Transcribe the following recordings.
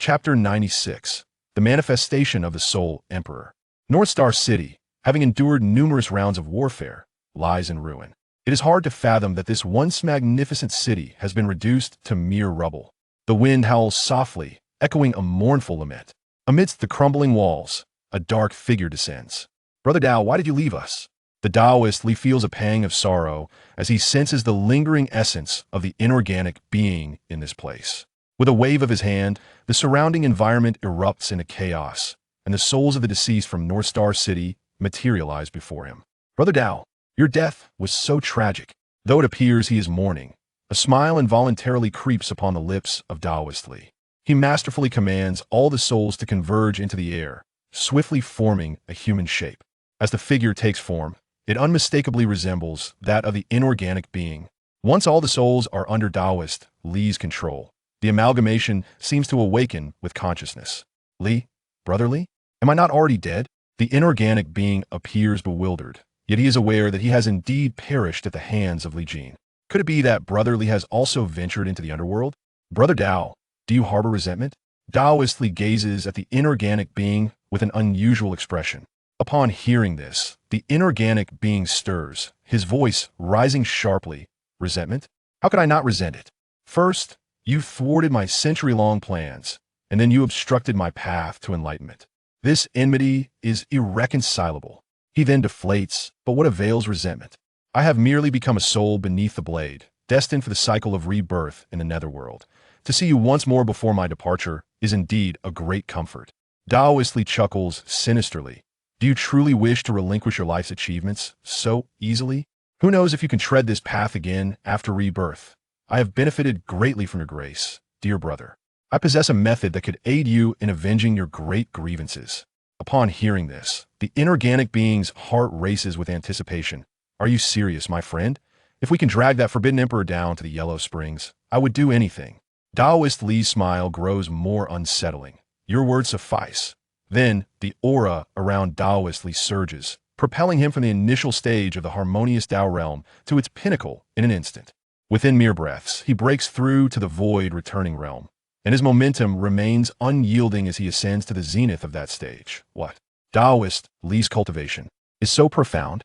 Chapter 96. The Manifestation of the Soul Emperor. North Star City, having endured numerous rounds of warfare, lies in ruin. It is hard to fathom that this once magnificent city has been reduced to mere rubble. The wind howls softly, echoing a mournful lament. Amidst the crumbling walls, a dark figure descends. Brother Dou, why did you leave us? The Taoist Li feels a pang of sorrow as he senses the lingering essence of the inorganic being in this place. With a wave of his hand, the surrounding environment erupts into chaos, and the souls of the deceased from North Star City materialize before him. Brother Dou, your death was so tragic. Though it appears he is mourning, a smile involuntarily creeps upon the lips of Taoist Li. He masterfully commands all the souls to converge into the air, swiftly forming a human shape. As the figure takes form, it unmistakably resembles that of the inorganic being. Once all the souls are under Taoist Li's control, the amalgamation seems to awaken with consciousness. Li, Brother Li, am I not already dead? The inorganic being appears bewildered, yet he is aware that he has indeed perished at the hands of Li Jin. Could it be that Brother Li has also ventured into the underworld? Brother Dou, do you harbor resentment? Taoist Li gazes at the inorganic being with an unusual expression. Upon hearing this, the inorganic being stirs, his voice rising sharply. Resentment? How could I not resent it? First, you thwarted my century-long plans, and then you obstructed my path to enlightenment. This enmity is irreconcilable. He then deflates, but what avails resentment? I have merely become a soul beneath the blade, destined for the cycle of rebirth in the netherworld. To see you once more before my departure is indeed a great comfort. Taoist Li chuckles sinisterly. Do you truly wish to relinquish your life's achievements so easily? Who knows if you can tread this path again after rebirth? I have benefited greatly from your grace, dear brother. I possess a method that could aid you in avenging your great grievances. Upon hearing this, the inorganic being's heart races with anticipation. Are you serious, my friend? If we can drag that forbidden emperor down to the Yellow Springs, I would do anything. Taoist Li's smile grows more unsettling. Your words suffice. Then, the aura around Taoist Li surges, propelling him from the initial stage of the harmonious Tao realm to its pinnacle in an instant. Within mere breaths, he breaks through to the void returning realm, and his momentum remains unyielding as he ascends to the zenith of that stage. What? Taoist Li's cultivation is so profound,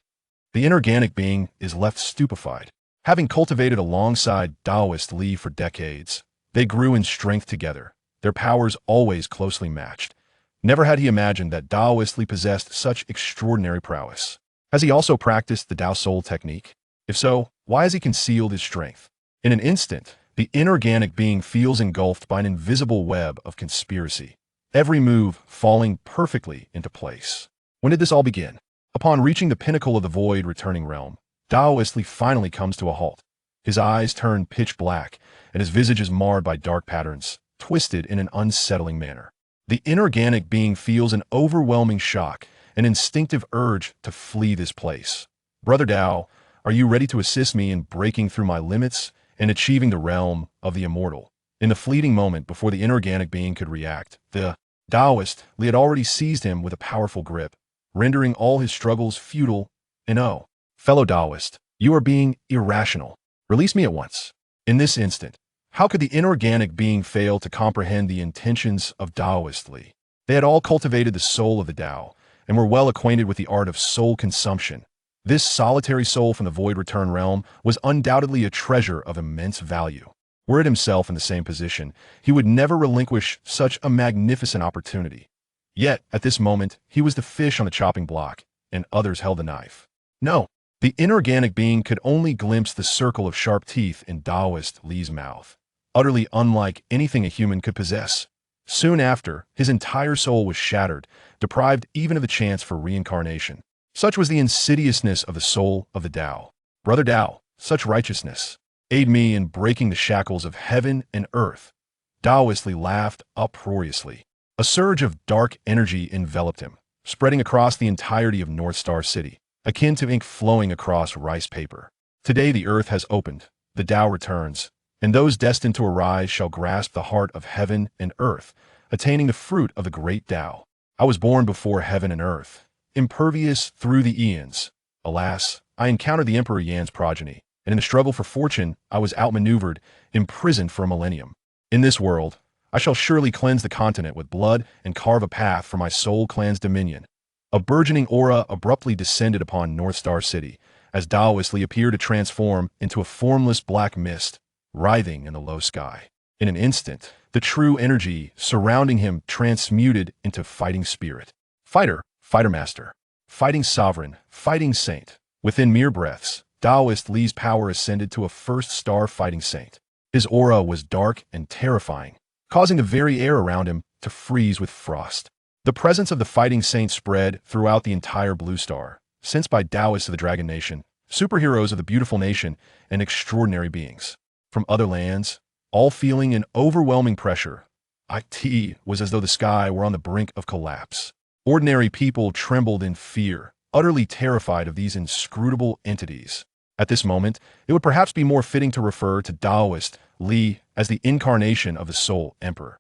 the inorganic being is left stupefied. Having cultivated alongside Taoist Li for decades, they grew in strength together, their powers always closely matched. Never had he imagined that Taoist Li possessed such extraordinary prowess. Has he also practiced the Tao Soul technique? If so, why has he concealed his strength? In an instant, the inorganic being feels engulfed by an invisible web of conspiracy, every move falling perfectly into place. When did this all begin? Upon reaching the pinnacle of the void returning realm, Taoist Li finally comes to a halt. His eyes turn pitch black, and his visage is marred by dark patterns, twisted in an unsettling manner. The inorganic being feels an overwhelming shock, an instinctive urge to flee this place. Brother Dou, are you ready to assist me in breaking through my limits and achieving the realm of the immortal? In the fleeting moment before the inorganic being could react, the Taoist Li had already seized him with a powerful grip, rendering all his struggles futile. And oh, fellow Taoist, you are being irrational. Release me at once. In this instant, how could the inorganic being fail to comprehend the intentions of Taoist Li? They had all cultivated the soul of the Tao, and were well acquainted with the art of soul consumption. This solitary soul from the void return realm was undoubtedly a treasure of immense value. Were it himself in the same position, he would never relinquish such a magnificent opportunity. Yet, at this moment, he was the fish on the chopping block, and others held the knife. No, the inorganic being could only glimpse the circle of sharp teeth in Taoist Li's mouth, utterly unlike anything a human could possess. Soon after, his entire soul was shattered, deprived even of the chance for reincarnation. Such was the insidiousness of the soul of the Tao. Brother Dou, such righteousness. Aid me in breaking the shackles of heaven and earth. Taoist Li laughed uproariously. A surge of dark energy enveloped him, spreading across the entirety of North Star City, akin to ink flowing across rice paper. Today the earth has opened, the Tao returns, and those destined to arise shall grasp the heart of heaven and earth, attaining the fruit of the great Tao. I was born before heaven and earth, impervious through the eons. Alas, I encountered the Emperor Yan's progeny, and in the struggle for fortune, I was outmaneuvered, imprisoned for a millennium. In this world, I shall surely cleanse the continent with blood and carve a path for my soul clan's dominion. A burgeoning aura abruptly descended upon North Star City, as Taoist Li appeared to transform into a formless black mist, writhing in the low sky. In an instant, the true energy surrounding him transmuted into fighting spirit. Fighter, fighter master, fighting sovereign, fighting saint. Within mere breaths, Taoist Li's power ascended to a first-star fighting saint. His aura was dark and terrifying, causing the very air around him to freeze with frost. The presence of the fighting saint spread throughout the entire Blue Star, sensed by Taoists of the Dragon Nation, superheroes of the beautiful nation, and extraordinary beings from other lands, all feeling an overwhelming pressure. It was as though the sky were on the brink of collapse. Ordinary people trembled in fear, utterly terrified of these inscrutable entities. At this moment, it would perhaps be more fitting to refer to Taoist Li as the incarnation of the Soul Emperor.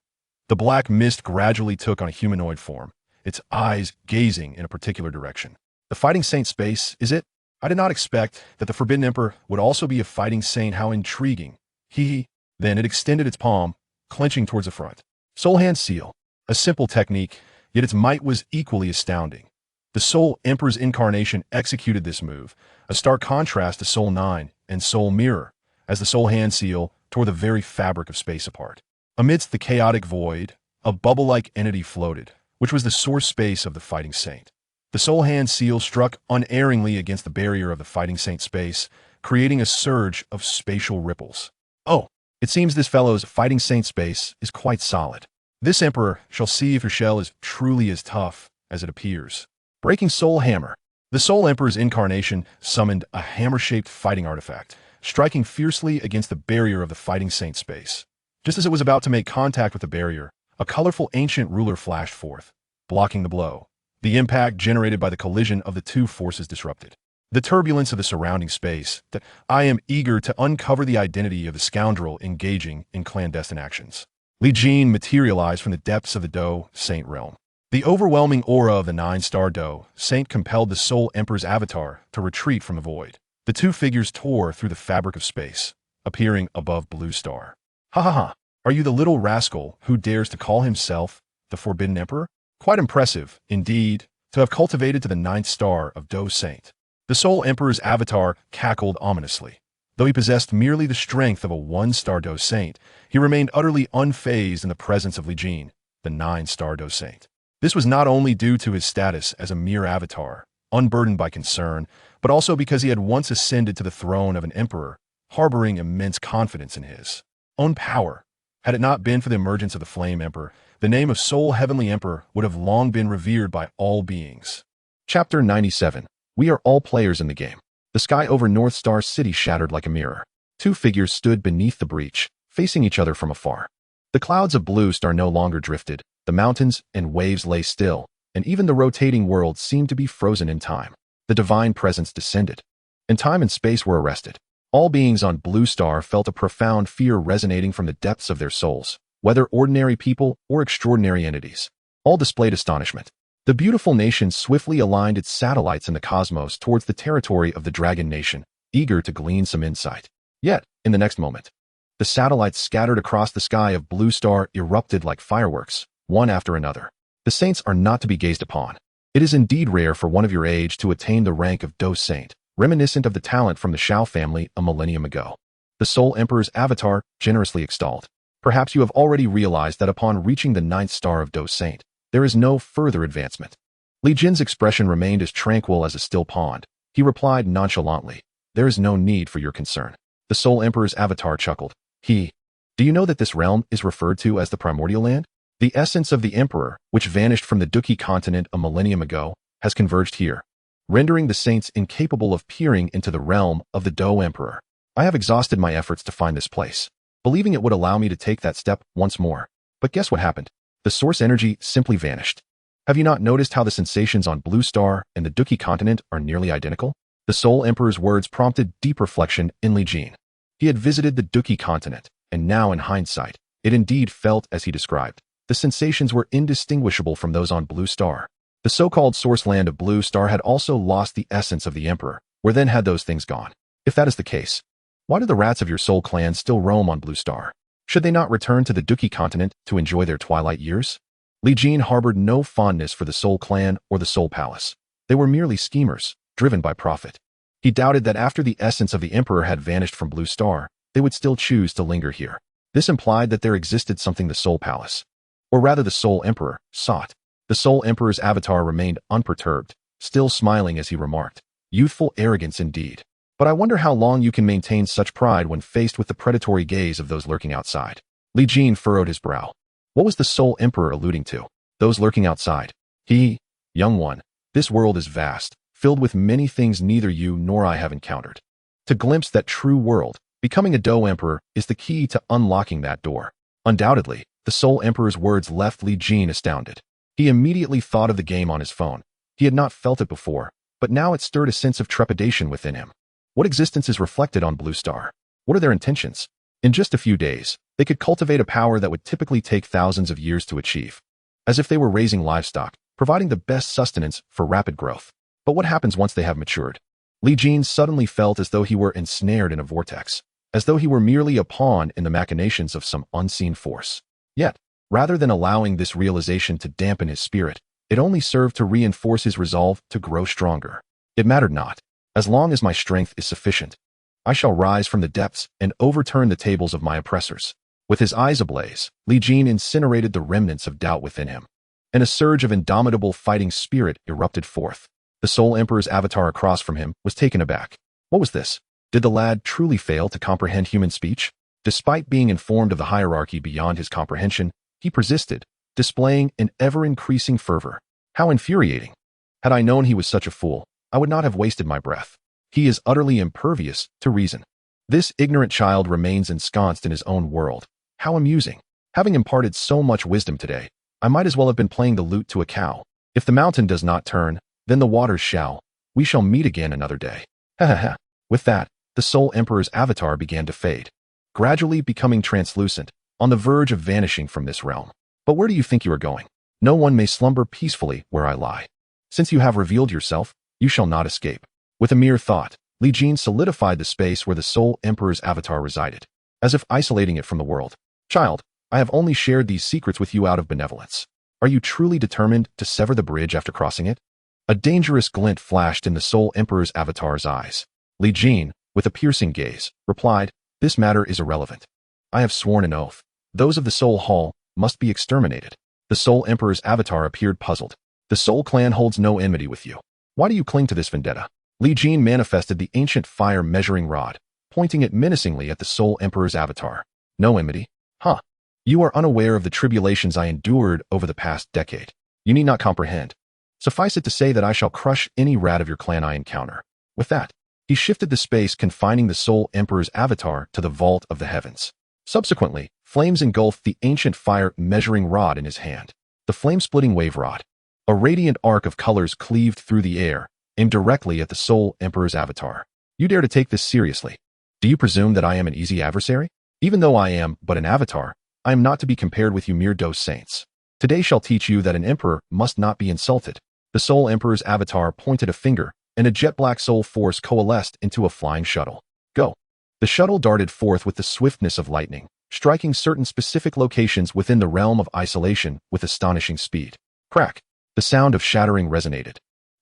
The black mist gradually took on a humanoid form, its eyes gazing in a particular direction. The fighting saint space, is it? I did not expect that the Forbidden Emperor would also be a fighting saint. How intriguing. Then it extended its palm, clenching towards the front. Soul Hand Seal. A simple technique, yet its might was equally astounding. The Soul Emperor's incarnation executed this move, a stark contrast to Soul 9 and Soul Mirror, as the Soul Hand Seal tore the very fabric of space apart. Amidst the chaotic void, a bubble-like entity floated, which was the source space of the fighting saint. The Soul Hand Seal struck unerringly against the barrier of the fighting saint space, creating a surge of spatial ripples. Oh, it seems this fellow's fighting saint space is quite solid. This Emperor shall see if your shell is truly as tough as it appears. Breaking Soul Hammer. The Soul Emperor's incarnation summoned a hammer-shaped fighting artifact, striking fiercely against the barrier of the fighting saint space. Just as it was about to make contact with the barrier, a colorful ancient ruler flashed forth, blocking the blow. The impact generated by the collision of the two forces disrupted the turbulence of the surrounding space. I am eager to uncover the identity of the scoundrel engaging in clandestine actions. Li Jin materialized from the depths of the Dou Saint realm. The overwhelming aura of the 9-star Dou Saint compelled the Soul Emperor's avatar to retreat from the void. The two figures tore through the fabric of space, appearing above Blue Star. Ha ha ha! Are you the little rascal who dares to call himself the Forbidden Emperor? Quite impressive, indeed, to have cultivated to the 9th star of Dou Saint. The Soul Emperor's avatar cackled ominously. Though he possessed merely the strength of a 1-star Dou Saint, he remained utterly unfazed in the presence of Li Jin, the 9-star Dou Saint. This was not only due to his status as a mere avatar, unburdened by concern, but also because he had once ascended to the throne of an emperor, harboring immense confidence in his own power. Had it not been for the emergence of the Flame Emperor, the name of Soul Heavenly Emperor would have long been revered by all beings. Chapter 97. We are all players in the game. The sky over North Star City shattered like a mirror. Two figures stood beneath the breach, facing each other from afar. The clouds of Blue Star no longer drifted, the mountains and waves lay still, and even the rotating world seemed to be frozen in time. The divine presence descended, and time and space were arrested. All beings on Blue Star felt a profound fear resonating from the depths of their souls, whether ordinary people or extraordinary entities. All displayed astonishment. The beautiful nation swiftly aligned its satellites in the cosmos towards the territory of the Dragon Nation, eager to glean some insight. Yet, in the next moment, the satellites scattered across the sky of Blue Star erupted like fireworks, one after another. The saints are not to be gazed upon. It is indeed rare for one of your age to attain the rank of Dou Saint, reminiscent of the talent from the Shao family a millennium ago. The Soul Emperor's avatar generously extolled. Perhaps you have already realized that upon reaching the 9th star of Dou Saint, there is no further advancement. Li Jin's expression remained as tranquil as a still pond. He replied nonchalantly, "There is no need for your concern." The Soul Emperor's avatar chuckled. Do you know that this realm is referred to as the Primordial Land? The essence of the Emperor, which vanished from the Dou Qi continent a millennium ago, has converged here, rendering the saints incapable of peering into the realm of the Dou Emperor. I have exhausted my efforts to find this place, believing it would allow me to take that step once more. But guess what happened? The source energy simply vanished. Have you not noticed how the sensations on Blue Star and the Dou Qi continent are nearly identical? The Soul Emperor's words prompted deep reflection in Li Jin. He had visited the Dou Qi continent, and now in hindsight, it indeed felt as he described. The sensations were indistinguishable from those on Blue Star. The so-called source land of Blue Star had also lost the essence of the Emperor. Where then had those things gone? If that is the case, why do the rats of your soul clan still roam on Blue Star? Should they not return to the Dou Qi continent to enjoy their twilight years? Li Jin harbored no fondness for the Soul Clan or the Soul Palace. They were merely schemers, driven by profit. He doubted that after the essence of the Emperor had vanished from Blue Star, they would still choose to linger here. This implied that there existed something the Soul Palace, or rather the Soul Emperor, sought. The Soul Emperor's avatar remained unperturbed, still smiling as he remarked, "Youthful arrogance indeed. But I wonder how long you can maintain such pride when faced with the predatory gaze of those lurking outside." Li Jin furrowed his brow. What was the Soul Emperor alluding to? Those lurking outside. Young one, this world is vast, filled with many things neither you nor I have encountered. To glimpse that true world, becoming a Dou Emperor is the key to unlocking that door. Undoubtedly, the Soul Emperor's words left Li Jin astounded. He immediately thought of the game on his phone. He had not felt it before, but now it stirred a sense of trepidation within him. What existence is reflected on Blue Star? What are their intentions? In just a few days, they could cultivate a power that would typically take thousands of years to achieve. As if they were raising livestock, providing the best sustenance for rapid growth. But what happens once they have matured? Li Jin suddenly felt as though he were ensnared in a vortex, as though he were merely a pawn in the machinations of some unseen force. Yet, rather than allowing this realization to dampen his spirit, it only served to reinforce his resolve to grow stronger. It mattered not. As long as my strength is sufficient, I shall rise from the depths and overturn the tables of my oppressors. With his eyes ablaze, Li Jin incinerated the remnants of doubt within him, and a surge of indomitable fighting spirit erupted forth. The Soul Emperor's avatar across from him was taken aback. What was this? Did the lad truly fail to comprehend human speech? Despite being informed of the hierarchy beyond his comprehension, he persisted, displaying an ever-increasing fervor. How infuriating! Had I known he was such a fool, I would not have wasted my breath. He is utterly impervious to reason. This ignorant child remains ensconced in his own world. How amusing. Having imparted so much wisdom today, I might as well have been playing the lute to a cow. If the mountain does not turn, then the waters shall. We shall meet again another day. Ha ha ha. With that, the Soul Emperor's avatar began to fade, gradually becoming translucent, on the verge of vanishing from this realm. But where do you think you are going? No one may slumber peacefully where I lie. Since you have revealed yourself, you shall not escape. With a mere thought, Li Jin solidified the space where the Soul Emperor's avatar resided, as if isolating it from the world. Child, I have only shared these secrets with you out of benevolence. Are you truly determined to sever the bridge after crossing it? A dangerous glint flashed in the Soul Emperor's avatar's eyes. Li Jin, with a piercing gaze, replied, "This matter is irrelevant. I have sworn an oath. Those of the Soul Hall must be exterminated." The Soul Emperor's avatar appeared puzzled. "The Soul Clan holds no enmity with you. Why do you cling to this vendetta?" Li Jin manifested the ancient fire measuring rod, pointing it menacingly at the Soul Emperor's avatar. "No enmity? Huh. You are unaware of the tribulations I endured over the past decade. You need not comprehend. Suffice it to say that I shall crush any rat of your clan I encounter." With that, he shifted the space confining the Soul Emperor's avatar to the vault of the heavens. Subsequently, flames engulfed the ancient fire measuring rod in his hand. The flame-splitting wave rod. A radiant arc of colors cleaved through the air, aimed directly at the Soul Emperor's avatar. "You dare to take this seriously? Do you presume that I am an easy adversary? Even though I am but an avatar, I am not to be compared with you mere Dou saints. Today shall teach you that an emperor must not be insulted." The Soul Emperor's avatar pointed a finger, and a jet-black soul force coalesced into a flying shuttle. "Go." The shuttle darted forth with the swiftness of lightning, striking certain specific locations within the realm of isolation with astonishing speed. Crack! The sound of shattering resonated,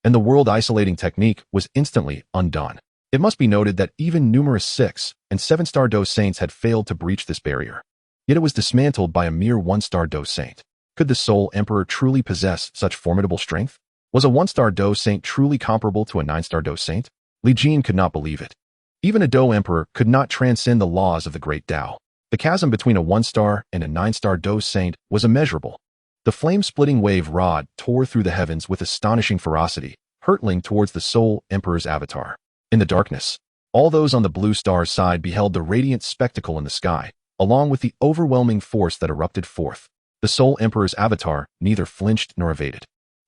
and the world-isolating technique was instantly undone. It must be noted that even numerous 6- and 7-star Dou saints had failed to breach this barrier. Yet it was dismantled by a mere 1-star Dou saint. Could the Soul Emperor truly possess such formidable strength? Was a 1-star Dou saint truly comparable to a 9-star Dou saint? Li Jin could not believe it. Even a Dou Emperor could not transcend the laws of the great Tao. The chasm between a 1-star and a 9-star Dou saint was immeasurable. The flame-splitting wave rod tore through the heavens with astonishing ferocity, hurtling towards the Soul Emperor's avatar. In the darkness, all those on the Blue Star's side beheld the radiant spectacle in the sky, along with the overwhelming force that erupted forth. The Soul Emperor's avatar neither flinched nor evaded,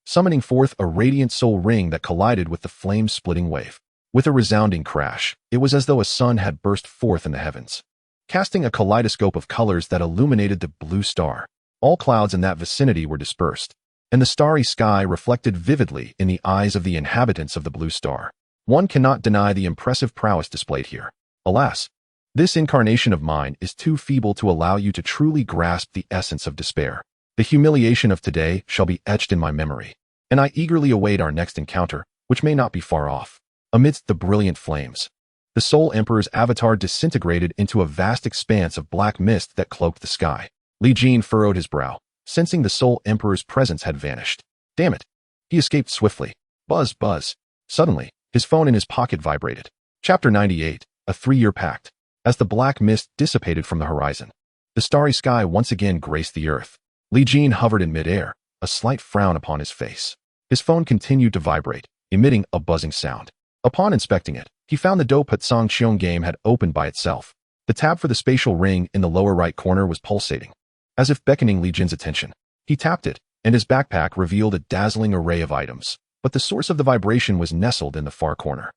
summoning forth a radiant soul ring that collided with the flame-splitting wave. With a resounding crash, it was as though a sun had burst forth in the heavens, casting a kaleidoscope of colors that illuminated the Blue Star. All clouds in that vicinity were dispersed, and the starry sky reflected vividly in the eyes of the inhabitants of the Blue Star. One cannot deny the impressive prowess displayed here. Alas, This incarnation of mine is too feeble to allow you to truly grasp the essence of despair. The humiliation of today shall be etched in my memory, and I eagerly await our next encounter, which may not be far off. Amidst the brilliant flames, the Soul Emperor's avatar disintegrated into a vast expanse of black mist that cloaked the sky. Li Jin furrowed his brow, sensing the Soul Emperor's presence had vanished. Damn it! He escaped swiftly. Buzz, buzz. Suddenly, his phone in his pocket vibrated. Chapter 98, A 3-Year Pact. As the black mist dissipated from the horizon, the starry sky once again graced the earth. Li Jin hovered in midair, a slight frown upon his face. His phone continued to vibrate, emitting a buzzing sound. Upon inspecting it, he found the Dou Qiong game had opened by itself. The tab for the spatial ring in the lower right corner was pulsating, as if beckoning Li Jin's attention. He tapped it, and his backpack revealed a dazzling array of items, but the source of the vibration was nestled in the far corner.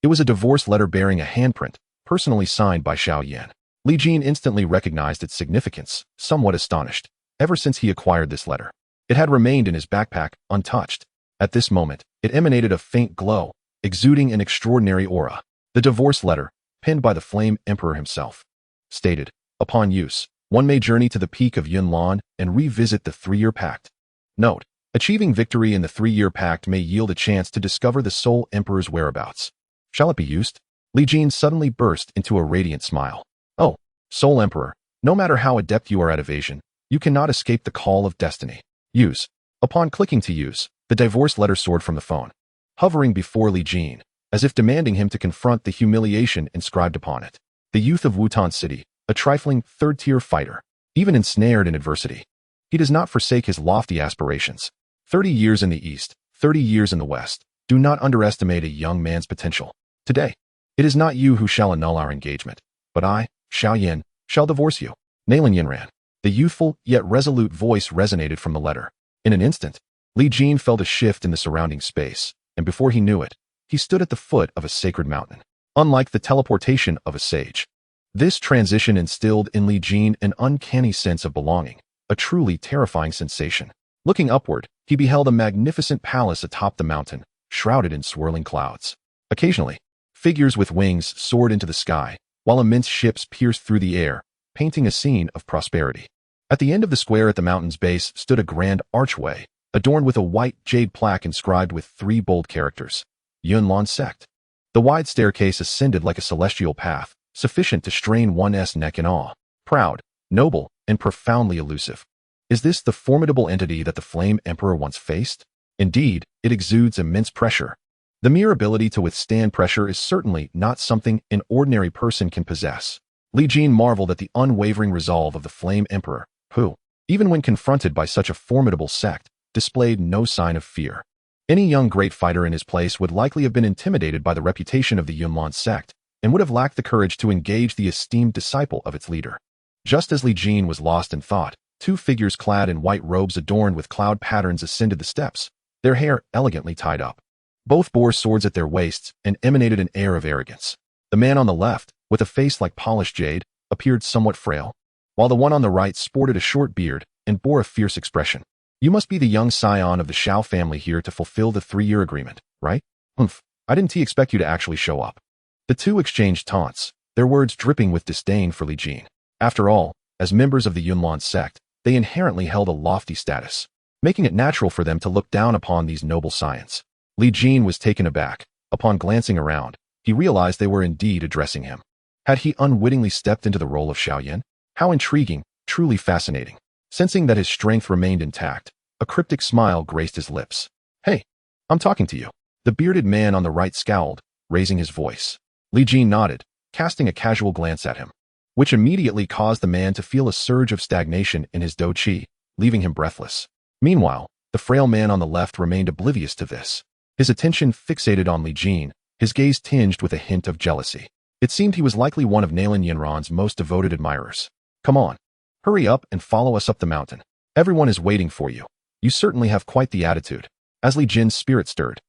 It was a divorce letter bearing a handprint, personally signed by Xiaoyan. Li Jin instantly recognized its significance, somewhat astonished. Ever since he acquired this letter, it had remained in his backpack, untouched. At this moment, it emanated a faint glow, exuding an extraordinary aura. The divorce letter, penned by the Flame Emperor himself, stated, "Upon use, one may journey to the peak of Yin Lan and revisit the 3-year pact." Note: achieving victory in the 3-year pact may yield a chance to discover the Soul Emperor's whereabouts. Shall it be used? Li Jin suddenly burst into a radiant smile. Oh, Soul Emperor, no matter how adept you are at evasion, you cannot escape the call of destiny. Use. Upon clicking to use, the divorce letter soared from the phone, hovering before Li Jin, as if demanding him to confront the humiliation inscribed upon it. The youth of Wutan City, a trifling 3rd-tier fighter, even ensnared in adversity. He does not forsake his lofty aspirations. 30 years in the East, 30 years in the West. Do not underestimate a young man's potential. Today, it is not you who shall annul our engagement, but I, Xiaoyan, shall divorce you. Nalan Yinran. The youthful yet resolute voice resonated from the letter. In an instant, Li Jin felt a shift in the surrounding space, and before he knew it, he stood at the foot of a sacred mountain. Unlike the teleportation of a sage, this transition instilled in Li Jin an uncanny sense of belonging, a truly terrifying sensation. Looking upward, he beheld a magnificent palace atop the mountain, shrouded in swirling clouds. Occasionally, figures with wings soared into the sky, while immense ships pierced through the air, painting a scene of prosperity. At the end of the square at the mountain's base stood a grand archway, adorned with a white jade plaque inscribed with 3 bold characters: Yin Lan Sect. The wide staircase ascended like a celestial path, sufficient to strain one's neck in awe. Proud, noble, and profoundly elusive. Is this the formidable entity that the Flame Emperor once faced? Indeed, it exudes immense pressure. The mere ability to withstand pressure is certainly not something an ordinary person can possess. Li Jin marveled at the unwavering resolve of the Flame Emperor, who, even when confronted by such a formidable sect, displayed no sign of fear. Any young great fighter in his place would likely have been intimidated by the reputation of the Yin Lan sect, and would have lacked the courage to engage the esteemed disciple of its leader. Just as Li Jin was lost in thought, 2 figures clad in white robes adorned with cloud patterns ascended the steps, their hair elegantly tied up. Both bore swords at their waists and emanated an air of arrogance. The man on the left, with a face like polished jade, appeared somewhat frail, while the one on the right sported a short beard and bore a fierce expression. You must be the young scion of the Shao family here to fulfill the 3-year agreement, right? Humph, I didn't expect you to actually show up. The 2 exchanged taunts, their words dripping with disdain for Li Jin. After all, as members of the Yin Lan sect, they inherently held a lofty status, making it natural for them to look down upon these noble scions. Li Jin was taken aback. Upon glancing around, he realized they were indeed addressing him. Had he unwittingly stepped into the role of Xiaoyan? How intriguing, truly fascinating. Sensing that his strength remained intact, a cryptic smile graced his lips. Hey, I'm talking to you. The bearded man on the right scowled, raising his voice. Li Jin nodded, casting a casual glance at him, which immediately caused the man to feel a surge of stagnation in his Dou Qi, leaving him breathless. Meanwhile, the frail man on the left remained oblivious to this. His attention fixated on Li Jin, his gaze tinged with a hint of jealousy. It seemed he was likely one of Nalan Yinran's most devoted admirers. Come on, hurry up and follow us up the mountain. Everyone is waiting for you. You certainly have quite the attitude. As Li Jin's spirit stirred,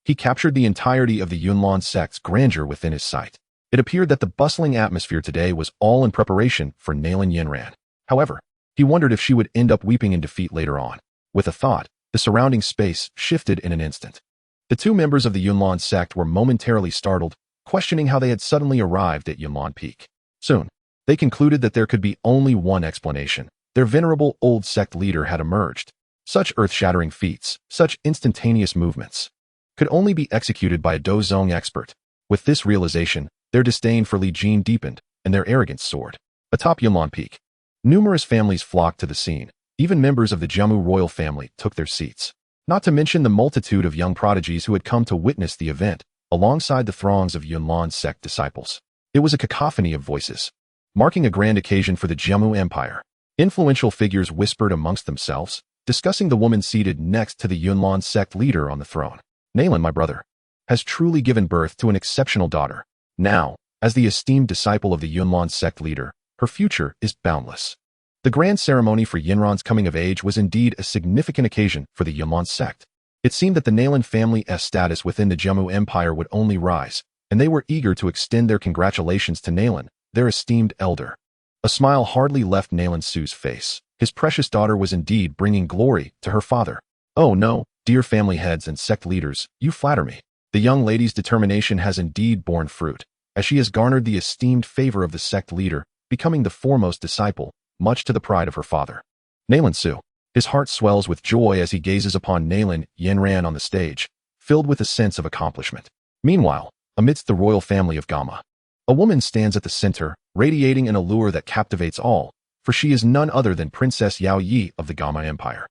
he captured the entirety of the Yin Lan sect's grandeur within his sight. It appeared that the bustling atmosphere today was all in preparation for Nalan Yinran. However, he wondered if she would end up weeping in defeat later on. With a thought, the surrounding space shifted in an instant. The 2 members of the Yin Lan sect were momentarily startled, questioning how they had suddenly arrived at Yin Lan Peak. Soon, they concluded that there could be only one explanation. Their venerable old sect leader had emerged. Such earth-shattering feats, such instantaneous movements, could only be executed by a Dou Zong expert. With this realization, their disdain for Li Jin deepened, and their arrogance soared. Atop Yunlan Peak, numerous families flocked to the scene. Even members of the Jiamu royal family took their seats. Not to mention the multitude of young prodigies who had come to witness the event, alongside the throngs of Yunlan sect disciples. It was a cacophony of voices, marking a grand occasion for the Jiamu Empire. Influential figures whispered amongst themselves, discussing the woman seated next to the Yunlan sect leader on the throne. Nalan, my brother, has truly given birth to an exceptional daughter. Now, as the esteemed disciple of the Yunlan sect leader, her future is boundless. The grand ceremony for Yinran's coming of age was indeed a significant occasion for the Yunlan sect. It seemed that the Nalan family's status within the Jiamu Empire would only rise, and they were eager to extend their congratulations to Nalan, their esteemed elder. A smile hardly left Nalan Su's face. His precious daughter was indeed bringing glory to her father. Oh no, dear family heads and sect leaders, you flatter me. The young lady's determination has indeed borne fruit, as she has garnered the esteemed favor of the sect leader, becoming the foremost disciple, much to the pride of her father. Nalan Su. His heart swells with joy as he gazes upon Nalan Yinran on the stage, filled with a sense of accomplishment. Meanwhile, amidst the royal family of Gama, a woman stands at the center, radiating an allure that captivates all, for she is none other than Princess Yao Yi of the Gama Empire.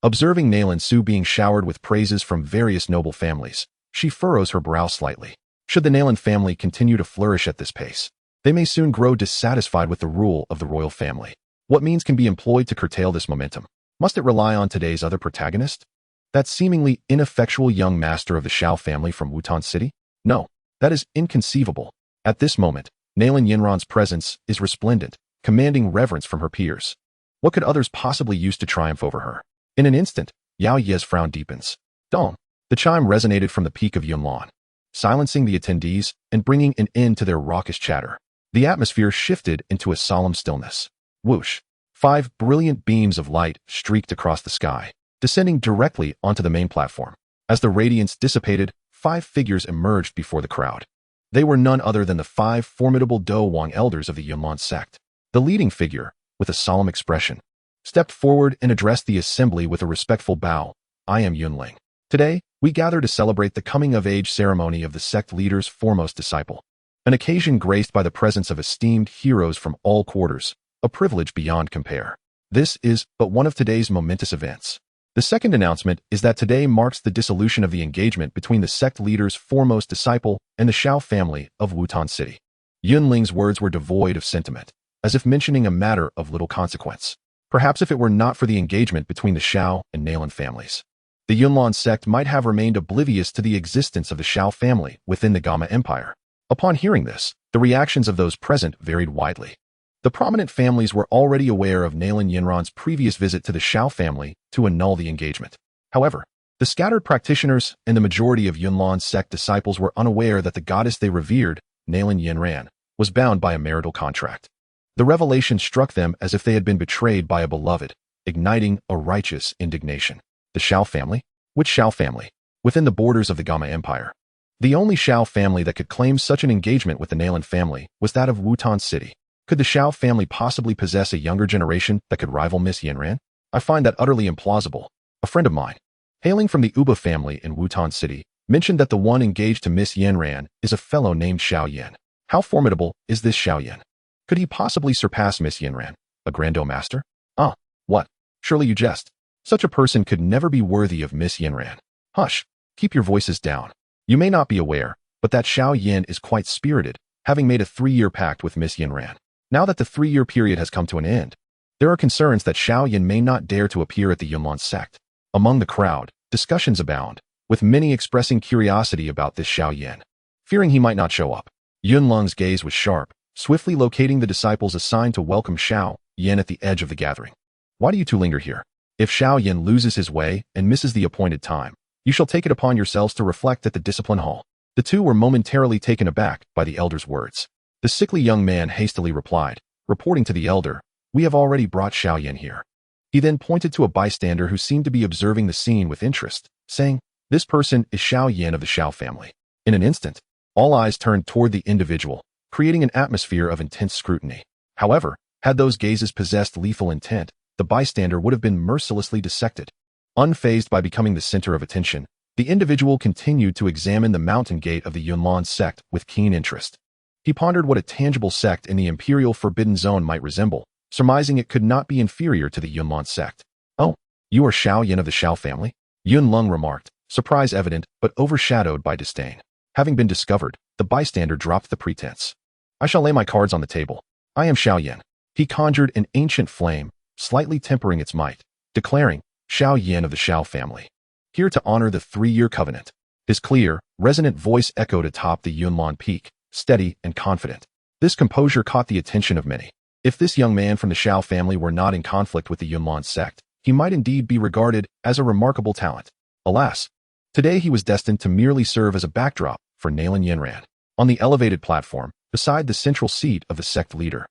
Observing Nalan Su being showered with praises from various noble families, she furrows her brow slightly. Should the Nalan family continue to flourish at this pace, they may soon grow dissatisfied with the rule of the royal family. What means can be employed to curtail this momentum? Must it rely on today's other protagonist? That seemingly ineffectual young master of the Shao family from Wutan City? No, that is inconceivable. At this moment, Nalan Yinran's presence is resplendent, commanding reverence from her peers. What could others possibly use to triumph over her? In an instant, Yao Ye's frown deepens. Dong! The chime resonated from the peak of Yunlan, silencing the attendees and bringing an end to their raucous chatter. The atmosphere shifted into a solemn stillness. Whoosh! 5 brilliant beams of light streaked across the sky, descending directly onto the main platform. As the radiance dissipated, 5 figures emerged before the crowd. They were none other than the 5 formidable Dou Wang elders of the Yunlan sect. The leading figure, with a solemn expression, stepped forward and addressed the assembly with a respectful bow. I am Yunling. Today, we gather to celebrate the coming-of-age ceremony of the sect leader's foremost disciple. An occasion graced by the presence of esteemed heroes from all quarters, a privilege beyond compare. This is but one of today's momentous events. The second announcement is that today marks the dissolution of the engagement between the sect leader's foremost disciple and the Shao family of Wutan City. Yunling's words were devoid of sentiment, as if mentioning a matter of little consequence. Perhaps if it were not for the engagement between the Shao and Nalan families, the Yunlan sect might have remained oblivious to the existence of the Shao family within the Gama Empire. Upon hearing this, the reactions of those present varied widely. The prominent families were already aware of Nalan Yinran's previous visit to the Shao family to annul the engagement. However, the scattered practitioners and the majority of Yunlan sect disciples were unaware that the goddess they revered, Nalan Yinran, was bound by a marital contract. The revelation struck them as if they had been betrayed by a beloved, igniting a righteous indignation. The Shao family? Which Shao family? Within the borders of the Gama Empire. The only Shao family that could claim such an engagement with the Nalan family was that of Wutan City. Could the Shao family possibly possess a younger generation that could rival Miss Yinran? I find that utterly implausible. A friend of mine, hailing from the Uba family in Wutan City, mentioned that the one engaged to Miss Yinran is a fellow named Xiao Yin. How formidable is this Xiao Yin? Could he possibly surpass Miss Yinran, a Grand Master? Ah, what? Surely you jest. Such a person could never be worthy of Miss Yinran. Hush, keep your voices down. You may not be aware, but that Xiao Yin is quite spirited, having made a 3-year pact with Miss Yinran. Now that the 3-year period has come to an end, there are concerns that Xiao Yin may not dare to appear at the Yunlan sect. Among the crowd, discussions abound, with many expressing curiosity about this Xiao Yin, fearing he might not show up. Yunling's gaze was sharp, swiftly locating the disciples assigned to welcome Xiao Yin at the edge of the gathering. Why do you two linger here? If Xiao Yin loses his way and misses the appointed time, you shall take it upon yourselves to reflect at the discipline hall. The two were momentarily taken aback by the elder's words. The sickly young man hastily replied, reporting to the elder, "We have already brought Xiao Yin here." He then pointed to a bystander who seemed to be observing the scene with interest, saying, "This person is Xiao Yin of the Shao family." In an instant, all eyes turned toward the individual, creating an atmosphere of intense scrutiny. However, had those gazes possessed lethal intent, the bystander would have been mercilessly dissected. Unfazed by becoming the center of attention, the individual continued to examine the mountain gate of the Yunlan sect with keen interest. He pondered what a tangible sect in the Imperial Forbidden Zone might resemble, surmising it could not be inferior to the Yunlan sect. "Oh, you are Xiao Yin of the Xiao family?" Yun Lung remarked, surprise evident but overshadowed by disdain. Having been discovered, the bystander dropped the pretense. "I shall lay my cards on the table. I am Xiao Yin." He conjured an ancient flame, slightly tempering its might, declaring, "Xiao Yin of the Xiao family, here to honor the 3-year covenant." His clear, resonant voice echoed atop the Yunlan peak, steady and confident. This composure caught the attention of many. If this young man from the Xiao family were not in conflict with the Yunlan sect, he might indeed be regarded as a remarkable talent. Alas, today he was destined to merely serve as a backdrop for Nalan Yinran. On the elevated platform, beside the central seat of the sect leader,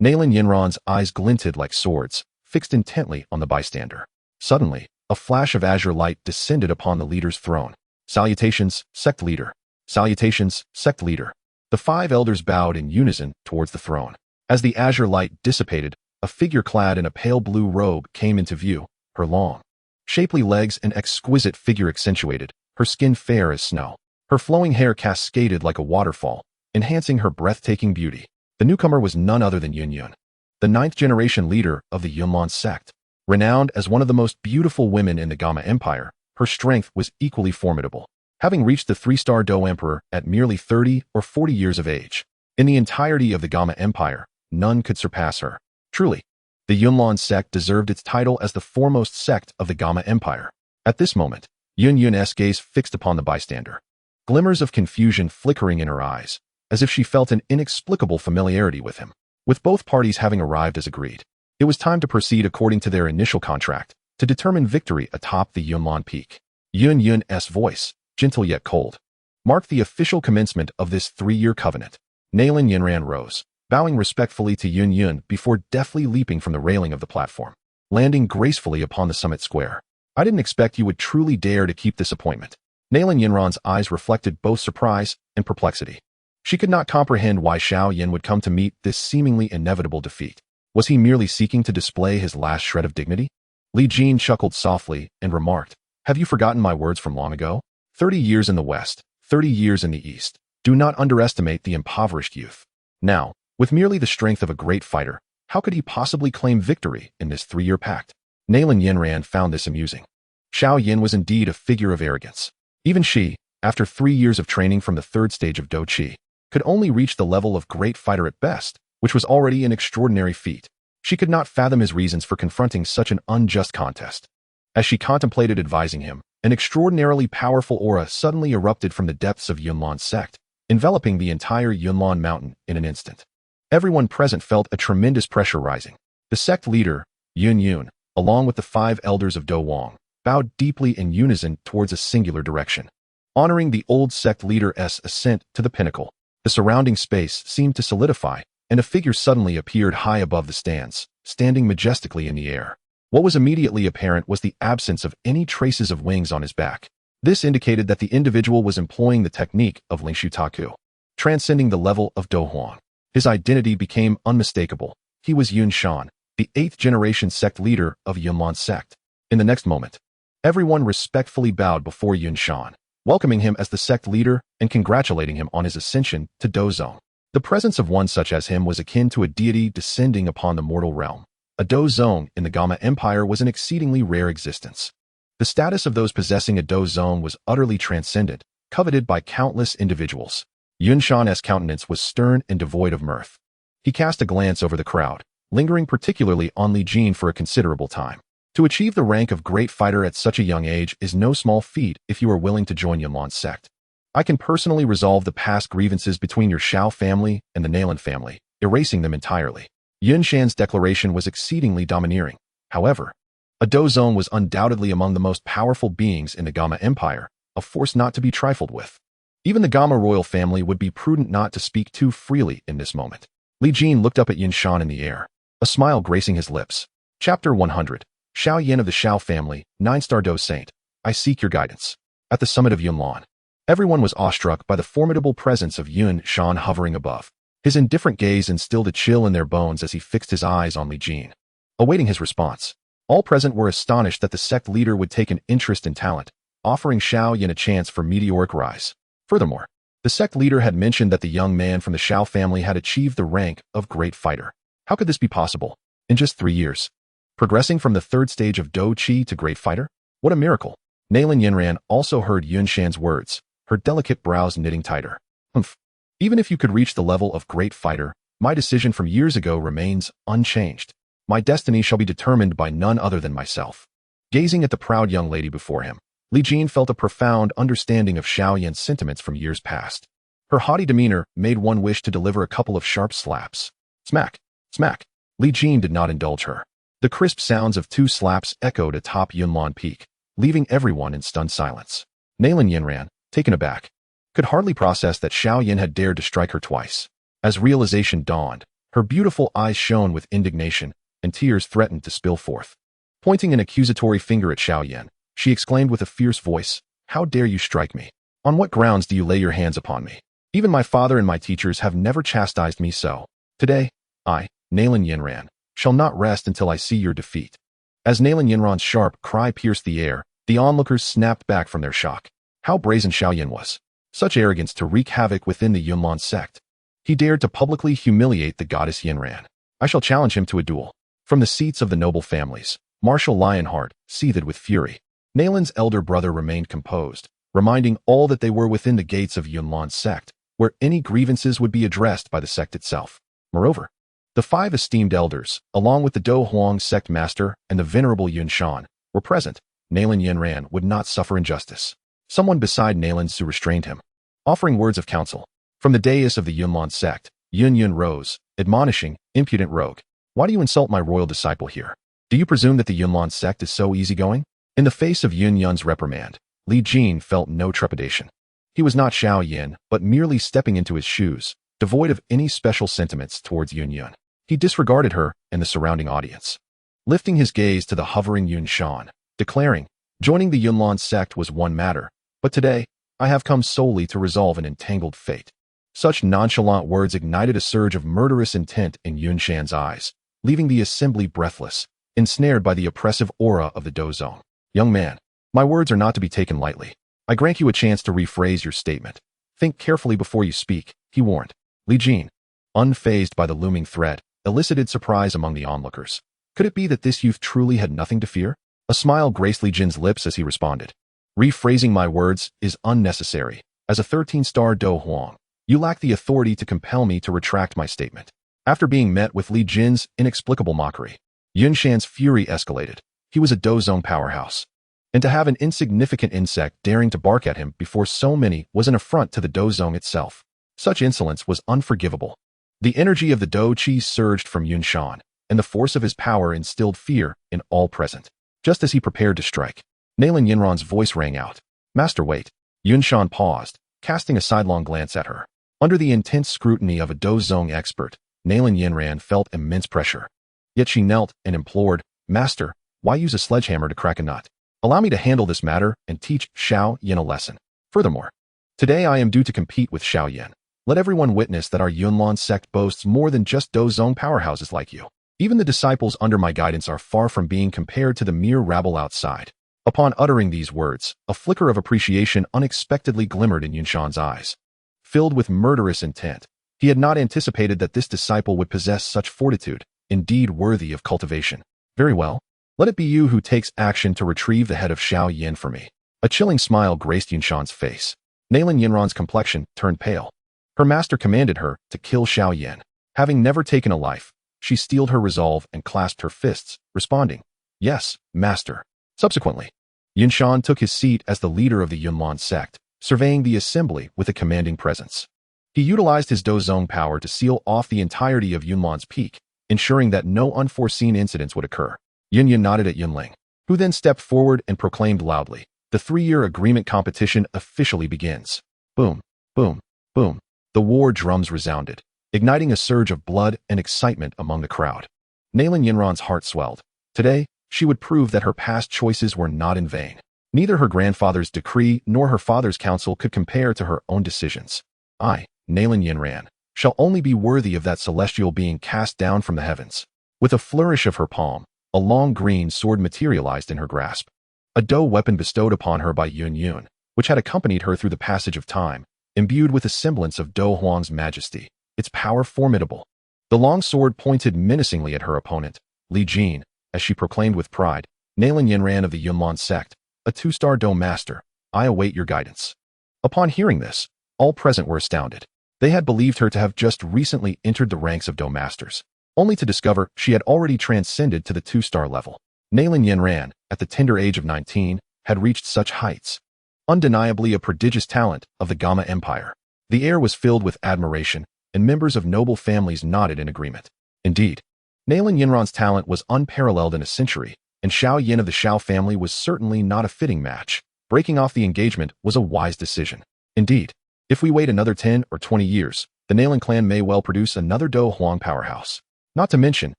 Nalan Yinran's eyes glinted like swords, fixed intently on the bystander. Suddenly, a flash of azure light descended upon the leader's throne. "Salutations, sect leader. Salutations, sect leader." The 5 elders bowed in unison towards the throne. As the azure light dissipated, a figure clad in a pale blue robe came into view, her long, shapely legs and exquisite figure accentuated, her skin fair as snow. Her flowing hair cascaded like a waterfall, enhancing her breathtaking beauty. The newcomer was none other than Yun Yun, the 9th-generation leader of the Yunlan sect. Renowned as one of the most beautiful women in the Gamma Empire, her strength was equally formidable, having reached the 3-star Dou Emperor at merely 30 or 40 years of age. In the entirety of the Gamma Empire, none could surpass her. Truly, the Yunlan sect deserved its title as the foremost sect of the Gamma Empire. At this moment, Yun Yun's gaze fixed upon the bystander, glimmers of confusion flickering in her eyes, as if she felt an inexplicable familiarity with him. With both parties having arrived as agreed, it was time to proceed according to their initial contract, to determine victory atop the Yunlan peak. Yun Yun's voice, gentle yet cold, marked the official commencement of this 3-year covenant. Nalan Yinran rose, bowing respectfully to Yun Yun before deftly leaping from the railing of the platform, landing gracefully upon the summit square. "I didn't expect you would truly dare to keep this appointment." Nalan Yinran's eyes reflected both surprise and perplexity. She could not comprehend why Xiao Yin would come to meet this seemingly inevitable defeat. Was he merely seeking to display his last shred of dignity? Li Jin chuckled softly and remarked, "Have you forgotten my words from long ago? 30 years in the West, 30 years in the East. Do not underestimate the impoverished youth." Now, with merely the strength of a great fighter, how could he possibly claim victory in this 3-year pact? Nalan Yinran found this amusing. Xiao Yin was indeed a figure of arrogance. Even she, after 3 years of training from the 3rd stage of Dou Qi, could only reach the level of great fighter at best, which was already an extraordinary feat. She could not fathom his reasons for confronting such an unjust contest. As she contemplated advising him, an extraordinarily powerful aura suddenly erupted from the depths of Yunlan's sect, enveloping the entire Yunlan mountain in an instant. Everyone present felt a tremendous pressure rising. The sect leader, Yun Yun, along with the 5 elders of Dou Wang, bowed deeply in unison towards a singular direction, honoring the old sect leader's ascent to the pinnacle. The surrounding space seemed to solidify, and a figure suddenly appeared high above the stands, standing majestically in the air. What was immediately apparent was the absence of any traces of wings on his back. This indicated that the individual was employing the technique of Lingshu Taku, transcending the level of Dou Huan. His identity became unmistakable. He was Yun Shan, the 8th-generation sect leader of Yunlan sect. In the next moment, everyone respectfully bowed before Yun Shan, welcoming him as the sect leader and congratulating him on his ascension to Dou Zone. The presence of one such as him was akin to a deity descending upon the mortal realm. A Dou Zone in the Gamma Empire was an exceedingly rare existence. The status of those possessing a Dou Zone was utterly transcendent, coveted by countless individuals. Yun Shan's countenance was stern and devoid of mirth. He cast a glance over the crowd, lingering particularly on Li Jin for a considerable time. To achieve the rank of great fighter at such a young age is no small feat if you are willing to join Yunlan's sect. I can personally resolve the past grievances between your Xiao family and the Nalan family, erasing them entirely. Yun Shan's declaration was exceedingly domineering. However, a Dou Zone was undoubtedly among the most powerful beings in the Gamma Empire, a force not to be trifled with. Even the Gamma royal family would be prudent not to speak too freely in this moment. Li Jin looked up at Yun Shan in the air, a smile gracing his lips. Chapter 100. Xiao Yin of the Xiao family, 9-star Dou Saint. I seek your guidance. At the summit of Yunlan, everyone was awestruck by the formidable presence of Yun Shan hovering above. His indifferent gaze instilled a chill in their bones as he fixed his eyes on Li Jin, awaiting his response. All present were astonished that the sect leader would take an interest in talent, offering Xiao Yin a chance for meteoric rise. Furthermore, the sect leader had mentioned that the young man from the Xiao family had achieved the rank of great fighter. How could this be possible? In just 3 years. Progressing from the 3rd stage of Dou Qi to great fighter? What a miracle. Nailin Yinran also heard Yun Shan's words, her delicate brows knitting tighter. Humph. Even if you could reach the level of great fighter, my decision from years ago remains unchanged. My destiny shall be determined by none other than myself. Gazing at the proud young lady before him, Li Jin felt a profound understanding of Xiao Yan's sentiments from years past. Her haughty demeanor made one wish to deliver a couple of sharp slaps. Smack, smack. Li Jin did not indulge her. The crisp sounds of 2 slaps echoed atop Yunlan Peak, leaving everyone in stunned silence. Nailin Yinran, taken aback, could hardly process that Xiao Yin had dared to strike her twice. As realization dawned, her beautiful eyes shone with indignation, and tears threatened to spill forth. Pointing an accusatory finger at Xiao Yin, she exclaimed with a fierce voice, "How dare you strike me? On what grounds do you lay your hands upon me? Even my father and my teachers have never chastised me so. Today, I, Nailin Yinran, shall not rest until I see your defeat." As Nailin Yinran's sharp cry pierced the air, the onlookers snapped back from their shock. How brazen Xiao Yin was. Such arrogance to wreak havoc within the Yunlan sect. He dared to publicly humiliate the goddess Yinran. I shall challenge him to a duel. From the seats of the noble families, Marshal Lionheart seethed with fury. Naylin's elder brother remained composed, reminding all that they were within the gates of Yunlan's sect, where any grievances would be addressed by the sect itself. Moreover, the 5 esteemed elders, along with the Dou Huang sect master and the venerable Yun Shan, were present. Nailin Yinran would not suffer injustice. Someone beside Nailin Su restrained him, offering words of counsel. From the dais of the Yunlan sect, Yun Yun rose, admonishing, "Impudent rogue, why do you insult my royal disciple here? Do you presume that the Yunlan sect is so easygoing?" In the face of Yun Yun's reprimand, Li Jin felt no trepidation. He was not Xiao Yin, but merely stepping into his shoes, devoid of any special sentiments towards Yun Yun. He disregarded her and the surrounding audience, lifting his gaze to the hovering Yun Shan, declaring, "Joining the Yunlan sect was one matter, but today, I have come solely to resolve an entangled fate." Such nonchalant words ignited a surge of murderous intent in Yun Shan's eyes, leaving the assembly breathless, ensnared by the oppressive aura of the Dou Zone. "Young man, my words are not to be taken lightly. I grant you a chance to rephrase your statement. Think carefully before you speak," he warned. Li Jin, unfazed by the looming threat, elicited surprise among the onlookers. Could it be that this youth truly had nothing to fear? A smile graced Li Jin's lips as he responded. "Rephrasing my words is unnecessary. As a 13-star Dou Huang, you lack the authority to compel me to retract my statement." After being met with Li Jin's inexplicable mockery, Yun Shan's fury escalated. He was a Dou Zone powerhouse, and to have an insignificant insect daring to bark at him before so many was an affront to the Dou Zone itself. Such insolence was unforgivable. The energy of the Dou Qi surged from Yun Shan, and the force of his power instilled fear in all present. Just as he prepared to strike, Nailin Yinran's voice rang out. "Master, wait." Yun Shan paused, casting a sidelong glance at her. Under the intense scrutiny of a Dou Zone expert, Nailin Yinran felt immense pressure. Yet she knelt and implored, "Master, why use a sledgehammer to crack a nut? Allow me to handle this matter and teach Xiao Yin a lesson. Furthermore, today I am due to compete with Xiao Yin. Let everyone witness that our Yunlan sect boasts more than just Dou Zone powerhouses like you. Even the disciples under my guidance are far from being compared to the mere rabble outside." Upon uttering these words, a flicker of appreciation unexpectedly glimmered in Yun Shan's eyes. Filled with murderous intent, he had not anticipated that this disciple would possess such fortitude, indeed worthy of cultivation. "Very well. Let it be you who takes action to retrieve the head of Xiao Yin for me." A chilling smile graced Yun Shan's face. Nailin Yinran's complexion turned pale. Her master commanded her to kill Xiao Yin. Having never taken a life, she steeled her resolve and clasped her fists, responding, "Yes, master." Subsequently, Yun Shan took his seat as the leader of the Yunlan sect, surveying the assembly with a commanding presence. He utilized his Dou Zone power to seal off the entirety of Yunlan's peak, ensuring that no unforeseen incidents would occur. Yun Yun nodded at Yunling, who then stepped forward and proclaimed loudly, "The 3-year agreement competition officially begins." Boom, boom, boom. The war drums resounded, igniting a surge of blood and excitement among the crowd. Nailin Yinran's heart swelled. Today, she would prove that her past choices were not in vain. Neither her grandfather's decree nor her father's counsel could compare to her own decisions. I, Nailin Yinran, shall only be worthy of that celestial being cast down from the heavens. With a flourish of her palm, a long green sword materialized in her grasp. A Dou weapon bestowed upon her by Yun Yun, which had accompanied her through the passage of time, imbued with a semblance of Dou Huang's majesty, its power formidable. The long sword pointed menacingly at her opponent, Li Jin, as she proclaimed with pride, Nalan Yinran of the Yunlan sect, a 2-star Dou master, I await your guidance. Upon hearing this, all present were astounded. They had believed her to have just recently entered the ranks of Dou masters, only to discover she had already transcended to the 2-star level. Nalan Yinran, at the tender age of 19, had reached such heights. Undeniably a prodigious talent of the Gamma Empire. The air was filled with admiration, and members of noble families nodded in agreement. Indeed, Nalan Yinran's talent was unparalleled in a century, and Xiao Yin of the Xiao family was certainly not a fitting match. Breaking off the engagement was a wise decision. Indeed, if we wait another 10 or 20 years, the Nalan clan may well produce another Dou Huang powerhouse. Not to mention,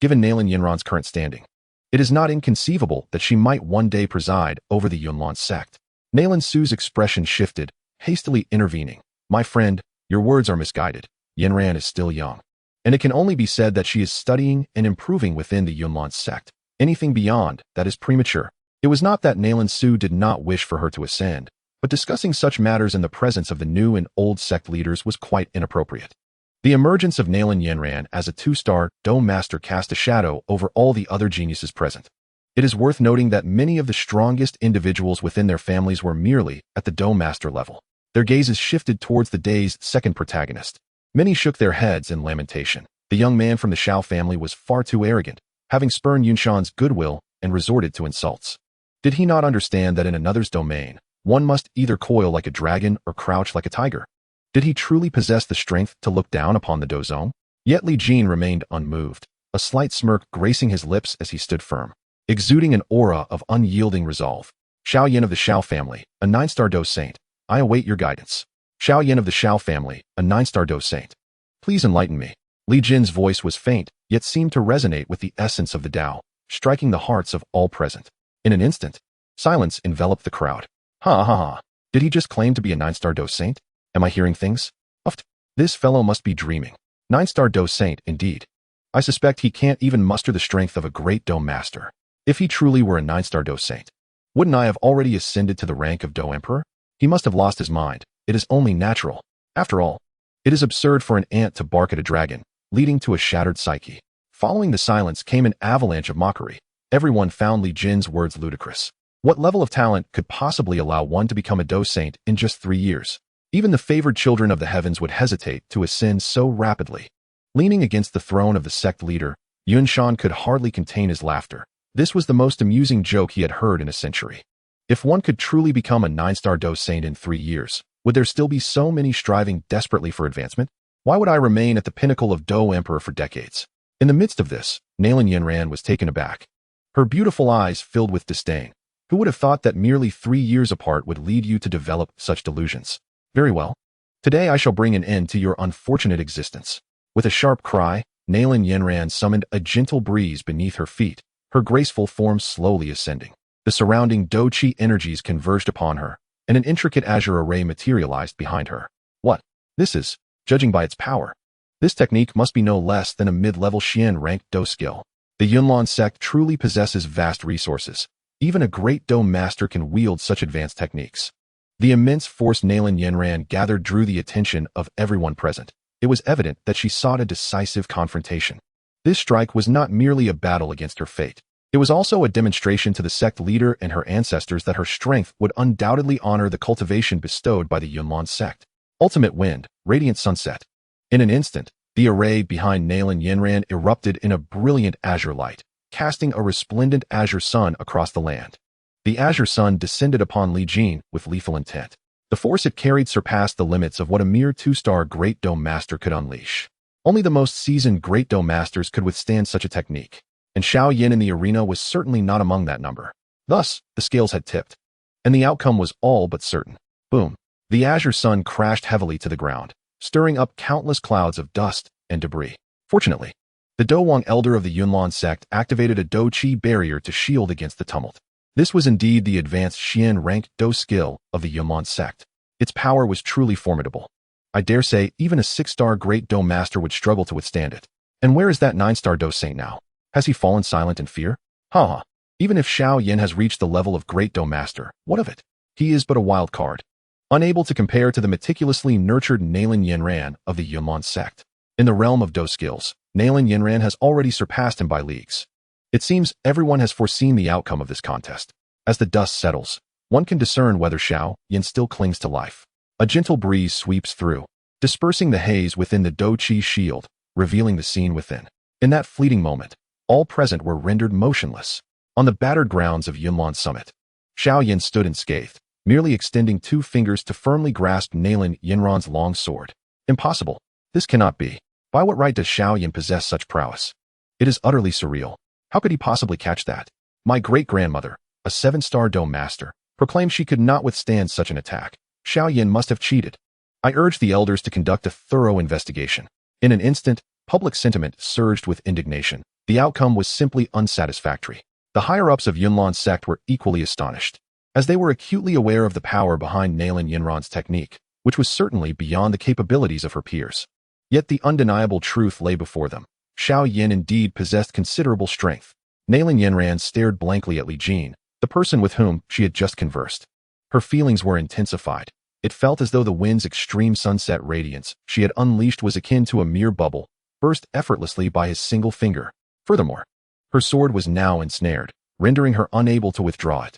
given Nalan Yinran's current standing, it is not inconceivable that she might one day preside over the Yunlan sect. Nalan Su's expression shifted, hastily intervening. My friend, your words are misguided. Yinran is still young, and it can only be said that she is studying and improving within the Yunlan sect. Anything beyond that is premature. It was not that Nalan Su did not wish for her to ascend, but discussing such matters in the presence of the new and old sect leaders was quite inappropriate. The emergence of Nalan Yinran as a 2-star Dou master cast a shadow over all the other geniuses present. It is worth noting that many of the strongest individuals within their families were merely at the Dou master level. Their gazes shifted towards the day's second protagonist. Many shook their heads in lamentation. The young man from the Xiao family was far too arrogant, having spurned Yunshan's goodwill and resorted to insults. Did he not understand that in another's domain, one must either coil like a dragon or crouch like a tiger? Did he truly possess the strength to look down upon the Douzong? Yet Li Jin remained unmoved, a slight smirk gracing his lips as he stood firm, exuding an aura of unyielding resolve. Xiao Yin of the Xiao family, a 9-star Dou saint, I await your guidance. Xiao Yin of the Xiao family, a 9-star Dou saint. Please enlighten me. Li Jin's voice was faint, yet seemed to resonate with the essence of the Tao, striking the hearts of all present. In an instant, silence enveloped the crowd. Ha ha ha. Did he just claim to be a 9-star Dou saint? Am I hearing things? Uft. This fellow must be dreaming. 9-star Dou saint, indeed. I suspect he can't even muster the strength of a great Dou master. If he truly were a 9-star Dou saint, wouldn't I have already ascended to the rank of Dou Emperor? He must have lost his mind. It is only natural. After all, it is absurd for an ant to bark at a dragon, leading to a shattered psyche. Following the silence came an avalanche of mockery. Everyone found Li Jin's words ludicrous. What level of talent could possibly allow one to become a Dou saint in just 3 years? Even the favored children of the heavens would hesitate to ascend so rapidly. Leaning against the throne of the sect leader, Yunshan could hardly contain his laughter. This was the most amusing joke he had heard in a century. If one could truly become a 9-star Dou saint in 3 years, would there still be so many striving desperately for advancement? Why would I remain at the pinnacle of Dou Emperor for decades? In the midst of this, Nalan Yinran was taken aback. Her beautiful eyes filled with disdain. Who would have thought that merely 3 years apart would lead you to develop such delusions? Very well. Today I shall bring an end to your unfortunate existence. With a sharp cry, Nalan Yinran summoned a gentle breeze beneath her feet, her graceful form slowly ascending. The surrounding Dou Qi energies converged upon her, and an intricate azure array materialized behind her. What? This is, judging by its power. This technique must be no less than a mid-level Xian-ranked Dou skill. The Yunlan sect truly possesses vast resources. Even a great Dou master can wield such advanced techniques. The immense force Nalan Yinran gathered drew the attention of everyone present. It was evident that she sought a decisive confrontation. This strike was not merely a battle against her fate. It was also a demonstration to the sect leader and her ancestors that her strength would undoubtedly honor the cultivation bestowed by the Yunlan sect. Ultimate wind, radiant sunset. In an instant, the array behind Nalan Yinran erupted in a brilliant azure light, casting a resplendent azure sun across the land. The azure sun descended upon Li Jin with lethal intent. The force it carried surpassed the limits of what a mere 2-star Great Dou master could unleash. Only the most seasoned Great Dou masters could withstand such a technique, and Xiao Yin in the arena was certainly not among that number. Thus, the scales had tipped, and the outcome was all but certain. Boom. The azure sun crashed heavily to the ground, stirring up countless clouds of dust and debris. Fortunately, the Douwang elder of the Yunlan sect activated a Dou Qi barrier to shield against the tumult. This was indeed the advanced Xian-ranked Dou skill of the Yunlan sect. Its power was truly formidable. I dare say even a 6-star great Dou master would struggle to withstand it. And where is that 9-star Dou saint now? Has he fallen silent in fear? Ha. Even if Xiao Yin has reached the level of great Dou master, what of it? He is but a wild card, unable to compare to the meticulously nurtured Nailin Yinran of the Yunlan sect. In the realm of Dou skills, Nailin Yinran has already surpassed him by leagues. It seems everyone has foreseen the outcome of this contest. As the dust settles, one can discern whether Xiao Yin still clings to life. A gentle breeze sweeps through, dispersing the haze within the Dou Qi shield, revealing the scene within. In that fleeting moment, all present were rendered motionless. On the battered grounds of Yunlan Summit, Xiao Yin stood unscathed, merely extending 2 fingers to firmly grasp Nailin Yinran's long sword. Impossible. This cannot be. By what right does Xiao Yin possess such prowess? It is utterly surreal. How could he possibly catch that? My great-grandmother, a 7-star Dou master, proclaimed she could not withstand such an attack. Xiao Yin must have cheated. I urged the elders to conduct a thorough investigation. In an instant, public sentiment surged with indignation. The outcome was simply unsatisfactory. The higher-ups of Yunlan sect were equally astonished, as they were acutely aware of the power behind Nailin Yinran's technique, which was certainly beyond the capabilities of her peers. Yet the undeniable truth lay before them. Xiao Yin indeed possessed considerable strength. Nailin Yinran stared blankly at Li Jin, the person with whom she had just conversed. Her feelings were intensified. It felt as though the wind's extreme sunset radiance she had unleashed was akin to a mere bubble, burst effortlessly by his single finger. Furthermore, her sword was now ensnared, rendering her unable to withdraw it.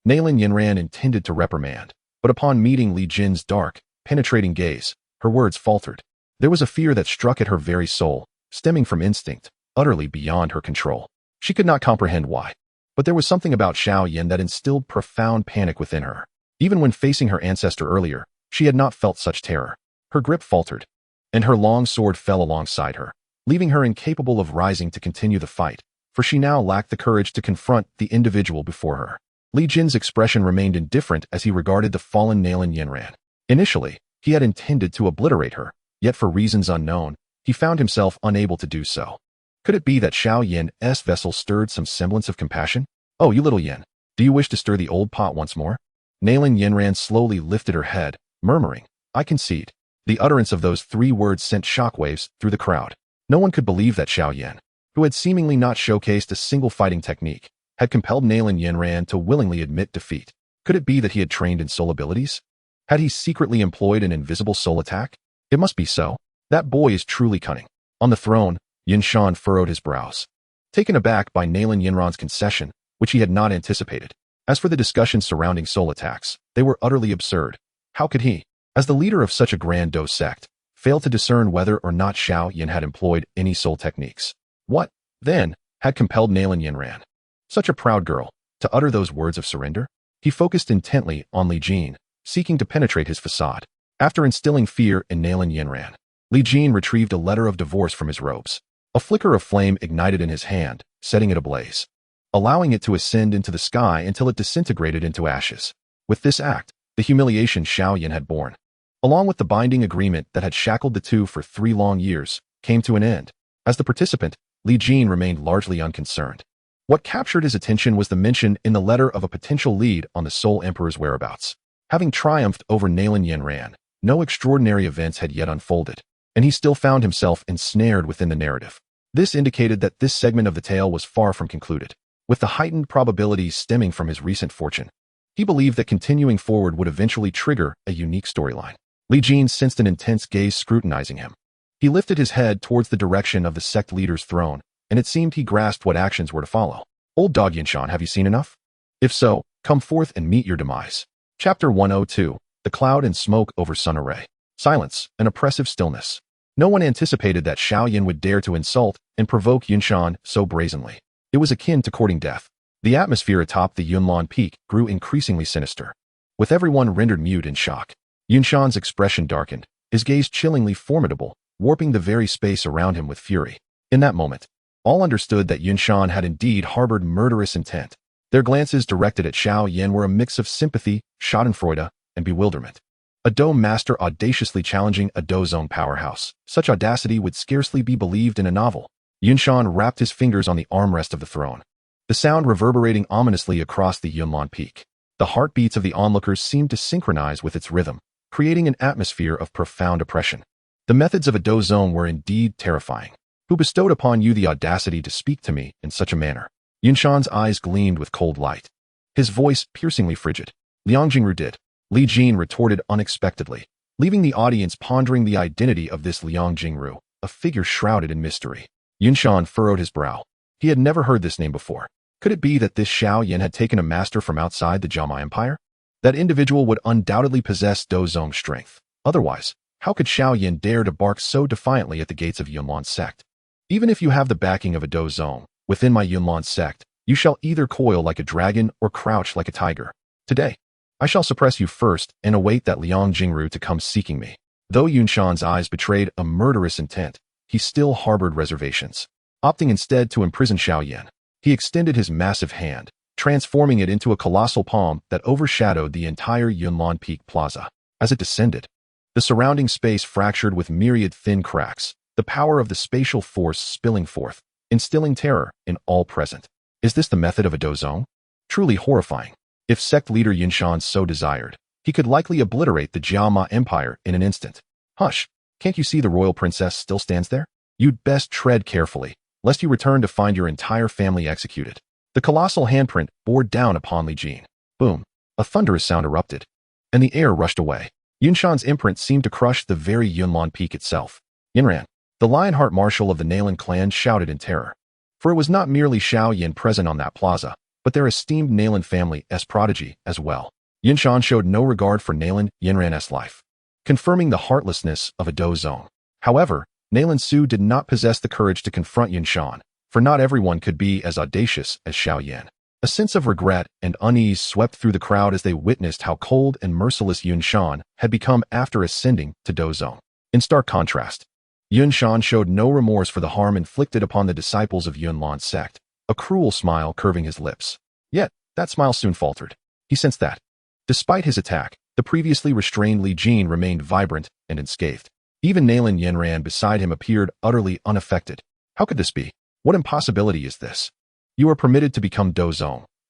Nailin Yinran intended to reprimand, but upon meeting Li Jin's dark, penetrating gaze, her words faltered. There was a fear that struck at her very soul, stemming from instinct, utterly beyond her control. She could not comprehend why, but there was something about Xiao Yin that instilled profound panic within her. Even when facing her ancestor earlier, she had not felt such terror. Her grip faltered, and her long sword fell alongside her, leaving her incapable of rising to continue the fight, for she now lacked the courage to confront the individual before her. Li Jin's expression remained indifferent as he regarded the fallen Nailin Yinran. Initially, he had intended to obliterate her, yet for reasons unknown, he found himself unable to do so. Could it be that Xiao Yin's vessel stirred some semblance of compassion? Oh, you little Yin, do you wish to stir the old pot once more? Nailin Yinran slowly lifted her head, murmuring, I concede. The utterance of those 3 words sent shockwaves through the crowd. No one could believe that Xiao Yin, who had seemingly not showcased a single fighting technique, had compelled Nailin Yinran to willingly admit defeat. Could it be that he had trained in soul abilities? Had he secretly employed an invisible soul attack? It must be so. That boy is truly cunning. On the throne, Yin Shan furrowed his brows, taken aback by Nailin Yinran's concession, which he had not anticipated. As for the discussions surrounding soul attacks, they were utterly absurd. How could he, as the leader of such a grand Dou sect, fail to discern whether or not Xiao Yin had employed any soul techniques? What, then, had compelled Nailin Yinran, such a proud girl, to utter those words of surrender? He focused intently on Li Jin, seeking to penetrate his facade. After instilling fear in Nailin Yinran, Li Jin retrieved a letter of divorce from his robes. A flicker of flame ignited in his hand, setting it ablaze, allowing it to ascend into the sky until it disintegrated into ashes. With this act, the humiliation Xiao Yin had borne, along with the binding agreement that had shackled the two for 3 long years, came to an end. As the participant, Li Jin remained largely unconcerned. What captured his attention was the mention in the letter of a potential lead on the Soul Emperor's whereabouts. Having triumphed over Nailin Yinran, no extraordinary events had yet unfolded, and he still found himself ensnared within the narrative. This indicated that this segment of the tale was far from concluded. With the heightened probabilities stemming from his recent fortune, he believed that continuing forward would eventually trigger a unique storyline. Li Jin sensed an intense gaze scrutinizing him. He lifted his head towards the direction of the sect leader's throne, and it seemed he grasped what actions were to follow. Old dog Yinshan, have you seen enough? If so, come forth and meet your demise. Chapter 102, The Cloud and Smoke over Sun Array. Silence, an oppressive stillness. No one anticipated that Xiao Yin would dare to insult and provoke Yinshan so brazenly. It was akin to courting death. The atmosphere atop the Yunlan peak grew increasingly sinister, with everyone rendered mute in shock. Yinshan's expression darkened, his gaze chillingly formidable, warping the very space around him with fury. In that moment, all understood that Yinshan had indeed harbored murderous intent. Their glances directed at Xiao Yin were a mix of sympathy, schadenfreude, and bewilderment. A Dou master audaciously challenging a Dou zone powerhouse. Such audacity would scarcely be believed in a novel. Yinshan wrapped his fingers on the armrest of the throne, the sound reverberating ominously across the Yunlan peak. The heartbeats of the onlookers seemed to synchronize with its rhythm, creating an atmosphere of profound oppression. The methods of a Dou were indeed terrifying. Who bestowed upon you the audacity to speak to me in such a manner? Yunshan's eyes gleamed with cold light. His voice piercingly frigid. Liang Jingru did. Li Jin retorted unexpectedly, leaving the audience pondering the identity of this Liang Jingru, a figure shrouded in mystery. Yunshan furrowed his brow. He had never heard this name before. Could it be that this Xiao Yan had taken a master from outside the Jama Empire? That individual would undoubtedly possess Dou strength. Otherwise, how could Xiao Yan dare to bark so defiantly at the gates of Yunlan's sect? Even if you have the backing of a Dou within my Yunlan sect, you shall either coil like a dragon or crouch like a tiger. Today, I shall suppress you first and await that Liang Jingru to come seeking me. Though Yunshan's eyes betrayed a murderous intent, he still harbored reservations. Opting instead to imprison Xiao Yan, he extended his massive hand, transforming it into a colossal palm that overshadowed the entire Yunlan Peak Plaza. As it descended, the surrounding space fractured with myriad thin cracks, the power of the spatial force spilling forth, instilling terror in all present. Is this the method of a Dou? Truly horrifying. If sect leader Yunshan so desired, he could likely obliterate the Jiama Empire in an instant. Hush, can't you see the royal princess still stands there? You'd best tread carefully, lest you return to find your entire family executed. The colossal handprint bore down upon Li Jin. Boom! A thunderous sound erupted, and the air rushed away. Yunshan's imprint seemed to crush the very Yunlan Peak itself. Yinran, the Lionheart Marshal of the Nalan clan, shouted in terror. For it was not merely Xiao Yan present on that plaza, but their esteemed Nalan family's prodigy as well. Yunshan showed no regard for Nalan Yinran's life, confirming the heartlessness of a Dou. However, Nalan Su did not possess the courage to confront Yunshan, for not everyone could be as audacious as Xiao Yan. A sense of regret and unease swept through the crowd as they witnessed how cold and merciless Yunshan had become after ascending to Dou. In stark contrast, Yunshan showed no remorse for the harm inflicted upon the disciples of Yunlan's sect, a cruel smile curving his lips. Yet, that smile soon faltered. He sensed that, despite his attack, the previously restrained Li Jin remained vibrant and unscathed. Even Nalan Yinran beside him appeared utterly unaffected. How could this be? What impossibility is this? You are permitted to become Dou,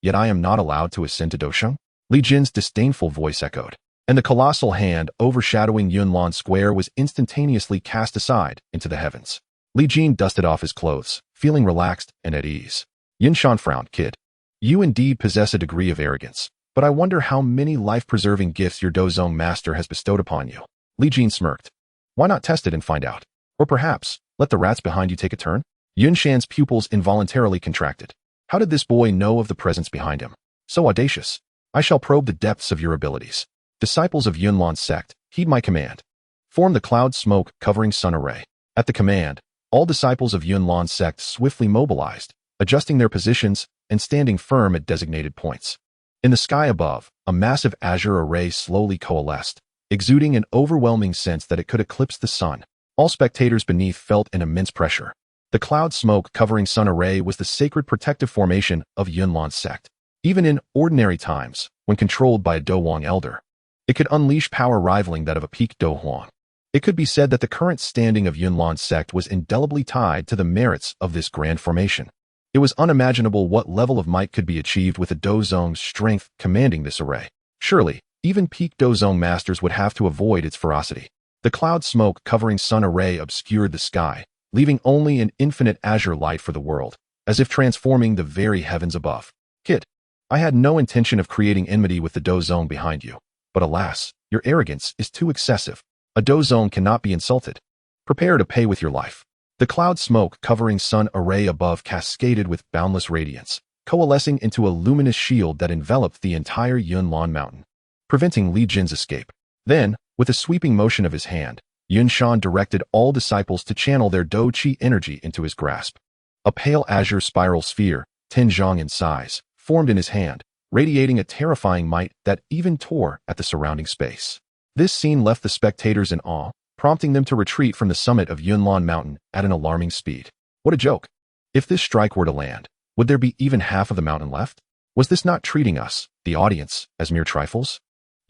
yet I am not allowed to ascend to Dousheng? Li Jin's disdainful voice echoed, and the colossal hand overshadowing Yunlan Square was instantaneously cast aside into the heavens. Li Jin dusted off his clothes, feeling relaxed and at ease. Yunshan frowned. Kid, you indeed possess a degree of arrogance, but I wonder how many life-preserving gifts your Dou master has bestowed upon you. Li Jin smirked. Why not test it and find out? Or perhaps, let the rats behind you take a turn? Yunshan's pupils involuntarily contracted. How did this boy know of the presence behind him? So audacious. I shall probe the depths of your abilities. Disciples of Yunlan's sect, heed my command. Form the cloud smoke covering sun array. At the command, all disciples of Yunlan's sect swiftly mobilized, adjusting their positions and standing firm at designated points. In the sky above, a massive azure array slowly coalesced, exuding an overwhelming sense that it could eclipse the sun. All spectators beneath felt an immense pressure. The cloud smoke covering sun array was the sacred protective formation of Yunlan's sect. Even in ordinary times, when controlled by a Douwang elder, it could unleash power rivaling that of a peak Dou Huan. It could be said that the current standing of Yunlan's sect was indelibly tied to the merits of this grand formation. It was unimaginable what level of might could be achieved with a Douzong's strength commanding this array. Surely, even peak Douzong masters would have to avoid its ferocity. The cloud smoke covering sun array obscured the sky, leaving only an infinite azure light for the world, as if transforming the very heavens above. Kid, I had no intention of creating enmity with the Douzong behind you, but alas, your arrogance is too excessive. A Douzong cannot be insulted. Prepare to pay with your life. The cloud smoke covering sun array above cascaded with boundless radiance, coalescing into a luminous shield that enveloped the entire Yunlan mountain, preventing Li Jin's escape. Then, with a sweeping motion of his hand, Yunshan directed all disciples to channel their Dou Qi energy into his grasp. A pale azure spiral sphere, 10 zhang in size, formed in his hand, radiating a terrifying might that even tore at the surrounding space. This scene left the spectators in awe, prompting them to retreat from the summit of Yunlan Mountain at an alarming speed. What a joke! If this strike were to land, would there be even half of the mountain left? Was this not treating us, the audience, as mere trifles?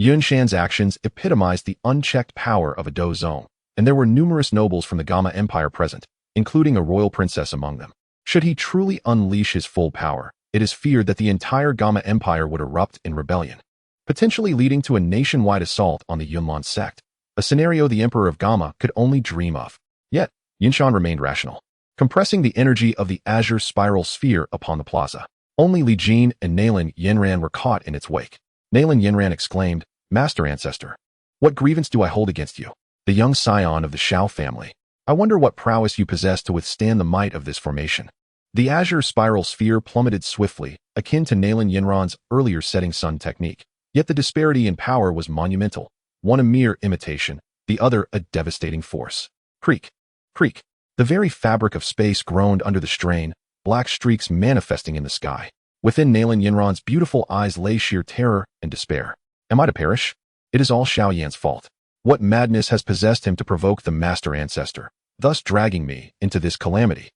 Yunshan's actions epitomized the unchecked power of a Douzong, and there were numerous nobles from the Gama Empire present, including a royal princess among them. Should he truly unleash his full power, it is feared that the entire Gama Empire would erupt in rebellion. potentially leading to a nationwide assault on the Yunlan sect, a scenario the Emperor of Gamma could only dream of. Yet, Yinshan remained rational, compressing the energy of the azure spiral sphere upon the plaza. Only Li Jin and Nalan Yinran were caught in its wake. Nalan Yinran exclaimed, "Master Ancestor, what grievance do I hold against you? The young scion of the Shao family. I wonder what prowess you possess to withstand the might of this formation." The azure spiral sphere plummeted swiftly, akin to Nalan Yinran's earlier setting sun technique. Yet the disparity in power was monumental, one a mere imitation, the other a devastating force. Creak, creak. The very fabric of space groaned under the strain, black streaks manifesting in the sky. Within Nalan Yinran's beautiful eyes lay sheer terror and despair. Am I to perish? It is all Xiao Yan's fault. What madness has possessed him to provoke the Master Ancestor, thus dragging me into this calamity?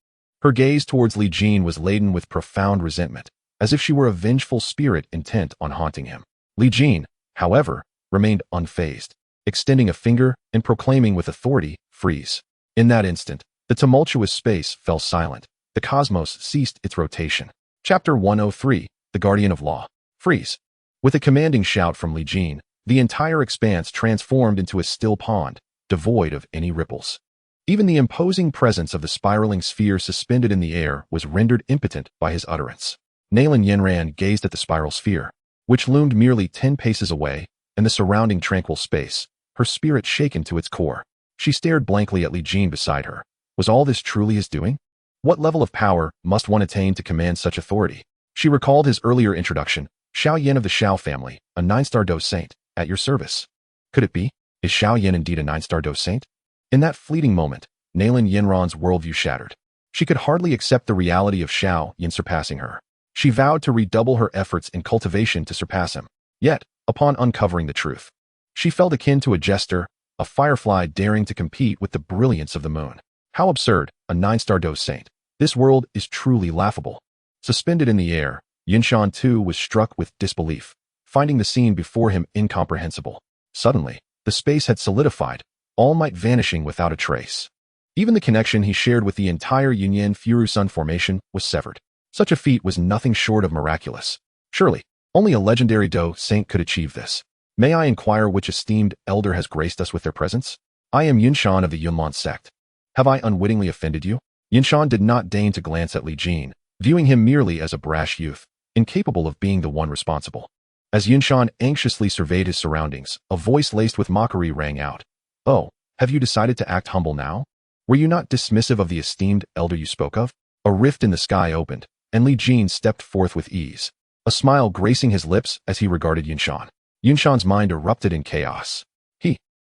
Her gaze towards Li Jin was laden with profound resentment, as if she were a vengeful spirit intent on haunting him. Li Jin, however, remained unfazed, extending a finger and proclaiming with authority, "Freeze." In that instant, the tumultuous space fell silent. The cosmos ceased its rotation. Chapter 103, The Guardian of Law. Freeze. With a commanding shout from Li Jin, the entire expanse transformed into a still pond, devoid of any ripples. Even the imposing presence of the spiraling sphere suspended in the air was rendered impotent by his utterance. Nalan Yinran gazed at the spiral sphere, which loomed merely 10 paces away, and the surrounding tranquil space, her spirit shaken to its core. She stared blankly at Li Jin beside her. Was all this truly his doing? What level of power must one attain to command such authority? She recalled his earlier introduction, Xiao Yan of the Shao family, a 9-star Dou saint, at your service. Could it be? Is Xiao Yan indeed a 9-star Dou saint? In that fleeting moment, Nalan Yinran's worldview shattered. She could hardly accept the reality of Xiao Yan surpassing her. She vowed to redouble her efforts in cultivation to surpass him. Yet, upon uncovering the truth, she felt akin to a jester, a firefly daring to compete with the brilliance of the moon. How absurd, a 9-star Dou saint. This world is truly laughable. Suspended in the air, Yinshan too was struck with disbelief, finding the scene before him incomprehensible. Suddenly, the space had solidified, all might vanishing without a trace. Even the connection he shared with the entire Yunyan Furu Sun formation was severed. Such a feat was nothing short of miraculous. Surely, only a legendary Dou saint could achieve this. May I inquire which esteemed elder has graced us with their presence? I am Yinshan of the Yunlan sect. Have I unwittingly offended you? Yinshan did not deign to glance at Li Jin, viewing him merely as a brash youth, incapable of being the one responsible. As Yinshan anxiously surveyed his surroundings, a voice laced with mockery rang out. Oh, have you decided to act humble now? Were you not dismissive of the esteemed elder you spoke of? A rift in the sky opened, and Li Jin stepped forth with ease, a smile gracing his lips as he regarded Yinshan. Yinshan's mind erupted in chaos.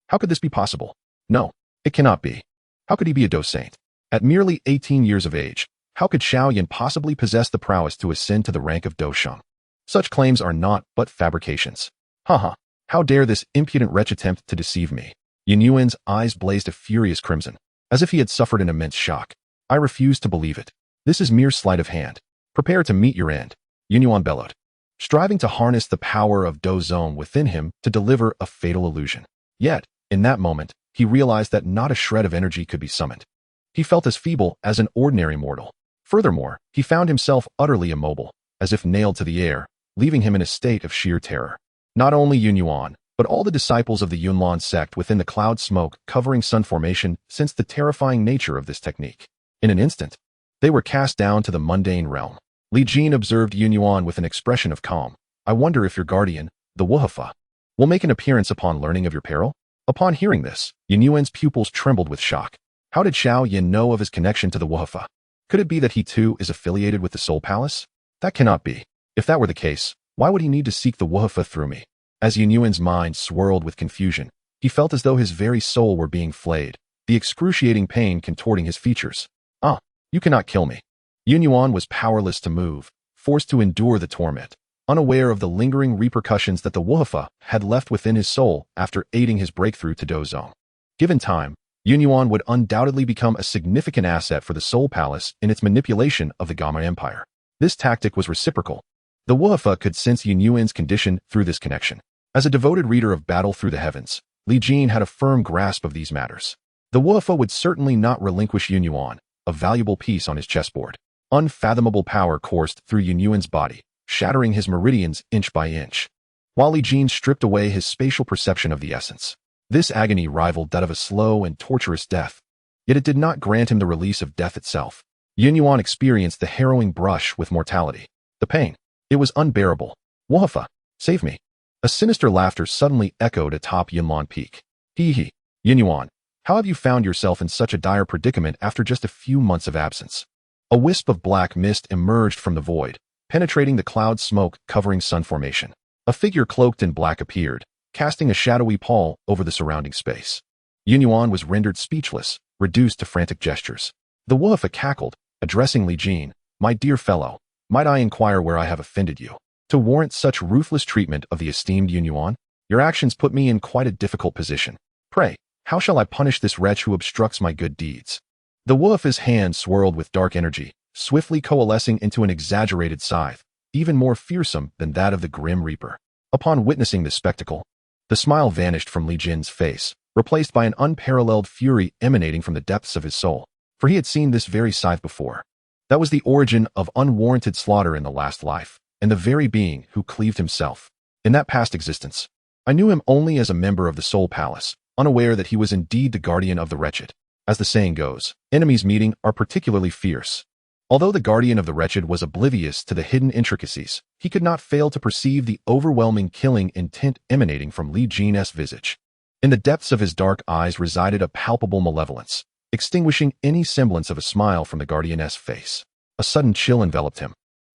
How could this be possible? No, it cannot be. How could he be a Dou saint? At merely 18 years of age, how could Xiao Yan possibly possess the prowess to ascend to the rank of Dou Sheng? Such claims are naught but fabrications. Haha, how dare this impudent wretch attempt to deceive me? Yin Yuan's eyes blazed a furious crimson, as if he had suffered an immense shock. I refuse to believe it. This is mere sleight of hand. Prepare to meet your end, Yin Yuan bellowed, striving to harness the power of Dou Zone within him to deliver a fatal illusion. Yet, in that moment, he realized that not a shred of energy could be summoned. He felt as feeble as an ordinary mortal. Furthermore, he found himself utterly immobile, as if nailed to the air, leaving him in a state of sheer terror. Not only Yin Yuan, but all the disciples of the Yunlan sect within the cloud smoke covering sun formation sensed the terrifying nature of this technique. In an instant, they were cast down to the mundane realm. Li Jin observed Yin Yuan with an expression of calm. I wonder if your guardian, the Wuhafa, will make an appearance upon learning of your peril? Upon hearing this, Yin Yuan's pupils trembled with shock. How did Xiao Yan know of his connection to the Wuhafa? Could it be that he too is affiliated with the Soul Palace? That cannot be. If that were the case, why would he need to seek the Wuhafa through me? As Yin Yuan's mind swirled with confusion, he felt as though his very soul were being flayed, the excruciating pain contorting his features. Ah, you cannot kill me. Yin Yuan was powerless to move, forced to endure the torment, unaware of the lingering repercussions that the Wuhafa had left within his soul after aiding his breakthrough to Dou Zone. Given time, Yin Yuan would undoubtedly become a significant asset for the Soul Palace in its manipulation of the Gamma Empire. This tactic was reciprocal. The Wuhafa could sense Yin Yuan's condition through this connection. As a devoted reader of Battle Through the Heavens, Li Jin had a firm grasp of these matters. The Wuhafa would certainly not relinquish Yin Yuan, a valuable piece on his chessboard. Unfathomable power coursed through Yin Yuan's body, shattering his meridians inch by inch. while Li Jin stripped away his spatial perception of the essence. This agony rivaled that of a slow and torturous death, yet it did not grant him the release of death itself. Yin Yuan experienced the harrowing brush with mortality. The pain. It was unbearable. Wahafa, save me. A sinister laughter suddenly echoed atop Yunlan Peak. Hee hee. Yin Yuan, how have you found yourself in such a dire predicament after just a few months of absence? A wisp of black mist emerged from the void, penetrating the cloud smoke covering sun formation. A figure cloaked in black appeared, casting a shadowy pall over the surrounding space. Yin Yuan was rendered speechless, reduced to frantic gestures. The Wahafa cackled, addressing Li Jin. My dear fellow, might I inquire where I have offended you? To warrant such ruthless treatment of the esteemed Yin Yuan? Your actions put me in quite a difficult position. Pray, how shall I punish this wretch who obstructs my good deeds? The Wahafa's hand swirled with dark energy, swiftly coalescing into an exaggerated scythe, even more fearsome than that of the Grim Reaper. Upon witnessing this spectacle, the smile vanished from Li Jin's face, replaced by an unparalleled fury emanating from the depths of his soul, for he had seen this very scythe before. That was the origin of unwarranted slaughter in the last life, and the very being who cleaved himself. In that past existence, I knew him only as a member of the Soul Palace, unaware that he was indeed the guardian of the wretched. As the saying goes, enemies meeting are particularly fierce. Although the guardian of the wretched was oblivious to the hidden intricacies, he could not fail to perceive the overwhelming killing intent emanating from Li Jin's visage. In the depths of his dark eyes resided a palpable malevolence, extinguishing any semblance of a smile from the guardian's face. A sudden chill enveloped him,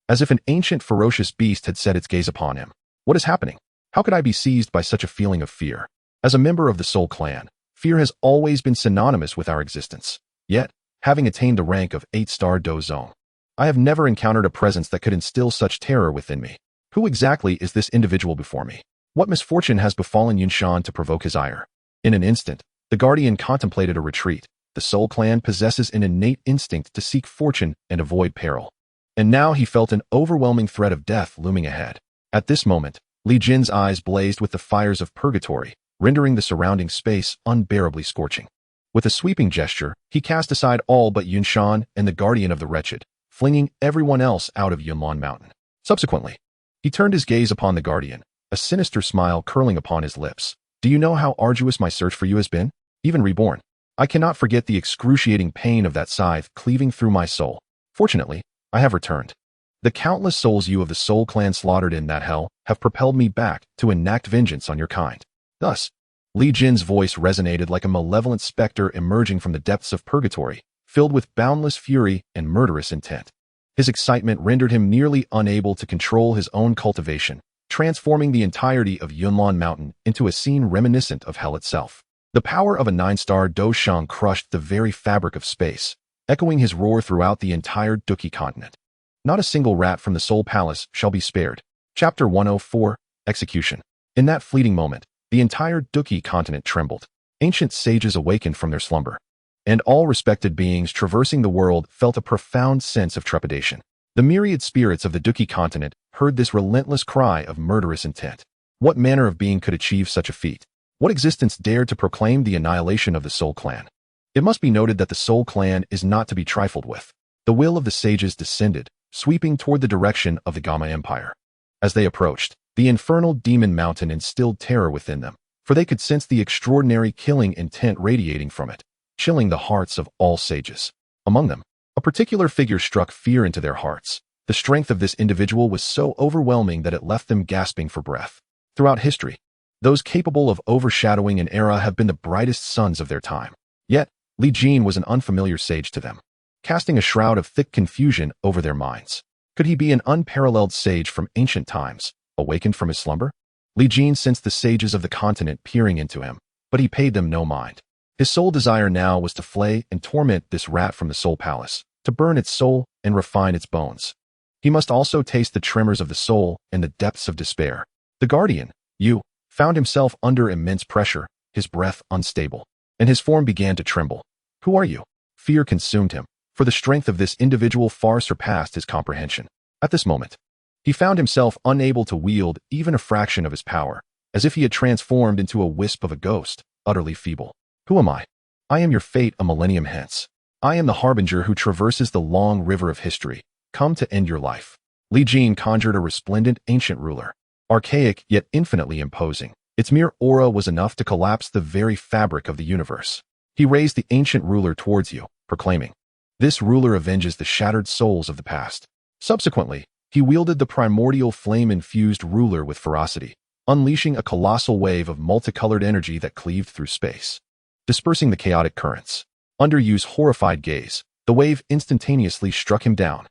as if an ancient ferocious beast had set its gaze upon him. What is happening? How could I be seized by such a feeling of fear? As a member of the Soul Clan, fear has always been synonymous with our existence. Yet, having attained the rank of 8-star Dou Zone, I have never encountered a presence that could instill such terror within me. Who exactly is this individual before me? What misfortune has befallen Yunshan to provoke his ire? In an instant, the guardian contemplated a retreat. The Soul Clan possesses an innate instinct to seek fortune and avoid peril. And now he felt an overwhelming threat of death looming ahead. At this moment, Li Jin's eyes blazed with the fires of purgatory, rendering the surrounding space unbearably scorching. With a sweeping gesture, he cast aside all but Yunshan and the guardian of the wretched, flinging everyone else out of Yunlan Mountain. Subsequently, he turned his gaze upon the guardian, a sinister smile curling upon his lips. Do you know how arduous my search for you has been? Even reborn, I cannot forget the excruciating pain of that scythe cleaving through my soul. Fortunately, I have returned. The countless souls you of the Soul Clan slaughtered in that hell have propelled me back to enact vengeance on your kind. Thus, Li Jin's voice resonated like a malevolent specter emerging from the depths of purgatory, filled with boundless fury and murderous intent. His excitement rendered him nearly unable to control his own cultivation, transforming the entirety of Yunlan Mountain into a scene reminiscent of hell itself. The power of a 9-star Dou Shang crushed the very fabric of space, echoing his roar throughout the entire Dou Qi continent. Not a single rat from the Soul Palace shall be spared. Chapter 104, Execution. In that fleeting moment, the entire Dou Qi continent trembled. Ancient sages awakened from their slumber, and all respected beings traversing the world felt a profound sense of trepidation. The myriad spirits of the Dou Qi continent heard this relentless cry of murderous intent. What manner of being could achieve such a feat? What existence dared to proclaim the annihilation of the Soul Clan? It must be noted that the Soul Clan is not to be trifled with. The will of the sages descended, sweeping toward the direction of the Gamma Empire. As they approached, the infernal demon mountain instilled terror within them, for they could sense the extraordinary killing intent radiating from it, chilling the hearts of all sages. Among them, a particular figure struck fear into their hearts. The strength of this individual was so overwhelming that it left them gasping for breath. Throughout history, those capable of overshadowing an era have been the brightest suns of their time. Yet, Li Jin was an unfamiliar sage to them, casting a shroud of thick confusion over their minds. Could he be an unparalleled sage from ancient times, awakened from his slumber? Li Jin sensed the sages of the continent peering into him, but he paid them no mind. His sole desire now was to flay and torment this rat from the Soul Palace, to burn its soul and refine its bones. He must also taste the tremors of the soul and the depths of despair. The guardian, Yu, found himself under immense pressure, his breath unstable, and his form began to tremble. Who are you? Fear consumed him, for the strength of this individual far surpassed his comprehension. At this moment, he found himself unable to wield even a fraction of his power, as if he had transformed into a wisp of a ghost, utterly feeble. Who am I? I am your fate a millennium hence. I am the harbinger who traverses the long river of history, come to end your life. Li Jin conjured a resplendent ancient ruler, Archaic yet infinitely imposing, its mere aura was enough to collapse the very fabric of the universe. He raised the ancient ruler towards you, proclaiming, "This ruler avenges the shattered souls of the past." Subsequently, he wielded the primordial flame-infused ruler with ferocity, unleashing a colossal wave of multicolored energy that cleaved through space, dispersing the chaotic currents. Under Yu's horrified gaze, the wave instantaneously struck him down.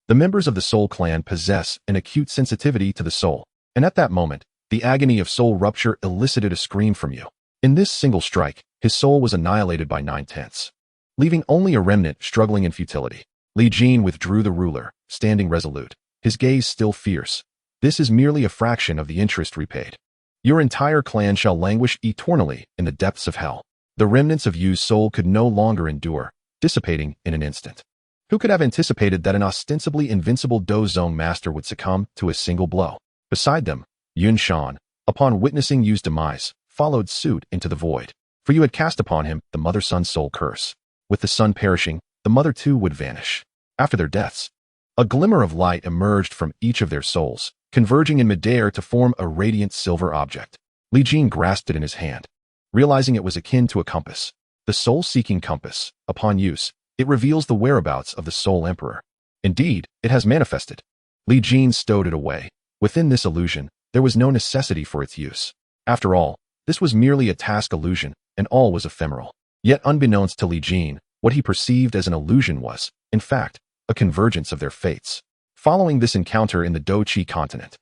The members of the Soul clan possess an acute sensitivity to the soul, and at that moment, the agony of soul rupture elicited a scream from Yu. In this single strike, his soul was annihilated by 9/10, leaving only a remnant struggling in futility. Li Jin withdrew the ruler, standing resolute, his gaze still fierce. "This is merely a fraction of the interest repaid. Your entire clan shall languish eternally in the depths of hell." The remnants of Yu's soul could no longer endure, dissipating in an instant. Who could have anticipated that an ostensibly invincible Dou Zone master would succumb to a single blow? Beside them, Yun Shan, upon witnessing Yu's demise, followed suit into the void. For Yu had cast upon him the mother-son soul curse. With the son perishing, the mother too would vanish. After their deaths, a glimmer of light emerged from each of their souls, converging in midair to form a radiant silver object. Li Jin grasped it in his hand, realizing it was akin to a compass. The soul-seeking compass, upon use, it reveals the whereabouts of the Soul Emperor. Indeed, it has manifested. Li Jin stowed it away. Within this illusion, there was no necessity for its use. After all, this was merely a task illusion, and all was ephemeral. Yet unbeknownst to Li Jin, what he perceived as an illusion was, in fact, a convergence of their fates. Following this encounter in the Dou Qi continent,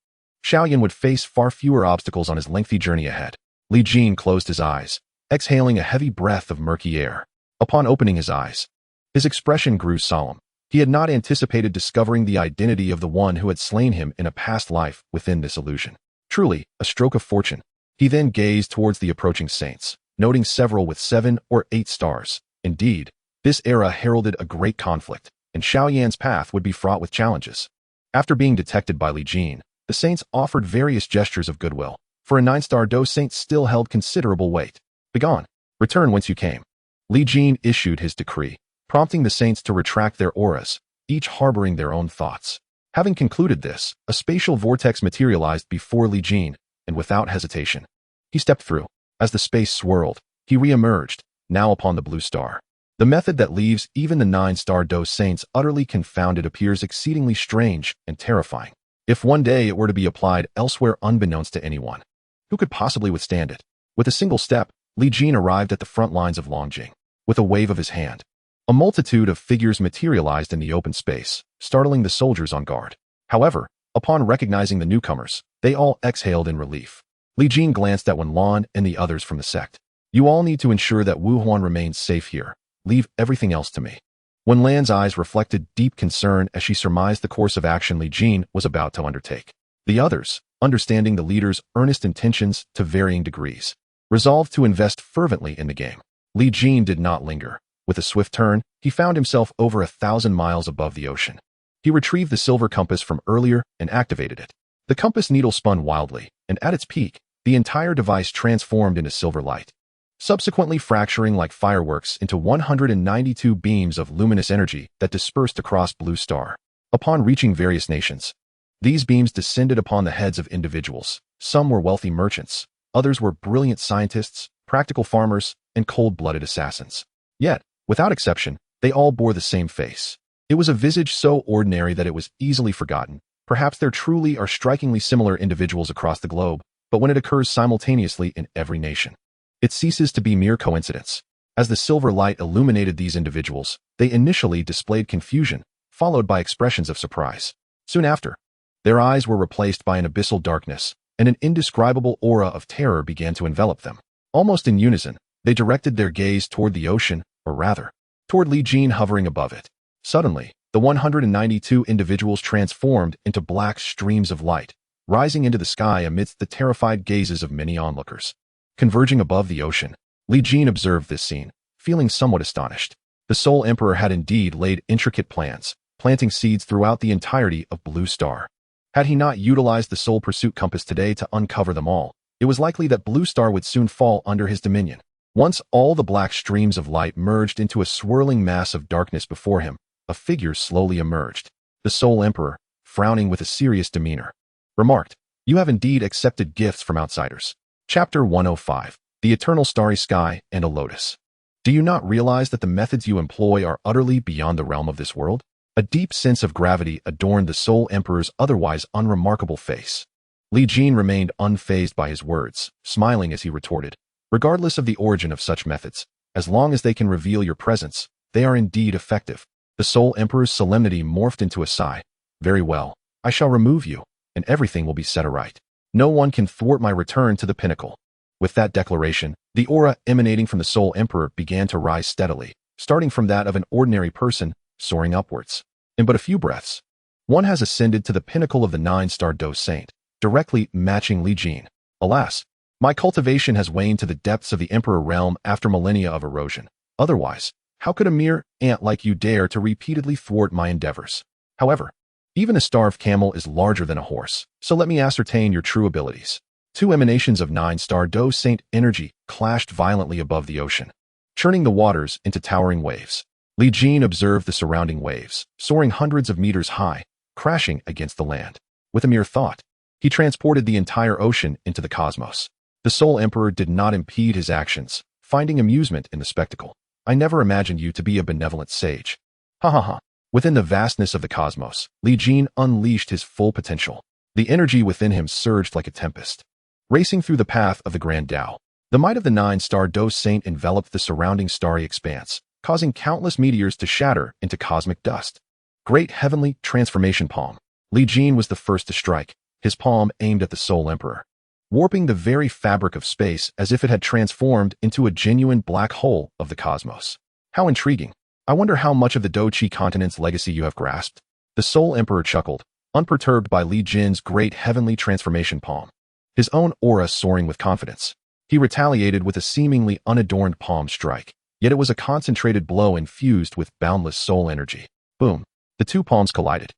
Shaoyan would face far fewer obstacles on his lengthy journey ahead. Li Jin closed his eyes, exhaling a heavy breath of murky air. Upon opening his eyes, his expression grew solemn. He had not anticipated discovering the identity of the one who had slain him in a past life within this illusion. Truly, a stroke of fortune. He then gazed towards the approaching saints, noting several with 7 or 8 stars. Indeed, this era heralded a great conflict, and Shaoyan's path would be fraught with challenges. After being detected by Li Jin, the saints offered various gestures of goodwill. For a 9-star Dou saint still held considerable weight. "Begone. Return whence you came." Li Jin issued his decree, prompting the saints to retract their auras, each harboring their own thoughts. Having concluded this, a spatial vortex materialized before Li Jin, and without hesitation, he stepped through. As the space swirled, he re-emerged, now upon the blue star. The method that leaves even the 9-star Dou saints utterly confounded appears exceedingly strange and terrifying. If one day it were to be applied elsewhere unbeknownst to anyone, who could possibly withstand it? With a single step, Li Jin arrived at the front lines of Longjing. With a wave of his hand, a multitude of figures materialized in the open space, startling the soldiers on guard. However, upon recognizing the newcomers, they all exhaled in relief. Li Jin glanced at Wenlan and the others from the sect. "You all need to ensure that Wu Huan remains safe here. Leave everything else to me." Wenlan's eyes reflected deep concern as she surmised the course of action Li Jin was about to undertake. The others, understanding the leader's earnest intentions to varying degrees, resolved to invest fervently in the game. Li Jin did not linger. With a swift turn, he found himself over 1,000 miles above the ocean. He retrieved the silver compass from earlier and activated it. The compass needle spun wildly, and at its peak, the entire device transformed into silver light, subsequently fracturing like fireworks into 192 beams of luminous energy that dispersed across Blue Star. Upon reaching various nations, these beams descended upon the heads of individuals. Some were wealthy merchants, others were brilliant scientists, practical farmers, and cold-blooded assassins. Yet, without exception, they all bore the same face. It was a visage so ordinary that it was easily forgotten. Perhaps there truly are strikingly similar individuals across the globe, but when it occurs simultaneously in every nation, it ceases to be mere coincidence. As the silver light illuminated these individuals, they initially displayed confusion, followed by expressions of surprise. Soon after, their eyes were replaced by an abyssal darkness, and an indescribable aura of terror began to envelop them. Almost in unison, they directed their gaze toward the ocean, or rather, toward Li Jin hovering above it. Suddenly, the 192 individuals transformed into black streams of light, rising into the sky amidst the terrified gazes of many onlookers. Converging above the ocean, Li Jin observed this scene, feeling somewhat astonished. The Soul Emperor had indeed laid intricate plans, planting seeds throughout the entirety of Blue Star. Had he not utilized the Soul Pursuit Compass today to uncover them all, it was likely that Blue Star would soon fall under his dominion. Once all the black streams of light merged into a swirling mass of darkness before him, a figure slowly emerged. The Soul Emperor, frowning with a serious demeanor, remarked, You have indeed accepted gifts from outsiders. Chapter 105. The Eternal Starry Sky and a Lotus. Do you not realize that the methods you employ are utterly beyond the realm of this world? A deep sense of gravity adorned the Soul Emperor's otherwise unremarkable face. Li Jin remained unfazed by his words, smiling as he retorted, regardless of the origin of such methods, as long as they can reveal your presence, they are indeed effective. The Soul Emperor's solemnity morphed into a sigh. Very well, I shall remove you, and everything will be set aright. No one can thwart my return to the pinnacle. With that declaration, the aura emanating from the Soul Emperor began to rise steadily, starting from that of an ordinary person, soaring upwards. In but a few breaths, one has ascended to the pinnacle of the 9-star Dou Saint, directly matching Li Jin. Alas, my cultivation has waned to the depths of the Emperor realm after millennia of erosion. Otherwise, how could a mere ant like you dare to repeatedly thwart my endeavors? However, even a starved camel is larger than a horse, so let me ascertain your true abilities. Two emanations of 9-star Dou Saint energy clashed violently above the ocean, churning the waters into towering waves. Li Jin observed the surrounding waves, soaring hundreds of meters high, crashing against the land. With a mere thought, he transported the entire ocean into the cosmos. The Soul Emperor did not impede his actions, finding amusement in the spectacle. I never imagined you to be a benevolent sage. Ha ha ha. Within the vastness of the cosmos, Li Jin unleashed his full potential. The energy within him surged like a tempest, racing through the path of the Grand Dao. The might of the 9-star Dou Saint enveloped the surrounding starry expanse, causing countless meteors to shatter into cosmic dust. Great heavenly transformation palm. Li Jin was the first to strike, his palm aimed at the Soul Emperor, warping the very fabric of space as if it had transformed into a genuine black hole of the cosmos. How intriguing. I wonder how much of the Dou Qi continent's legacy you have grasped. The Soul Emperor chuckled, unperturbed by Li Jin's great heavenly transformation palm, his own aura soaring with confidence. He retaliated with a seemingly unadorned palm strike, yet it was a concentrated blow infused with boundless soul energy. Boom. The two palms collided,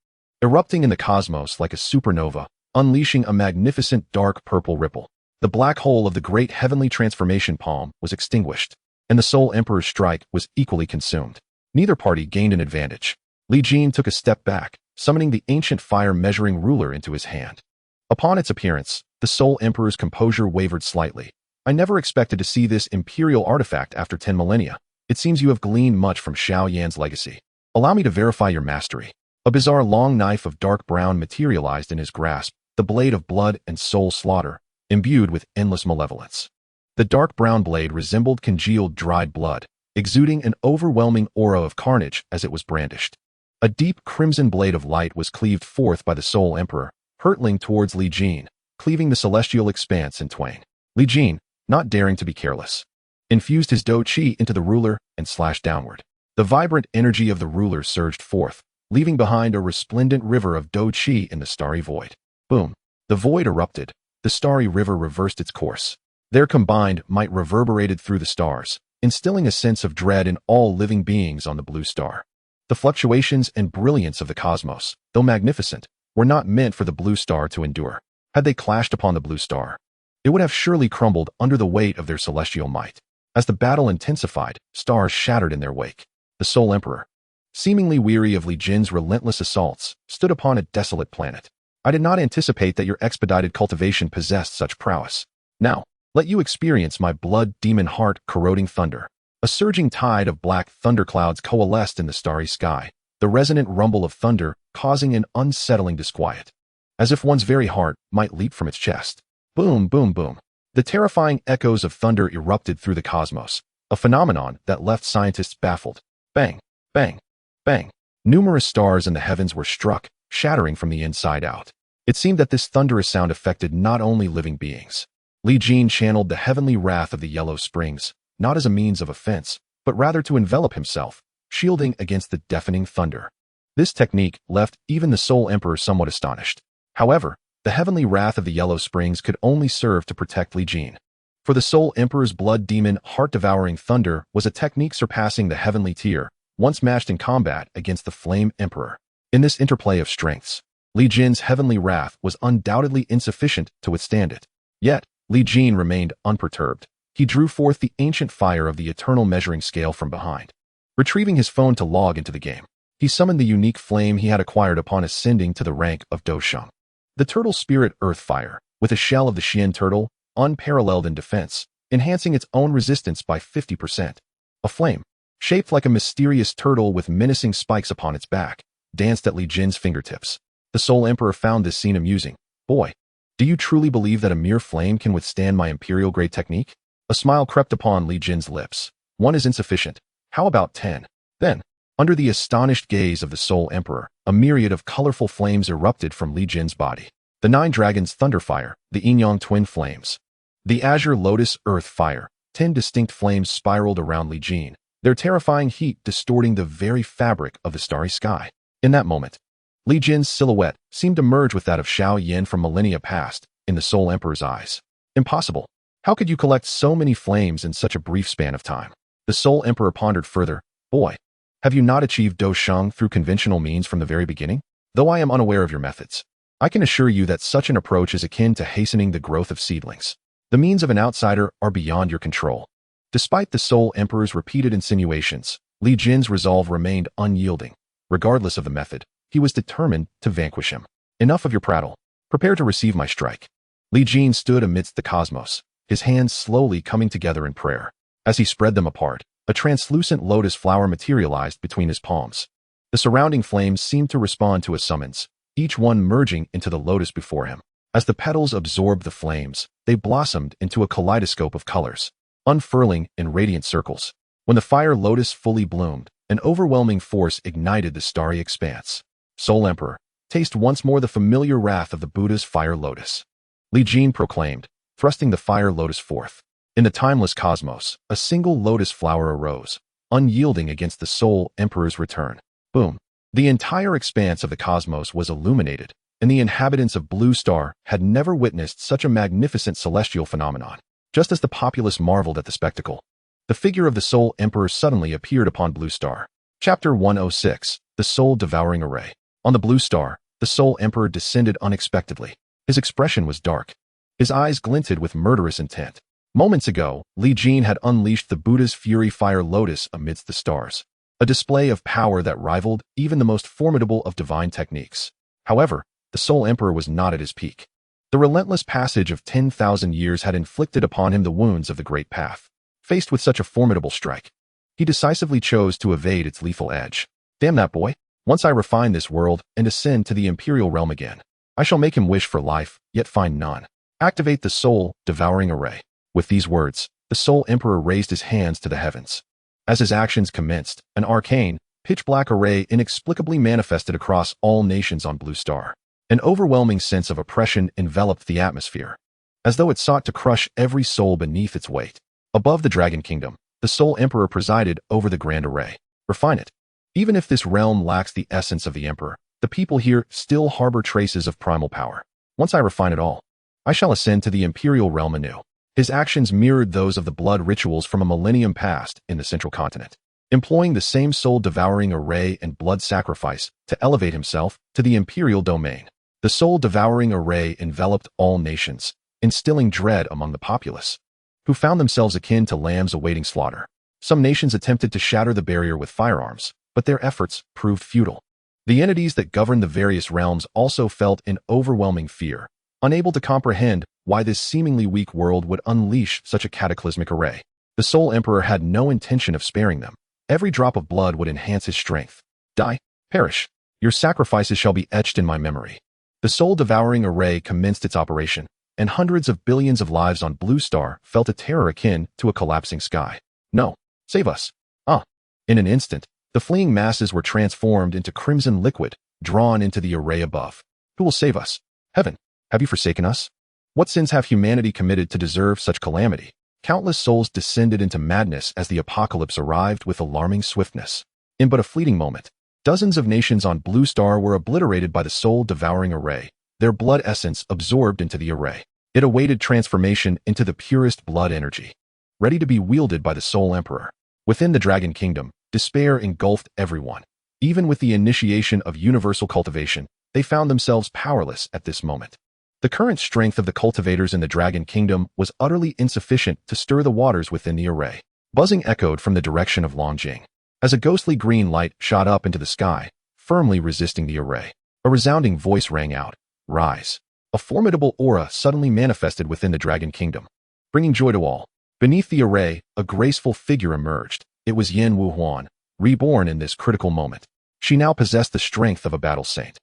erupting in the cosmos like a supernova, unleashing a magnificent dark purple ripple. The black hole of the great heavenly transformation palm was extinguished, and the Soul Emperor's strike was equally consumed. Neither party gained an advantage. Li Jin took a step back, summoning the ancient fire measuring ruler into his hand. Upon its appearance, the Soul Emperor's composure wavered slightly. I never expected to see this imperial artifact after 10 millennia. It seems you have gleaned much from Xiao Yan's legacy. Allow me to verify your mastery. A bizarre long knife of dark brown materialized in his grasp, the blade of blood and soul slaughter, imbued with endless malevolence. The dark brown blade resembled congealed dried blood, exuding an overwhelming aura of carnage as it was brandished. A deep crimson blade of light was cleaved forth by the Soul Emperor, hurtling towards Li Jin, cleaving the celestial expanse in twain. Li Jin, not daring to be careless, infused his Dou Qi into the ruler and slashed downward. The vibrant energy of the ruler surged forth, leaving behind a resplendent river of Dou Qi in the starry void. Boom. The void erupted. The starry river reversed its course. Their combined might reverberated through the stars, instilling a sense of dread in all living beings on the blue star. The fluctuations and brilliance of the cosmos, though magnificent, were not meant for the blue star to endure. Had they clashed upon the blue star, it would have surely crumbled under the weight of their celestial might. As the battle intensified, stars shattered in their wake. The Soul Emperor, seemingly weary of Li Jin's relentless assaults, stood upon a desolate planet. I did not anticipate that your expedited cultivation possessed such prowess. Now, let you experience my blood demon heart corroding thunder. A surging tide of black thunderclouds coalesced in the starry sky, the resonant rumble of thunder causing an unsettling disquiet, as if one's very heart might leap from its chest. Boom, boom, boom. The terrifying echoes of thunder erupted through the cosmos, a phenomenon that left scientists baffled. Bang, bang, bang. Numerous stars in the heavens were struck, shattering from the inside out. It seemed that this thunderous sound affected not only living beings. Li Jin channeled the heavenly wrath of the Yellow Springs, not as a means of offense, but rather to envelop himself, shielding against the deafening thunder. This technique left even the Soul Emperor somewhat astonished. However, the heavenly wrath of the Yellow Springs could only serve to protect Li Jin. For the Soul Emperor's blood demon heart-devouring thunder was a technique surpassing the heavenly tier, once matched in combat against the Flame Emperor. In this interplay of strengths, Li Jin's heavenly wrath was undoubtedly insufficient to withstand it. Yet, Li Jin remained unperturbed. He drew forth the ancient fire of the eternal measuring scale from behind. Retrieving his phone to log into the game, he summoned the unique flame he had acquired upon ascending to the rank of Dou Sheng. The turtle spirit earth fire, with a shell of the Xian turtle, unparalleled in defense, enhancing its own resistance by 50%. A flame, shaped like a mysterious turtle with menacing spikes upon its back, danced at Li Jin's fingertips. The Soul Emperor found this scene amusing. Boy, do you truly believe that a mere flame can withstand my imperial-grade technique? A smile crept upon Li Jin's lips. One is insufficient. How about 10? Then, under the astonished gaze of the Soul Emperor, a myriad of colorful flames erupted from Li Jin's body. The 9 dragons' thunderfire, the Yin-Yang twin flames. The azure lotus earth fire, 10 distinct flames spiraled around Li Jin, their terrifying heat distorting the very fabric of the starry sky. In that moment, Li Jin's silhouette seemed to merge with that of Xiao Yin from millennia past in the Soul Emperor's eyes. Impossible. How could you collect so many flames in such a brief span of time? The Soul Emperor pondered further. Boy, have you not achieved Dou Sheng through conventional means from the very beginning? Though I am unaware of your methods, I can assure you that such an approach is akin to hastening the growth of seedlings. The means of an outsider are beyond your control. Despite the Soul Emperor's repeated insinuations, Li Jin's resolve remained unyielding. Regardless of the method, he was determined to vanquish him. Enough of your prattle. Prepare to receive my strike. Li Jin stood amidst the cosmos, his hands slowly coming together in prayer. As he spread them apart, a translucent lotus flower materialized between his palms. The surrounding flames seemed to respond to a summons, each one merging into the lotus before him. As the petals absorbed the flames, they blossomed into a kaleidoscope of colors, unfurling in radiant circles. When the fire lotus fully bloomed, an overwhelming force ignited the starry expanse. Soul Emperor, taste once more the familiar wrath of the Buddha's fire lotus. Li Jin proclaimed, thrusting the fire lotus forth. In the timeless cosmos, a single lotus flower arose, unyielding against the Soul Emperor's return. Boom. The entire expanse of the cosmos was illuminated, and the inhabitants of Blue Star had never witnessed such a magnificent celestial phenomenon. Just as the populace marveled at the spectacle, the figure of the Soul Emperor suddenly appeared upon Blue Star. Chapter 106, The Soul Devouring Array. On the Blue Star, the Soul Emperor descended unexpectedly. His expression was dark. His eyes glinted with murderous intent. Moments ago, Li Jin had unleashed the Buddha's Fury Fire Lotus amidst the stars, a display of power that rivaled even the most formidable of divine techniques. However, the Soul Emperor was not at his peak. The relentless passage of 10,000 years had inflicted upon him the wounds of the Great Path. Faced with such a formidable strike, he decisively chose to evade its lethal edge. Damn that boy. Once I refine this world and ascend to the imperial realm again, I shall make him wish for life, yet find none. Activate the Soul Devouring Array. With these words, the Soul Emperor raised his hands to the heavens. As his actions commenced, an arcane, pitch-black array inexplicably manifested across all nations on Blue Star. An overwhelming sense of oppression enveloped the atmosphere, as though it sought to crush every soul beneath its weight. Above the Dragon Kingdom, the Soul Emperor presided over the grand array. Refine it. Even if this realm lacks the essence of the Emperor, the people here still harbor traces of primal power. Once I refine it all, I shall ascend to the imperial realm anew. His actions mirrored those of the blood rituals from a millennium past in the central continent, employing the same soul-devouring array and blood sacrifice to elevate himself to the imperial domain. The soul-devouring array enveloped all nations, instilling dread among the populace, who found themselves akin to lambs awaiting slaughter. Some nations attempted to shatter the barrier with firearms, but their efforts proved futile. The entities that governed the various realms also felt an overwhelming fear, unable to comprehend why this seemingly weak world would unleash such a cataclysmic array. The Soul Emperor had no intention of sparing them. Every drop of blood would enhance his strength. Die, perish. Your sacrifices shall be etched in my memory. The soul-devouring array commenced its operation, and hundreds of billions of lives on Blue Star felt a terror akin to a collapsing sky. No, save us. In an instant, the fleeing masses were transformed into crimson liquid, drawn into the array above. Who will save us? Heaven, have you forsaken us? What sins have humanity committed to deserve such calamity? Countless souls descended into madness as the apocalypse arrived with alarming swiftness. In but a fleeting moment, dozens of nations on Blue Star were obliterated by the soul-devouring array, their blood essence absorbed into the array. It awaited transformation into the purest blood energy, ready to be wielded by the Soul Emperor. Within the Dragon Kingdom, despair engulfed everyone. Even with the initiation of universal cultivation, they found themselves powerless at this moment. The current strength of the cultivators in the Dragon Kingdom was utterly insufficient to stir the waters within the array. Buzzing echoed from the direction of Longjing, as a ghostly green light shot up into the sky, firmly resisting the array. A resounding voice rang out, "Rise." A formidable aura suddenly manifested within the Dragon Kingdom, bringing joy to all. Beneath the array, a graceful figure emerged. It was Yin Wu Huan, reborn in this critical moment. She now possessed the strength of a battle saint.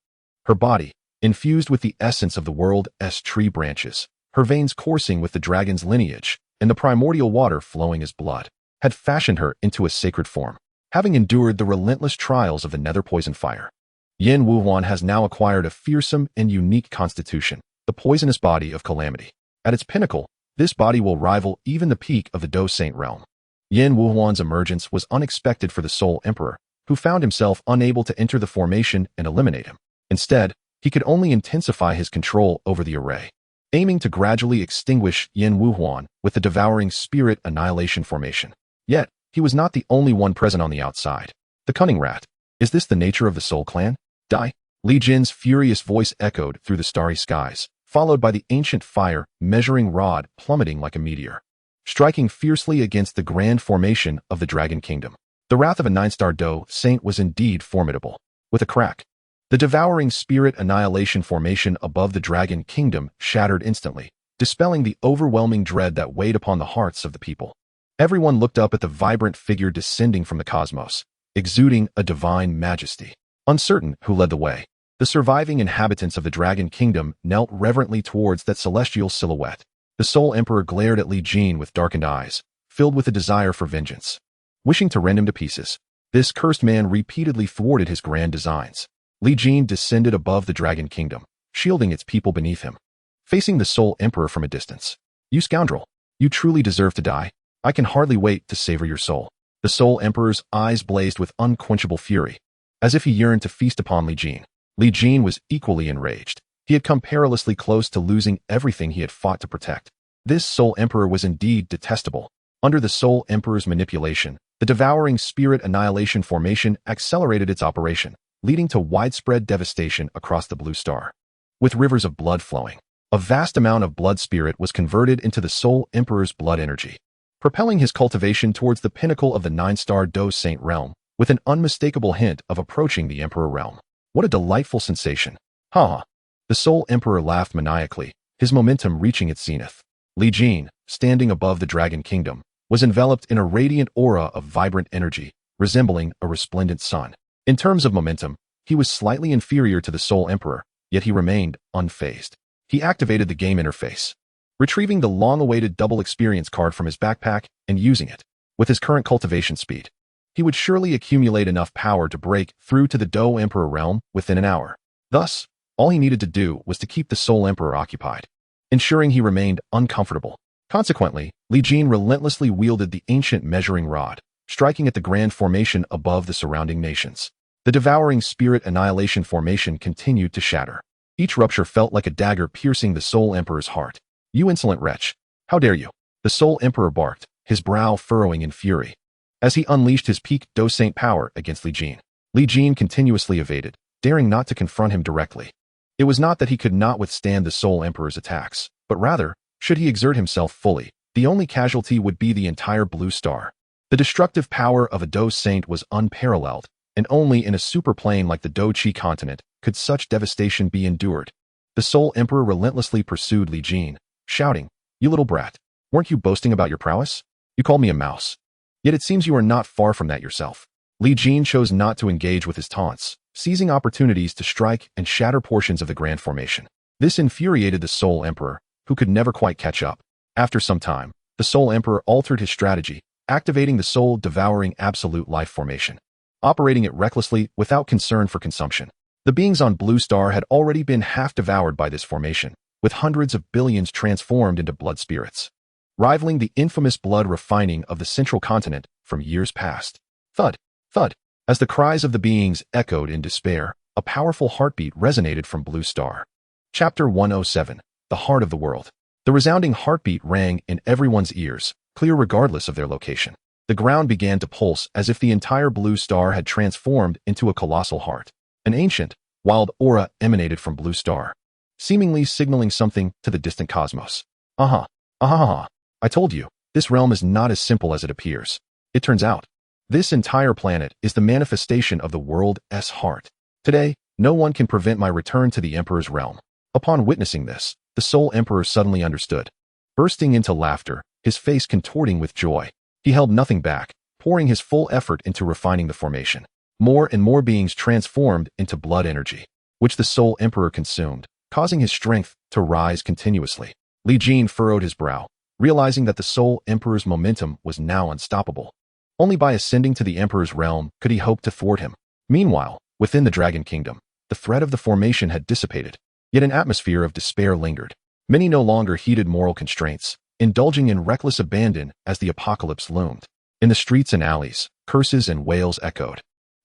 Her body, infused with the essence of the world's tree branches, her veins coursing with the dragon's lineage, and the primordial water flowing as blood, had fashioned her into a sacred form. Having endured the relentless trials of the nether poison fire, Yin Wu Huan has now acquired a fearsome and unique constitution, the poisonous body of calamity. At its pinnacle, this body will rival even the peak of the Dou Saint realm. Yin Wu Huan's emergence was unexpected for the Soul Emperor, who found himself unable to enter the formation and eliminate him. Instead, he could only intensify his control over the array, aiming to gradually extinguish Yin Wu Huan with the devouring spirit annihilation formation. Yet, he was not the only one present on the outside. The cunning rat. Is this the nature of the Soul Clan? Die! Li Jin's furious voice echoed through the starry skies, followed by the ancient fire measuring rod plummeting like a meteor, striking fiercely against the grand formation of the Dragon Kingdom. The wrath of a 9-star Dou Saint was indeed formidable. With a crack, the devouring spirit annihilation formation above the Dragon Kingdom shattered instantly, dispelling the overwhelming dread that weighed upon the hearts of the people. Everyone looked up at the vibrant figure descending from the cosmos, exuding a divine majesty. Uncertain who led the way, the surviving inhabitants of the Dragon Kingdom knelt reverently towards that celestial silhouette. The Soul Emperor glared at Li Jin with darkened eyes, filled with a desire for vengeance. Wishing to rend him to pieces, this cursed man repeatedly thwarted his grand designs. Li Jin descended above the Dragon Kingdom, shielding its people beneath him, facing the Soul Emperor from a distance. You scoundrel! You truly deserve to die. I can hardly wait to savor your soul. The Soul Emperor's eyes blazed with unquenchable fury, as if he yearned to feast upon Li Jin. Li Jin was equally enraged. He had come perilously close to losing everything he had fought to protect. This Soul Emperor was indeed detestable. Under the Soul Emperor's manipulation, the devouring spirit annihilation formation accelerated its operation, leading to widespread devastation across the Blue Star. With rivers of blood flowing, a vast amount of blood spirit was converted into the Soul Emperor's blood energy, propelling his cultivation towards the pinnacle of the 9-star Dou Saint realm, with an unmistakable hint of approaching the Emperor realm. What a delightful sensation. Ha! The Soul Emperor laughed maniacally, his momentum reaching its zenith. Li Jin, standing above the Dragon Kingdom, was enveloped in a radiant aura of vibrant energy, resembling a resplendent sun. In terms of momentum, he was slightly inferior to the Soul Emperor, yet he remained unfazed. He activated the game interface, retrieving the long-awaited double experience card from his backpack and using it. With his current cultivation speed, he would surely accumulate enough power to break through to the Dou Emperor realm within an hour. Thus, all he needed to do was to keep the Soul Emperor occupied, ensuring he remained uncomfortable. Consequently, Li Jin relentlessly wielded the ancient measuring rod, striking at the grand formation above the surrounding nations. The devouring spirit annihilation formation continued to shatter. Each rupture felt like a dagger piercing the Soul Emperor's heart. You insolent wretch! How dare you! The Soul Emperor barked, his brow furrowing in fury, as he unleashed his peak Dou Saint power against Li Jin. Li Jin continuously evaded, daring not to confront him directly. It was not that he could not withstand the Soul Emperor's attacks, but rather, should he exert himself fully, the only casualty would be the entire Blue Star. The destructive power of a Dou Saint was unparalleled, and only in a superplane like the Dou Qi continent could such devastation be endured. The Soul Emperor relentlessly pursued Li Jin, shouting, "You little brat! Weren't you boasting about your prowess? You called me a mouse. Yet it seems you are not far from that yourself." Li Jin chose not to engage with his taunts, seizing opportunities to strike and shatter portions of the grand formation. This infuriated the Soul Emperor, who could never quite catch up. After some time, the Soul Emperor altered his strategy, activating the soul-devouring absolute life formation, operating it recklessly without concern for consumption. The beings on Blue Star had already been half devoured by this formation, with hundreds of billions transformed into blood spirits, rivaling the infamous blood refining of the central continent from years past. Thud, thud. As the cries of the beings echoed in despair, a powerful heartbeat resonated from Blue Star. Chapter 107, The Heart of the World. The resounding heartbeat rang in everyone's ears, clear regardless of their location. The ground began to pulse as if the entire Blue Star had transformed into a colossal heart. An ancient, wild aura emanated from Blue Star, seemingly signaling something to the distant cosmos. Aha, aha, I told you, this realm is not as simple as it appears. It turns out, this entire planet is the manifestation of the world's heart. Today, no one can prevent my return to the Emperor's realm. Upon witnessing this, the Soul Emperor suddenly understood. Bursting into laughter, his face contorting with joy, he held nothing back, pouring his full effort into refining the formation. More and more beings transformed into blood energy, which the Soul Emperor consumed, causing his strength to rise continuously. Li Jin furrowed his brow, realizing that the Soul Emperor's momentum was now unstoppable. Only by ascending to the Emperor's realm could he hope to thwart him. Meanwhile, within the Dragon Kingdom, the threat of the formation had dissipated, yet an atmosphere of despair lingered. Many no longer heeded moral constraints, indulging in reckless abandon as the apocalypse loomed. In the streets and alleys, curses and wails echoed,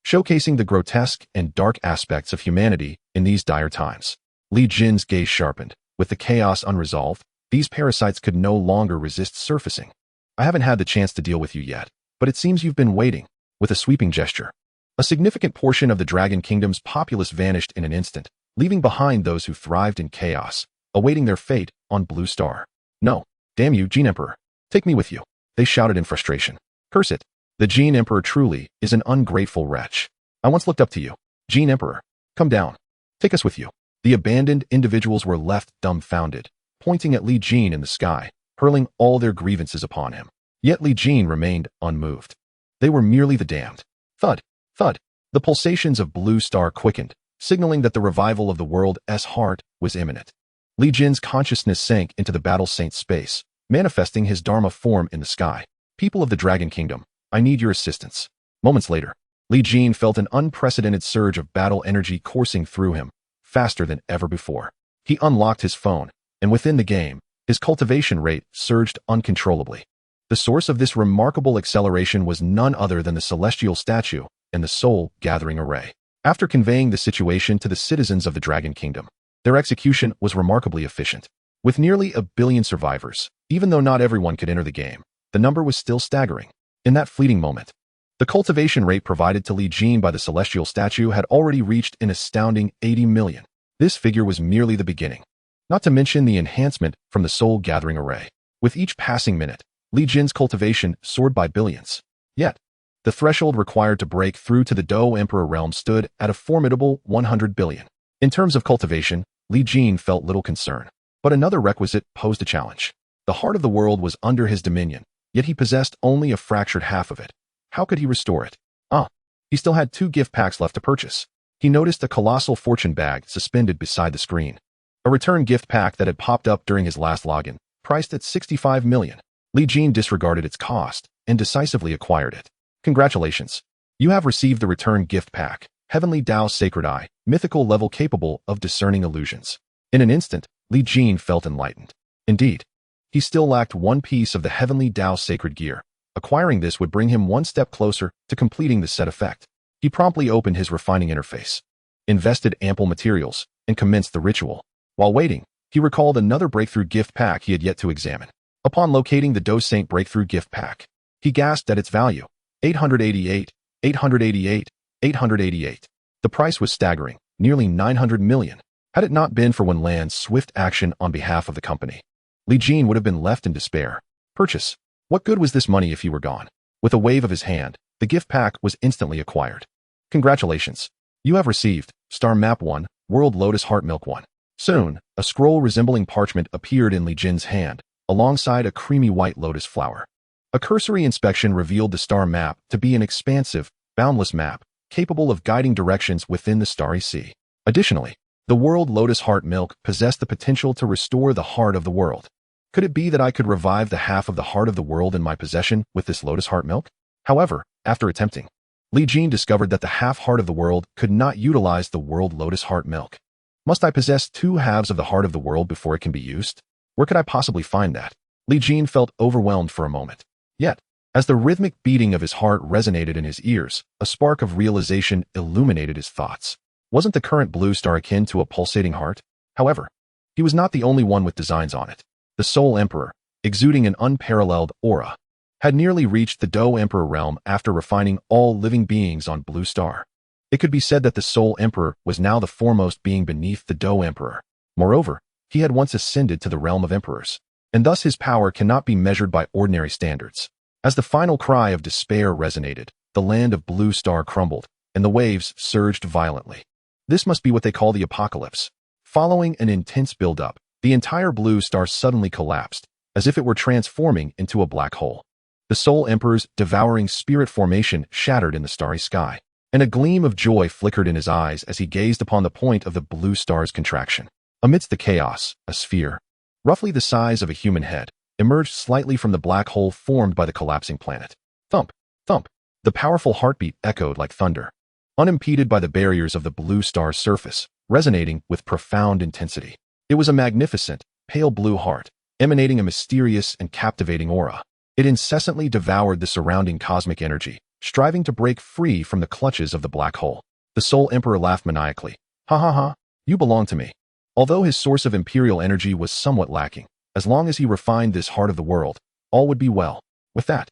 showcasing the grotesque and dark aspects of humanity in these dire times. Li Jin's gaze sharpened. With the chaos unresolved, these parasites could no longer resist surfacing. I haven't had the chance to deal with you yet, but it seems you've been waiting. With a sweeping gesture, a significant portion of the Dragon Kingdom's populace vanished in an instant, leaving behind those who thrived in chaos, awaiting their fate on Blue Star. No, damn you, Yin Emperor. Take me with you, they shouted in frustration. Curse it. The Yin Emperor truly is an ungrateful wretch. I once looked up to you. Yin Emperor, come down. Take us with you. The abandoned individuals were left dumbfounded, pointing at Li Jin in the sky, hurling all their grievances upon him. Yet Li Jin remained unmoved. They were merely the damned. Thud, thud. The pulsations of Blue Star quickened, signaling that the revival of the world's heart was imminent. Li Jin's consciousness sank into the battle saint's space, manifesting his Dharma form in the sky. People of the Dragon Kingdom, I need your assistance. Moments later, Li Jin felt an unprecedented surge of battle energy coursing through him, faster than ever before. He unlocked his phone, and within the game, his cultivation rate surged uncontrollably. The source of this remarkable acceleration was none other than the celestial statue and the soul gathering array. After conveying the situation to the citizens of the Dragon Kingdom, their execution was remarkably efficient. With nearly 1 billion survivors, even though not everyone could enter the game, the number was still staggering. In that fleeting moment, the cultivation rate provided to Li Jin by the celestial statue had already reached an astounding 80 million. This figure was merely the beginning, not to mention the enhancement from the soul gathering array. With each passing minute, Li Jin's cultivation soared by billions. Yet, the threshold required to break through to the Dou Emperor realm stood at a formidable 100 billion. In terms of cultivation, Li Jin felt little concern. But another requisite posed a challenge. The heart of the world was under his dominion, yet he possessed only a fractured half of it. How could he restore it? He still had 2 gift packs left to purchase. He noticed a colossal fortune bag suspended beside the screen. A return gift pack that had popped up during his last login, priced at 65 million. Li Jin disregarded its cost and decisively acquired it. Congratulations. You have received the return gift pack, Heavenly Dao Sacred Eye, mythical level capable of discerning illusions. In an instant, Li Jin felt enlightened. Indeed, he still lacked one piece of the Heavenly Dao Sacred Gear. Acquiring this would bring him one step closer to completing the set effect. He promptly opened his refining interface, invested ample materials, and commenced the ritual. While waiting, he recalled another breakthrough gift pack he had yet to examine. Upon locating the Dou Saint breakthrough gift pack, he gasped at its value. 888, 888, 888. The price was staggering, nearly 900 million. Had it not been for Wen Lan's swift action on behalf of the company, Li Jin would have been left in despair. Purchase. What good was this money if he were gone? With a wave of his hand, the gift pack was instantly acquired. Congratulations. You have received Star Map 1, World Lotus Heart Milk 1. Soon, a scroll resembling parchment appeared in Li Jin's hand, alongside a creamy white lotus flower. A cursory inspection revealed the star map to be an expansive, boundless map, capable of guiding directions within the starry sea. Additionally, the World Lotus Heart Milk possessed the potential to restore the heart of the world. Could it be that I could revive the half of the heart of the world in my possession with this Lotus Heart Milk? However, after attempting, Li Jin discovered that the half-heart of the world could not utilize the World Lotus Heart Milk. Must I possess 2 halves of the heart of the world before it can be used? Where could I possibly find that? Li Jin felt overwhelmed for a moment. Yet, as the rhythmic beating of his heart resonated in his ears, a spark of realization illuminated his thoughts. Wasn't the current blue star akin to a pulsating heart? However, he was not the only one with designs on it. The Soul Emperor, exuding an unparalleled aura, had nearly reached the Dou Emperor realm after refining all living beings on Blue Star. It could be said that the Soul Emperor was now the foremost being beneath the Dou Emperor. Moreover, he had once ascended to the realm of emperors, and thus his power cannot be measured by ordinary standards. As the final cry of despair resonated, the land of Blue Star crumbled, and the waves surged violently. This must be what they call the apocalypse. Following an intense buildup, the entire blue star suddenly collapsed, as if it were transforming into a black hole. The Soul Emperor's devouring spirit formation shattered in the starry sky, and a gleam of joy flickered in his eyes as he gazed upon the point of the blue star's contraction. Amidst the chaos, a sphere, roughly the size of a human head, emerged slightly from the black hole formed by the collapsing planet. Thump, thump. The powerful heartbeat echoed like thunder, unimpeded by the barriers of the blue star's surface, resonating with profound intensity. It was a magnificent, pale blue heart, emanating a mysterious and captivating aura. It incessantly devoured the surrounding cosmic energy, striving to break free from the clutches of the black hole. The Soul Emperor laughed maniacally. Ha ha ha, you belong to me. Although his source of imperial energy was somewhat lacking, as long as he refined this heart of the world, all would be well. With that,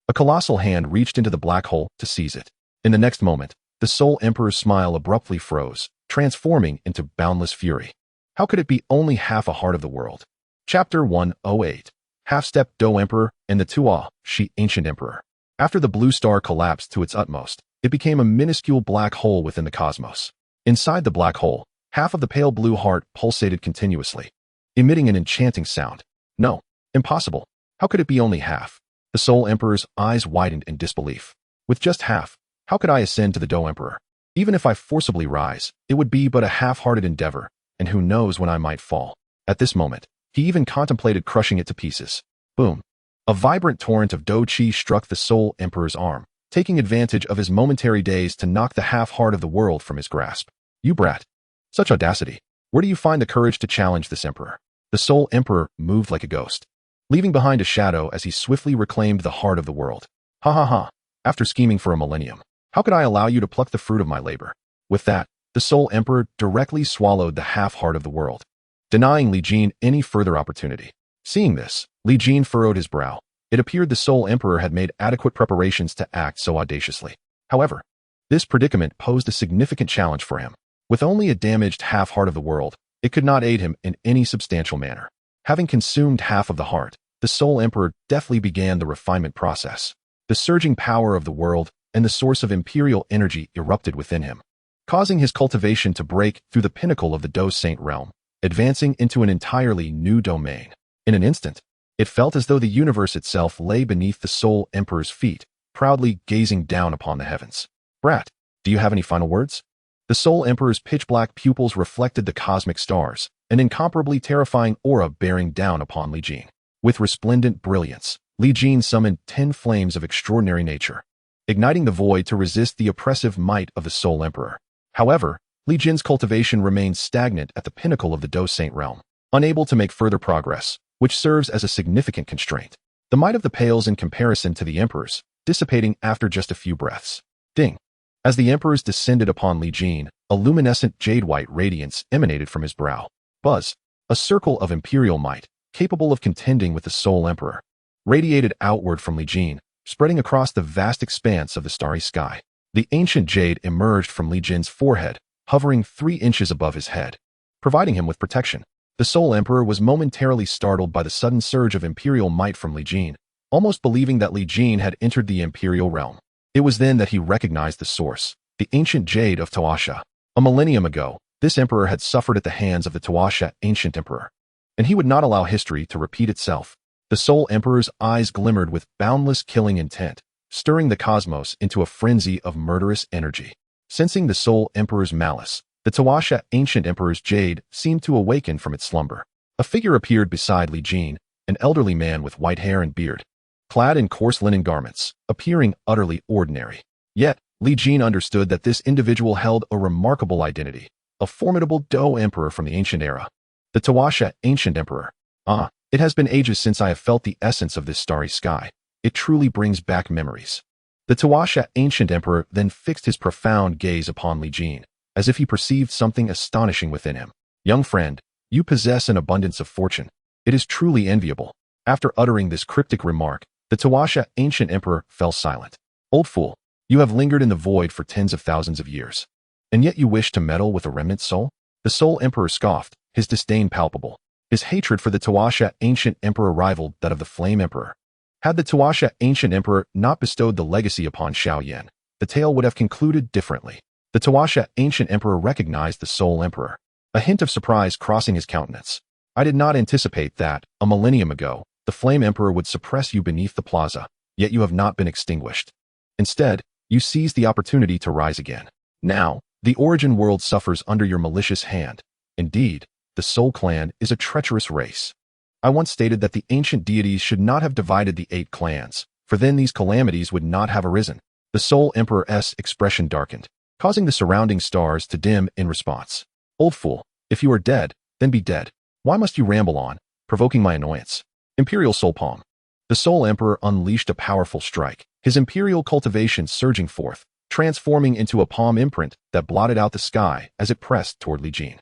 a colossal hand reached into the black hole to seize it. In the next moment, the Soul Emperor's smile abruptly froze, transforming into boundless fury. How could it be only half a heart of the world? Chapter 108. Half-Step Dou Emperor and the Dou Qi Ancient Emperor. After the blue star collapsed to its utmost, it became a minuscule black hole within the cosmos. Inside the black hole, half of the pale blue heart pulsated continuously, emitting an enchanting sound. No, impossible. How could it be only half? The Soul Emperor's eyes widened in disbelief. With just half, how could I ascend to the Dou Emperor? Even if I forcibly rise, it would be but a half-hearted endeavor, and who knows when I might fall. At this moment, he even contemplated crushing it to pieces. Boom. A vibrant torrent of Dou Qi struck the Soul Emperor's arm, taking advantage of his momentary daze to knock the half-heart of the world from his grasp. You brat. Such audacity. Where do you find the courage to challenge this emperor? The Soul Emperor moved like a ghost, leaving behind a shadow as he swiftly reclaimed the heart of the world. Ha ha ha. After scheming for a millennium, how could I allow you to pluck the fruit of my labor? With that, the Soul Emperor directly swallowed the half-heart of the world, denying Li Jin any further opportunity. Seeing this, Li Jin furrowed his brow. It appeared the Soul Emperor had made adequate preparations to act so audaciously. However, this predicament posed a significant challenge for him. With only a damaged half-heart of the world, it could not aid him in any substantial manner. Having consumed half of the heart, the Soul Emperor deftly began the refinement process. The surging power of the world and the source of imperial energy erupted within him, causing his cultivation to break through the pinnacle of the Dou Saint realm, advancing into an entirely new domain. In an instant, it felt as though the universe itself lay beneath the Soul Emperor's feet, proudly gazing down upon the heavens. Brat, do you have any final words? The Soul Emperor's pitch-black pupils reflected the cosmic stars, an incomparably terrifying aura bearing down upon Li Jin. With resplendent brilliance, Li Jin summoned 10 flames of extraordinary nature, igniting the void to resist the oppressive might of the Soul Emperor. However, Li Jin's cultivation remained stagnant at the pinnacle of the Dou Saint realm, unable to make further progress, which serves as a significant constraint. The might of the pales in comparison to the Emperor's, dissipating after just a few breaths. Ding. As the Emperor's descended upon Li Jin, a luminescent jade-white radiance emanated from his brow. Buzz, a circle of imperial might, capable of contending with the Soul Emperor, radiated outward from Li Jin, spreading across the vast expanse of the starry sky. The ancient jade emerged from Li Jin's forehead, hovering 3 inches above his head, providing him with protection. The Soul Emperor was momentarily startled by the sudden surge of imperial might from Li Jin, almost believing that Li Jin had entered the imperial realm. It was then that he recognized the source, the ancient jade of Dou Qi. A millennium ago, this emperor had suffered at the hands of the Dou Qi Ancient Emperor, and he would not allow history to repeat itself. The Soul Emperor's eyes glimmered with boundless killing intent, stirring the cosmos into a frenzy of murderous energy. Sensing the Soul Emperor's malice, the Dou Qi Ancient Emperor's jade seemed to awaken from its slumber. A figure appeared beside Li Jin, an elderly man with white hair and beard, clad in coarse linen garments, appearing utterly ordinary. Yet, Li Jin understood that this individual held a remarkable identity, a formidable Dou Emperor from the ancient era. The Dou Qi Ancient Emperor. It has been ages since I have felt the essence of this starry sky. It truly brings back memories. The Dou Qi Ancient Emperor then fixed his profound gaze upon Li Jin, as if he perceived something astonishing within him. Young friend, you possess an abundance of fortune. It is truly enviable. After uttering this cryptic remark, the Dou Qi Ancient Emperor fell silent. Old fool, you have lingered in the void for tens of thousands of years, and yet you wish to meddle with a remnant soul? The Soul Emperor scoffed, his disdain palpable. His hatred for the Dou Qi Ancient Emperor rivaled that of the Flame Emperor. Had the Dou Qi Ancient Emperor not bestowed the legacy upon Xiao Yan, the tale would have concluded differently. The Dou Qi Ancient Emperor recognized the Soul Emperor. a hint of surprise crossing his countenance. I did not anticipate that, a millennium ago, the Flame Emperor would suppress you beneath the plaza, yet you have not been extinguished. Instead, you seized the opportunity to rise again. Now, the origin world suffers under your malicious hand. Indeed, the Soul Clan is a treacherous race. I once stated that the ancient deities should not have divided the 8 clans, for then these calamities would not have arisen. The Soul Emperor's expression darkened, causing the surrounding stars to dim in response. Old fool, if you are dead, then be dead. Why must you ramble on, provoking my annoyance? Imperial Soul Palm. The Soul Emperor unleashed a powerful strike, his imperial cultivation surging forth, transforming into a palm imprint that blotted out the sky as it pressed toward Li Jin.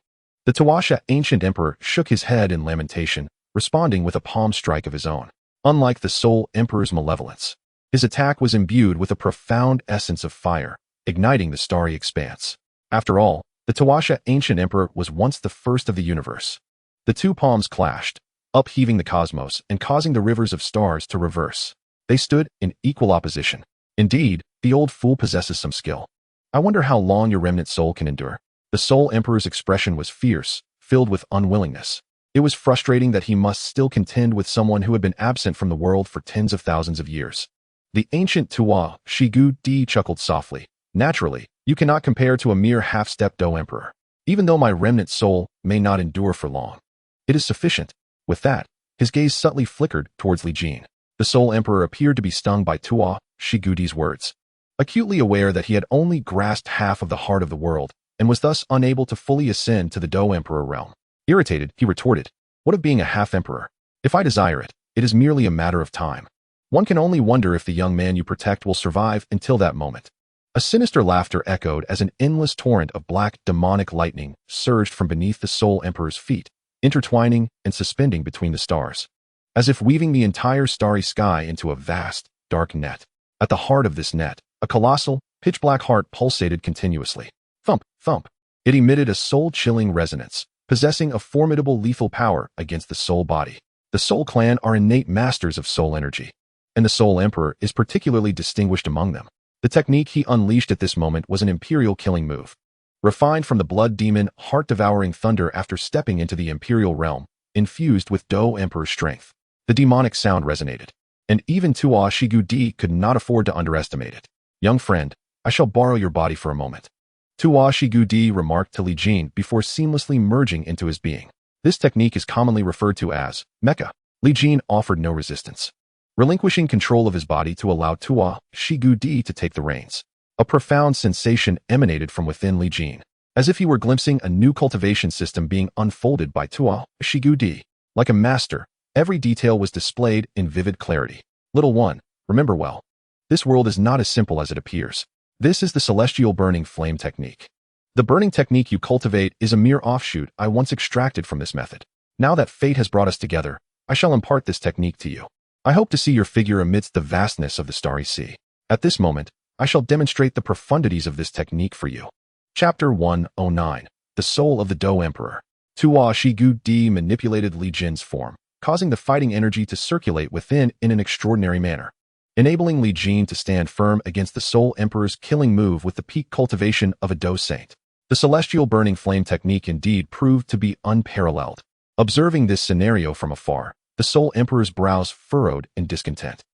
The Dou Qi ancient emperor shook his head in lamentation, responding with a palm strike of his own. Unlike the Soul Emperor's malevolence, his attack was imbued with a profound essence of fire, igniting the starry expanse. After all, the Dou Qi ancient emperor was once the first of the universe. The two palms clashed, upheaving the cosmos and causing the rivers of stars to reverse. They stood in equal opposition. Indeed, the old fool possesses some skill. I wonder how long your remnant soul can endure. The Soul Emperor's expression was fierce, filled with unwillingness. It was frustrating that he must still contend with someone who had been absent from the world for tens of thousands of years. The ancient Dou Qi chuckled softly. Naturally, you cannot compare to a mere half-step Dou Emperor. Even though my remnant soul may not endure for long, it is sufficient. With that, his gaze subtly flickered towards Li Jin. The Soul Emperor appeared to be stung by Dou Qi's words. Acutely aware that he had only grasped half of the heart of the world, and was thus unable to fully ascend to the Dou Emperor realm. Irritated, he retorted, "What of being a half-emperor? If I desire it, it is merely a matter of time. One can only wonder if the young man you protect will survive until that moment." A sinister laughter echoed as an endless torrent of black, demonic lightning surged from beneath the Soul Emperor's feet, intertwining and suspending between the stars, as if weaving the entire starry sky into a vast, dark net. At the heart of this net, a colossal, pitch-black heart pulsated continuously. Thump, thump. It emitted a soul-chilling resonance, possessing a formidable lethal power against the soul body. The Soul Clan are innate masters of soul energy, and the Soul Emperor is particularly distinguished among them. The technique he unleashed at this moment was an imperial killing move, refined from the blood demon heart-devouring thunder after stepping into the imperial realm, infused with Dou Emperor's strength. The demonic sound resonated, and even Dou Qi could not afford to underestimate it. "Young friend, I shall borrow your body for a moment," Dou Qi remarked to Li Jin before seamlessly merging into his being. This technique is commonly referred to as mecha. Li Jin offered no resistance, relinquishing control of his body to allow Dou Qi to take the reins. A profound sensation emanated from within Li Jin, as if he were glimpsing a new cultivation system being unfolded by Dou Qi. Like a master, every detail was displayed in vivid clarity. "Little one, remember well. This world is not as simple as it appears. This is the celestial burning flame technique. The burning technique you cultivate is a mere offshoot I once extracted from this method. Now that fate has brought us together, I shall impart this technique to you. I hope to see your figure amidst the vastness of the starry sea. At this moment, I shall demonstrate the profundities of this technique for you." Chapter 109. The Soul of the Dou Emperor. Dou Qi manipulated Li Jin's form, causing the fighting energy to circulate within in an extraordinary manner, enabling Li Jin to stand firm against the Soul Emperor's killing move with the peak cultivation of a Dou Saint. The celestial burning flame technique indeed proved to be unparalleled. Observing this scenario from afar, the Soul Emperor's brows furrowed in discontent.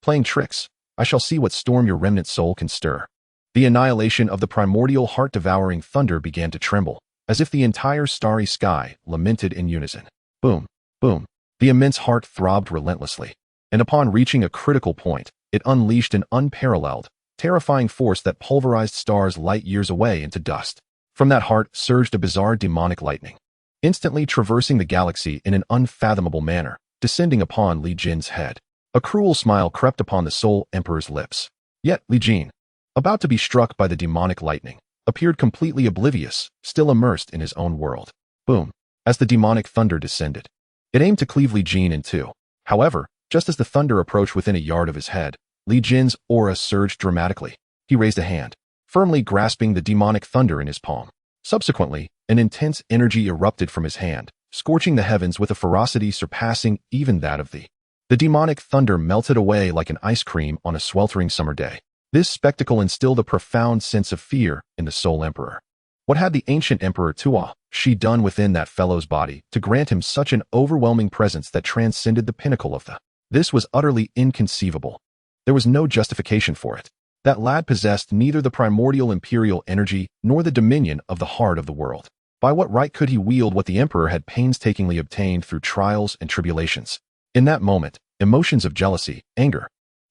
Playing tricks. I shall see what storm your remnant soul can stir." The annihilation of the primordial heart-devouring thunder began to tremble, as if the entire starry sky lamented in unison. Boom, boom. The immense heart throbbed relentlessly, and upon reaching a critical point, it unleashed an unparalleled, terrifying force that pulverized stars light years away into dust. From that heart surged a bizarre demonic lightning, instantly traversing the galaxy in an unfathomable manner, descending upon Li Jin's head. A cruel smile crept upon the Soul Emperor's lips. Yet Li Jin, about to be struck by the demonic lightning, appeared completely oblivious, still immersed in his own world. Boom. As the demonic thunder descended, it aimed to cleave Li Jin in two. However, just as the thunder approached within a yard of his head, Li Jin's aura surged dramatically. He raised a hand, firmly grasping the demonic thunder in his palm. Subsequently, an intense energy erupted from his hand, scorching the heavens with a ferocity surpassing even that of the demonic thunder melted away like an ice cream on a sweltering summer day. This spectacle instilled a profound sense of fear in the Soul Emperor. What had the ancient Emperor Dou Qi done within that fellow's body to grant him such an overwhelming presence that transcended the pinnacle of the? This was utterly inconceivable. There was no justification for it. That lad possessed neither the primordial imperial energy nor the dominion of the heart of the world. By what right could he wield what the Emperor had painstakingly obtained through trials and tribulations? In that moment, emotions of jealousy, anger,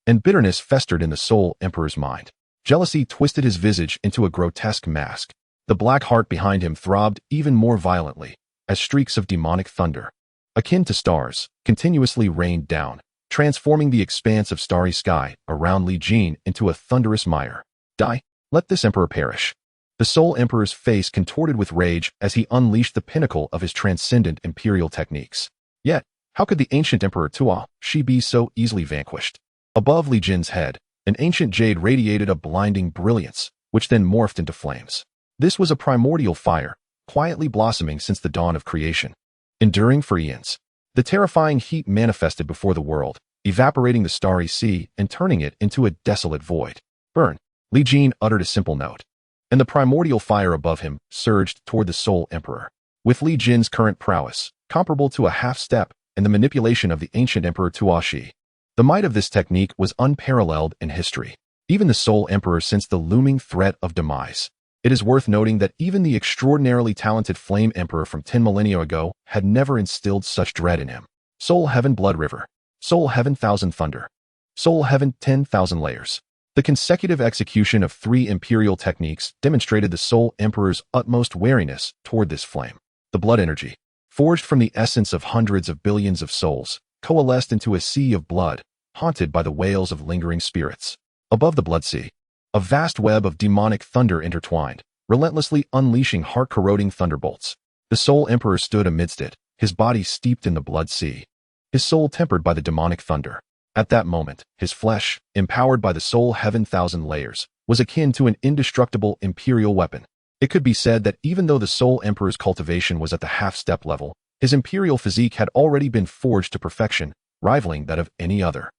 and bitterness festered in the Soul Emperor's mind. Jealousy twisted his visage into a grotesque mask. The black heart behind him throbbed even more violently, as streaks of demonic thunder, akin to stars, continuously rained down, transforming the expanse of starry sky around Li Jin into a thunderous mire. Die! Let this emperor perish. The Soul Emperor's face contorted with rage as he unleashed the pinnacle of his transcendent imperial techniques. Yet, how could the ancient Emperor Dou Qi be so easily vanquished? Above Li Jin's head, an ancient jade radiated a blinding brilliance, which then morphed into flames. This was a primordial fire, quietly blossoming since the dawn of creation, enduring for eons. The terrifying heat manifested before the world, evaporating the starry sea and turning it into a desolate void. Burn! Li Jin uttered a simple note, and the primordial fire above him surged toward the Soul Emperor. With Li Jin's current prowess, comparable to a half-step, and the manipulation of the ancient Emperor Dou Qi, the might of this technique was unparalleled in history. Even the Soul Emperor sensed the looming threat of demise. It is worth noting that even the extraordinarily talented Flame Emperor from 10 millennia ago had never instilled such dread in him. Soul Heaven Blood River. Soul Heaven Thousand Thunder. Soul Heaven 10,000 Layers. The consecutive execution of 3 imperial techniques demonstrated the Soul Emperor's utmost wariness toward this flame. The blood energy, forged from the essence of hundreds of billions of souls, coalesced into a sea of blood, haunted by the wails of lingering spirits. Above the blood sea, a vast web of demonic thunder intertwined, relentlessly unleashing heart-corroding thunderbolts. The Soul Emperor stood amidst it, his body steeped in the blood sea, his soul tempered by the demonic thunder. At that moment, his flesh, empowered by the Soul Heaven Thousand Layers, was akin to an indestructible imperial weapon. It could be said that even though the Soul Emperor's cultivation was at the half-step level, his imperial physique had already been forged to perfection, rivaling that of any other.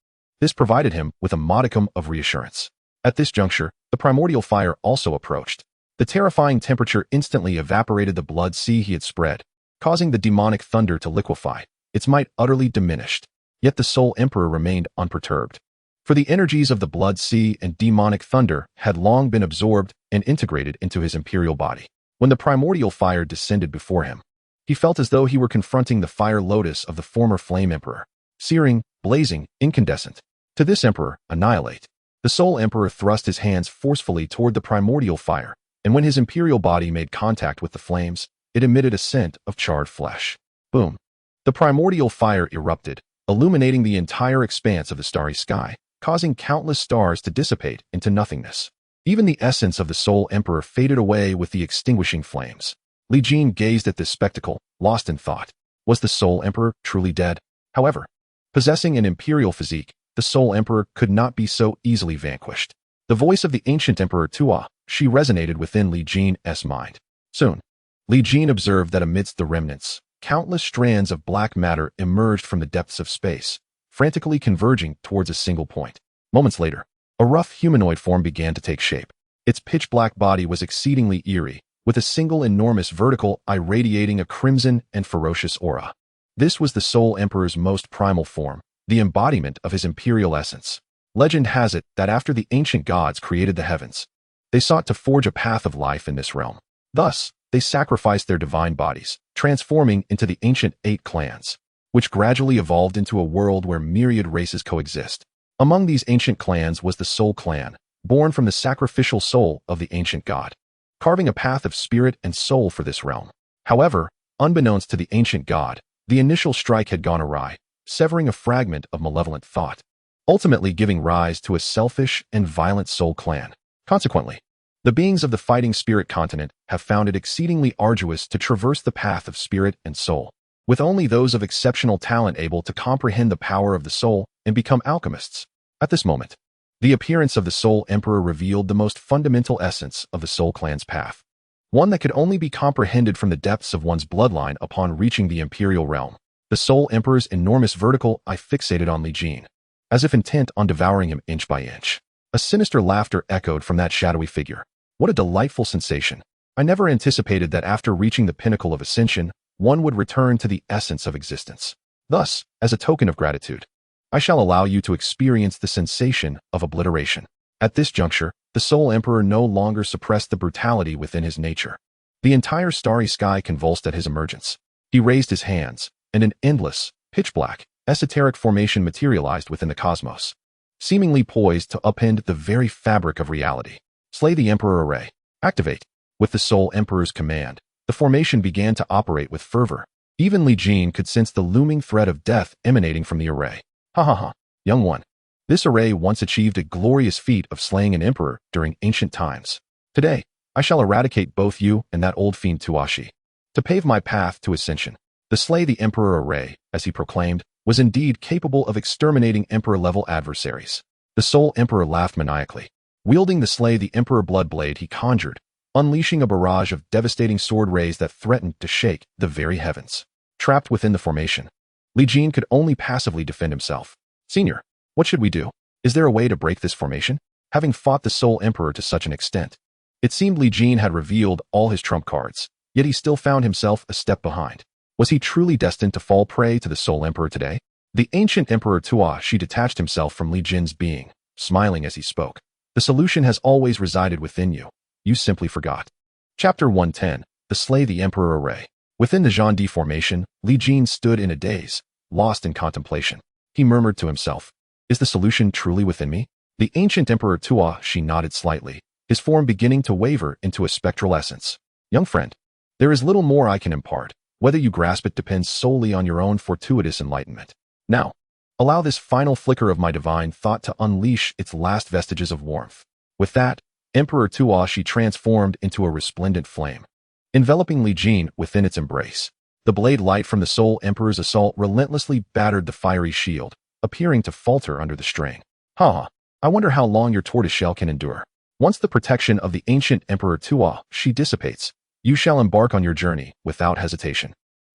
This provided him with a modicum of reassurance. At this juncture, the primordial fire also approached. The terrifying temperature instantly evaporated the blood sea he had spread, causing the demonic thunder to liquefy, its might utterly diminished. Yet the Soul Emperor remained unperturbed. For the energies of the blood sea and demonic thunder had long been absorbed and integrated into his imperial body. When the primordial fire descended before him, he felt as though he were confronting the fire lotus of the former Flame Emperor, searing, blazing, incandescent. To this emperor, annihilate. The Soul Emperor thrust his hands forcefully toward the primordial fire, and when his imperial body made contact with the flames, it emitted a scent of charred flesh. Boom! The primordial fire erupted, illuminating the entire expanse of the starry sky, causing countless stars to dissipate into nothingness. Even the essence of the Soul Emperor faded away with the extinguishing flames. Li Jin gazed at this spectacle, lost in thought. Was the Soul Emperor truly dead? However, possessing an imperial physique, the Soul Emperor could not be so easily vanquished. The voice of the ancient Emperor Dou Qi resonated within Li Jin's mind. Soon, Li Jin observed that amidst the remnants, countless strands of black matter emerged from the depths of space, frantically converging towards a single point. Moments later, a rough humanoid form began to take shape. Its pitch-black body was exceedingly eerie, with a single enormous vertical eye radiating a crimson and ferocious aura. This was the Soul Emperor's most primal form, the embodiment of his imperial essence. Legend has it that after the ancient gods created the heavens, they sought to forge a path of life in this realm. Thus, they sacrificed their divine bodies, transforming into the ancient 8 clans, which gradually evolved into a world where myriad races coexist. Among these ancient clans was the Soul Clan, born from the sacrificial soul of the ancient god, carving a path of spirit and soul for this realm. However, unbeknownst to the ancient god, the initial strike had gone awry, severing a fragment of malevolent thought, ultimately giving rise to a selfish and violent soul clan. Consequently, the beings of the fighting spirit continent have found it exceedingly arduous to traverse the path of spirit and soul, with only those of exceptional talent able to comprehend the power of the soul and become alchemists. At this moment, the appearance of the Soul Emperor revealed the most fundamental essence of the Soul Clan's path, one that could only be comprehended from the depths of one's bloodline upon reaching the imperial realm. The Soul Emperor's enormous vertical eye fixated on Li Jin, as if intent on devouring him inch by inch. A sinister laughter echoed from that shadowy figure. What a delightful sensation! I never anticipated that after reaching the pinnacle of ascension, one would return to the essence of existence. Thus, as a token of gratitude, I shall allow you to experience the sensation of obliteration. At this juncture, the Soul Emperor no longer suppressed the brutality within his nature. The entire starry sky convulsed at his emergence. He raised his hands, and an endless, pitch-black, esoteric formation materialized within the cosmos, seemingly poised to upend the very fabric of reality. Slay the Emperor Array. Activate. With the Soul Emperor's command, the formation began to operate with fervor. Even Li Jin could sense the looming threat of death emanating from the array. Ha ha ha, young one. This array once achieved a glorious feat of slaying an emperor during ancient times. Today, I shall eradicate both you and that old fiend Dou Qi. To pave my path to ascension, the Slay the Emperor array, as he proclaimed, was indeed capable of exterminating emperor-level adversaries. The Soul Emperor laughed maniacally. Wielding the Slay the Emperor blood blade, he conjured, unleashing a barrage of devastating sword rays that threatened to shake the very heavens. Trapped within the formation, Li Jin could only passively defend himself. Senior, what should we do? Is there a way to break this formation? Having fought the Soul Emperor to such an extent, it seemed Li Jin had revealed all his trump cards, yet he still found himself a step behind. Was he truly destined to fall prey to the Soul Emperor today? The ancient Emperor Dou Qi detached himself from Li Jin's being, smiling as he spoke. The solution has always resided within you. You simply forgot. Chapter 110, The Slay the Emperor Array. Within the Zhandi formation, Li Jin stood in a daze, lost in contemplation. He murmured to himself, "Is the solution truly within me?" The ancient Emperor Dou Qi nodded slightly, his form beginning to waver into a spectral essence. "Young friend, there is little more I can impart. Whether you grasp it depends solely on your own fortuitous enlightenment. Now, allow this final flicker of my divine thought to unleash its last vestiges of warmth." With that, Emperor Dou Qi transformed into a resplendent flame, enveloping Li Jin within its embrace. The blade light from the Soul Emperor's assault relentlessly battered the fiery shield, appearing to falter under the strain. "Ha! I wonder how long your tortoiseshell can endure. Once the protection of the ancient Emperor Dou Qi dissipates, you shall embark on your journey without hesitation."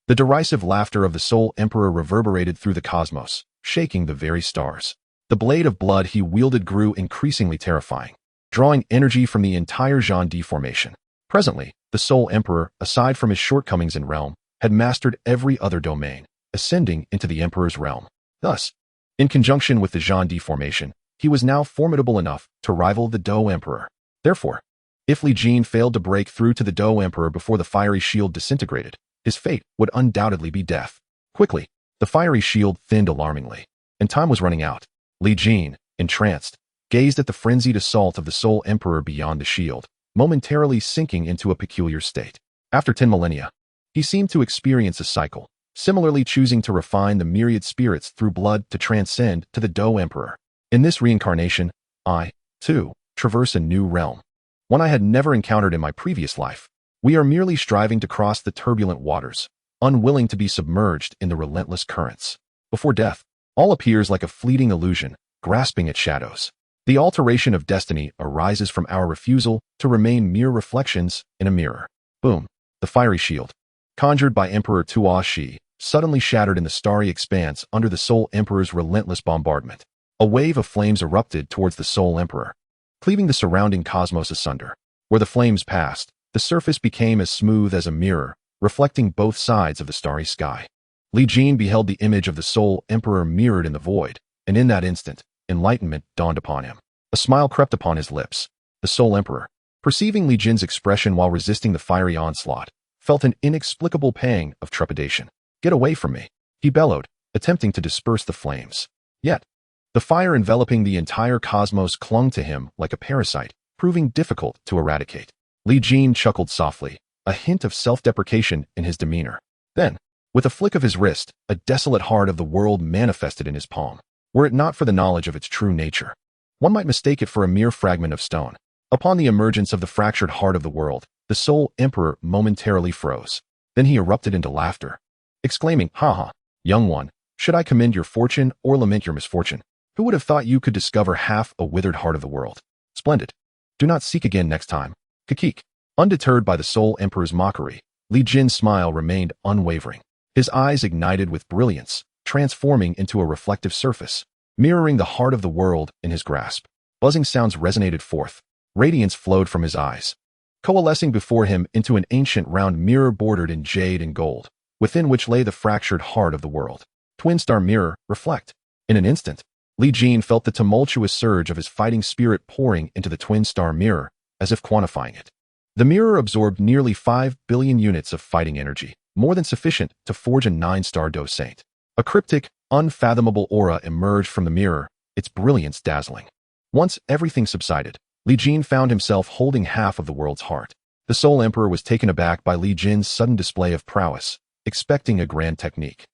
The derisive laughter of the Soul Emperor reverberated through the cosmos, shaking the very stars. The blade of blood he wielded grew increasingly terrifying, drawing energy from the entire Zhandi formation. Presently, the Soul Emperor, aside from his shortcomings in realm, had mastered every other domain, ascending into the Emperor's realm. Thus, in conjunction with the Zhandi formation, he was now formidable enough to rival the Dou Emperor. Therefore, if Li Jin failed to break through to the Dou Emperor before the fiery shield disintegrated, his fate would undoubtedly be death. Quickly, the fiery shield thinned alarmingly, and time was running out. Li Jin, entranced, gazed at the frenzied assault of the Soul Emperor beyond the shield, momentarily sinking into a peculiar state. After 10 millennia, he seemed to experience a cycle, similarly choosing to refine the myriad spirits through blood to transcend to the Dou Emperor. In this reincarnation, I, too, traverse a new realm, one I had never encountered in my previous life. We are merely striving to cross the turbulent waters, unwilling to be submerged in the relentless currents. Before death, all appears like a fleeting illusion, grasping at shadows. The alteration of destiny arises from our refusal to remain mere reflections in a mirror. Boom! The fiery shield, conjured by Emperor Dou Qi, suddenly shattered in the starry expanse under the Soul Emperor's relentless bombardment. A wave of flames erupted towards the Soul Emperor, cleaving the surrounding cosmos asunder. Where the flames passed, the surface became as smooth as a mirror, reflecting both sides of the starry sky. Li Jin beheld the image of the Soul Emperor mirrored in the void, and in that instant, enlightenment dawned upon him. A smile crept upon his lips. The Soul Emperor, perceiving Li Jin's expression while resisting the fiery onslaught, felt an inexplicable pang of trepidation. "Get away from me," he bellowed, attempting to disperse the flames. Yet, the fire enveloping the entire cosmos clung to him like a parasite, proving difficult to eradicate. Li Jin chuckled softly, a hint of self-deprecation in his demeanor. Then, with a flick of his wrist, a desolate heart of the world manifested in his palm. Were it not for the knowledge of its true nature, one might mistake it for a mere fragment of stone. Upon the emergence of the fractured heart of the world, the Soul Emperor momentarily froze. Then he erupted into laughter, exclaiming, "Ha ha, young one, should I commend your fortune or lament your misfortune? Who would have thought you could discover half a withered heart of the world? Splendid. Do not seek again next time." Kikik. Undeterred by the Soul Emperor's mockery, Li Jin's smile remained unwavering. His eyes ignited with brilliance, transforming into a reflective surface, mirroring the heart of the world in his grasp. Buzzing sounds resonated forth. Radiance flowed from his eyes, coalescing before him into an ancient round mirror bordered in jade and gold, within which lay the fractured heart of the world. Twin star mirror, reflect. In an instant, Li Jin felt the tumultuous surge of his fighting spirit pouring into the twin star mirror, as if quantifying it. The mirror absorbed nearly 5 billion units of fighting energy, more than sufficient to forge a 9-star Dou Saint. A cryptic, unfathomable aura emerged from the mirror, its brilliance dazzling. Once everything subsided, Li Jin found himself holding half of the world's heart. The Soul Emperor was taken aback by Li Jin's sudden display of prowess, expecting a grand technique,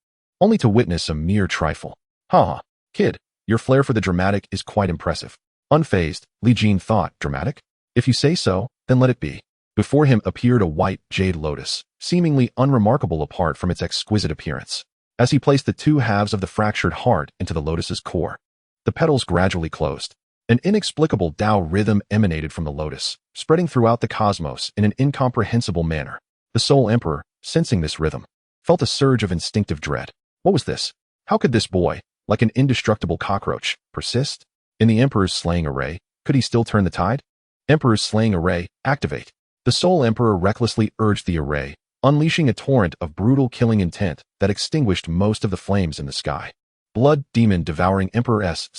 only to witness a mere trifle. Ha, kid, your flair for the dramatic is quite impressive. Unfazed, Li Jin thought, dramatic? If you say so, then let it be. Before him appeared a white jade lotus, seemingly unremarkable apart from its exquisite appearance. As he placed the two halves of the fractured heart into the lotus's core, the petals gradually closed. An inexplicable Tao rhythm emanated from the lotus, spreading throughout the cosmos in an incomprehensible manner. The Soul Emperor, sensing this rhythm, felt a surge of instinctive dread. What was this? How could this boy, like an indestructible cockroach, persist? In the Emperor's slaying array, could he still turn the tide? Emperor's slaying array, activate. The Soul Emperor recklessly urged the array, unleashing a torrent of brutal killing intent that extinguished most of the flames in the sky. Blood demon devouring Emperor S/.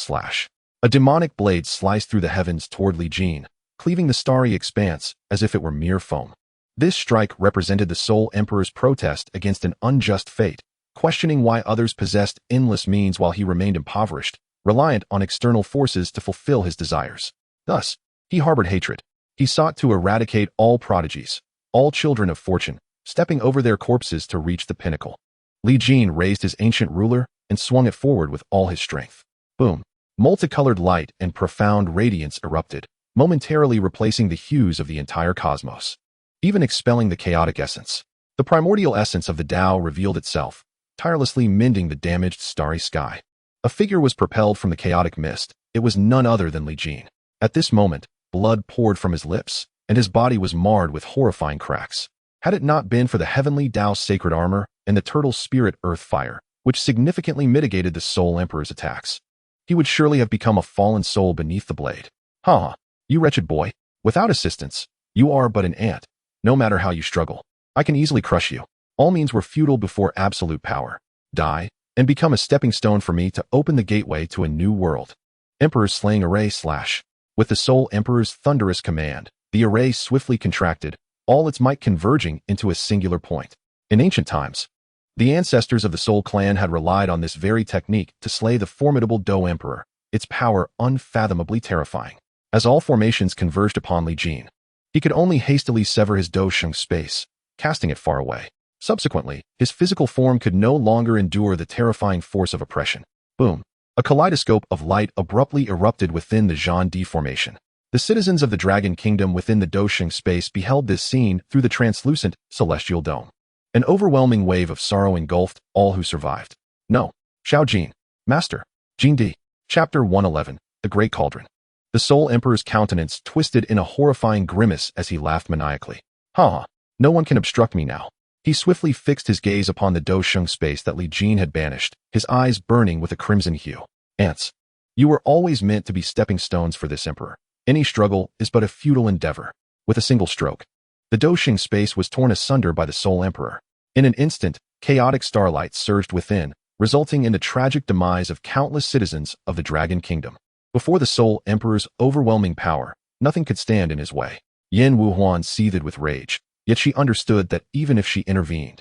A demonic blade sliced through the heavens toward Li Jin, cleaving the starry expanse as if it were mere foam. This strike represented the Soul Emperor's protest against an unjust fate, questioning why others possessed endless means while he remained impoverished, reliant on external forces to fulfill his desires. Thus, he harbored hatred. He sought to eradicate all prodigies, all children of fortune, stepping over their corpses to reach the pinnacle. Li Jin raised his ancient ruler and swung it forward with all his strength. Boom! Multicolored light and profound radiance erupted, momentarily replacing the hues of the entire cosmos, even expelling the chaotic essence. The primordial essence of the Tao revealed itself, tirelessly mending the damaged starry sky. A figure was propelled from the chaotic mist. It was none other than Li Jin. At this moment, blood poured from his lips, and his body was marred with horrifying cracks. Had it not been for the heavenly Tao's sacred armor and the turtle spirit earth fire, which significantly mitigated the Soul Emperor's attacks, he would surely have become a fallen soul beneath the blade. Ha! You wretched boy. Without assistance, you are but an ant. No matter how you struggle, I can easily crush you. All means were futile before absolute power. Die, and become a stepping stone for me to open the gateway to a new world. Emperor's slaying array / With the Soul Emperor's thunderous command, the array swiftly contracted, all its might converging into a singular point. In ancient times, the ancestors of the Soul clan had relied on this very technique to slay the formidable Dou Emperor, its power unfathomably terrifying. As all formations converged upon Li Jin, he could only hastily sever his Dou Sheng space, casting it far away. Subsequently, his physical form could no longer endure the terrifying force of oppression. Boom! A kaleidoscope of light abruptly erupted within the Zhan Di formation. The citizens of the Dragon Kingdom within the Dou Sheng space beheld this scene through the translucent, celestial dome. An overwhelming wave of sorrow engulfed all who survived. No. Xiao Jin. Master. Jin Di. Chapter 111. The Great Cauldron. The Soul Emperor's countenance twisted in a horrifying grimace as he laughed maniacally. Ha! No one can obstruct me now. He swiftly fixed his gaze upon the Dou Sheng space that Li Jin had banished, his eyes burning with a crimson hue. Ants. You were always meant to be stepping stones for this emperor. Any struggle is but a futile endeavor. With a single stroke, the Dou Sheng space was torn asunder by the Soul Emperor. In an instant, chaotic starlight surged within, resulting in the tragic demise of countless citizens of the Dragon Kingdom. Before the Soul Emperor's overwhelming power, nothing could stand in his way. Yin Wu Huan seethed with rage, yet she understood that even if she intervened,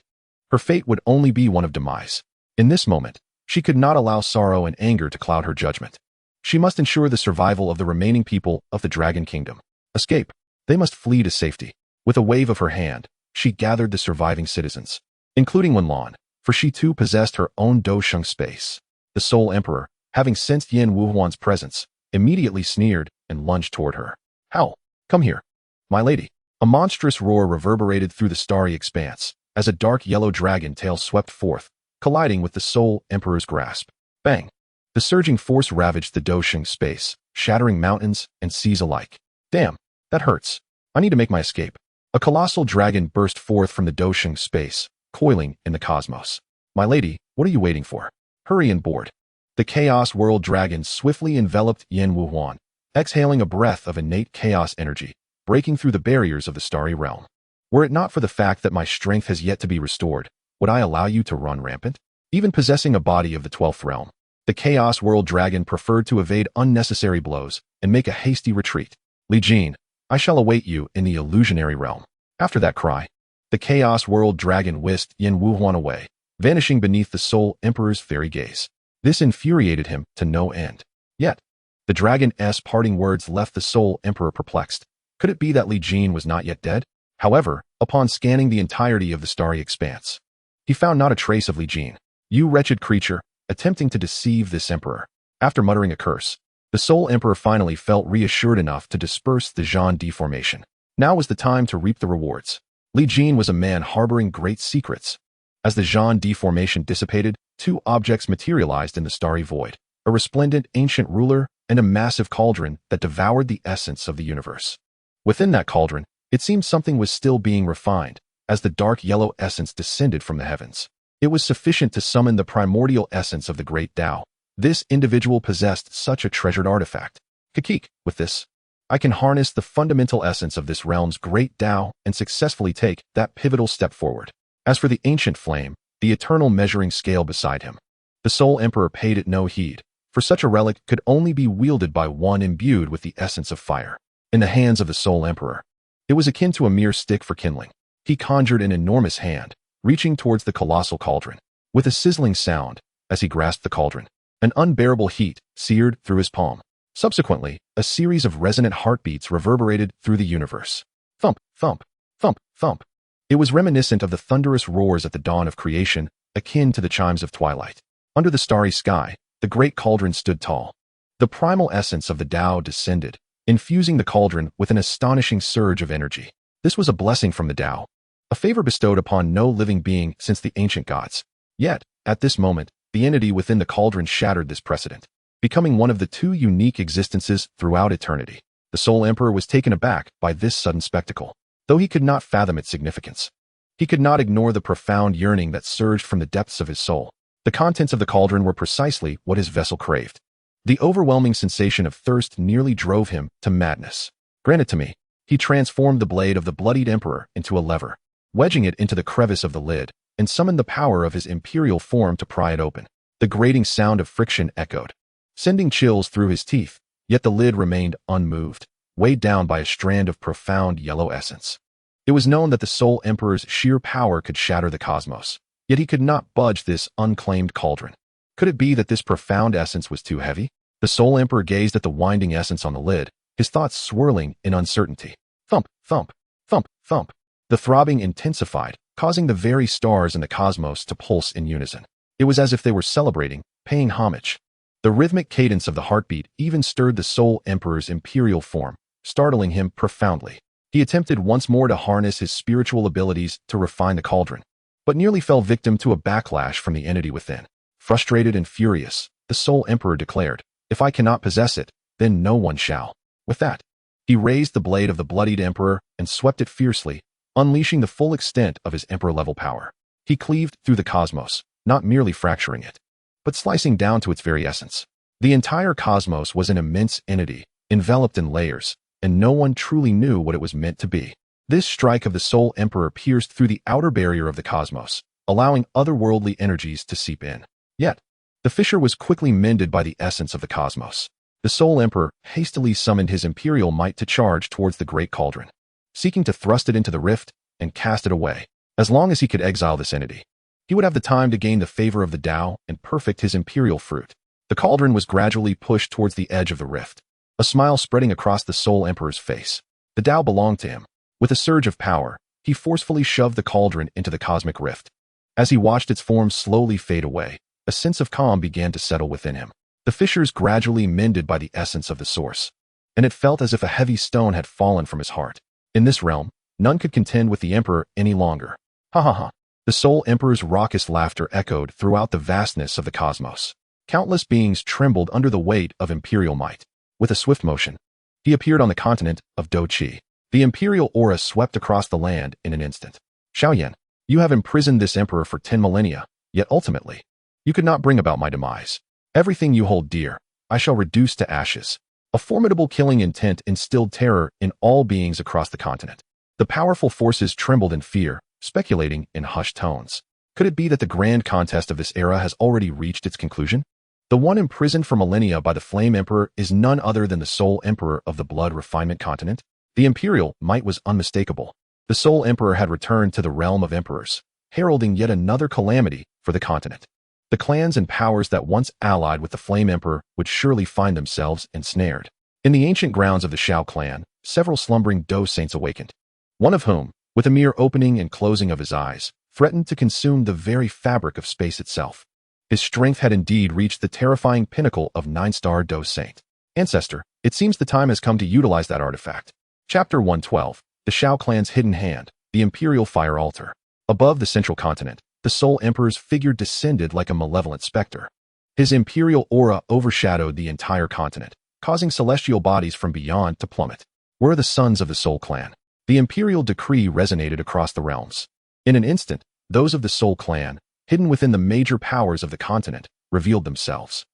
her fate would only be one of demise. In this moment, she could not allow sorrow and anger to cloud her judgment. She must ensure the survival of the remaining people of the Dragon Kingdom. Escape. They must flee to safety. With a wave of her hand, she gathered the surviving citizens, including Wenlan, for she too possessed her own Dou Sheng space. The Soul Emperor, having sensed Yin Wu Huan's presence, immediately sneered and lunged toward her. How? Come here. My lady. A monstrous roar reverberated through the starry expanse, as a dark yellow dragon tail swept forth, colliding with the Soul Emperor's grasp. Bang! The surging force ravaged the Dou Sheng space, shattering mountains and seas alike. Damn, that hurts. I need to make my escape. A colossal dragon burst forth from the Dou Sheng space, coiling in the cosmos. My lady, what are you waiting for? Hurry and board. The Chaos World Dragon swiftly enveloped Yin Wu Huan, exhaling a breath of innate chaos energy, breaking through the barriers of the starry realm. Were it not for the fact that my strength has yet to be restored, would I allow you to run rampant? Even possessing a body of the 12th realm, the Chaos World Dragon preferred to evade unnecessary blows and make a hasty retreat. Li Jin, I shall await you in the illusionary realm. After that cry, the Chaos World Dragon whisked Yin Wu Huan away, vanishing beneath the Soul Emperor's fairy gaze. This infuriated him to no end. Yet, the dragon's parting words left the Soul Emperor perplexed. Could it be that Li Jin was not yet dead? However, upon scanning the entirety of the starry expanse, he found not a trace of Li Jin. You wretched creature, attempting to deceive this emperor. After muttering a curse, the Soul Emperor finally felt reassured enough to disperse the jade deformation. Now was the time to reap the rewards. Li Jin was a man harboring great secrets. As the jade deformation dissipated, two objects materialized in the starry void, a resplendent ancient ruler and a massive cauldron that devoured the essence of the universe. Within that cauldron, it seemed something was still being refined, as the dark yellow essence descended from the heavens. It was sufficient to summon the primordial essence of the great Dao. This individual possessed such a treasured artifact. Kakik, with this, I can harness the fundamental essence of this realm's great Dao and successfully take that pivotal step forward. As for the ancient flame, the eternal measuring scale beside him, the Soul Emperor paid it no heed, for such a relic could only be wielded by one imbued with the essence of fire. In the hands of the Soul Emperor, it was akin to a mere stick for kindling. He conjured an enormous hand, reaching towards the colossal cauldron. With a sizzling sound, as he grasped the cauldron, an unbearable heat seared through his palm. Subsequently, a series of resonant heartbeats reverberated through the universe. Thump, thump, thump, thump. It was reminiscent of the thunderous roars at the dawn of creation, akin to the chimes of twilight. Under the starry sky, the great cauldron stood tall. The primal essence of the Tao descended, infusing the cauldron with an astonishing surge of energy. This was a blessing from the Tao, a favor bestowed upon no living being since the ancient gods. Yet, at this moment, the entity within the cauldron shattered this precedent, becoming one of the two unique existences throughout eternity. The Soul Emperor was taken aback by this sudden spectacle, though he could not fathom its significance. He could not ignore the profound yearning that surged from the depths of his soul. The contents of the cauldron were precisely what his vessel craved. The overwhelming sensation of thirst nearly drove him to madness. Grant it to me. He transformed the blade of the bloodied emperor into a lever, wedging it into the crevice of the lid, and summoned the power of his imperial form to pry it open. The grating sound of friction echoed, sending chills through his teeth, yet the lid remained unmoved, weighed down by a strand of profound yellow essence. It was known that the Soul Emperor's sheer power could shatter the cosmos, yet he could not budge this unclaimed cauldron. Could it be that this profound essence was too heavy? The Soul Emperor gazed at the winding essence on the lid, his thoughts swirling in uncertainty. Thump, thump, thump, thump. The throbbing intensified, causing the very stars in the cosmos to pulse in unison. It was as if they were celebrating, paying homage. The rhythmic cadence of the heartbeat even stirred the Soul Emperor's imperial form, startling him profoundly. He attempted once more to harness his spiritual abilities to refine the cauldron, but nearly fell victim to a backlash from the entity within. Frustrated and furious, the Soul Emperor declared, "If I cannot possess it, then no one shall." With that, he raised the blade of the bloodied emperor and swept it fiercely, unleashing the full extent of his emperor-level power. He cleaved through the cosmos, not merely fracturing it, but slicing down to its very essence. The entire cosmos was an immense entity, enveloped in layers, and no one truly knew what it was meant to be. This strike of the Soul Emperor pierced through the outer barrier of the cosmos, allowing otherworldly energies to seep in. Yet, the fissure was quickly mended by the essence of the cosmos. The Soul Emperor hastily summoned his imperial might to charge towards the great cauldron, seeking to thrust it into the rift and cast it away. As long as he could exile this entity, he would have the time to gain the favor of the Tao and perfect his imperial fruit. The cauldron was gradually pushed towards the edge of the rift, a smile spreading across the Soul Emperor's face. The Tao belonged to him. With a surge of power, he forcefully shoved the cauldron into the cosmic rift. As he watched its form slowly fade away, a sense of calm began to settle within him. The fissures gradually mended by the essence of the source, and it felt as if a heavy stone had fallen from his heart. In this realm, none could contend with the Emperor any longer. Ha ha ha. The Soul Emperor's raucous laughter echoed throughout the vastness of the cosmos. Countless beings trembled under the weight of imperial might. With a swift motion, he appeared on the continent of Dou Qi. The imperial aura swept across the land in an instant. Xiaoyan, you have imprisoned this emperor for 10 millennia, yet ultimately, you could not bring about my demise. Everything you hold dear, I shall reduce to ashes. A formidable killing intent instilled terror in all beings across the continent. The powerful forces trembled in fear, speculating in hushed tones. Could it be that the grand contest of this era has already reached its conclusion? The one imprisoned for millennia by the Flame Emperor is none other than the sole emperor of the blood refinement continent. The imperial might was unmistakable. The sole emperor had returned to the realm of emperors, heralding yet another calamity for the continent. The clans and powers that once allied with the Flame Emperor would surely find themselves ensnared. In the ancient grounds of the Shao clan, several slumbering Dou saints awakened, one of whom, with a mere opening and closing of his eyes, threatened to consume the very fabric of space itself. His strength had indeed reached the terrifying pinnacle of 9-star Dou Saint. Ancestor, it seems the time has come to utilize that artifact. Chapter 112, The Shao clan's hidden hand, the Imperial Fire Altar. Above the central continent, the Sole Emperor's figure descended like a malevolent specter. His imperial aura overshadowed the entire continent, causing celestial bodies from beyond to plummet. Were the sons of the Soul clan. The imperial decree resonated across the realms. In an instant, those of the Soul clan, hidden within the major powers of the continent, revealed themselves.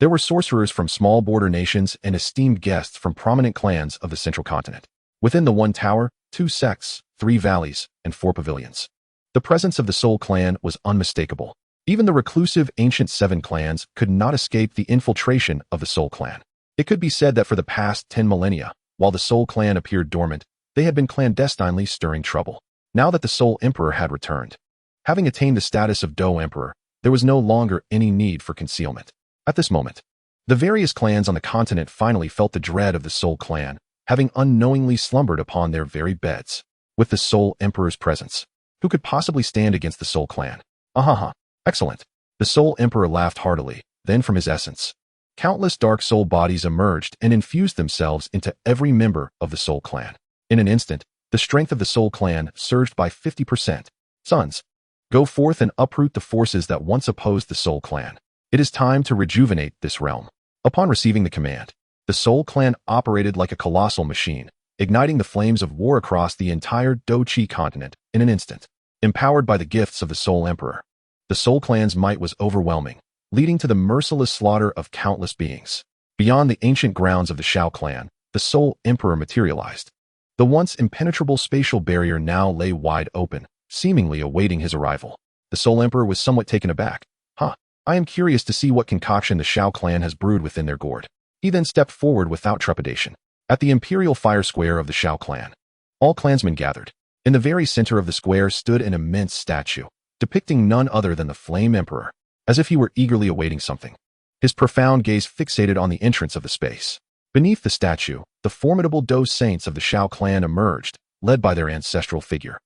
There were sorcerers from small border nations and esteemed guests from prominent clans of the central continent. Within the one tower, 2 sects, 3 valleys, and 4 pavilions. The presence of the Soul clan was unmistakable. Even the reclusive ancient 7 clans could not escape the infiltration of the Soul clan. It could be said that for the past 10 millennia, while the Soul clan appeared dormant, they had been clandestinely stirring trouble. Now that the Soul Emperor had returned, having attained the status of Dou Emperor, there was no longer any need for concealment. At this moment, the various clans on the continent finally felt the dread of the Soul clan, having unknowingly slumbered upon their very beds. With the Soul Emperor's presence, who could possibly stand against the Soul clan? Excellent. The Soul Emperor laughed heartily. Then from his essence, countless dark soul bodies emerged and infused themselves into every member of the Soul clan. In an instant, the strength of the Soul clan surged by 50%. Sons, go forth and uproot the forces that once opposed the Soul clan. It is time to rejuvenate this realm. Upon receiving the command, the Soul clan operated like a colossal machine, igniting the flames of war across the entire Dou Qi continent in an instant. Empowered by the gifts of the Soul Emperor, the Soul clan's might was overwhelming, leading to the merciless slaughter of countless beings. Beyond the ancient grounds of the Shao clan, the Soul Emperor materialized. The once impenetrable spatial barrier now lay wide open, seemingly awaiting his arrival. The Soul Emperor was somewhat taken aback. I am curious to see what concoction the Shao clan has brewed within their gourd. He then stepped forward without trepidation. At the Imperial Fire Square of the Shao clan, all clansmen gathered. In the very center of the square stood an immense statue, depicting none other than the Flame Emperor, as if he were eagerly awaiting something. His profound gaze fixated on the entrance of the space. Beneath the statue, the formidable Dou saints of the Shao clan emerged, led by their ancestral figure.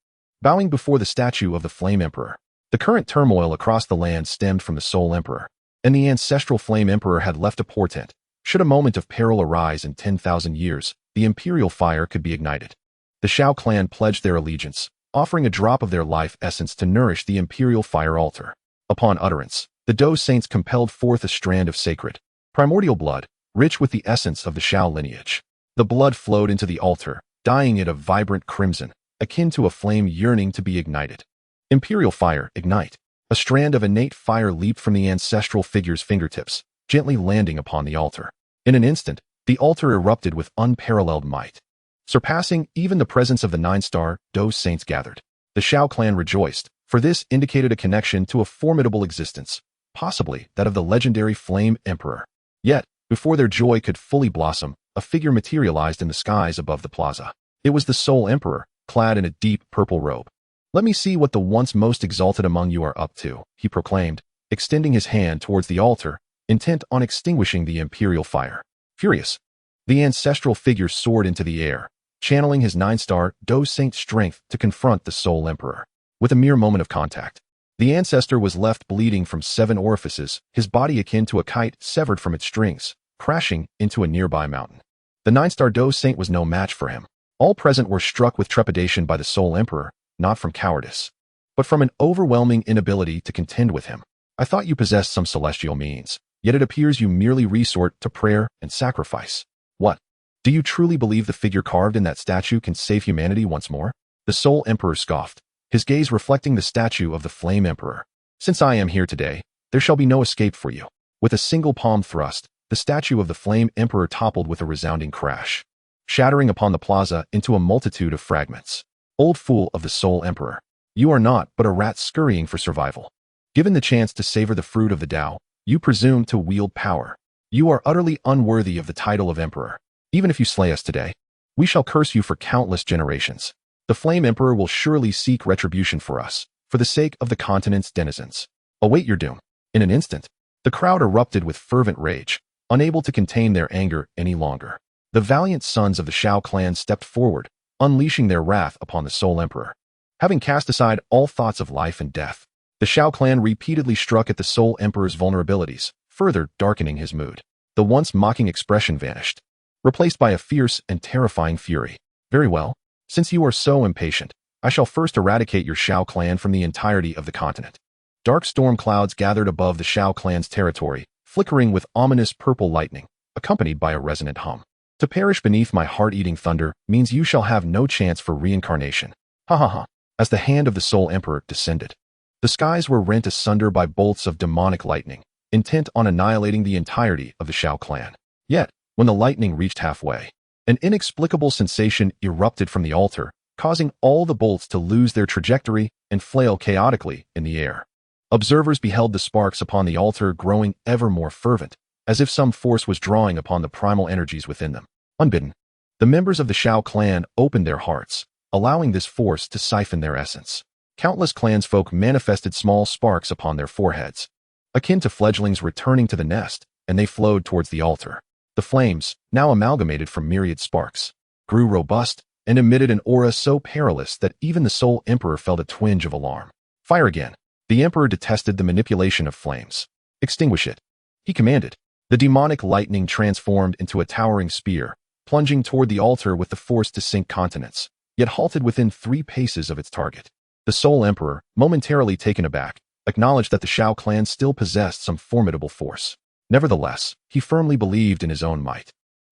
Bowing before the statue of the Flame Emperor, the current turmoil across the land stemmed from the Soul Emperor, and the ancestral Flame Emperor had left a portent. Should a moment of peril arise in 10,000 years, the imperial fire could be ignited. The Shao clan pledged their allegiance, offering a drop of their life essence to nourish the imperial fire altar. Upon utterance, the Dou saints compelled forth a strand of sacred, primordial blood, rich with the essence of the Shao lineage. The blood flowed into the altar, dyeing it a vibrant crimson, akin to a flame yearning to be ignited. Imperial fire, ignite. A strand of innate fire leaped from the ancestral figure's fingertips, gently landing upon the altar. In an instant, the altar erupted with unparalleled might, surpassing even the presence of the 9-star Dou saints gathered. The Shao clan rejoiced, for this indicated a connection to a formidable existence, possibly that of the legendary Flame Emperor. Yet, before their joy could fully blossom, a figure materialized in the skies above the plaza. It was the Soul Emperor, clad in a deep purple robe. "Let me see what the once most exalted among you are up to," he proclaimed, extending his hand towards the altar, intent on extinguishing the imperial fire. Furious, the ancestral figure soared into the air, channeling his 9-star Dou Saint strength to confront the Soul Emperor. With a mere moment of contact, the ancestor was left bleeding from 7 orifices, his body akin to a kite severed from its strings, crashing into a nearby mountain. The 9-star Dou Saint was no match for him. All present were struck with trepidation by the Soul Emperor, not from cowardice, but from an overwhelming inability to contend with him. "I thought you possessed some celestial means, yet it appears you merely resort to prayer and sacrifice. What? Do you truly believe the figure carved in that statue can save humanity once more?" The Soul Emperor scoffed, his gaze reflecting the statue of the Flame Emperor. "Since I am here today, there shall be no escape for you." With a single palm thrust, the statue of the Flame Emperor toppled with a resounding crash, shattering upon the plaza into a multitude of fragments. Old fool of the Soul Emperor, you are naught but a rat scurrying for survival. Given the chance to savor the fruit of the Dao, you presume to wield power. You are utterly unworthy of the title of Emperor. Even if you slay us today, we shall curse you for countless generations. The Flame Emperor will surely seek retribution for us, for the sake of the continent's denizens. Await your doom. In an instant, the crowd erupted with fervent rage, unable to contain their anger any longer. The valiant sons of the Shao clan stepped forward, unleashing their wrath upon the Soul Emperor. Having cast aside all thoughts of life and death, the Shao clan repeatedly struck at the Soul Emperor's vulnerabilities, further darkening his mood. The once mocking expression vanished, replaced by a fierce and terrifying fury. Very well, since you are so impatient, I shall first eradicate your Shao clan from the entirety of the continent. Dark storm clouds gathered above the Shao clan's territory, flickering with ominous purple lightning, accompanied by a resonant hum. To perish beneath my heart-eating thunder means you shall have no chance for reincarnation. Ha ha ha. As the hand of the Soul Emperor descended, the skies were rent asunder by bolts of demonic lightning, intent on annihilating the entirety of the Shao clan. Yet, when the lightning reached halfway, an inexplicable sensation erupted from the altar, causing all the bolts to lose their trajectory and flail chaotically in the air. Observers beheld the sparks upon the altar growing ever more fervent, as if some force was drawing upon the primal energies within them. Unbidden, the members of the Shao clan opened their hearts, allowing this force to siphon their essence. Countless clansfolk manifested small sparks upon their foreheads, akin to fledglings returning to the nest, and they flowed towards the altar. The flames, now amalgamated from myriad sparks, grew robust and emitted an aura so perilous that even the Soul Emperor felt a twinge of alarm. Fire again. The Emperor detested the manipulation of flames. Extinguish it, he commanded. The demonic lightning transformed into a towering spear, plunging toward the altar with the force to sink continents, yet halted within 3 paces of its target. The Soul Emperor, momentarily taken aback, acknowledged that the Shao clan still possessed some formidable force. Nevertheless, he firmly believed in his own might.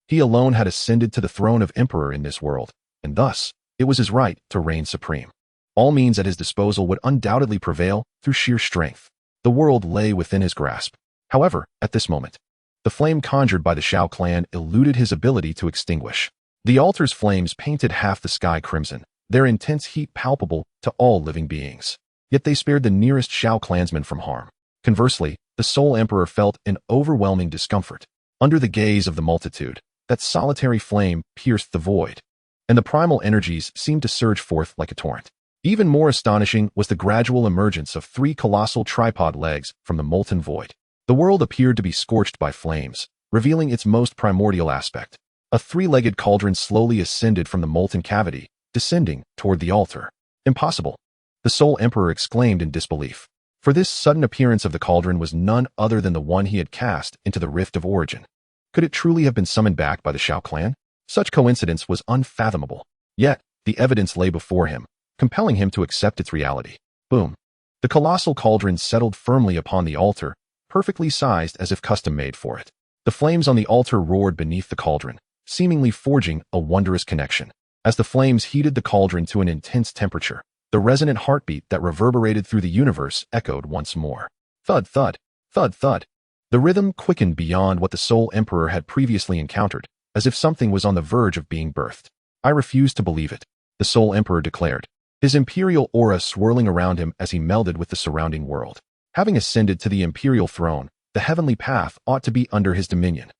He alone had ascended to the throne of Emperor in this world, and thus, it was his right to reign supreme. All means at his disposal would undoubtedly prevail through sheer strength. The world lay within his grasp. However, at this moment, the flame conjured by the Shao clan eluded his ability to extinguish. The altar's flames painted half the sky crimson, their intense heat palpable to all living beings. Yet they spared the nearest Shao clansman from harm. Conversely, the Soul Emperor felt an overwhelming discomfort. Under the gaze of the multitude, that solitary flame pierced the void, and the primal energies seemed to surge forth like a torrent. Even more astonishing was the gradual emergence of 3 colossal tripod legs from the molten void. The world appeared to be scorched by flames, revealing its most primordial aspect. A 3-legged cauldron slowly ascended from the molten cavity, descending toward the altar. Impossible! The Soul Emperor exclaimed in disbelief, for this sudden appearance of the cauldron was none other than the one he had cast into the Rift of Origin. Could it truly have been summoned back by the Shao clan? Such coincidence was unfathomable. Yet, the evidence lay before him, compelling him to accept its reality. Boom! The colossal cauldron settled firmly upon the altar, perfectly sized as if custom-made for it. The flames on the altar roared beneath the cauldron, seemingly forging a wondrous connection. As the flames heated the cauldron to an intense temperature, the resonant heartbeat that reverberated through the universe echoed once more. Thud, thud, thud, thud. The rhythm quickened beyond what the Soul Emperor had previously encountered, as if something was on the verge of being birthed. I refuse to believe it, the Soul Emperor declared, his imperial aura swirling around him as he melded with the surrounding world. Having ascended to the imperial throne, the heavenly path ought to be under his dominion.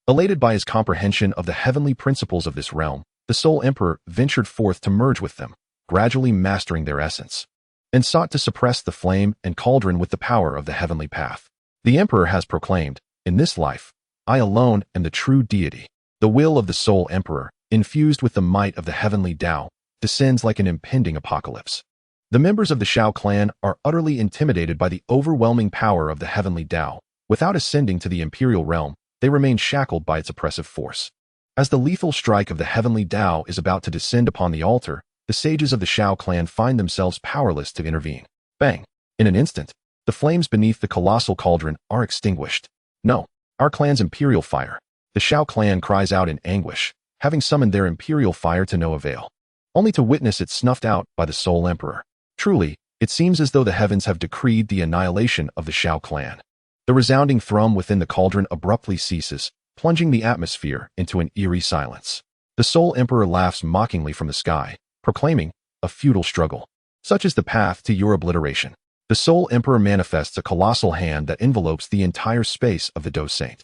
Elated by his comprehension of the heavenly principles of this realm, the Soul Emperor ventured forth to merge with them, gradually mastering their essence, and sought to suppress the flame and cauldron with the power of the heavenly path. The Emperor has proclaimed, in this life, I alone am the true deity. The will of the Soul Emperor, infused with the might of the heavenly Dao, descends like an impending apocalypse. The members of the Shao clan are utterly intimidated by the overwhelming power of the heavenly Dao. Without ascending to the imperial realm, they remain shackled by its oppressive force. As the lethal strike of the heavenly Dao is about to descend upon the altar, the sages of the Shao clan find themselves powerless to intervene. Bang! In an instant, the flames beneath the colossal cauldron are extinguished. No, our clan's imperial fire. The Shao clan cries out in anguish, having summoned their imperial fire to no avail, only to witness it snuffed out by the Soul Emperor. Truly, it seems as though the heavens have decreed the annihilation of the Shao clan. The resounding thrum within the cauldron abruptly ceases, plunging the atmosphere into an eerie silence. The Soul Emperor laughs mockingly from the sky, proclaiming a futile struggle. Such is the path to your obliteration. The Soul Emperor manifests a colossal hand that envelopes the entire space of the Dou Saint,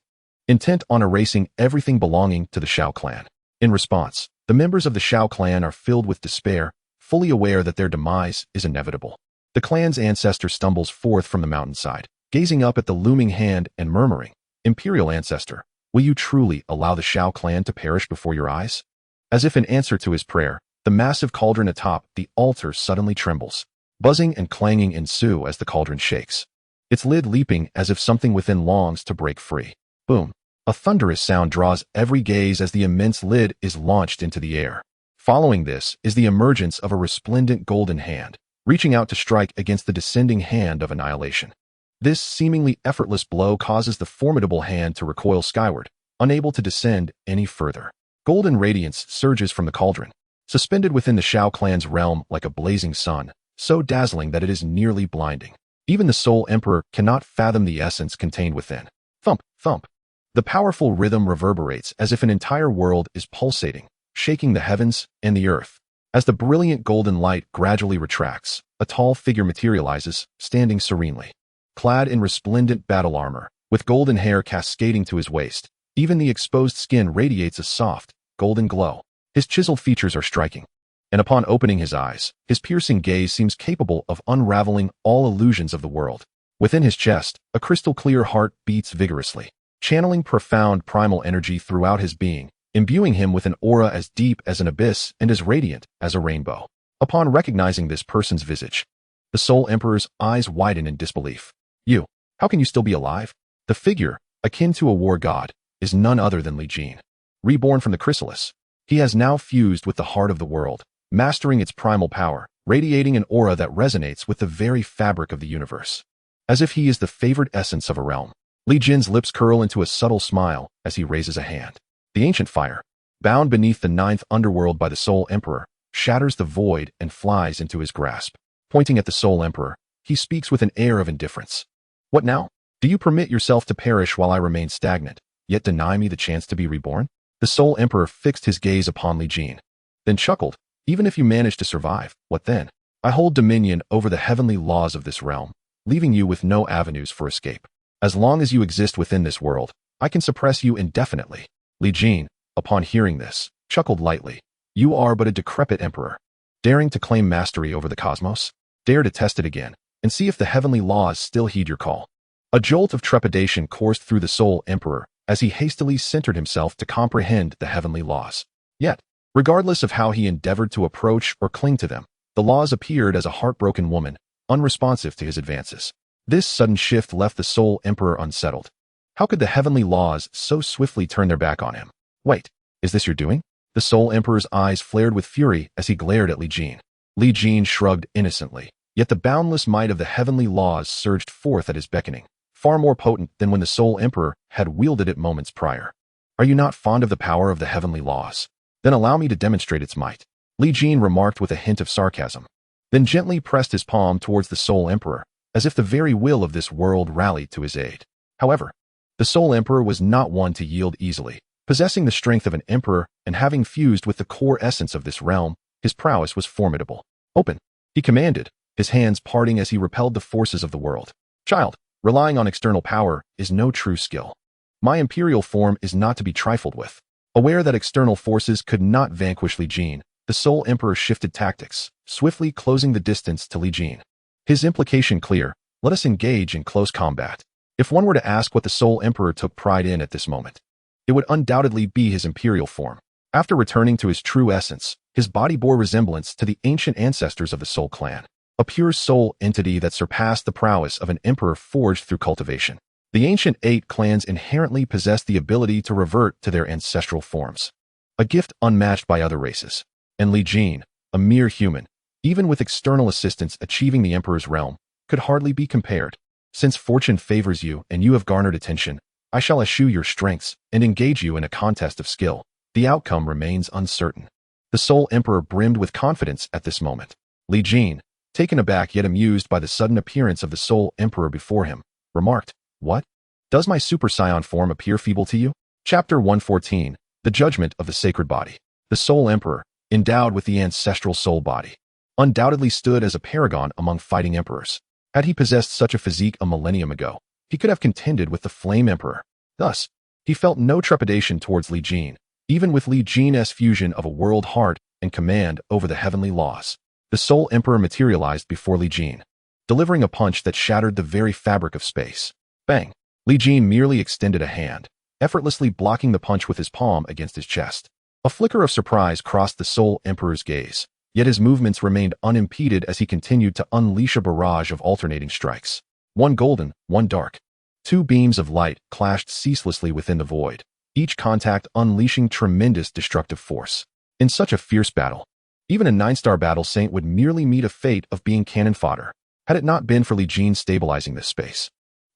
intent on erasing everything belonging to the Shao clan. In response, the members of the Shao clan are filled with despair, fully aware that their demise is inevitable. The clan's ancestor stumbles forth from the mountainside, gazing up at the looming hand and murmuring, "Imperial ancestor, will you truly allow the Shao clan to perish before your eyes?" As if in answer to his prayer, the massive cauldron atop the altar suddenly trembles. Buzzing and clanging ensue as the cauldron shakes, its lid leaping as if something within longs to break free. Boom! A thunderous sound draws every gaze as the immense lid is launched into the air. Following this is the emergence of a resplendent golden hand, reaching out to strike against the descending hand of annihilation. This seemingly effortless blow causes the formidable hand to recoil skyward, unable to descend any further. Golden radiance surges from the cauldron, suspended within the Shao clan's realm like a blazing sun, so dazzling that it is nearly blinding. Even the Soul Emperor cannot fathom the essence contained within. Thump, thump. The powerful rhythm reverberates as if an entire world is pulsating, shaking the heavens and the earth. As the brilliant golden light gradually retracts, a tall figure materializes, standing serenely. Clad in resplendent battle armor, with golden hair cascading to his waist, even the exposed skin radiates a soft, golden glow. His chiseled features are striking, and upon opening his eyes, his piercing gaze seems capable of unraveling all illusions of the world. Within his chest, a crystal-clear heart beats vigorously, channeling profound primal energy throughout his being, imbuing him with an aura as deep as an abyss and as radiant as a rainbow. Upon recognizing this person's visage, the Soul Emperor's eyes widen in disbelief. "You, how can you still be alive?" The figure, akin to a war god, is none other than Li Jin. Reborn from the chrysalis, he has now fused with the heart of the world, mastering its primal power, radiating an aura that resonates with the very fabric of the universe. As if he is the favored essence of a realm, Li Jin's lips curl into a subtle smile as he raises a hand. The ancient fire, bound beneath the ninth underworld by the Soul Emperor, shatters the void and flies into his grasp. Pointing at the Soul Emperor, he speaks with an air of indifference. "What now? Do you permit yourself to perish while I remain stagnant, yet deny me the chance to be reborn?" The Soul Emperor fixed his gaze upon Li Jin, then chuckled. "Even if you manage to survive, what then? I hold dominion over the heavenly laws of this realm, leaving you with no avenues for escape. As long as you exist within this world, I can suppress you indefinitely." Li Jin, upon hearing this, chuckled lightly. "You are but a decrepit emperor, daring to claim mastery over the cosmos? Dare to test it again, and see if the heavenly laws still heed your call." A jolt of trepidation coursed through the Soul Emperor as he hastily centered himself to comprehend the heavenly laws. Yet, regardless of how he endeavored to approach or cling to them, the laws appeared as a heartbroken woman, unresponsive to his advances. This sudden shift left the Soul Emperor unsettled. How could the heavenly laws so swiftly turn their back on him? "Wait, is this your doing?" The Soul Emperor's eyes flared with fury as he glared at Li Jin. Li Jin shrugged innocently, yet the boundless might of the heavenly laws surged forth at his beckoning, far more potent than when the Soul Emperor had wielded it moments prior. "Are you not fond of the power of the heavenly laws? Then allow me to demonstrate its might," Li Jin remarked with a hint of sarcasm, then gently pressed his palm towards the Soul Emperor, as if the very will of this world rallied to his aid. However, the Soul Emperor was not one to yield easily. Possessing the strength of an emperor and having fused with the core essence of this realm, his prowess was formidable. "Open," he commanded, his hands parting as he repelled the forces of the world. "Child, relying on external power is no true skill. My imperial form is not to be trifled with." Aware that external forces could not vanquish Li Jin, the Soul Emperor shifted tactics, swiftly closing the distance to Li Jin. His implication clear: let us engage in close combat. If one were to ask what the Soul Emperor took pride in at this moment, it would undoubtedly be his imperial form. After returning to his true essence, his body bore resemblance to the ancient ancestors of the Soul clan, a pure soul entity that surpassed the prowess of an emperor forged through cultivation. The ancient 8 clans inherently possessed the ability to revert to their ancestral forms, a gift unmatched by other races. And Li Jin, a mere human, even with external assistance achieving the emperor's realm, could hardly be compared. Since fortune favors you and you have garnered attention, I shall eschew your strengths and engage you in a contest of skill. The outcome remains uncertain. The Soul Emperor brimmed with confidence at this moment. Li Jin, taken aback yet amused by the sudden appearance of the Soul Emperor before him, remarked, What? Does my Super Saiyan form appear feeble to you? Chapter 114, The Judgment of the Sacred Body. The Soul Emperor, endowed with the ancestral soul body, undoubtedly stood as a paragon among fighting emperors. Had he possessed such a physique a millennium ago, he could have contended with the Flame Emperor. Thus, he felt no trepidation towards Li Jin, even with Li Jin's fusion of a world heart and command over the heavenly laws. The Soul Emperor materialized before Li Jin, delivering a punch that shattered the very fabric of space. Bang! Li Jin merely extended a hand, effortlessly blocking the punch with his palm against his chest. A flicker of surprise crossed the Soul Emperor's gaze, yet his movements remained unimpeded as he continued to unleash a barrage of alternating strikes. One golden, one dark. Two beams of light clashed ceaselessly within the void, each contact unleashing tremendous destructive force. In such a fierce battle, even a 9-star battle saint would merely meet a fate of being cannon fodder, had it not been for Li Jin stabilizing this space.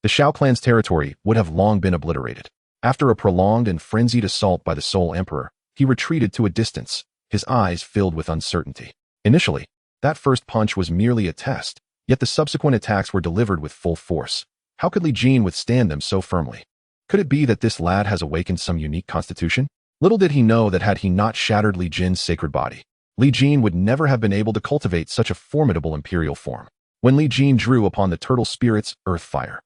The Shao clan's territory would have long been obliterated. After a prolonged and frenzied assault by the Soul Emperor, he retreated to a distance, his eyes filled with uncertainty. Initially, that first punch was merely a test, yet the subsequent attacks were delivered with full force. How could Li Jin withstand them so firmly? Could it be that this lad has awakened some unique constitution? Little did he know that had he not shattered Li Jin's sacred body, Li Jin would never have been able to cultivate such a formidable imperial form. When Li Jin drew upon the turtle spirit's earth fire,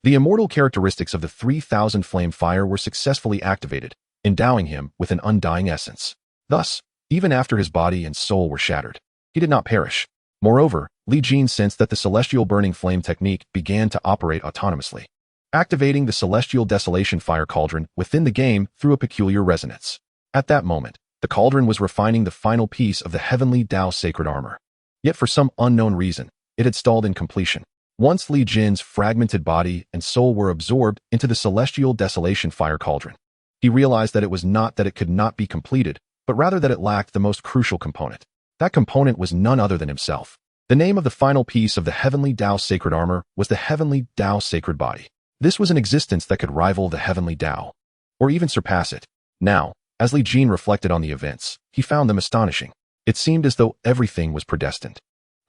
the immortal characteristics of the 3000 flame fire were successfully activated, endowing him with an undying essence. Thus, even after his body and soul were shattered, he did not perish. Moreover, Li Jin sensed that the celestial burning flame technique began to operate autonomously, activating the celestial desolation fire cauldron within the game through a peculiar resonance. At that moment, the cauldron was refining the final piece of the heavenly Dao sacred armor. Yet for some unknown reason, it had stalled in completion. Once Li Jin's fragmented body and soul were absorbed into the celestial desolation fire cauldron, he realized that it was not that it could not be completed, but rather that it lacked the most crucial component. That component was none other than himself. The name of the final piece of the heavenly Dao sacred armor was the heavenly Dao sacred body. This was an existence that could rival the heavenly Dao, or even surpass it. Now, as Li Jin reflected on the events, he found them astonishing. It seemed as though everything was predestined.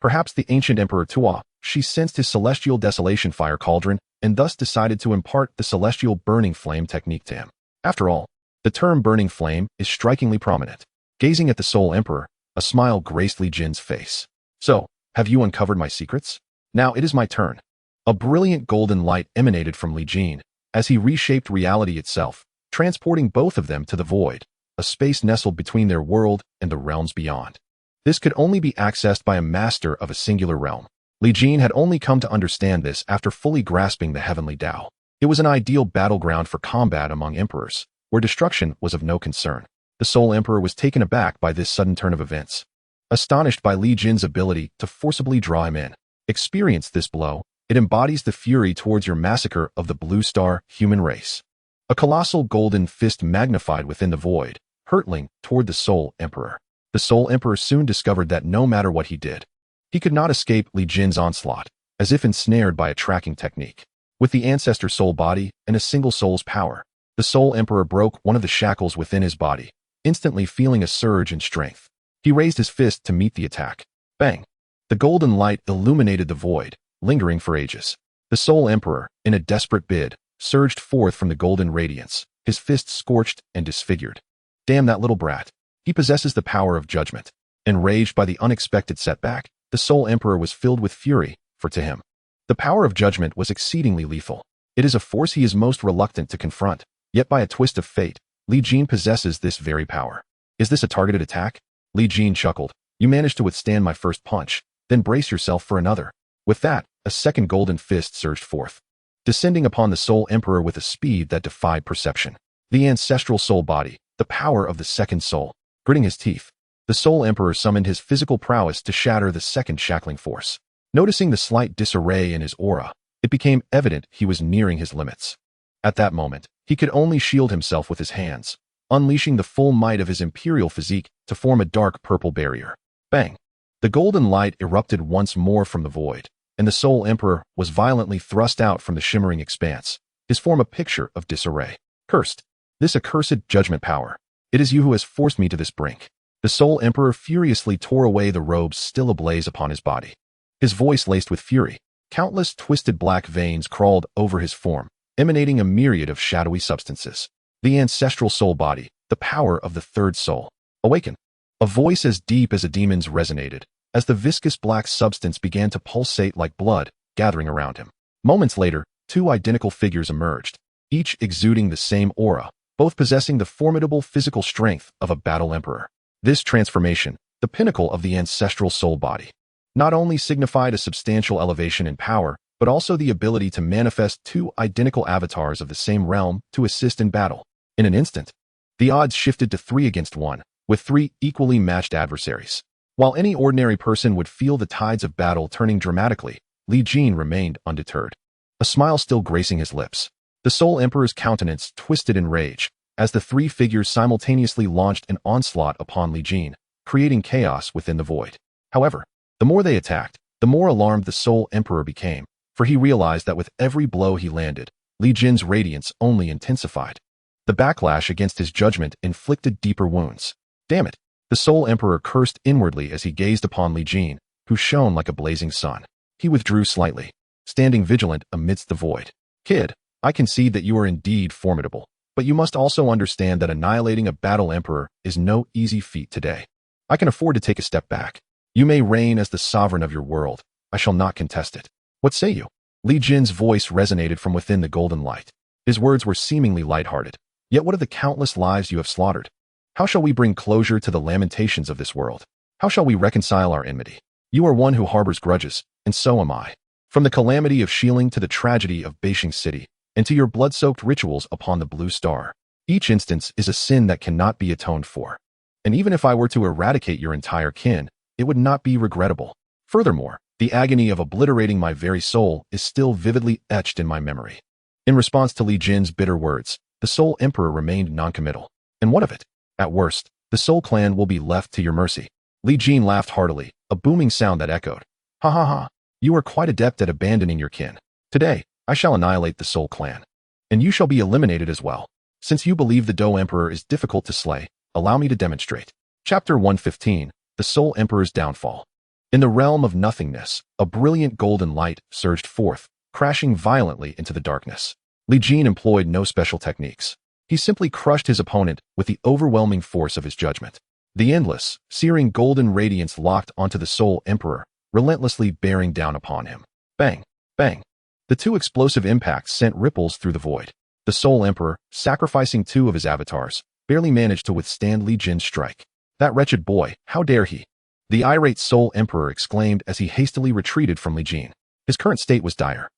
Perhaps the ancient Emperor Dou Qi sensed his celestial desolation fire cauldron and thus decided to impart the celestial burning flame technique to him. After all, the term burning flame is strikingly prominent. Gazing at the Soul Emperor, a smile graced Li Jin's face. So, have you uncovered my secrets? Now it is my turn. A brilliant golden light emanated from Li Jin as he reshaped reality itself, transporting both of them to the void, a space nestled between their world and the realms beyond. This could only be accessed by a master of a singular realm. Li Jin had only come to understand this after fully grasping the heavenly Dao. It was an ideal battleground for combat among emperors, where destruction was of no concern. The Soul Emperor was taken aback by this sudden turn of events, astonished by Li Jin's ability to forcibly draw him in. Experience this blow. It embodies the fury towards your massacre of the Blue Star human race. A colossal golden fist magnified within the void, hurtling toward the Soul Emperor. The Soul Emperor soon discovered that no matter what he did, he could not escape Li Jin's onslaught, as if ensnared by a tracking technique. With the ancestor soul body and a single soul's power, the Soul Emperor broke one of the shackles within his body, instantly feeling a surge in strength. He raised his fist to meet the attack. Bang! The golden light illuminated the void, lingering for ages. The Soul Emperor, in a desperate bid, surged forth from the golden radiance, his fist scorched and disfigured. Damn that little brat. He possesses the power of judgment. Enraged by the unexpected setback, the Soul Emperor was filled with fury, for to him, the power of judgment was exceedingly lethal. It is a force he is most reluctant to confront, yet by a twist of fate, Li Jin possesses this very power. Is this a targeted attack? Li Jin chuckled. You managed to withstand my first punch, then brace yourself for another. With that, a second golden fist surged forth, descending upon the Soul Emperor with a speed that defied perception. The ancestral soul body, the power of the second soul. Gritting his teeth, the Soul Emperor summoned his physical prowess to shatter the second shackling force. Noticing the slight disarray in his aura, it became evident he was nearing his limits. At that moment, he could only shield himself with his hands, unleashing the full might of his imperial physique to form a dark purple barrier. Bang! The golden light erupted once more from the void, and the Soul Emperor was violently thrust out from the shimmering expanse, his form a picture of disarray. Cursed! This accursed judgment power. It is you who has forced me to this brink. The Soul Emperor furiously tore away the robes still ablaze upon his body. His voice laced with fury. Countless twisted black veins crawled over his form, emanating a myriad of shadowy substances. The ancestral soul body, the power of the third soul. Awaken. A voice as deep as a demon's resonated, as the viscous black substance began to pulsate like blood, gathering around him. Moments later, two identical figures emerged, each exuding the same aura, both possessing the formidable physical strength of a battle emperor. This transformation, the pinnacle of the ancestral soul body, not only signified a substantial elevation in power, but also the ability to manifest two identical avatars of the same realm to assist in battle. In an instant, the odds shifted to 3 against 1, with 3 equally matched adversaries. While any ordinary person would feel the tides of battle turning dramatically, Li Jin remained undeterred, a smile still gracing his lips. The Soul Emperor's countenance twisted in rage, as the 3 figures simultaneously launched an onslaught upon Li Jin, creating chaos within the void. However, the more they attacked, the more alarmed the Soul Emperor became, for he realized that with every blow he landed, Li Jin's radiance only intensified. The backlash against his judgment inflicted deeper wounds. Damn it! The Soul Emperor cursed inwardly as he gazed upon Li Jin, who shone like a blazing sun. He withdrew slightly, standing vigilant amidst the void. Kid, I concede that you are indeed formidable, but you must also understand that annihilating a battle emperor is no easy feat today. I can afford to take a step back. You may reign as the sovereign of your world. I shall not contest it. What say you? Li Jin's voice resonated from within the golden light. His words were seemingly lighthearted. Yet what of the countless lives you have slaughtered? How shall we bring closure to the lamentations of this world? How shall we reconcile our enmity? You are one who harbors grudges, and so am I. From the calamity of Shilling to the tragedy of Beijing City, and to your blood-soaked rituals upon the Blue Star, each instance is a sin that cannot be atoned for. And even if I were to eradicate your entire kin, it would not be regrettable. Furthermore, the agony of obliterating my very soul is still vividly etched in my memory. In response to Li Jin's bitter words, the Soul Emperor remained noncommittal. And what of it? At worst, the Soul Clan will be left to your mercy. Li Jin laughed heartily, a booming sound that echoed. Ha ha ha, you are quite adept at abandoning your kin. Today, I shall annihilate the Soul Clan. And you shall be eliminated as well. Since you believe the Dou Emperor is difficult to slay, allow me to demonstrate. Chapter 115, The Soul Emperor's Downfall. In the realm of nothingness, a brilliant golden light surged forth, crashing violently into the darkness. Li Jin employed no special techniques. He simply crushed his opponent with the overwhelming force of his judgment. The endless, searing golden radiance locked onto the Soul Emperor, relentlessly bearing down upon him. Bang! Bang! The 2 explosive impacts sent ripples through the void. The Soul Emperor, sacrificing 2 of his avatars, barely managed to withstand Li Jin's strike. That wretched boy, how dare he? The irate Soul Emperor exclaimed as he hastily retreated from Li Jin. His current state was dire.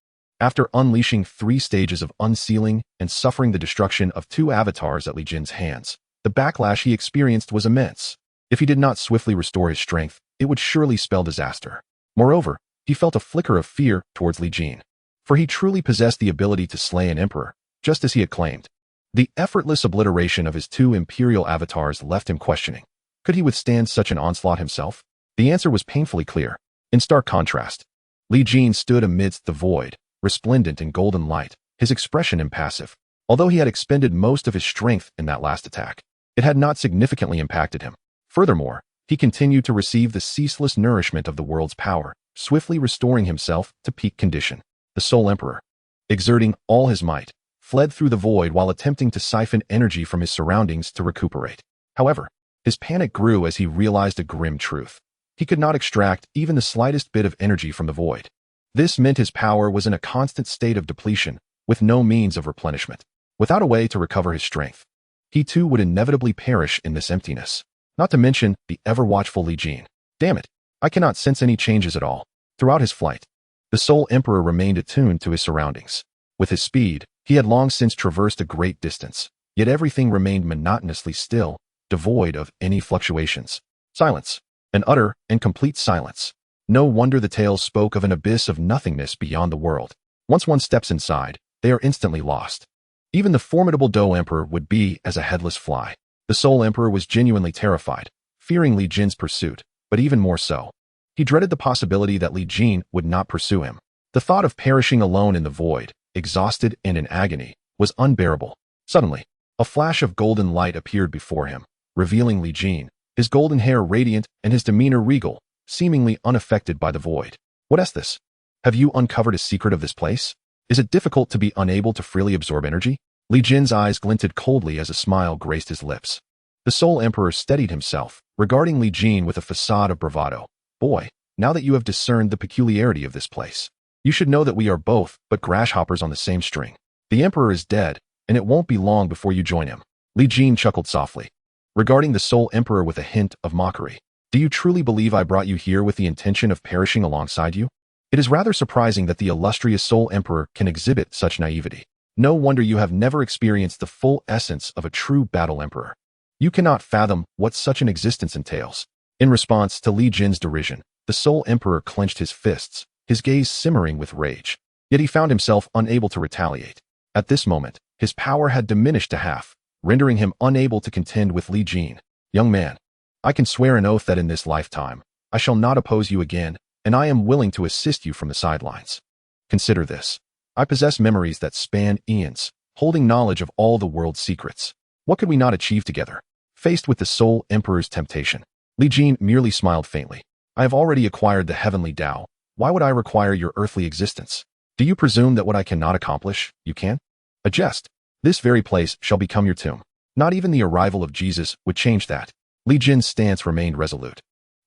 After unleashing 3 stages of unsealing and suffering the destruction of 2 avatars at Li Jin's hands, the backlash he experienced was immense. If he did not swiftly restore his strength, it would surely spell disaster. Moreover, he felt a flicker of fear towards Li Jin, for he truly possessed the ability to slay an emperor, just as he had claimed. The effortless obliteration of his 2 imperial avatars left him questioning. Could he withstand such an onslaught himself? The answer was painfully clear. In stark contrast, Li Jin stood amidst the void, resplendent in golden light, his expression impassive. Although he had expended most of his strength in that last attack, it had not significantly impacted him. Furthermore, he continued to receive the ceaseless nourishment of the world's power, swiftly restoring himself to peak condition. The Soul Emperor, exerting all his might, fled through the void while attempting to siphon energy from his surroundings to recuperate. However, his panic grew as he realized a grim truth. He could not extract even the slightest bit of energy from the void. This meant his power was in a constant state of depletion, with no means of replenishment. Without a way to recover his strength, he too would inevitably perish in this emptiness. Not to mention the ever-watchful Li Jin. Damn it, I cannot sense any changes at all. Throughout his flight, the Soul Emperor remained attuned to his surroundings. With his speed, he had long since traversed a great distance, yet everything remained monotonously still, devoid of any fluctuations. Silence. An utter and complete silence. No wonder the tales spoke of an abyss of nothingness beyond the world. Once one steps inside, they are instantly lost. Even the formidable Dou Emperor would be as a headless fly. The Soul Emperor was genuinely terrified, fearing Li Jin's pursuit, but even more so, he dreaded the possibility that Li Jin would not pursue him. The thought of perishing alone in the void, exhausted and in agony, was unbearable. Suddenly, a flash of golden light appeared before him, revealing Li Jin, his golden hair radiant and his demeanor regal, seemingly unaffected by the void. What is this? Have you uncovered a secret of this place? Is it difficult to be unable to freely absorb energy? Li Jin's eyes glinted coldly as a smile graced his lips. The Soul Emperor steadied himself, regarding Li Jin with a facade of bravado. Boy, now that you have discerned the peculiarity of this place, you should know that we are both but grasshoppers on the same string. The Emperor is dead, and it won't be long before you join him. Li Jin chuckled softly, regarding the Soul Emperor with a hint of mockery. Do you truly believe I brought you here with the intention of perishing alongside you? It is rather surprising that the illustrious Soul Emperor can exhibit such naivety. No wonder you have never experienced the full essence of a true battle emperor. You cannot fathom what such an existence entails. In response to Li Jin's derision, the Soul Emperor clenched his fists, his gaze simmering with rage. Yet he found himself unable to retaliate. At this moment, his power had diminished to half, rendering him unable to contend with Li Jin. Young man, I can swear an oath that in this lifetime, I shall not oppose you again, and I am willing to assist you from the sidelines. Consider this. I possess memories that span eons, holding knowledge of all the world's secrets. What could we not achieve together? Faced with the Soul Emperor's temptation, Li Jin merely smiled faintly. I have already acquired the heavenly Tao. Why would I require your earthly existence? Do you presume that what I cannot accomplish, you can? A jest. This very place shall become your tomb. Not even the arrival of Jesus would change that. Li Jin's stance remained resolute,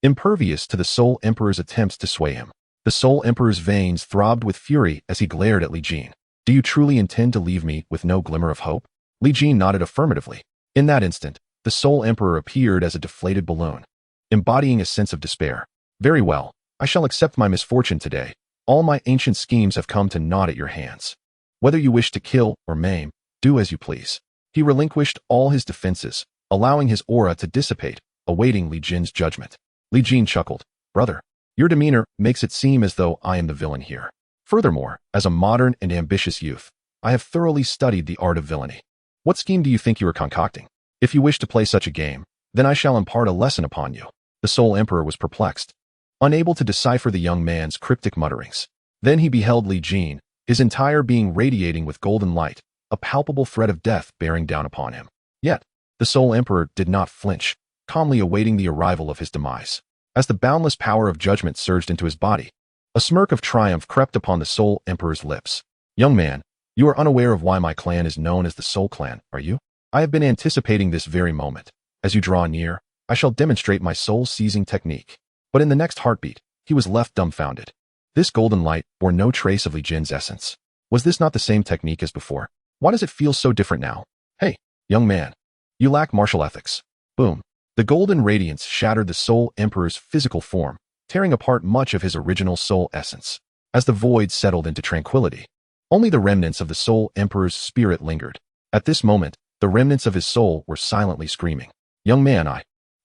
impervious to the Soul Emperor's attempts to sway him. The Soul Emperor's veins throbbed with fury as he glared at Li Jin. Do you truly intend to leave me with no glimmer of hope? Li Jin nodded affirmatively. In that instant, the Soul Emperor appeared as a deflated balloon, embodying a sense of despair. Very well, I shall accept my misfortune today. All my ancient schemes have come to naught at your hands. Whether you wish to kill or maim, do as you please. He relinquished all his defenses, allowing his aura to dissipate, awaiting Li Jin's judgment. Li Jin chuckled. Brother, your demeanor makes it seem as though I am the villain here. Furthermore, as a modern and ambitious youth, I have thoroughly studied the art of villainy. What scheme do you think you are concocting? If you wish to play such a game, then I shall impart a lesson upon you. The Soul Emperor was perplexed, unable to decipher the young man's cryptic mutterings. Then he beheld Li Jin, his entire being radiating with golden light, a palpable threat of death bearing down upon him. Yet, the Soul Emperor did not flinch, calmly awaiting the arrival of his demise. As the boundless power of judgment surged into his body, a smirk of triumph crept upon the Soul Emperor's lips. Young man, you are unaware of why my clan is known as the Soul Clan, are you? I have been anticipating this very moment. As you draw near, I shall demonstrate my soul-seizing technique. But in the next heartbeat, he was left dumbfounded. This golden light bore no trace of Li Jin's essence. Was this not the same technique as before? Why does it feel so different now? Hey, young man, you lack martial ethics. Boom. The golden radiance shattered the Soul Emperor's physical form, tearing apart much of his original soul essence. As the void settled into tranquility, only the remnants of the Soul Emperor's spirit lingered. At this moment, the remnants of his soul were silently screaming. Young man,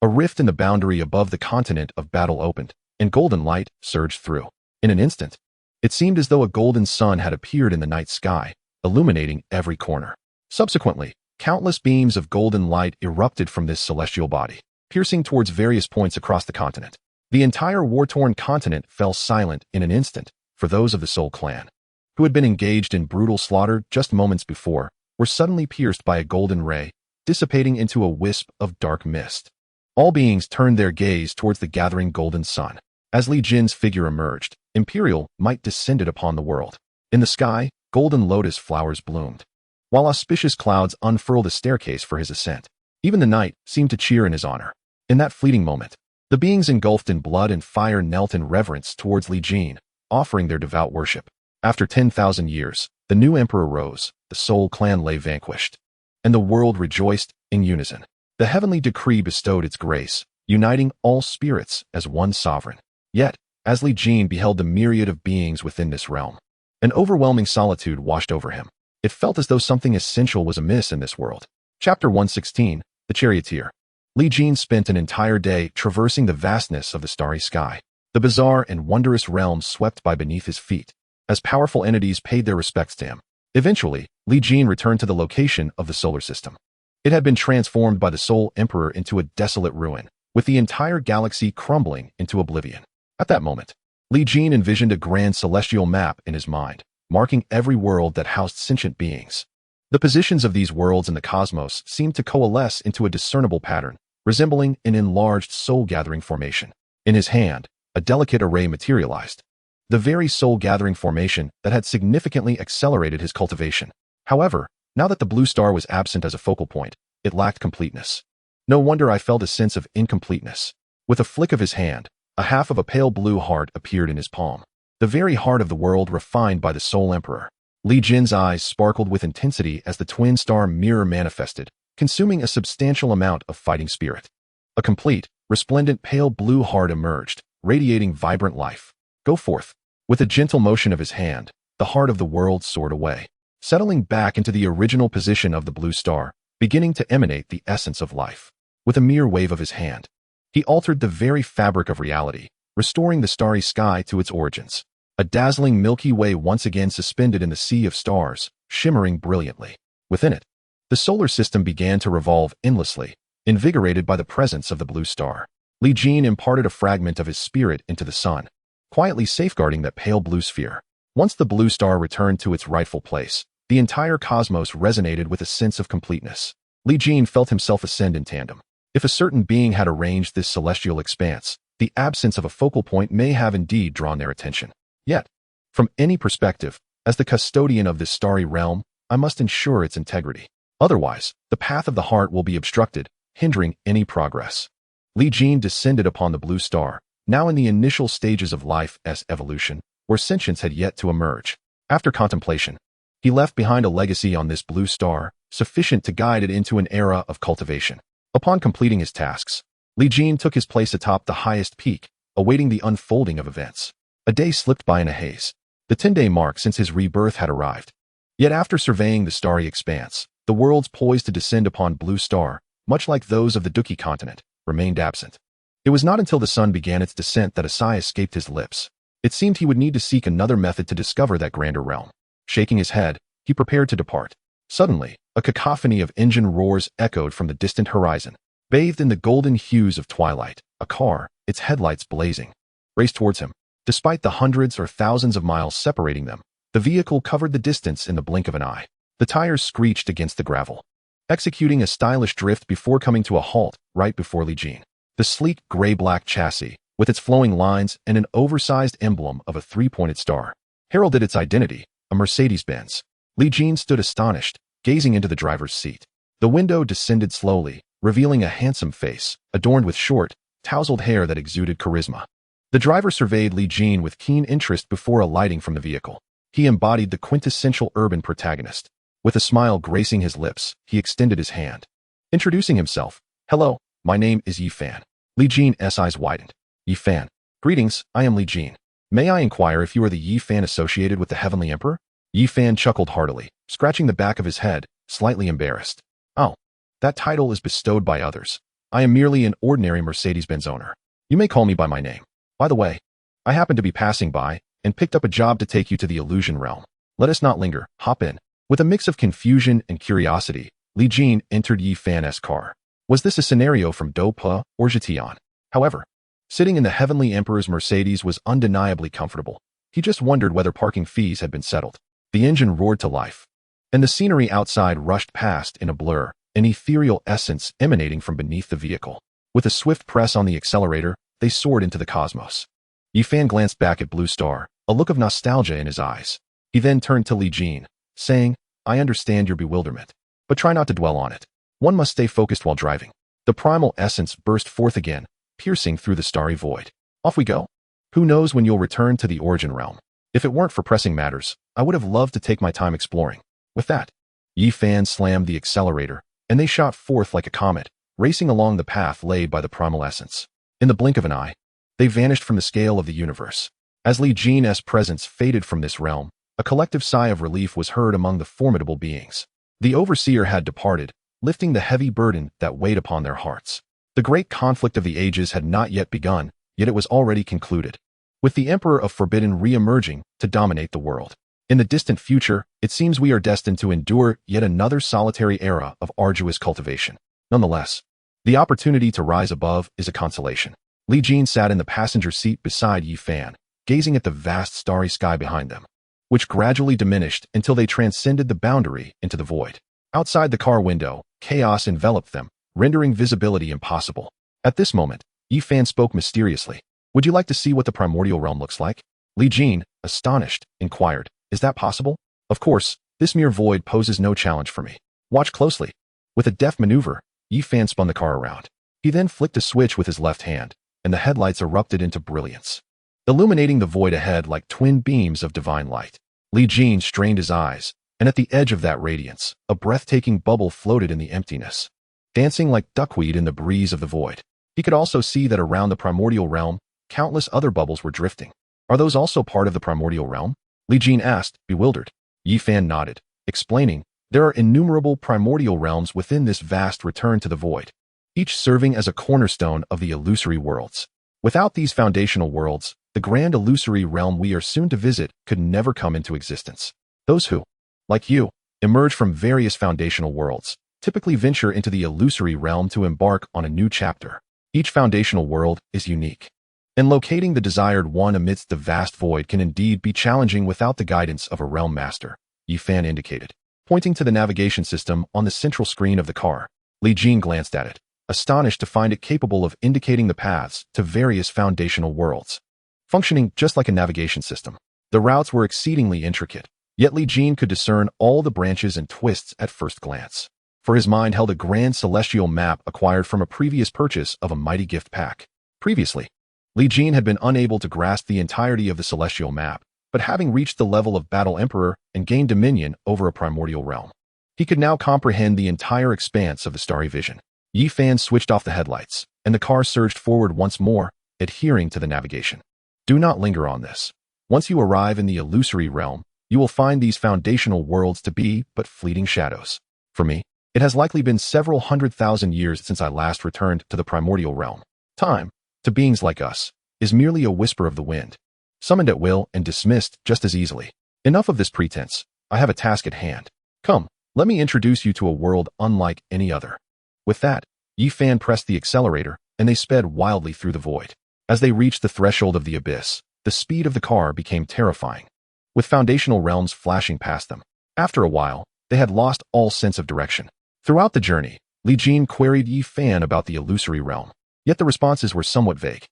A rift in the boundary above the continent of battle opened, and golden light surged through. In an instant, it seemed as though a golden sun had appeared in the night sky, illuminating every corner. Subsequently, countless beams of golden light erupted from this celestial body, piercing towards various points across the continent. The entire war-torn continent fell silent in an instant, for those of the Soul Clan, who had been engaged in brutal slaughter just moments before, were suddenly pierced by a golden ray, dissipating into a wisp of dark mist. All beings turned their gaze towards the gathering golden sun. As Li Jin's figure emerged, imperial might descended upon the world. In the sky, golden lotus flowers bloomed, while auspicious clouds unfurled a staircase for his ascent. Even the night seemed to cheer in his honor. In that fleeting moment, the beings engulfed in blood and fire knelt in reverence towards Li Jin, offering their devout worship. After 10,000 years, the new emperor rose, the Soul Clan lay vanquished, and the world rejoiced in unison. The heavenly decree bestowed its grace, uniting all spirits as one sovereign. Yet, as Li Jin beheld the myriad of beings within this realm, an overwhelming solitude washed over him. It felt as though something essential was amiss in this world. Chapter 116, The Charioteer. Li Jin spent an entire day traversing the vastness of the starry sky. The bizarre and wondrous realms swept by beneath his feet, as powerful entities paid their respects to him. Eventually, Li Jin returned to the location of the solar system. It had been transformed by the Soul Emperor into a desolate ruin, with the entire galaxy crumbling into oblivion. At that moment, Li Jin envisioned a grand celestial map in his mind, marking every world that housed sentient beings. The positions of these worlds in the cosmos seemed to coalesce into a discernible pattern, resembling an enlarged soul-gathering formation. In his hand, a delicate array materialized. the very soul-gathering formation that had significantly accelerated his cultivation. However, now that the blue star was absent as a focal point, it lacked completeness. No wonder I felt a sense of incompleteness. With a flick of his hand, a half of a pale blue heart appeared in his palm. The very heart of the world refined by the Soul Emperor. Li Jin's eyes sparkled with intensity as the twin star mirror manifested, consuming a substantial amount of fighting spirit. A complete, resplendent pale blue heart emerged, radiating vibrant life. Go forth. With a gentle motion of his hand, the heart of the world soared away, settling back into the original position of the blue star, beginning to emanate the essence of life. With a mere wave of his hand, he altered the very fabric of reality, restoring the starry sky to its origins. A dazzling Milky Way once again suspended in the sea of stars, shimmering brilliantly. Within it, the solar system began to revolve endlessly, invigorated by the presence of the blue star. Li Jin imparted a fragment of his spirit into the sun, quietly safeguarding that pale blue sphere. Once the blue star returned to its rightful place, the entire cosmos resonated with a sense of completeness. Li Jin felt himself ascend in tandem. If a certain being had arranged this celestial expanse, the absence of a focal point may have indeed drawn their attention. Yet, from any perspective, as the custodian of this starry realm, I must ensure its integrity. Otherwise, the path of the heart will be obstructed, hindering any progress. Li Jin descended upon the blue star, now in the initial stages of life's evolution, where sentience had yet to emerge. After contemplation, he left behind a legacy on this blue star, sufficient to guide it into an era of cultivation. Upon completing his tasks, Li Jin took his place atop the highest peak, awaiting the unfolding of events. A day slipped by in a haze. The 10-day mark since his rebirth had arrived. Yet after surveying the starry expanse, the worlds poised to descend upon Blue Star, much like those of the Dou Qi continent, remained absent. It was not until the sun began its descent that a sigh escaped his lips. It seemed he would need to seek another method to discover that grander realm. Shaking his head, he prepared to depart. Suddenly, a cacophony of engine roars echoed from the distant horizon. Bathed in the golden hues of twilight, a car, its headlights blazing, raced towards him. Despite the hundreds or thousands of miles separating them, the vehicle covered the distance in the blink of an eye. The tires screeched against the gravel, executing a stylish drift before coming to a halt right before Li Jin. The sleek gray-black chassis, with its flowing lines and an oversized emblem of a three-pointed star, heralded its identity, a Mercedes-Benz. Li Jin stood astonished, gazing into the driver's seat. The window descended slowly, revealing a handsome face, adorned with short, tousled hair that exuded charisma. The driver surveyed Li Jin with keen interest before alighting from the vehicle. He embodied the quintessential urban protagonist. With a smile gracing his lips, he extended his hand. Introducing himself, "Hello, my name is Yi Fan." Li Jin's eyes widened. "Yi Fan. Greetings, I am Li Jin. May I inquire if you are the Yi Fan associated with the Heavenly Emperor?" Yi Fan chuckled heartily, scratching the back of his head, slightly embarrassed. "Oh, that title is bestowed by others. I am merely an ordinary Mercedes-Benz owner. You may call me by my name. By the way, I happened to be passing by and picked up a job to take you to the illusion realm. Let us not linger, hop in." With a mix of confusion and curiosity, Li Jin entered Yi Fan's car. Was this a scenario from Dou Qi or Zhetian? However, sitting in the Heavenly Emperor's Mercedes was undeniably comfortable. He just wondered whether parking fees had been settled. The engine roared to life, and the scenery outside rushed past in a blur, an ethereal essence emanating from beneath the vehicle. With a swift press on the accelerator, they soared into the cosmos. Yi Fan glanced back at Blue Star, a look of nostalgia in his eyes. He then turned to Li Jin, saying, "I understand your bewilderment, but try not to dwell on it. One must stay focused while driving." The primal essence burst forth again, piercing through the starry void. "Off we go. Who knows when you'll return to the origin realm? If it weren't for pressing matters, I would have loved to take my time exploring." With that, Yi Fan slammed the accelerator, and they shot forth like a comet, racing along the path laid by the primal essence. In the blink of an eye, they vanished from the scale of the universe. As Li Jin's presence faded from this realm, a collective sigh of relief was heard among the formidable beings. The overseer had departed, lifting the heavy burden that weighed upon their hearts. The great conflict of the ages had not yet begun, yet it was already concluded, with the Emperor of Forbidden re-emerging to dominate the world. In the distant future, it seems we are destined to endure yet another solitary era of arduous cultivation. Nonetheless, the opportunity to rise above is a consolation. Li Jin sat in the passenger seat beside Yi Fan, gazing at the vast starry sky behind them, which gradually diminished until they transcended the boundary into the void. Outside the car window, chaos enveloped them, rendering visibility impossible. At this moment, Yi Fan spoke mysteriously. "Would you like to see what the primordial realm looks like?" Li Jin, astonished, inquired, "Is that possible?" "Of course, this mere void poses no challenge for me. Watch closely." With a deft maneuver, Yi Fan spun the car around. He then flicked a switch with his left hand, and the headlights erupted into brilliance, illuminating the void ahead like twin beams of divine light. Li Jin strained his eyes, and at the edge of that radiance, a breathtaking bubble floated in the emptiness, dancing like duckweed in the breeze of the void. He could also see that around the primordial realm, countless other bubbles were drifting. "Are those also part of the primordial realm?" Li Jin asked, bewildered. Yi Fan nodded, explaining, "There are innumerable primordial realms within this vast return to the void, each serving as a cornerstone of the illusory worlds. Without these foundational worlds, the grand illusory realm we are soon to visit could never come into existence. Those who, like you, emerge from various foundational worlds, typically venture into the illusory realm to embark on a new chapter. Each foundational world is unique, and locating the desired one amidst the vast void can indeed be challenging without the guidance of a realm master," Yi Fan indicated, pointing to the navigation system on the central screen of the car. Li Jin glanced at it, astonished to find it capable of indicating the paths to various foundational worlds, functioning just like a navigation system. The routes were exceedingly intricate, yet Li Jin could discern all the branches and twists at first glance, for his mind held a grand celestial map acquired from a previous purchase of a mighty gift pack. Previously, Li Jin had been unable to grasp the entirety of the celestial map, but having reached the level of Dou Emperor and gained dominion over a primordial realm, he could now comprehend the entire expanse of the starry vision. Yi Fan switched off the headlights, and the car surged forward once more, adhering to the navigation. "Do not linger on this. Once you arrive in the illusory realm, you will find these foundational worlds to be but fleeting shadows. For me, it has likely been several 100,000 years since I last returned to the primordial realm. Time, to beings like us, is merely a whisper of the wind, summoned at will and dismissed just as easily. Enough of this pretense. I have a task at hand. Come, let me introduce you to a world unlike any other." With that, Yi Fan pressed the accelerator, and they sped wildly through the void. As they reached the threshold of the abyss, the speed of the car became terrifying, with foundational realms flashing past them. After a while, they had lost all sense of direction. Throughout the journey, Li Jin queried Yi Fan about the illusory realm, yet the responses were somewhat vague.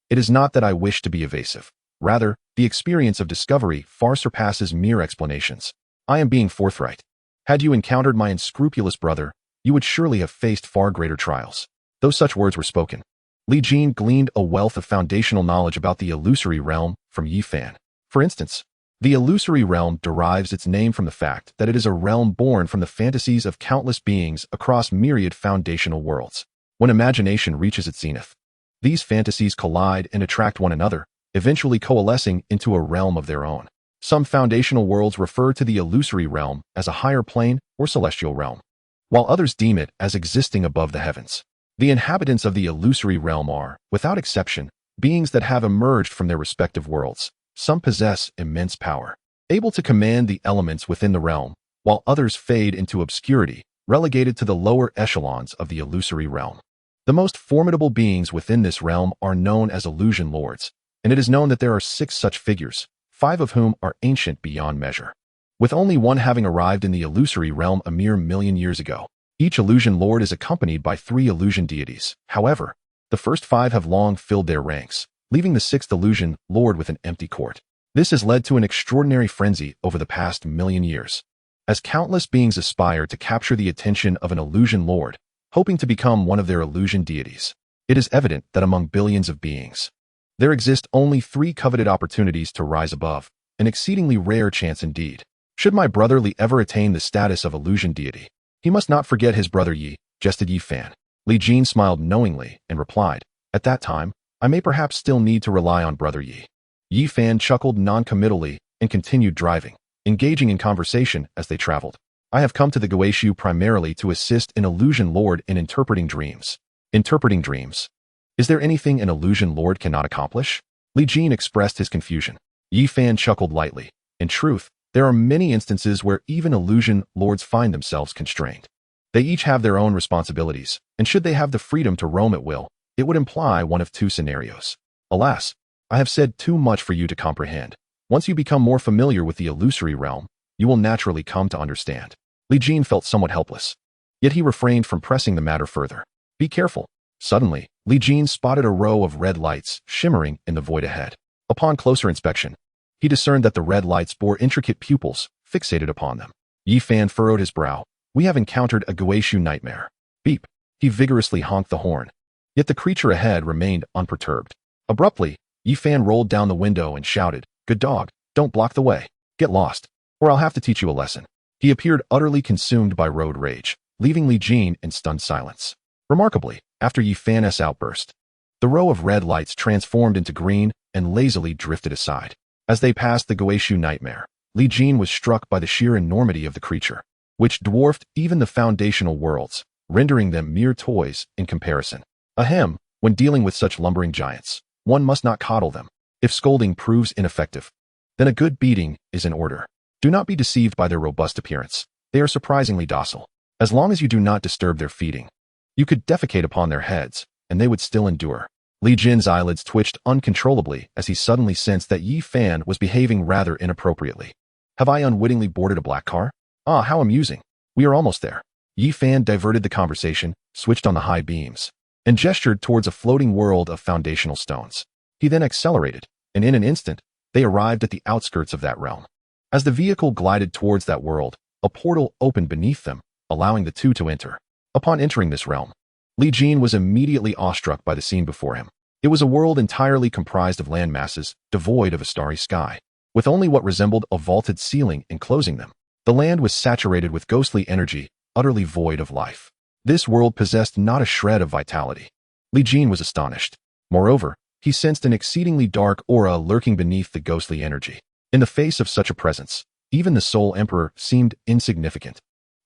It is not that I wish to be evasive. Rather, the experience of discovery far surpasses mere explanations. I am being forthright. Had you encountered my unscrupulous brother, you would surely have faced far greater trials." Though such words were spoken, Li Jin gleaned a wealth of foundational knowledge about the illusory realm from Yi Fan. For instance, the illusory realm derives its name from the fact that it is a realm born from the fantasies of countless beings across myriad foundational worlds. When imagination reaches its zenith, these fantasies collide and attract one another, eventually coalescing into a realm of their own. Some foundational worlds refer to the illusory realm as a higher plane or celestial realm, while others deem it as existing above the heavens. The inhabitants of the illusory realm are, without exception, beings that have emerged from their respective worlds. Some possess immense power, able to command the elements within the realm, while others fade into obscurity, relegated to the lower echelons of the illusory realm. The most formidable beings within this realm are known as illusion lords, and it is known that there are 6 such figures, 5 of whom are ancient beyond measure, with only one having arrived in the illusory realm a mere 1,000,000 years ago. Each illusion lord is accompanied by 3 illusion deities. However, the first 5 have long filled their ranks, leaving the 6th illusion lord with an empty court. This has led to an extraordinary frenzy over the past 1,000,000 years, as countless beings aspire to capture the attention of an illusion lord, hoping to become one of their illusion deities. It is evident that among billions of beings, there exist only 3 coveted opportunities to rise above, an exceedingly rare chance indeed. Should my brother Li ever attain the status of illusion deity, he must not forget his brother Yi, jested Yi Fan. Li Jin smiled knowingly and replied, "At that time, I may perhaps still need to rely on brother Yi." Yi Fan chuckled non-committally and continued driving, engaging in conversation as they traveled. "I have come to the Guishu primarily to assist an illusion lord in interpreting dreams." Interpreting dreams? Is there anything an illusion lord cannot accomplish? Li Jin expressed his confusion. Yi Fan chuckled lightly. In truth, there are many instances where even illusion lords find themselves constrained. They each have their own responsibilities, and should they have the freedom to roam at will, it would imply one of 2 scenarios. Alas, I have said too much for you to comprehend. Once you become more familiar with the illusory realm, you will naturally come to understand. Li Jin felt somewhat helpless, yet he refrained from pressing the matter further. Be careful. Suddenly, Li Jin spotted a row of red lights shimmering in the void ahead. Upon closer inspection, he discerned that the red lights bore intricate pupils fixated upon them. Yi Fan furrowed his brow. We have encountered a Guishu nightmare. Beep. He vigorously honked the horn. Yet the creature ahead remained unperturbed. Abruptly, Yi Fan rolled down the window and shouted, "Good dog, don't block the way. Get lost, or I'll have to teach you a lesson." He appeared utterly consumed by road rage, leaving Li Jin in stunned silence. Remarkably, after Yi Fan's outburst, the row of red lights transformed into green and lazily drifted aside. As they passed the Guishu nightmare, Li Jin was struck by the sheer enormity of the creature, which dwarfed even the foundational worlds, rendering them mere toys in comparison. Ahem, when dealing with such lumbering giants, one must not coddle them. If scolding proves ineffective, then a good beating is in order. Do not be deceived by their robust appearance. They are surprisingly docile. As long as you do not disturb their feeding, you could defecate upon their heads, and they would still endure. Li Jin's eyelids twitched uncontrollably as he suddenly sensed that Yi Fan was behaving rather inappropriately. Have I unwittingly boarded a black car? Ah, how amusing. We are almost there. Yi Fan diverted the conversation, switched on the high beams, and gestured towards a floating world of foundational stones. He then accelerated, and in an instant, they arrived at the outskirts of that realm. As the vehicle glided towards that world, a portal opened beneath them, allowing the two to enter. Upon entering this realm, Li Jin was immediately awestruck by the scene before him. It was a world entirely comprised of land masses, devoid of a starry sky, with only what resembled a vaulted ceiling enclosing them. The land was saturated with ghostly energy, utterly void of life. This world possessed not a shred of vitality. Li Jin was astonished. Moreover, he sensed an exceedingly dark aura lurking beneath the ghostly energy. In the face of such a presence, even the Soul Emperor seemed insignificant.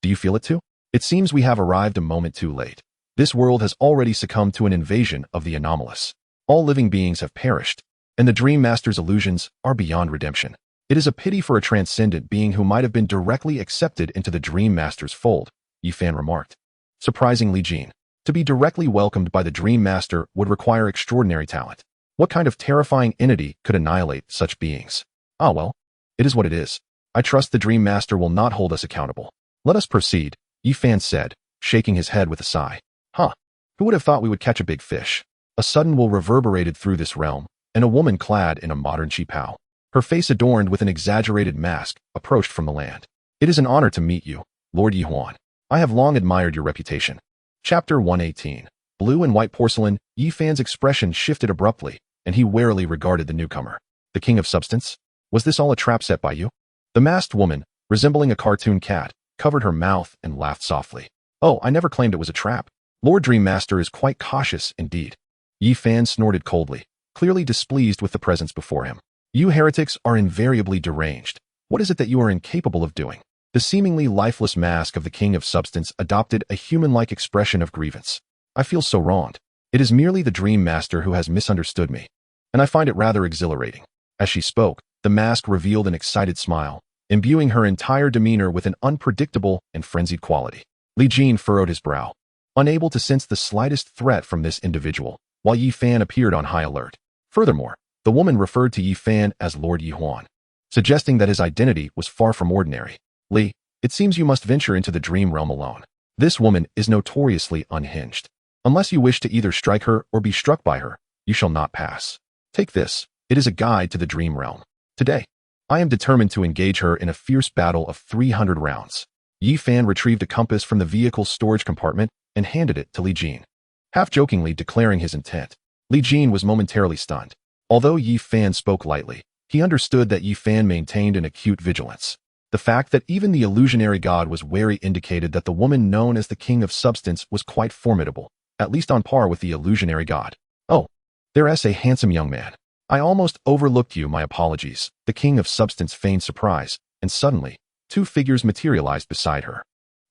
Do you feel it too? It seems we have arrived a moment too late. This world has already succumbed to an invasion of the anomalous. All living beings have perished, and the Dream Master's illusions are beyond redemption. It is a pity for a transcendent being who might have been directly accepted into the Dream Master's fold, Yi Fan remarked. Surprising Li Jin, to be directly welcomed by the Dream Master would require extraordinary talent. What kind of terrifying entity could annihilate such beings? Ah well, it is what it is. I trust the Dream Master will not hold us accountable. Let us proceed, Yi Fan said, shaking his head with a sigh. Huh, who would have thought we would catch a big fish? A sudden will reverberated through this realm, and a woman clad in a modern qipao, her face adorned with an exaggerated mask, approached from the land. It is an honor to meet you, Lord Yi Huan. I have long admired your reputation. Chapter 118. Blue and white porcelain. Yi Fan's expression shifted abruptly, and he warily regarded the newcomer. The king of substance? Was this all a trap set by you? The masked woman, resembling a cartoon cat, covered her mouth and laughed softly. Oh, I never claimed it was a trap. Lord Dream Master is quite cautious indeed. Yi Fan snorted coldly, clearly displeased with the presence before him. You heretics are invariably deranged. What is it that you are incapable of doing? The seemingly lifeless mask of the king of substance adopted a human-like expression of grievance. I feel so wronged. It is merely the Dream Master who has misunderstood me, and I find it rather exhilarating. As she spoke, the mask revealed an excited smile, imbuing her entire demeanor with an unpredictable and frenzied quality. Li Jin furrowed his brow, unable to sense the slightest threat from this individual, while Yi Fan appeared on high alert. Furthermore, the woman referred to Yi Fan as Lord Yi Huan, suggesting that his identity was far from ordinary. Li, it seems you must venture into the dream realm alone. This woman is notoriously unhinged. Unless you wish to either strike her or be struck by her, you shall not pass. Take this. It is a guide to the dream realm. Today, I am determined to engage her in a fierce battle of 300 rounds. Yi Fan retrieved a compass from the vehicle's storage compartment and handed it to Li Jin, half-jokingly declaring his intent. Li Jin was momentarily stunned. Although Yi Fan spoke lightly, he understood that Yi Fan maintained an acute vigilance. The fact that even the illusionary god was wary indicated that the woman known as the king of substance was quite formidable, at least on par with the illusionary god. Oh, there's a handsome young man. I almost overlooked you, my apologies. The king of substance feigned surprise, and suddenly, two figures materialized beside her.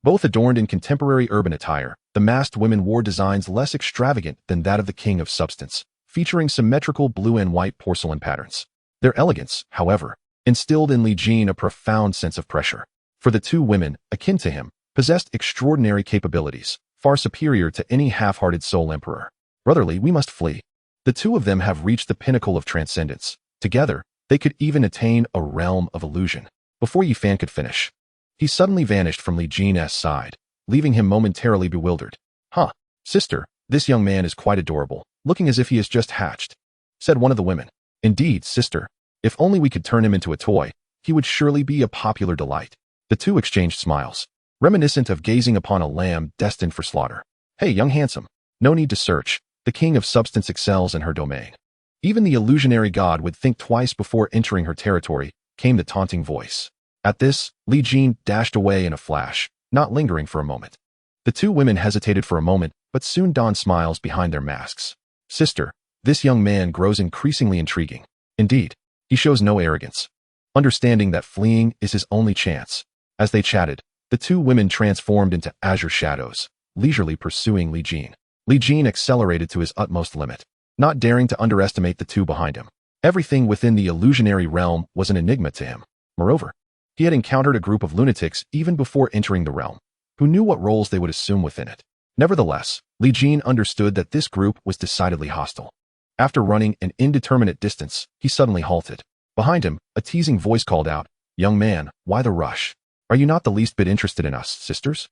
Both adorned in contemporary urban attire, the masked women wore designs less extravagant than that of the king of substance, featuring symmetrical blue and white porcelain patterns. Their elegance, however, instilled in Li Jin a profound sense of pressure. For the two women, akin to him, possessed extraordinary capabilities, far superior to any half-hearted Soul Emperor. Brotherly, we must flee. The two of them have reached the pinnacle of transcendence. Together, they could even attain a realm of illusion. Before Yi Fan could finish, he suddenly vanished from Li Jin's side, leaving him momentarily bewildered. Huh, sister, this young man is quite adorable, looking as if he has just hatched, said one of the women. Indeed, sister. If only we could turn him into a toy, he would surely be a popular delight. The two exchanged smiles, reminiscent of gazing upon a lamb destined for slaughter. Hey, young handsome. No need to search. The king of substance excels in her domain. Even the illusionary god would think twice before entering her territory, came the taunting voice. At this, Li Jin dashed away in a flash, not lingering for a moment. The two women hesitated for a moment, but soon donned smiles behind their masks. Sister, this young man grows increasingly intriguing. Indeed, he shows no arrogance, understanding that fleeing is his only chance. As they chatted, the two women transformed into azure shadows, leisurely pursuing Li Jin. Li Jin accelerated to his utmost limit, not daring to underestimate the two behind him. Everything within the illusionary realm was an enigma to him. Moreover, he had encountered a group of lunatics even before entering the realm, who knew what roles they would assume within it. Nevertheless, Li Jin understood that this group was decidedly hostile. After running an indeterminate distance, he suddenly halted. Behind him, a teasing voice called out, "Young man, why the rush? Are you not the least bit interested in us, sisters?"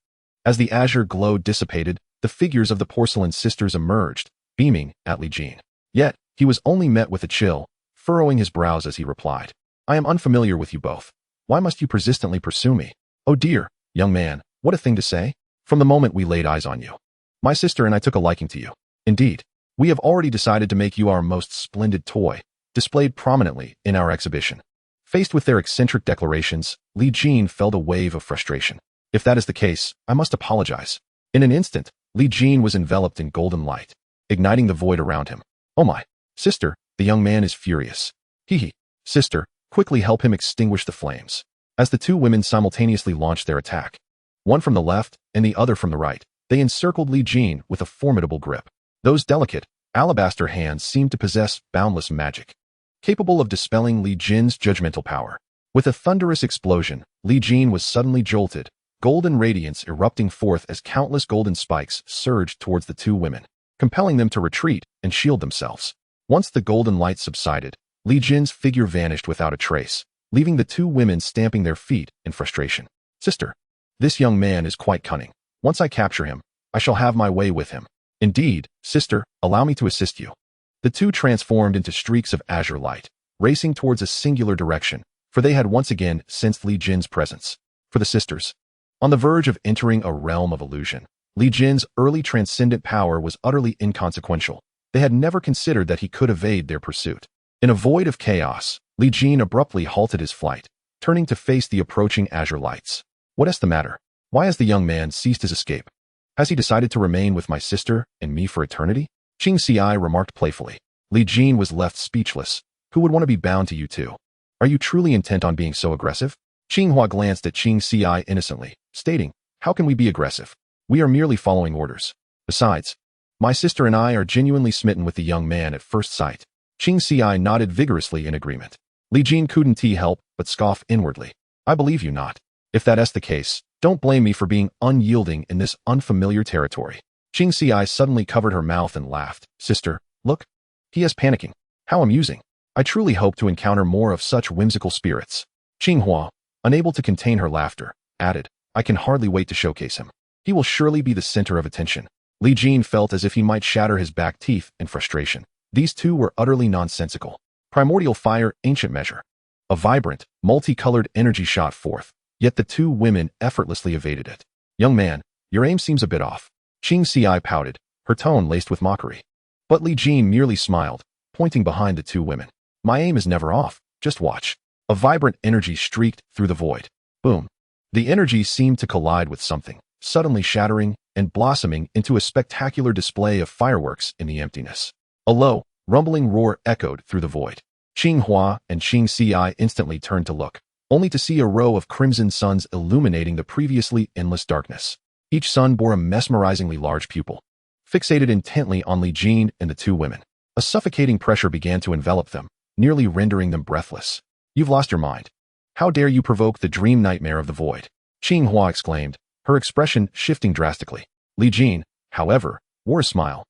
As the azure glow dissipated, the figures of the porcelain sisters emerged, beaming at Li Jin. Yet, he was only met with a chill, furrowing his brows as he replied, "I am unfamiliar with you both. Why must you persistently pursue me? Oh dear, young man, what a thing to say. From the moment we laid eyes on you, my sister and I took a liking to you. Indeed, we have already decided to make you our most splendid toy, displayed prominently in our exhibition." Faced with their eccentric declarations, Li Jin felt a wave of frustration. If that is the case, I must apologize. In an instant, Li Jin was enveloped in golden light, igniting the void around him. Oh my, sister, the young man is furious. Hee. Sister, quickly help him extinguish the flames. As the two women simultaneously launched their attack, one from the left and the other from the right, they encircled Li Jin with a formidable grip. Those delicate, alabaster hands seemed to possess boundless magic, capable of dispelling Li Jin's judgmental power. With a thunderous explosion, Li Jin was suddenly jolted, golden radiance erupting forth as countless golden spikes surged towards the two women, compelling them to retreat and shield themselves. Once the golden light subsided, Li Jin's figure vanished without a trace, leaving the two women stamping their feet in frustration. Sister, this young man is quite cunning. Once I capture him, I shall have my way with him. Indeed, sister, allow me to assist you. The two transformed into streaks of azure light, racing towards a singular direction, for they had once again sensed Li Jin's presence. For the sisters, on the verge of entering a realm of illusion, Li Jin's early transcendent power was utterly inconsequential. They had never considered that he could evade their pursuit. In a void of chaos, Li Jin abruptly halted his flight, turning to face the approaching azure lights. What is the matter? Why has the young man ceased his escape? Has he decided to remain with my sister and me for eternity? Qing Xi remarked playfully. Li Jin was left speechless. Who would want to be bound to you two? Are you truly intent on being so aggressive? Qinghua glanced at Qing Xi innocently, stating, how can we be aggressive? We are merely following orders. Besides, my sister and I are genuinely smitten with the young man at first sight. Qing Xi nodded vigorously in agreement. Li Jin couldn't help but scoff inwardly. I believe you not. If that is the case, don't blame me for being unyielding in this unfamiliar territory. Qing Xi suddenly covered her mouth and laughed. Sister, look. He is panicking. How amusing. I truly hope to encounter more of such whimsical spirits. Qinghua, unable to contain her laughter, added, I can hardly wait to showcase him. He will surely be the center of attention. Li Jin felt as if he might shatter his back teeth in frustration. These two were utterly nonsensical. Primordial fire, ancient measure. A vibrant, multicolored energy shot forth, yet the two women effortlessly evaded it. Young man, your aim seems a bit off. Qing Xi pouted, her tone laced with mockery. But Li Jin merely smiled, pointing behind the two women. My aim is never off, just watch. A vibrant energy streaked through the void. Boom. The energy seemed to collide with something, suddenly shattering and blossoming into a spectacular display of fireworks in the emptiness. A low, rumbling roar echoed through the void. Qinghua and Qing Xi instantly turned to look, only to see a row of crimson suns illuminating the previously endless darkness. Each sun bore a mesmerizingly large pupil, fixated intently on Li Jin and the two women. A suffocating pressure began to envelop them, nearly rendering them breathless. You've lost your mind. How dare you provoke the dream nightmare of the void? Qinghua exclaimed, her expression shifting drastically. Li Jin, however, wore a smile.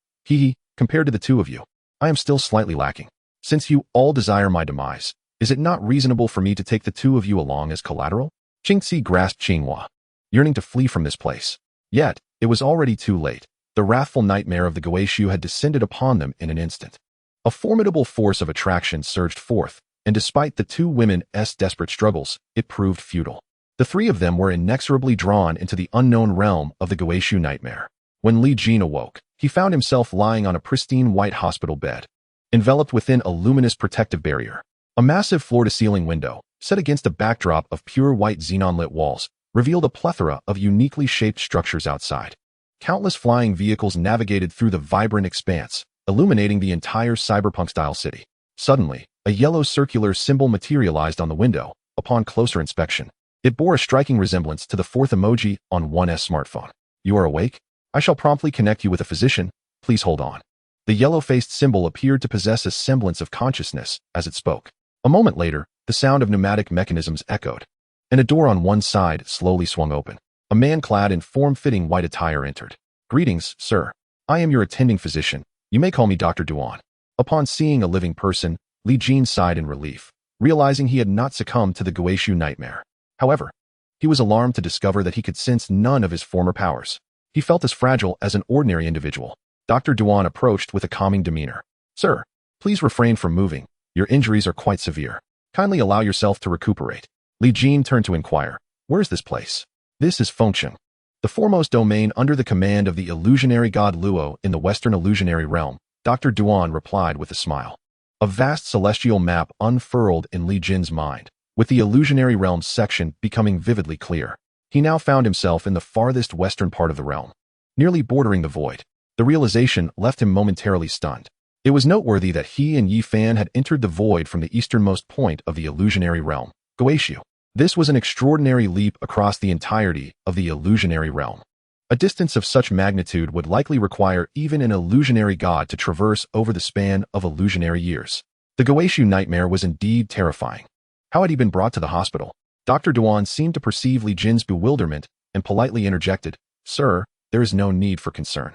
Compared to the two of you, I am still slightly lacking. Since you all desire my demise, is it not reasonable for me to take the two of you along as collateral? Qingxi grasped Qinghua, yearning to flee from this place. Yet, it was already too late. The wrathful nightmare of the Guishu had descended upon them in an instant. A formidable force of attraction surged forth, and despite the two women's desperate struggles, it proved futile. The three of them were inexorably drawn into the unknown realm of the godhood nightmare. When Li Jin awoke, he found himself lying on a pristine white hospital bed, enveloped within a luminous protective barrier. A massive floor-to-ceiling window, set against a backdrop of pure white xenon-lit walls, revealed a plethora of uniquely shaped structures outside. Countless flying vehicles navigated through the vibrant expanse, illuminating the entire cyberpunk-style city. Suddenly, a yellow circular symbol materialized on the window. Upon closer inspection, it bore a striking resemblance to the fourth emoji on one's smartphone. You are awake? I shall promptly connect you with a physician. Please hold on. The yellow-faced symbol appeared to possess a semblance of consciousness as it spoke. A moment later, the sound of pneumatic mechanisms echoed, and a door on one side slowly swung open. A man clad in form-fitting white attire entered. Greetings, sir. I am your attending physician. You may call me Dr. Duan. Upon seeing a living person, Li Jin sighed in relief, realizing he had not succumbed to the godhood nightmare. However, he was alarmed to discover that he could sense none of his former powers. He felt as fragile as an ordinary individual. Dr. Duan approached with a calming demeanor. Sir, please refrain from moving. Your injuries are quite severe. Kindly allow yourself to recuperate. Li Jin turned to inquire, where is this place? This is Fengcheng, the foremost domain under the command of the illusionary god Luo in the Western illusionary realm. Dr. Duan replied with a smile. A vast celestial map unfurled in Li Jin's mind, with the illusionary realms section becoming vividly clear. He now found himself in the farthest western part of the realm, nearly bordering the void. The realization left him momentarily stunned. It was noteworthy that he and Yi Fan had entered the void from the easternmost point of the illusionary realm, Goetiu. This was an extraordinary leap across the entirety of the illusionary realm. A distance of such magnitude would likely require even an illusionary god to traverse over the span of illusionary years. The godhood nightmare was indeed terrifying. How had he been brought to the hospital? Dr. Duan seemed to perceive Li Jin's bewilderment and politely interjected, Sir, there is no need for concern.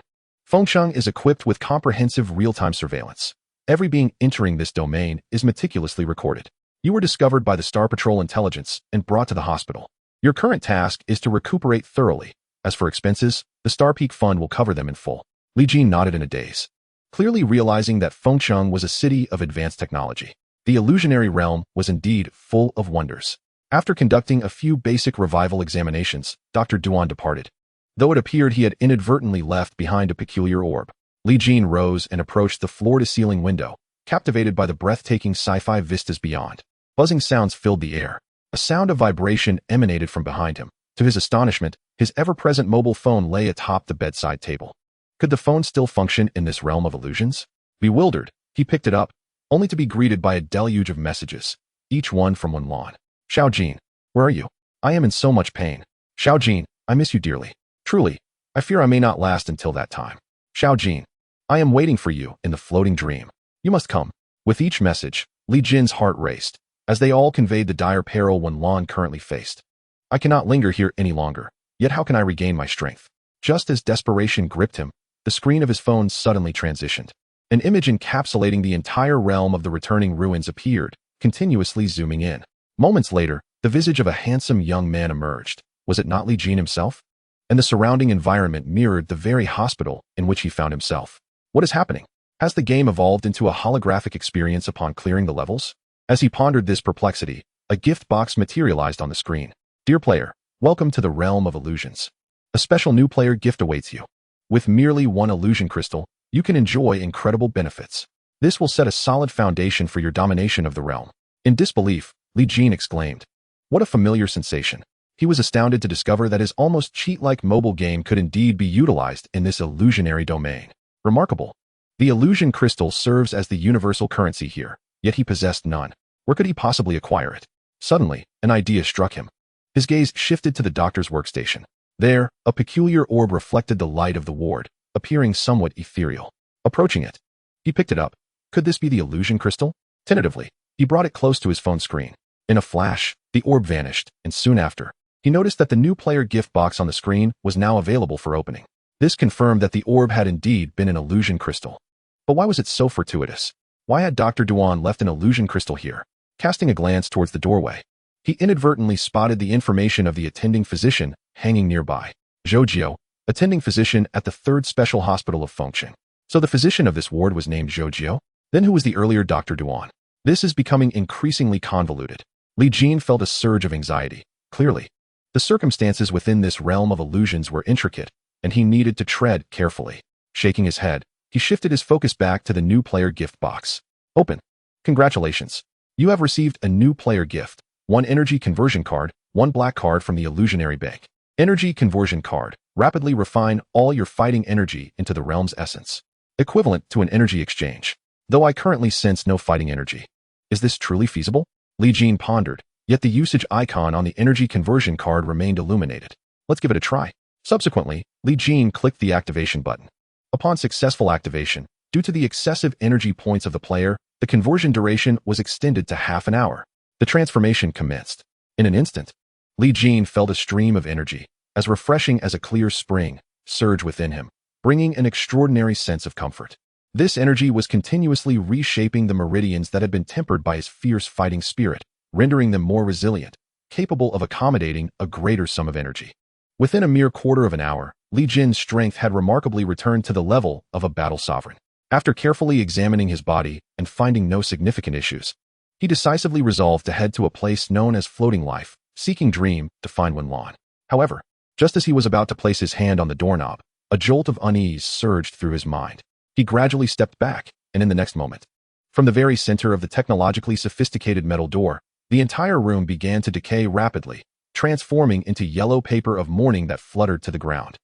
Fengcheng is equipped with comprehensive real-time surveillance. Every being entering this domain is meticulously recorded. You were discovered by the Star Patrol intelligence and brought to the hospital. Your current task is to recuperate thoroughly. As for expenses, the Star Peak Fund will cover them in full. Li Jin nodded in a daze, clearly realizing that Fengcheng was a city of advanced technology. The illusionary realm was indeed full of wonders. After conducting a few basic revival examinations, Dr. Duan departed. Though it appeared he had inadvertently left behind a peculiar orb, Li Jin rose and approached the floor-to-ceiling window, captivated by the breathtaking sci-fi vistas beyond. Buzzing sounds filled the air. A sound of vibration emanated from behind him. To his astonishment, his ever-present mobile phone lay atop the bedside table. Could the phone still function in this realm of illusions? Bewildered, he picked it up, only to be greeted by a deluge of messages, each one from Wenlan. Xiao Jin, where are you? I am in so much pain. Xiao Jin, I miss you dearly. Truly, I fear I may not last until that time. Xiao Jin, I am waiting for you in the floating dream. You must come. With each message, Li Jin's heart raced, as they all conveyed the dire peril Wenlan currently faced. I cannot linger here any longer, yet how can I regain my strength? Just as desperation gripped him, the screen of his phone suddenly transitioned. An image encapsulating the entire realm of the returning ruins appeared, continuously zooming in. Moments later, the visage of a handsome young man emerged. Was it not Li Jin himself? And the surrounding environment mirrored the very hospital in which he found himself. What is happening? Has the game evolved into a holographic experience upon clearing the levels? As he pondered this perplexity, a gift box materialized on the screen. Dear player, welcome to the realm of illusions. A special new player gift awaits you. With merely one illusion crystal, you can enjoy incredible benefits. This will set a solid foundation for your domination of the realm. In disbelief, Li Jin exclaimed, what a familiar sensation. He was astounded to discover that his almost cheat-like mobile game could indeed be utilized in this illusionary domain. Remarkable. The illusion crystal serves as the universal currency here, yet he possessed none. Where could he possibly acquire it? Suddenly, an idea struck him. His gaze shifted to the doctor's workstation. There, a peculiar orb reflected the light of the ward, appearing somewhat ethereal. Approaching it, he picked it up. Could this be the illusion crystal? Tentatively, he brought it close to his phone screen. In a flash, the orb vanished, and soon after, he noticed that the new player gift box on the screen was now available for opening. This confirmed that the orb had indeed been an illusion crystal. But why was it so fortuitous? Why had Dr. Duan left an illusion crystal here? Casting a glance towards the doorway, he inadvertently spotted the information of the attending physician hanging nearby. Zhou, attending physician at the 3rd Special Hospital of Fengcheng. So the physician of this ward was named Zhou? Then who was the earlier Dr. Duan? This is becoming increasingly convoluted. Li Jin felt a surge of anxiety. Clearly, the circumstances within this realm of illusions were intricate, and he needed to tread carefully. Shaking his head, he shifted his focus back to the new player gift box. Open. Congratulations. You have received a new player gift. 1 energy conversion card, 1 black card from the illusionary bank. Energy conversion card. Rapidly refine all your fighting energy into the realm's essence. Equivalent to an energy exchange. Though I currently sense no fighting energy. Is this truly feasible? Li Jin pondered, yet the usage icon on the energy conversion card remained illuminated. Let's give it a try. Subsequently, Li Jin clicked the activation button. Upon successful activation, due to the excessive energy points of the player, the conversion duration was extended to half an hour. The transformation commenced. In an instant, Li Jin felt a stream of energy, as refreshing as a clear spring, surge within him, bringing an extraordinary sense of comfort. This energy was continuously reshaping the meridians that had been tempered by his fierce fighting spirit, rendering them more resilient, capable of accommodating a greater sum of energy. Within a mere quarter of an hour, Li Jin's strength had remarkably returned to the level of a battle sovereign. After carefully examining his body and finding no significant issues, he decisively resolved to head to a place known as Floating Life, seeking Dream to find Wenlan. However, just as he was about to place his hand on the doorknob, a jolt of unease surged through his mind. He gradually stepped back, and in the next moment, from the very center of the technologically sophisticated metal door, the entire room began to decay rapidly, transforming into yellow paper of mourning that fluttered to the ground,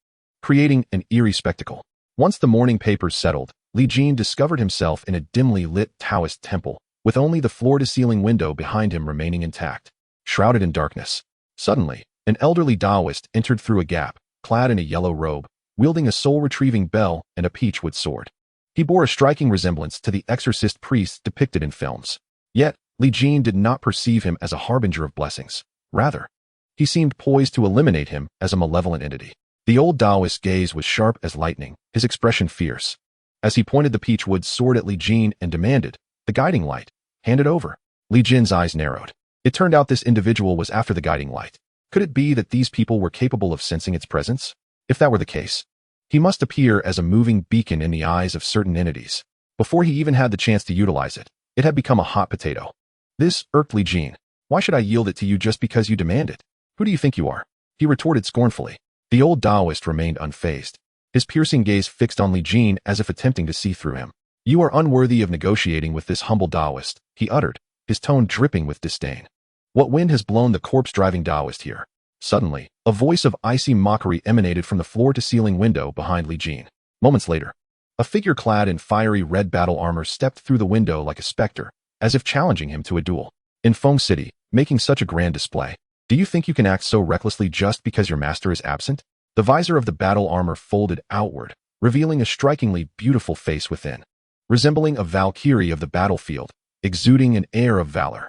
creating an eerie spectacle. Once the mourning papers settled, Li Jin discovered himself in a dimly lit Taoist temple, with only the floor-to-ceiling window behind him remaining intact, shrouded in darkness. Suddenly, an elderly Taoist entered through a gap, clad in a yellow robe, wielding a soul-retrieving bell and a peachwood sword. He bore a striking resemblance to the exorcist priests depicted in films. Yet, Li Jin did not perceive him as a harbinger of blessings. Rather, he seemed poised to eliminate him as a malevolent entity. The old Taoist's gaze was sharp as lightning, his expression fierce. As he pointed the peachwood sword at Li Jin and demanded, "The guiding light, hand it over." Li Jin's eyes narrowed. It turned out this individual was after the guiding light. Could it be that these people were capable of sensing its presence? If that were the case, he must appear as a moving beacon in the eyes of certain entities. Before he even had the chance to utilize it, it had become a hot potato. This irked Li Jin. Why should I yield it to you just because you demand it? Who do you think you are? He retorted scornfully. The old Taoist remained unfazed, his piercing gaze fixed on Li Jin as if attempting to see through him. You are unworthy of negotiating with this humble Taoist, he uttered, his tone dripping with disdain. What wind has blown the corpse-driving Taoist here? Suddenly, a voice of icy mockery emanated from the floor-to-ceiling window behind Li Jin. Moments later, a figure clad in fiery red battle armor stepped through the window like a specter, as if challenging him to a duel. In Feng City, making such a grand display, do you think you can act so recklessly just because your master is absent? The visor of the battle armor folded outward, revealing a strikingly beautiful face within, resembling a Valkyrie of the battlefield, exuding an air of valor.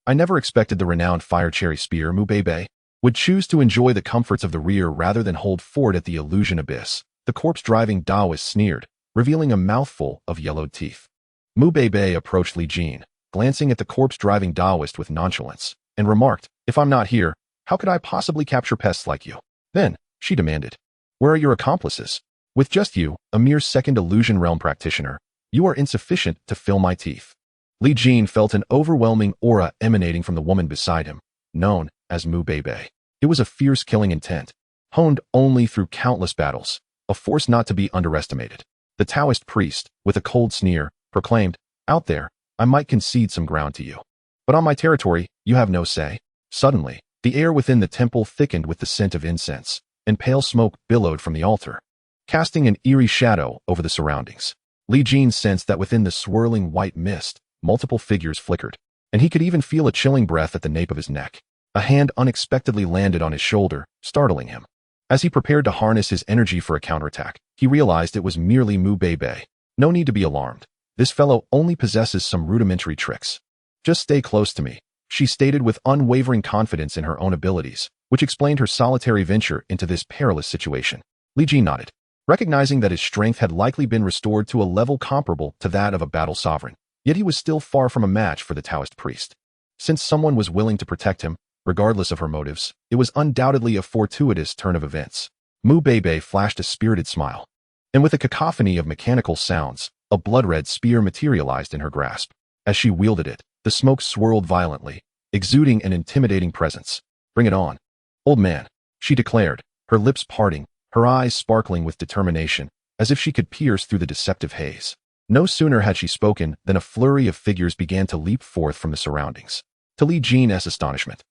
I never expected the renowned fire cherry spear Mu Bei would choose to enjoy the comforts of the rear rather than hold fort at the illusion abyss. The corpse-driving Taoist sneered, revealing a mouthful of yellowed teeth. Mu Bei approached Li Jin, glancing at the corpse-driving Taoist with nonchalance, and remarked, "If I'm not here, how could I possibly capture pests like you?" Then, she demanded, "Where are your accomplices? With just you, a mere second illusion realm practitioner, you are insufficient to fill my teeth." Li Jin felt an overwhelming aura emanating from the woman beside him, known as Mu Bei. It was a fierce killing intent, honed only through countless battles, a force not to be underestimated. The Taoist priest, with a cold sneer, proclaimed, "Out there, I might concede some ground to you. But on my territory, you have no say." Suddenly, the air within the temple thickened with the scent of incense, and pale smoke billowed from the altar, casting an eerie shadow over the surroundings. Li Jin sensed that within the swirling white mist, multiple figures flickered, and he could even feel a chilling breath at the nape of his neck. A hand unexpectedly landed on his shoulder, startling him. As he prepared to harness his energy for a counterattack, he realized it was merely Mu Bei. No need to be alarmed. This fellow only possesses some rudimentary tricks. Just stay close to me, she stated with unwavering confidence in her own abilities, which explained her solitary venture into this perilous situation. Li Jin nodded, recognizing that his strength had likely been restored to a level comparable to that of a battle sovereign. Yet he was still far from a match for the Taoist priest. Since someone was willing to protect him, regardless of her motives, it was undoubtedly a fortuitous turn of events. Mu Bei flashed a spirited smile, and with a cacophony of mechanical sounds, A blood-red spear materialized in her grasp. As she wielded it, the smoke swirled violently, exuding an intimidating presence. "Bring it on, old man," she declared, her lips parting, her eyes sparkling with determination, as if she could pierce through the deceptive haze. No sooner had she spoken than a flurry of figures began to leap forth from the surroundings. To Li Jin's astonishment,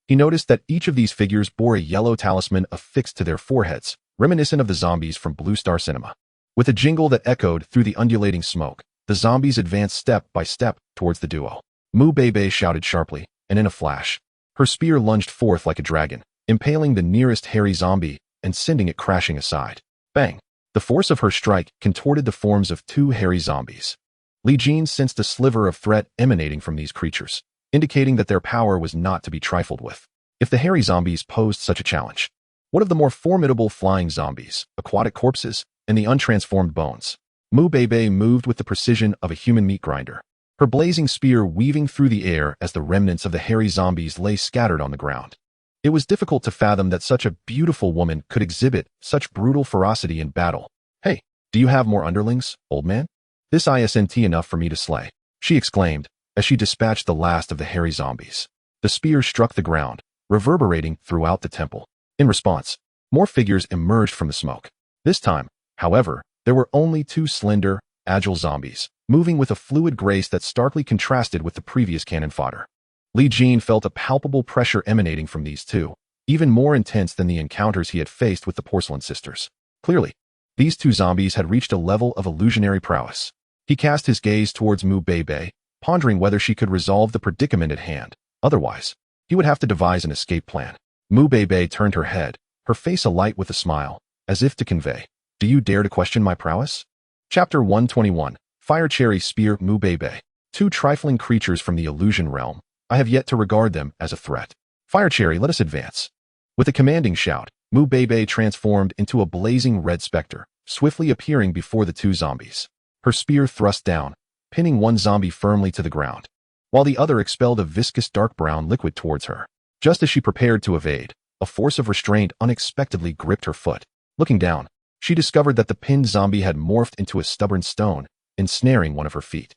he noticed that each of these figures bore a yellow talisman affixed to their foreheads, reminiscent of the zombies from Blue Star Cinema. With a jingle that echoed through the undulating smoke, the zombies advanced step by step towards the duo. Mu Bebe shouted sharply, and in a flash, her spear lunged forth like a dragon, impaling the nearest hairy zombie and sending it crashing aside. Bang! The force of her strike contorted the forms of two hairy zombies. Li Jin sensed a sliver of threat emanating from these creatures, indicating that their power was not to be trifled with. If the hairy zombies posed such a challenge, what of the more formidable flying zombies, aquatic corpses, and the untransformed bones? Mu Bebe moved with the precision of a human meat grinder, her blazing spear weaving through the air as the remnants of the hairy zombies lay scattered on the ground. It was difficult to fathom that such a beautiful woman could exhibit such brutal ferocity in battle. "Hey, do you have more underlings, old man? This isn't enough for me to slay," she exclaimed as she dispatched the last of the hairy zombies. The spear struck the ground, reverberating throughout the temple. In response, more figures emerged from the smoke. This time, however, there were only two slender, agile zombies, moving with a fluid grace that starkly contrasted with the previous cannon fodder. Li Jin felt a palpable pressure emanating from these two, even more intense than the encounters he had faced with the Porcelain Sisters. Clearly, these two zombies had reached a level of illusionary prowess. He cast his gaze towards Mu Bebe, pondering whether she could resolve the predicament at hand. Otherwise, he would have to devise an escape plan. Mu Bebe turned her head, her face alight with a smile, as if to convey, "Do you dare to question my prowess?" Chapter 121, Fire Cherry Spear. Mu Bebe. Two trifling creatures from the illusion realm. I have yet to regard them as a threat. Fire Cherry, let us advance. With a commanding shout, Mu Bebe transformed into a blazing red specter, swiftly appearing before the two zombies. Her spear thrust down, pinning one zombie firmly to the ground, while the other expelled a viscous dark brown liquid towards her. Just as she prepared to evade, a force of restraint unexpectedly gripped her foot. Looking down, she discovered that the pinned zombie had morphed into a stubborn stone, ensnaring one of her feet.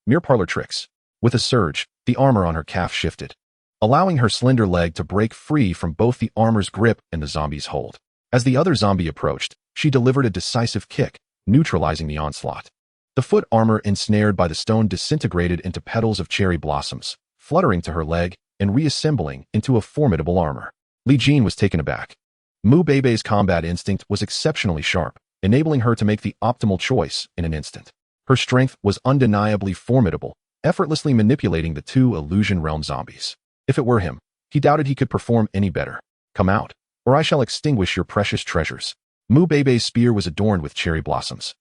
Mere parlor tricks. With a surge, the armor on her calf shifted, allowing her slender leg to break free from both the armor's grip and the zombie's hold. As the other zombie approached, she delivered a decisive kick, neutralizing the onslaught. The foot armor ensnared by the stone disintegrated into petals of cherry blossoms, fluttering to her leg and reassembling into a formidable armor. Li Jin was taken aback. Mu Bebe's combat instinct was exceptionally sharp, enabling her to make the optimal choice in an instant. Her strength was undeniably formidable, effortlessly manipulating the two illusion realm zombies. If it were him, he doubted he could perform any better. "Come out, or I shall extinguish your precious treasures." Mu Bebe's spear was adorned with cherry blossoms,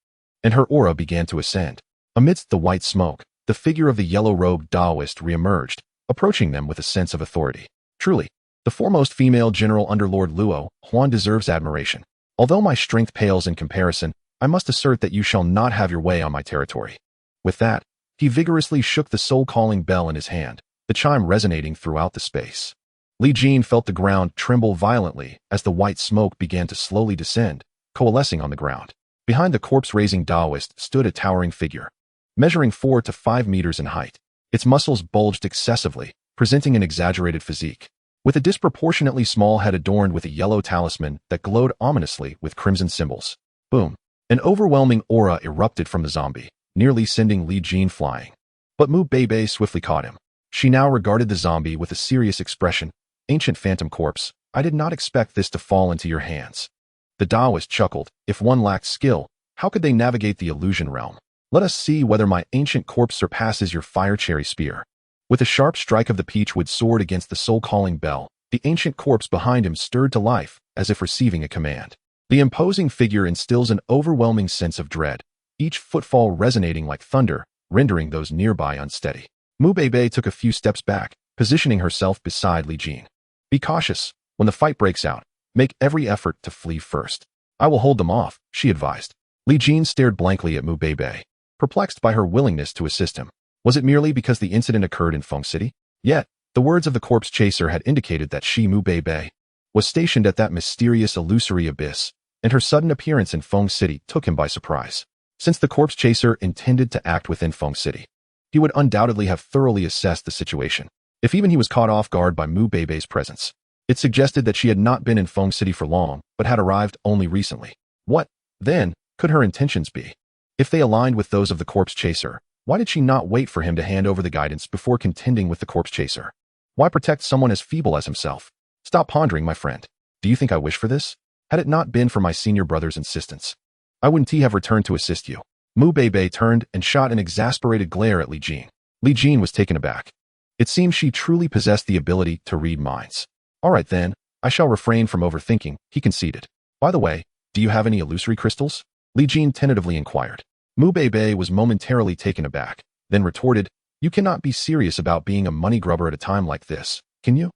and her aura began to ascend. Amidst the white smoke, the figure of the yellow-robed Taoist reemerged, approaching them with a sense of authority. Truly, the foremost female general under Lord Luo Huan deserves admiration. Although my strength pales in comparison, I must assert that you shall not have your way on my territory. With that, he vigorously shook the soul-calling bell in his hand, the chime resonating throughout the space. Li Jin felt the ground tremble violently as the white smoke began to slowly descend, coalescing on the ground. Behind the corpse-raising Taoist stood a towering figure, measuring 4 to 5 meters in height. Its muscles bulged excessively, presenting an exaggerated physique, with a disproportionately small head adorned with a yellow talisman that glowed ominously with crimson symbols. Boom! An overwhelming aura erupted from the zombie, nearly sending Li Jin flying. But Mu Bebe swiftly caught him. She now regarded the zombie with a serious expression. "Ancient phantom corpse, I did not expect this to fall into your hands." The Taoist chuckled. If one lacked skill, how could they navigate the illusion realm? Let us see whether my ancient corpse surpasses your fire cherry spear. With a sharp strike of the peachwood sword against the soul-calling bell, the ancient corpse behind him stirred to life, as if receiving a command. The imposing figure instills an overwhelming sense of dread, each footfall resonating like thunder, rendering those nearby unsteady. Mu Bebe took a few steps back, positioning herself beside Li Jin. "Be cautious. When the fight breaks out, make every effort to flee first. I will hold them off," she advised. Li Jin stared blankly at Mu Bebe, perplexed by her willingness to assist him. Was it merely because the incident occurred in Feng City? Yet, the words of the corpse chaser had indicated that she, Mu Bebe, was stationed at that mysterious illusory abyss, and her sudden appearance in Feng City took him by surprise. Since the corpse chaser intended to act within Feng City, he would undoubtedly have thoroughly assessed the situation. If even he was caught off guard by Mu Beibei's presence, it suggested that she had not been in Feng City for long, but had arrived only recently. What, then, could her intentions be? If they aligned with those of the corpse chaser, why did she not wait for him to hand over the guidance before contending with the corpse chaser? Why protect someone as feeble as himself? Stop pondering, my friend. Do you think I wish for this? Had it not been for my senior brother's insistence, I wouldn't have returned to assist you. Mu Beibei turned and shot an exasperated glare at Li Jin. Li Jin was taken aback. It seemed she truly possessed the ability to read minds. All right then, I shall refrain from overthinking, he conceded. By the way, do you have any illusory crystals? Li Jin tentatively inquired. Mu Beibei was momentarily taken aback, then retorted, you cannot be serious about being a money grubber at a time like this, can you?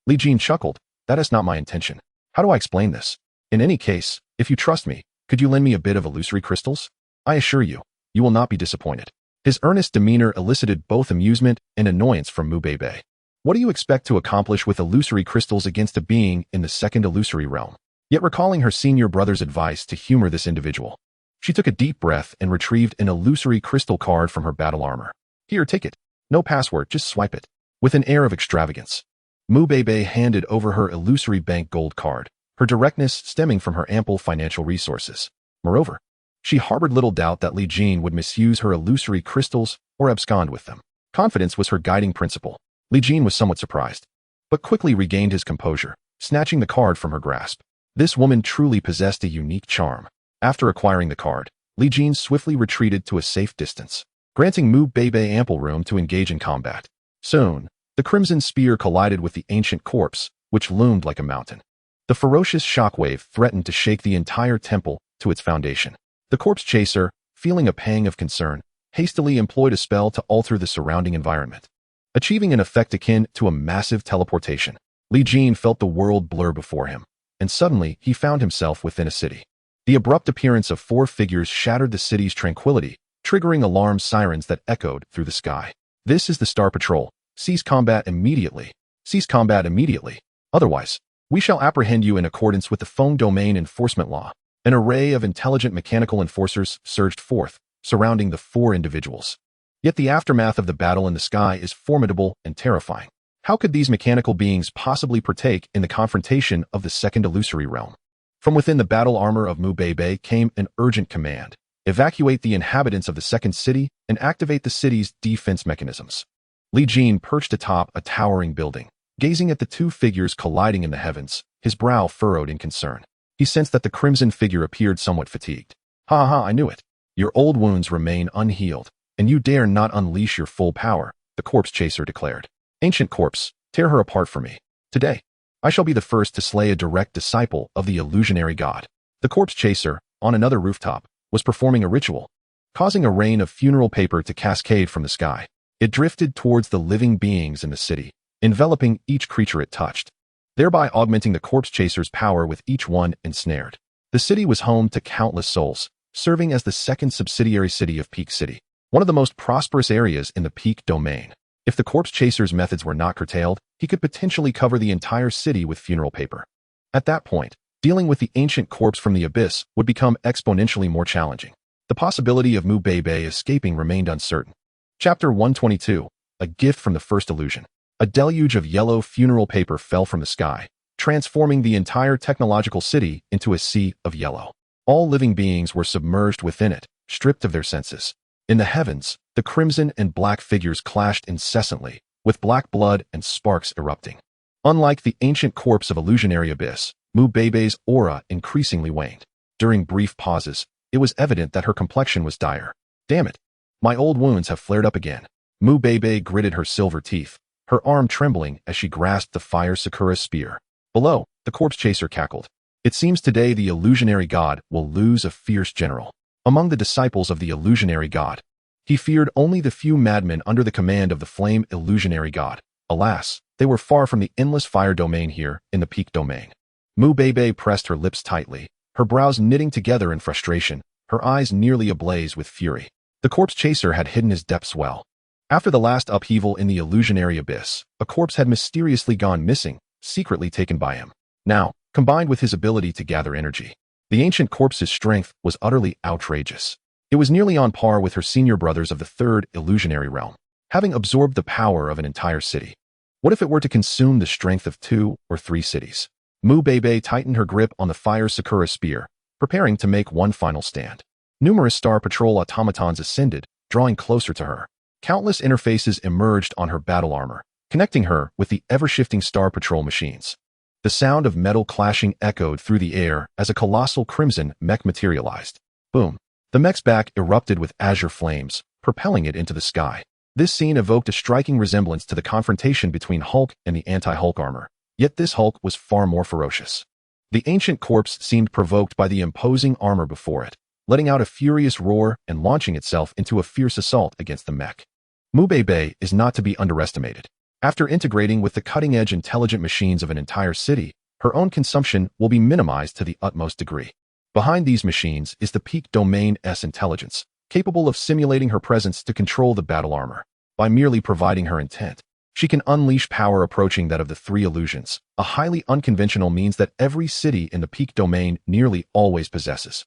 Li Jin chuckled, that is not my intention. How do I explain this? In any case, if you trust me, could you lend me a bit of illusory crystals? I assure you, you will not be disappointed. His earnest demeanor elicited both amusement and annoyance from Mu Beibei. What do you expect to accomplish with illusory crystals against a being in the second illusory realm? Yet recalling her senior brother's advice to humor this individual, she took a deep breath and retrieved an illusory crystal card from her battle armor. Here, take it. No password, just swipe it. With an air of extravagance, Mu Beibei handed over her illusory bank gold card, her directness stemming from her ample financial resources. Moreover, she harbored little doubt that Li Jin would misuse her illusory crystals or abscond with them. Confidence was her guiding principle. Li Jin was somewhat surprised, but quickly regained his composure, snatching the card from her grasp. This woman truly possessed a unique charm. After acquiring the card, Li Jin swiftly retreated to a safe distance, granting Mu Beibei ample room to engage in combat. Soon, the crimson spear collided with the ancient corpse, which loomed like a mountain. The ferocious shockwave threatened to shake the entire temple to its foundation. The corpse chaser, feeling a pang of concern, hastily employed a spell to alter the surrounding environment, achieving an effect akin to a massive teleportation. Li Jin felt the world blur before him, and suddenly he found himself within a city. The abrupt appearance of four figures shattered the city's tranquility, triggering alarm sirens that echoed through the sky. This is the Star Patrol. Cease combat immediately. Cease combat immediately. Otherwise, we shall apprehend you in accordance with the Feng Domain Enforcement Law. An array of intelligent mechanical enforcers surged forth, surrounding the four individuals. Yet the aftermath of the battle in the sky is formidable and terrifying. How could these mechanical beings possibly partake in the confrontation of the second illusory realm? From within the battle armor of Mu Beibei came an urgent command. Evacuate the inhabitants of the second city and activate the city's defense mechanisms. Li Jin perched atop a towering building, gazing at the two figures colliding in the heavens, his brow furrowed in concern. He sensed that the crimson figure appeared somewhat fatigued. Ha ha, I knew it. Your old wounds remain unhealed, and you dare not unleash your full power, the corpse chaser declared. Ancient corpse, tear her apart for me. Today, I shall be the first to slay a direct disciple of the illusionary god. The corpse chaser, on another rooftop, was performing a ritual, causing a rain of funeral paper to cascade from the sky. It drifted towards the living beings in the city, enveloping each creature it touched, thereby augmenting the corpse chaser's power with each one ensnared. The city was home to countless souls, serving as the second subsidiary city of Peak City, one of the most prosperous areas in the Peak domain. If the corpse chaser's methods were not curtailed, he could potentially cover the entire city with funeral paper. At that point, dealing with the ancient corpse from the abyss would become exponentially more challenging. The possibility of Mu Beibei escaping remained uncertain. Chapter 122, A Gift from the First Illusion. A deluge of yellow funeral paper fell from the sky, transforming the entire technological city into a sea of yellow. All living beings were submerged within it, stripped of their senses. In the heavens, the crimson and black figures clashed incessantly, with black blood and sparks erupting. Unlike the ancient corpse of illusionary abyss, Mu Beibei's aura increasingly waned. During brief pauses, it was evident that her complexion was dire. Damn it. My old wounds have flared up again. Mu Beibei gritted her silver teeth, her arm trembling as she grasped the fire Sakura spear. Below, the corpse chaser cackled. It seems today the illusionary god will lose a fierce general. Among the disciples of the illusionary god, he feared only the few madmen under the command of the flame illusionary god. Alas, they were far from the endless fire domain here in the Peak domain. Mu Beibei pressed her lips tightly, her brows knitting together in frustration, her eyes nearly ablaze with fury. The corpse chaser had hidden his depths well. After the last upheaval in the illusionary abyss, a corpse had mysteriously gone missing, secretly taken by him. Now, combined with his ability to gather energy, the ancient corpse's strength was utterly outrageous. It was nearly on par with her senior brothers of the third illusionary realm, having absorbed the power of an entire city. What if it were to consume the strength of 2 or 3 cities? Mu Beibei tightened her grip on the Fire Sakura spear, preparing to make one final stand. Numerous Star Patrol automatons ascended, drawing closer to her. Countless interfaces emerged on her battle armor, connecting her with the ever-shifting Star Patrol machines. The sound of metal clashing echoed through the air as a colossal crimson mech materialized. Boom! The mech's back erupted with azure flames, propelling it into the sky. This scene evoked a striking resemblance to the confrontation between Hulk and the anti-Hulk armor. Yet this Hulk was far more ferocious. The ancient corpse seemed provoked by the imposing armor before it, letting out a furious roar and launching itself into a fierce assault against the mech. Mu Beibei is not to be underestimated. After integrating with the cutting-edge intelligent machines of an entire city, her own consumption will be minimized to the utmost degree. Behind these machines is the peak domain S intelligence, capable of simulating her presence to control the battle armor. By merely providing her intent, she can unleash power approaching that of the 3 illusions, a highly unconventional means that every city in the peak domain nearly always possesses.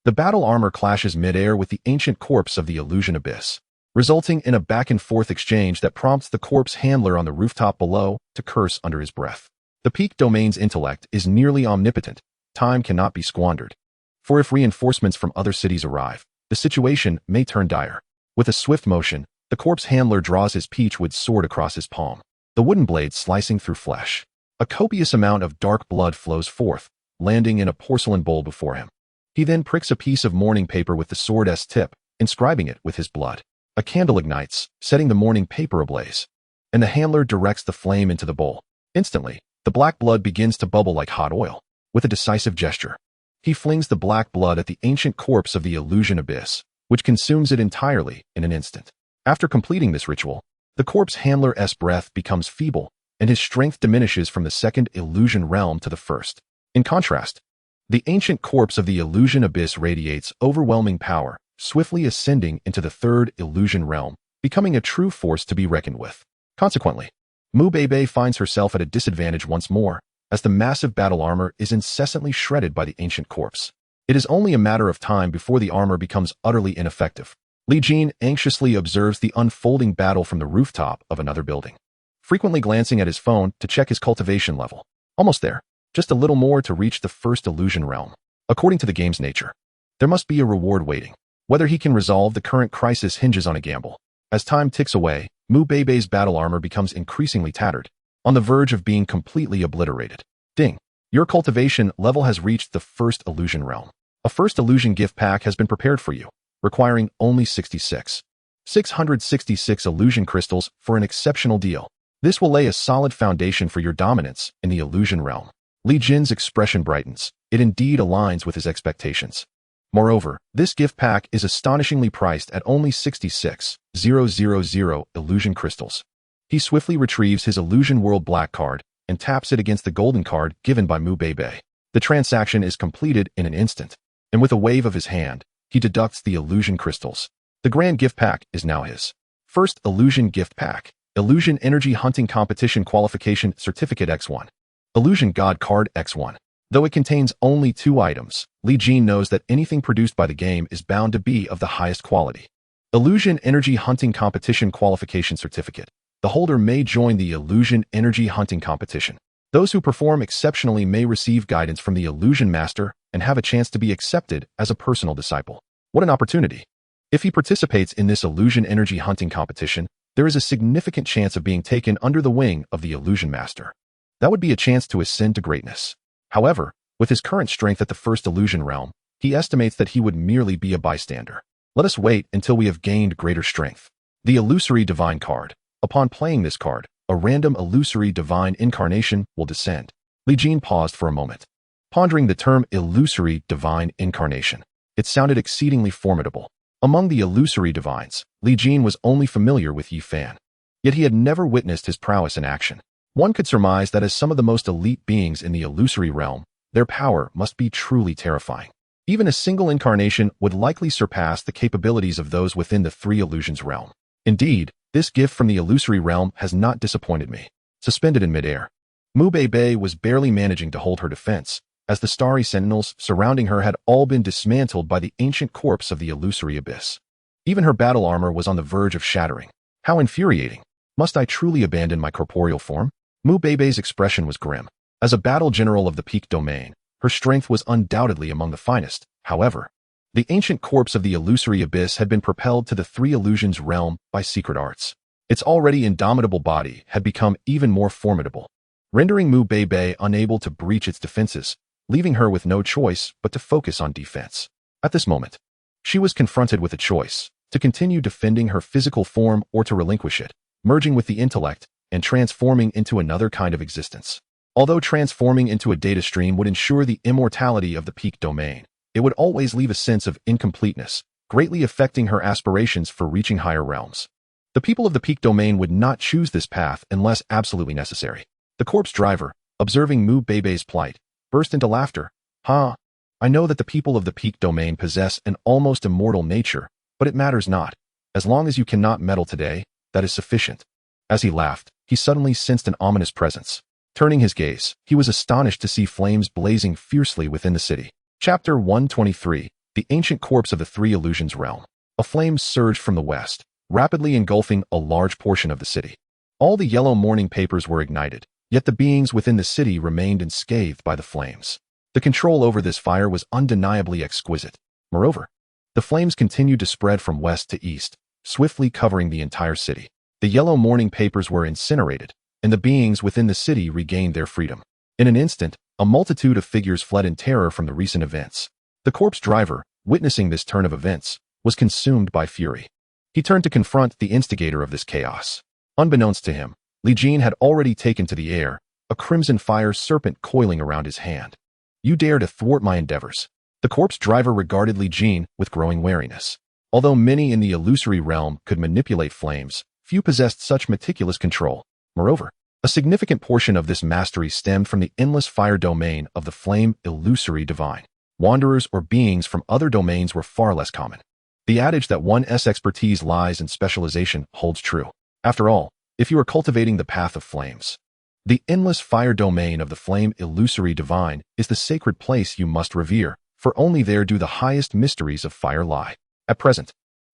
The battle armor clashes mid-air with the ancient corpse of the illusion abyss, resulting in a back-and-forth exchange that prompts the corpse handler on the rooftop below to curse under his breath. The peak domain's intellect is nearly omnipotent. Time cannot be squandered. For if reinforcements from other cities arrive, the situation may turn dire. With a swift motion, the corpse handler draws his peachwood sword across his palm, the wooden blade slicing through flesh. A copious amount of dark blood flows forth, landing in a porcelain bowl before him. He then pricks a piece of mourning paper with the sword's tip, inscribing it with his blood. A candle ignites, setting the mourning paper ablaze, and the handler directs the flame into the bowl. Instantly, the black blood begins to bubble like hot oil. With a decisive gesture, he flings the black blood at the ancient corpse of the illusion abyss, which consumes it entirely in an instant. After completing this ritual, the corpse handler's breath becomes feeble, and his strength diminishes from the second illusion realm to the first. In contrast, the ancient corpse of the illusion abyss radiates overwhelming power, swiftly ascending into the third illusion realm, becoming a true force to be reckoned with. Consequently, Mu Beibei finds herself at a disadvantage once more, as the massive battle armor is incessantly shredded by the ancient corpse. It is only a matter of time before the armor becomes utterly ineffective. Li Jin anxiously observes the unfolding battle from the rooftop of another building, frequently glancing at his phone to check his cultivation level. Almost there, just a little more to reach the first illusion realm. According to the game's nature, there must be a reward waiting. Whether he can resolve the current crisis hinges on a gamble. As time ticks away, Mu Beibei's battle armor becomes increasingly tattered, on the verge of being completely obliterated. Ding! Your cultivation level has reached the first illusion realm. A first illusion gift pack has been prepared for you, requiring only 666 illusion crystals for an exceptional deal. This will lay a solid foundation for your dominance in the illusion realm. Li Jin's expression brightens. It indeed aligns with his expectations. Moreover, this gift pack is astonishingly priced at only 66,000 illusion crystals. He swiftly retrieves his illusion world black card and taps it against the golden card given by Mu Beibei. The transaction is completed in an instant, and with a wave of his hand, he deducts the illusion crystals. The grand gift pack is now his. First illusion gift pack. Illusion Energy Hunting Competition Qualification Certificate X1. Illusion God Card X1. Though it contains only 2 items, Li Jin knows that anything produced by the game is bound to be of the highest quality. Illusion Energy Hunting Competition Qualification Certificate. The holder may join the Illusion Energy Hunting Competition. Those who perform exceptionally may receive guidance from the Illusion Master and have a chance to be accepted as a personal disciple. What an opportunity! If he participates in this Illusion Energy Hunting Competition, there is a significant chance of being taken under the wing of the Illusion Master. That would be a chance to ascend to greatness. However, with his current strength at the first illusion realm, he estimates that he would merely be a bystander. Let us wait until we have gained greater strength. The Illusory Divine card. Upon playing this card, a random illusory divine incarnation will descend. Li Jin paused for a moment, pondering the term illusory divine incarnation. It sounded exceedingly formidable. Among the illusory divines, Li Jin was only familiar with Yi Fan. Yet he had never witnessed his prowess in action. One could surmise that as some of the most elite beings in the illusory realm, their power must be truly terrifying. Even a single incarnation would likely surpass the capabilities of those within the 3 illusions realm. Indeed, this gift from the illusory realm has not disappointed me. Suspended in midair, Mu Beibei was barely managing to hold her defense, as the starry sentinels surrounding her had all been dismantled by the ancient corpse of the illusory abyss. Even her battle armor was on the verge of shattering. How infuriating! Must I truly abandon my corporeal form? Mu Beibei's expression was grim. As a battle general of the peak domain, her strength was undoubtedly among the finest. However, the ancient corpse of the illusory abyss had been propelled to the Three Illusions realm by secret arts. Its already indomitable body had become even more formidable, rendering Mu Beibei unable to breach its defenses, leaving her with no choice but to focus on defense. At this moment, she was confronted with a choice: to continue defending her physical form or to relinquish it, merging with the intellect and transforming into another kind of existence. Although transforming into a data stream would ensure the immortality of the peak domain, it would always leave a sense of incompleteness, greatly affecting her aspirations for reaching higher realms. The people of the peak domain would not choose this path unless absolutely necessary. The corpse driver, observing Mu Beibei's plight, burst into laughter. I know that the people of the peak domain possess an almost immortal nature, but it matters not. As long as you cannot meddle today, that is sufficient. As he laughed, he suddenly sensed an ominous presence. Turning his gaze, he was astonished to see flames blazing fiercely within the city. Chapter 123, The Ancient Corpse of the Three Illusions Realm. A flame surged from the west, rapidly engulfing a large portion of the city. All the yellow morning papers were ignited, yet the beings within the city remained unscathed by the flames. The control over this fire was undeniably exquisite. Moreover, the flames continued to spread from west to east, swiftly covering the entire city. The yellow morning papers were incinerated, and the beings within the city regained their freedom. In an instant, a multitude of figures fled in terror from the recent events. The corpse driver, witnessing this turn of events, was consumed by fury. He turned to confront the instigator of this chaos. Unbeknownst to him, Li Jin had already taken to the air, a crimson fire serpent coiling around his hand. You dare to thwart my endeavors. The corpse driver regarded Li Jin with growing wariness. Although many in the illusory realm could manipulate flames, few possessed such meticulous control. Moreover, a significant portion of this mastery stemmed from the endless fire domain of the flame illusory divine. Wanderers or beings from other domains were far less common. The adage that one's expertise lies in specialization holds true. After all, if you are cultivating the path of flames, the endless fire domain of the flame illusory divine is the sacred place you must revere, for only there do the highest mysteries of fire lie. At present,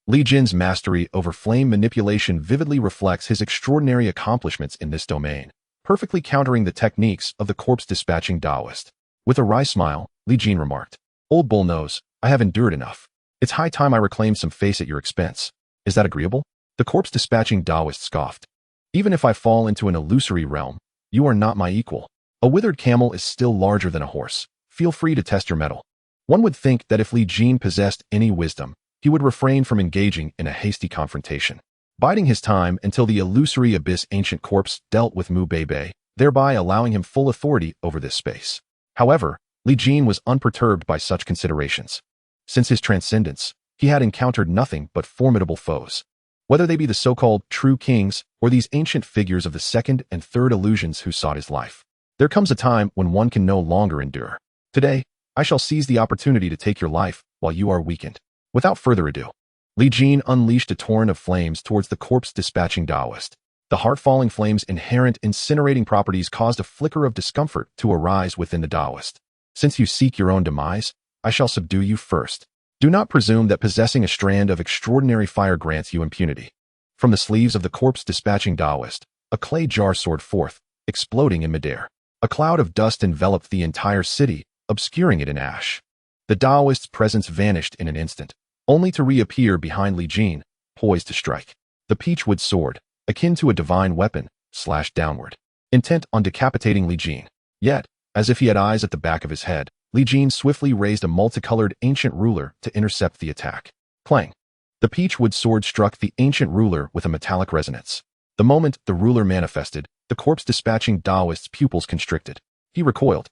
Li Jin's mastery over flame manipulation vividly reflects his extraordinary accomplishments in this domain, perfectly countering the techniques of the corpse-dispatching Taoist. With a wry smile, Li Jin remarked, "Old bull nose, I have endured enough. It's high time I reclaim some face at your expense. Is that agreeable?" The corpse-dispatching Taoist scoffed. "Even if I fall into an illusory realm, you are not my equal. A withered camel is still larger than a horse. Feel free to test your mettle." One would think that if Li Jin possessed any wisdom, he would refrain from engaging in a hasty confrontation, biding his time until the illusory abyss ancient corpse dealt with Mu Beibei, thereby allowing him full authority over this space. However, Li Jin was unperturbed by such considerations. Since his transcendence, he had encountered nothing but formidable foes. Whether they be the so-called true kings or these ancient figures of the second and third illusions who sought his life. There comes a time when one can no longer endure. Today, I shall seize the opportunity to take your life while you are weakened. Without further ado, Li Jin unleashed a torrent of flames towards the corpse-dispatching Taoist. The heart-falling flames' inherent incinerating properties caused a flicker of discomfort to arise within the Taoist. Since you seek your own demise, I shall subdue you first. Do not presume that possessing a strand of extraordinary fire grants you impunity. From the sleeves of the corpse-dispatching Taoist, a clay jar soared forth, exploding in midair. A cloud of dust enveloped the entire city, obscuring it in ash. The Taoist's presence vanished in an instant, only to reappear behind Li Jin, poised to strike. The peachwood sword, akin to a divine weapon, slashed downward, intent on decapitating Li Jin. Yet, as if he had eyes at the back of his head, Li Jin swiftly raised a multicolored ancient ruler to intercept the attack. Clang! The peachwood sword struck the ancient ruler with a metallic resonance. The moment the ruler manifested, the corpse-dispatching Taoist's pupils constricted. He recoiled,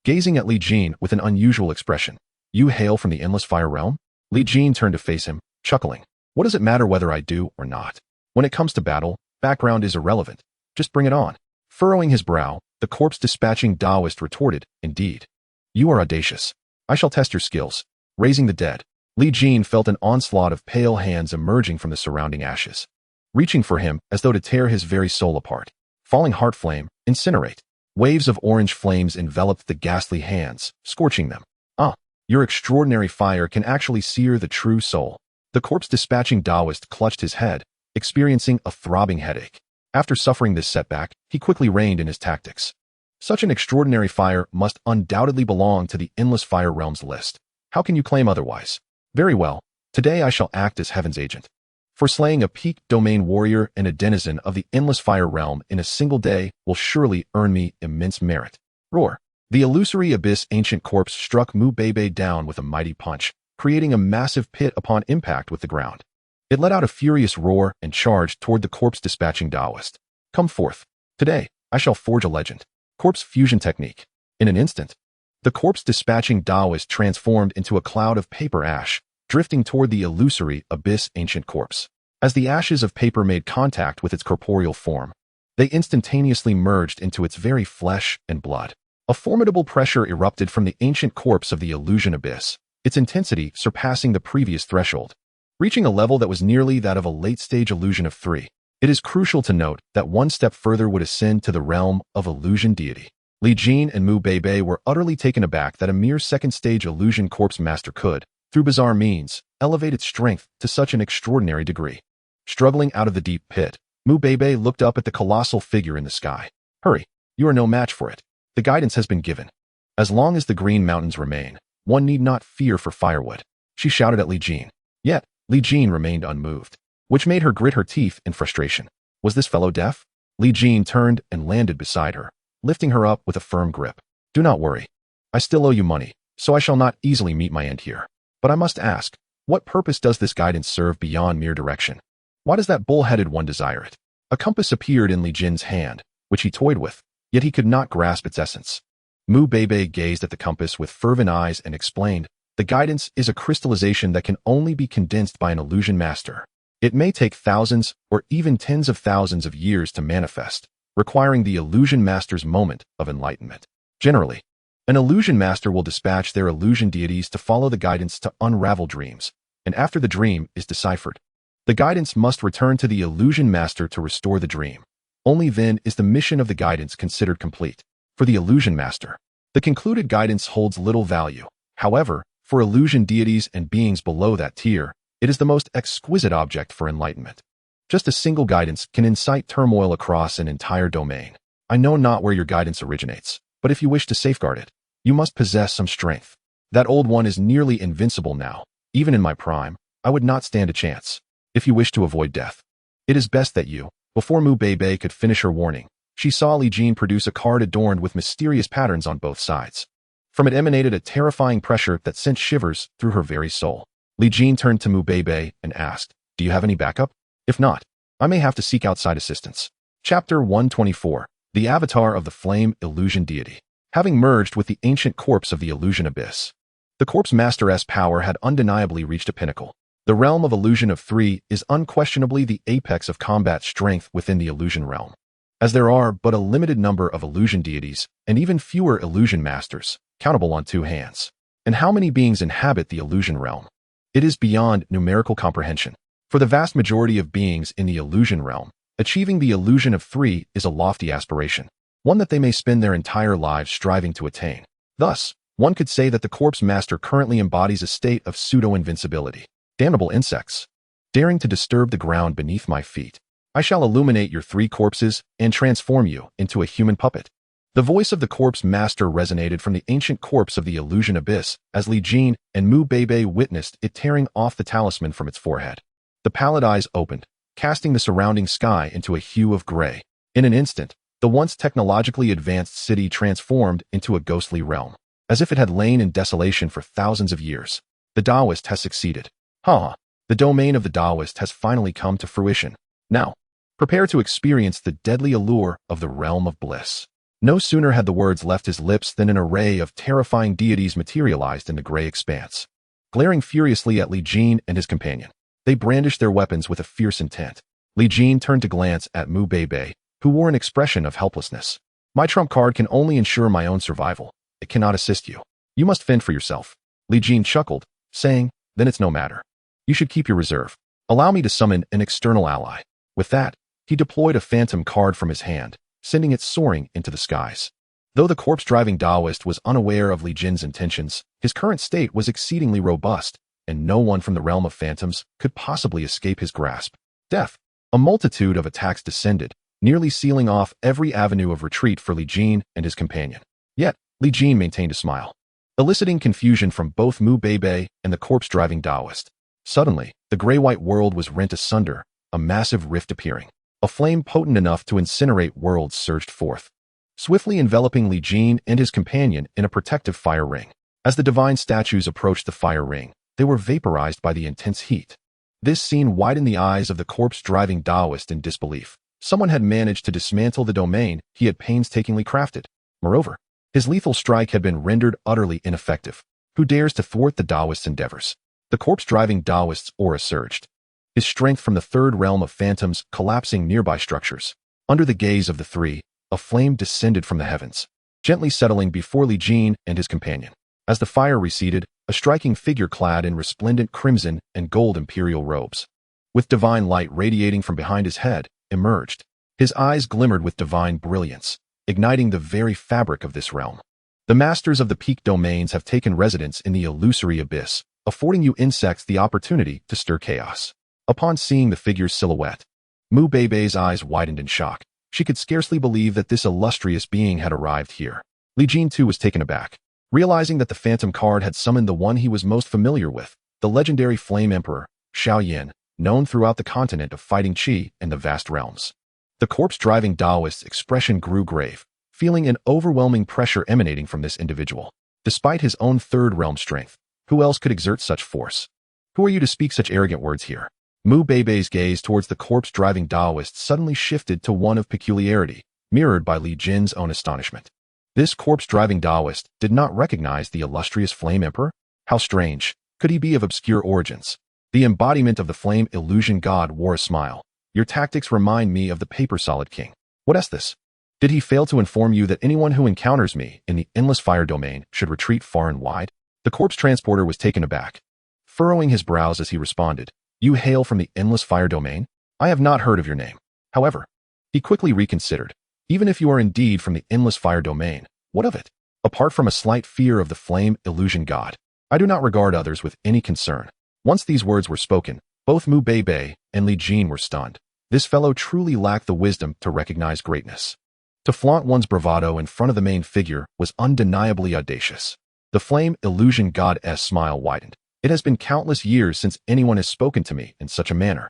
gazing at Li Jin with an unusual expression. "You hail from the endless fire realm?" Li Jin turned to face him, chuckling. "What does it matter whether I do or not? When it comes to battle, background is irrelevant. Just bring it on." Furrowing his brow, the corpse-dispatching Taoist retorted, "Indeed. You are audacious. I shall test your skills." Raising the dead, Li Jin felt an onslaught of pale hands emerging from the surrounding ashes, reaching for him as though to tear his very soul apart. Falling heart flame, incinerate. Waves of orange flames enveloped the ghastly hands, scorching them. Ah, your extraordinary fire can actually sear the true soul. The corpse-dispatching Taoist clutched his head, experiencing a throbbing headache. After suffering this setback, he quickly reined in his tactics. Such an extraordinary fire must undoubtedly belong to the endless fire realms list. How can you claim otherwise? Very well, today I shall act as Heaven's agent. For slaying a peak domain warrior and a denizen of the endless fire realm in a single day will surely earn me immense merit. Roar. The illusory abyss ancient corpse struck Mu Bebe down with a mighty punch, creating a massive pit upon impact with the ground. It let out a furious roar and charged toward the corpse-dispatching Taoist. Come forth. Today, I shall forge a legend. Corpse fusion technique. In an instant, the corpse-dispatching Taoist transformed into a cloud of paper ash, drifting toward the illusory abyss ancient corpse. As the ashes of paper made contact with its corporeal form, they instantaneously merged into its very flesh and blood. A formidable pressure erupted from the ancient corpse of the illusion abyss, its intensity surpassing the previous threshold, reaching a level that was nearly that of a late-stage illusion of 3. It is crucial to note that one step further would ascend to the realm of illusion deity. Li Jin and Mu Bebe were utterly taken aback that a mere second-stage illusion corpse master could, through bizarre means, elevate its strength to such an extraordinary degree. Struggling out of the deep pit, Mu Bebe looked up at the colossal figure in the sky. Hurry, you are no match for it. The guidance has been given. As long as the green mountains remain, one need not fear for firewood. She shouted at Li Jin. Yet, Li Jin remained unmoved, which made her grit her teeth in frustration. Was this fellow deaf? Li Jin turned and landed beside her, lifting her up with a firm grip. Do not worry. I still owe you money, so I shall not easily meet my end here. But I must ask, what purpose does this guidance serve beyond mere direction? Why does that bull-headed one desire it? A compass appeared in Li Jin's hand, which he toyed with, yet he could not grasp its essence. Mu Bebe gazed at the compass with fervent eyes and explained, the guidance is a crystallization that can only be condensed by an illusion master. It may take thousands or even tens of thousands of years to manifest, requiring the illusion master's moment of enlightenment. Generally, an illusion master will dispatch their illusion deities to follow the guidance to unravel dreams, and after the dream is deciphered, the guidance must return to the illusion master to restore the dream. Only then is the mission of the guidance considered complete. For the illusion master, the concluded guidance holds little value. However, for illusion deities and beings below that tier, it is the most exquisite object for enlightenment. Just a single guidance can incite turmoil across an entire domain. I know not where your guidance originates, but if you wish to safeguard it, you must possess some strength. That old one is nearly invincible now. Even in my prime, I would not stand a chance. If you wish to avoid death, it is best that you. Before Mu Bebe could finish her warning, she saw Li Jin produce a card adorned with mysterious patterns on both sides. From it emanated a terrifying pressure that sent shivers through her very soul. Li Jin turned to Mu Bebe and asked, do you have any backup? If not, I may have to seek outside assistance. Chapter 124. The Avatar of the Flame Illusion Deity. Having merged with the ancient corpse of the illusion abyss, the corpse master's power had undeniably reached a pinnacle. The realm of illusion of 3 is unquestionably the apex of combat strength within the illusion realm. As there are but a limited number of illusion deities, and even fewer illusion masters, countable on 2 hands. And how many beings inhabit the illusion realm? It is beyond numerical comprehension. For the vast majority of beings in the illusion realm, achieving the illusion of 3 is a lofty aspiration, one that they may spend their entire lives striving to attain. Thus, one could say that the corpse master currently embodies a state of pseudo-invincibility. Damnable insects, daring to disturb the ground beneath my feet, I shall illuminate your 3 corpses and transform you into a human puppet. The voice of the corpse master resonated from the ancient corpse of the illusion abyss as Li Jin and Mu Bebe witnessed it tearing off the talisman from its forehead. The pallid eyes opened, casting the surrounding sky into a hue of gray. In an instant, the once technologically advanced city transformed into a ghostly realm, as if it had lain in desolation for thousands of years. The Taoist has succeeded. The domain of the Taoist has finally come to fruition. Now, prepare to experience the deadly allure of the realm of bliss. No sooner had the words left his lips than an array of terrifying deities materialized in the gray expanse. Glaring furiously at Li Jin and his companion, they brandished their weapons with a fierce intent. Li Jin turned to glance at Mu Bebe, who wore an expression of helplessness. My trump card can only ensure my own survival. It cannot assist you. You must fend for yourself. Li Jin chuckled, saying, then it's no matter. You should keep your reserve. Allow me to summon an external ally. With that, he deployed a phantom card from his hand, sending it soaring into the skies. Though the corpse-driving Taoist was unaware of Li Jin's intentions, his current state was exceedingly robust, and no one from the realm of phantoms could possibly escape his grasp. Death. A multitude of attacks descended, nearly sealing off every avenue of retreat for Li Jin and his companion. Yet, Li Jin maintained a smile, eliciting confusion from both Mu Beibei and the corpse-driving Taoist. Suddenly, the gray-white world was rent asunder, a massive rift appearing. A flame potent enough to incinerate worlds surged forth, swiftly enveloping Li Jin and his companion in a protective fire ring. As the divine statues approached the fire ring, they were vaporized by the intense heat. This scene widened the eyes of the corpse-driving Taoist in disbelief. Someone had managed to dismantle the domain he had painstakingly crafted. Moreover, his lethal strike had been rendered utterly ineffective. Who dares to thwart the Taoist's endeavors? The corpse-driving Taoist's aura surged, his strength from the third realm of phantoms collapsing nearby structures. Under the gaze of the three, a flame descended from the heavens, gently settling before Li Jin and his companion. As the fire receded, a striking figure clad in resplendent crimson and gold imperial robes, with divine light radiating from behind his head, emerged. His eyes glimmered with divine brilliance, igniting the very fabric of this realm. The masters of the peak domains have taken residence in the illusory abyss, affording you insects the opportunity to stir chaos. Upon seeing the figure's silhouette, Mu Beibei's eyes widened in shock. She could scarcely believe that this illustrious being had arrived here. Li Jin too was taken aback, realizing that the phantom card had summoned the one he was most familiar with, the legendary Flame Emperor, Xiao Yin, known throughout the continent of fighting Qi and the vast realms. The corpse-driving Taoist's expression grew grave, feeling an overwhelming pressure emanating from this individual. Despite his own third realm strength, who else could exert such force? Who are you to speak such arrogant words here? Mu Beibei's gaze towards the corpse-driving Taoist suddenly shifted to one of peculiarity, mirrored by Li Jin's own astonishment. This corpse-driving Taoist did not recognize the illustrious Flame Emperor? How strange. Could he be of obscure origins? The embodiment of the flame illusion god wore a smile. Your tactics remind me of the paper solid king. What is this? Did he fail to inform you that anyone who encounters me in the endless fire domain should retreat far and wide? The corpse transporter was taken aback, furrowing his brows as he responded. You hail from the endless fire domain? I have not heard of your name. However, he quickly reconsidered. Even if you are indeed from the endless fire domain, what of it? Apart from a slight fear of the flame illusion god, I do not regard others with any concern. Once these words were spoken, both Mu Beibei and Li Jin were stunned. This fellow truly lacked the wisdom to recognize greatness. To flaunt one's bravado in front of the main figure was undeniably audacious. The flame illusion god's smile widened. It has been countless years since anyone has spoken to me in such a manner.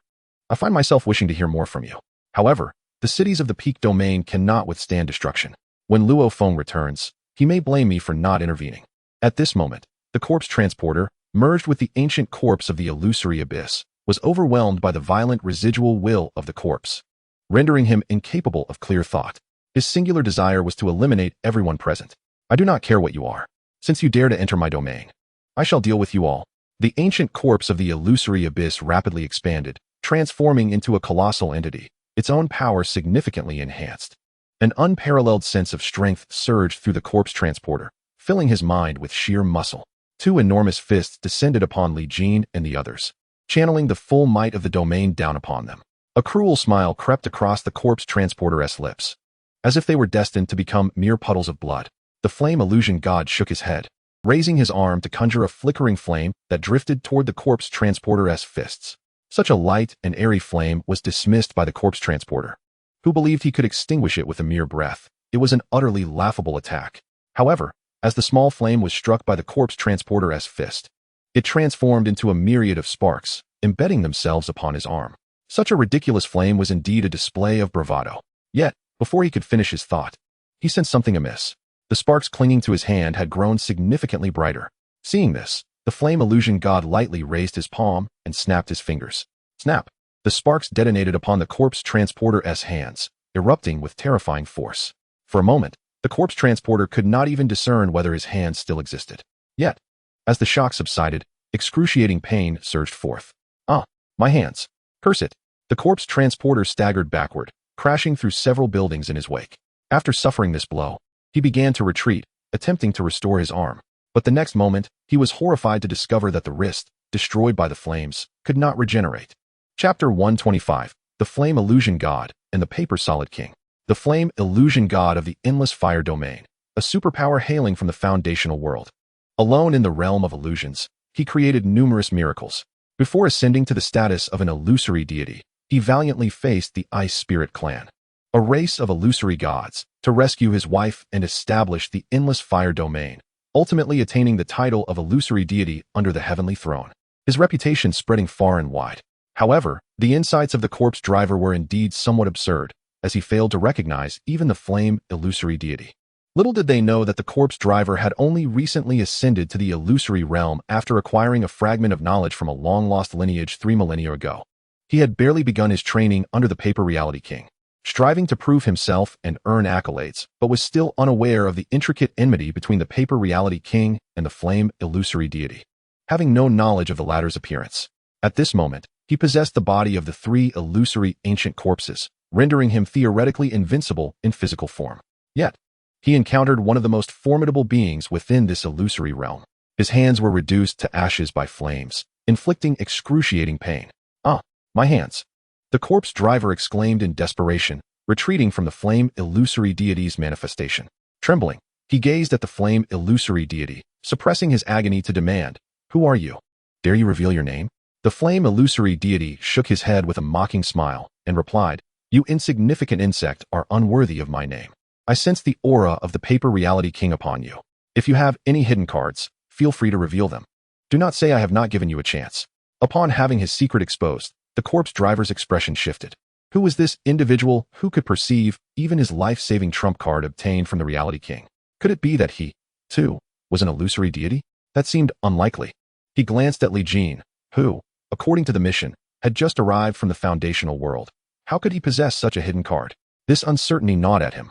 I find myself wishing to hear more from you. However, the cities of the peak domain cannot withstand destruction. When Luo Feng returns, he may blame me for not intervening. At this moment, the corpse transporter, merged with the ancient corpse of the illusory abyss, was overwhelmed by the violent residual will of the corpse, rendering him incapable of clear thought. His singular desire was to eliminate everyone present. I do not care what you are. Since you dare to enter my domain, I shall deal with you all. The ancient corpse of the illusory abyss rapidly expanded, transforming into a colossal entity, its own power significantly enhanced. An unparalleled sense of strength surged through the corpse transporter, filling his mind with sheer muscle. Two enormous fists descended upon Li Jin and the others, channeling the full might of the domain down upon them. A cruel smile crept across the corpse transporter's lips, as if they were destined to become mere puddles of blood. The flame illusion god shook his head, raising his arm to conjure a flickering flame that drifted toward the corpse transporter's fists. Such a light and airy flame was dismissed by the corpse transporter, who believed he could extinguish it with a mere breath. It was an utterly laughable attack. However, as the small flame was struck by the corpse transporter's fist, it transformed into a myriad of sparks, embedding themselves upon his arm. Such a ridiculous flame was indeed a display of bravado. Yet, before he could finish his thought, he sensed something amiss. The sparks clinging to his hand had grown significantly brighter. Seeing this, the flame illusion god lightly raised his palm and snapped his fingers. Snap! The sparks detonated upon the corpse transporter's hands, erupting with terrifying force. For a moment, the corpse transporter could not even discern whether his hands still existed. Yet, as the shock subsided, excruciating pain surged forth. Ah, my hands! Curse it! The corpse transporter staggered backward, crashing through several buildings in his wake. After suffering this blow, he began to retreat, attempting to restore his arm. But the next moment, he was horrified to discover that the wrist, destroyed by the flames, could not regenerate. Chapter 125, The Flame Illusion God and the Paper Solid King. The flame illusion god of the endless fire domain, a superpower hailing from the foundational world. Alone in the realm of illusions, he created numerous miracles. Before ascending to the status of an illusory deity, he valiantly faced the Ice Spirit clan, a race of illusory gods, to rescue his wife and establish the endless fire domain, ultimately attaining the title of illusory deity under the heavenly throne, his reputation spreading far and wide. However, the insights of the corpse driver were indeed somewhat absurd, as he failed to recognize even the flame illusory deity. Little did they know that the corpse driver had only recently ascended to the illusory realm after acquiring a fragment of knowledge from a long-lost lineage 3 millennia ago. He had barely begun his training under the Paper Reality King, striving to prove himself and earn accolades, but was still unaware of the intricate enmity between the Paper Reality King and the flame illusory deity, having no knowledge of the latter's appearance. At this moment, he possessed the body of the 3 illusory ancient corpses, rendering him theoretically invincible in physical form. Yet, he encountered one of the most formidable beings within this illusory realm. His hands were reduced to ashes by flames, inflicting excruciating pain. "Ah, my hands!" the corpse driver exclaimed in desperation, retreating from the flame illusory deity's manifestation. Trembling, he gazed at the flame illusory deity, suppressing his agony to demand, "Who are you? Dare you reveal your name?" The flame illusory deity shook his head with a mocking smile and replied, "You insignificant insect are unworthy of my name. I sense the aura of the Paper Reality King upon you. If you have any hidden cards, feel free to reveal them. Do not say I have not given you a chance." Upon having his secret exposed, the corpse driver's expression shifted. Who was this individual who could perceive even his life-saving trump card obtained from the Reality King? Could it be that he, too, was an illusory deity? That seemed unlikely. He glanced at Li Jin, who, according to the mission, had just arrived from the foundational world. How could he possess such a hidden card? This uncertainty gnawed at him.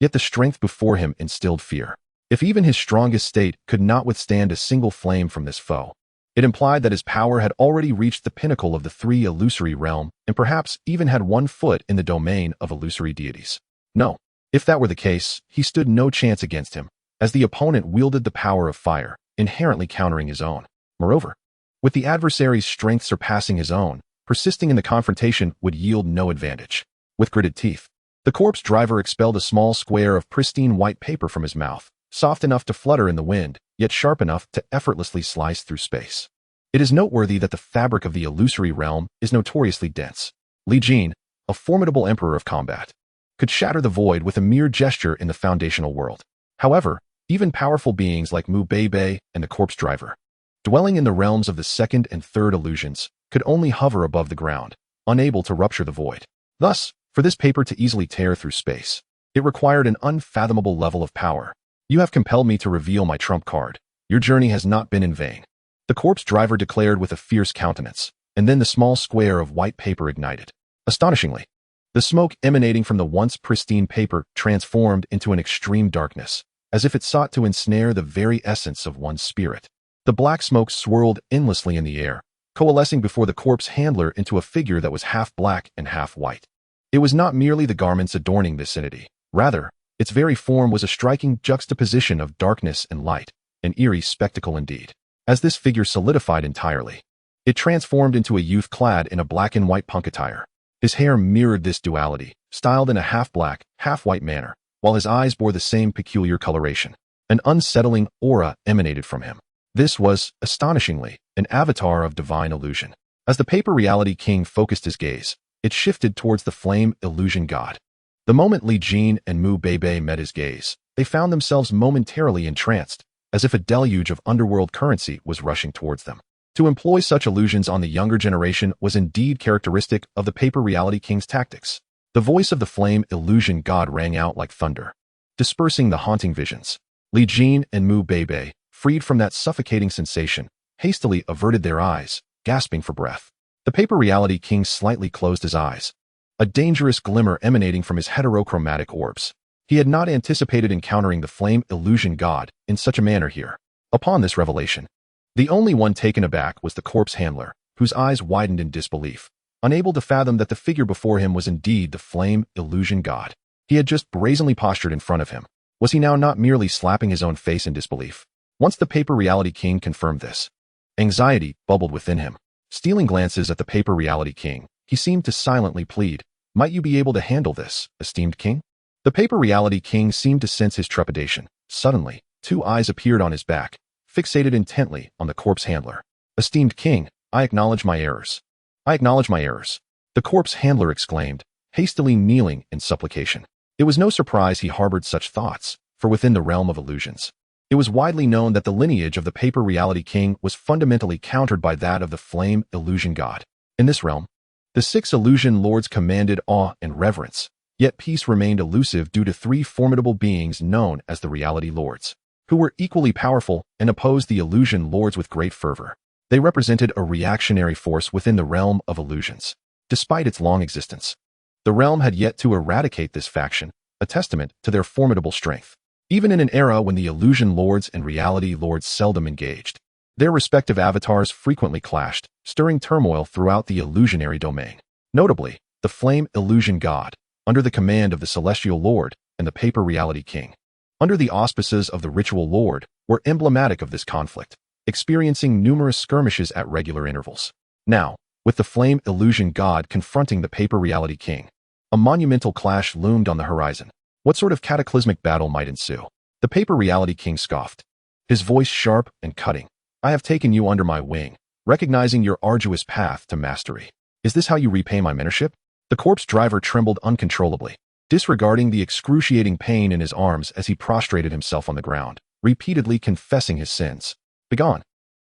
Yet the strength before him instilled fear. If even his strongest state could not withstand a single flame from this foe, it implied that his power had already reached the pinnacle of the 3 illusory realm and perhaps even had 1 foot in the domain of illusory deities. No, if that were the case, he stood no chance against him, as the opponent wielded the power of fire, inherently countering his own. Moreover, with the adversary's strength surpassing his own, persisting in the confrontation would yield no advantage. With gritted teeth, the corpse driver expelled a small square of pristine white paper from his mouth, soft enough to flutter in the wind, yet sharp enough to effortlessly slice through space. It is noteworthy that the fabric of the illusory realm is notoriously dense. Li Jin, a formidable emperor of combat, could shatter the void with a mere gesture in the foundational world. However, even powerful beings like Mu Bei and the corpse driver, dwelling in the realms of the 2nd and 3rd illusions, could only hover above the ground, unable to rupture the void. Thus, for this paper to easily tear through space, it required an unfathomable level of power. "You have compelled me to reveal my trump card. Your journey has not been in vain," the corpse driver declared with a fierce countenance, and then the small square of white paper ignited. Astonishingly, the smoke emanating from the once pristine paper transformed into an extreme darkness, as if it sought to ensnare the very essence of one's spirit. The black smoke swirled endlessly in the air, coalescing before the corpse handler into a figure that was half black and half white. It was not merely the garments adorning this entity. Rather, its very form was a striking juxtaposition of darkness and light, an eerie spectacle indeed. As this figure solidified entirely, it transformed into a youth clad in a black and white punk attire. His hair mirrored this duality, styled in a half-black, half-white manner, while his eyes bore the same peculiar coloration. An unsettling aura emanated from him. This was, astonishingly, an avatar of divine illusion. As the Paper Reality King focused his gaze, it shifted towards the flame illusion god. The moment Li Jin and Mu Bei met his gaze, they found themselves momentarily entranced, as if a deluge of underworld currency was rushing towards them. To employ such illusions on the younger generation was indeed characteristic of the Paper Reality King's tactics. The voice of the flame illusion god rang out like thunder, dispersing the haunting visions. Li Jin and Mu Bei, freed from that suffocating sensation, hastily averted their eyes, gasping for breath. The Paper Reality King slightly closed his eyes, a dangerous glimmer emanating from his heterochromatic orbs. He had not anticipated encountering the flame illusion god in such a manner here. Upon this revelation, the only one taken aback was the corpse handler, whose eyes widened in disbelief, unable to fathom that the figure before him was indeed the flame illusion god. He had just brazenly postured in front of him. Was he now not merely slapping his own face in disbelief? Once the Paper Reality King confirmed this, anxiety bubbled within him. Stealing glances at the Paper Reality King, he seemed to silently plead, "Might you be able to handle this, esteemed king?" The Paper Reality King seemed to sense his trepidation, Suddenly, two eyes appeared on his back, fixated intently on the corpse handler. "Esteemed king, I acknowledge my errors. I acknowledge my errors," the corpse handler exclaimed, hastily kneeling in supplication. It was no surprise he harbored such thoughts, for within the realm of illusions, it was widely known that the lineage of the paper reality king was fundamentally countered by that of the flame illusion god. In this realm, the 6 illusion lords commanded awe and reverence, yet peace remained elusive due to 3 formidable beings known as the reality lords, who were equally powerful and opposed the illusion lords with great fervor. They represented a reactionary force within the realm of illusions. Despite its long existence, the realm had yet to eradicate this faction, a testament to their formidable strength. Even in an era when the illusion lords and reality lords seldom engaged, their respective avatars frequently clashed, stirring turmoil throughout the illusionary domain. Notably, the flame illusion god, under the command of the celestial lord, and the paper reality king, under the auspices of the ritual lord, were emblematic of this conflict, experiencing numerous skirmishes at regular intervals. Now, with the flame illusion god confronting the paper reality king, a monumental clash loomed on the horizon. What sort of cataclysmic battle might ensue? The paper reality king scoffed, his voice sharp and cutting. "I have taken you under my wing, recognizing your arduous path to mastery. Is this how you repay my mentorship?" The corpse driver trembled uncontrollably, disregarding the excruciating pain in his arms as he prostrated himself on the ground, repeatedly confessing his sins. "Begone."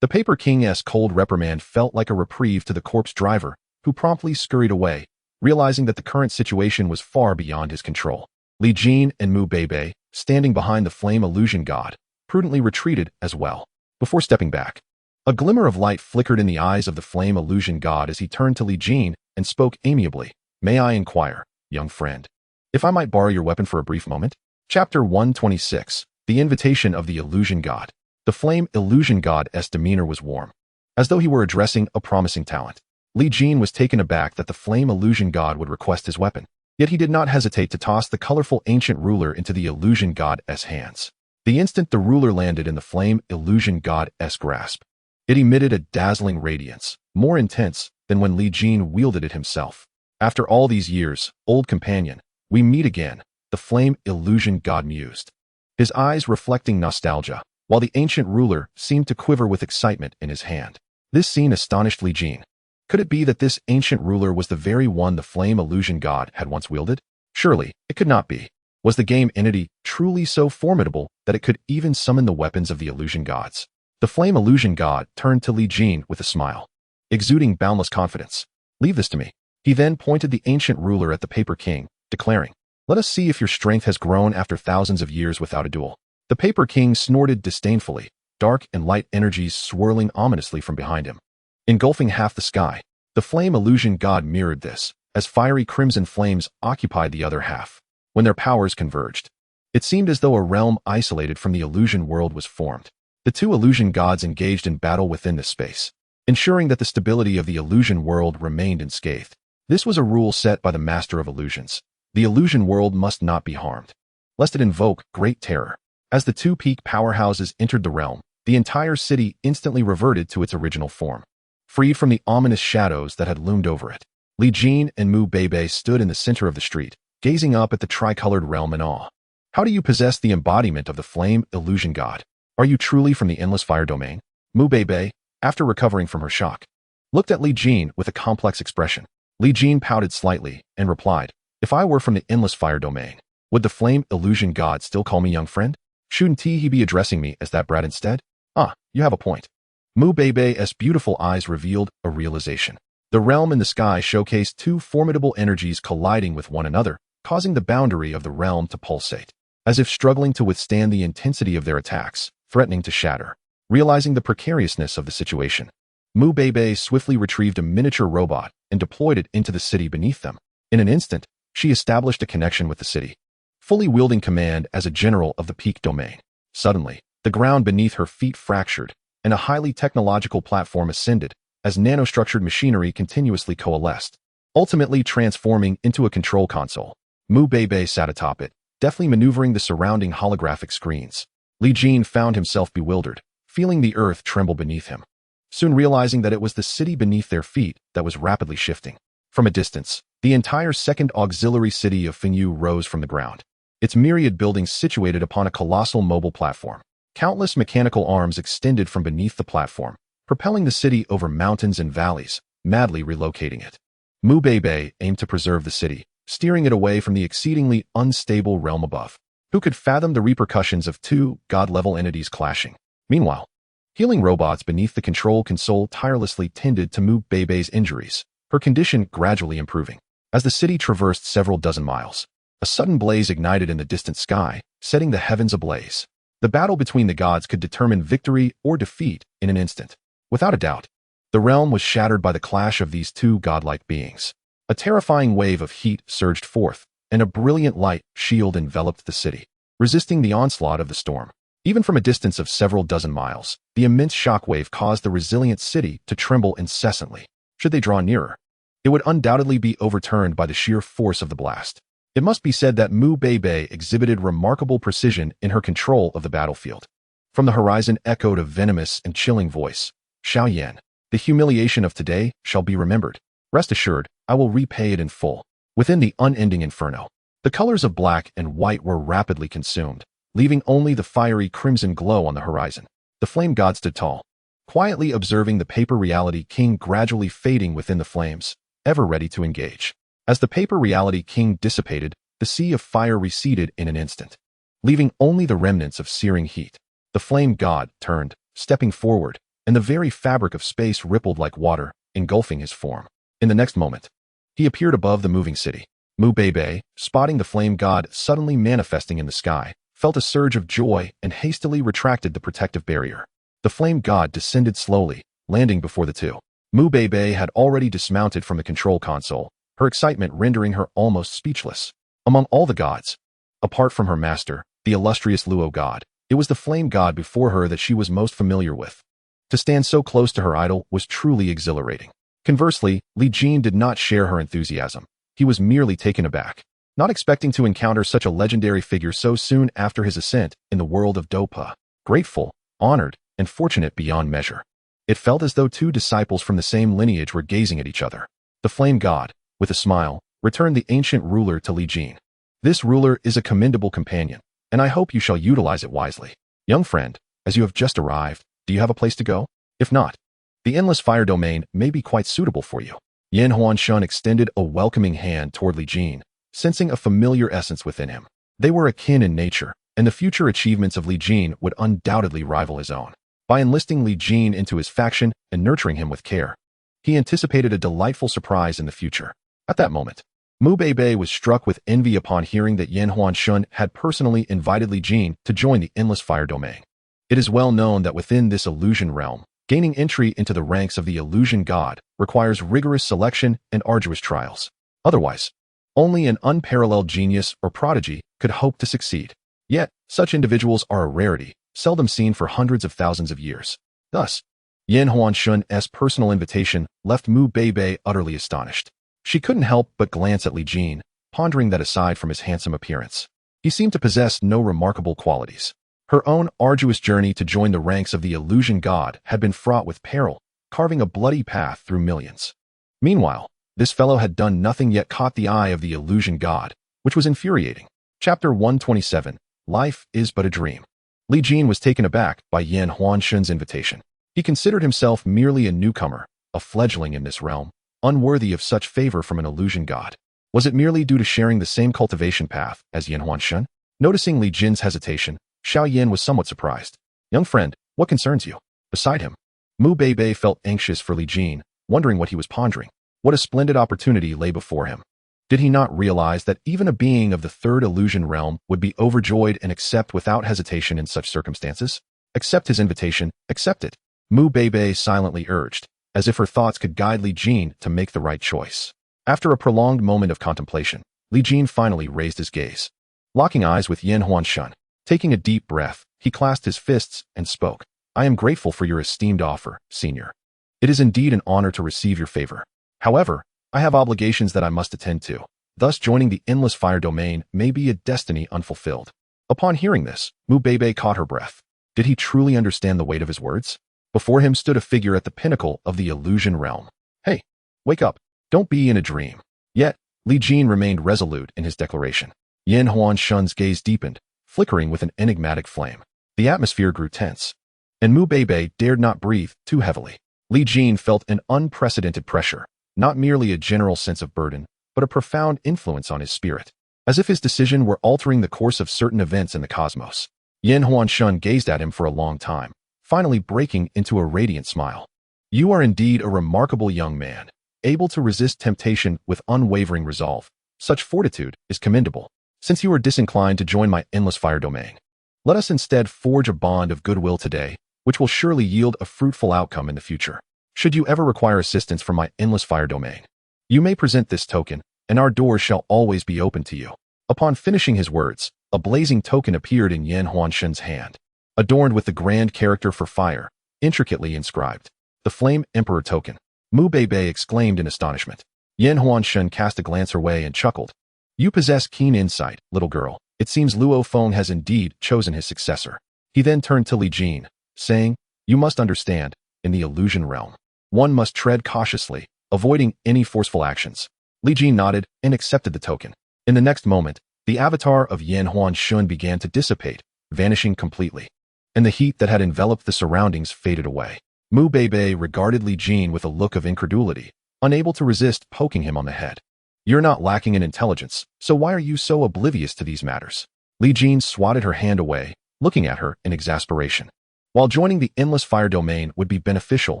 The paper king's cold reprimand felt like a reprieve to the corpse driver, who promptly scurried away, realizing that the current situation was far beyond his control. Li Jin and Mu Beibei, standing behind the flame illusion god, prudently retreated as well. Before stepping back, a glimmer of light flickered in the eyes of the flame illusion god as he turned to Li Jin and spoke amiably. "May I inquire, young friend, if I might borrow your weapon for a brief moment?" Chapter 126, The Invitation of the Illusion God. The flame illusion god's demeanor was warm, as though he were addressing a promising talent. Li Jin was taken aback that the flame illusion god would request his weapon, yet he did not hesitate to toss the colorful ancient ruler into the illusion god's hands. The instant the ruler landed in the flame illusion god's grasp, it emitted a dazzling radiance, more intense than when Li Jin wielded it himself. "After all these years, old companion, we meet again," the flame illusion god mused, his eyes reflecting nostalgia, while the ancient ruler seemed to quiver with excitement in his hand. This scene astonished Li Jin. Could it be that this ancient ruler was the very one the flame illusion god had once wielded? Surely, it could not be. Was the game entity truly so formidable that it could even summon the weapons of the illusion gods? The flame illusion god turned to Li Jin with a smile, exuding boundless confidence. "Leave this to me." He then pointed the ancient ruler at the paper king, declaring, "Let us see if your strength has grown after thousands of years without a duel." The paper king snorted disdainfully, dark and light energies swirling ominously from behind him, engulfing half the sky. The flame illusion god mirrored this, as fiery crimson flames occupied the other half. When their powers converged, it seemed as though a realm isolated from the illusion world was formed. The two illusion gods engaged in battle within this space, ensuring that the stability of the illusion world remained unscathed. This was a rule set by the master of illusions. The illusion world must not be harmed, lest it invoke great terror. As the two peak powerhouses entered the realm, the entire city instantly reverted to its original form, freed from the ominous shadows that had loomed over it. Li Jin and Mu Beibei stood in the center of the street, gazing up at the tricolored realm in awe. "How do you possess the embodiment of the flame illusion god? Are you truly from the endless fire domain?" Mu Beibei, after recovering from her shock, looked at Li Jin with a complex expression. Li Jin pouted slightly and replied, "If I were from the endless fire domain, would the flame illusion god still call me young friend? Shouldn't he be addressing me as that brat instead?" "Ah, you have a point." Mu Beibei's beautiful eyes revealed a realization. The realm and the sky showcased two formidable energies colliding with one another, causing the boundary of the realm to pulsate, as if struggling to withstand the intensity of their attacks, threatening to shatter. Realizing the precariousness of the situation, Mu Beibei swiftly retrieved a miniature robot and deployed it into the city beneath them. In an instant, she established a connection with the city, fully wielding command as a general of the peak domain. Suddenly, the ground beneath her feet fractured, and a highly technological platform ascended, as nanostructured machinery continuously coalesced, ultimately transforming into a control console. Mu Beibei sat atop it, deftly maneuvering the surrounding holographic screens. Li Jin found himself bewildered, feeling the earth tremble beneath him, soon realizing that it was the city beneath their feet that was rapidly shifting. From a distance, the entire second auxiliary city of Fengyu rose from the ground, its myriad buildings situated upon a colossal mobile platform. Countless mechanical arms extended from beneath the platform, propelling the city over mountains and valleys, madly relocating it. Mu Bei aimed to preserve the city, steering it away from the exceedingly unstable realm above. Who could fathom the repercussions of two god-level entities clashing? Meanwhile, healing robots beneath the control console tirelessly tended to Mu Bei's injuries, her condition gradually improving. As the city traversed several dozen miles, a sudden blaze ignited in the distant sky, setting the heavens ablaze. The battle between the gods could determine victory or defeat in an instant. Without a doubt, the realm was shattered by the clash of these two godlike beings. A terrifying wave of heat surged forth, and a brilliant light shield enveloped the city, resisting the onslaught of the storm. Even from a distance of several dozen miles, the immense shockwave caused the resilient city to tremble incessantly. Should they draw nearer, it would undoubtedly be overturned by the sheer force of the blast. It must be said that Mu Bei exhibited remarkable precision in her control of the battlefield. From the horizon echoed a venomous and chilling voice. Xiao Yan, the humiliation of today shall be remembered. Rest assured, I will repay it in full. Within the unending inferno, the colors of black and white were rapidly consumed, leaving only the fiery crimson glow on the horizon. The flame god stood tall, quietly observing the paper reality king gradually fading within the flames, ever ready to engage. As the paper reality king dissipated, the sea of fire receded in an instant, leaving only the remnants of searing heat. The flame god turned, stepping forward, and the very fabric of space rippled like water, engulfing his form. In the next moment, he appeared above the moving city. Mu Bei, spotting the flame god suddenly manifesting in the sky, felt a surge of joy and hastily retracted the protective barrier. The flame god descended slowly, landing before the two. Mu Bei had already dismounted from the control console, her excitement rendering her almost speechless. Among all the gods, apart from her master, the illustrious Luo god, it was the flame god before her that she was most familiar with. To stand so close to her idol was truly exhilarating. Conversely, Li Jin did not share her enthusiasm. He was merely taken aback, not expecting to encounter such a legendary figure so soon after his ascent in the world of Dou Qi. Grateful, honored, and fortunate beyond measure. It felt as though two disciples from the same lineage were gazing at each other. The flame god, with a smile, returned the ancient ruler to Li Jin. This ruler is a commendable companion, and I hope you shall utilize it wisely. Young friend, as you have just arrived, do you have a place to go? If not, the endless fire domain may be quite suitable for you. Yin Huan Shun extended a welcoming hand toward Li Jin, sensing a familiar essence within him. They were akin in nature, and the future achievements of Li Jin would undoubtedly rival his own. By enlisting Li Jin into his faction and nurturing him with care, he anticipated a delightful surprise in the future. At that moment, Mu Bei was struck with envy upon hearing that Yin Huan Shun had personally invited Li Jin to join the endless fire domain. It is well known that within this illusion realm, gaining entry into the ranks of the illusion god requires rigorous selection and arduous trials. Otherwise, only an unparalleled genius or prodigy could hope to succeed. Yet, such individuals are a rarity, seldom seen for hundreds of thousands of years. Thus, Yin Huan Shun's personal invitation left Mu Bei utterly astonished. She couldn't help but glance at Li Jin, pondering that aside from his handsome appearance, he seemed to possess no remarkable qualities. Her own arduous journey to join the ranks of the illusion god had been fraught with peril, carving a bloody path through millions. Meanwhile, this fellow had done nothing yet caught the eye of the illusion god, which was infuriating. Chapter 127, Life is but a dream. Li Jin was taken aback by Yin Huan Shun's invitation. He considered himself merely a newcomer, a fledgling in this realm, unworthy of such favor from an illusion god. Was it merely due to sharing the same cultivation path as Yin Huan Shun? Noticing Li Jin's hesitation, Xiao Yan was somewhat surprised. Young friend, what concerns you? Beside him, Mu Bei felt anxious for Li Jin, wondering what he was pondering. What a splendid opportunity lay before him. Did he not realize that even a being of the third illusion realm would be overjoyed and accept without hesitation in such circumstances? Accept his invitation, accept it. Mu Bei silently urged, as if her thoughts could guide Li Jin to make the right choice. After a prolonged moment of contemplation, Li Jin finally raised his gaze. Locking eyes with Yin Huan Shun, taking a deep breath, he clasped his fists and spoke. I am grateful for your esteemed offer, senior. It is indeed an honor to receive your favor. However, I have obligations that I must attend to. Thus joining the endless fire domain may be a destiny unfulfilled. Upon hearing this, Mu Bei caught her breath. Did he truly understand the weight of his words? Before him stood a figure at the pinnacle of the illusion realm. Hey, wake up. Don't be in a dream. Yet, Li Jin remained resolute in his declaration. Yin Huan Shun's gaze deepened, flickering with an enigmatic flame. The atmosphere grew tense, and Mu Beibei dared not breathe too heavily. Li Jin felt an unprecedented pressure, not merely a general sense of burden, but a profound influence on his spirit, as if his decision were altering the course of certain events in the cosmos. Yin Huan Shun gazed at him for a long time, finally breaking into a radiant smile. You are indeed a remarkable young man, able to resist temptation with unwavering resolve. Such fortitude is commendable. Since you are disinclined to join my endless fire domain, let us instead forge a bond of goodwill today, which will surely yield a fruitful outcome in the future. Should you ever require assistance from my endless fire domain, you may present this token, and our doors shall always be open to you. Upon finishing his words, a blazing token appeared in Yin Huanshen's hand, adorned with the grand character for fire, intricately inscribed. The Flame Emperor token. Mu Beibei exclaimed in astonishment. Yin Huanshen cast a glance her way and chuckled. You possess keen insight, little girl. It seems Luo Feng has indeed chosen his successor. He then turned to Li Jin, saying, you must understand, in the illusion realm, one must tread cautiously, avoiding any forceful actions. Li Jin nodded and accepted the token. In the next moment, the avatar of Yin Huanshun began to dissipate, vanishing completely, and the heat that had enveloped the surroundings faded away. Mu Beibei regarded Li Jin with a look of incredulity, unable to resist poking him on the head. You're not lacking in intelligence, so why are you so oblivious to these matters? Li Jin swatted her hand away, looking at her in exasperation. While joining the endless fire domain would be beneficial,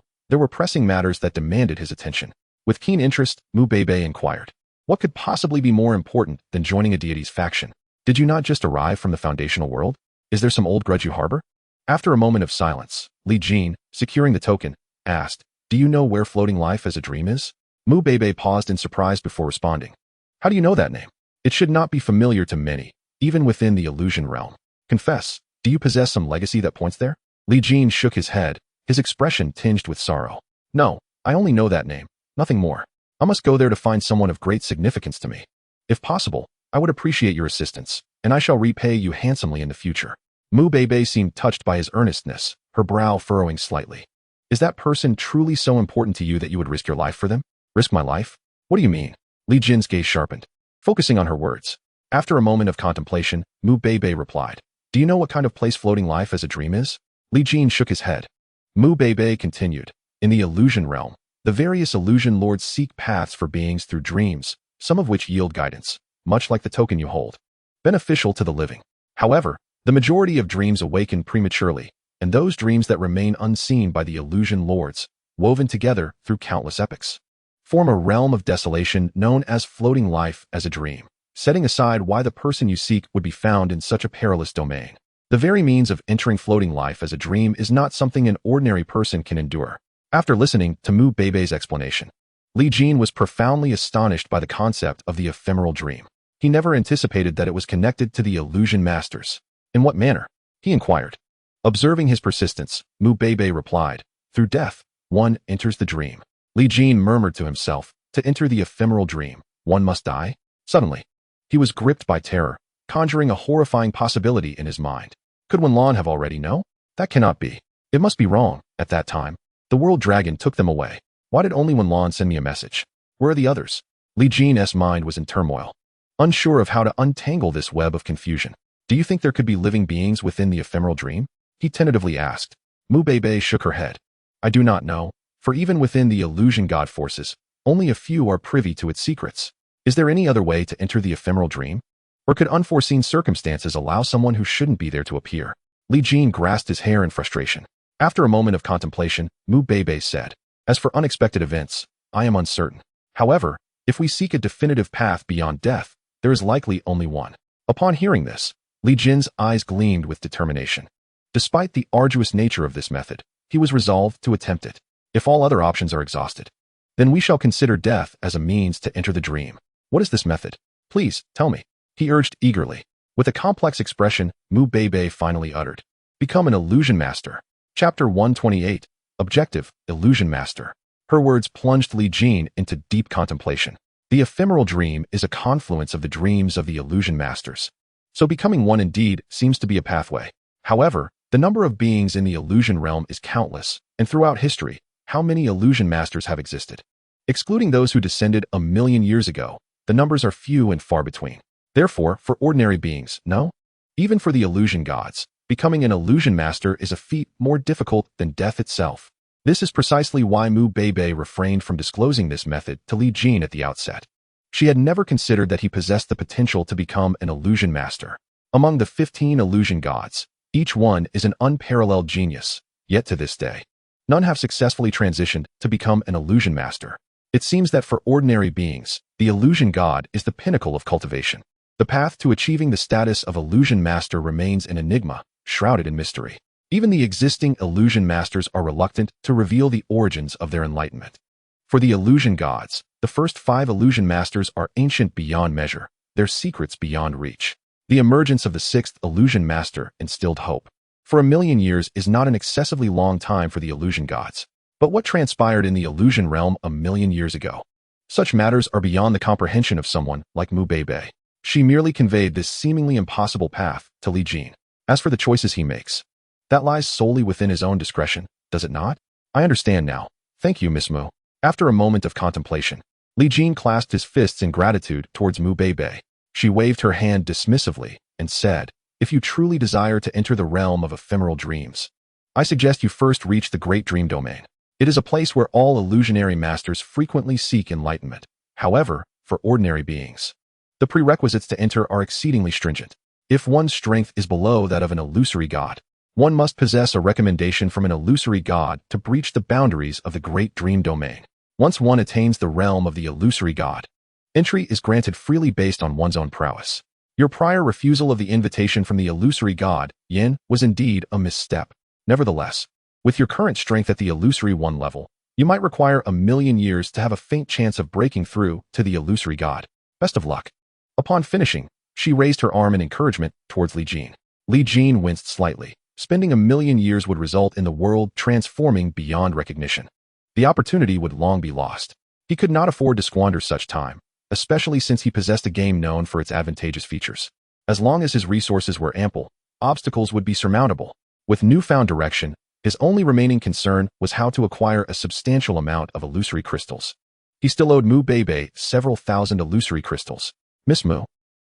there were pressing matters that demanded his attention. With keen interest, Mu Beibei inquired, what could possibly be more important than joining a deity's faction? Did you not just arrive from the foundational world? Is there some old grudge you harbor? After a moment of silence, Li Jin, securing the token, asked, do you know where floating life as a dream is? Mu Beibei paused in surprise before responding. How do you know that name? It should not be familiar to many, even within the illusion realm. Confess, do you possess some legacy that points there? Li Jin shook his head, his expression tinged with sorrow. No, I only know that name, nothing more. I must go there to find someone of great significance to me. If possible, I would appreciate your assistance, and I shall repay you handsomely in the future. Mu Beibei seemed touched by his earnestness, her brow furrowing slightly. Is that person truly so important to you that you would risk your life for them? Risk my life? What do you mean? Li Jin's gaze sharpened, focusing on her words. After a moment of contemplation, Mu Beibei replied, do you know what kind of place floating life as a dream is? Li Jin shook his head. Mu Beibei continued, in the illusion realm, the various illusion lords seek paths for beings through dreams, some of which yield guidance, much like the token you hold, beneficial to the living. However, the majority of dreams awaken prematurely, and those dreams that remain unseen by the illusion lords, woven together through countless epochs, form a realm of desolation known as floating life as a dream, setting aside why the person you seek would be found in such a perilous domain. The very means of entering floating life as a dream is not something an ordinary person can endure. After listening to Mu Beibei's explanation, Li Jin was profoundly astonished by the concept of the ephemeral dream. He never anticipated that it was connected to the illusion masters. In what manner? He inquired. Observing his persistence, Mu Beibei replied, through death, one enters the dream. Li Jin murmured to himself, to enter the ephemeral dream, one must die? Suddenly, he was gripped by terror, conjuring a horrifying possibility in his mind. Could Wenlan have already known? That cannot be. It must be wrong. At that time, the world dragon took them away. Why did only Wenlan send me a message? Where are the others? Li Jin's mind was in turmoil, unsure of how to untangle this web of confusion. Do you think there could be living beings within the ephemeral dream? He tentatively asked. Mu Beibei shook her head. I do not know, for even within the illusion god forces, only a few are privy to its secrets. Is there any other way to enter the ephemeral dream? Or could unforeseen circumstances allow someone who shouldn't be there to appear? Li Jin grasped his hair in frustration. After a moment of contemplation, Mu Beibei said, as for unexpected events, I am uncertain. However, if we seek a definitive path beyond death, there is likely only one. Upon hearing this, Li Jin's eyes gleamed with determination. Despite the arduous nature of this method, he was resolved to attempt it. If all other options are exhausted, then we shall consider death as a means to enter the dream. What is this method? Please, tell me. He urged eagerly. With a complex expression, Mu Beibei finally uttered, become an illusion master. Chapter 128, Objective, Illusion Master. Her words plunged Li Jin into deep contemplation. The ephemeral dream is a confluence of the dreams of the illusion masters. So becoming one indeed seems to be a pathway. However, the number of beings in the illusion realm is countless, and throughout history, how many illusion masters have existed? Excluding those who descended 1,000,000 years ago, the numbers are few and far between. Therefore, for ordinary beings, no? Even for the illusion gods, becoming an illusion master is a feat more difficult than death itself. This is precisely why Mu Beibei refrained from disclosing this method to Li Jin at the outset. She had never considered that he possessed the potential to become an illusion master. Among the 15 illusion gods, each one is an unparalleled genius, yet to this day, none have successfully transitioned to become an illusion master. It seems that for ordinary beings, the illusion god is the pinnacle of cultivation. The path to achieving the status of illusion master remains an enigma, shrouded in mystery. Even the existing illusion masters are reluctant to reveal the origins of their enlightenment. For the illusion gods, the first 5 illusion masters are ancient beyond measure, their secrets beyond reach. The emergence of the 6th illusion master instilled hope. For 1,000,000 years is not an excessively long time for the illusion gods. But what transpired in the illusion realm 1,000,000 years ago? Such matters are beyond the comprehension of someone like Mu Beibei. She merely conveyed this seemingly impossible path to Li Jin. As for the choices he makes, that lies solely within his own discretion, does it not? I understand now. Thank you, Miss Mu. After a moment of contemplation, Li Jin clasped his fists in gratitude towards Mu Beibei. She waved her hand dismissively and said, "If you truly desire to enter the realm of ephemeral dreams, I suggest you first reach the Great Dream Domain. It is a place where all illusionary masters frequently seek enlightenment. However, for ordinary beings, the prerequisites to enter are exceedingly stringent. If one's strength is below that of an illusory god, one must possess a recommendation from an illusory god to breach the boundaries of the Great Dream Domain. Once one attains the realm of the illusory god, entry is granted freely based on one's own prowess. Your prior refusal of the invitation from the illusory god, Yin, was indeed a misstep. Nevertheless, with your current strength at the illusory 1 level, you might require 1,000,000 years to have a faint chance of breaking through to the illusory god. Best of luck." Upon finishing, she raised her arm in encouragement towards Li Jin. Li Jin winced slightly. Spending 1,000,000 years would result in the world transforming beyond recognition. The opportunity would long be lost. He could not afford to squander such time, especially since he possessed a game known for its advantageous features. As long as his resources were ample, obstacles would be surmountable. With newfound direction, his only remaining concern was how to acquire a substantial amount of illusory crystals. He still owed Mu Beibei several thousand illusory crystals. "Miss Mu,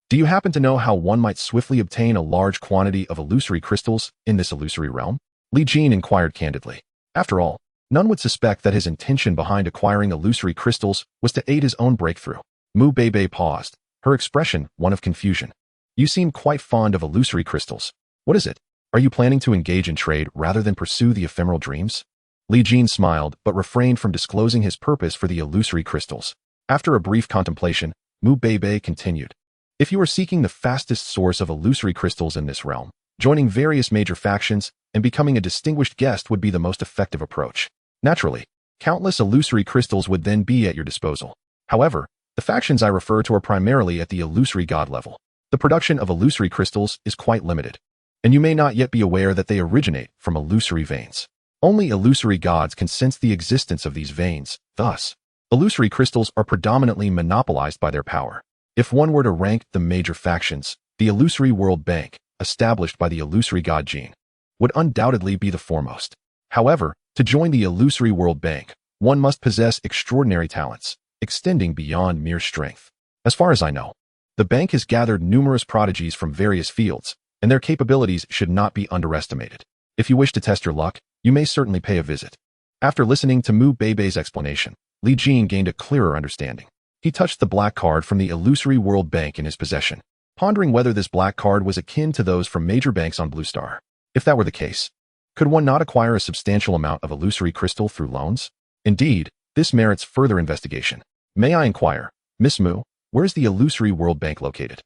do you happen to know how one might swiftly obtain a large quantity of illusory crystals in this illusory realm?" Li Jin inquired candidly. After all, none would suspect that his intention behind acquiring illusory crystals was to aid his own breakthrough. Mu Beibei paused, her expression one of confusion. "You seem quite fond of illusory crystals. What is it? Are you planning to engage in trade rather than pursue the ephemeral dreams?" Li Jin smiled but refrained from disclosing his purpose for the illusory crystals. After a brief contemplation, Mu Beibei continued. "If you are seeking the fastest source of illusory crystals in this realm, joining various major factions and becoming a distinguished guest would be the most effective approach. Naturally, countless illusory crystals would then be at your disposal. However, the factions I refer to are primarily at the illusory god level. The production of illusory crystals is quite limited, and you may not yet be aware that they originate from illusory veins. Only illusory gods can sense the existence of these veins. Thus, illusory crystals are predominantly monopolized by their power. If one were to rank the major factions, the illusory world bank, established by the illusory god Jin, would undoubtedly be the foremost. However, to join the illusory world bank, one must possess extraordinary talents, extending beyond mere strength. As far as I know, the bank has gathered numerous prodigies from various fields, and their capabilities should not be underestimated. If you wish to test your luck, you may certainly pay a visit." After listening to Mu Beibei's explanation, Li Jin gained a clearer understanding. He touched the black card from the illusory world bank in his possession, pondering whether this black card was akin to those from major banks on Blue Star. If that were the case, could one not acquire a substantial amount of illusory crystal through loans? Indeed, this merits further investigation. "May I inquire, Miss Mu, where is the illusory world bank located?"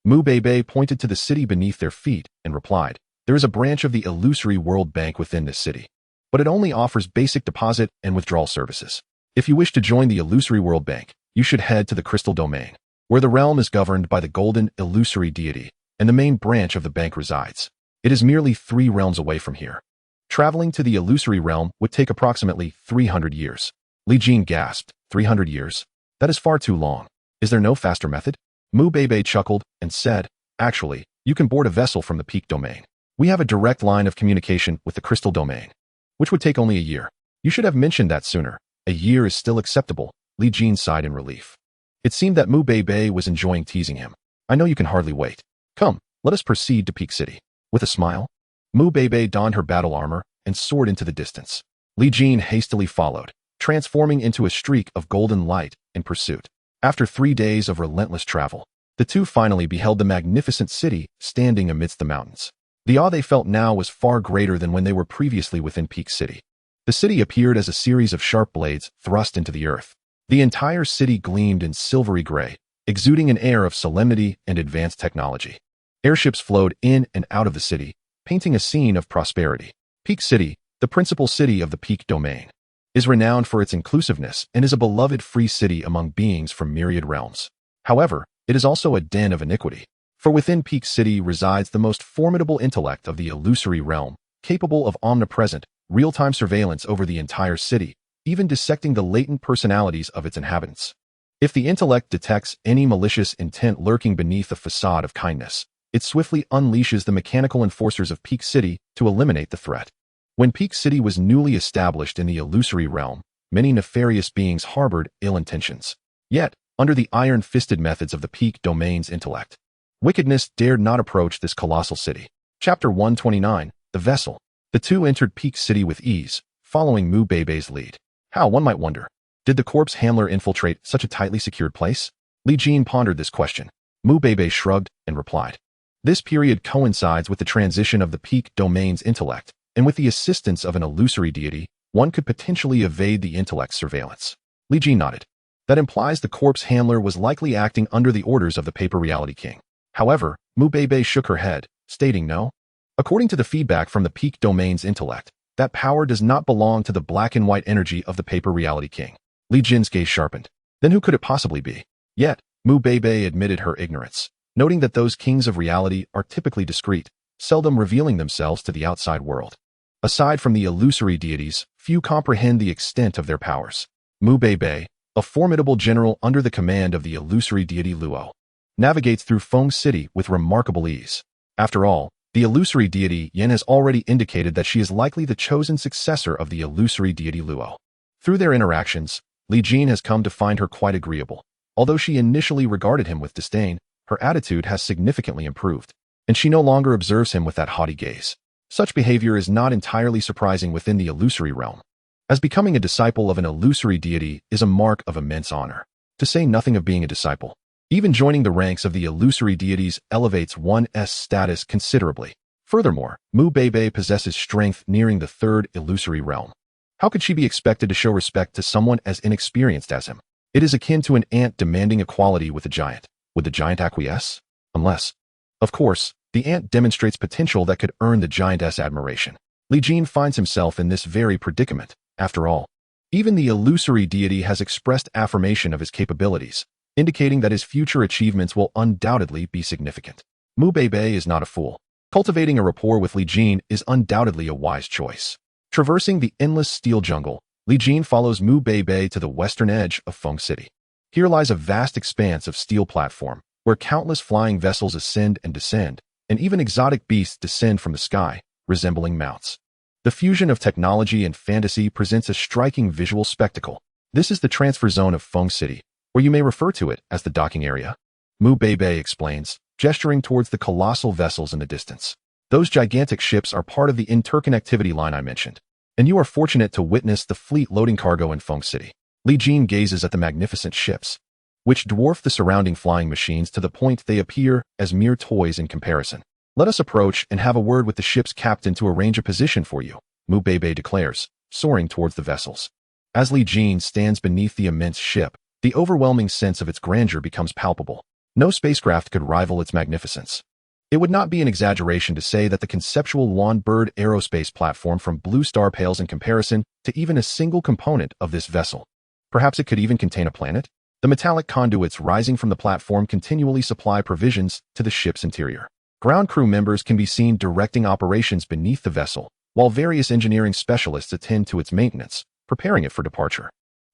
Mu Beibei pointed to the city beneath their feet and replied, "There is a branch of the illusory world bank within this city, but it only offers basic deposit and withdrawal services. If you wish to join the illusory world bank, you should head to the crystal domain, where the realm is governed by the golden illusory deity, and the main branch of the bank resides. It is merely 3 realms away from here. Traveling to the illusory realm would take approximately 300 years. Li Jin gasped, 300 years? That is far too long. Is there no faster method? Mu Beibei chuckled and said, "Actually, you can board a vessel from the peak domain. We have a direct line of communication with the crystal domain, which would take only a year. You should have mentioned that sooner. A year is still acceptable." Li Jin sighed in relief. It seemed that Mu Beibei was enjoying teasing him. I know you can hardly wait. Come, let us proceed to Peak City. With a smile, Mu Beibe donned her battle armor and soared into the distance. Li Jin hastily followed, transforming into a streak of golden light in pursuit. After 3 days of relentless travel, the two finally beheld the magnificent city standing amidst the mountains. The awe they felt now was far greater than when they were previously within Peak City. The city appeared as a series of sharp blades thrust into the earth. The entire city gleamed in silvery gray, exuding an air of solemnity and advanced technology. Airships flowed in and out of the city, painting a scene of prosperity. Peak City, the principal city of the Peak Domain, is renowned for its inclusiveness and is a beloved free city among beings from myriad realms. However, it is also a den of iniquity. For within Peak City resides the most formidable intellect of the illusory realm, capable of omnipresent, real-time surveillance over the entire city, even dissecting the latent personalities of its inhabitants. If the intellect detects any malicious intent lurking beneath a facade of kindness, it swiftly unleashes the mechanical enforcers of Peak City to eliminate the threat. When Peak City was newly established in the illusory realm, many nefarious beings harbored ill intentions. Yet, under the iron-fisted methods of the Peak Domain's intellect, wickedness dared not approach this colossal city. Chapter 129, The Vessel. The two entered Peak City with ease, following Mu Beibe's lead. How, one might wonder, did the corpse handler infiltrate such a tightly secured place? Li Jin pondered this question. Mu Beibe shrugged and replied. This period coincides with the transition of the Peak Domain's intellect, and with the assistance of an illusory deity, one could potentially evade the intellect's surveillance. Li Jin nodded. That implies the corpse handler was likely acting under the orders of the Paper Reality King. However, Mu Beibe shook her head, stating no. According to the feedback from the Peak Domain's intellect, that power does not belong to the black and white energy of the Paper Reality King. Li Jin's gaze sharpened. Then who could it possibly be? Yet, Mu Beibe admitted her ignorance, noting that those kings of reality are typically discreet, seldom revealing themselves to the outside world. Aside from the illusory deities, few comprehend the extent of their powers. Mu Beibe, a formidable general under the command of the illusory deity Luo, navigates through Feng City with remarkable ease. After all, the illusory deity Yin has already indicated that she is likely the chosen successor of the illusory deity Luo. Through their interactions, Li Jin has come to find her quite agreeable. Although she initially regarded him with disdain, her attitude has significantly improved, and she no longer observes him with that haughty gaze. Such behavior is not entirely surprising within the illusory realm, as becoming a disciple of an illusory deity is a mark of immense honor. To say nothing of being a disciple, even joining the ranks of the illusory deities elevates one's status considerably. Furthermore, Mu Beibe possesses strength nearing the third illusory realm. How could she be expected to show respect to someone as inexperienced as him? It is akin to an ant demanding equality with a giant. Would the giant acquiesce? Unless, of course, the ant demonstrates potential that could earn the giantess admiration. Li Jin finds himself in this very predicament. After all, even the illusory deity has expressed affirmation of his capabilities, indicating that his future achievements will undoubtedly be significant. Mu Beibe is not a fool. Cultivating a rapport with Li Jin is undoubtedly a wise choice. Traversing the endless steel jungle, Li Jin follows Mu Beibe to the western edge of Feng City. Here lies a vast expanse of steel platform, where countless flying vessels ascend and descend, and even exotic beasts descend from the sky, resembling mounts. The fusion of technology and fantasy presents a striking visual spectacle. This is the transfer zone of Feng City, or you may refer to it as the docking area. Mu Beibe explains, gesturing towards the colossal vessels in the distance. Those gigantic ships are part of the interconnectivity line I mentioned, and you are fortunate to witness the fleet loading cargo in Feng City. Li Jin gazes at the magnificent ships, which dwarf the surrounding flying machines to the point they appear as mere toys in comparison. Let us approach and have a word with the ship's captain to arrange a position for you, Mu Beibe declares, soaring towards the vessels. As Li Jin stands beneath the immense ship, the overwhelming sense of its grandeur becomes palpable. No spacecraft could rival its magnificence. It would not be an exaggeration to say that the conceptual Wanbird aerospace platform from Blue Star pales in comparison to even a single component of this vessel. Perhaps it could even contain a planet? The metallic conduits rising from the platform continually supply provisions to the ship's interior. Ground crew members can be seen directing operations beneath the vessel, while various engineering specialists attend to its maintenance, preparing it for departure.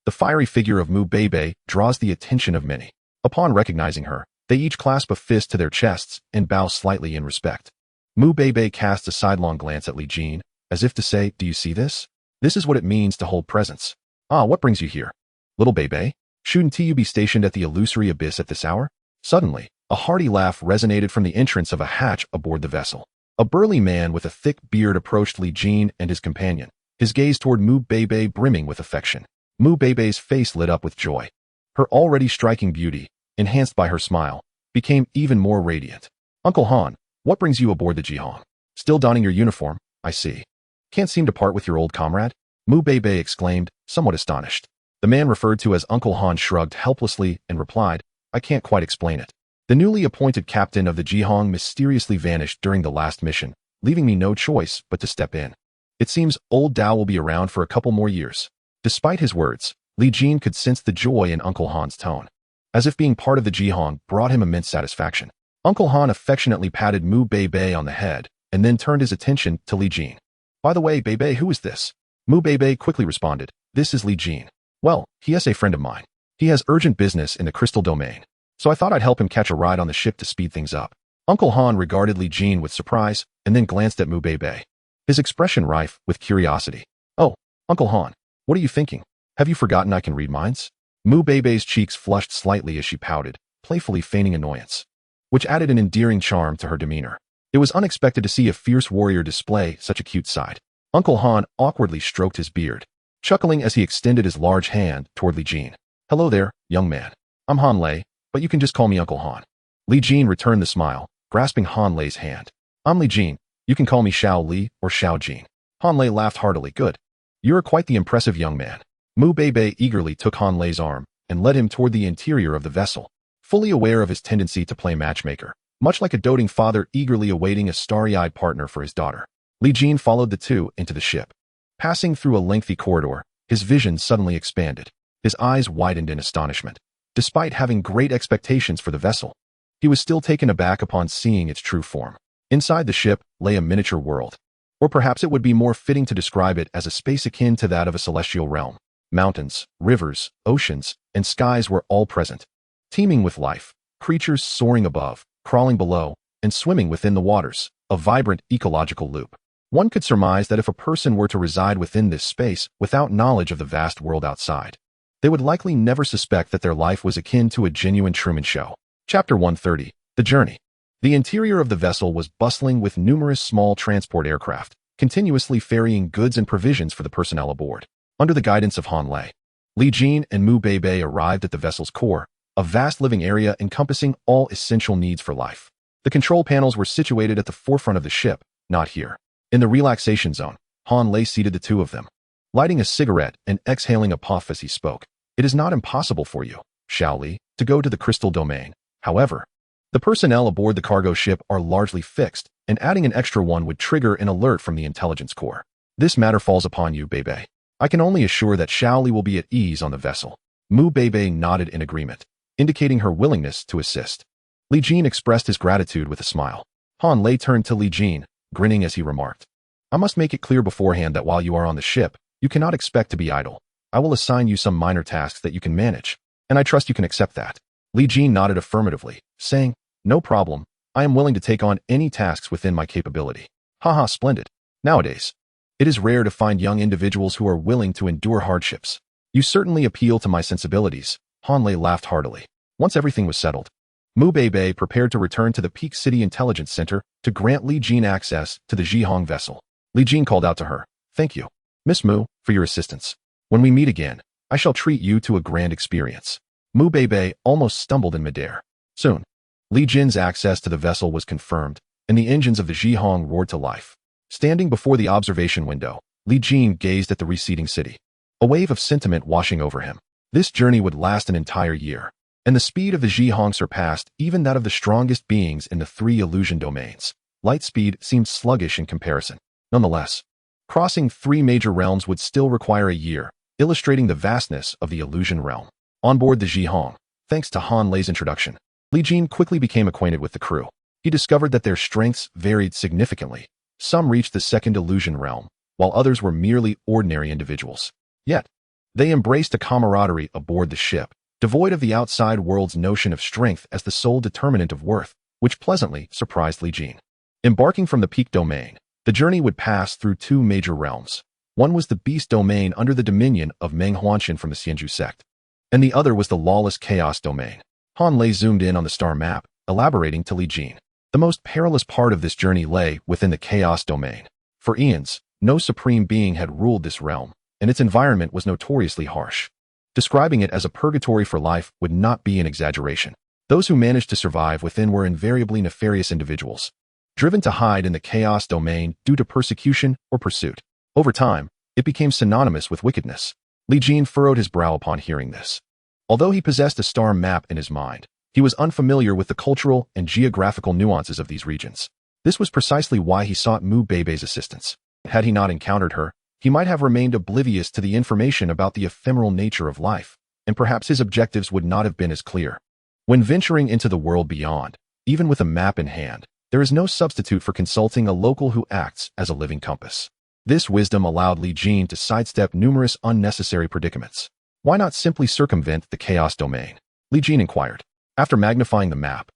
The fiery figure of Mu Beibe draws the attention of many. Upon recognizing her, they each clasp a fist to their chests and bow slightly in respect. Mu Beibe casts a sidelong glance at Li Jin, as if to say, do you see this? This is what it means to hold presence. Ah, what brings you here? Little Beibe, shouldn't you be stationed at the illusory abyss at this hour? Suddenly, a hearty laugh resonated from the entrance of a hatch aboard the vessel. A burly man with a thick beard approached Li Jin and his companion, his gaze toward Mu Beibei brimming with affection. Mu Beibei's face lit up with joy. Her already striking beauty, enhanced by her smile, became even more radiant. Uncle Han, what brings you aboard the Jihong? Still donning your uniform, I see. Can't seem to part with your old comrade? Mu Beibei exclaimed, somewhat astonished. The man referred to as Uncle Han shrugged helplessly and replied, I can't quite explain it. The newly appointed captain of the Jihong mysteriously vanished during the last mission, leaving me no choice but to step in. It seems old Dou will be around for a couple more years. Despite his words, Li Jin could sense the joy in Uncle Han's tone, as if being part of the Jihong brought him immense satisfaction. Uncle Han affectionately patted Mu Beibei on the head and then turned his attention to Li Jin. By the way, Beibei, who is this? Mu Beibei quickly responded, this is Li Jin. Well, he is a friend of mine. He has urgent business in the crystal domain, so I thought I'd help him catch a ride on the ship to speed things up. Uncle Han regarded Li Jin with surprise and then glanced at Mu Beibei, his expression rife with curiosity. Oh, Uncle Han, what are you thinking? Have you forgotten I can read minds? Mu Beibei's cheeks flushed slightly as she pouted, playfully feigning annoyance, which added an endearing charm to her demeanor. It was unexpected to see a fierce warrior display such a cute side. Uncle Han awkwardly stroked his beard, chuckling as he extended his large hand toward Li Jin. Hello there, young man. I'm Han Lei, but you can just call me Uncle Han. Li Jin returned the smile, grasping Han Lei's hand. I'm Li Jin. You can call me Xiao Li or Xiao Jin. Han Lei laughed heartily. Good. You're quite the impressive young man. Mu Beibei eagerly took Han Lei's arm and led him toward the interior of the vessel, fully aware of his tendency to play matchmaker, much like a doting father eagerly awaiting a starry-eyed partner for his daughter. Li Jin followed the two into the ship. Passing through a lengthy corridor, his vision suddenly expanded. His eyes widened in astonishment. Despite having great expectations for the vessel, he was still taken aback upon seeing its true form. Inside the ship lay a miniature world, or perhaps it would be more fitting to describe it as a space akin to that of a celestial realm. Mountains, rivers, oceans, and skies were all present, teeming with life, creatures soaring above, crawling below, and swimming within the waters, a vibrant ecological loop. One could surmise that if a person were to reside within this space without knowledge of the vast world outside, they would likely never suspect that their life was akin to a genuine Truman Show. Chapter 130, The Journey. The interior of the vessel was bustling with numerous small transport aircraft, continuously ferrying goods and provisions for the personnel aboard. Under the guidance of Han Lei, Li Jin and Mu Beibei arrived at the vessel's core, a vast living area encompassing all essential needs for life. The control panels were situated at the forefront of the ship, not here. In the relaxation zone, Han Lei seated the two of them, lighting a cigarette and exhaling a puff as he spoke. It is not impossible for you, Xiao Li, to go to the crystal domain. However, the personnel aboard the cargo ship are largely fixed, and adding an extra one would trigger an alert from the intelligence core. This matter falls upon you, Beibei. I can only assure that Xiao Li will be at ease on the vessel. Mu Beibei nodded in agreement, indicating her willingness to assist. Li Jin expressed his gratitude with a smile. Han Lei turned to Li Jin, grinning as he remarked, I must make it clear beforehand that while you are on the ship, you cannot expect to be idle. I will assign you some minor tasks that you can manage, and I trust you can accept that. Li Jin nodded affirmatively, saying, no problem, I am willing to take on any tasks within my capability. Haha, splendid. Nowadays, it is rare to find young individuals who are willing to endure hardships. You certainly appeal to my sensibilities. Han Lei laughed heartily. Once everything was settled, Mu Beibei prepared to return to the Peak City Intelligence Center to grant Li Jin access to the Jihong vessel. Li Jin called out to her, thank you, Miss Mu, for your assistance. When we meet again, I shall treat you to a grand experience. Mu Beibei almost stumbled in midair. Soon, Li Jin's access to the vessel was confirmed, and the engines of the Jihong roared to life. Standing before the observation window, Li Jin gazed at the receding city, a wave of sentiment washing over him. This journey would last an entire year, and the speed of the Jihong surpassed even that of the strongest beings in the three illusion domains. Light speed seemed sluggish in comparison. Nonetheless, crossing three major realms would still require a year, illustrating the vastness of the illusion realm. On board the Jihong, thanks to Han Lei's introduction, Li Jin quickly became acquainted with the crew. He discovered that their strengths varied significantly. Some reached the second illusion realm, while others were merely ordinary individuals. Yet, they embraced a camaraderie aboard the ship, devoid of the outside world's notion of strength as the sole determinant of worth, which pleasantly surprised Li Jin. Embarking from the peak domain, the journey would pass through two major realms. One was the beast domain under the dominion of Meng Huanshan from the Xianzhu sect, and the other was the lawless chaos domain. Han Lei zoomed in on the star map, elaborating to Li Jin. The most perilous part of this journey lay within the chaos domain. For eons, no supreme being had ruled this realm, and its environment was notoriously harsh. Describing it as a purgatory for life would not be an exaggeration. Those who managed to survive within were invariably nefarious individuals, driven to hide in the chaos domain due to persecution or pursuit. Over time, it became synonymous with wickedness. Li Jin furrowed his brow upon hearing this. Although he possessed a star map in his mind, he was unfamiliar with the cultural and geographical nuances of these regions. This was precisely why he sought Mu Beibei's assistance. Had he not encountered her, he might have remained oblivious to the information about the ephemeral nature of life, and perhaps his objectives would not have been as clear. When venturing into the world beyond, even with a map in hand, there is no substitute for consulting a local who acts as a living compass. This wisdom allowed Li Jin to sidestep numerous unnecessary predicaments. Why not simply circumvent the chaos domain? Li Jin inquired. After magnifying the map,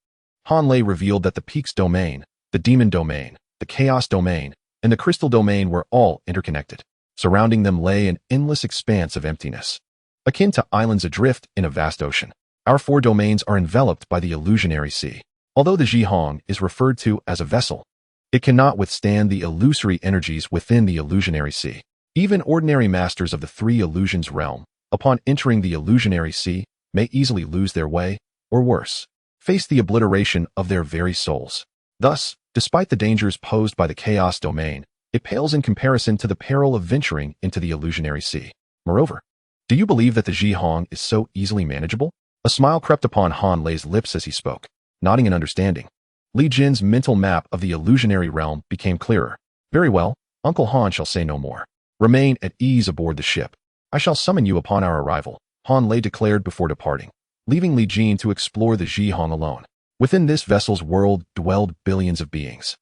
Han Lei revealed that the peak's domain, the demon domain, the chaos domain, and the crystal domain were all interconnected. Surrounding them lay an endless expanse of emptiness, akin to islands adrift in a vast ocean. Our four domains are enveloped by the illusionary sea. Although the Zhihong is referred to as a vessel, it cannot withstand the illusory energies within the illusionary sea. Even ordinary masters of the three illusions realm, upon entering the illusionary sea, may easily lose their way, or worse, face the obliteration of their very souls. Thus, despite the dangers posed by the chaos domain, it pales in comparison to the peril of venturing into the illusionary sea. Moreover, do you believe that the Zhihong is so easily manageable? A smile crept upon Han Lei's lips as he spoke, nodding in understanding. Li Jin's mental map of the illusionary realm became clearer. Very well, Uncle Han shall say no more. Remain at ease aboard the ship. I shall summon you upon our arrival, Han Lei declared before departing, leaving Li Jin to explore the Zhihong alone. Within this vessel's world dwelled billions of beings,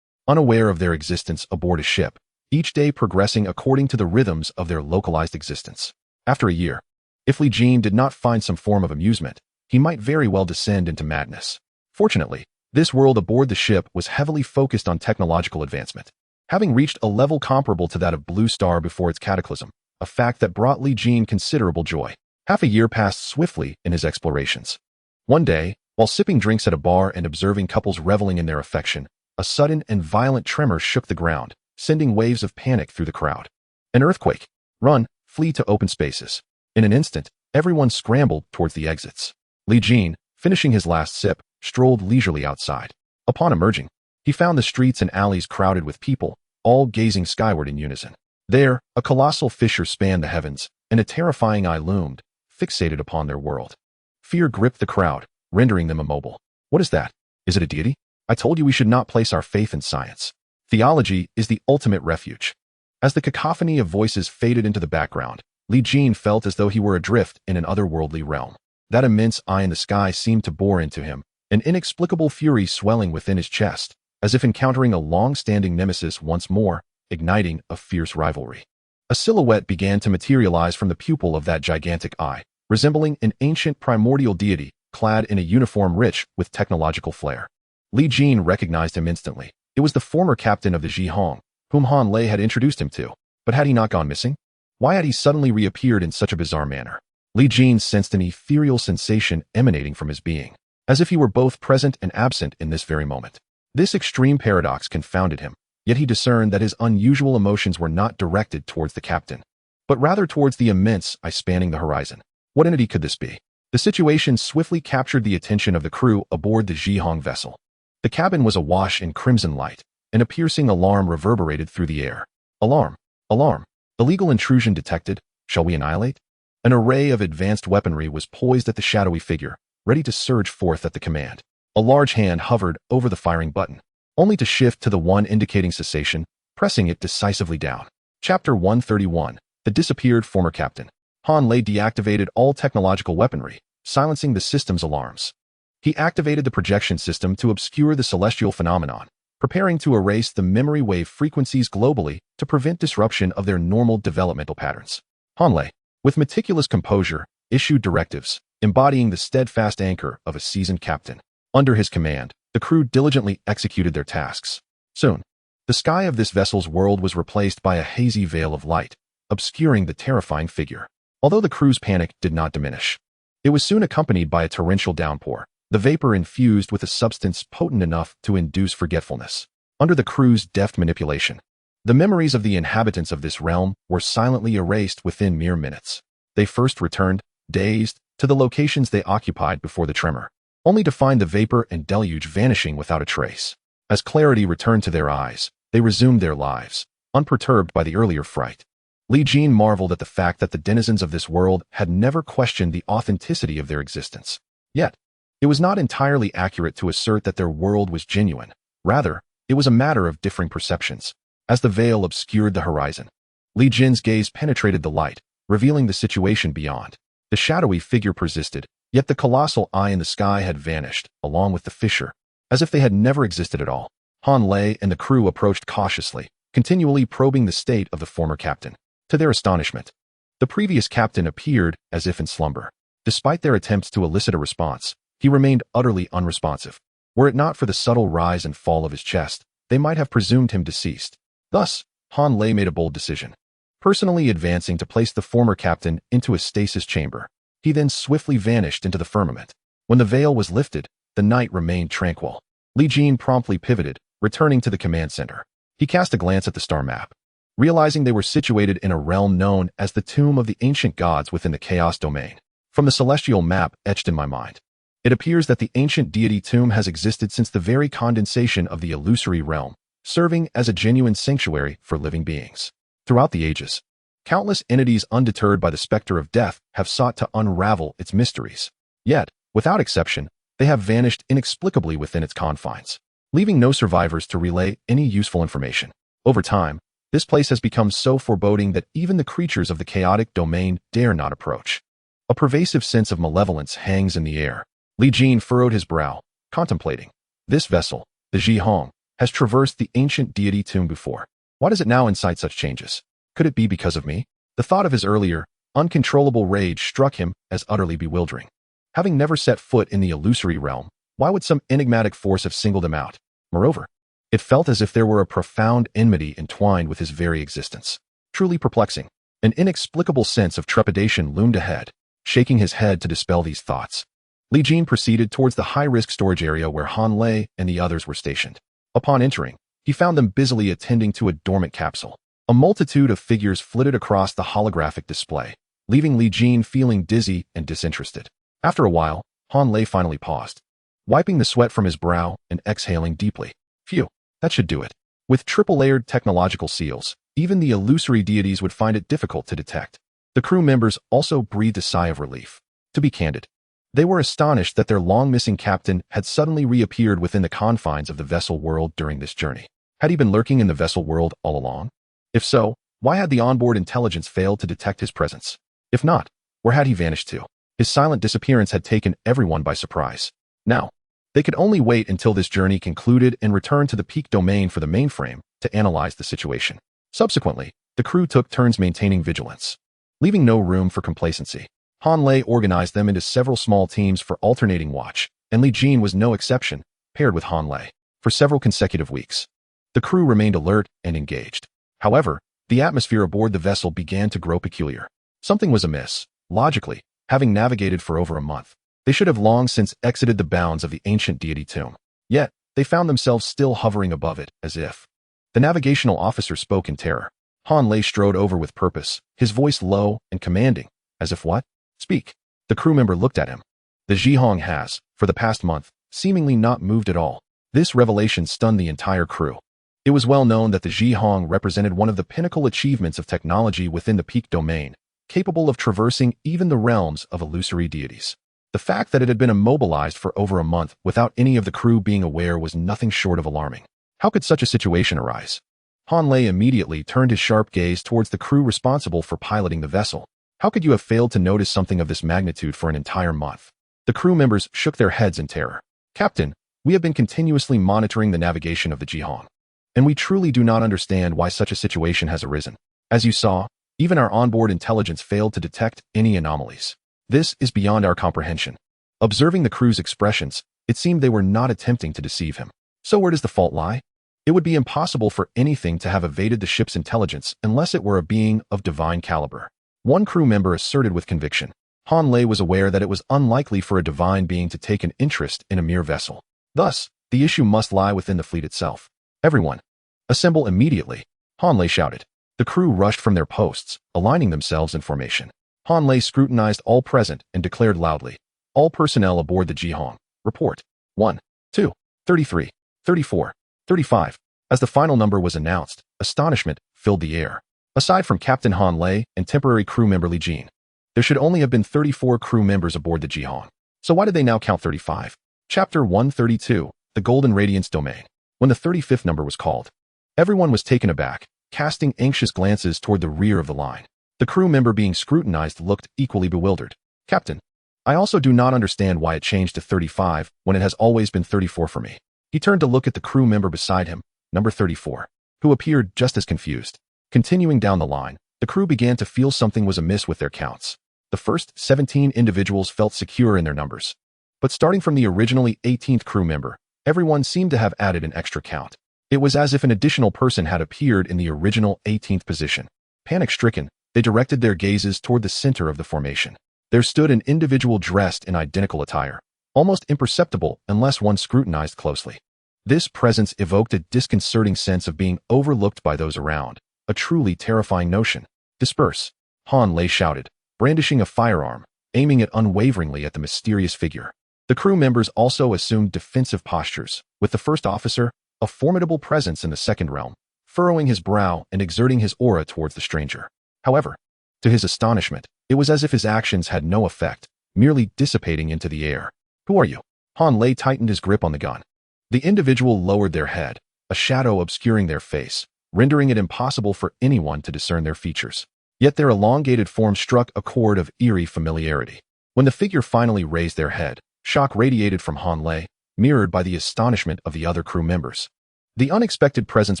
unaware of their existence aboard a ship, each day progressing according to the rhythms of their localized existence. After a year, if Li Jin did not find some form of amusement, he might very well descend into madness. Fortunately, this world aboard the ship was heavily focused on technological advancement, having reached a level comparable to that of Blue Star before its cataclysm, a fact that brought Li Jin considerable joy. Half a year passed swiftly in his explorations. One day, while sipping drinks at a bar and observing couples reveling in their affection, a sudden and violent tremor shook the ground, sending waves of panic through the crowd. An earthquake. Run, flee to open spaces. In an instant, everyone scrambled towards the exits. Li Jin, finishing his last sip, strolled leisurely outside. Upon emerging, he found the streets and alleys crowded with people, all gazing skyward in unison. There, a colossal fissure spanned the heavens, and a terrifying eye loomed, fixated upon their world. Fear gripped the crowd, rendering them immobile. What is that? Is it a deity? I told you we should not place our faith in science. Theology is the ultimate refuge. As the cacophony of voices faded into the background, Li Jin felt as though he were adrift in an otherworldly realm. That immense eye in the sky seemed to bore into him, an inexplicable fury swelling within his chest, as if encountering a long-standing nemesis once more, igniting a fierce rivalry. A silhouette began to materialize from the pupil of that gigantic eye, resembling an ancient primordial deity, clad in a uniform rich with technological flair. Li Jin recognized him instantly. It was the former captain of the Zhihong, whom Han Lei had introduced him to. But had he not gone missing? Why had he suddenly reappeared in such a bizarre manner? Li Jin sensed an ethereal sensation emanating from his being, as if he were both present and absent in this very moment. This extreme paradox confounded him, yet he discerned that his unusual emotions were not directed towards the captain, but rather towards the immense eye spanning the horizon. What entity could this be? The situation swiftly captured the attention of the crew aboard the Zhihong vessel. The cabin was awash in crimson light, and a piercing alarm reverberated through the air. Alarm! Alarm! Illegal intrusion detected. Shall we annihilate? An array of advanced weaponry was poised at the shadowy figure, ready to surge forth at the command. A large hand hovered over the firing button, only to shift to the one indicating cessation, pressing it decisively down. Chapter 131. The disappeared former captain. Han Lei deactivated all technological weaponry, silencing the system's alarms. He activated the projection system to obscure the celestial phenomenon, preparing to erase the memory wave frequencies globally to prevent disruption of their normal developmental patterns. Han Lei, with meticulous composure, issued directives, embodying the steadfast anchor of a seasoned captain. Under his command, the crew diligently executed their tasks. Soon, the sky of this vessel's world was replaced by a hazy veil of light, obscuring the terrifying figure. Although the crew's panic did not diminish, it was soon accompanied by a torrential downpour, the vapor infused with a substance potent enough to induce forgetfulness. Under the crew's deft manipulation, the memories of the inhabitants of this realm were silently erased within mere minutes. They first returned, dazed, to the locations they occupied before the tremor, only to find the vapor and deluge vanishing without a trace. As clarity returned to their eyes, they resumed their lives, unperturbed by the earlier fright. Li Jin marveled at the fact that the denizens of this world had never questioned the authenticity of their existence. Yet, it was not entirely accurate to assert that their world was genuine. Rather, it was a matter of differing perceptions. As the veil obscured the horizon, Li Jin's gaze penetrated the light, revealing the situation beyond. The shadowy figure persisted, yet the colossal eye in the sky had vanished, along with the fissure, as if they had never existed at all. Han Lei and the crew approached cautiously, continually probing the state of the former captain. To their astonishment, the previous captain appeared as if in slumber. Despite their attempts to elicit a response, he remained utterly unresponsive. Were it not for the subtle rise and fall of his chest, they might have presumed him deceased. Thus, Han Lei made a bold decision, personally advancing to place the former captain into a stasis chamber. He then swiftly vanished into the firmament. When the veil was lifted, the night remained tranquil. Li Jin promptly pivoted, returning to the command center. He cast a glance at the star map, realizing they were situated in a realm known as the Tomb of the Ancient Gods within the Chaos Domain. From the celestial map etched in my mind, it appears that the ancient deity tomb has existed since the very condensation of the illusory realm, serving as a genuine sanctuary for living beings. Throughout the ages, countless entities undeterred by the specter of death have sought to unravel its mysteries. Yet, without exception, they have vanished inexplicably within its confines, leaving no survivors to relay any useful information. Over time, this place has become so foreboding that even the creatures of the chaotic domain dare not approach. A pervasive sense of malevolence hangs in the air. Li Jin furrowed his brow, contemplating. This vessel, the Zhihong, has traversed the ancient deity tomb before. Why does it now incite such changes? Could it be because of me? The thought of his earlier, uncontrollable rage struck him as utterly bewildering. Having never set foot in the illusory realm, why would some enigmatic force have singled him out? Moreover, it felt as if there were a profound enmity entwined with his very existence. Truly perplexing. An inexplicable sense of trepidation loomed ahead, shaking his head to dispel these thoughts. Li Jin proceeded towards the high-risk storage area where Han Lei and the others were stationed. Upon entering, he found them busily attending to a dormant capsule. A multitude of figures flitted across the holographic display, leaving Li Jin feeling dizzy and disinterested. After a while, Han Lei finally paused, wiping the sweat from his brow and exhaling deeply. Phew, that should do it. With triple-layered technological seals, even the illusory deities would find it difficult to detect. The crew members also breathed a sigh of relief. To be candid, they were astonished that their long-missing captain had suddenly reappeared within the confines of the vessel world during this journey. Had he been lurking in the vessel world all along? If so, why had the onboard intelligence failed to detect his presence? If not, where had he vanished to? His silent disappearance had taken everyone by surprise. Now, they could only wait until this journey concluded and return to the peak domain for the mainframe to analyze the situation. Subsequently, the crew took turns maintaining vigilance, leaving no room for complacency. Han Lei organized them into several small teams for alternating watch, and Li Jin was no exception, paired with Han Lei. For several consecutive weeks, the crew remained alert and engaged. However, the atmosphere aboard the vessel began to grow peculiar. Something was amiss. Logically, having navigated for over a month, they should have long since exited the bounds of the ancient deity tomb. Yet, they found themselves still hovering above it, as if. The navigational officer spoke in terror. Han Lei strode over with purpose, his voice low and commanding, as if what? Speak. The crew member looked at him. The Zhihong has, for the past month, seemingly not moved at all. This revelation stunned the entire crew. It was well known that the Zhihong represented one of the pinnacle achievements of technology within the peak domain, capable of traversing even the realms of illusory deities. The fact that it had been immobilized for over a month without any of the crew being aware was nothing short of alarming. How could such a situation arise? Han Lei immediately turned his sharp gaze towards the crew responsible for piloting the vessel. How could you have failed to notice something of this magnitude for an entire month? The crew members shook their heads in terror. Captain, we have been continuously monitoring the navigation of the Zhihong, and we truly do not understand why such a situation has arisen. As you saw, even our onboard intelligence failed to detect any anomalies. This is beyond our comprehension. Observing the crew's expressions, it seemed they were not attempting to deceive him. So where does the fault lie? It would be impossible for anything to have evaded the ship's intelligence unless it were a being of divine caliber. One crew member asserted with conviction. Han Lei was aware that it was unlikely for a divine being to take an interest in a mere vessel. Thus, the issue must lie within the fleet itself. Everyone, assemble immediately, Han Lei shouted. The crew rushed from their posts, aligning themselves in formation. Han Lei scrutinized all present and declared loudly, all personnel aboard the Jihong, report. 1, 2, 33, 34, 35. As the final number was announced, astonishment filled the air. Aside from Captain Han Lei and temporary crew member Li Jin, there should only have been 34 crew members aboard the Jihong. So why did they now count 35? Chapter 132, The Golden Radiance Domain. When the 35th number was called, everyone was taken aback, casting anxious glances toward the rear of the line. The crew member being scrutinized looked equally bewildered. Captain, I also do not understand why it changed to 35 when it has always been 34 for me. He turned to look at the crew member beside him, number 34, who appeared just as confused. Continuing down the line, the crew began to feel something was amiss with their counts. The first 17 individuals felt secure in their numbers. But starting from the originally 18th crew member, everyone seemed to have added an extra count. It was as if an additional person had appeared in the original 18th position. Panic-stricken, they directed their gazes toward the center of the formation. There stood an individual dressed in identical attire, almost imperceptible unless one scrutinized closely. This presence evoked a disconcerting sense of being overlooked by those around, a truly terrifying notion. Disperse, Han Lei shouted, brandishing a firearm, aiming it unwaveringly at the mysterious figure. The crew members also assumed defensive postures, with the first officer, a formidable presence in the second realm, furrowing his brow and exerting his aura towards the stranger. However, to his astonishment, it was as if his actions had no effect, merely dissipating into the air. Who are you? Han Lei tightened his grip on the gun. The individual lowered their head, a shadow obscuring their face, rendering it impossible for anyone to discern their features. Yet their elongated form struck a chord of eerie familiarity. When the figure finally raised their head, shock radiated from Han Lei, mirrored by the astonishment of the other crew members. The unexpected presence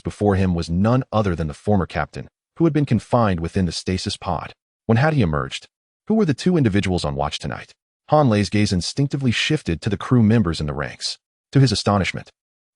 before him was none other than the former captain, who had been confined within the stasis pod. When had he emerged? Who were the two individuals on watch tonight? Han Lei's gaze instinctively shifted to the crew members in the ranks. To his astonishment,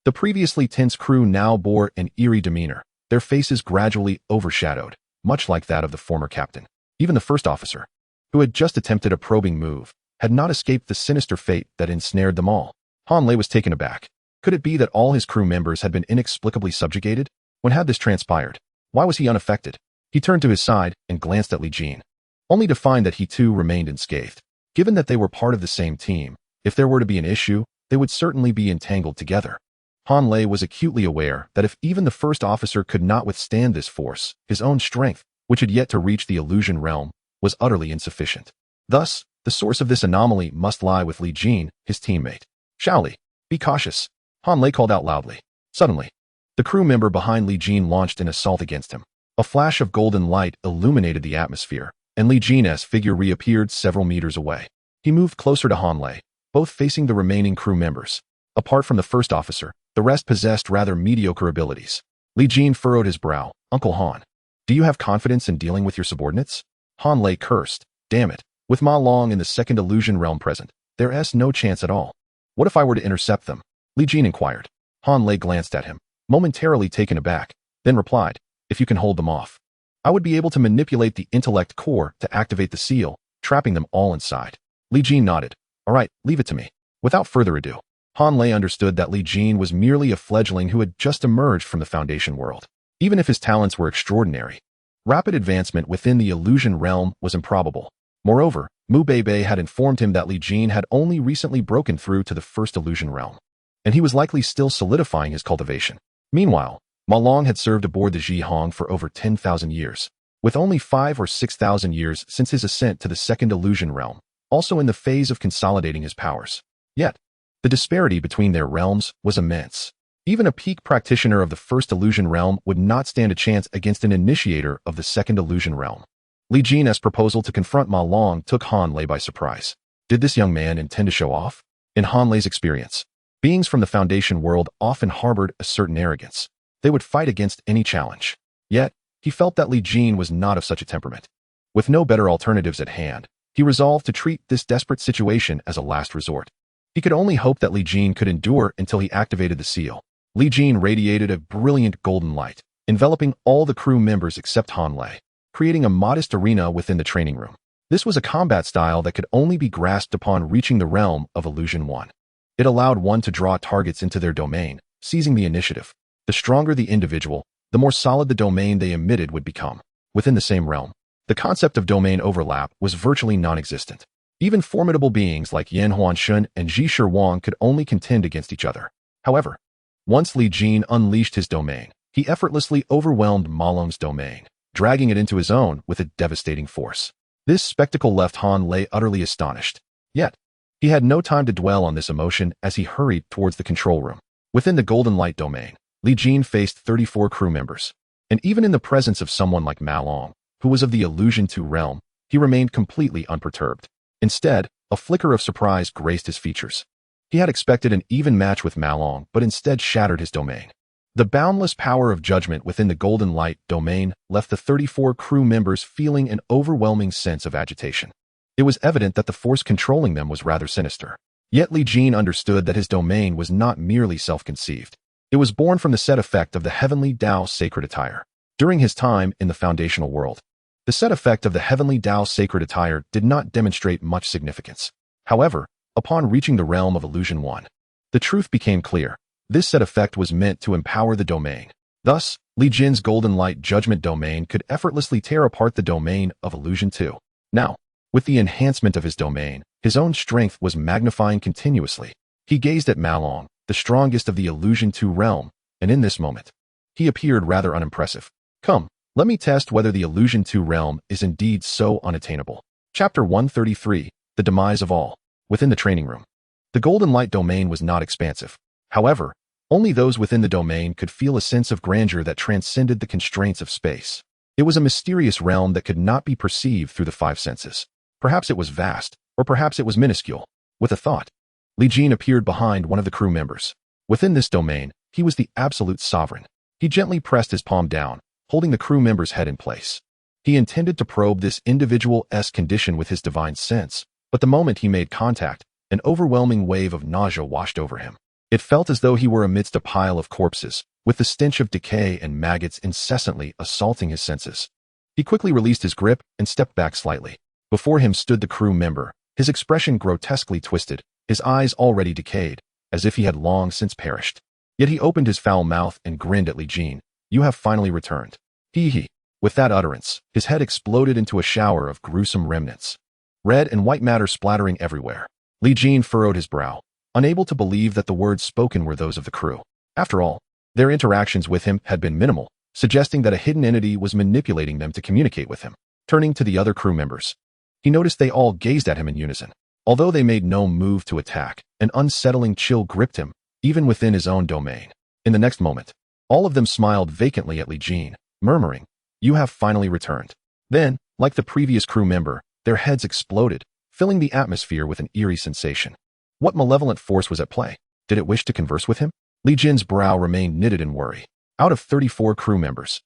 the previously tense crew now bore an eerie demeanor, their faces gradually overshadowed, much like that of the former captain. Even the first officer, who had just attempted a probing move, had not escaped the sinister fate that ensnared them all. Han Lei was taken aback. Could it be that all his crew members had been inexplicably subjugated? When had this transpired? Why was he unaffected? He turned to his side and glanced at Li Jin, only to find that he too remained unscathed. Given that they were part of the same team, if there were to be an issue, they would certainly be entangled together. Han Lei was acutely aware that if even the first officer could not withstand this force, his own strength, which had yet to reach the illusion realm, was utterly insufficient. Thus, the source of this anomaly must lie with Li Jin, his teammate. Shaoli, be cautious, Han Lei called out loudly. Suddenly, the crew member behind Li Jin launched an assault against him. A flash of golden light illuminated the atmosphere, and Li Jin's figure reappeared several meters away. He moved closer to Han Lei, both facing the remaining crew members. Apart from the first officer, the rest possessed rather mediocre abilities. Li Jin furrowed his brow. Uncle Han, do you have confidence in dealing with your subordinates? Han Lei cursed. Damn it. With Ma Long in the second illusion realm present, there's no chance at all. What if I were to intercept them? Li Jin inquired. Han Lei glanced at him, momentarily taken aback, then replied, if you can hold them off. I would be able to manipulate the intellect core to activate the seal, trapping them all inside. Li Jin nodded. All right, leave it to me. Without further ado, Han Lei understood that Li Jin was merely a fledgling who had just emerged from the Foundation world. Even if his talents were extraordinary, rapid advancement within the illusion realm was improbable. Moreover, Mu Beibei had informed him that Li Jin had only recently broken through to the first illusion realm, and he was likely still solidifying his cultivation. Meanwhile, Ma Long had served aboard the Jihong for over 10,000 years, with only 5 or 6,000 years since his ascent to the second illusion realm, also in the phase of consolidating his powers. Yet, the disparity between their realms was immense. Even a peak practitioner of the first illusion realm would not stand a chance against an initiator of the second illusion realm. Li Jin's proposal to confront Ma Long took Han Lei by surprise. Did this young man intend to show off? In Han Lei's experience, beings from the Foundation world often harbored a certain arrogance. They would fight against any challenge. Yet, he felt that Li Jin was not of such a temperament. With no better alternatives at hand, he resolved to treat this desperate situation as a last resort. He could only hope that Li Jin could endure until he activated the seal. Li Jin radiated a brilliant golden light, enveloping all the crew members except Han Lei, creating a modest arena within the training room. This was a combat style that could only be grasped upon reaching the realm of Illusion 1. It allowed one to draw targets into their domain, seizing the initiative. The stronger the individual, the more solid the domain they emitted would become. Within the same realm, the concept of domain overlap was virtually non-existent. Even formidable beings like Yan Huanshun and Ji Shi Wang could only contend against each other. However, once Li Jin unleashed his domain, he effortlessly overwhelmed Ma Long's domain, dragging it into his own with a devastating force. This spectacle left Han Lei utterly astonished. Yet, he had no time to dwell on this emotion as he hurried towards the control room. Within the Golden Light domain, Li Jin faced 34 crew members. And even in the presence of someone like Ma Long, who was of the Illusion 2 realm, he remained completely unperturbed. Instead, a flicker of surprise graced his features. He had expected an even match with Ma Long, but instead shattered his domain. The boundless power of judgment within the Golden Light domain left the 34 crew members feeling an overwhelming sense of agitation. It was evident that the force controlling them was rather sinister. Yet Li Jin understood that his domain was not merely self-conceived. It was born from the set effect of the heavenly Tao sacred attire. During his time in the foundational world, the set effect of the heavenly Tao sacred attire did not demonstrate much significance. However, upon reaching the realm of Illusion 1, the truth became clear. This set effect was meant to empower the domain. Thus, Li Jin's Golden Light Judgment domain could effortlessly tear apart the domain of Illusion 2. Now, with the enhancement of his domain, his own strength was magnifying continuously. He gazed at Ma Long, the strongest of the Illusion 2 realm, and in this moment, he appeared rather unimpressive. Come, let me test whether the Illusion 2 realm is indeed so unattainable. Chapter 133, The Demise of All. Within the training room, the Golden Light domain was not expansive. However, only those within the domain could feel a sense of grandeur that transcended the constraints of space. It was a mysterious realm that could not be perceived through the five senses. Perhaps it was vast, or perhaps it was minuscule. With a thought, Li Jin appeared behind one of the crew members. Within this domain, he was the absolute sovereign. He gently pressed his palm down, holding the crew member's head in place. He intended to probe this individual's condition with his divine sense, but the moment he made contact, an overwhelming wave of nausea washed over him. It felt as though he were amidst a pile of corpses, with the stench of decay and maggots incessantly assaulting his senses. He quickly released his grip and stepped back slightly. Before him stood the crew member, his expression grotesquely twisted, his eyes already decayed, as if he had long since perished. Yet he opened his foul mouth and grinned at Li Jin. You have finally returned. He. With that utterance, his head exploded into a shower of gruesome remnants. Red and white matter splattering everywhere. Li Jin furrowed his brow, unable to believe that the words spoken were those of the crew. After all, their interactions with him had been minimal, suggesting that a hidden entity was manipulating them to communicate with him. Turning to the other crew members, he noticed they all gazed at him in unison. Although they made no move to attack, an unsettling chill gripped him, even within his own domain. In the next moment, all of them smiled vacantly at Li Jin, murmuring, You have finally returned. Then, like the previous crew member, their heads exploded, filling the atmosphere with an eerie sensation. What malevolent force was at play? Did it wish to converse with him? Li Jin's brow remained knitted in worry. Out of 34 crew members,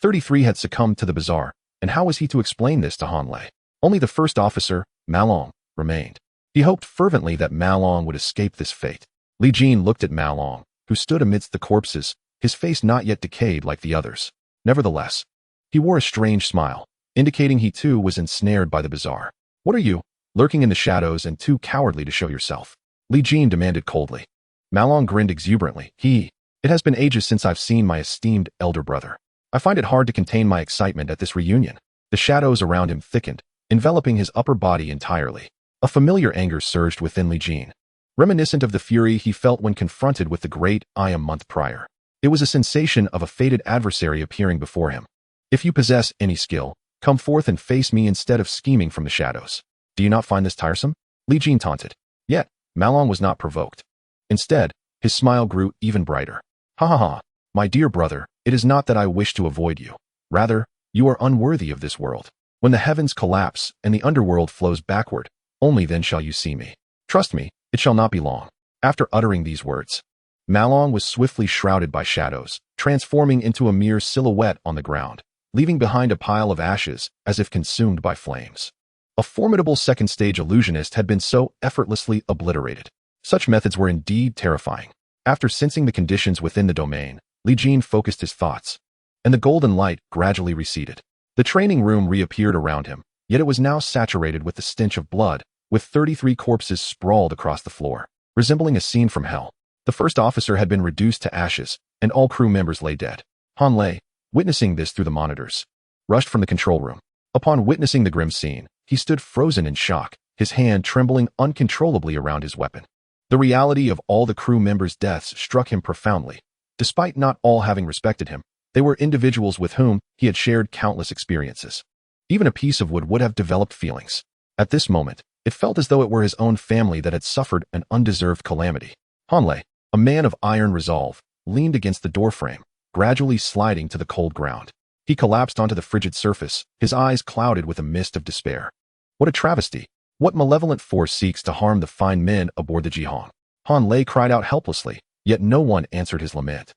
33 had succumbed to the bazaar, and how was he to explain this to Han Lei? Only the first officer, Ma Long, remained. He hoped fervently that Ma Long would escape this fate. Li Jin looked at Ma Long, who stood amidst the corpses, his face not yet decayed like the others. Nevertheless, he wore a strange smile, indicating he too was ensnared by the bazaar. What are you, lurking in the shadows and too cowardly to show yourself? Li Jin demanded coldly. Ma Long grinned exuberantly. It has been ages since I've seen my esteemed elder brother. I find it hard to contain my excitement at this reunion. The shadows around him thickened, enveloping his upper body entirely. A familiar anger surged within Li Jin, reminiscent of the fury he felt when confronted with the great I a month prior. It was a sensation of a fated adversary appearing before him. If you possess any skill, come forth and face me instead of scheming from the shadows. Do you not find this tiresome? Li Jin taunted. Yet, Ma Long was not provoked. Instead, his smile grew even brighter. Ha ha ha, my dear brother, it is not that I wish to avoid you. Rather, you are unworthy of this world. When the heavens collapse and the underworld flows backward, only then shall you see me. Trust me, it shall not be long. After uttering these words, Ma Long was swiftly shrouded by shadows, transforming into a mere silhouette on the ground, leaving behind a pile of ashes as if consumed by flames. A formidable second-stage illusionist had been so effortlessly obliterated. Such methods were indeed terrifying. After sensing the conditions within the domain, Li Jin focused his thoughts, and the golden light gradually receded. The training room reappeared around him, yet it was now saturated with the stench of blood, with 33 corpses sprawled across the floor, resembling a scene from hell. The first officer had been reduced to ashes, and all crew members lay dead. Han Lei, witnessing this through the monitors, rushed from the control room. Upon witnessing the grim scene, he stood frozen in shock, his hand trembling uncontrollably around his weapon. The reality of all the crew members' deaths struck him profoundly. Despite not all having respected him, they were individuals with whom he had shared countless experiences. Even a piece of wood would have developed feelings. At this moment, it felt as though it were his own family that had suffered an undeserved calamity. Han Lei, a man of iron resolve, leaned against the doorframe, gradually sliding to the cold ground. He collapsed onto the frigid surface, his eyes clouded with a mist of despair. What a travesty! What malevolent force seeks to harm the fine men aboard the Jihang? Han Lei cried out helplessly, yet no one answered his lament.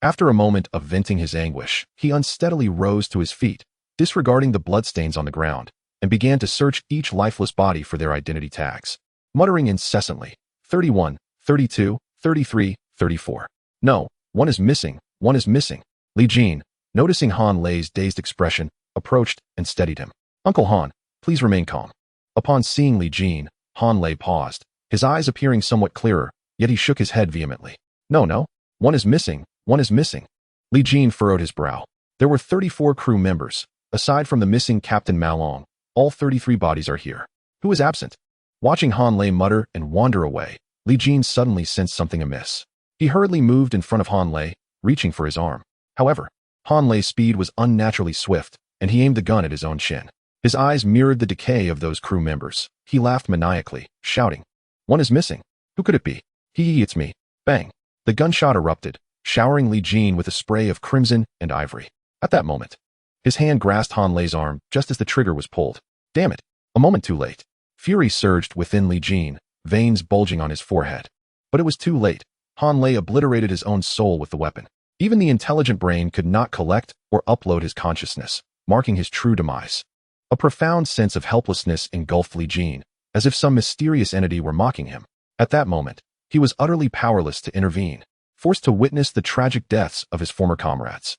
After a moment of venting his anguish, he unsteadily rose to his feet, disregarding the bloodstains on the ground, and began to search each lifeless body for their identity tags, muttering incessantly, 31, 32, 33, 34. No, one is missing, one is missing. Li Jin, noticing Han Lei's dazed expression, approached and steadied him. Uncle Han, please remain calm. Upon seeing Li Jin, Han Lei paused, his eyes appearing somewhat clearer, yet he shook his head vehemently. No, one is missing, one is missing. Li Jin furrowed his brow. There were 34 crew members. Aside from the missing Captain Malong, all 33 bodies are here. Who is absent? Watching Han Lei mutter and wander away, Li Jin suddenly sensed something amiss. He hurriedly moved in front of Han Lei, reaching for his arm. However, Han Lei's speed was unnaturally swift, and he aimed the gun at his own chin. His eyes mirrored the decay of those crew members. He laughed maniacally, shouting, "One is missing. Who could it be? It's me." Bang! The gunshot erupted, showering Li Jin with a spray of crimson and ivory. At that moment, his hand grasped Han Lei's arm just as the trigger was pulled. Damn it! A moment too late. Fury surged within Li Jin, veins bulging on his forehead. But it was too late. Han Lei obliterated his own soul with the weapon. Even the intelligent brain could not collect or upload his consciousness, marking his true demise. A profound sense of helplessness engulfed Li Jin, as if some mysterious entity were mocking him. At that moment, he was utterly powerless to intervene, forced to witness the tragic deaths of his former comrades.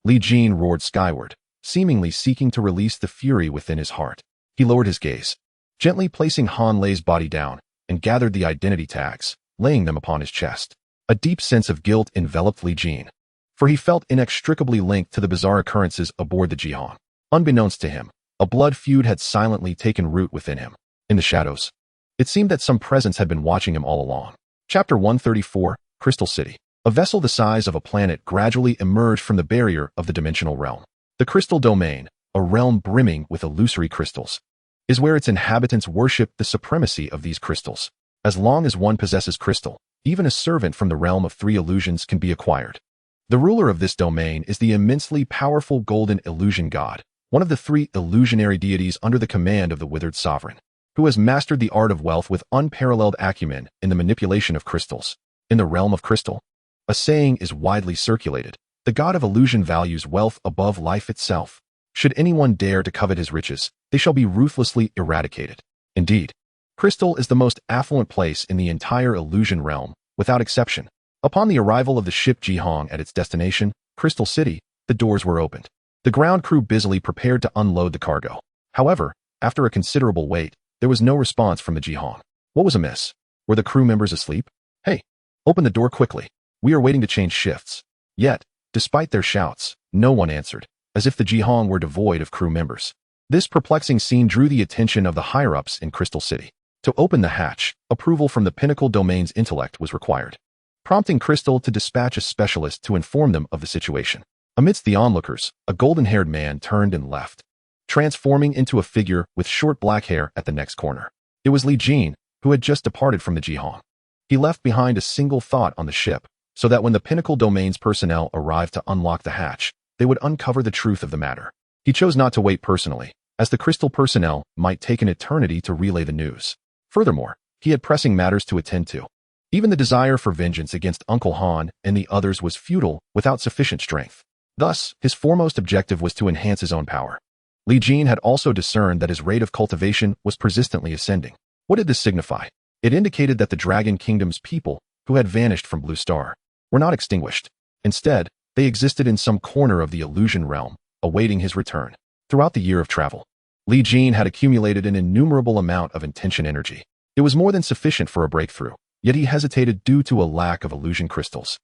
Li Jin roared skyward, seemingly seeking to release the fury within his heart. He lowered his gaze, gently placing Han Lei's body down, and gathered the identity tags, laying them upon his chest. A deep sense of guilt enveloped Li Jin, for he felt inextricably linked to the bizarre occurrences aboard the Jihang. Unbeknownst to him, a blood feud had silently taken root within him. In the shadows, it seemed that some presence had been watching him all along. Chapter 134, Crystal City. A vessel the size of a planet gradually emerged from the barrier of the dimensional realm. The crystal domain, a realm brimming with illusory crystals, is where its inhabitants worship the supremacy of these crystals. As long as one possesses crystal, even a servant from the realm of 3 illusions can be acquired. The ruler of this domain is the immensely powerful golden illusion god, one of the 3 illusionary deities under the command of the withered sovereign, who has mastered the art of wealth with unparalleled acumen in the manipulation of crystals. In the realm of crystal, a saying is widely circulated: the god of illusion values wealth above life itself. Should anyone dare to covet his riches, they shall be ruthlessly eradicated. Indeed, crystal is the most affluent place in the entire illusion realm, without exception. Upon the arrival of the ship Jihang at its destination, Crystal City, the doors were opened. The ground crew busily prepared to unload the cargo. However, after a considerable wait, there was no response from the Jihang. What was amiss? Were the crew members asleep? Hey, open the door quickly. We are waiting to change shifts. Yet, despite their shouts, no one answered, as if the Jihang were devoid of crew members. This perplexing scene drew the attention of the higher-ups in Crystal City. To open the hatch, approval from the pinnacle domain's intellect was required, prompting Crystal to dispatch a specialist to inform them of the situation. Amidst the onlookers, a golden-haired man turned and left, transforming into a figure with short black hair at the next corner. It was Li Jin, who had just departed from the Jihang. He left behind a single thought on the ship, so that when the pinnacle domain's personnel arrived to unlock the hatch, they would uncover the truth of the matter. He chose not to wait personally, as the crystal personnel might take an eternity to relay the news. Furthermore, he had pressing matters to attend to. Even the desire for vengeance against Uncle Han and the others was futile without sufficient strength. Thus, his foremost objective was to enhance his own power. Li Jin had also discerned that his rate of cultivation was persistently ascending. What did this signify? It indicated that the Dragon Kingdom's people, who had vanished from Blue Star, were not extinguished. Instead, they existed in some corner of the illusion realm, awaiting his return. Throughout the year of travel, Li Jin had accumulated an innumerable amount of intention energy. It was more than sufficient for a breakthrough, yet he hesitated due to a lack of illusion crystals.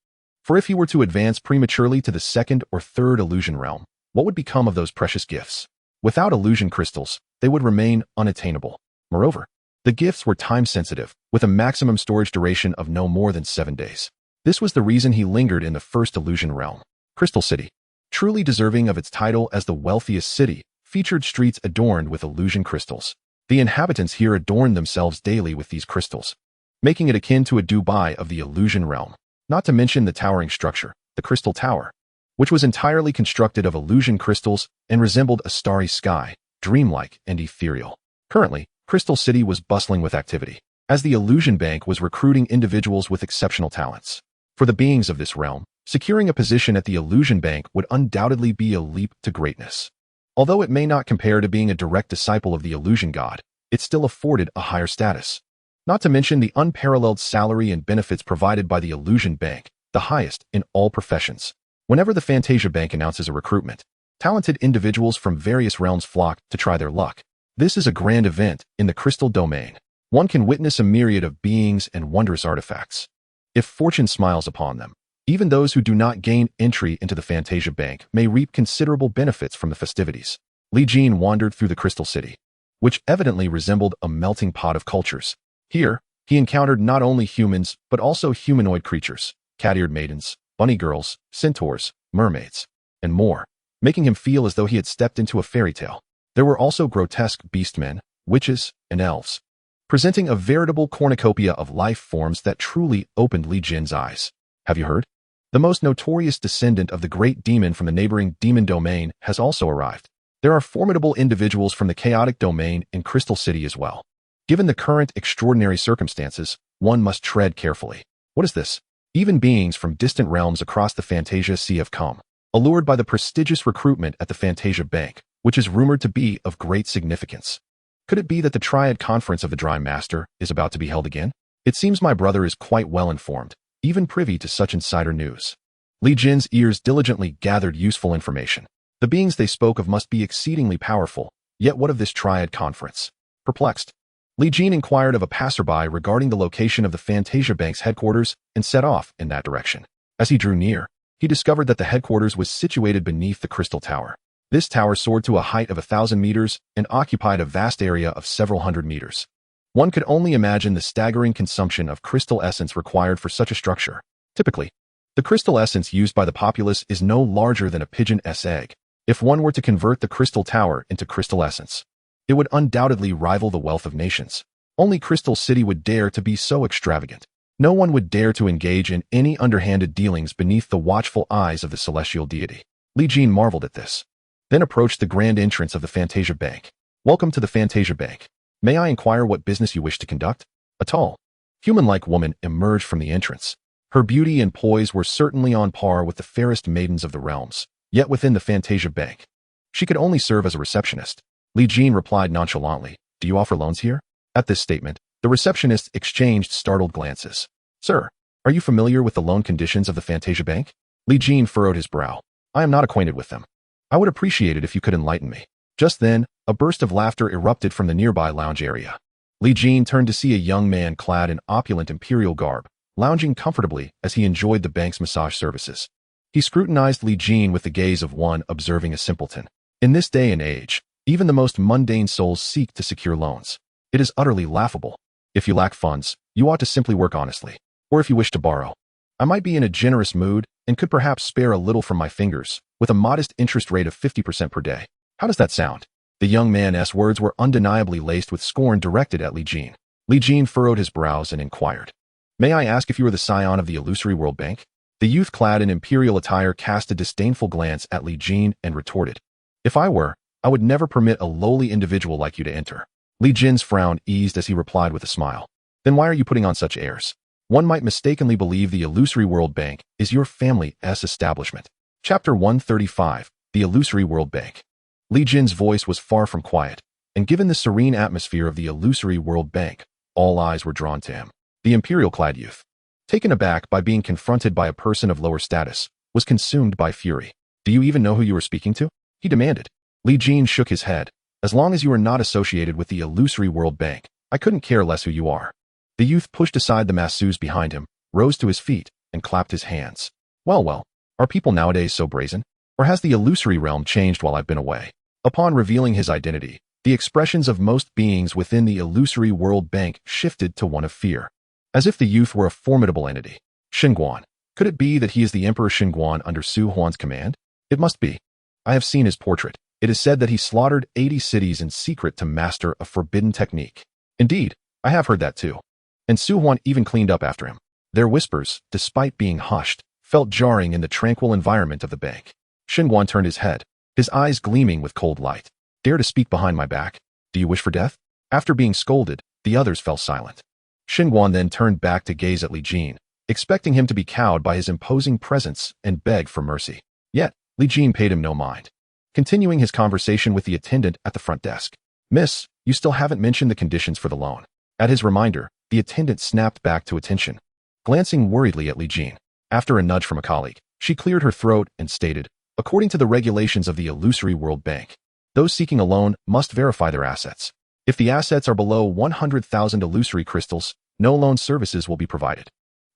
For if he were to advance prematurely to the second or third illusion realm, what would become of those precious gifts? Without illusion crystals, they would remain unattainable. Moreover, the gifts were time-sensitive, with a maximum storage duration of no more than 7 days. This was the reason he lingered in the first illusion realm. Crystal City, truly deserving of its title as the wealthiest city, featured streets adorned with illusion crystals. The inhabitants here adorned themselves daily with these crystals, making it akin to a Dubai of the illusion realm. Not to mention the towering structure, the Crystal Tower, which was entirely constructed of illusion crystals and resembled a starry sky, dreamlike and ethereal. Currently, Crystal City was bustling with activity, as the Illusion Bank was recruiting individuals with exceptional talents. For the beings of this realm, securing a position at the Illusion Bank would undoubtedly be a leap to greatness. Although it may not compare to being a direct disciple of the Illusion God, it still afforded a higher status. Not to mention the unparalleled salary and benefits provided by the Illusion Bank, the highest in all professions. Whenever the Fantasia Bank announces a recruitment, talented individuals from various realms flock to try their luck. This is a grand event in the crystal domain. One can witness a myriad of beings and wondrous artifacts. If fortune smiles upon them, even those who do not gain entry into the Fantasia Bank may reap considerable benefits from the festivities. Li Jin wandered through the Crystal City, which evidently resembled a melting pot of cultures. Here, he encountered not only humans, but also humanoid creatures, cat-eared maidens, bunny girls, centaurs, mermaids, and more, making him feel as though he had stepped into a fairy tale. There were also grotesque beastmen, witches, and elves, presenting a veritable cornucopia of life forms that truly opened Li Jin's eyes. Have you heard? The most notorious descendant of the great demon from the neighboring demon domain has also arrived. There are formidable individuals from the chaotic domain in Crystal City as well. Given the current extraordinary circumstances, one must tread carefully. What is this? Even beings from distant realms across the Fantasia Sea have come, allured by the prestigious recruitment at the Fantasia Bank, which is rumored to be of great significance. Could it be that the Triad Conference of the Dry Master is about to be held again? It seems my brother is quite well informed, even privy to such insider news. Li Jin's ears diligently gathered useful information. The beings they spoke of must be exceedingly powerful, yet what of this Triad Conference? Perplexed, Li Jin inquired of a passerby regarding the location of the Fantasia Bank's headquarters and set off in that direction. As he drew near, he discovered that the headquarters was situated beneath the Crystal Tower. This tower soared to a height of 1,000 meters and occupied a vast area of several hundred meters. One could only imagine the staggering consumption of crystal essence required for such a structure. Typically, the crystal essence used by the populace is no larger than a pigeon's egg. If one were to convert the Crystal Tower into crystal essence, it would undoubtedly rival the wealth of nations. Only Crystal City would dare to be so extravagant. No one would dare to engage in any underhanded dealings beneath the watchful eyes of the celestial deity. Li Jin marveled at this, then approached the grand entrance of the Fantasia Bank. Welcome to the Fantasia Bank. May I inquire what business you wish to conduct? A tall, human-like woman emerged from the entrance. Her beauty and poise were certainly on par with the fairest maidens of the realms, yet within the Fantasia Bank, she could only serve as a receptionist. Li Jin replied nonchalantly, "Do you offer loans here?" At this statement, the receptionist exchanged startled glances. "Sir, are you familiar with the loan conditions of the Fantasia Bank?" Li Jin furrowed his brow. "I am not acquainted with them. I would appreciate it if you could enlighten me." Just then, a burst of laughter erupted from the nearby lounge area. Li Jin turned to see a young man clad in opulent imperial garb, lounging comfortably as he enjoyed the bank's massage services. He scrutinized Li Jin with the gaze of one observing a simpleton. In this day and age, even the most mundane souls seek to secure loans. It is utterly laughable. If you lack funds, you ought to simply work honestly. Or if you wish to borrow, I might be in a generous mood and could perhaps spare a little from my fingers, with a modest interest rate of 50% per day. How does that sound? The young man's words were undeniably laced with scorn directed at Li Jin. Li Jin furrowed his brows and inquired, "May I ask if you are the scion of the Illusory World Bank?" The youth clad in imperial attire cast a disdainful glance at Li Jin and retorted, "If I were, I would never permit a lowly individual like you to enter." Li Jin's frown eased as he replied with a smile, "Then why are you putting on such airs? One might mistakenly believe the Illusory World Bank is your family's establishment." Chapter 135, The Illusory World Bank. Li Jin's voice was far from quiet, and given the serene atmosphere of the Illusory World Bank, all eyes were drawn to him. The imperial-clad youth, taken aback by being confronted by a person of lower status, was consumed by fury. "Do you even know who you are speaking to?" he demanded. Li Jin shook his head, As long as you are not associated with the illusory World Bank, I couldn't care less who you are. The youth pushed aside the masseuses behind him, rose to his feet, and clapped his hands. Well, are people nowadays so brazen? Or has the illusory realm changed while I've been away? Upon revealing his identity, the expressions of most beings within the illusory World Bank shifted to one of fear. As if the youth were a formidable entity. Xinguan. Could it be that he is the Emperor Xinguan under Su Huan's command? It must be. I have seen his portrait. It is said that he slaughtered 80 cities in secret to master a forbidden technique. Indeed, I have heard that too. And Su Huan even cleaned up after him. Their whispers, despite being hushed, felt jarring in the tranquil environment of the bank. Xinguan turned his head, his eyes gleaming with cold light. Dare to speak behind my back? Do you wish for death? After being scolded, the others fell silent. Xinguan then turned back to gaze at Li Jin, expecting him to be cowed by his imposing presence and beg for mercy. Yet, Li Jin paid him no mind. Continuing his conversation with the attendant at the front desk. Miss, you still haven't mentioned the conditions for the loan. At his reminder, the attendant snapped back to attention. Glancing worriedly at Li Jin, after a nudge from a colleague, she cleared her throat and stated, according to the regulations of the illusory World Bank, those seeking a loan must verify their assets. If the assets are below 100,000 illusory crystals, no loan services will be provided.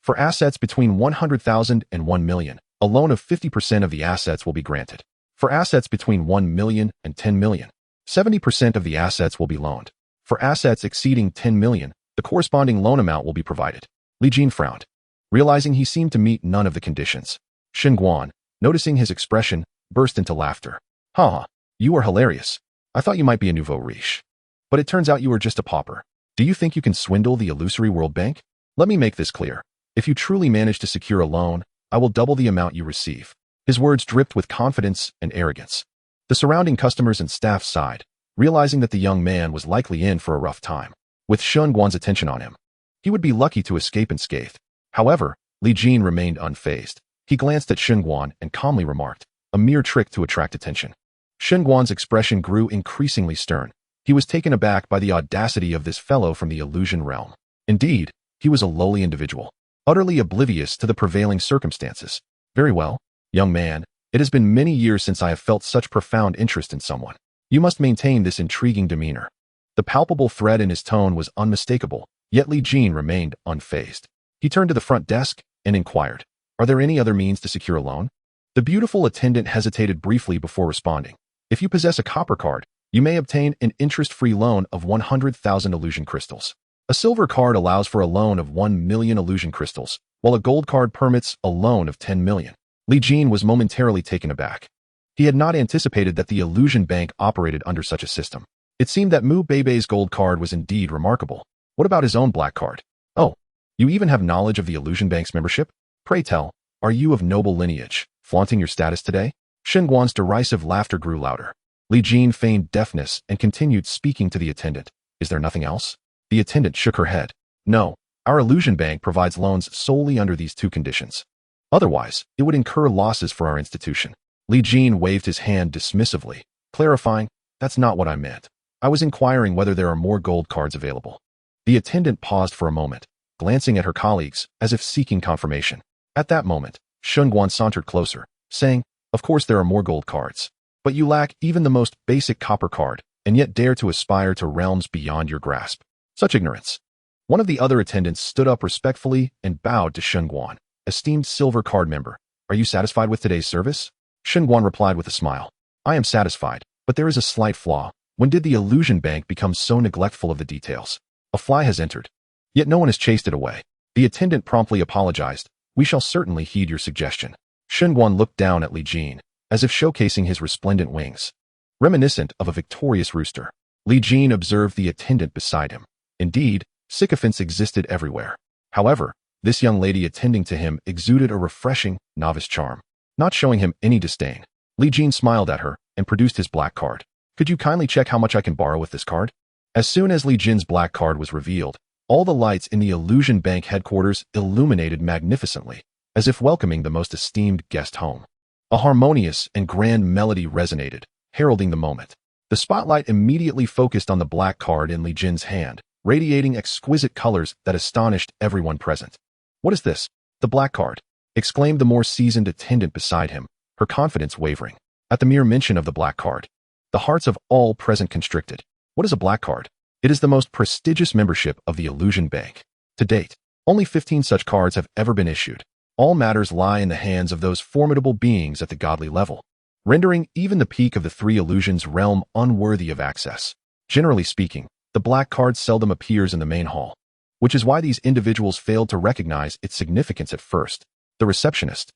For assets between 100,000 and 1 million, a loan of 50% of the assets will be granted. For assets between 1 million and 10 million, 70% of the assets will be loaned. For assets exceeding 10 million, the corresponding loan amount will be provided. Li Jin frowned, realizing he seemed to meet none of the conditions. Xinguan, noticing his expression, burst into laughter. Ha, you are hilarious. I thought you might be a nouveau riche. But it turns out you are just a pauper. Do you think you can swindle the illusory World Bank? Let me make this clear. If you truly manage to secure a loan, I will double the amount you receive. His words dripped with confidence and arrogance. The surrounding customers and staff sighed, realizing that the young man was likely in for a rough time. With Xinguan's attention on him, he would be lucky to escape unscathed. However, Li Jin remained unfazed. He glanced at Xinguan and calmly remarked, a mere trick to attract attention. Xinguan's expression grew increasingly stern. He was taken aback by the audacity of this fellow from the illusion realm. Indeed, he was a lowly individual, utterly oblivious to the prevailing circumstances. Very well, young man, it has been many years since I have felt such profound interest in someone. You must maintain this intriguing demeanor. The palpable threat in his tone was unmistakable, yet Li Jin remained unfazed. He turned to the front desk and inquired, are there any other means to secure a loan? The beautiful attendant hesitated briefly before responding. If you possess a copper card, you may obtain an interest-free loan of 100,000 illusion crystals. A silver card allows for a loan of 1 million illusion crystals, while a gold card permits a loan of 10 million. Li Jin was momentarily taken aback. He had not anticipated that the illusion bank operated under such a system. It seemed that Mu Beibei's gold card was indeed remarkable. What about his own black card? Oh, you even have knowledge of the illusion bank's membership? Pray tell, are you of noble lineage, flaunting your status today? Xinguan's derisive laughter grew louder. Li Jin feigned deafness and continued speaking to the attendant. Is there nothing else? The attendant shook her head. No, our illusion bank provides loans solely under these two conditions. Otherwise, it would incur losses for our institution. Li Jin waved his hand dismissively, clarifying, that's not what I meant. I was inquiring whether there are more gold cards available. The attendant paused for a moment, glancing at her colleagues as if seeking confirmation. At that moment, Xinguan sauntered closer, saying, of course there are more gold cards. But you lack even the most basic copper card, and yet dare to aspire to realms beyond your grasp. Such ignorance. One of the other attendants stood up respectfully and bowed to Xinguan. Esteemed silver card member, are you satisfied with today's service? Xinguan replied with a smile. I am satisfied, but there is a slight flaw. When did the illusion bank become so neglectful of the details? A fly has entered. Yet no one has chased it away. The attendant promptly apologized. We shall certainly heed your suggestion. Xinguan looked down at Li Jin, as if showcasing his resplendent wings. Reminiscent of a victorious rooster, Li Jin observed the attendant beside him. Indeed, sycophants existed everywhere. However, this young lady attending to him exuded a refreshing, novice charm. Not showing him any disdain, Li Jin smiled at her and produced his black card. Could you kindly check how much I can borrow with this card? As soon as Li Jin's black card was revealed, all the lights in the illusion bank headquarters illuminated magnificently, as if welcoming the most esteemed guest home. A harmonious and grand melody resonated, heralding the moment. The spotlight immediately focused on the black card in Li Jin's hand, radiating exquisite colors that astonished everyone present. What is this? The black card, exclaimed the more seasoned attendant beside him, her confidence wavering. At the mere mention of the black card, The hearts of all present constricted. What is a black card? It is the most prestigious membership of the Illusion Bank. To date, only 15 such cards have ever been issued. All matters lie in the hands of those formidable beings at the godly level, rendering even the peak of the three illusions realm unworthy of access. Generally speaking, the black card seldom appears in the main hall, which is why these individuals failed to recognize its significance at first. The receptionist,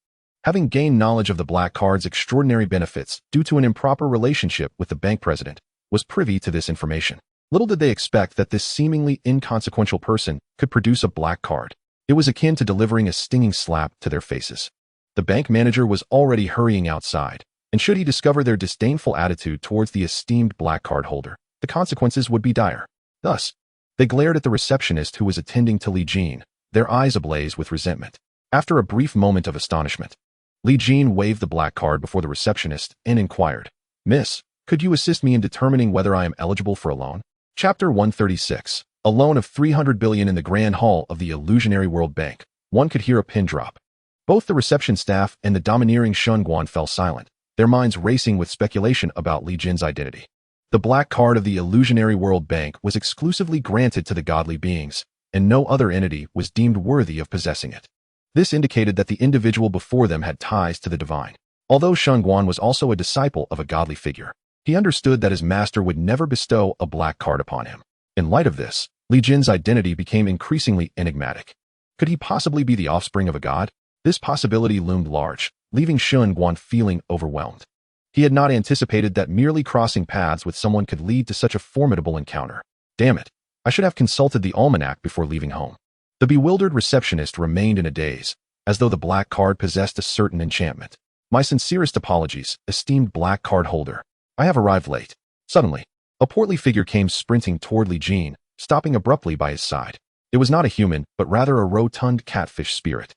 having gained knowledge of the black card's extraordinary benefits due to an improper relationship with the bank president, was privy to this information. Little did they expect that this seemingly inconsequential person could produce a black card. It was akin to delivering a stinging slap to their faces. The bank manager was already hurrying outside, and should he discover their disdainful attitude towards the esteemed black card holder, the consequences would be dire. Thus, they glared at the receptionist who was attending to Li Jin, their eyes ablaze with resentment. After a brief moment of astonishment, Li Jin waved the black card before the receptionist and inquired, "Miss, could you assist me in determining whether I am eligible for a loan?" Chapter 136. A loan of 300 billion in the Grand Hall of the Illusionary World Bank. One could hear a pin drop. Both the reception staff and the domineering Shun Guan fell silent, their minds racing with speculation about Li Jin's identity. The black card of the Illusionary World Bank was exclusively granted to the godly beings, and no other entity was deemed worthy of possessing it. This indicated that the individual before them had ties to the divine. Although Shun Guan was also a disciple of a godly figure, he understood that his master would never bestow a black card upon him. In light of this, Li Jin's identity became increasingly enigmatic. Could he possibly be the offspring of a god? This possibility loomed large, leaving Shun Guan feeling overwhelmed. He had not anticipated that merely crossing paths with someone could lead to such a formidable encounter. Damn it, I should have consulted the almanac before leaving home. The bewildered receptionist remained in a daze, as though the black card possessed a certain enchantment. My sincerest apologies, esteemed black card holder. I have arrived late. Suddenly, a portly figure came sprinting toward Li Jin, stopping abruptly by his side. It was not a human, but rather a rotund catfish spirit.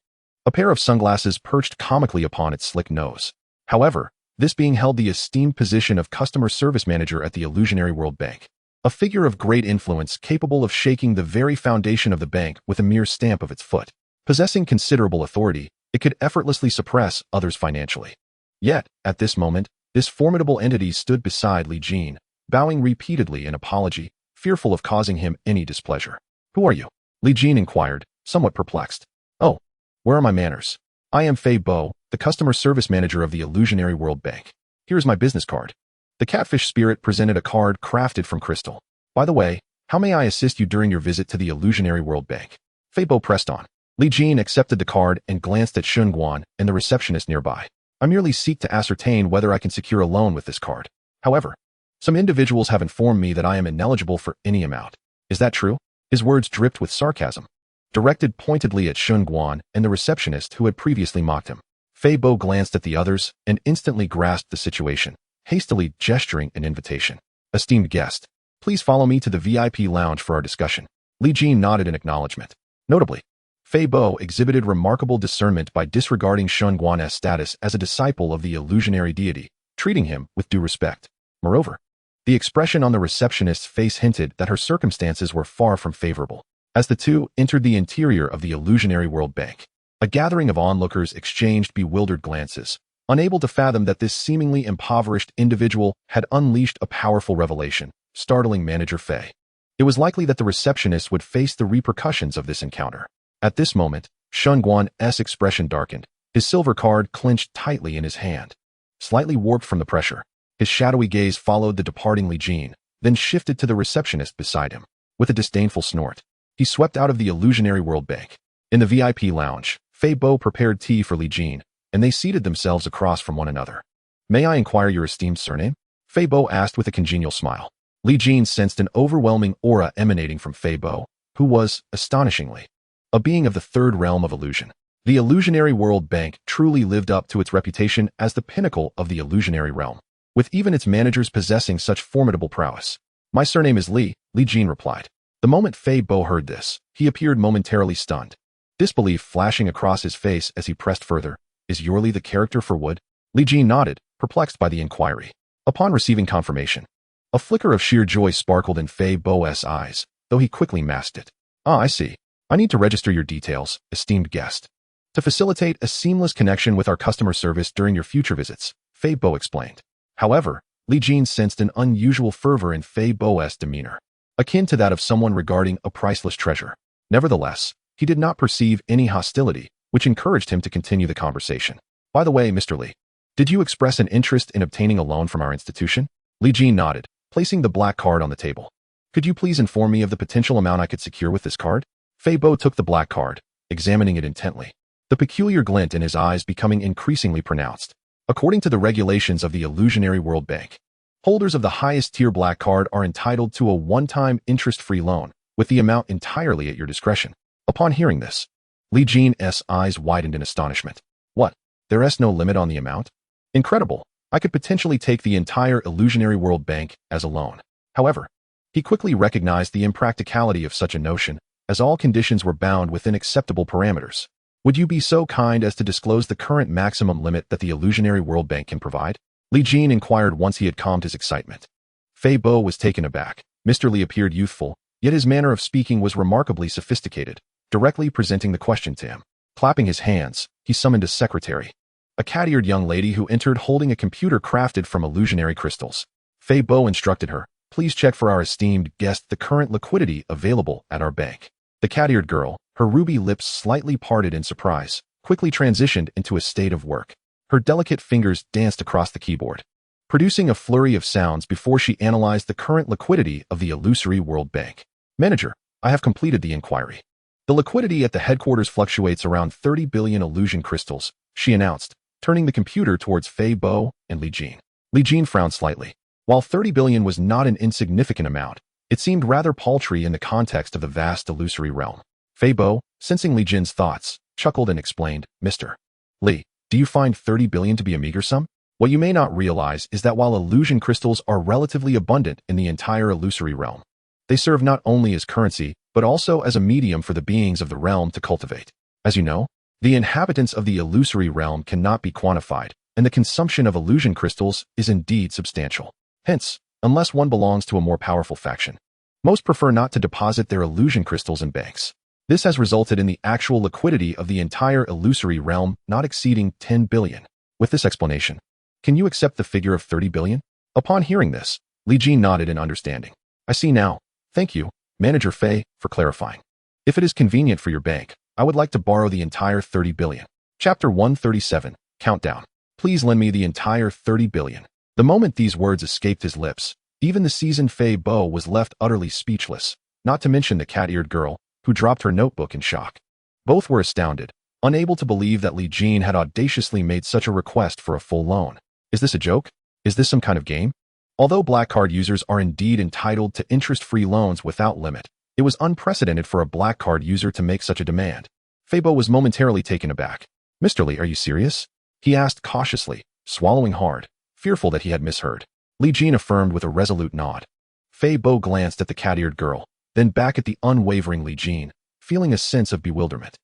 A pair of sunglasses perched comically upon its slick nose. However, this being held the esteemed position of customer service manager at the Illusionary World Bank. A figure of great influence capable of shaking the very foundation of the bank with a mere stamp of its foot. Possessing considerable authority, it could effortlessly suppress others financially. Yet, at this moment, this formidable entity stood beside Li Jin, bowing repeatedly in apology, fearful of causing him any displeasure. "Who are you?" Li Jin inquired, somewhat perplexed. "Oh, where are my manners? I am Fei Bo, the customer service manager of the Illusionary World Bank. Here is my business card." The catfish spirit presented a card crafted from crystal. "By the way, how may I assist you during your visit to the Illusionary World Bank?" Fei Bo pressed on. Li Jin accepted the card and glanced at Shun Guan and the receptionist nearby. "I merely seek to ascertain whether I can secure a loan with this card. However, some individuals have informed me that I am ineligible for any amount. Is that true?" His words dripped with sarcasm, directed pointedly at Shun Guan and the receptionist who had previously mocked him. Fei Bo glanced at the others and instantly grasped the situation, hastily gesturing an invitation. "Esteemed guest, please follow me to the VIP lounge for our discussion." Li Jin nodded in acknowledgement. Notably, Fei Bo exhibited remarkable discernment by disregarding Shun Guan's status as a disciple of the illusionary deity, treating him with due respect. Moreover, the expression on the receptionist's face hinted that her circumstances were far from favorable. As the two entered the interior of the Illusionary World Bank, a gathering of onlookers exchanged bewildered glances, unable to fathom that this seemingly impoverished individual had unleashed a powerful revelation, startling Manager Fei. It was likely that the receptionist would face the repercussions of this encounter. At this moment, Shun Guan's expression darkened, his silver card clenched tightly in his hand. Slightly warped from the pressure, his shadowy gaze followed the departing Li Jin, then shifted to the receptionist beside him. With a disdainful snort, he swept out of the Illusionary World Bank. In the VIP lounge, Fei Bo prepared tea for Li Jin, and they seated themselves across from one another. "May I inquire your esteemed surname?" Fei Bo asked with a congenial smile. Li Jin sensed an overwhelming aura emanating from Fei Bo, who was, astonishingly, a being of the third realm of illusion. The Illusionary World Bank truly lived up to its reputation as the pinnacle of the illusionary realm, with even its managers possessing such formidable prowess. "My surname is Li," Li Jin replied. The moment Fei Bo heard this, he appeared momentarily stunned, disbelief flashing across his face as he pressed further. "Is your Li the character for wood?" Li Jin nodded, perplexed by the inquiry. Upon receiving confirmation, a flicker of sheer joy sparkled in Fei Bo's eyes, though he quickly masked it. "Ah, I see. I need to register your details, esteemed guest, to facilitate a seamless connection with our customer service during your future visits," Fei Bo explained. However, Li Jin sensed an unusual fervor in Fei Bo's demeanor, akin to that of someone regarding a priceless treasure. Nevertheless, he did not perceive any hostility, which encouraged him to continue the conversation. By the way, Mr. Li, did you express an interest in obtaining a loan from our institution? Li Jin nodded, placing the black card on the table. Could you please inform me of the potential amount I could secure with this card? Fei Bo took the black card, examining it intently, the peculiar glint in his eyes becoming increasingly pronounced. According to the regulations of the Illusionary World Bank, holders of the highest tier black card are entitled to a one-time interest-free loan, with the amount entirely at your discretion. Upon hearing this, Li Jin's eyes widened in astonishment. What? There is no limit on the amount? Incredible. I could potentially take the entire Illusionary World Bank as a loan. However, he quickly recognized the impracticality of such a notion, as all conditions were bound within acceptable parameters. Would you be so kind as to disclose the current maximum limit that the Illusionary World Bank can provide? Li Jin inquired once he had calmed his excitement. Fei Bo was taken aback. Mr. Li appeared youthful, yet his manner of speaking was remarkably sophisticated, directly presenting the question to him. Clapping his hands, he summoned a secretary, a cat-eared young lady who entered holding a computer crafted from illusionary crystals. Fei Bo instructed her, please check for our esteemed guest the current liquidity available at our bank. The cat-eared girl, her ruby lips slightly parted in surprise, quickly transitioned into a state of work. Her delicate fingers danced across the keyboard, producing a flurry of sounds before she analyzed the current liquidity of the Illusory World Bank. Manager, I have completed the inquiry. The liquidity at the headquarters fluctuates around 30 billion illusion crystals, she announced, turning the computer towards Fei Bo and Li Jin. Li Jin frowned slightly. While 30 billion was not an insignificant amount, it seemed rather paltry in the context of the vast illusory realm. Fei Bo, sensing Li Jin's thoughts, chuckled and explained, Mr. Li, do you find 30 billion to be a meager sum? What you may not realize is that while illusion crystals are relatively abundant in the entire illusory realm, they serve not only as currency, but also as a medium for the beings of the realm to cultivate. As you know, the inhabitants of the illusory realm cannot be quantified, and the consumption of illusion crystals is indeed substantial. Hence, unless one belongs to a more powerful faction, most prefer not to deposit their illusion crystals in banks. This has resulted in the actual liquidity of the entire illusory realm not exceeding 10 billion. With this explanation, can you accept the figure of 30 billion? Upon hearing this, Li Jin nodded in understanding. I see now. Thank you, Manager Fei, for clarifying. If it is convenient for your bank, I would like to borrow the entire 30 billion. Chapter 137, Countdown. Please lend me the entire 30 billion. The moment these words escaped his lips, even the seasoned Fei Bo was left utterly speechless, not to mention the cat-eared girl, who dropped her notebook in shock. Both were astounded, unable to believe that Li Jin had audaciously made such a request for a full loan. Is this a joke? Is this some kind of game? Although black card users are indeed entitled to interest-free loans without limit, it was unprecedented for a black card user to make such a demand. Fei Bo was momentarily taken aback. Mr. Li, are you serious? He asked cautiously, swallowing hard, fearful that he had misheard. Li Jin affirmed with a resolute nod. Fei Bo glanced at the cat-eared girl, then back at the unwavering Li Jin, feeling a sense of bewilderment.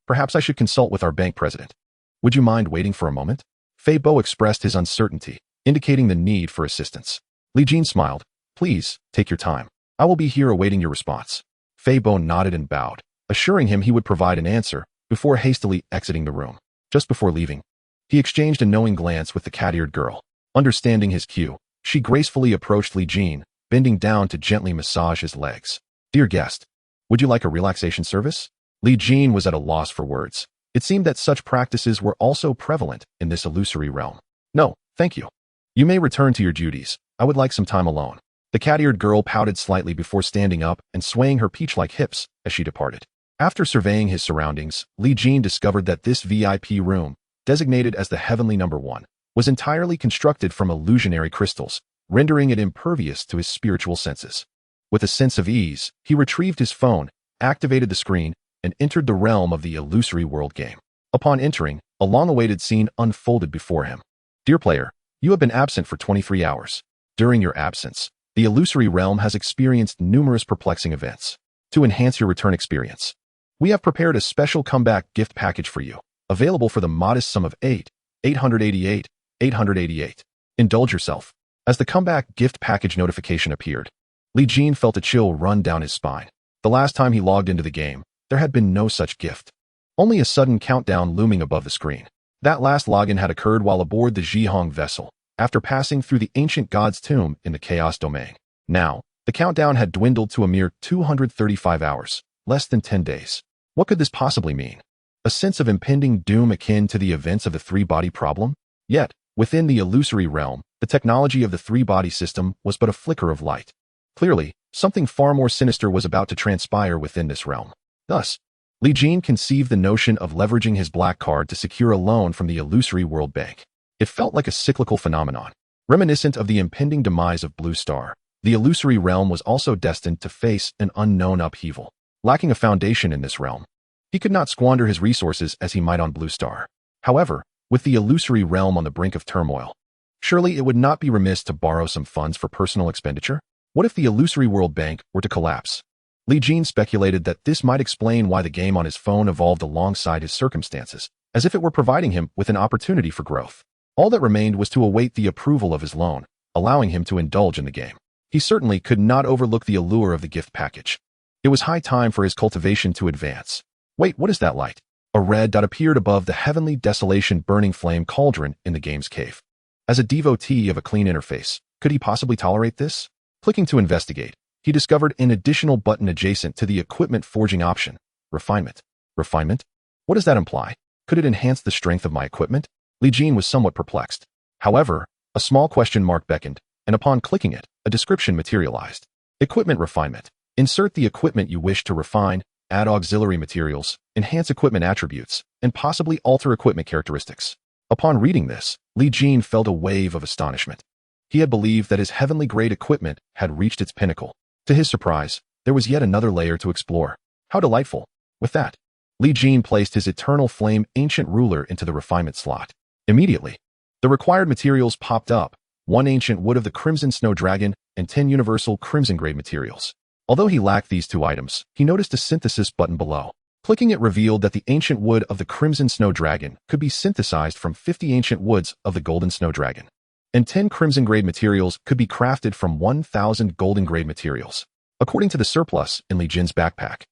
Perhaps I should consult with our bank president. Would you mind waiting for a moment? Fei Bo expressed his uncertainty, indicating the need for assistance. Li Jin smiled. Please, take your time. I will be here awaiting your response. Fei Bo nodded and bowed, assuring him he would provide an answer before hastily exiting the room. Just before leaving, he exchanged a knowing glance with the cat-eared girl. Understanding his cue, she gracefully approached Li Jin, bending down to gently massage his legs. Dear guest, would you like a relaxation service? Li Jin was at a loss for words. It seemed that such practices were also prevalent in this illusory realm. No, thank you. You may return to your duties. I would like some time alone. The cat-eared girl pouted slightly before standing up and swaying her peach-like hips as she departed. After surveying his surroundings, Li Jin discovered that this VIP room, designated as the Heavenly No. 1, was entirely constructed from illusionary crystals, rendering it impervious to his spiritual senses. With a sense of ease, he retrieved his phone, activated the screen, and entered the realm of the illusory world game. Upon entering, a long-awaited scene unfolded before him. Dear player, you have been absent for 23 hours. During your absence, the illusory realm has experienced numerous perplexing events. To enhance your return experience, we have prepared a special comeback gift package for you, available for the modest sum of 888. Indulge yourself. As the comeback gift package notification appeared, Li Jin felt a chill run down his spine. The last time he logged into the game, there had been no such gift. Only a sudden countdown looming above the screen. That last login had occurred while aboard the Zhihong vessel, after passing through the ancient god's tomb in the chaos domain. Now, the countdown had dwindled to a mere 235 hours, less than 10 days. What could this possibly mean? A sense of impending doom akin to the events of the three-body problem? Yet, within the illusory realm, the technology of the three-body system was but a flicker of light. Clearly, something far more sinister was about to transpire within this realm. Thus, Li Jin conceived the notion of leveraging his black card to secure a loan from the illusory World Bank. It felt like a cyclical phenomenon, reminiscent of the impending demise of Blue Star. The illusory realm was also destined to face an unknown upheaval. Lacking a foundation in this realm, he could not squander his resources as he might on Blue Star. However, with the illusory realm on the brink of turmoil, surely it would not be remiss to borrow some funds for personal expenditure? What if the illusory World Bank were to collapse? Li Jin speculated that this might explain why the game on his phone evolved alongside his circumstances, as if it were providing him with an opportunity for growth. All that remained was to await the approval of his loan, allowing him to indulge in the game. He certainly could not overlook the allure of the gift package. It was high time for his cultivation to advance. Wait, what is that light? A red dot appeared above the heavenly desolation burning flame cauldron in the game's cave. As a devotee of a clean interface, could he possibly tolerate this? Clicking to investigate, he discovered an additional button adjacent to the equipment forging option. Refinement. Refinement? What does that imply? Could it enhance the strength of my equipment? Li Jin was somewhat perplexed. However, a small question mark beckoned, and upon clicking it, a description materialized. Equipment refinement. Insert the equipment you wish to refine, add auxiliary materials, enhance equipment attributes, and possibly alter equipment characteristics. Upon reading this, Li Jin felt a wave of astonishment. He had believed that his heavenly-grade equipment had reached its pinnacle. To his surprise, there was yet another layer to explore. How delightful. With that, Li Jin placed his eternal flame ancient ruler into the refinement slot. Immediately, the required materials popped up, 1 ancient wood of the Crimson Snow Dragon and 10 universal crimson-grade materials. Although he lacked these 2 items, he noticed a synthesis button below. Clicking it revealed that the ancient wood of the Crimson Snow Dragon could be synthesized from 50 ancient woods of the Golden Snow Dragon, and 10 crimson-grade materials could be crafted from 1,000 golden-grade materials, according to the surplus in Li Jin's backpack.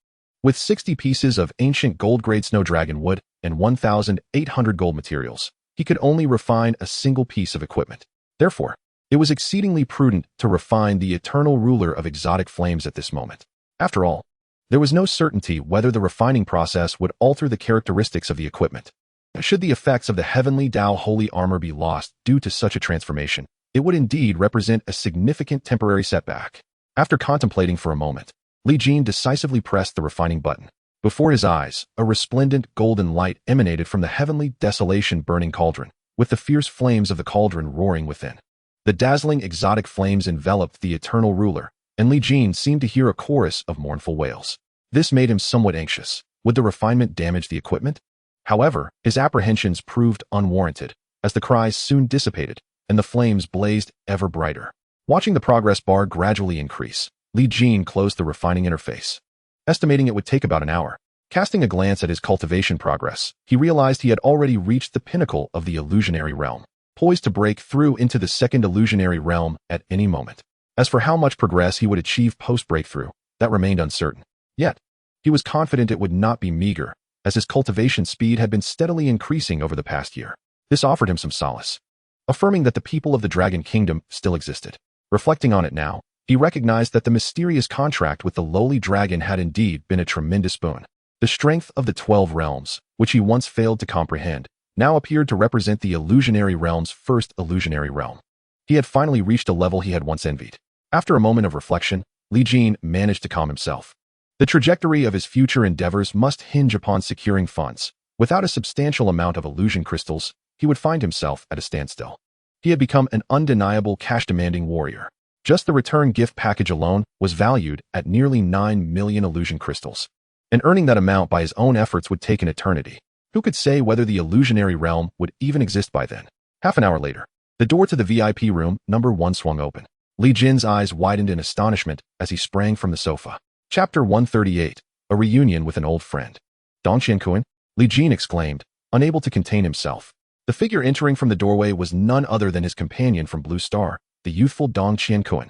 With 60 pieces of ancient gold-grade Snow Dragon wood and 1,800 gold materials, he could only refine a single piece of equipment. Therefore, it was exceedingly prudent to refine the eternal ruler of exotic flames at this moment. After all, there was no certainty whether the refining process would alter the characteristics of the equipment. Should the effects of the heavenly Dao holy armor be lost due to such a transformation, it would indeed represent a significant temporary setback. After contemplating for a moment, Li Jin decisively pressed the refining button. Before his eyes, a resplendent golden light emanated from the heavenly desolation burning cauldron, with the fierce flames of the cauldron roaring within. The dazzling exotic flames enveloped the eternal ruler, and Li Jin seemed to hear a chorus of mournful wails. This made him somewhat anxious. Would the refinement damage the equipment? However, his apprehensions proved unwarranted, as the cries soon dissipated, and the flames blazed ever brighter. Watching the progress bar gradually increase, Li Jin closed the refining interface, estimating it would take about an hour. Casting a glance at his cultivation progress, he realized he had already reached the pinnacle of the illusionary realm, poised to break through into the second illusionary realm at any moment. As for how much progress he would achieve post-breakthrough, that remained uncertain. Yet, he was confident it would not be meager, as his cultivation speed had been steadily increasing over the past year. This offered him some solace, affirming that the people of the Dragon Kingdom still existed. Reflecting on it now, he recognized that the mysterious contract with the lowly dragon had indeed been a tremendous boon. The strength of the 12 realms, which he once failed to comprehend, now appeared to represent the illusionary realm's first illusionary realm. He had finally reached a level he had once envied. After a moment of reflection, Li Jin managed to calm himself. The trajectory of his future endeavors must hinge upon securing funds. Without a substantial amount of illusion crystals, he would find himself at a standstill. He had become an undeniable cash-demanding warrior. Just the return gift package alone was valued at nearly 9 million illusion crystals. And earning that amount by his own efforts would take an eternity. Who could say whether the illusionary realm would even exist by then? Half an hour later, the door to the VIP room number 1 swung open. Li Jin's eyes widened in astonishment as he sprang from the sofa. Chapter 138, A Reunion with an Old Friend. Dong Qiankuan? Li Jin exclaimed, unable to contain himself. The figure entering from the doorway was none other than his companion from Blue Star, the youthful Dong Qiankuan.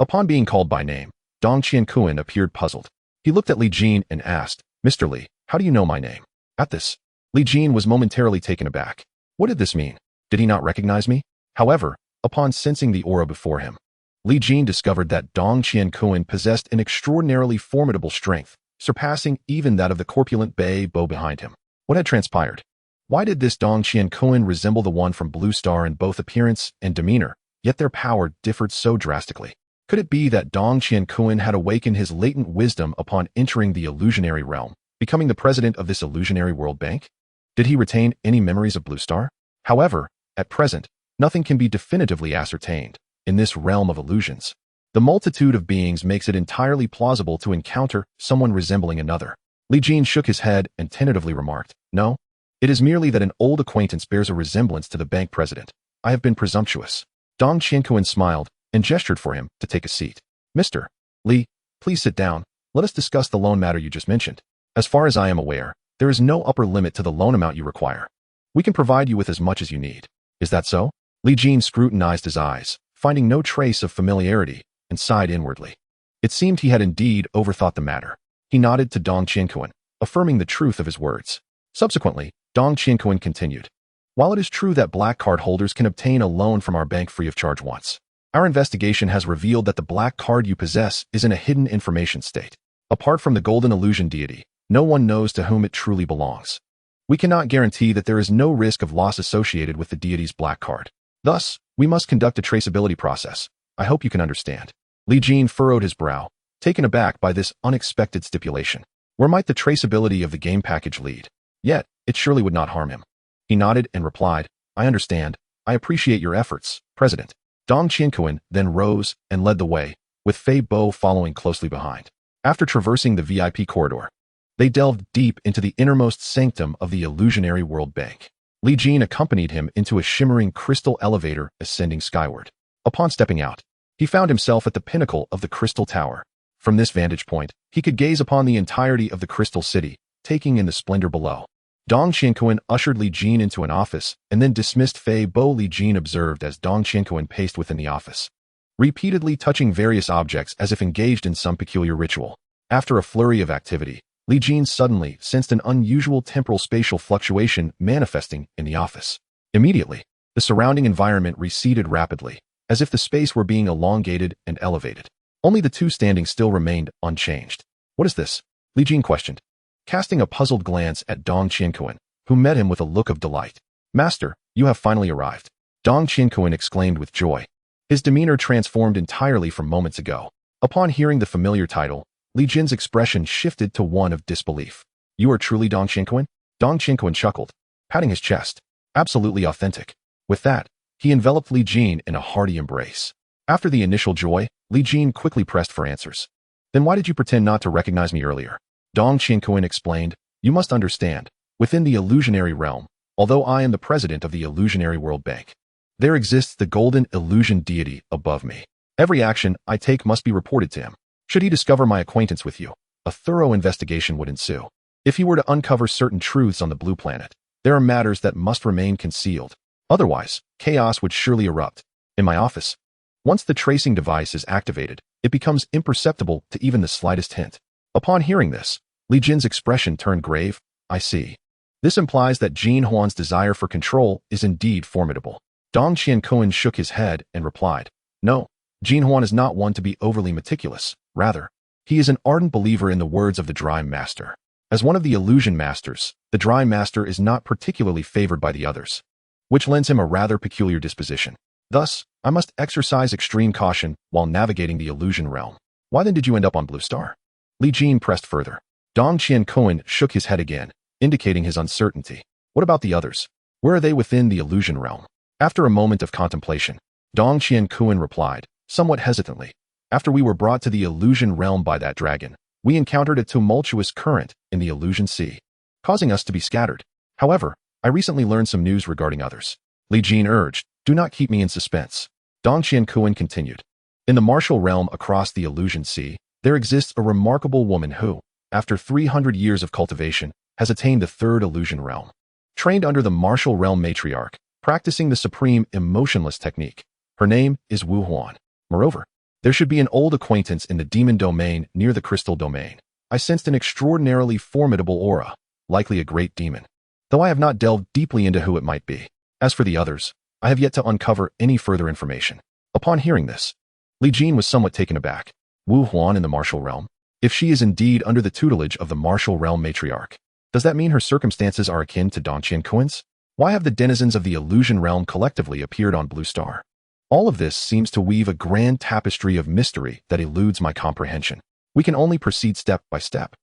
Upon being called by name, Dong Qiankuan appeared puzzled. He looked at Li Jin and asked, "Mr. Li, how do you know my name?" At this, Li Jin was momentarily taken aback. What did this mean? Did he not recognize me? However, Upon sensing the aura before him, Li Jin discovered that Dou Qi possessed an extraordinarily formidable strength, surpassing even that of the corpulent Bei Bo behind him. What had transpired? Why did this Dou Qi resemble the one from Blue Star in both appearance and demeanor, yet their power differed so drastically? Could it be that Dou Qi had awakened his latent wisdom upon entering the illusionary realm, becoming the president of this illusionary world bank? Did he retain any memories of Blue Star? However, at present, nothing can be definitively ascertained. In this realm of illusions, the multitude of beings makes it entirely plausible to encounter someone resembling another. Li Jin shook his head and tentatively remarked, "No, it is merely that an old acquaintance bears a resemblance to the bank president. I have been presumptuous." Dou Qi smiled and gestured for him to take a seat. "Mr. Li, please sit down. Let us discuss the loan matter you just mentioned. As far as I am aware, there is no upper limit to the loan amount you require. We can provide you with as much as you need. Is that so?" Li Jin scrutinized his eyes, finding no trace of familiarity, and sighed inwardly. It seemed he had indeed overthought the matter. He nodded to Dou Qi, affirming the truth of his words. Subsequently, Dou Qi continued, "While it is true that black card holders can obtain a loan from our bank free of charge once, our investigation has revealed that the black card you possess is in a hidden information state. Apart from the golden illusion deity, no one knows to whom it truly belongs. We cannot guarantee that there is no risk of loss associated with the deity's black card. Thus, we must conduct a traceability process. I hope you can understand." Li Jin furrowed his brow, taken aback by this unexpected stipulation. Where might the traceability of the game package lead? Yet, it surely would not harm him. He nodded and replied, "I understand. I appreciate your efforts, President." Dou Qi then rose and led the way, with Fei Bo following closely behind. After traversing the VIP corridor, they delved deep into the innermost sanctum of the illusionary world bank. Li Jin accompanied him into a shimmering crystal elevator ascending skyward. Upon stepping out, he found himself at the pinnacle of the crystal tower. From this vantage point, he could gaze upon the entirety of the crystal city, taking in the splendor below. Dou Qi ushered Li Jin into an office and then dismissed Fei Bo. Li Jin observed as Dou Qi paced within the office, repeatedly touching various objects as if engaged in some peculiar ritual. After a flurry of activity, Li Jin suddenly sensed an unusual temporal spatial fluctuation manifesting in the office. Immediately, the surrounding environment receded rapidly, as if the space were being elongated and elevated. Only the two standing still remained unchanged. "What is this?" Li Jin questioned, casting a puzzled glance at Dou Qi, who met him with a look of delight. "Master, you have finally arrived," Dou Qi exclaimed with joy. His demeanor transformed entirely from moments ago. Upon hearing the familiar title, Li Jin's expression shifted to one of disbelief. "You are truly Dou Qi?" Dou Qi chuckled, patting his chest. "Absolutely authentic." With that, he enveloped Li Jin in a hearty embrace. After the initial joy, Li Jin quickly pressed for answers. "Then why did you pretend not to recognize me earlier?" Dou Qi explained, "You must understand, within the illusionary realm, although I am the president of the illusionary world bank, there exists the golden illusion deity above me. Every action I take must be reported to him. Should he discover my acquaintance with you, a thorough investigation would ensue. If he were to uncover certain truths on the blue planet, there are matters that must remain concealed. Otherwise, chaos would surely erupt. In my office, once the tracing device is activated, it becomes imperceptible to even the slightest hint." Upon hearing this, Li Jin's expression turned grave. "I see. This implies that Yin Wu Huan's desire for control is indeed formidable." Dou Qi shook his head and replied, "No, Yin Wu Huan is not one to be overly meticulous. Rather, he is an ardent believer in the words of the Dry Master. As one of the illusion masters, the Dry Master is not particularly favored by the others, which lends him a rather peculiar disposition. Thus, I must exercise extreme caution while navigating the illusion realm." "Why then did you end up on Blue Star?" Li Jin pressed further. Dou Qi shook his head again, indicating his uncertainty. "What about the others? Where are they within the illusion realm?" After a moment of contemplation, Dou Qi replied, somewhat hesitantly, "After we were brought to the illusion realm by that dragon, we encountered a tumultuous current in the illusion sea, causing us to be scattered. However, I recently learned some news regarding others." Li Jin urged, "Do not keep me in suspense." Dou Qi continued, "In the martial realm across the illusion sea, there exists a remarkable woman who, after 300 years of cultivation, has attained the third illusion realm. Trained under the martial realm matriarch, practicing the supreme emotionless technique. Her name is Wu Huan. Moreover, there should be an old acquaintance in the demon domain near the crystal domain. I sensed an extraordinarily formidable aura, likely a great demon, though I have not delved deeply into who it might be. As for the others, I have yet to uncover any further information. Upon hearing this, Li Jin was somewhat taken aback. Wu Huan in the martial realm? If she is indeed under the tutelage of the martial realm matriarch, does that mean her circumstances are akin to Dou Qi? Why have the denizens of the illusion realm collectively appeared on Blue Star? All of this seems to weave a grand tapestry of mystery that eludes my comprehension. We can only proceed step by step.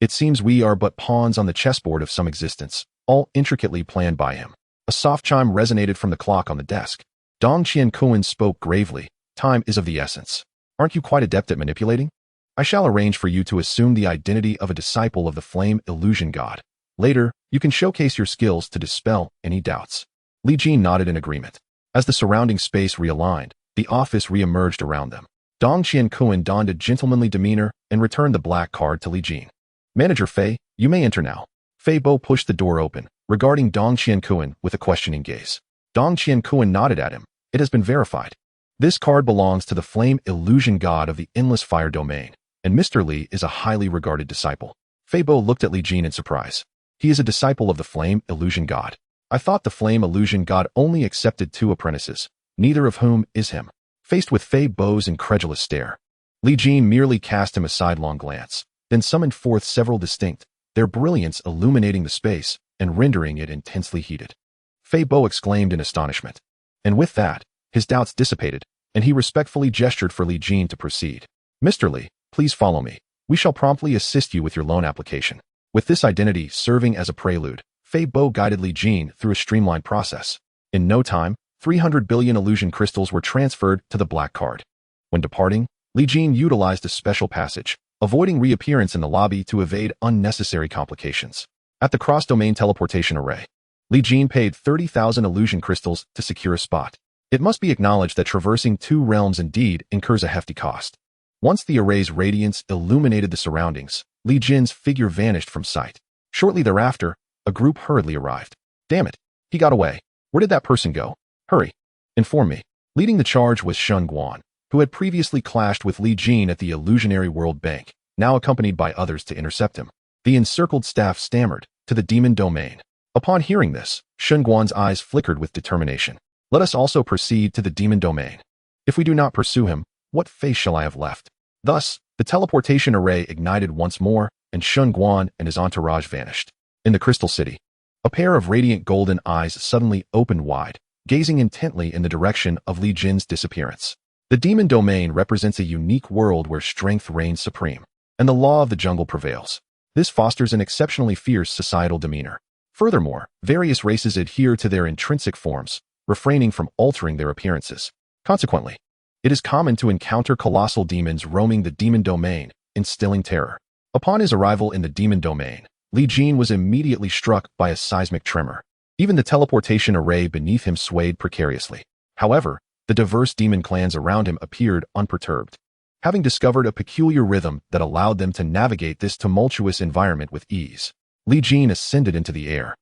It seems we are but pawns on the chessboard of some existence, all intricately planned by him. A soft chime resonated from the clock on the desk. Dong Qiankuan spoke gravely. Time is of the essence. Aren't you quite adept at manipulating? I shall arrange for you to assume the identity of a disciple of the flame illusion god. Later, you can showcase your skills to dispel any doubts. Li Jin nodded in agreement. As the surrounding space realigned, the office re-emerged around them. Dong Qiankuan donned a gentlemanly demeanor and returned the black card to Li Jin. Manager Fei, you may enter now. Fei Bo pushed the door open, regarding Dong Qiankuan with a questioning gaze. Dong Qiankuan nodded at him. It has been verified. This card belongs to the flame illusion god of the endless fire domain, and Mr. Li is a highly regarded disciple. Fei Bo looked at Li Jin in surprise. He is a disciple of the flame illusion god. I thought the flame illusion god only accepted 2 apprentices, neither of whom is him. Faced with Fei Bo's incredulous stare, Li Jin merely cast him a sidelong glance, then summoned forth several distinct, their brilliance illuminating the space and rendering it intensely heated. Fei Bo exclaimed in astonishment. And with that, his doubts dissipated, and he respectfully gestured for Li Jin to proceed. Mr. Li, please follow me. We shall promptly assist you with your loan application. With this identity serving as a prelude, Fei Bo guided Li Jin through a streamlined process. In no time, 300 billion illusion crystals were transferred to the black card. When departing, Li Jin utilized a special passage, avoiding reappearance in the lobby to evade unnecessary complications. At the cross-domain teleportation array, Li Jin paid 30,000 illusion crystals to secure a spot. It must be acknowledged that traversing 2 realms indeed incurs a hefty cost. Once the array's radiance illuminated the surroundings, Li Jin's figure vanished from sight. Shortly thereafter, a group hurriedly arrived. Damn it, he got away. Where did that person go? Hurry. Inform me. Leading the charge was Shun Guan, who had previously clashed with Li Jin at the Illusionary World Bank, now accompanied by others to intercept him. The encircled staff stammered, to the demon domain. Upon hearing this, Shun Guan's eyes flickered with determination. Let us also proceed to the demon domain. If we do not pursue him, what face shall I have left? Thus, the teleportation array ignited once more, and Shun Guan and his entourage vanished. In the Crystal City, a pair of radiant golden eyes suddenly opened wide, gazing intently in the direction of Li Jin's disappearance. The demon domain represents a unique world where strength reigns supreme, and the law of the jungle prevails. This fosters an exceptionally fierce societal demeanor. Furthermore, various races adhere to their intrinsic forms, refraining from altering their appearances. Consequently, it is common to encounter colossal demons roaming the demon domain, instilling terror. Upon his arrival in the demon domain, Li Jin was immediately struck by a seismic tremor. Even the teleportation array beneath him swayed precariously. However, the diverse demon clans around him appeared unperturbed, having discovered a peculiar rhythm that allowed them to navigate this tumultuous environment with ease. Li Jin ascended into the air,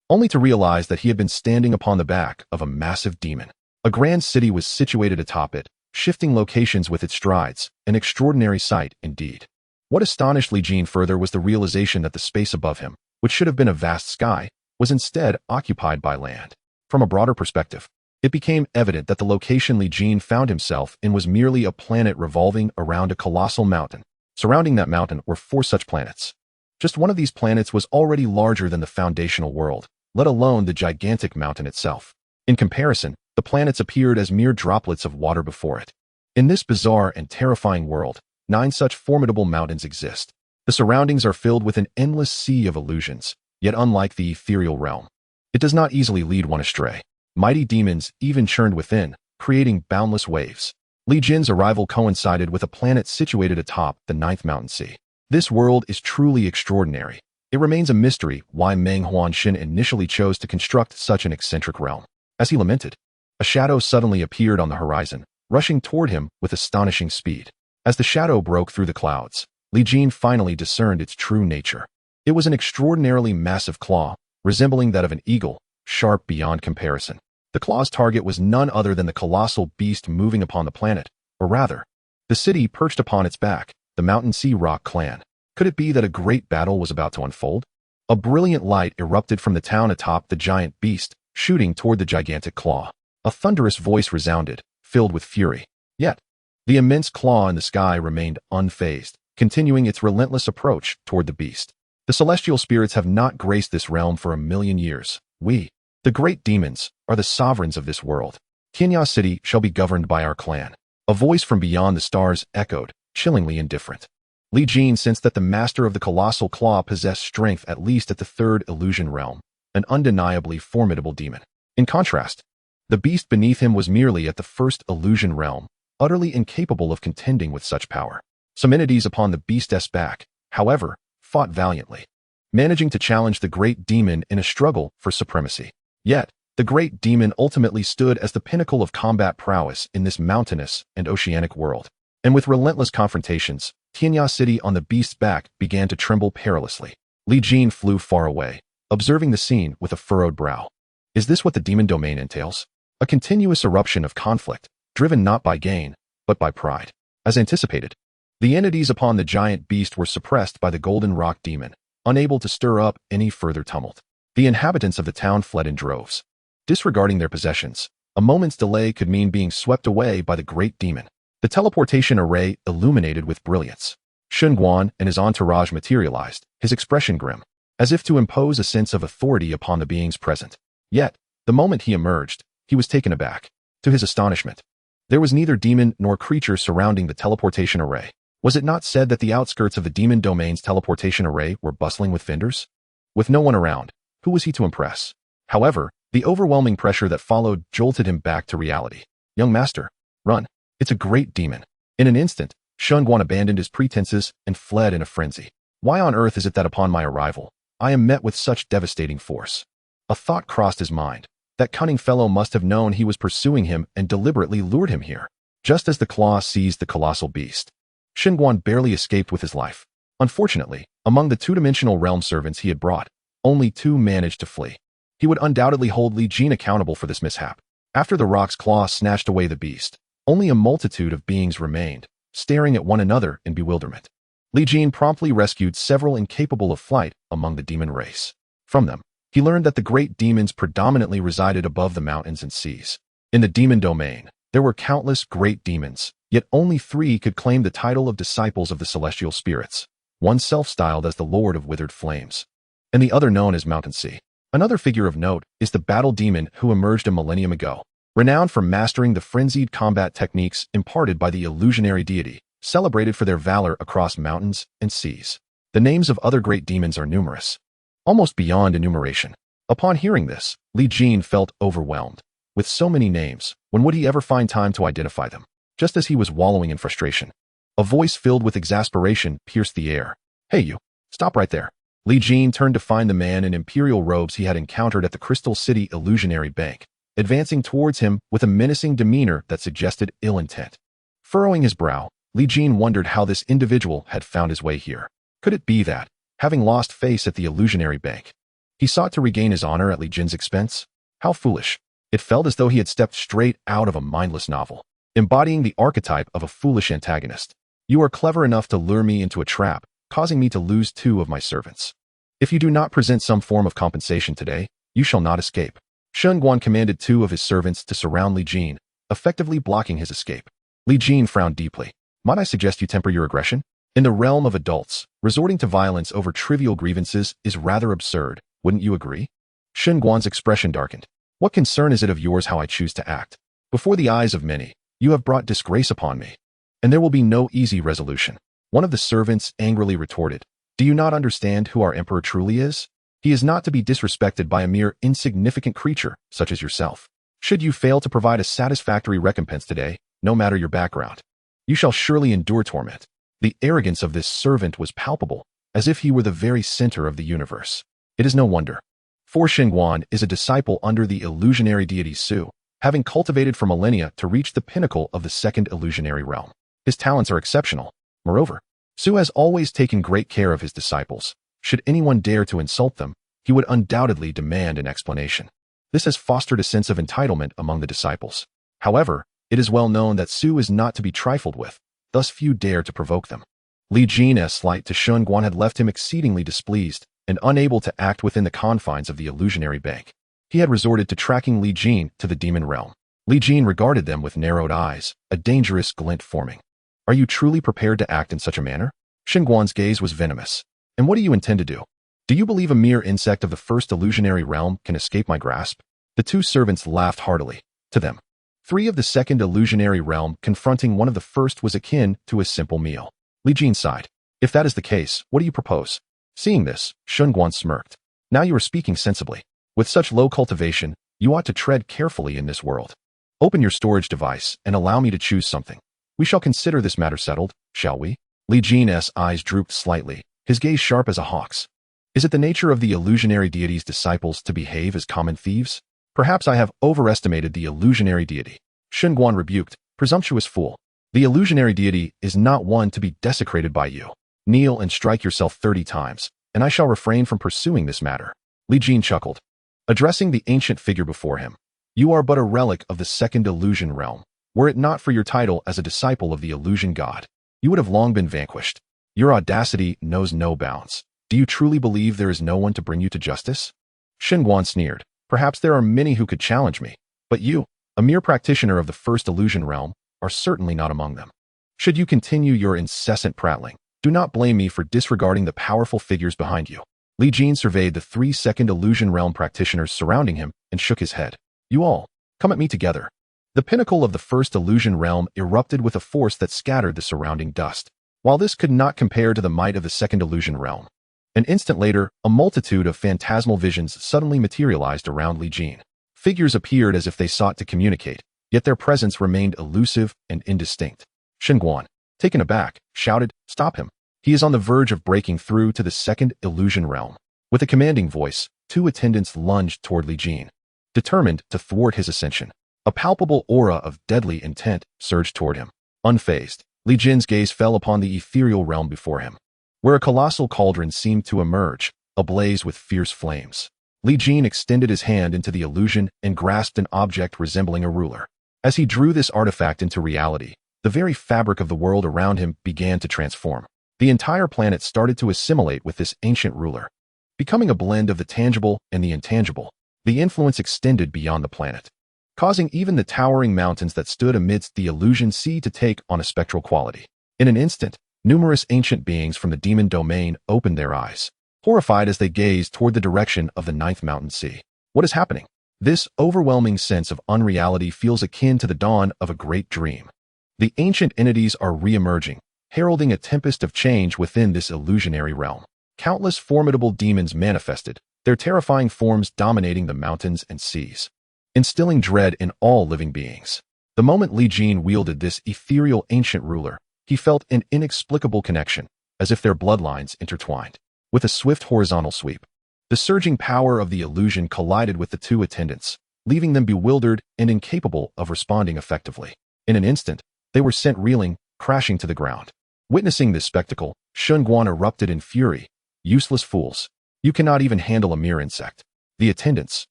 only to realize that he had been standing upon the back of a massive demon. A grand city was situated atop it, shifting locations with its strides, an extraordinary sight indeed. What astonished Li Jin further was the realization that the space above him, which should have been a vast sky, was instead occupied by land. From a broader perspective, it became evident that the location Li Jin found himself in was merely a planet revolving around a colossal mountain. Surrounding that mountain were 4 such planets. Just one of these planets was already larger than the foundational world, let alone the gigantic mountain itself. In comparison, the planets appeared as mere droplets of water before it. In this bizarre and terrifying world, 9 such formidable mountains exist. The surroundings are filled with an endless sea of illusions, yet unlike the ethereal realm, it does not easily lead one astray. Mighty demons even churned within, creating boundless waves. Li Jin's arrival coincided with a planet situated atop the 9th mountain sea. This world is truly extraordinary. It remains a mystery why Meng Huanshin initially chose to construct such an eccentric realm. As he lamented, a shadow suddenly appeared on the horizon, rushing toward him with astonishing speed. As the shadow broke through the clouds, Li Jin finally discerned its true nature. It was an extraordinarily massive claw, resembling that of an eagle, sharp beyond comparison. The claw's target was none other than the colossal beast moving upon the planet, or rather, the city perched upon its back, the Mountain Sea Rock clan. Could it be that a great battle was about to unfold? A brilliant light erupted from the town atop the giant beast, shooting toward the gigantic claw. A thunderous voice resounded, filled with fury. Yet, the immense claw in the sky remained unfazed, continuing its relentless approach toward the beast. The celestial spirits have not graced this realm for 1,000,000 years. We, the great demons, are the sovereigns of this world. Yin City shall be governed by our clan. A voice from beyond the stars echoed, chillingly indifferent. Li Jin sensed that the master of the colossal claw possessed strength at least at the third illusion realm, an undeniably formidable demon. In contrast, the beast beneath him was merely at the first illusion realm, utterly incapable of contending with such power. Some entities upon the beast's back, however, fought valiantly, managing to challenge the great demon in a struggle for supremacy. Yet, the great demon ultimately stood as the pinnacle of combat prowess in this mountainous and oceanic world. And with relentless confrontations, Yin City on the beast's back began to tremble perilously. Li Jin flew far away, observing the scene with a furrowed brow. Is this what the demon domain entails? A continuous eruption of conflict, driven not by gain, but by pride. As anticipated, the entities upon the giant beast were suppressed by the golden rock demon, unable to stir up any further tumult. The inhabitants of the town fled in droves. Disregarding their possessions, a moment's delay could mean being swept away by the great demon. The teleportation array illuminated with brilliance. Shun Guan and his entourage materialized, his expression grim, as if to impose a sense of authority upon the beings present. Yet, the moment he emerged, he was taken aback. To his astonishment, there was neither demon nor creature surrounding the teleportation array. Was it not said that the outskirts of the demon domain's teleportation array were bustling with vendors? With no one around, who was he to impress? However, the overwhelming pressure that followed jolted him back to reality. Young master, run. It's a great demon. In an instant, Shun Guan abandoned his pretenses and fled in a frenzy. Why on earth is it that upon my arrival, I am met with such devastating force? A thought crossed his mind. That cunning fellow must have known he was pursuing him and deliberately lured him here. Just as the claw seized the colossal beast, Shun Guan barely escaped with his life. Unfortunately, among the two-dimensional realm servants he had brought, only 2 managed to flee. He would undoubtedly hold Li Jin accountable for this mishap. After the rock's claw snatched away the beast, only a multitude of beings remained, staring at one another in bewilderment. Li Jin promptly rescued several incapable of flight among the demon race. From them, he learned that the great demons predominantly resided above the mountains and seas. In the demon domain, there were countless great demons, yet only 3 could claim the title of disciples of the celestial spirits, one self-styled as the Lord of Withered Flames, and the other known as Mountain Sea. Another figure of note is the battle demon who emerged a millennium ago, renowned for mastering the frenzied combat techniques imparted by the illusionary deity, celebrated for their valor across mountains and seas. The names of other great demons are numerous, almost beyond enumeration. Upon hearing this, Li Jin felt overwhelmed. With so many names, when would he ever find time to identify them? Just as he was wallowing in frustration, a voice filled with exasperation pierced the air. Hey you, stop right there. Li Jin turned to find the man in imperial robes he had encountered at the Crystal City Illusionary Bank, advancing towards him with a menacing demeanor that suggested ill intent. Furrowing his brow, Li Jin wondered how this individual had found his way here. Could it be that, having lost face at the Illusionary Bank, he sought to regain his honor at Li Jin's expense? How foolish. It felt as though he had stepped straight out of a mindless novel, embodying the archetype of a foolish antagonist. You are clever enough to lure me into a trap, causing me to lose 2 of my servants. If you do not present some form of compensation today, you shall not escape. Shun Guan commanded 2 of his servants to surround Li Jin, effectively blocking his escape. Li Jin frowned deeply. Might I suggest you temper your aggression? In the realm of adults, resorting to violence over trivial grievances is rather absurd, wouldn't you agree? Shun Guan's expression darkened. What concern is it of yours how I choose to act? Before the eyes of many, you have brought disgrace upon me, and there will be no easy resolution. One of the servants angrily retorted. Do you not understand who our emperor truly is? He is not to be disrespected by a mere insignificant creature such as yourself. Should you fail to provide a satisfactory recompense today, no matter your background, you shall surely endure torment. The arrogance of this servant was palpable, as if he were the very center of the universe. It is no wonder. For Shun Guan is a disciple under the illusionary deity Su, having cultivated for millennia to reach the pinnacle of the second illusionary realm. His talents are exceptional. Moreover, Su has always taken great care of his disciples. Should anyone dare to insult them, he would undoubtedly demand an explanation. This has fostered a sense of entitlement among the disciples. However, it is well known that Su is not to be trifled with, thus few dare to provoke them. Li Jin's slight to Shun Guan had left him exceedingly displeased and unable to act within the confines of the illusionary bank. He had resorted to tracking Li Jin to the demon realm. Li Jin regarded them with narrowed eyes, a dangerous glint forming. Are you truly prepared to act in such a manner? Xinguan's gaze was venomous. And what do you intend to do? Do you believe a mere insect of the first illusionary realm can escape my grasp? The two servants laughed heartily. To them, three of the second illusionary realm confronting one of the first was akin to a simple meal. Li Jin sighed. If that is the case, what do you propose? Seeing this, Xinguan smirked. Now you are speaking sensibly. With such low cultivation, you ought to tread carefully in this world. Open your storage device and allow me to choose something. We shall consider this matter settled, shall we? Li Jin's eyes drooped slightly, his gaze sharp as a hawk's. Is it the nature of the illusionary deity's disciples to behave as common thieves? Perhaps I have overestimated the illusionary deity. Xinguan rebuked, presumptuous fool. The illusionary deity is not one to be desecrated by you. Kneel and strike yourself 30 times, and I shall refrain from pursuing this matter. Li Jin chuckled, addressing the ancient figure before him. You are but a relic of the second illusion realm. Were it not for your title as a disciple of the illusion god, you would have long been vanquished. Your audacity knows no bounds. Do you truly believe there is no one to bring you to justice? Xinguan sneered. Perhaps there are many who could challenge me, but you, a mere practitioner of the first illusion realm, are certainly not among them. Should you continue your incessant prattling, do not blame me for disregarding the powerful figures behind you. Li Jin surveyed the 3 second illusion realm practitioners surrounding him and shook his head. You all, come at me together. The pinnacle of the first illusion realm erupted with a force that scattered the surrounding dust. While this could not compare to the might of the second illusion realm, an instant later, a multitude of phantasmal visions suddenly materialized around Li Jin. Figures appeared as if they sought to communicate, yet their presence remained elusive and indistinct. Xinguan, taken aback, shouted, "Stop him. He is on the verge of breaking through to the second illusion realm." With a commanding voice, 2 attendants lunged toward Li Jin, determined to thwart his ascension. A palpable aura of deadly intent surged toward him. Unfazed, Li Jin's gaze fell upon the ethereal realm before him, where a colossal cauldron seemed to emerge, ablaze with fierce flames. Li Jin extended his hand into the illusion and grasped an object resembling a ruler. As he drew this artifact into reality, the very fabric of the world around him began to transform. The entire planet started to assimilate with this ancient ruler. Becoming a blend of the tangible and the intangible, the influence extended beyond the planet, causing even the towering mountains that stood amidst the illusion sea to take on a spectral quality. In an instant, numerous ancient beings from the demon domain opened their eyes, horrified as they gazed toward the direction of the 9th mountain sea. What is happening? This overwhelming sense of unreality feels akin to the dawn of a great dream. The ancient entities are re-emerging, heralding a tempest of change within this illusionary realm. Countless formidable demons manifested, their terrifying forms dominating the mountains and seas, instilling dread in all living beings. The moment Li Jin wielded this ethereal ancient ruler, he felt an inexplicable connection, as if their bloodlines intertwined. With a swift horizontal sweep, the surging power of the illusion collided with the 2 attendants, leaving them bewildered and incapable of responding effectively. In an instant, they were sent reeling, crashing to the ground. Witnessing this spectacle, Xinguan erupted in fury. Useless fools. You cannot even handle a mere insect. The attendants,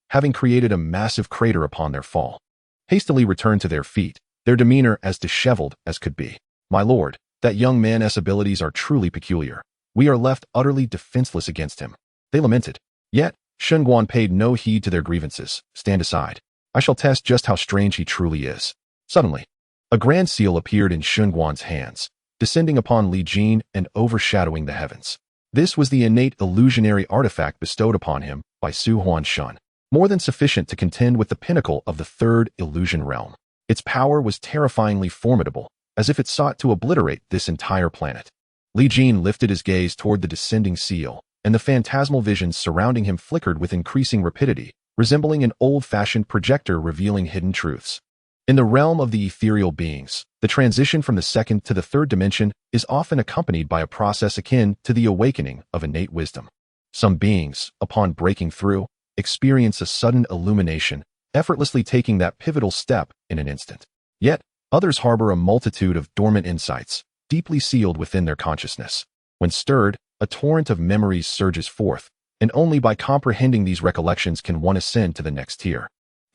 having created a massive crater upon their fall, hastily returned to their feet, their demeanor as disheveled as could be. My lord, that young man's abilities are truly peculiar. We are left utterly defenseless against him. They lamented. Yet, Xinguan paid no heed to their grievances. Stand aside. I shall test just how strange he truly is. Suddenly, a grand seal appeared in Xinguan's hands, descending upon Li Jin and overshadowing the heavens. This was the innate illusionary artifact bestowed upon him by Su Huan Shun, more than sufficient to contend with the pinnacle of the 3rd illusion realm. Its power was terrifyingly formidable, as if it sought to obliterate this entire planet. Li Jin lifted his gaze toward the descending seal, and the phantasmal visions surrounding him flickered with increasing rapidity, resembling an old-fashioned projector revealing hidden truths. In the realm of the ethereal beings, the transition from the 2nd to the 3rd dimension is often accompanied by a process akin to the awakening of innate wisdom. Some beings, upon breaking through, experience a sudden illumination, effortlessly taking that pivotal step in an instant. Yet, others harbor a multitude of dormant insights, deeply sealed within their consciousness. When stirred, a torrent of memories surges forth, and only by comprehending these recollections can one ascend to the next tier.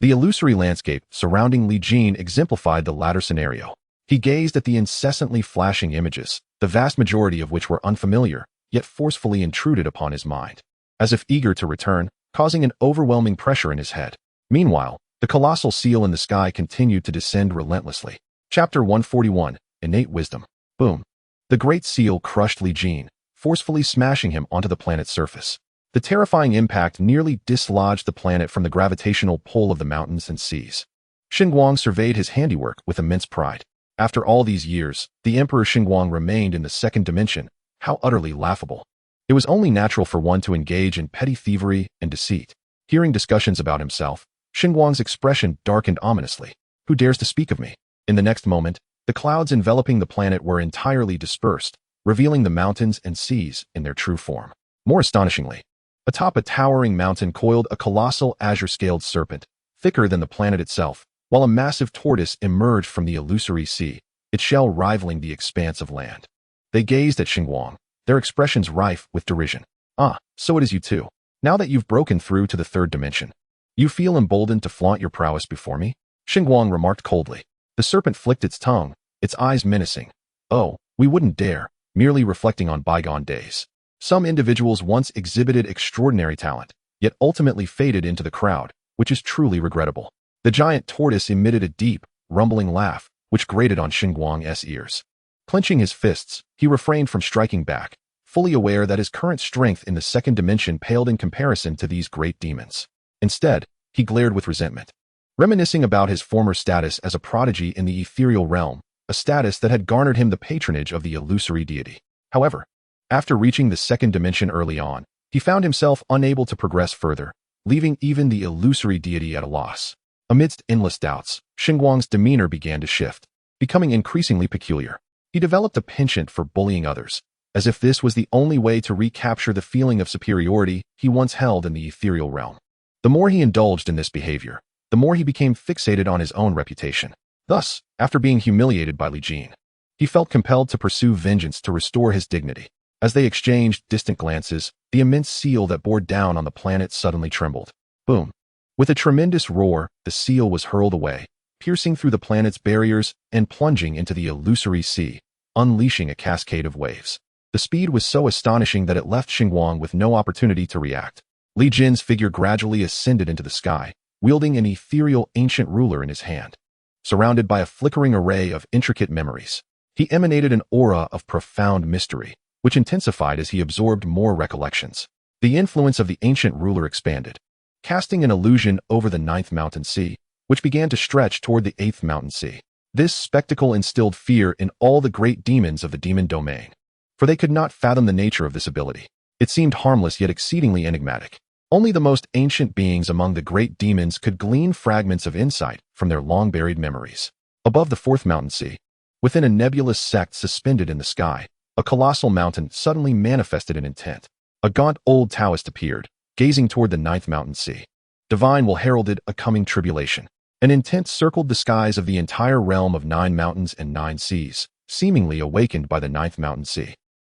The illusory landscape surrounding Li Jin exemplified the latter scenario. He gazed at the incessantly flashing images, the vast majority of which were unfamiliar, yet forcefully intruded upon his mind, as if eager to return, causing an overwhelming pressure in his head. Meanwhile, The colossal seal in the sky continued to descend relentlessly. Chapter 141, Innate Wisdom. Boom. The great seal crushed Li Jin, forcefully smashing him onto the planet's surface. The terrifying impact nearly dislodged the planet from the gravitational pull of the mountains and seas. Xinguang surveyed his handiwork with immense pride. After all these years, the Emperor Xinguang remained in the second dimension. How utterly laughable. It was only natural for one to engage in petty thievery and deceit. Hearing discussions about himself, Xinguang's expression darkened ominously. Who dares to speak of me? In the next moment, the clouds enveloping the planet were entirely dispersed, revealing the mountains and seas in their true form. More astonishingly, atop a towering mountain coiled a colossal azure-scaled serpent, thicker than the planet itself, while a massive tortoise emerged from the illusory sea, its shell rivaling the expanse of land. They gazed at Xinguang, their expressions rife with derision. Ah, so it is you too. Now that you've broken through to the third dimension, you feel emboldened to flaunt your prowess before me? Xinguang remarked coldly. The serpent flicked its tongue, its eyes menacing. Oh, we wouldn't dare, merely reflecting on bygone days. Some individuals once exhibited extraordinary talent, yet ultimately faded into the crowd, which is truly regrettable. The giant tortoise emitted a deep, rumbling laugh, which grated on Xinguang's ears. Clenching his fists, he refrained from striking back, fully aware that his current strength in the second dimension paled in comparison to these great demons. Instead, he glared with resentment. Reminiscing about his former status as a prodigy in the ethereal realm, a status that had garnered him the patronage of the illusory deity. However, after reaching the second dimension early on, he found himself unable to progress further, leaving even the illusory deity at a loss. Amidst endless doubts, Xinguang's demeanor began to shift, becoming increasingly peculiar. He developed a penchant for bullying others, as if this was the only way to recapture the feeling of superiority he once held in the ethereal realm. The more he indulged in this behavior, the more he became fixated on his own reputation. Thus, after being humiliated by Li Jin, he felt compelled to pursue vengeance to restore his dignity. As they exchanged distant glances, the immense seal that bore down on the planet suddenly trembled. Boom. With a tremendous roar, the seal was hurled away, piercing through the planet's barriers and plunging into the illusory sea, unleashing a cascade of waves. The speed was so astonishing that it left Xinguang with no opportunity to react. Li Jin's figure gradually ascended into the sky, wielding an ethereal ancient ruler in his hand. Surrounded by a flickering array of intricate memories, he emanated an aura of profound mystery, which intensified as he absorbed more recollections. The influence of the ancient ruler expanded, casting an illusion over the ninth mountain sea, which began to stretch toward the eighth mountain sea. This spectacle instilled fear in all the great demons of the demon domain, for they could not fathom the nature of this ability. It seemed harmless yet exceedingly enigmatic. Only the most ancient beings among the great demons could glean fragments of insight from their long-buried memories. Above the fourth mountain sea, within a nebulous sect suspended in the sky, a colossal mountain suddenly manifested an intent. A gaunt old Taoist appeared, gazing toward the ninth mountain sea. Divine will heralded a coming tribulation. An intent circled the skies of the entire realm of 9 mountains and 9 seas, seemingly awakened by the ninth mountain sea.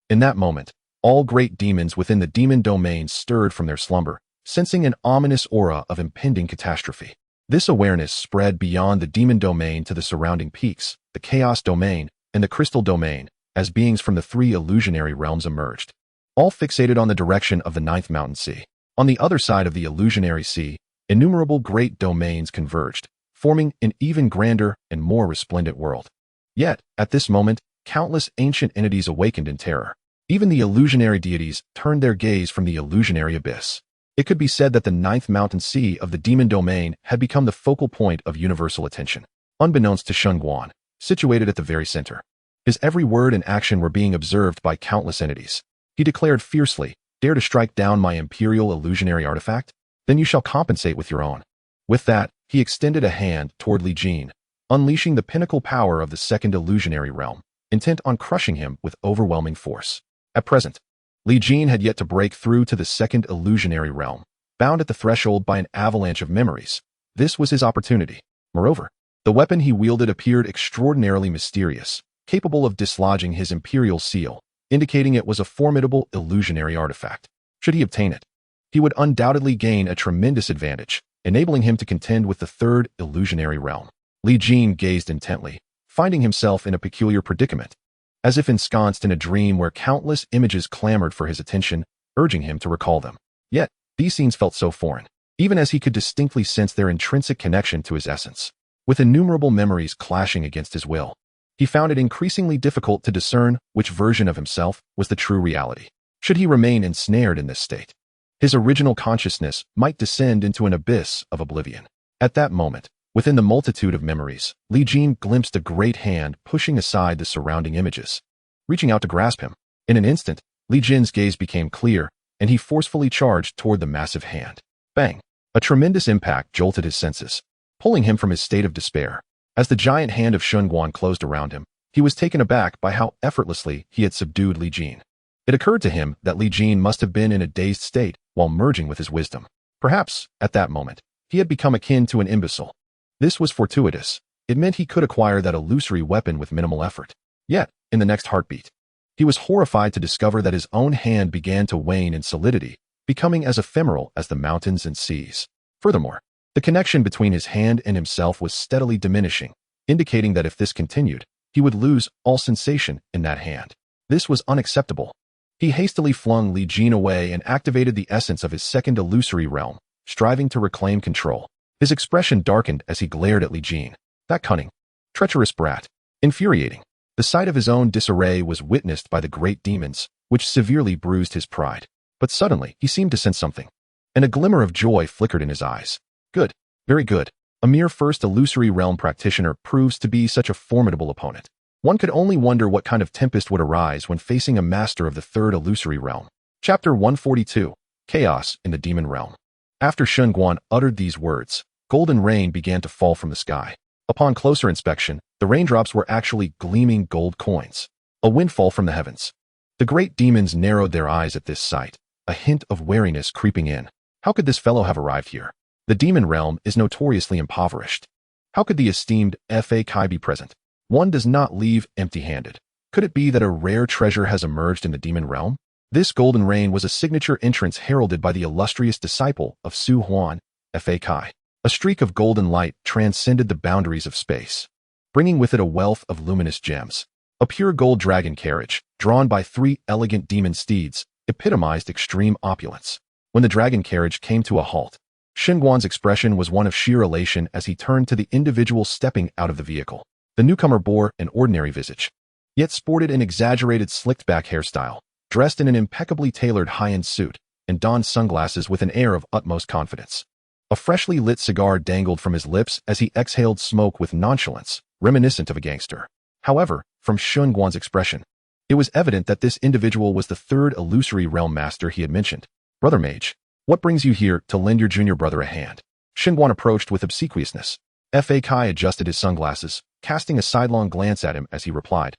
In that moment, all great demons within the demon domain stirred from their slumber, sensing an ominous aura of impending catastrophe. This awareness spread beyond the demon domain to the surrounding peaks, the chaos domain, and the crystal domain, as beings from the 3 illusionary realms emerged, all fixated on the direction of the ninth mountain sea. On the other side of the illusionary sea, innumerable great domains converged, forming an even grander and more resplendent world. Yet, at this moment, countless ancient entities awakened in terror. Even the illusionary deities turned their gaze from the illusionary abyss. It could be said that the ninth mountain sea of the demon domain had become the focal point of universal attention. Unbeknownst to Xinguang, situated at the very center, his every word and action were being observed by countless entities. He declared fiercely, "Dare to strike down my imperial illusionary artifact? Then you shall compensate with your own." With that, he extended a hand toward Li Jin, unleashing the pinnacle power of the second illusionary realm, intent on crushing him with overwhelming force. At present, Li Jin had yet to break through to the second illusionary realm, bound at the threshold by an avalanche of memories. This was his opportunity. Moreover, the weapon he wielded appeared extraordinarily mysterious, capable of dislodging his imperial seal, indicating it was a formidable illusionary artifact. Should he obtain it, he would undoubtedly gain a tremendous advantage, enabling him to contend with the third illusionary realm. Li Jin gazed intently, finding himself in a peculiar predicament, as if ensconced in a dream where countless images clamored for his attention, urging him to recall them. Yet, these scenes felt so foreign. even as he could distinctly sense their intrinsic connection to his essence. With innumerable memories clashing against his will, he found it increasingly difficult to discern which version of himself was the true reality. Should he remain ensnared in this state, his original consciousness might descend into an abyss of oblivion. At that moment, within the multitude of memories, Li Jin glimpsed a great hand pushing aside the surrounding images, reaching out to grasp him. In an instant, Li Jin's gaze became clear, and he forcefully charged toward the massive hand. Bang! A tremendous impact jolted his senses, pulling him from his state of despair. As the giant hand of Shunguan closed around him, he was taken aback by how effortlessly he had subdued Li Jin. It occurred to him that Li Jin must have been in a dazed state while merging with his wisdom. Perhaps, at that moment, he had become akin to an imbecile. This was fortuitous. It meant he could acquire that illusory weapon with minimal effort. Yet, in the next heartbeat, he was horrified to discover that his own hand began to wane in solidity, becoming as ephemeral as the mountains and seas. Furthermore, the connection between his hand and himself was steadily diminishing, indicating that if this continued, he would lose all sensation in that hand. This was unacceptable. He hastily flung Li Jin away and activated the essence of his second illusory realm, striving to reclaim control. His expression darkened as he glared at Li Jin. That cunning, treacherous brat. Infuriating. The sight of his own disarray was witnessed by the great demons, which severely bruised his pride. But suddenly, he seemed to sense something, and a glimmer of joy flickered in his eyes. Good. Very good. A mere first illusory realm practitioner proves to be such a formidable opponent. One could only wonder what kind of tempest would arise when facing a master of the third illusory realm. Chapter 142. Chaos in the Demon Realm. After Shunguan uttered these words, golden rain began to fall from the sky. Upon closer inspection, the raindrops were actually gleaming gold coins. A windfall from the heavens. The great demons narrowed their eyes at this sight, a hint of wariness creeping in. How could this fellow have arrived here? The demon realm is notoriously impoverished. How could the esteemed Fa Kai be present? One does not leave empty-handed. Could it be that a rare treasure has emerged in the demon realm? This golden rain was a signature entrance heralded by the illustrious disciple of Su Huan, Fa Kai. A streak of golden light transcended the boundaries of space, bringing with it a wealth of luminous gems. A pure gold dragon carriage, drawn by 3 elegant demon steeds, epitomized extreme opulence. When the dragon carriage came to a halt, Shunguan's expression was one of sheer elation as he turned to the individual stepping out of the vehicle. The newcomer bore an ordinary visage, yet sported an exaggerated slicked-back hairstyle, dressed in an impeccably tailored high-end suit, and donned sunglasses with an air of utmost confidence. A freshly lit cigar dangled from his lips as he exhaled smoke with nonchalance, reminiscent of a gangster. However, from Shunguan's expression, it was evident that this individual was the third illusory realm master he had mentioned. Brother Mage, what brings you here to lend your junior brother a hand? Shunguan approached with obsequiousness. Fa Kai adjusted his sunglasses, casting a sidelong glance at him as he replied,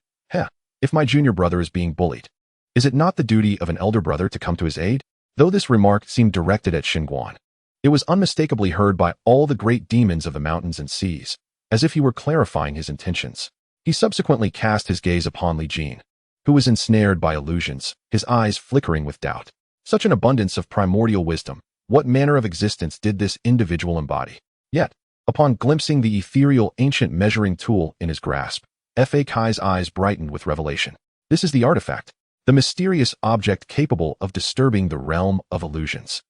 if my junior brother is being bullied, is it not the duty of an elder brother to come to his aid? Though this remark seemed directed at Shunguan, it was unmistakably heard by all the great demons of the mountains and seas, as if he were clarifying his intentions. He subsequently cast his gaze upon Li Jin, who was ensnared by illusions, his eyes flickering with doubt. Such an abundance of primordial wisdom, what manner of existence did this individual embody? Yet, upon glimpsing the ethereal ancient measuring tool in his grasp, Fa Kai's eyes brightened with revelation. This is the artifact, the mysterious object capable of disturbing the realm of illusions.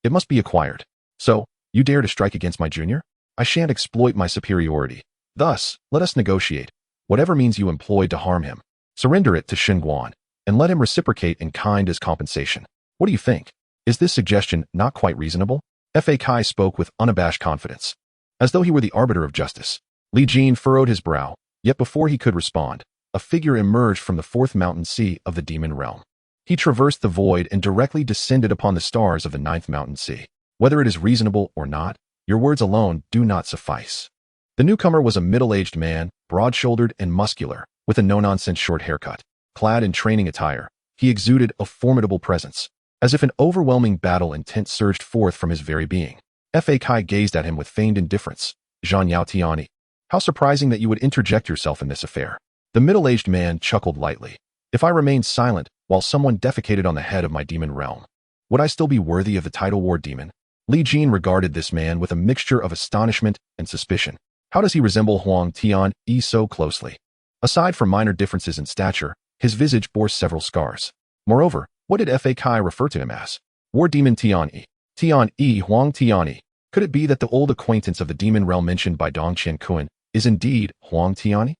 It must be acquired. So, you dare to strike against my junior? I shan't exploit my superiority. Thus, let us negotiate. Whatever means you employed to harm him, surrender it to Shunguan, and let him reciprocate in kind as compensation. What do you think? Is this suggestion not quite reasonable? Fa Kai spoke with unabashed confidence, as though he were the arbiter of justice. Li Jin furrowed his brow, yet before he could respond, a figure emerged from the 4th mountain sea of the demon realm. He traversed the void and directly descended upon the stars of the 9th mountain sea. Whether it is reasonable or not, your words alone do not suffice. The newcomer was a middle-aged man, broad-shouldered and muscular, with a no-nonsense short haircut. Clad in training attire, he exuded a formidable presence, as if an overwhelming battle intent surged forth from his very being. Fa Kai gazed at him with feigned indifference. Zhan Yao Tiani, how surprising that you would interject yourself in this affair. The middle-aged man chuckled lightly. If I remained silent while someone defecated on the head of my demon realm, would I still be worthy of the title War Demon? Li Jin regarded this man with a mixture of astonishment and suspicion. How does he resemble Huang Tian-yi so closely? Aside from minor differences in stature, his visage bore several scars. Moreover, what did Fa Kai refer to him as? War Demon Tian-yi. Tian Yi Huang Tiani. Could it be that the old acquaintance of the demon realm mentioned by Dong Qian is indeed Huang Tiani?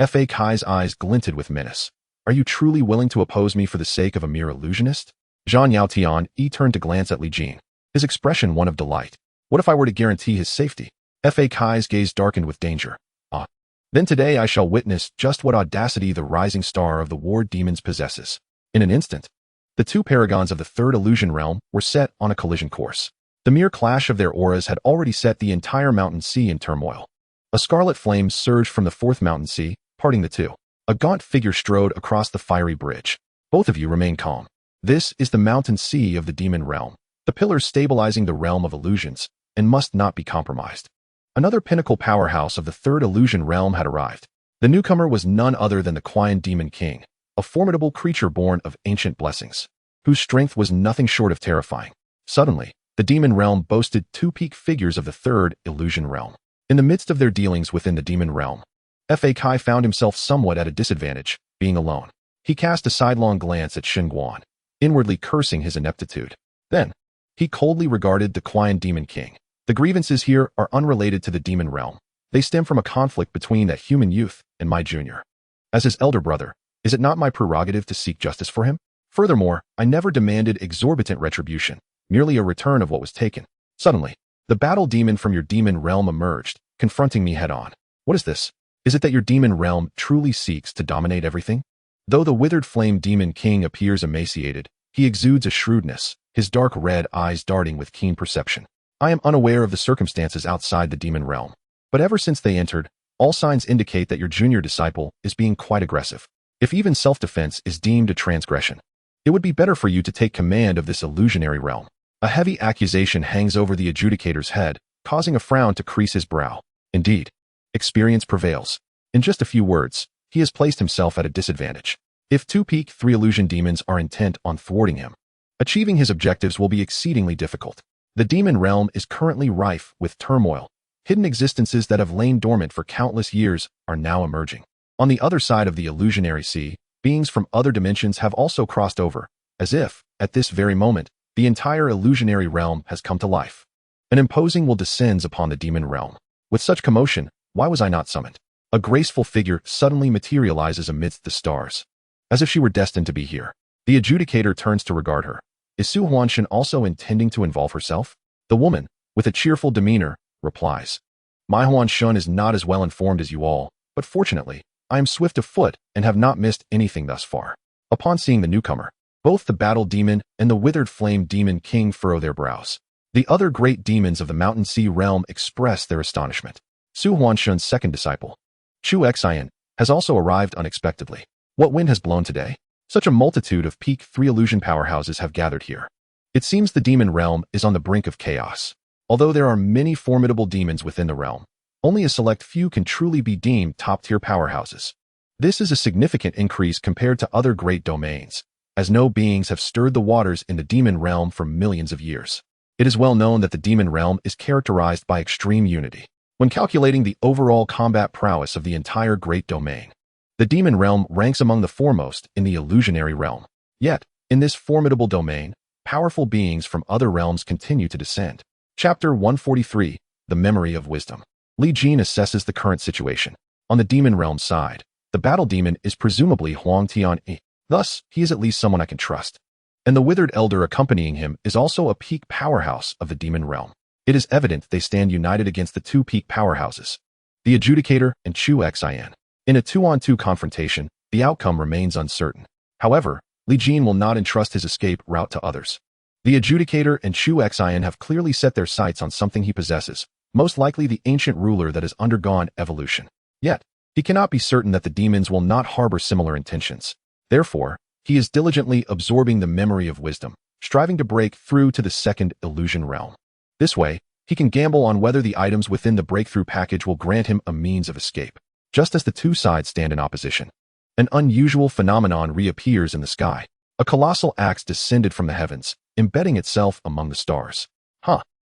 Fa Kai's eyes glinted with menace. Are you truly willing to oppose me for the sake of a mere illusionist? Zhan Yao Tian Yi turned to glance at Li Jin, his expression one of delight. What if I were to guarantee his safety? Fa Kai's gaze darkened with danger. Ah. Then today I shall witness just what audacity the rising star of the war demons possesses. In an instant, the two paragons of the third illusion realm were set on a collision course. The mere clash of their auras had already set the entire mountain sea in turmoil. A scarlet flame surged from the fourth mountain sea, parting the two. A gaunt figure strode across the fiery bridge. Both of you remain calm. This is the mountain sea of the demon realm, the pillars stabilizing the realm of illusions, and must not be compromised. Another pinnacle powerhouse of the third illusion realm had arrived. The newcomer was none other than the Qian Demon King, a formidable creature born of ancient blessings, whose strength was nothing short of terrifying. Suddenly, the demon realm boasted two peak figures of the third illusion realm. In the midst of their dealings within the demon realm, Fa Kai found himself somewhat at a disadvantage, being alone. He cast a sidelong glance at Shen Guan, inwardly cursing his ineptitude. Then, he coldly regarded the Qian Demon King. The grievances here are unrelated to the demon realm. They stem from a conflict between that human youth and my junior. As his elder brother, is it not my prerogative to seek justice for him? Furthermore, I never demanded exorbitant retribution, merely a return of what was taken. Suddenly, the battle demon from your demon realm emerged, confronting me head-on. What is this? Is it that your demon realm truly seeks to dominate everything? Though the withered flame demon king appears emaciated, he exudes a shrewdness, his dark red eyes darting with keen perception. I am unaware of the circumstances outside the demon realm, but ever since they entered, all signs indicate that your junior disciple is being quite aggressive. If even self-defense is deemed a transgression, it would be better for you to take command of this illusionary realm. A heavy accusation hangs over the adjudicator's head, causing a frown to crease his brow. Indeed, experience prevails. In just a few words, he has placed himself at a disadvantage. If two peak 3 illusion demons are intent on thwarting him, achieving his objectives will be exceedingly difficult. The demon realm is currently rife with turmoil. Hidden existences that have lain dormant for countless years are now emerging. On the other side of the illusionary sea, beings from other dimensions have also crossed over, as if, at this very moment, the entire illusionary realm has come to life. An imposing will descends upon the demon realm. With such commotion, why was I not summoned? A graceful figure suddenly materializes amidst the stars, as if she were destined to be here. The adjudicator turns to regard her. Is Su Huanshan also intending to involve herself? The woman, with a cheerful demeanor, replies, My Huanshan is not as well informed as you all, but fortunately, I am swift of foot and have not missed anything thus far. Upon seeing the newcomer, both the battle demon and the withered flame demon king furrow their brows. The other great demons of the mountain sea realm express their astonishment. Su Huanshan's second disciple, Chu Xian, has also arrived unexpectedly. What wind has blown today? Such a multitude of peak 3 illusion powerhouses have gathered here. It seems the demon realm is on the brink of chaos. Although there are many formidable demons within the realm, only a select few can truly be deemed top-tier powerhouses. This is a significant increase compared to other great domains, as no beings have stirred the waters in the demon realm for millions of years. It is well known that the demon realm is characterized by extreme unity. When calculating the overall combat prowess of the entire great domain, the demon realm ranks among the foremost in the illusionary realm. Yet, in this formidable domain, powerful beings from other realms continue to descend. Chapter 143, The Memory of Wisdom. Li Jin assesses the current situation. On the demon realm side, the battle demon is presumably Huang Tianyi. Thus, he is at least someone I can trust. And the withered elder accompanying him is also a peak powerhouse of the demon realm. It is evident they stand united against the two peak powerhouses, the adjudicator and Chu Xian. In a 2-on-2 confrontation, the outcome remains uncertain. However, Li Jin will not entrust his escape route to others. The adjudicator and Chu Xian have clearly set their sights on something he possesses, most likely the ancient ruler that has undergone evolution. Yet, he cannot be certain that the demons will not harbor similar intentions. Therefore, he is diligently absorbing the memory of wisdom, striving to break through to the second illusion realm. This way, he can gamble on whether the items within the breakthrough package will grant him a means of escape. Just as the two sides stand in opposition, an unusual phenomenon reappears in the sky. A colossal axe descended from the heavens, embedding itself among the stars.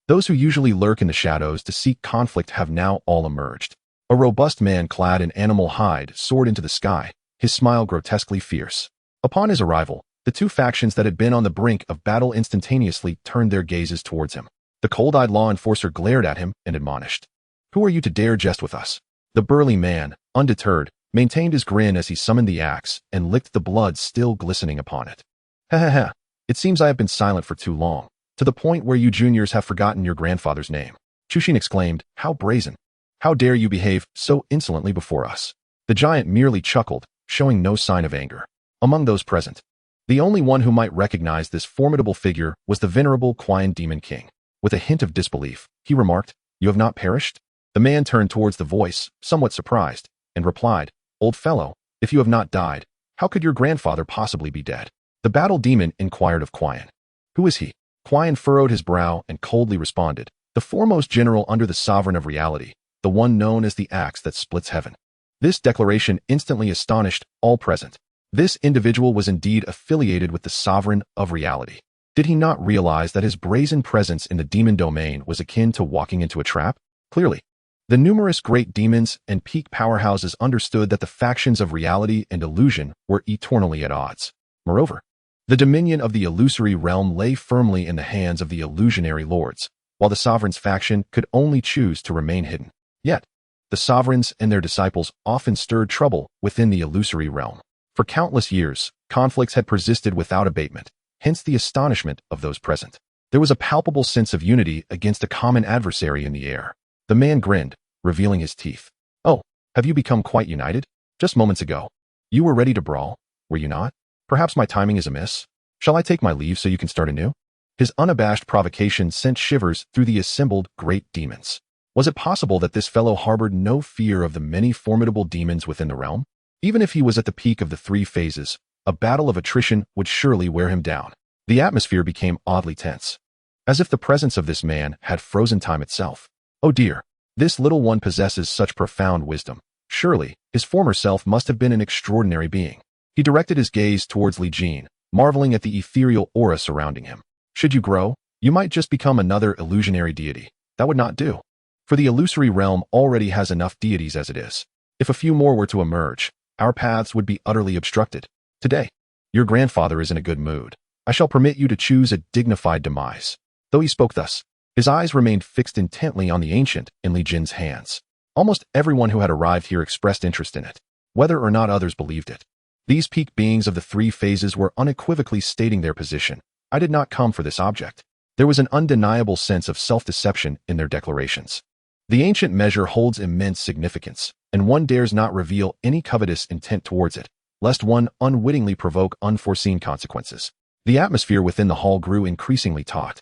Those who usually lurk in the shadows to seek conflict have now all emerged. A robust man clad in animal hide soared into the sky, his smile grotesquely fierce. Upon his arrival, The two factions that had been on the brink of battle instantaneously turned their gazes towards him. The cold-eyed law enforcer glared at him and admonished. "Who are you to dare jest with us?" The burly man, undeterred, maintained his grin as he summoned the axe and licked the blood still glistening upon it. "Ha ha ha, it seems I have been silent for too long, to the point where you juniors have forgotten your grandfather's name." Chushin exclaimed, "How brazen! How dare you behave so insolently before us?" The giant merely chuckled, showing no sign of anger. Among those present, the only one who might recognize this formidable figure was the venerable Qian Demon King. With a hint of disbelief, he remarked, "You have not perished?" The man turned towards the voice, somewhat surprised, and replied, "Old fellow, if you have not died, how could your grandfather possibly be dead?" The battle demon inquired of Qian. "Who is he?" Qian furrowed his brow and coldly responded, "The foremost general under the sovereign of reality, the one known as the axe that splits heaven." This declaration instantly astonished all present. This individual was indeed affiliated with the sovereign of reality. Did he not realize that his brazen presence in the demon domain was akin to walking into a trap? Clearly, the numerous great demons and peak powerhouses understood that the factions of reality and illusion were eternally at odds. Moreover, the dominion of the illusory realm lay firmly in the hands of the illusionary lords, while the sovereign's faction could only choose to remain hidden. Yet, the sovereigns and their disciples often stirred trouble within the illusory realm. For countless years, conflicts had persisted without abatement, hence the astonishment of those present. There was a palpable sense of unity against a common adversary in the air. The man grinned, revealing his teeth. "Oh, have you become quite united? Just moments ago, you were ready to brawl, were you not? Perhaps my timing is amiss. Shall I take my leave so you can start anew?" His unabashed provocation sent shivers through the assembled great demons. Was it possible that this fellow harbored no fear of the many formidable demons within the realm? Even if he was at the peak of the three phases, a battle of attrition would surely wear him down. The atmosphere became oddly tense, as if the presence of this man had frozen time itself. Oh dear, this little one possesses such profound wisdom. Surely, his former self must have been an extraordinary being. He directed his gaze towards Li Jin, marveling at the ethereal aura surrounding him. Should you grow, you might just become another illusionary deity. That would not do. For the illusory realm already has enough deities as it is. If a few more were to emerge, our paths would be utterly obstructed. Today, your grandfather is in a good mood. I shall permit you to choose a dignified demise. Though he spoke thus, his eyes remained fixed intently on the ancient in Li Jin's hands. Almost everyone who had arrived here expressed interest in it, whether or not others believed it. These peak beings of the three phases were unequivocally stating their position. I did not come for this object. There was an undeniable sense of self-deception in their declarations. The ancient measure holds immense significance, and one dares not reveal any covetous intent towards it, lest one unwittingly provoke unforeseen consequences. The atmosphere within the hall grew increasingly taut,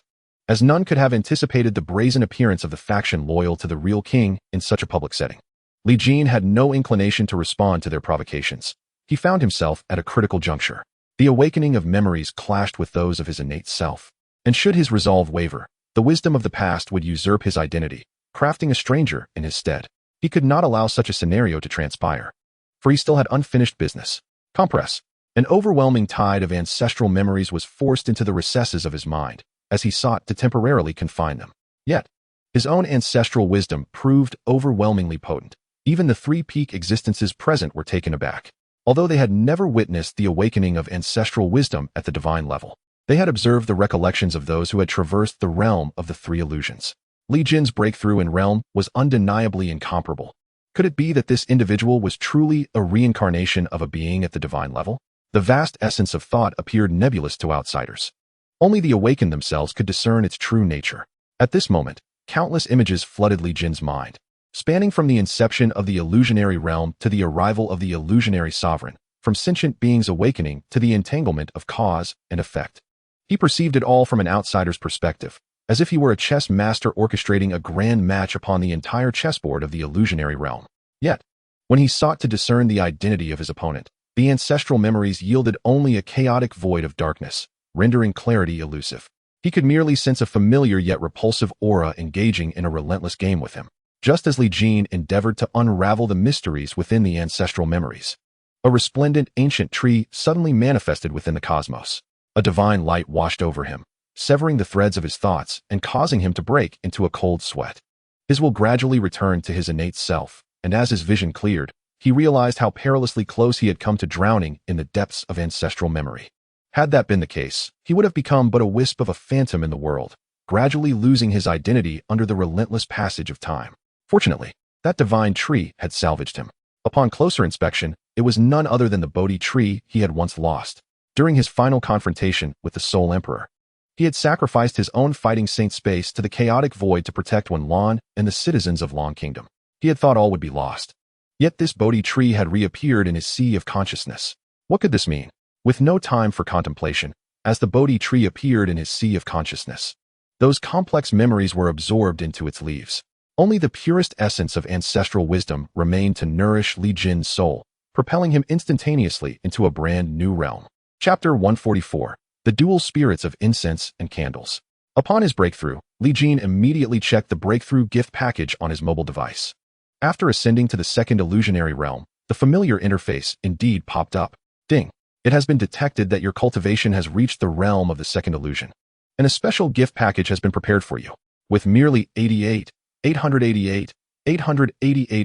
as none could have anticipated the brazen appearance of the faction loyal to the real king in such a public setting. Li Jin had no inclination to respond to their provocations. He found himself at a critical juncture. The awakening of memories clashed with those of his innate self, and should his resolve waver, the wisdom of the past would usurp his identity, crafting a stranger in his stead. He could not allow such a scenario to transpire, for he still had unfinished business. Compress. An overwhelming tide of ancestral memories was forced into the recesses of his mind, as he sought to temporarily confine them. Yet, his own ancestral wisdom proved overwhelmingly potent. Even the three peak existences present were taken aback. Although they had never witnessed the awakening of ancestral wisdom at the divine level, they had observed the recollections of those who had traversed the realm of the three illusions. Li Jin's breakthrough in realm was undeniably incomparable. Could it be that this individual was truly a reincarnation of a being at the divine level? The vast essence of thought appeared nebulous to outsiders. Only the awakened themselves could discern its true nature. At this moment, countless images flooded Li Jin's mind, spanning from the inception of the illusionary realm to the arrival of the illusionary sovereign, from sentient beings awakening to the entanglement of cause and effect. He perceived it all from an outsider's perspective, as if he were a chess master orchestrating a grand match upon the entire chessboard of the illusionary realm. Yet, when he sought to discern the identity of his opponent, the ancestral memories yielded only a chaotic void of darkness, rendering clarity elusive. He could merely sense a familiar yet repulsive aura engaging in a relentless game with him, just as Li Jin endeavored to unravel the mysteries within the ancestral memories. A resplendent ancient tree suddenly manifested within the cosmos. A divine light washed over him, severing the threads of his thoughts and causing him to break into a cold sweat. His will gradually returned to his innate self, and as his vision cleared, he realized how perilously close he had come to drowning in the depths of ancestral memory. Had that been the case, he would have become but a wisp of a phantom in the world, gradually losing his identity under the relentless passage of time. Fortunately, that divine tree had salvaged him. Upon closer inspection, it was none other than the Bodhi tree he had once lost. During his final confrontation with the Soul Emperor, he had sacrificed his own fighting saint space to the chaotic void to protect Wenlan and the citizens of Long Kingdom. He had thought all would be lost. Yet this Bodhi tree had reappeared in his sea of consciousness. What could this mean? With no time for contemplation, as the Bodhi tree appeared in his sea of consciousness, those complex memories were absorbed into its leaves. Only the purest essence of ancestral wisdom remained to nourish Li Jin's soul, propelling him instantaneously into a brand new realm. Chapter 144. The Dual Spirits of Incense and Candles. Upon his breakthrough, Li Jin immediately checked the breakthrough gift package on his mobile device. After ascending to the second illusionary realm, the familiar interface indeed popped up. Ding! It has been detected that your cultivation has reached the realm of the second illusion, and a special gift package has been prepared for you. With merely 888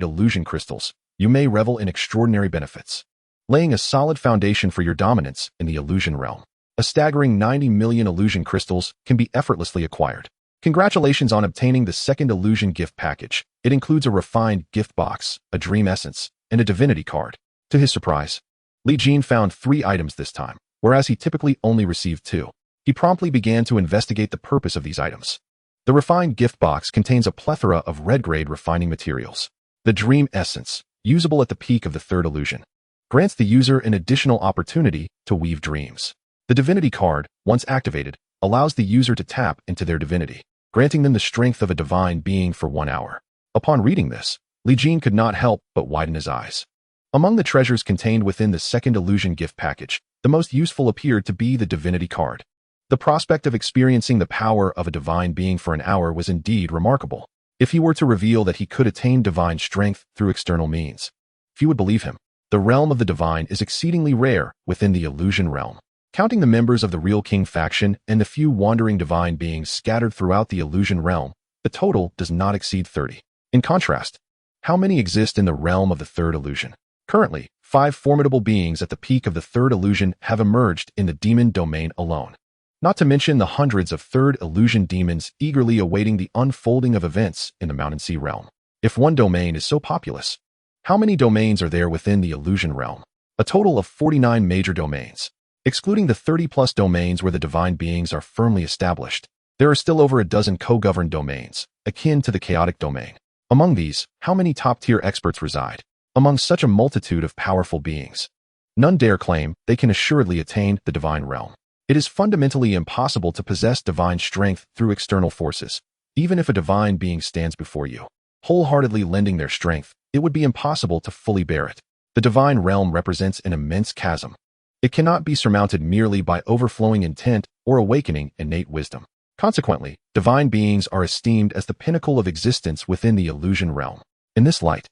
illusion crystals, you may revel in extraordinary benefits, laying a solid foundation for your dominance in the illusion realm. A staggering 90 million illusion crystals can be effortlessly acquired. Congratulations on obtaining the second illusion gift package. It includes a refined gift box, a dream essence, and a divinity card. To his surprise, Li Jin found 3 items this time, whereas he typically only received 2. He promptly began to investigate the purpose of these items. The refined gift box contains a plethora of red-grade refining materials. The dream essence, usable at the peak of the third illusion, grants the user an additional opportunity to weave dreams. The divinity card, once activated, allows the user to tap into their divinity, granting them the strength of a divine being for 1 hour. Upon reading this, Li Jin could not help but widen his eyes. Among the treasures contained within the second illusion gift package, the most useful appeared to be the divinity card. The prospect of experiencing the power of a divine being for an hour was indeed remarkable. If he were to reveal that he could attain divine strength through external means, few would believe him. The realm of the divine is exceedingly rare within the illusion realm. Counting the members of the Real King faction and the few wandering divine beings scattered throughout the illusion realm, the total does not exceed 30. In contrast, how many exist in the realm of the third illusion? Currently, 5 formidable beings at the peak of the third illusion have emerged in the demon domain alone. Not to mention the hundreds of third illusion demons eagerly awaiting the unfolding of events in the Mountain Sea realm. If one domain is so populous, how many domains are there within the illusion realm? A total of 49 major domains. Excluding the 30-plus domains where the divine beings are firmly established, there are still over a dozen co-governed domains, akin to the chaotic domain. Among these, how many top-tier experts reside? Among such a multitude of powerful beings, none dare claim they can assuredly attain the divine realm. It is fundamentally impossible to possess divine strength through external forces. Even if a divine being stands before you, wholeheartedly lending their strength, it would be impossible to fully bear it. The divine realm represents an immense chasm. It cannot be surmounted merely by overflowing intent or awakening innate wisdom. Consequently, divine beings are esteemed as the pinnacle of existence within the illusion realm. In this light,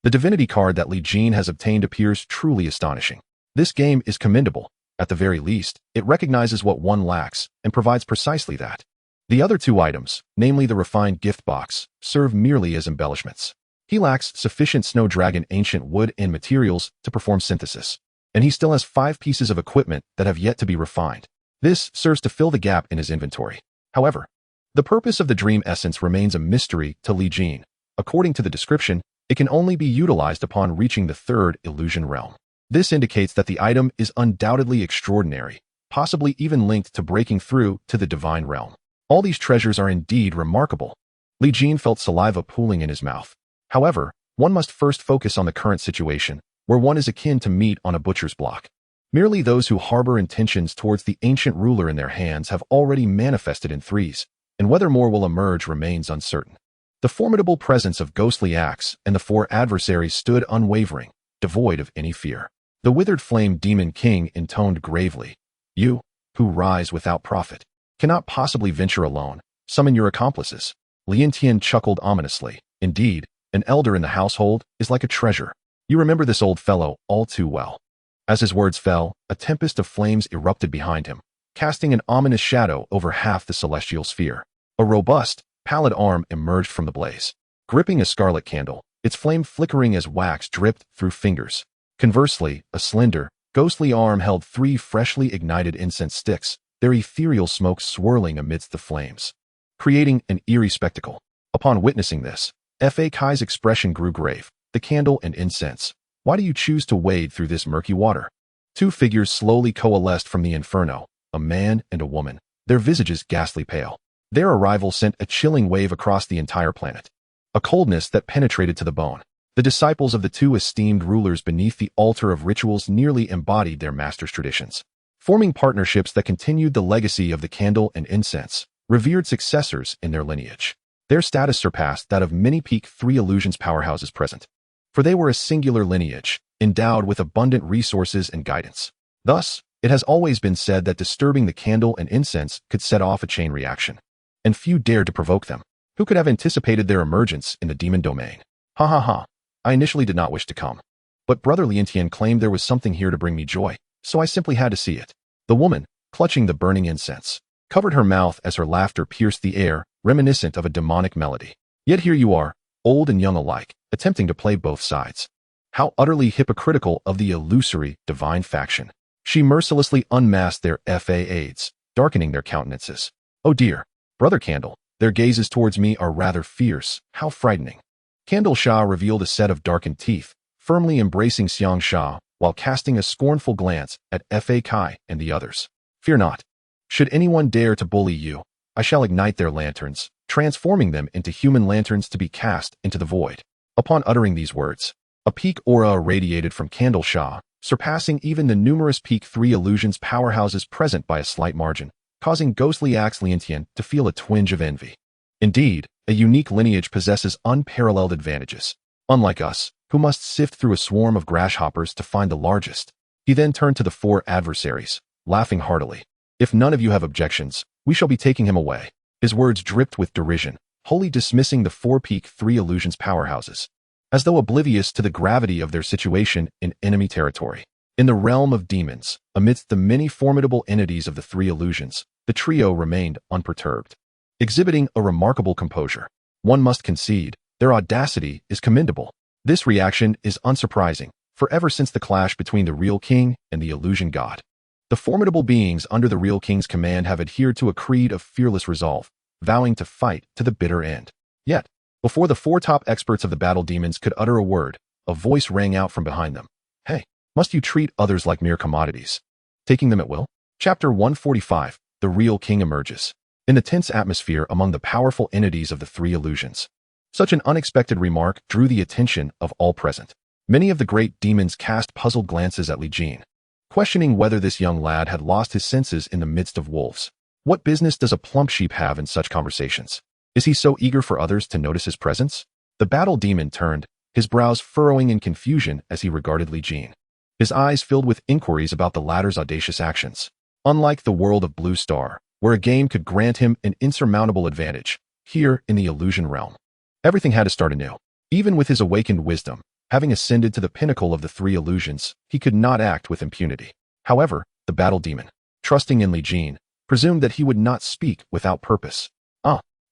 the divinity card that Li Jin has obtained appears truly astonishing. This game is commendable. At the very least, it recognizes what one lacks and provides precisely that. The other 2 items, namely the refined gift box, serve merely as embellishments. He lacks sufficient snow dragon ancient wood and materials to perform synthesis, and he still has 5 pieces of equipment that have yet to be refined. This serves to fill the gap in his inventory. However, the purpose of the dream essence remains a mystery to Li Jin. According to the description, it can only be utilized upon reaching the third illusion realm. This indicates that the item is undoubtedly extraordinary, possibly even linked to breaking through to the divine realm. All these treasures are indeed remarkable. Li Jin felt saliva pooling in his mouth. However, one must first focus on the current situation, where one is akin to meat on a butcher's block. Merely those who harbor intentions towards the ancient ruler in their hands have already manifested in threes, and whether more will emerge remains uncertain. The formidable presence of ghostly axe and the 4 adversaries stood unwavering, devoid of any fear. The withered flame demon king intoned gravely, "You, who rise without profit, cannot possibly venture alone. Summon your accomplices." Lien Tian chuckled ominously. "Indeed, an elder in the household is like a treasure. You remember this old fellow all too well." As his words fell, a tempest of flames erupted behind him, casting an ominous shadow over half the celestial sphere. A robust, pallid arm emerged from the blaze, gripping a scarlet candle, its flame flickering as wax dripped through fingers. Conversely, a slender, ghostly arm held 3 freshly ignited incense sticks, their ethereal smoke swirling amidst the flames, creating an eerie spectacle. Upon witnessing this, Fa Kai's expression grew grave. The candle and incense. Why do you choose to wade through this murky water? 2 figures slowly coalesced from the inferno, a man and a woman, their visages ghastly pale. Their arrival sent a chilling wave across the entire planet, a coldness that penetrated to the bone. The disciples of the 2 esteemed rulers beneath the altar of rituals nearly embodied their master's traditions, forming partnerships that continued the legacy of the candle and incense, revered successors in their lineage. Their status surpassed that of many Peak 3 Illusions powerhouses present, for they were a singular lineage, endowed with abundant resources and guidance. Thus, it has always been said that disturbing the candle and incense could set off a chain reaction, and few dared to provoke them. Who could have anticipated their emergence in the demon domain? Ha ha ha. I initially did not wish to come, but Brother Lientian claimed there was something here to bring me joy, so I simply had to see it. The woman, clutching the burning incense, covered her mouth as her laughter pierced the air, reminiscent of a demonic melody. Yet here you are, old and young alike, attempting to play both sides. How utterly hypocritical of the illusory, divine faction. She mercilessly unmasked their aides, darkening their countenances. Oh dear, Brother Candle, their gazes towards me are rather fierce. How frightening. Candle Sha revealed a set of darkened teeth, firmly embracing Xiang Sha, while casting a scornful glance at Fa Kai and the others. Fear not. Should anyone dare to bully you, I shall ignite their lanterns, transforming them into human lanterns to be cast into the void. Upon uttering these words, a peak aura irradiated from Candle Sha, surpassing even the numerous Peak 3 Illusions powerhouses present by a slight margin, causing ghostly Axe Lientian to feel a twinge of envy. Indeed, a unique lineage possesses unparalleled advantages, unlike us, who must sift through a swarm of grasshoppers to find the largest. He then turned to the 4 adversaries, laughing heartily. If none of you have objections, we shall be taking him away. His words dripped with derision, wholly dismissing the 4 Peak 3 Illusions powerhouses, as though oblivious to the gravity of their situation in enemy territory. In the realm of demons, amidst the many formidable entities of the 3 Illusions, the trio remained unperturbed, exhibiting a remarkable composure. One must concede, their audacity is commendable. This reaction is unsurprising, for ever since the clash between the real king and the illusion god, the formidable beings under the real king's command have adhered to a creed of fearless resolve, vowing to fight to the bitter end. Yet, before the 4 top experts of the battle demons could utter a word, a voice rang out from behind them. Hey, must you treat others like mere commodities, taking them at will? Chapter 145, The Real King Emerges. In the tense atmosphere among the powerful entities of the 3 illusions, such an unexpected remark drew the attention of all present. Many of the great demons cast puzzled glances at Li Jin, questioning whether this young lad had lost his senses in the midst of wolves. What business does a plump sheep have in such conversations? Is he so eager for others to notice his presence? The battle demon turned, his brows furrowing in confusion as he regarded Li Jin. His eyes filled with inquiries about the latter's audacious actions. Unlike the world of Blue Star, where a game could grant him an insurmountable advantage, here in the illusion realm, everything had to start anew. Even with his awakened wisdom, having ascended to the pinnacle of the 3 illusions, he could not act with impunity. However, the battle demon, trusting in Li Jin, presumed that he would not speak without purpose.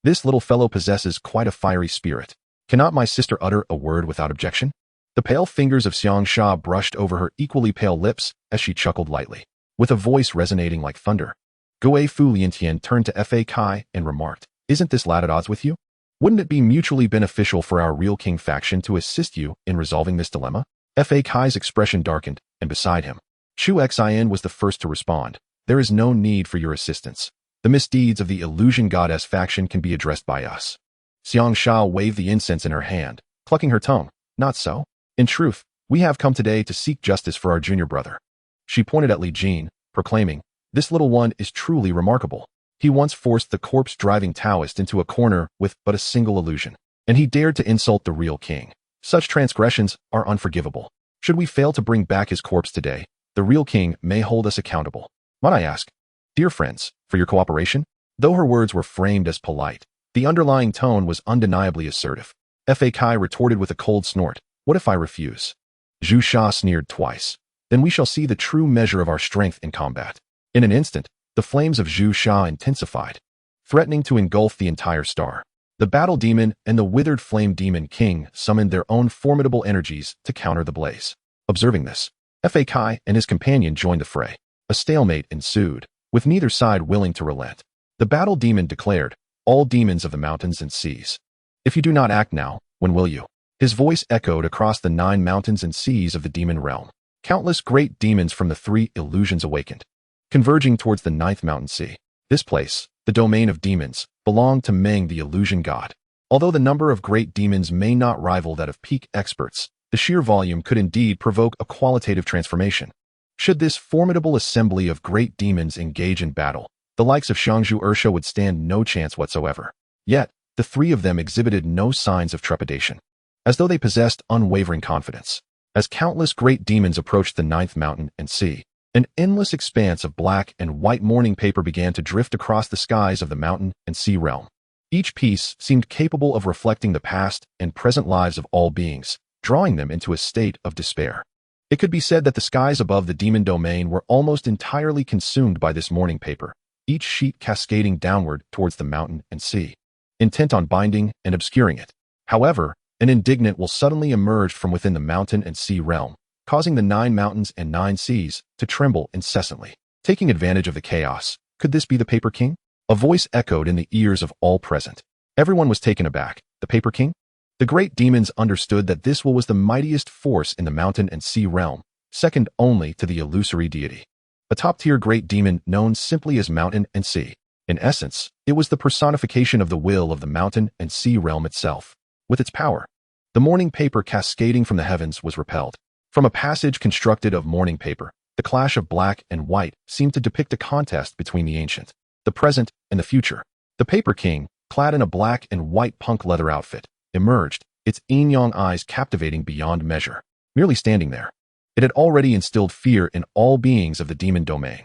This little fellow possesses quite a fiery spirit. Cannot my sister utter a word without objection? The pale fingers of Xiang Sha brushed over her equally pale lips as she chuckled lightly, with a voice resonating like thunder. Gui Fu Lientian turned to Fa Kai and remarked, Isn't this lad at odds with you? Wouldn't it be mutually beneficial for our real king faction to assist you in resolving this dilemma? Fa Kai's expression darkened, and beside him, Chu Xin was the first to respond. There is no need for your assistance. The misdeeds of the illusion goddess faction can be addressed by us. Xiang Sha waved the incense in her hand, clucking her tongue. Not so. In truth, we have come today to seek justice for our junior brother. She pointed at Li Jin, proclaiming, This little one is truly remarkable. He once forced the corpse-driving Taoist into a corner with but a single illusion, and he dared to insult the real king. Such transgressions are unforgivable. Should we fail to bring back his corpse today, the real king may hold us accountable. Might I ask, dear friends, for your cooperation? Though her words were framed as polite, the underlying tone was undeniably assertive. Fa Kai retorted with a cold snort, What if I refuse? Zhu Sha sneered twice. Then we shall see the true measure of our strength in combat. In an instant, the flames of Zhu Sha intensified, threatening to engulf the entire star. The battle demon and the withered flame demon king summoned their own formidable energies to counter the blaze. Observing this, Fa Kai and his companion joined the fray. A stalemate ensued, with neither side willing to relent. The battle demon declared, "All demons of the mountains and seas. If you do not act now, when will you?" His voice echoed across the 9 mountains and seas of the demon realm. Countless great demons from the 3 illusions awakened, converging towards the 9th mountain sea. This place, the domain of demons, belonged to Meng the illusion god. Although the number of great demons may not rival that of peak experts, the sheer volume could indeed provoke a qualitative transformation. Should this formidable assembly of great demons engage in battle, the likes of Xiangzhu Ersha would stand no chance whatsoever. Yet, the 3 of them exhibited no signs of trepidation, as though they possessed unwavering confidence. As countless great demons approached the 9th mountain and sea, an endless expanse of black and white mourning paper began to drift across the skies of the mountain and sea realm. Each piece seemed capable of reflecting the past and present lives of all beings, drawing them into a state of despair. It could be said that the skies above the demon domain were almost entirely consumed by this mourning paper, each sheet cascading downward towards the mountain and sea, intent on binding and obscuring it. However, an indignant will suddenly emerged from within the mountain and sea realm, causing the 9 mountains and 9 seas to tremble incessantly. Taking advantage of the chaos, could this be the Paper King? A voice echoed in the ears of all present. Everyone was taken aback. The Paper King? The great demons understood that this was the mightiest force in the mountain and sea realm, second only to the illusory deity. A top-tier great demon known simply as Mountain and Sea. In essence, it was the personification of the will of the mountain and sea realm itself. With its power, the mourning paper cascading from the heavens was repelled. From a passage constructed of mourning paper, the clash of black and white seemed to depict a contest between the ancient, the present, and the future. The Paper King, clad in a black and white punk leather outfit, emerged, its yin-yang eyes captivating beyond measure. Merely standing there, it had already instilled fear in all beings of the demon domain.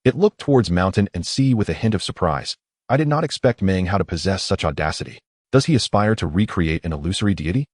It looked towards mountain and sea with a hint of surprise. I did not expect Meng Hao to possess such audacity. Does he aspire to recreate an illusory deity?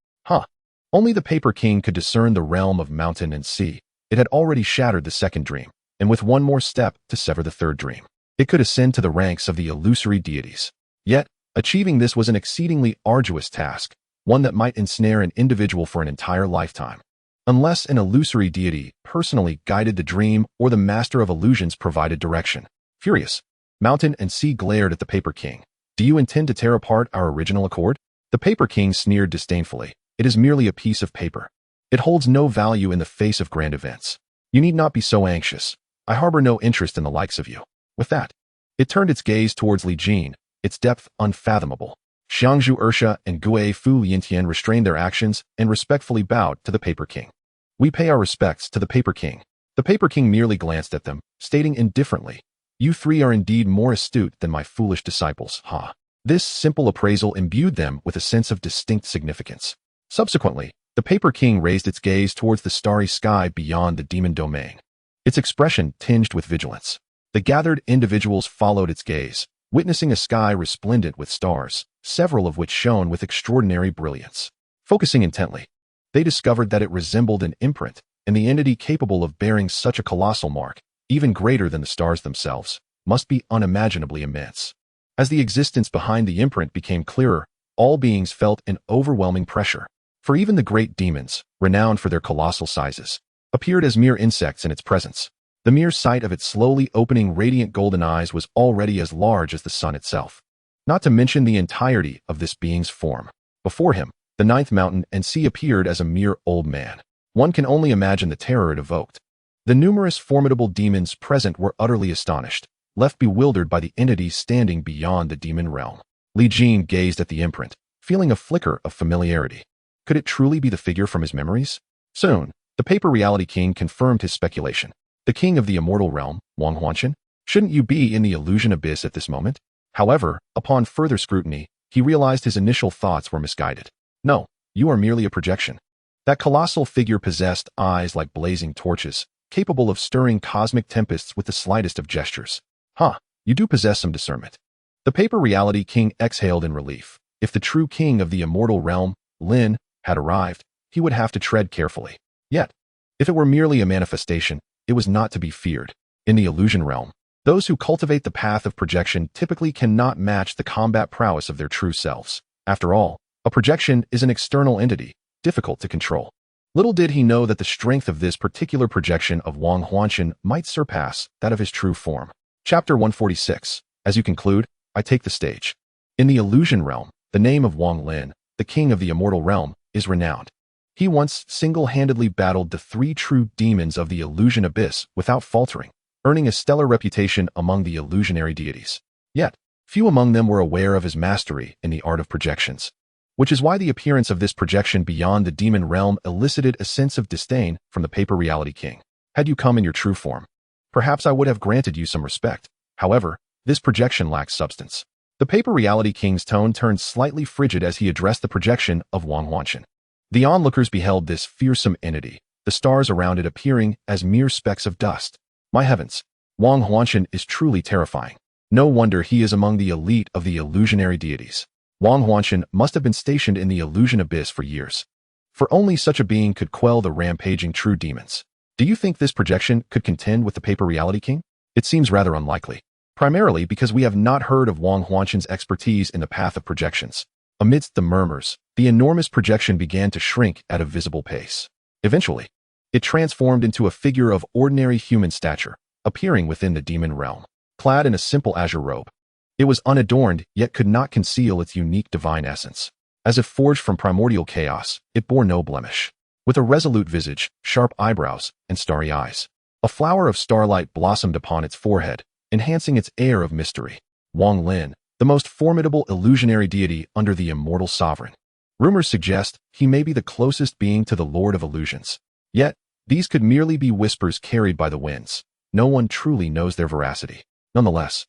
Only the Paper King could discern the realm of mountain and sea. It had already shattered the 2nd dream, and with one more step to sever the 3rd dream, it could ascend to the ranks of the illusory deities. Yet, achieving this was an exceedingly arduous task, one that might ensnare an individual for an entire lifetime. Unless an illusory deity personally guided the dream or the master of illusions provided direction. Furious, mountain and sea glared at the Paper King. Do you intend to tear apart our original accord? The Paper King sneered disdainfully. It is merely a piece of paper. It holds no value in the face of grand events. You need not be so anxious. I harbor no interest in the likes of you. With that, it turned its gaze towards Li Jin, its depth unfathomable. Xiangzhu Ersha and Gue Fu Yintian restrained their actions and respectfully bowed to the Paper King. We pay our respects to the Paper King. The Paper King merely glanced at them, stating indifferently, "You 3 are indeed more astute than my foolish disciples, ha." This simple appraisal imbued them with a sense of distinct significance. Subsequently, the Paper King raised its gaze towards the starry sky beyond the demon domain, its expression tinged with vigilance. The gathered individuals followed its gaze, witnessing a sky resplendent with stars, several of which shone with extraordinary brilliance. Focusing intently, they discovered that it resembled an imprint, and the entity capable of bearing such a colossal mark, even greater than the stars themselves, must be unimaginably immense. As the existence behind the imprint became clearer, all beings felt an overwhelming pressure. For even the great demons, renowned for their colossal sizes, appeared as mere insects in its presence. The mere sight of its slowly opening radiant golden eyes was already as large as the sun itself. Not to mention the entirety of this being's form. Before him, the 9th mountain and sea appeared as a mere old man. One can only imagine the terror it evoked. The numerous formidable demons present were utterly astonished, left bewildered by the entities standing beyond the demon realm. Li Jin gazed at the imprint, feeling a flicker of familiarity. Could it truly be the figure from his memories? Soon, the Paper Reality King confirmed his speculation. The king of the immortal realm, Wang Huanshan? Shouldn't you be in the illusion abyss at this moment? However, upon further scrutiny, he realized his initial thoughts were misguided. No, you are merely a projection. That colossal figure possessed eyes like blazing torches, capable of stirring cosmic tempests with the slightest of gestures. You do possess some discernment. The Paper Reality King exhaled in relief. If the true king of the immortal realm, Lin, had arrived, he would have to tread carefully. Yet, if it were merely a manifestation, it was not to be feared. In the illusion realm, those who cultivate the path of projection typically cannot match the combat prowess of their true selves. After all, a projection is an external entity, difficult to control. Little did he know that the strength of this particular projection of Wang Huanchen might surpass that of his true form. Chapter 146. As you conclude, I take the stage. In the illusion realm, the name of Wang Lin, the king of the immortal realm, is renowned. He once single-handedly battled the 3 true demons of the illusion abyss without faltering, earning a stellar reputation among the illusionary deities. Yet, few among them were aware of his mastery in the art of projections, which is why the appearance of this projection beyond the demon realm elicited a sense of disdain from the paper reality king. Had you come in your true form, perhaps I would have granted you some respect. However, this projection lacks substance. The paper reality king's tone turned slightly frigid as he addressed the projection of Wang Huanchen. The onlookers beheld this fearsome entity, the stars around it appearing as mere specks of dust. My heavens, Wang Huanchen is truly terrifying. No wonder he is among the elite of the illusionary deities. Wang Huanchen must have been stationed in the illusion abyss for years, for only such a being could quell the rampaging true demons. Do you think this projection could contend with the paper reality king? It seems rather unlikely, primarily because we have not heard of Wang Huanchen's expertise in the path of projections. Amidst the murmurs, the enormous projection began to shrink at a visible pace. Eventually, it transformed into a figure of ordinary human stature, appearing within the demon realm, clad in a simple azure robe. It was unadorned, yet could not conceal its unique divine essence. As if forged from primordial chaos, it bore no blemish. With a resolute visage, sharp eyebrows, and starry eyes, a flower of starlight blossomed upon its forehead, enhancing its air of mystery. Wang Lin, the most formidable illusionary deity under the immortal sovereign. Rumors suggest he may be the closest being to the Lord of Illusions. Yet, these could merely be whispers carried by the winds. No one truly knows their veracity. Nonetheless,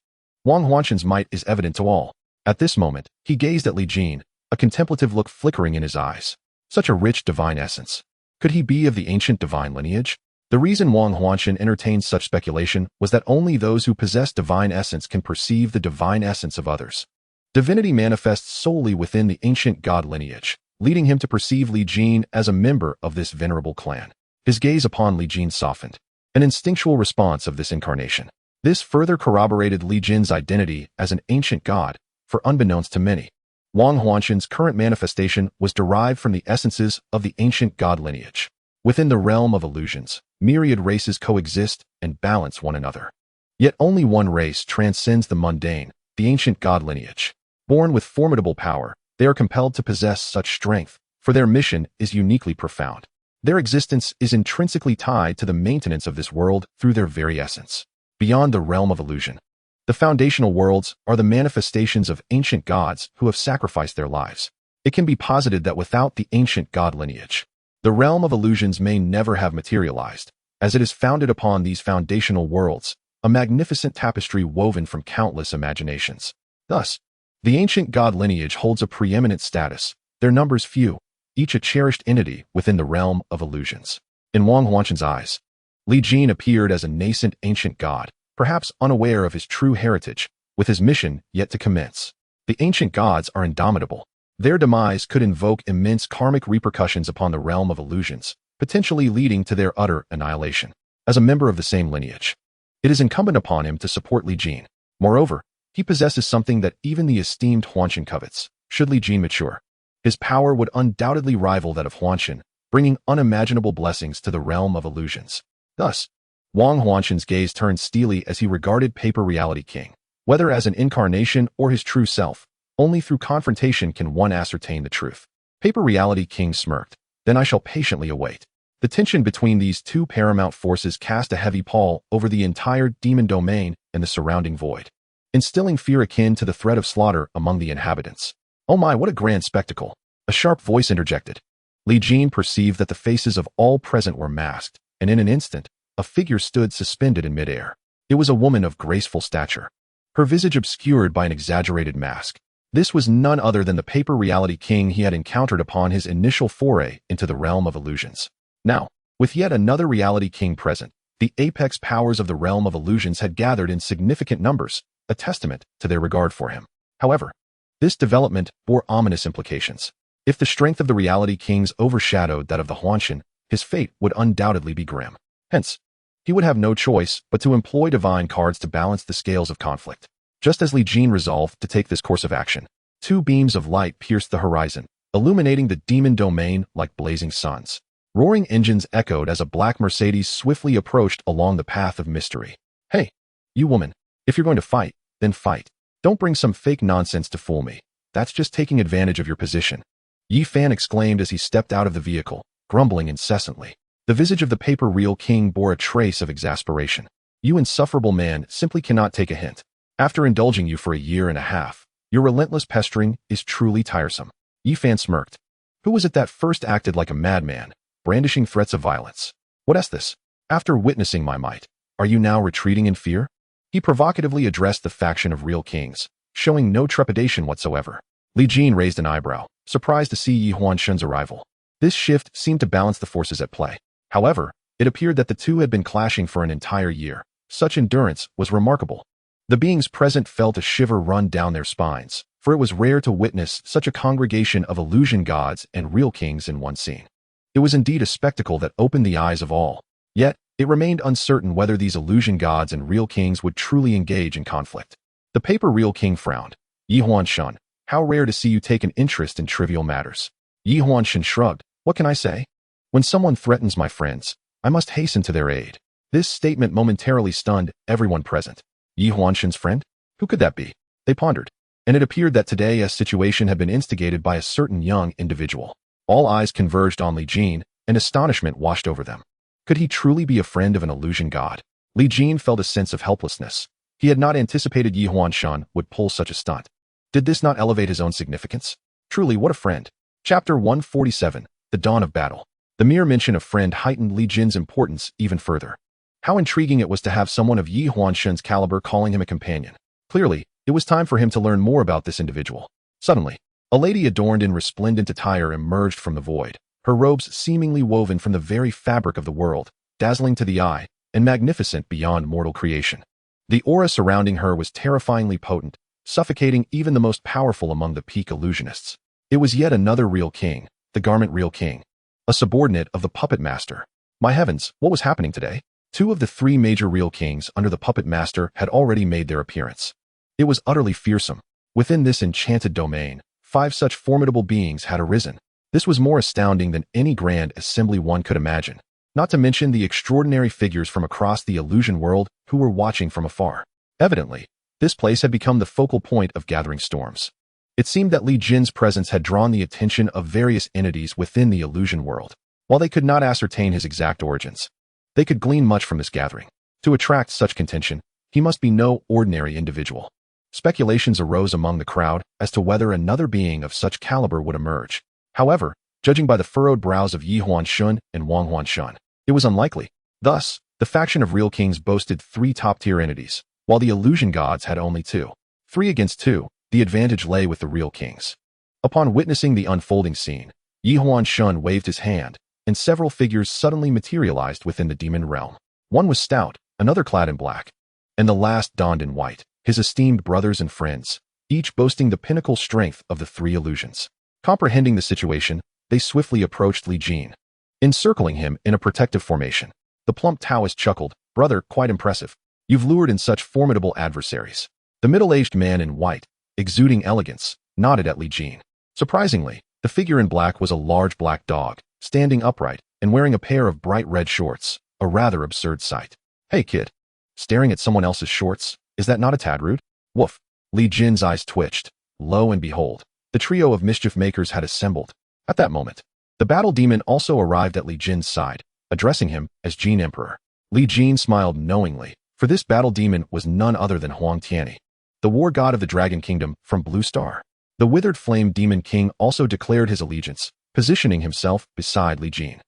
Wang Huanchen's might is evident to all. At this moment, he gazed at Li Jin, a contemplative look flickering in his eyes. Such a rich divine essence. Could he be of the ancient divine lineage? The reason Wang Huanchen entertained such speculation was that only those who possess divine essence can perceive the divine essence of others. Divinity manifests solely within the ancient god lineage, leading him to perceive Li Jin as a member of this venerable clan. His gaze upon Li Jin softened, an instinctual response of this incarnation. This further corroborated Li Jin's identity as an ancient god, for unbeknownst to many, Wang Huanchen's current manifestation was derived from the essences of the ancient god lineage. Within the realm of illusions, myriad races coexist and balance one another. Yet only one race transcends the mundane, the ancient god lineage. Born with formidable power, they are compelled to possess such strength, for their mission is uniquely profound. Their existence is intrinsically tied to the maintenance of this world through their very essence. Beyond the realm of illusion, the foundational worlds are the manifestations of ancient gods who have sacrificed their lives. It can be posited that without the ancient god lineage, the realm of illusions may never have materialized, as it is founded upon these foundational worlds, a magnificent tapestry woven from countless imaginations. Thus, the ancient god lineage holds a preeminent status, their numbers few, each a cherished entity within the realm of illusions. In Wang Huanchen's eyes, Li Jin appeared as a nascent ancient god, perhaps unaware of his true heritage, with his mission yet to commence. The ancient gods are indomitable. Their demise could invoke immense karmic repercussions upon the realm of illusions, potentially leading to their utter annihilation. As a member of the same lineage, it is incumbent upon him to support Li Jin. Moreover, he possesses something that even the esteemed Huanchen covets. Should Li Jin mature, his power would undoubtedly rival that of Huanchen, bringing unimaginable blessings to the realm of illusions. Thus, Wang Huanchen's gaze turned steely as he regarded Paper Reality King. Whether as an incarnation or his true self, only through confrontation can one ascertain the truth. Paper Reality King smirked. Then I shall patiently await. The tension between these two paramount forces cast a heavy pall over the entire demon domain and the surrounding void, instilling fear akin to the threat of slaughter among the inhabitants. Oh my, what a grand spectacle! A sharp voice interjected. Li Jin perceived that the faces of all present were masked, and in an instant, a figure stood suspended in midair. It was a woman of graceful stature, her visage obscured by an exaggerated mask. This was none other than the Paper Reality King he had encountered upon his initial foray into the realm of illusions. Now, with yet another Reality King present, the apex powers of the realm of illusions had gathered in significant numbers, a testament to their regard for him. However, this development bore ominous implications. If the strength of the Reality Kings overshadowed that of the Huanchen, his fate would undoubtedly be grim. Hence, he would have no choice but to employ divine cards to balance the scales of conflict. Just as Li Jin resolved to take this course of action, two beams of light pierced the horizon, illuminating the demon domain like blazing suns. Roaring engines echoed as a black Mercedes swiftly approached along the path of mystery. Hey, you woman, if you're going to fight, then fight. Don't bring some fake nonsense to fool me. That's just taking advantage of your position. Yi Fan exclaimed as he stepped out of the vehicle, grumbling incessantly. The visage of the paper real king bore a trace of exasperation. You insufferable man simply cannot take a hint. After indulging you for a year and a half, your relentless pestering is truly tiresome. Yi Fan smirked. Who was it that first acted like a madman, brandishing threats of violence? What is this? After witnessing my might, are you now retreating in fear? He provocatively addressed the faction of real kings, showing no trepidation whatsoever. Li Jin raised an eyebrow, surprised to see Yi Huanshun's arrival. This shift seemed to balance the forces at play. However, it appeared that the two had been clashing for an entire year. Such endurance was remarkable. The beings present felt a shiver run down their spines, for it was rare to witness such a congregation of illusion gods and real kings in one scene. It was indeed a spectacle that opened the eyes of all. Yet, it remained uncertain whether these illusion gods and real kings would truly engage in conflict. The paper real king frowned. Yi Huanshun, how rare to see you take an interest in trivial matters. Yi Huanshun shrugged. What can I say? When someone threatens my friends, I must hasten to their aid. This statement momentarily stunned everyone present. Yi Huanshun's friend? Who could that be? They pondered. And it appeared that today's situation had been instigated by a certain young individual. All eyes converged on Li Jin, and astonishment washed over them. Could he truly be a friend of an illusion god? Li Jin felt a sense of helplessness. He had not anticipated Yi Huanshun would pull such a stunt. Did this not elevate his own significance? Truly, what a friend. Chapter 147, The Dawn of Battle. The mere mention of friend heightened Li Jin's importance even further. How intriguing it was to have someone of Yi Huanshun's caliber calling him a companion. Clearly, it was time for him to learn more about this individual. Suddenly, a lady adorned in resplendent attire emerged from the void, her robes seemingly woven from the very fabric of the world, dazzling to the eye, and magnificent beyond mortal creation. The aura surrounding her was terrifyingly potent, suffocating even the most powerful among the peak illusionists. It was yet another real king, the garment real king, a subordinate of the puppet master. My heavens, what was happening today? Two of the three major real kings under the puppet master had already made their appearance. It was utterly fearsome. Within this enchanted domain, 5 such formidable beings had arisen. This was more astounding than any grand assembly one could imagine, not to mention the extraordinary figures from across the illusion world who were watching from afar. Evidently, this place had become the focal point of gathering storms. It seemed that Li Jin's presence had drawn the attention of various entities within the illusion world. While they could not ascertain his exact origins, they could glean much from this gathering. To attract such contention, he must be no ordinary individual. Speculations arose among the crowd as to whether another being of such caliber would emerge. However, judging by the furrowed brows of Yi Huanshun and Wang Huanshun, it was unlikely. Thus, the faction of real kings boasted 3 top-tier entities, while the illusion gods had only 2. 3 against 2, the advantage lay with the real kings. Upon witnessing the unfolding scene, Yi Huanshun waved his hand, and several figures suddenly materialized within the demon realm. One was stout, another clad in black, and the last donned in white, his esteemed brothers and friends, each boasting the pinnacle strength of the 3 illusions. Comprehending the situation, they swiftly approached Li Jin, encircling him in a protective formation. The plump Taoist chuckled, "Brother, quite impressive. You've lured in such formidable adversaries." The middle-aged man in white, exuding elegance, nodded at Li Jin. Surprisingly, the figure in black was a large black dog, standing upright and wearing a pair of bright red shorts, a rather absurd sight. "Hey kid, staring at someone else's shorts, is that not a tad rude?" Woof. Li Jin's eyes twitched. Lo and behold, the trio of mischief makers had assembled. At that moment, the battle demon also arrived at Li Jin's side, addressing him as Yin Emperor. Li Jin smiled knowingly, for this battle demon was none other than Huang Tianyi, the war god of the Dragon Kingdom from Blue Star. The withered flame demon king also declared his allegiance, positioning himself beside Li Jin.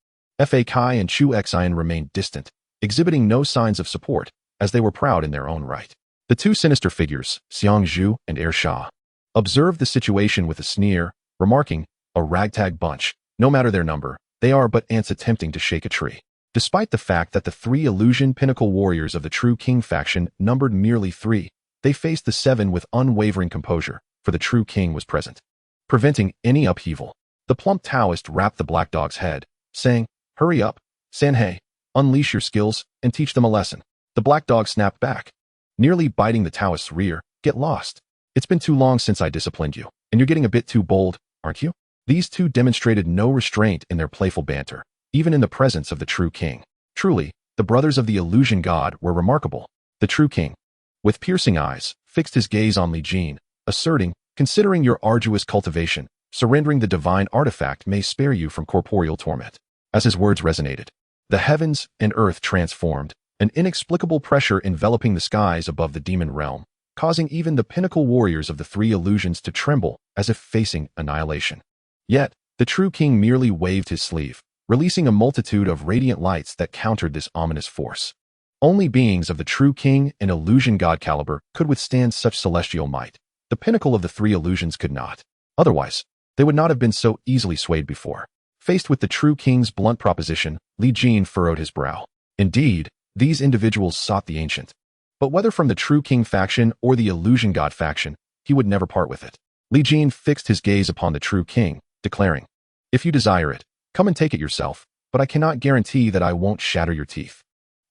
Fa Kai and Chu Xian remained distant, exhibiting no signs of support, as they were proud in their own right. The 2 sinister figures, Xiang Zhu and Er Sha, observed the situation with a sneer, remarking, "A ragtag bunch. No matter their number, they are but ants attempting to shake a tree." Despite the fact that the 3 illusion pinnacle warriors of the true king faction numbered merely 3, they faced the 7 with unwavering composure, for the true king was present, preventing any upheaval. The plump Taoist rapped the black dog's head, saying, "Hurry up, Sanhei, unleash your skills and teach them a lesson." The black dog snapped back, nearly biting the Taoist's rear. "Get lost. It's been too long since I disciplined you, and you're getting a bit too bold, aren't you?" These 2 demonstrated no restraint in their playful banter, even in the presence of the true king. Truly, the brothers of the illusion god were remarkable. The true king, with piercing eyes, fixed his gaze on Li Jin, asserting, "Considering your arduous cultivation, surrendering the divine artifact may spare you from corporeal torment." As his words resonated, the heavens and earth transformed, an inexplicable pressure enveloping the skies above the demon realm, causing even the pinnacle warriors of the three illusions to tremble as if facing annihilation. Yet, the true king merely waved his sleeve, releasing a multitude of radiant lights that countered this ominous force. Only beings of the true king and illusion god caliber could withstand such celestial might. The pinnacle of the three illusions could not. Otherwise, they would not have been so easily swayed before. Faced with the true king's blunt proposition, Li Jin furrowed his brow. Indeed, these individuals sought the ancient. But whether from the true king faction or the illusion god faction, he would never part with it. Li Jin fixed his gaze upon the true king, declaring, "If you desire it, come and take it yourself, but I cannot guarantee that I won't shatter your teeth."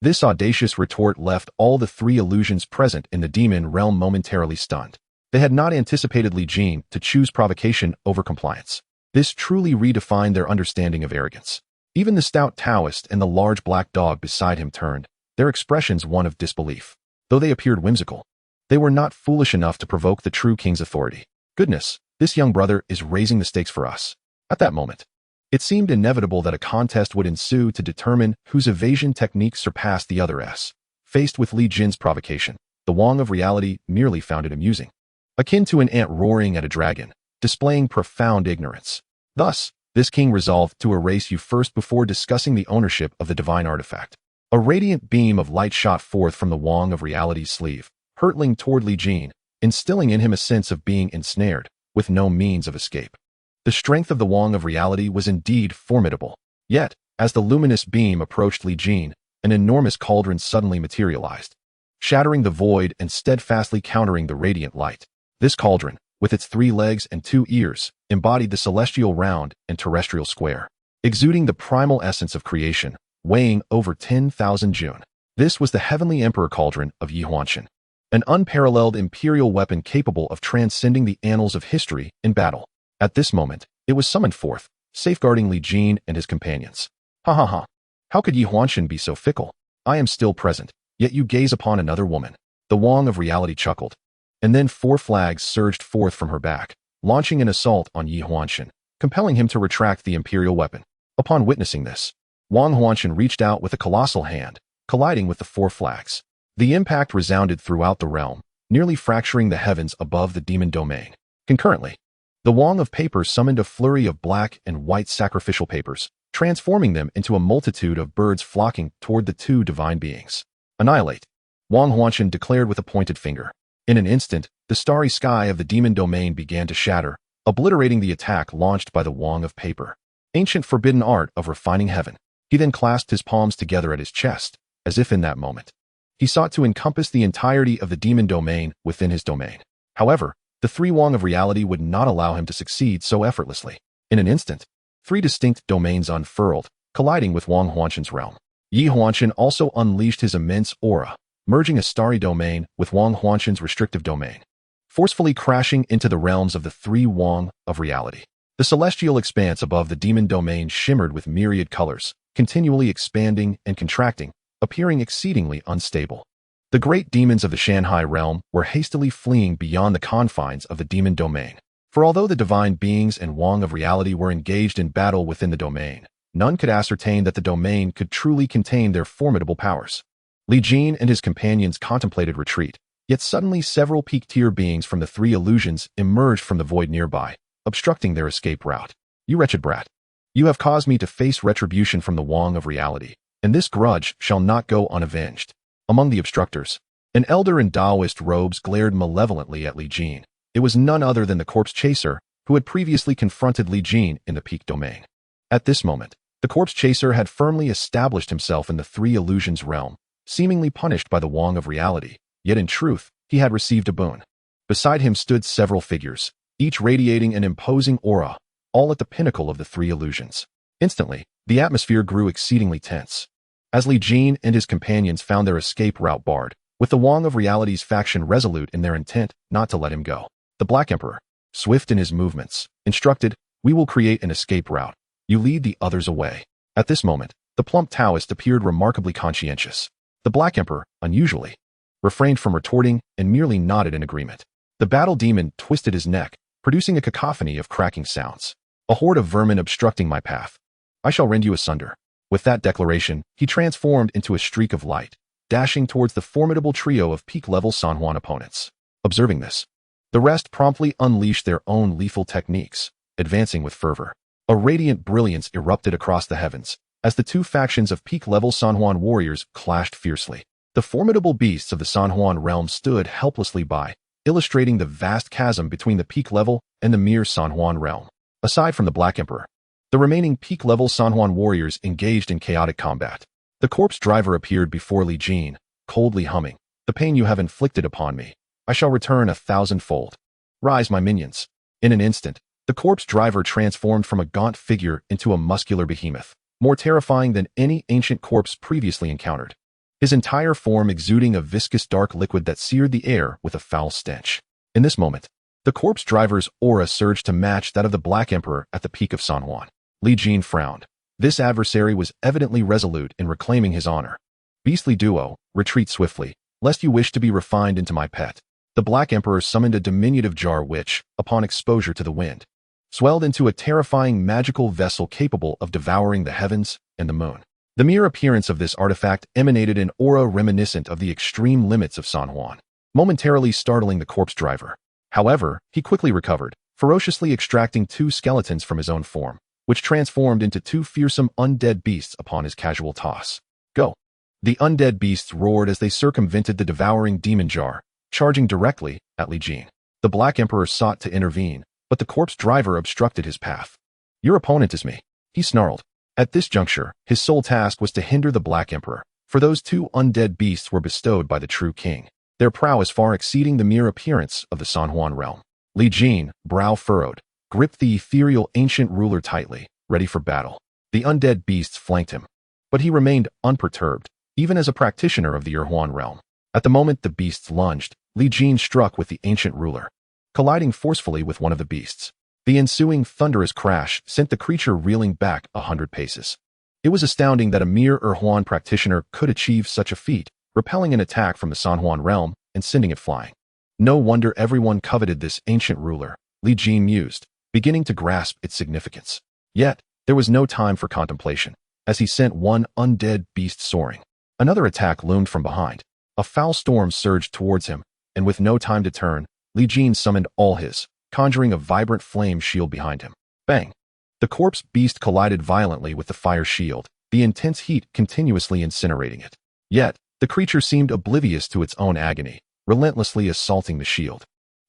This audacious retort left all the three illusions present in the demon realm momentarily stunned. They had not anticipated Li Jin to choose provocation over compliance. This truly redefined their understanding of arrogance. Even the stout Taoist and the large black dog beside him turned, their expressions one of disbelief. Though they appeared whimsical, they were not foolish enough to provoke the true king's authority. Goodness, this young brother is raising the stakes for us. At that moment, it seemed inevitable that a contest would ensue to determine whose evasion technique surpassed the other's. Faced with Li Jin's provocation, the Wong of reality merely found it amusing. Akin to an ant roaring at a dragon, displaying profound ignorance. Thus, this king resolved to erase you first before discussing the ownership of the divine artifact. A radiant beam of light shot forth from the Wong of reality's sleeve, hurtling toward Li Jin, instilling in him a sense of being ensnared, with no means of escape. The strength of the Wong of reality was indeed formidable. Yet, as the luminous beam approached Li Jin, an enormous cauldron suddenly materialized, shattering the void and steadfastly countering the radiant light. This cauldron, with its 3 legs and 2 ears, embodied the celestial round and terrestrial square, exuding the primal essence of creation, weighing over 10,000 jun. This was the heavenly emperor cauldron of Yin Wu Huan, an unparalleled imperial weapon capable of transcending the annals of history in battle. At this moment, it was summoned forth, safeguarding Li Jin and his companions. Ha ha ha. How could Yin Wu Huan be so fickle? I am still present, yet you gaze upon another woman. The Wong of reality chuckled. And then 4 flags surged forth from her back, launching an assault on Yin Wu Huan, compelling him to retract the imperial weapon. Upon witnessing this, Wang Huanshan reached out with a colossal hand, colliding with the 4 flags. The impact resounded throughout the realm, nearly fracturing the heavens above the demon domain. Concurrently, the Wong of paper summoned a flurry of black and white sacrificial papers, transforming them into a multitude of birds flocking toward the 2 divine beings. Annihilate, Wang Huanshan declared with a pointed finger. In an instant, the starry sky of the demon domain began to shatter, obliterating the attack launched by the Wong of paper. Ancient forbidden art of refining heaven. He then clasped his palms together at his chest, as if in that moment he sought to encompass the entirety of the demon domain within his domain. However, the 3 Wong of reality would not allow him to succeed so effortlessly. In an instant, 3 distinct domains unfurled, colliding with Wang Huanshan's realm. Yin Wu Huan also unleashed his immense aura, merging a starry domain with Wang Huanshan's restrictive domain, forcefully crashing into the realms of the 3 Wong of reality. The celestial expanse above the demon domain shimmered with myriad colors, continually expanding and contracting, appearing exceedingly unstable. The great demons of the Shanghai realm were hastily fleeing beyond the confines of the demon domain. For although the divine beings and Wong of reality were engaged in battle within the domain, none could ascertain that the domain could truly contain their formidable powers. Li Jin and his companions contemplated retreat, yet suddenly several peak-tier beings from the 3 illusions emerged from the void nearby, obstructing their escape route. You wretched brat. You have caused me to face retribution from the Wong of reality, and this grudge shall not go unavenged. Among the obstructors, an elder in Taoist robes glared malevolently at Li Jin. It was none other than the corpse chaser, who had previously confronted Li Jin in the peak domain. At this moment, the corpse chaser had firmly established himself in the 3 illusions realm, seemingly punished by the Wong of reality, yet in truth, he had received a boon. Beside him stood several figures, each radiating an imposing aura, all at the pinnacle of the 3 illusions. Instantly, the atmosphere grew exceedingly tense. As Li Jin and his companions found their escape route barred, with the Wong of reality's faction resolute in their intent not to let him go. The Black Emperor, swift in his movements, instructed, "We will create an escape route. You lead the others away." At this moment, the plump Taoist appeared remarkably conscientious. The Black Emperor, unusually, refrained from retorting and merely nodded in agreement. The battle demon twisted his neck, producing a cacophony of cracking sounds. A horde of vermin obstructing my path. I shall rend you asunder. With that declaration, he transformed into a streak of light, dashing towards the formidable trio of peak-level San Juan opponents. Observing this, the rest promptly unleashed their own lethal techniques, advancing with fervor. A radiant brilliance erupted across the heavens as the two factions of peak-level San Juan warriors clashed fiercely. The formidable beasts of the San Juan realm stood helplessly by, illustrating the vast chasm between the peak level and the mere San Juan realm. Aside from the Black Emperor, the remaining peak-level San Juan warriors engaged in chaotic combat. The corpse driver appeared before Li Jin, coldly humming, "The pain you have inflicted upon me, I shall return 1,000-fold. Rise, my minions." In an instant, the corpse driver transformed from a gaunt figure into a muscular behemoth, more terrifying than any ancient corpse previously encountered. His entire form exuding a viscous dark liquid that seared the air with a foul stench. In this moment, the corpse driver's aura surged to match that of the Black Emperor at the peak of San Juan. Li Jin frowned. This adversary was evidently resolute in reclaiming his honor. "Beastly duo, retreat swiftly, lest you wish to be refined into my pet." The Black Emperor summoned a diminutive jar which, upon exposure to the wind, swelled into a terrifying magical vessel capable of devouring the heavens and the moon. The mere appearance of this artifact emanated an aura reminiscent of the extreme limits of San Juan, momentarily startling the corpse driver. However, he quickly recovered, ferociously extracting two skeletons from his own form, which transformed into two fearsome undead beasts upon his casual toss. "Go!" The undead beasts roared as they circumvented the devouring demon jar, charging directly at Li Jin. The Black Emperor sought to intervene, but the corpse driver obstructed his path. "Your opponent is me," he snarled. At this juncture, his sole task was to hinder the Black Emperor, for those two undead beasts were bestowed by the true king, their prowess far exceeding the mere appearance of the San Juan realm. Li Jin, brow furrowed, gripped the ethereal ancient ruler tightly, ready for battle. The undead beasts flanked him, but he remained unperturbed, even as a practitioner of the Juan realm. At the moment the beasts lunged, Li Jin struck with the ancient ruler, colliding forcefully with one of the beasts. The ensuing thunderous crash sent the creature reeling back 100 paces. It was astounding that a mere Juan practitioner could achieve such a feat, repelling an attack from the San Juan realm and sending it flying. No wonder everyone coveted this ancient ruler, Li Jin mused, beginning to grasp its significance. Yet, there was no time for contemplation, as he sent one undead beast soaring. Another attack loomed from behind. A foul storm surged towards him, and with no time to turn, Li Jin summoned all his, conjuring a vibrant flame shield behind him. Bang! The corpse beast collided violently with the fire shield, the intense heat continuously incinerating it. Yet, the creature seemed oblivious to its own agony, relentlessly assaulting the shield.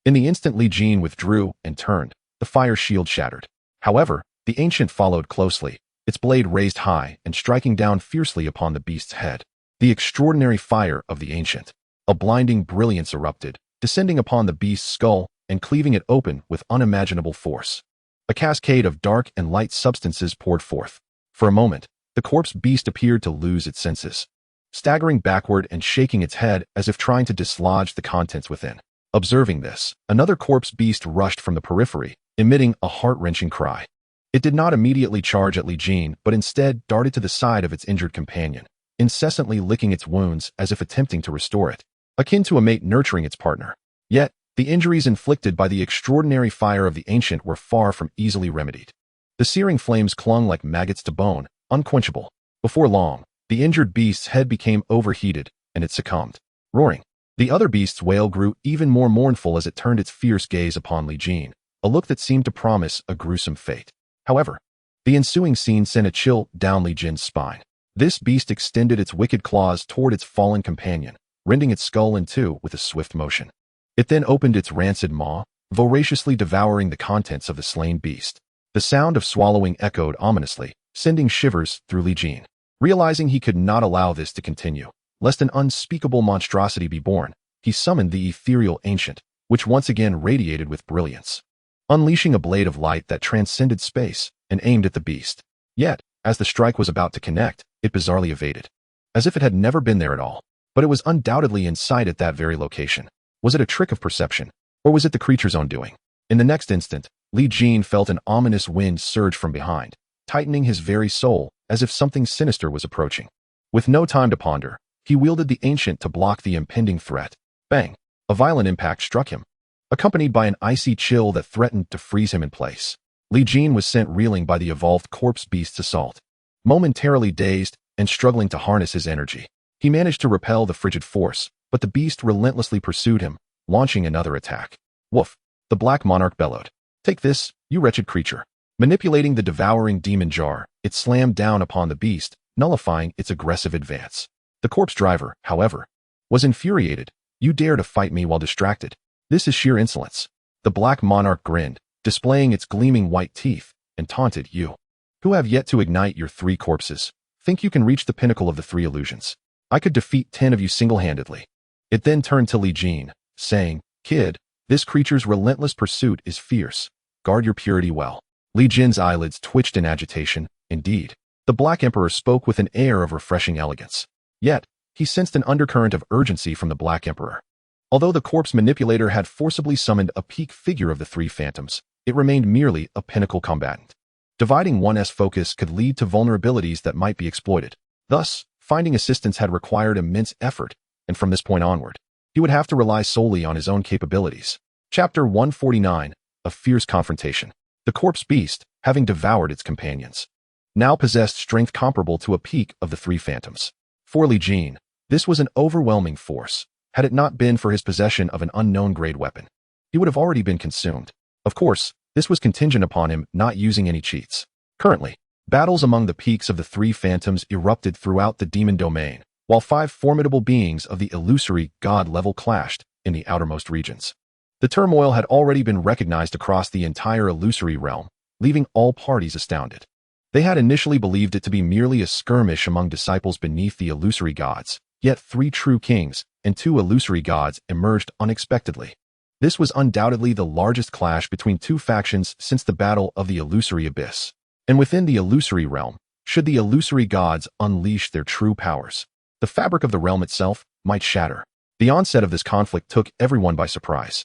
In the instant Li Jin withdrew and turned, the fire shield shattered. However, the ancient followed closely, its blade raised high and striking down fiercely upon the beast's head. The extraordinary fire of the ancient. A blinding brilliance erupted, descending upon the beast's skull and cleaving it open with unimaginable force. A cascade of dark and light substances poured forth. For a moment, the corpse beast appeared to lose its senses, staggering backward and shaking its head as if trying to dislodge the contents within. Observing this, another corpse beast rushed from the periphery, emitting a heart-wrenching cry. It did not immediately charge at Li Jin, but instead darted to the side of its injured companion, incessantly licking its wounds as if attempting to restore it, akin to a mate nurturing its partner. Yet, the injuries inflicted by the extraordinary fire of the ancient were far from easily remedied. The searing flames clung like maggots to bone, unquenchable. Before long, the injured beast's head became overheated, and it succumbed. Roaring, the other beast's wail grew even more mournful as it turned its fierce gaze upon Li Jin, a look that seemed to promise a gruesome fate. However, the ensuing scene sent a chill down Li Jin's spine. This beast extended its wicked claws toward its fallen companion, rending its skull in two with a swift motion. It then opened its rancid maw, voraciously devouring the contents of the slain beast. The sound of swallowing echoed ominously, sending shivers through Li Jin. Realizing he could not allow this to continue, lest an unspeakable monstrosity be born, he summoned the ethereal ancient, which once again radiated with brilliance, unleashing a blade of light that transcended space and aimed at the beast. Yet, as the strike was about to connect, it bizarrely evaded, as if it had never been there at all. But it was undoubtedly in sight at that very location. Was it a trick of perception, or was it the creature's own doing? In the next instant, Li Jin felt an ominous wind surge from behind, tightening his very soul as if something sinister was approaching. With no time to ponder, he wielded the ancient to block the impending threat. Bang! A violent impact struck him, accompanied by an icy chill that threatened to freeze him in place. Li Jin was sent reeling by the evolved corpse beast's assault. Momentarily dazed and struggling to harness his energy, he managed to repel the frigid force, but the beast relentlessly pursued him, launching another attack. Woof! The Black Monarch bellowed. Take this, you wretched creature. Manipulating the devouring demon jar, it slammed down upon the beast, nullifying its aggressive advance. The corpse driver, however, was infuriated. You dare to fight me while distracted. This is sheer insolence. The Black Monarch grinned, displaying its gleaming white teeth, and taunted you, who have yet to ignite your 3 corpses. Think you can reach the pinnacle of the 3 illusions? I could defeat 10 of you single-handedly. It then turned to Li Jin, saying, Kid, this creature's relentless pursuit is fierce. Guard your purity well. Li Jin's eyelids twitched in agitation. Indeed, the Black Emperor spoke with an air of refreshing elegance. Yet, he sensed an undercurrent of urgency from the Black Emperor. Although the corpse manipulator had forcibly summoned a peak figure of the 3 phantoms, it remained merely a pinnacle combatant. Dividing one's focus could lead to vulnerabilities that might be exploited. Thus, finding assistance had required immense effort, and from this point onward, he would have to rely solely on his own capabilities. Chapter 149, A Fierce Confrontation. The corpse beast, having devoured its companions, now possessed strength comparable to a peak of the 3 phantoms. For Li Jin, this was an overwhelming force. Had it not been for his possession of an unknown grade weapon, he would have already been consumed. Of course, this was contingent upon him not using any cheats. Currently, battles among the peaks of the 3 phantoms erupted throughout the demon domain, while 5 formidable beings of the illusory god level clashed in the outermost regions. The turmoil had already been recognized across the entire illusory realm, leaving all parties astounded. They had initially believed it to be merely a skirmish among disciples beneath the illusory gods, yet 3 true kings and 2 illusory gods emerged unexpectedly. This was undoubtedly the largest clash between 2 factions since the Battle of the Illusory Abyss. And within the illusory realm, should the illusory gods unleash their true powers, the fabric of the realm itself might shatter. The onset of this conflict took everyone by surprise.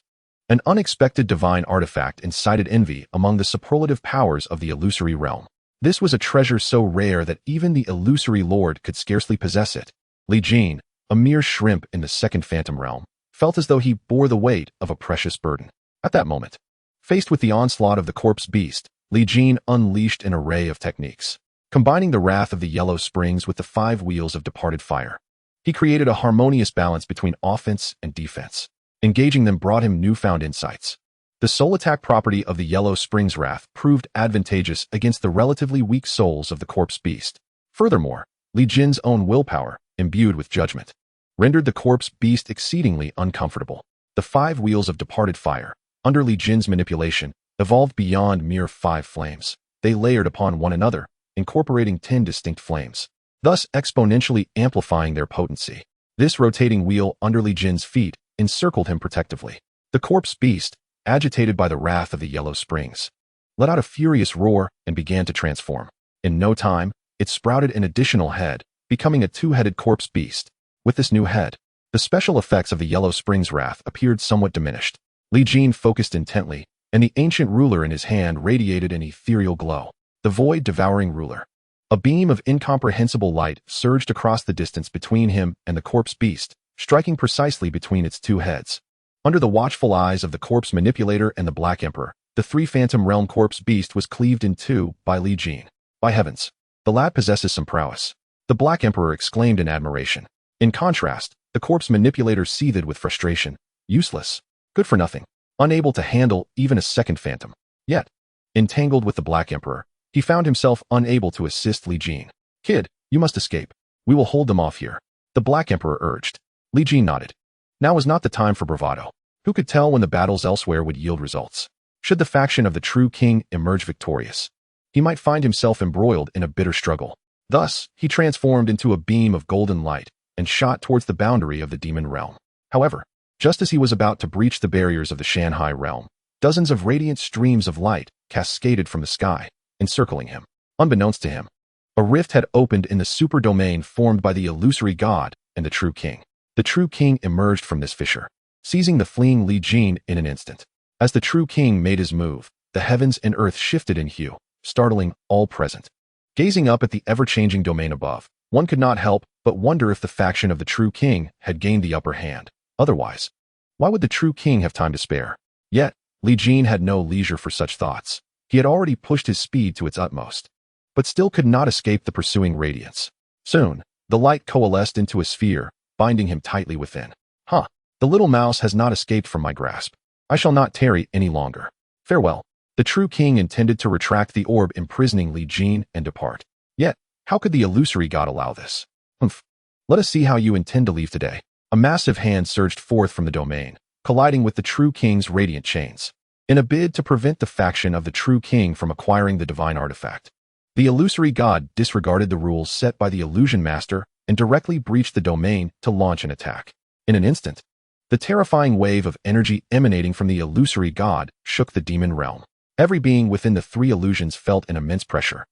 An unexpected divine artifact incited envy among the superlative powers of the illusory realm. This was a treasure so rare that even the illusory lord could scarcely possess it. Li Jin, a mere shrimp in the 2nd phantom realm, felt as though he bore the weight of a precious burden. At that moment, faced with the onslaught of the corpse beast, Li Jin unleashed an array of techniques. Combining the wrath of the yellow springs with the 5 wheels of departed fire, he created a harmonious balance between offense and defense. Engaging them brought him newfound insights. The soul attack property of the yellow springs wrath proved advantageous against the relatively weak souls of the corpse beast. Furthermore, Li Jin's own willpower, imbued with judgment, rendered the corpse beast exceedingly uncomfortable. The 5 wheels of departed fire, under Li Jin's manipulation, evolved beyond mere 5 flames. They layered upon one another, incorporating 10 distinct flames, thus exponentially amplifying their potency. This rotating wheel under Li Jin's feet encircled him protectively. The corpse beast, agitated by the wrath of the yellow springs, let out a furious roar and began to transform. In no time, it sprouted an additional head, becoming a 2-headed corpse beast. With this new head, the special effects of the yellow springs wrath appeared somewhat diminished. Li Jin focused intently, and the ancient ruler in his hand radiated an ethereal glow. The void devouring ruler. A beam of incomprehensible light surged across the distance between him and the corpse beast, striking precisely between its 2 heads. Under the watchful eyes of the corpse manipulator and the Black Emperor, the 3 phantom realm corpse beast was cleaved in 2 by Li Jin. By heavens, the lad possesses some prowess, the Black Emperor exclaimed in admiration. In contrast, the corpse manipulator seethed with frustration. Useless. Good for nothing. Unable to handle even a 2nd phantom. Yet, entangled with the Black Emperor, he found himself unable to assist Li Jin. Kid, you must escape. We will hold them off here, the Black Emperor urged. Li Jin nodded. Now was not the time for bravado. Who could tell when the battles elsewhere would yield results? Should the faction of the true king emerge victorious, he might find himself embroiled in a bitter struggle. Thus, he transformed into a beam of golden light and shot towards the boundary of the demon realm. However, just as he was about to breach the barriers of the Shanghai realm, dozens of radiant streams of light cascaded from the sky, encircling him. Unbeknownst to him, a rift had opened in the super domain formed by the illusory god and the true king. The true king emerged from this fissure, seizing the fleeing Li Jin in an instant. As the true king made his move, the heavens and earth shifted in hue, startling all present. Gazing up at the ever-changing domain above, one could not help but wonder if the faction of the true king had gained the upper hand. Otherwise, why would the true king have time to spare? Yet, Li Jin had no leisure for such thoughts. He had already pushed his speed to its utmost, but still could not escape the pursuing radiance. Soon, the light coalesced into a sphere, binding him tightly within. The little mouse has not escaped from my grasp. I shall not tarry any longer. Farewell. The true king intended to retract the orb imprisoning Li Jin and depart. Yet, how could the illusory god allow this? Let us see how you intend to leave today. A massive hand surged forth from the domain, colliding with the true king's radiant chains. In a bid to prevent the faction of the true king from acquiring the divine artifact, the illusory god disregarded the rules set by the illusion master and directly breached the domain to launch an attack. In an instant, the terrifying wave of energy emanating from the illusory god shook the demon realm. Every being within the three illusions felt an immense pressure,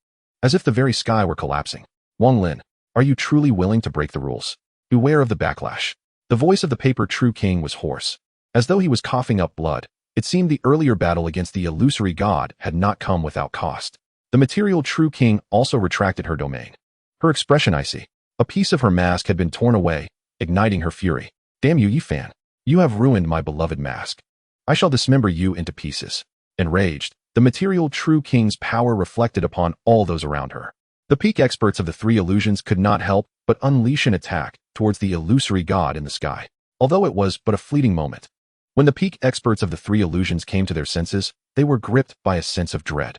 as if the very sky were collapsing. Wang Lin, are you truly willing to break the rules? Beware of the backlash. The voice of the paper true king was hoarse, as though he was coughing up blood. It seemed the earlier battle against the illusory god had not come without cost. The material true king also retracted her domain. Her expression icy. A piece of her mask had been torn away, igniting her fury. Damn you, Yifan. You have ruined my beloved mask. I shall dismember you into pieces. Enraged, the material true king's power reflected upon all those around her. The peak experts of the three illusions could not help but unleash an attack towards the illusory god in the sky, although it was but a fleeting moment. When the peak experts of the three illusions came to their senses, they were gripped by a sense of dread.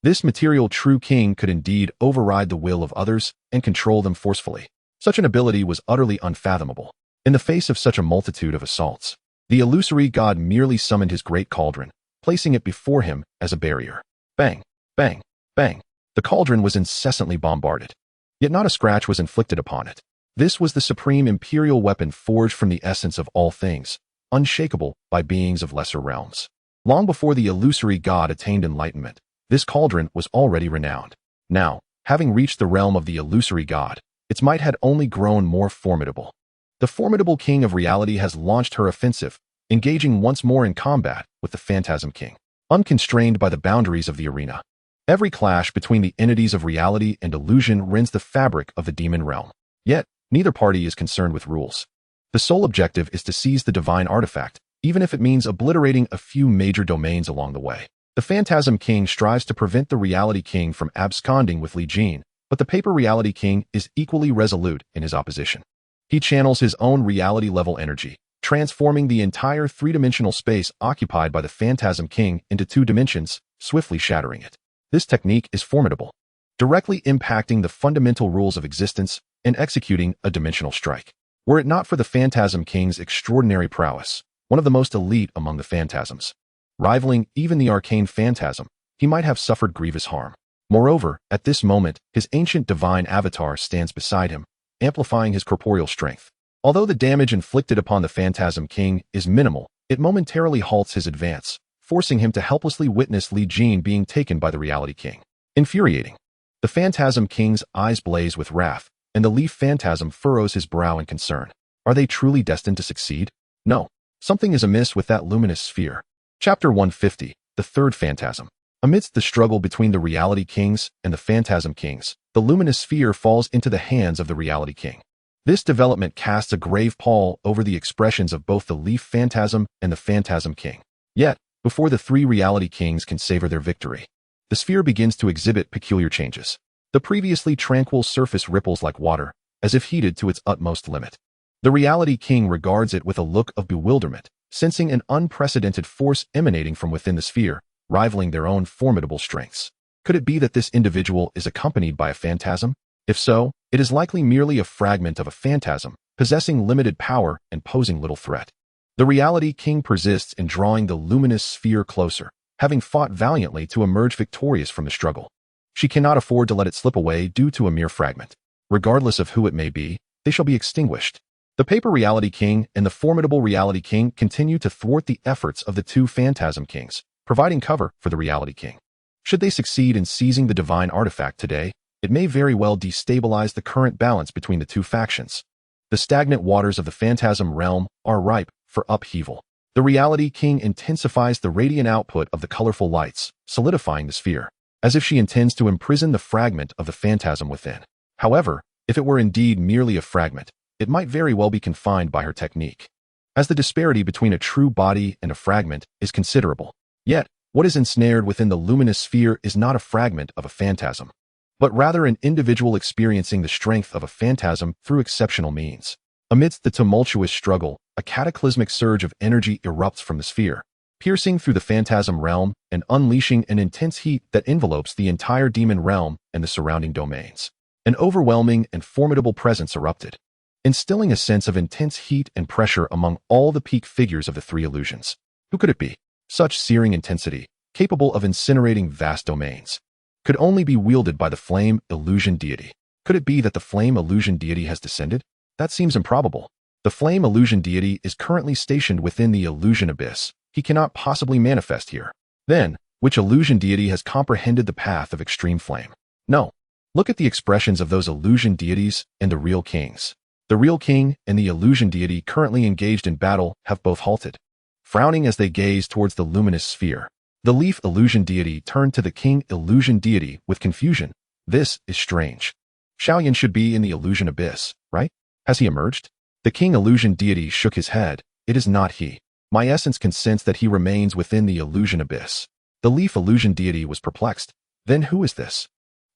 This material true king could indeed override the will of others and control them forcefully. Such an ability was utterly unfathomable. In the face of such a multitude of assaults, the illusory god merely summoned his great cauldron, placing it before him as a barrier. Bang, bang, bang. The cauldron was incessantly bombarded, yet not a scratch was inflicted upon it. This was the supreme imperial weapon forged from the essence of all things, unshakable by beings of lesser realms. Long before the illusory god attained enlightenment, this cauldron was already renowned. Now, having reached the realm of the illusory god, its might had only grown more formidable. The formidable king of reality has launched her offensive, engaging once more in combat with the phantasm king, unconstrained by the boundaries of the arena. Every clash between the entities of reality and illusion rends the fabric of the demon realm. Yet, neither party is concerned with rules. The sole objective is to seize the divine artifact, even if it means obliterating a few major domains along the way. The Phantasm King strives to prevent the Reality King from absconding with Li Jin, but the Paper Reality King is equally resolute in his opposition. He channels his own reality-level energy, transforming the entire three-dimensional space occupied by the Phantasm King into two dimensions, swiftly shattering it. This technique is formidable, directly impacting the fundamental rules of existence and executing a dimensional strike. Were it not for the Phantasm King's extraordinary prowess, one of the most elite among the phantasms, rivaling even the arcane phantasm, he might have suffered grievous harm. Moreover, at this moment, his ancient divine avatar stands beside him, amplifying his corporeal strength. Although the damage inflicted upon the Phantasm King is minimal, it momentarily halts his advance, forcing him to helplessly witness Li Jin being taken by the Reality King. Infuriating. The Phantasm King's eyes blaze with wrath, and the Leaf Phantasm furrows his brow in concern. Are they truly destined to succeed? No. Something is amiss with that luminous sphere. Chapter 150, The Third Phantasm. Amidst the struggle between the Reality Kings and the Phantasm Kings, the luminous sphere falls into the hands of the Reality King. This development casts a grave pall over the expressions of both the Leaf Phantasm and the Phantasm King. Yet, before the three Reality Kings can savor their victory, the sphere begins to exhibit peculiar changes. The previously tranquil surface ripples like water, as if heated to its utmost limit. The Reality King regards it with a look of bewilderment, sensing an unprecedented force emanating from within the sphere, rivaling their own formidable strengths. Could it be that this individual is accompanied by a phantasm? If so, it is likely merely a fragment of a phantasm, possessing limited power and posing little threat. The Reality King persists in drawing the luminous sphere closer, having fought valiantly to emerge victorious from the struggle. She cannot afford to let it slip away due to a mere fragment. Regardless of who it may be, they shall be extinguished. The Paper Reality King and the formidable Reality King continue to thwart the efforts of the two Phantasm Kings, providing cover for the Reality King. Should they succeed in seizing the divine artifact today, it may very well destabilize the current balance between the two factions. The stagnant waters of the Phantasm realm are ripe for upheaval. The Reality King intensifies the radiant output of the colorful lights, solidifying the sphere. as if she intends to imprison the fragment of the phantasm within. However, if it were indeed merely a fragment, it might very well be confined by her technique, as the disparity between a true body and a fragment is considerable. Yet, what is ensnared within the luminous sphere is not a fragment of a phantasm, but rather an individual experiencing the strength of a phantasm through exceptional means. Amidst the tumultuous struggle, a cataclysmic surge of energy erupts from the sphere, piercing through the phantasm realm and unleashing an intense heat that envelopes the entire demon realm and the surrounding domains. An overwhelming and formidable presence erupted, instilling a sense of intense heat and pressure among all the peak figures of the three illusions. Who could it be? Such searing intensity, capable of incinerating vast domains, could only be wielded by the flame illusion deity. Could it be that the flame illusion deity has descended? That seems improbable. The flame illusion deity is currently stationed within the illusion abyss. He cannot possibly manifest here. Then, which illusion deity has comprehended the path of extreme flame? No. Look at the expressions of those illusion deities and the real kings. The real king and the illusion deity currently engaged in battle have both halted, frowning as they gaze towards the luminous sphere. The leaf illusion deity turned to the king illusion deity with confusion. This is strange. Shaoyan should be in the illusion abyss, right? Has he emerged? The king illusion deity shook his head. It is not he. My essence consents that he remains within the illusion abyss. The leaf illusion deity was perplexed. Then who is this?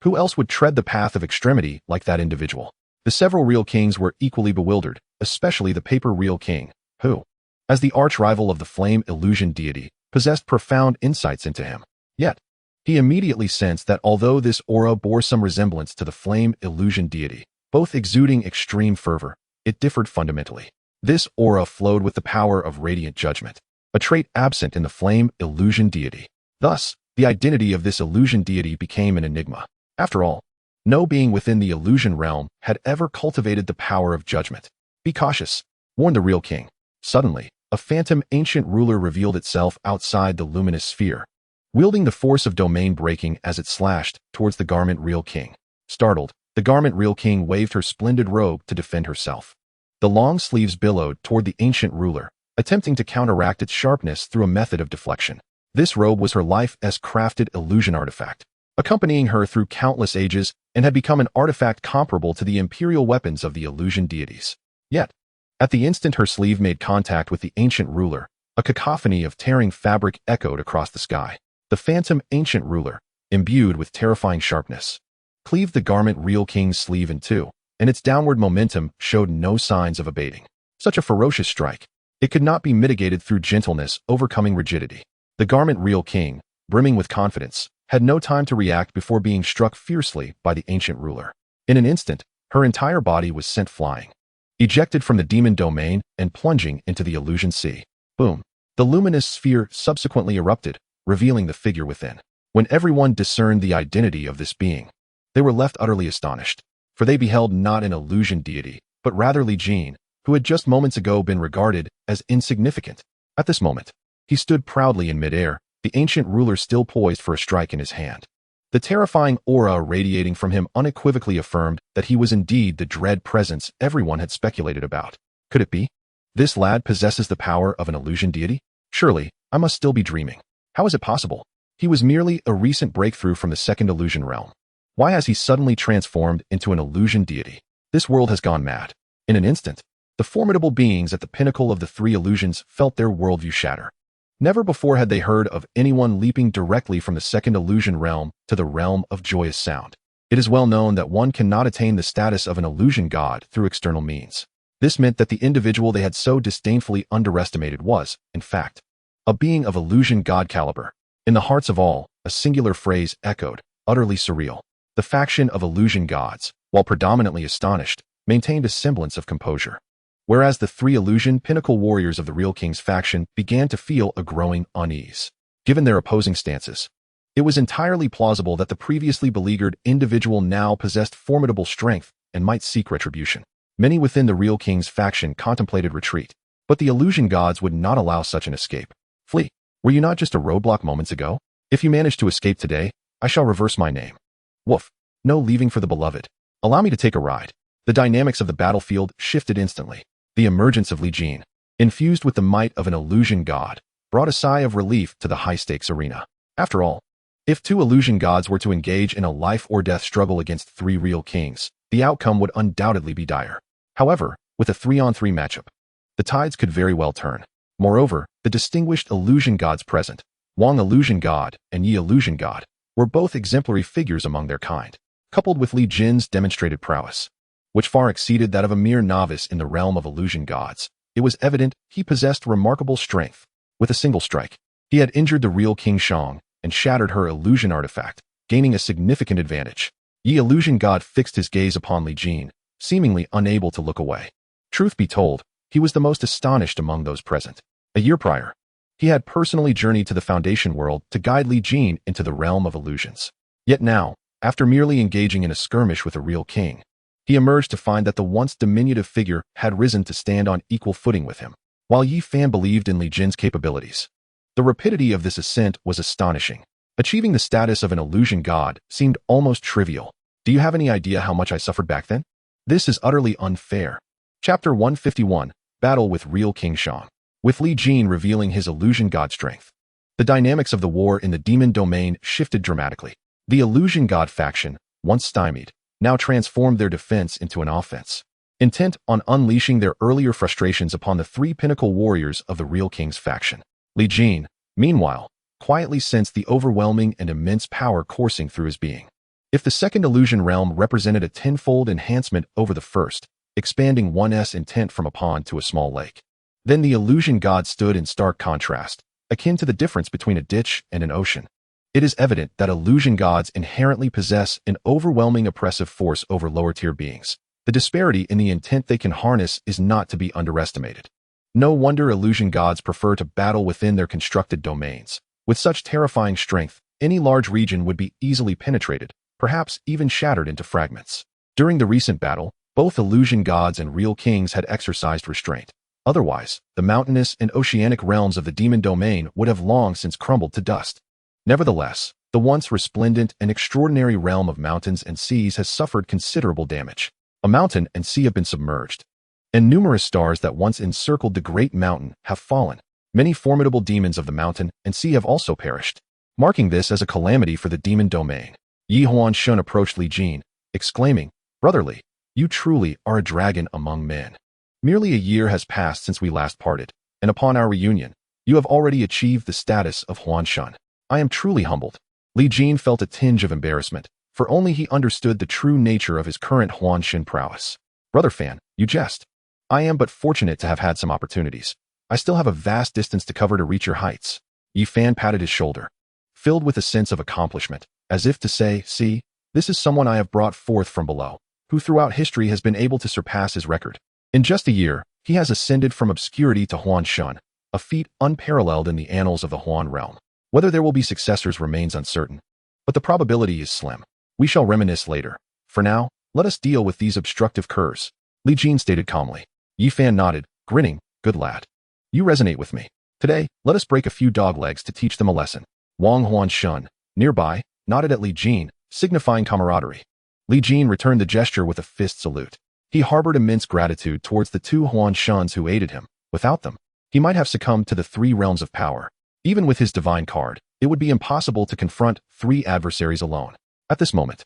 Who else would tread the path of extremity like that individual? The several real kings were equally bewildered, especially the paper real king, who, as the arch-rival of the flame illusion deity, possessed profound insights into him. Yet, he immediately sensed that although this aura bore some resemblance to the flame illusion deity, both exuding extreme fervor, it differed fundamentally. This aura flowed with the power of radiant judgment, a trait absent in the flame illusion deity. Thus, the identity of this illusion deity became an enigma. After all, no being within the illusion realm had ever cultivated the power of judgment. Be cautious, warned the real king. Suddenly, a phantom ancient ruler revealed itself outside the luminous sphere, wielding the force of domain breaking as it slashed towards the garment real king. Startled, the garment real king waved her splendid robe to defend herself. The long sleeves billowed toward the ancient ruler, attempting to counteract its sharpness through a method of deflection. This robe was her life's crafted illusion artifact, accompanying her through countless ages and had become an artifact comparable to the imperial weapons of the illusion deities. Yet, at the instant her sleeve made contact with the ancient ruler, a cacophony of tearing fabric echoed across the sky. The phantom ancient ruler, imbued with terrifying sharpness, cleaved the garment real king's sleeve in two, and its downward momentum showed no signs of abating. Such a ferocious strike, it could not be mitigated through gentleness overcoming rigidity. The garment real king, brimming with confidence, had no time to react before being struck fiercely by the ancient ruler. In an instant, her entire body was sent flying, ejected from the demon domain and plunging into the illusion sea. Boom. The luminous sphere subsequently erupted, revealing the figure within. When everyone discerned the identity of this being, they were left utterly astonished, for they beheld not an illusion deity, but rather Li Jin, who had just moments ago been regarded as insignificant. At this moment, he stood proudly in midair, the ancient ruler still poised for a strike in his hand. The terrifying aura radiating from him unequivocally affirmed that he was indeed the dread presence everyone had speculated about. Could it be? This lad possesses the power of an illusion deity? Surely, I must still be dreaming. How is it possible? He was merely a recent breakthrough from the second illusion realm. Why has he suddenly transformed into an illusion deity? This world has gone mad. In an instant, the formidable beings at the pinnacle of the three illusions felt their worldview shatter. Never before had they heard of anyone leaping directly from the second illusion realm to the realm of joyous sound. It is well known that one cannot attain the status of an illusion god through external means. This meant that the individual they had so disdainfully underestimated was, in fact, a being of illusion god caliber. In the hearts of all, a singular phrase echoed, utterly surreal. The faction of illusion gods, while predominantly astonished, maintained a semblance of composure, whereas the three illusion pinnacle warriors of the real king's faction began to feel a growing unease. Given their opposing stances, it was entirely plausible that the previously beleaguered individual now possessed formidable strength and might seek retribution. Many within the real king's faction contemplated retreat, but the illusion gods would not allow such an escape. Flee. Were you not just a roadblock moments ago? If you manage to escape today, I shall reverse my name. Woof. No leaving for the beloved. Allow me to take a ride. The dynamics of the battlefield shifted instantly. The emergence of Li Jin, infused with the might of an illusion god, brought a sigh of relief to the high-stakes arena. After all, If two illusion gods were to engage in a life-or-death struggle against three real kings, the outcome would undoubtedly be dire. However, with a 3-on-3 matchup, the tides could very well turn. Moreover, the distinguished illusion gods present, Wang Illusion God and Yi Illusion God, were both exemplary figures among their kind, coupled with Li Jin's demonstrated prowess, which far exceeded that of a mere novice in the realm of illusion gods. It was evident he possessed remarkable strength. With a single strike, he had injured the real King Shang and shattered her illusion artifact, gaining a significant advantage. Yi Illusion God fixed his gaze upon Li Jin, seemingly unable to look away. Truth be told, he was the most astonished among those present. A year prior, he had personally journeyed to the Foundation world to guide Li Jin into the realm of illusions. Yet now, after merely engaging in a skirmish with a real king, he emerged to find that the once diminutive figure had risen to stand on equal footing with him. While Yi Fan believed in Li Jin's capabilities, the rapidity of this ascent was astonishing. Achieving the status of an illusion god seemed almost trivial. Do you have any idea how much I suffered back then? This is utterly unfair. Chapter 151, Battle with Real King Shang. With Li Jin revealing his illusion god strength, the dynamics of the war in the demon domain shifted dramatically. The illusion god faction, once stymied, now transformed their defense into an offense, intent on unleashing their earlier frustrations upon the three pinnacle warriors of the real king's faction. Li Jin, meanwhile, quietly sensed the overwhelming and immense power coursing through his being. If the second illusion realm represented a tenfold enhancement over the first, expanding one's intent from a pond to a small lake, then the illusion god stood in stark contrast, akin to the difference between a ditch and an ocean. It is evident that illusion gods inherently possess an overwhelming oppressive force over lower-tier beings. The disparity in the intent they can harness is not to be underestimated. No wonder illusion gods prefer to battle within their constructed domains. With such terrifying strength, any large region would be easily penetrated, perhaps even shattered into fragments. During the recent battle, both illusion gods and real kings had exercised restraint. Otherwise, the mountainous and oceanic realms of the demon domain would have long since crumbled to dust. Nevertheless, the once resplendent and extraordinary realm of mountains and seas has suffered considerable damage. A mountain and sea have been submerged, and numerous stars that once encircled the great mountain have fallen. Many formidable demons of the mountain and sea have also perished, marking this as a calamity for the demon domain. Yi Huan Shun approached Li Jin, exclaiming, "Brother Li, you truly are a dragon among men. Merely a year has passed since we last parted, and upon our reunion, you have already achieved the status of Huan Shun. I am truly humbled." Li Jin felt a tinge of embarrassment, for only he understood the true nature of his current Huan Shun prowess. "Brother Fan, you jest. I am but fortunate to have had some opportunities. I still have a vast distance to cover to reach your heights." Yi Fan patted his shoulder, filled with a sense of accomplishment, as if to say, "See, this is someone I have brought forth from below, who throughout history has been able to surpass his record. In just a year, he has ascended from obscurity to Huan Shun, a feat unparalleled in the annals of the Huan realm. Whether there will be successors remains uncertain, but the probability is slim. We shall reminisce later. For now, let us deal with these obstructive curs," Li Jin stated calmly. Yi Fan nodded, grinning, "Good lad. You resonate with me. Today, let us break a few dog legs to teach them a lesson." Wang Huan Shun, nearby, nodded at Li Jin, signifying camaraderie. Li Jin returned the gesture with a fist salute. He harbored immense gratitude towards the two Huan Shuns who aided him. Without them, he might have succumbed to the three realms of power. Even with his divine card, it would be impossible to confront three adversaries alone. At this moment,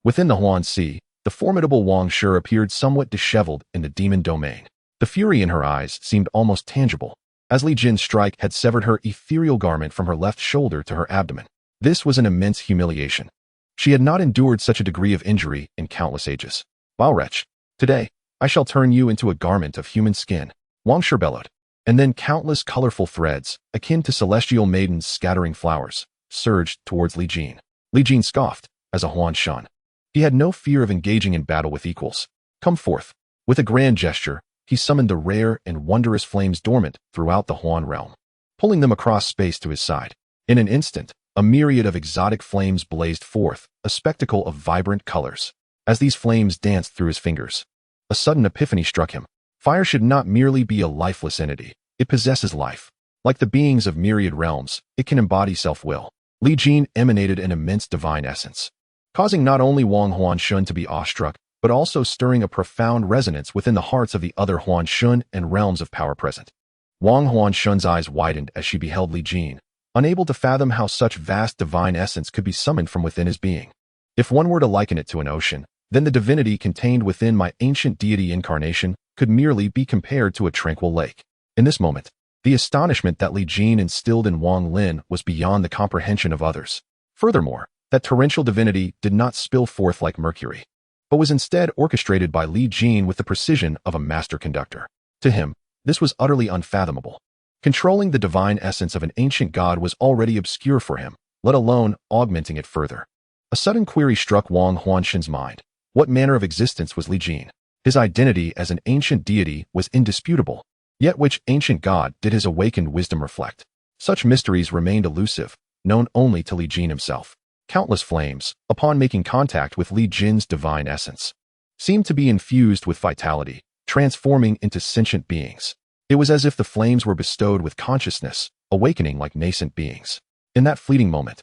within the Huan Sea, the formidable Wang Shi appeared somewhat disheveled in the demon domain. The fury in her eyes seemed almost tangible, as Li Jin's strike had severed her ethereal garment from her left shoulder to her abdomen. This was an immense humiliation. She had not endured such a degree of injury in countless ages. "Wow, wretch, today, I shall turn you into a garment of human skin," Wang Shi bellowed. And then countless colorful threads, akin to celestial maidens scattering flowers, surged towards Li Jin. Li Jin scoffed, as a Huan Shun. He had no fear of engaging in battle with equals. "Come forth." With a grand gesture, he summoned the rare and wondrous flames dormant throughout the Huan realm, pulling them across space to his side. In an instant, a myriad of exotic flames blazed forth, a spectacle of vibrant colors. As these flames danced through his fingers, a sudden epiphany struck him. Fire should not merely be a lifeless entity. It possesses life. Like the beings of myriad realms, it can embody self-will. Li Jin emanated an immense divine essence, causing not only Wang Huan Shun to be awestruck, but also stirring a profound resonance within the hearts of the other Huan Shun and realms of power present. Wang Huan Shun's eyes widened as she beheld Li Jin, unable to fathom how such vast divine essence could be summoned from within his being. If one were to liken it to an ocean, then the divinity contained within my ancient deity incarnation could merely be compared to a tranquil lake. In this moment, the astonishment that Li Jin instilled in Wang Lin was beyond the comprehension of others. Furthermore, that torrential divinity did not spill forth like mercury, but was instead orchestrated by Li Jin with the precision of a master conductor. To him, this was utterly unfathomable. Controlling the divine essence of an ancient god was already obscure for him, let alone augmenting it further. A sudden query struck Wang Huanshen's mind. What manner of existence was Li Jin? His identity as an ancient deity was indisputable. Yet which ancient god did his awakened wisdom reflect? Such mysteries remained elusive, known only to Li Jin himself. Countless flames, upon making contact with Li Jin's divine essence, seemed to be infused with vitality, transforming into sentient beings. It was as if the flames were bestowed with consciousness, awakening like nascent beings. In that fleeting moment,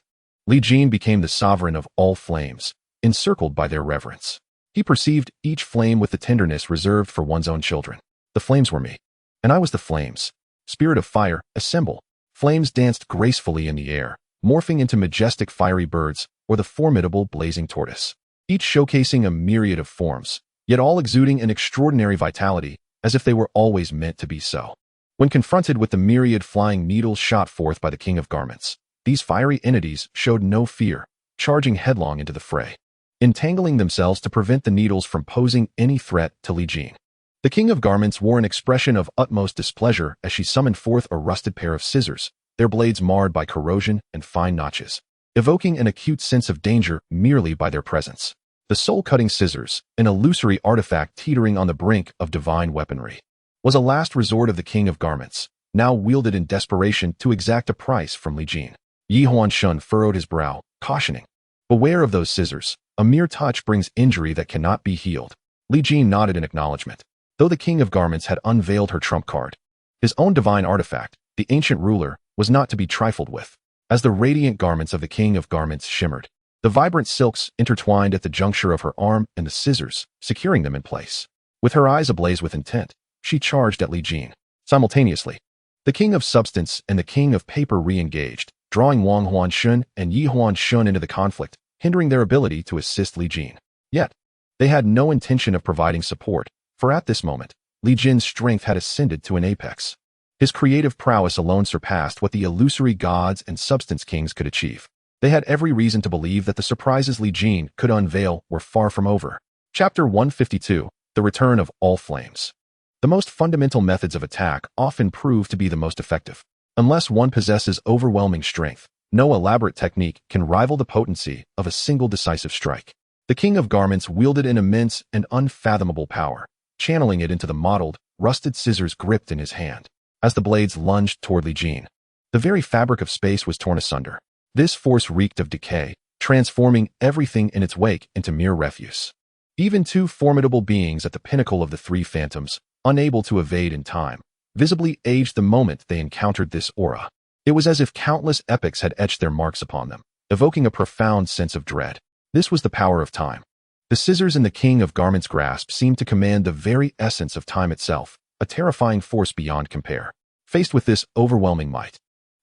Li Jin became the sovereign of all flames, encircled by their reverence. He perceived each flame with the tenderness reserved for one's own children. The flames were me, and I was the flames. Spirit of fire, assemble. Flames danced gracefully in the air, morphing into majestic fiery birds or the formidable blazing tortoise, each showcasing a myriad of forms, yet all exuding an extraordinary vitality, as if they were always meant to be so. When confronted with the myriad flying needles shot forth by the King of Garments, these fiery entities showed no fear, charging headlong into the fray, entangling themselves to prevent the needles from posing any threat to Li Jin. The King of Garments wore an expression of utmost displeasure as she summoned forth a rusted pair of scissors, their blades marred by corrosion and fine notches, evoking an acute sense of danger merely by their presence. The soul-cutting scissors, an illusory artifact teetering on the brink of divine weaponry, was a last resort of the King of Garments, now wielded in desperation to exact a price from Li Jin. Yi Huanshun furrowed his brow, cautioning, "Beware of those scissors. A mere touch brings injury that cannot be healed." Li Jin nodded in acknowledgement. Though the King of Garments had unveiled her trump card, his own divine artifact, the ancient ruler, was not to be trifled with. As the radiant garments of the King of Garments shimmered, the vibrant silks intertwined at the juncture of her arm and the scissors, securing them in place. With her eyes ablaze with intent, she charged at Li Jin. Simultaneously, the King of Substance and the King of Paper re-engaged, drawing Wang Huanshun and Yi Huanshun into the conflict, hindering their ability to assist Li Jin. Yet, they had no intention of providing support, for at this moment, Li Jin's strength had ascended to an apex. His creative prowess alone surpassed what the illusory gods and substance kings could achieve. They had every reason to believe that the surprises Li Jin could unveil were far from over. Chapter 152, The Return of All Flames. The most fundamental methods of attack often prove to be the most effective. Unless one possesses overwhelming strength, no elaborate technique can rival the potency of a single decisive strike. The King of Garments wielded an immense and unfathomable power, channeling it into the mottled, rusted scissors gripped in his hand. As the blades lunged toward Li Jin, the very fabric of space was torn asunder. This force reeked of decay, transforming everything in its wake into mere refuse. Even two formidable beings at the pinnacle of the three phantoms, unable to evade in time, visibly aged the moment they encountered this aura. It was as if countless epochs had etched their marks upon them, evoking a profound sense of dread. This was the power of time. The scissors in the King of Garments' grasp seemed to command the very essence of time itself, a terrifying force beyond compare. Faced with this overwhelming might,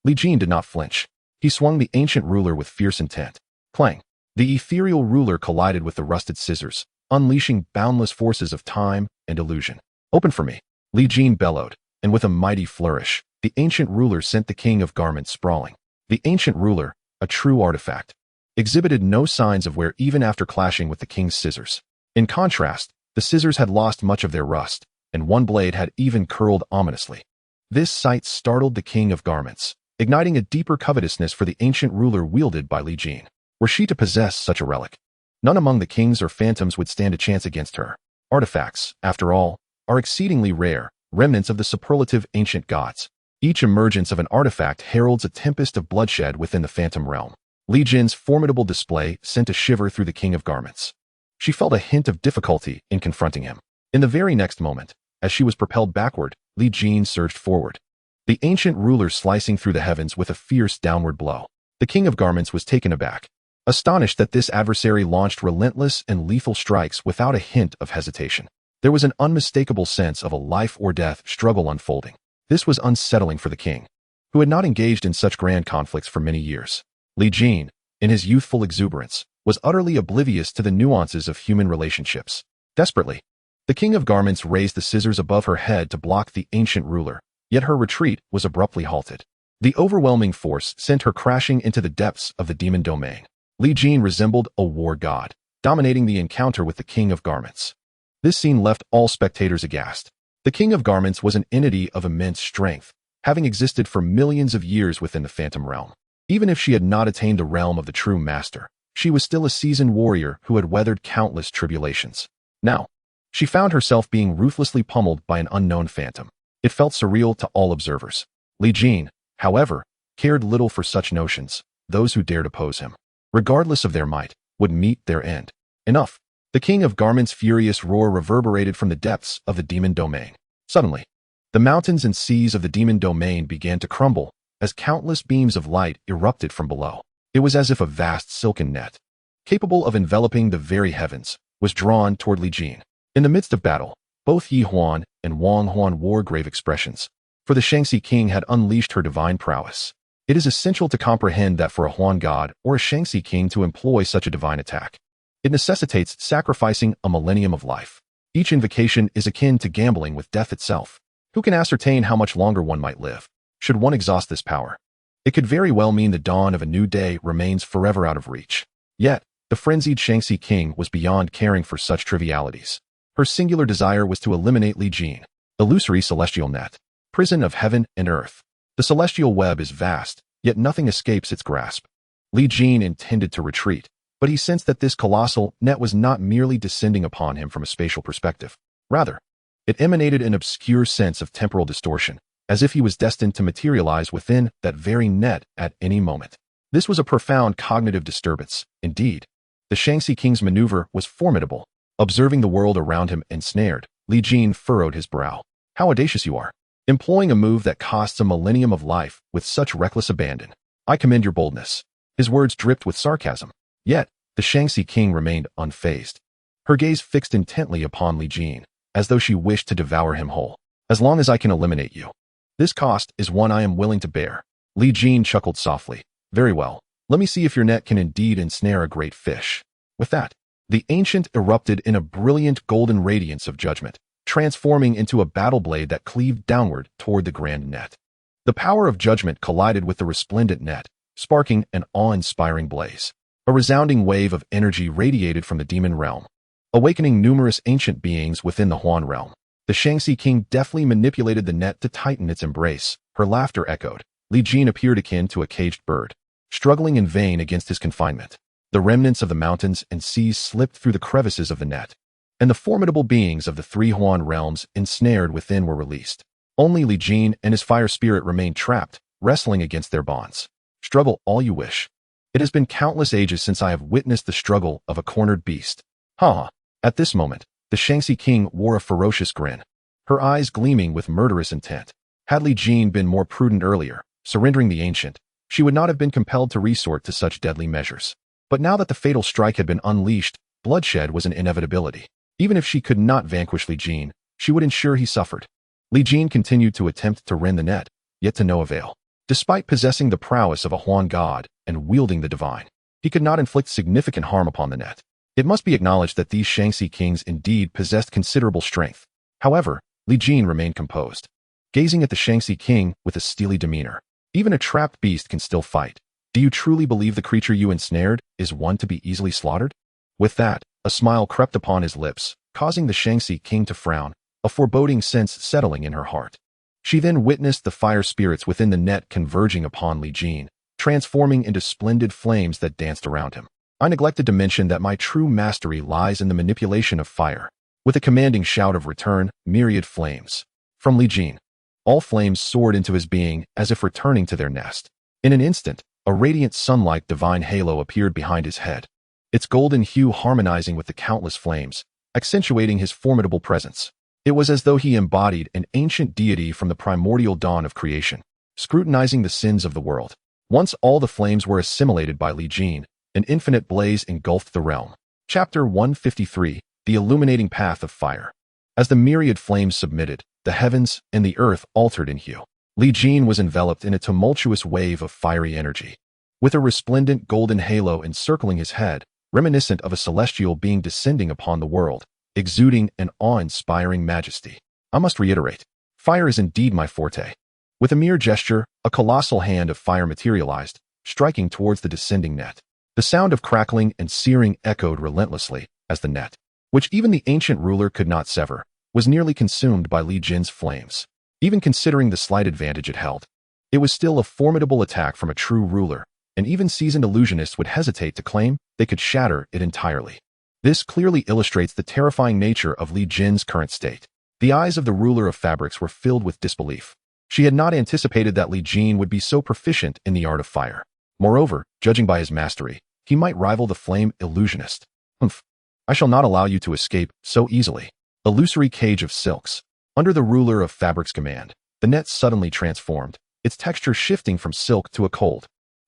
Li Jin did not flinch. He swung the ancient ruler with fierce intent. Clang! The ethereal ruler collided with the rusted scissors, unleashing boundless forces of time and illusion. "Open for me," Li Jin bellowed, and with a mighty flourish, the ancient ruler sent the King of Garments sprawling. The ancient ruler, a true artifact, exhibited no signs of wear even after clashing with the king's scissors. In contrast, the scissors had lost much of their rust, and one blade had even curled ominously. This sight startled the King of Garments, igniting a deeper covetousness for the ancient ruler wielded by Li Jin. Were she to possess such a relic, none among the kings or phantoms would stand a chance against her. Artifacts, after all, are exceedingly rare, remnants of the superlative ancient gods. Each emergence of an artifact heralds a tempest of bloodshed within the phantom realm. Li Jin's formidable display sent a shiver through the King of Garments. She felt a hint of difficulty in confronting him. In the very next moment, as she was propelled backward, Li Jin surged forward, the ancient ruler slicing through the heavens with a fierce downward blow. The King of Garments was taken aback, astonished that this adversary launched relentless and lethal strikes without a hint of hesitation. There was an unmistakable sense of a life-or-death struggle unfolding. This was unsettling for the king. who had not engaged in such grand conflicts for many years. Li Jin, in his youthful exuberance, was utterly oblivious to the nuances of human relationships. Desperately, the King of Garments raised the scissors above her head to block the ancient ruler, yet her retreat was abruptly halted. The overwhelming force sent her crashing into the depths of the demon domain. Li Jin resembled a war god, dominating the encounter with the King of Garments. This scene left all spectators aghast. The King of Garments was an entity of immense strength, having existed for millions of years within the Phantom Realm. Even if she had not attained the realm of the true master, she was still a seasoned warrior who had weathered countless tribulations. Now, she found herself being ruthlessly pummeled by an unknown phantom. It felt surreal to all observers. Li Jin, however, cared little for such notions. Those who dared oppose him, regardless of their might, would meet their end. Enough. The King of Garments' furious roar reverberated from the depths of the demon domain. Suddenly, the mountains and seas of the demon domain began to crumble as countless beams of light erupted from below. It was as if a vast silken net, capable of enveloping the very heavens, was drawn toward Li Jin. In the midst of battle, both Yi Huan and Wang Huan wore grave expressions, for the Shaanxi king had unleashed her divine prowess. It is essential to comprehend that for a Huan god or a Shaanxi king to employ such a divine attack, it necessitates sacrificing a millennium of life. Each invocation is akin to gambling with death itself. Who can ascertain how much longer one might live? Should one exhaust this power, it could very well mean the dawn of a new day remains forever out of reach. Yet, the frenzied Shaanxi king was beyond caring for such trivialities. Her singular desire was to eliminate Li Jin, illusory celestial net, prison of heaven and earth. The celestial web is vast, yet nothing escapes its grasp. Li Jin intended to retreat, but he sensed that this colossal net was not merely descending upon him from a spatial perspective. Rather, it emanated an obscure sense of temporal distortion, as if he was destined to materialize within that very net at any moment. This was a profound cognitive disturbance. Indeed, the Shaanxi king's maneuver was formidable. Observing the world around him ensnared, Li Jin furrowed his brow. How audacious you are, employing a move that costs a millennium of life with such reckless abandon. I commend your boldness. His words dripped with sarcasm. Yet, the Shaanxi king remained unfazed. Her gaze fixed intently upon Li Jin, as though she wished to devour him whole. As long as I can eliminate you, this cost is one I am willing to bear. Li Jin chuckled softly. Very well. Let me see if your net can indeed ensnare a great fish. With that, the ancient erupted in a brilliant golden radiance of judgment, transforming into a battle blade that cleaved downward toward the grand net. The power of judgment collided with the resplendent net, sparking an awe-inspiring blaze. A resounding wave of energy radiated from the demon realm, awakening numerous ancient beings within the Huan realm. The Shaanxi king deftly manipulated the net to tighten its embrace. Her laughter echoed. Li Jin appeared akin to a caged bird, struggling in vain against his confinement. The remnants of the mountains and seas slipped through the crevices of the net, and the formidable beings of the three Huan realms ensnared within were released. Only Li Jin and his fire spirit remained trapped, wrestling against their bonds. Struggle all you wish. It has been countless ages since I have witnessed the struggle of a cornered beast. Ha! At this moment, the Shaanxi king wore a ferocious grin, her eyes gleaming with murderous intent. Had Li Jin been more prudent earlier, surrendering the ancient, she would not have been compelled to resort to such deadly measures. But now that the fatal strike had been unleashed, bloodshed was an inevitability. Even if she could not vanquish Li Jin, she would ensure he suffered. Li Jin continued to attempt to rend the net, yet to no avail. Despite possessing the prowess of a Huan god and wielding the divine, he could not inflict significant harm upon the net. It must be acknowledged that these Shaanxi kings indeed possessed considerable strength. However, Li Jin remained composed, gazing at the Shaanxi king with a steely demeanor. Even a trapped beast can still fight. Do you truly believe the creature you ensnared is one to be easily slaughtered? With that, a smile crept upon his lips, causing the Shaanxi king to frown, a foreboding sense settling in her heart. She then witnessed the fire spirits within the net converging upon Li Jin, transforming into splendid flames that danced around him. I neglected to mention that my true mastery lies in the manipulation of fire. With a commanding shout of return, myriad flames from Li Jin. All flames soared into his being as if returning to their nest. In an instant, a radiant sun-like divine halo appeared behind his head, its golden hue harmonizing with the countless flames, accentuating his formidable presence. It was as though he embodied an ancient deity from the primordial dawn of creation, scrutinizing the sins of the world. Once all the flames were assimilated by Li Jin, an infinite blaze engulfed the realm. Chapter 153, The Illuminating Path of Fire. As the myriad flames submitted, the heavens and the earth altered in hue. Li Jin was enveloped in a tumultuous wave of fiery energy. With a resplendent golden halo encircling his head, reminiscent of a celestial being descending upon the world, exuding an awe-inspiring majesty. I must reiterate, fire is indeed my forte. With a mere gesture, a colossal hand of fire materialized, striking towards the descending net. The sound of crackling and searing echoed relentlessly as the net, which even the ancient ruler could not sever, was nearly consumed by Li Jin's flames. Even considering the slight advantage it held, it was still a formidable attack from a true ruler, and even seasoned illusionists would hesitate to claim they could shatter it entirely. This clearly illustrates the terrifying nature of Li Jin's current state. The eyes of the ruler of fabrics were filled with disbelief. She had not anticipated that Li Jin would be so proficient in the art of fire. Moreover, judging by his mastery, he might rival the flame illusionist. Humph! I shall not allow you to escape so easily. Illusory cage of silks. Under the ruler of fabric's command, the net suddenly transformed, its texture shifting from silk to a cold,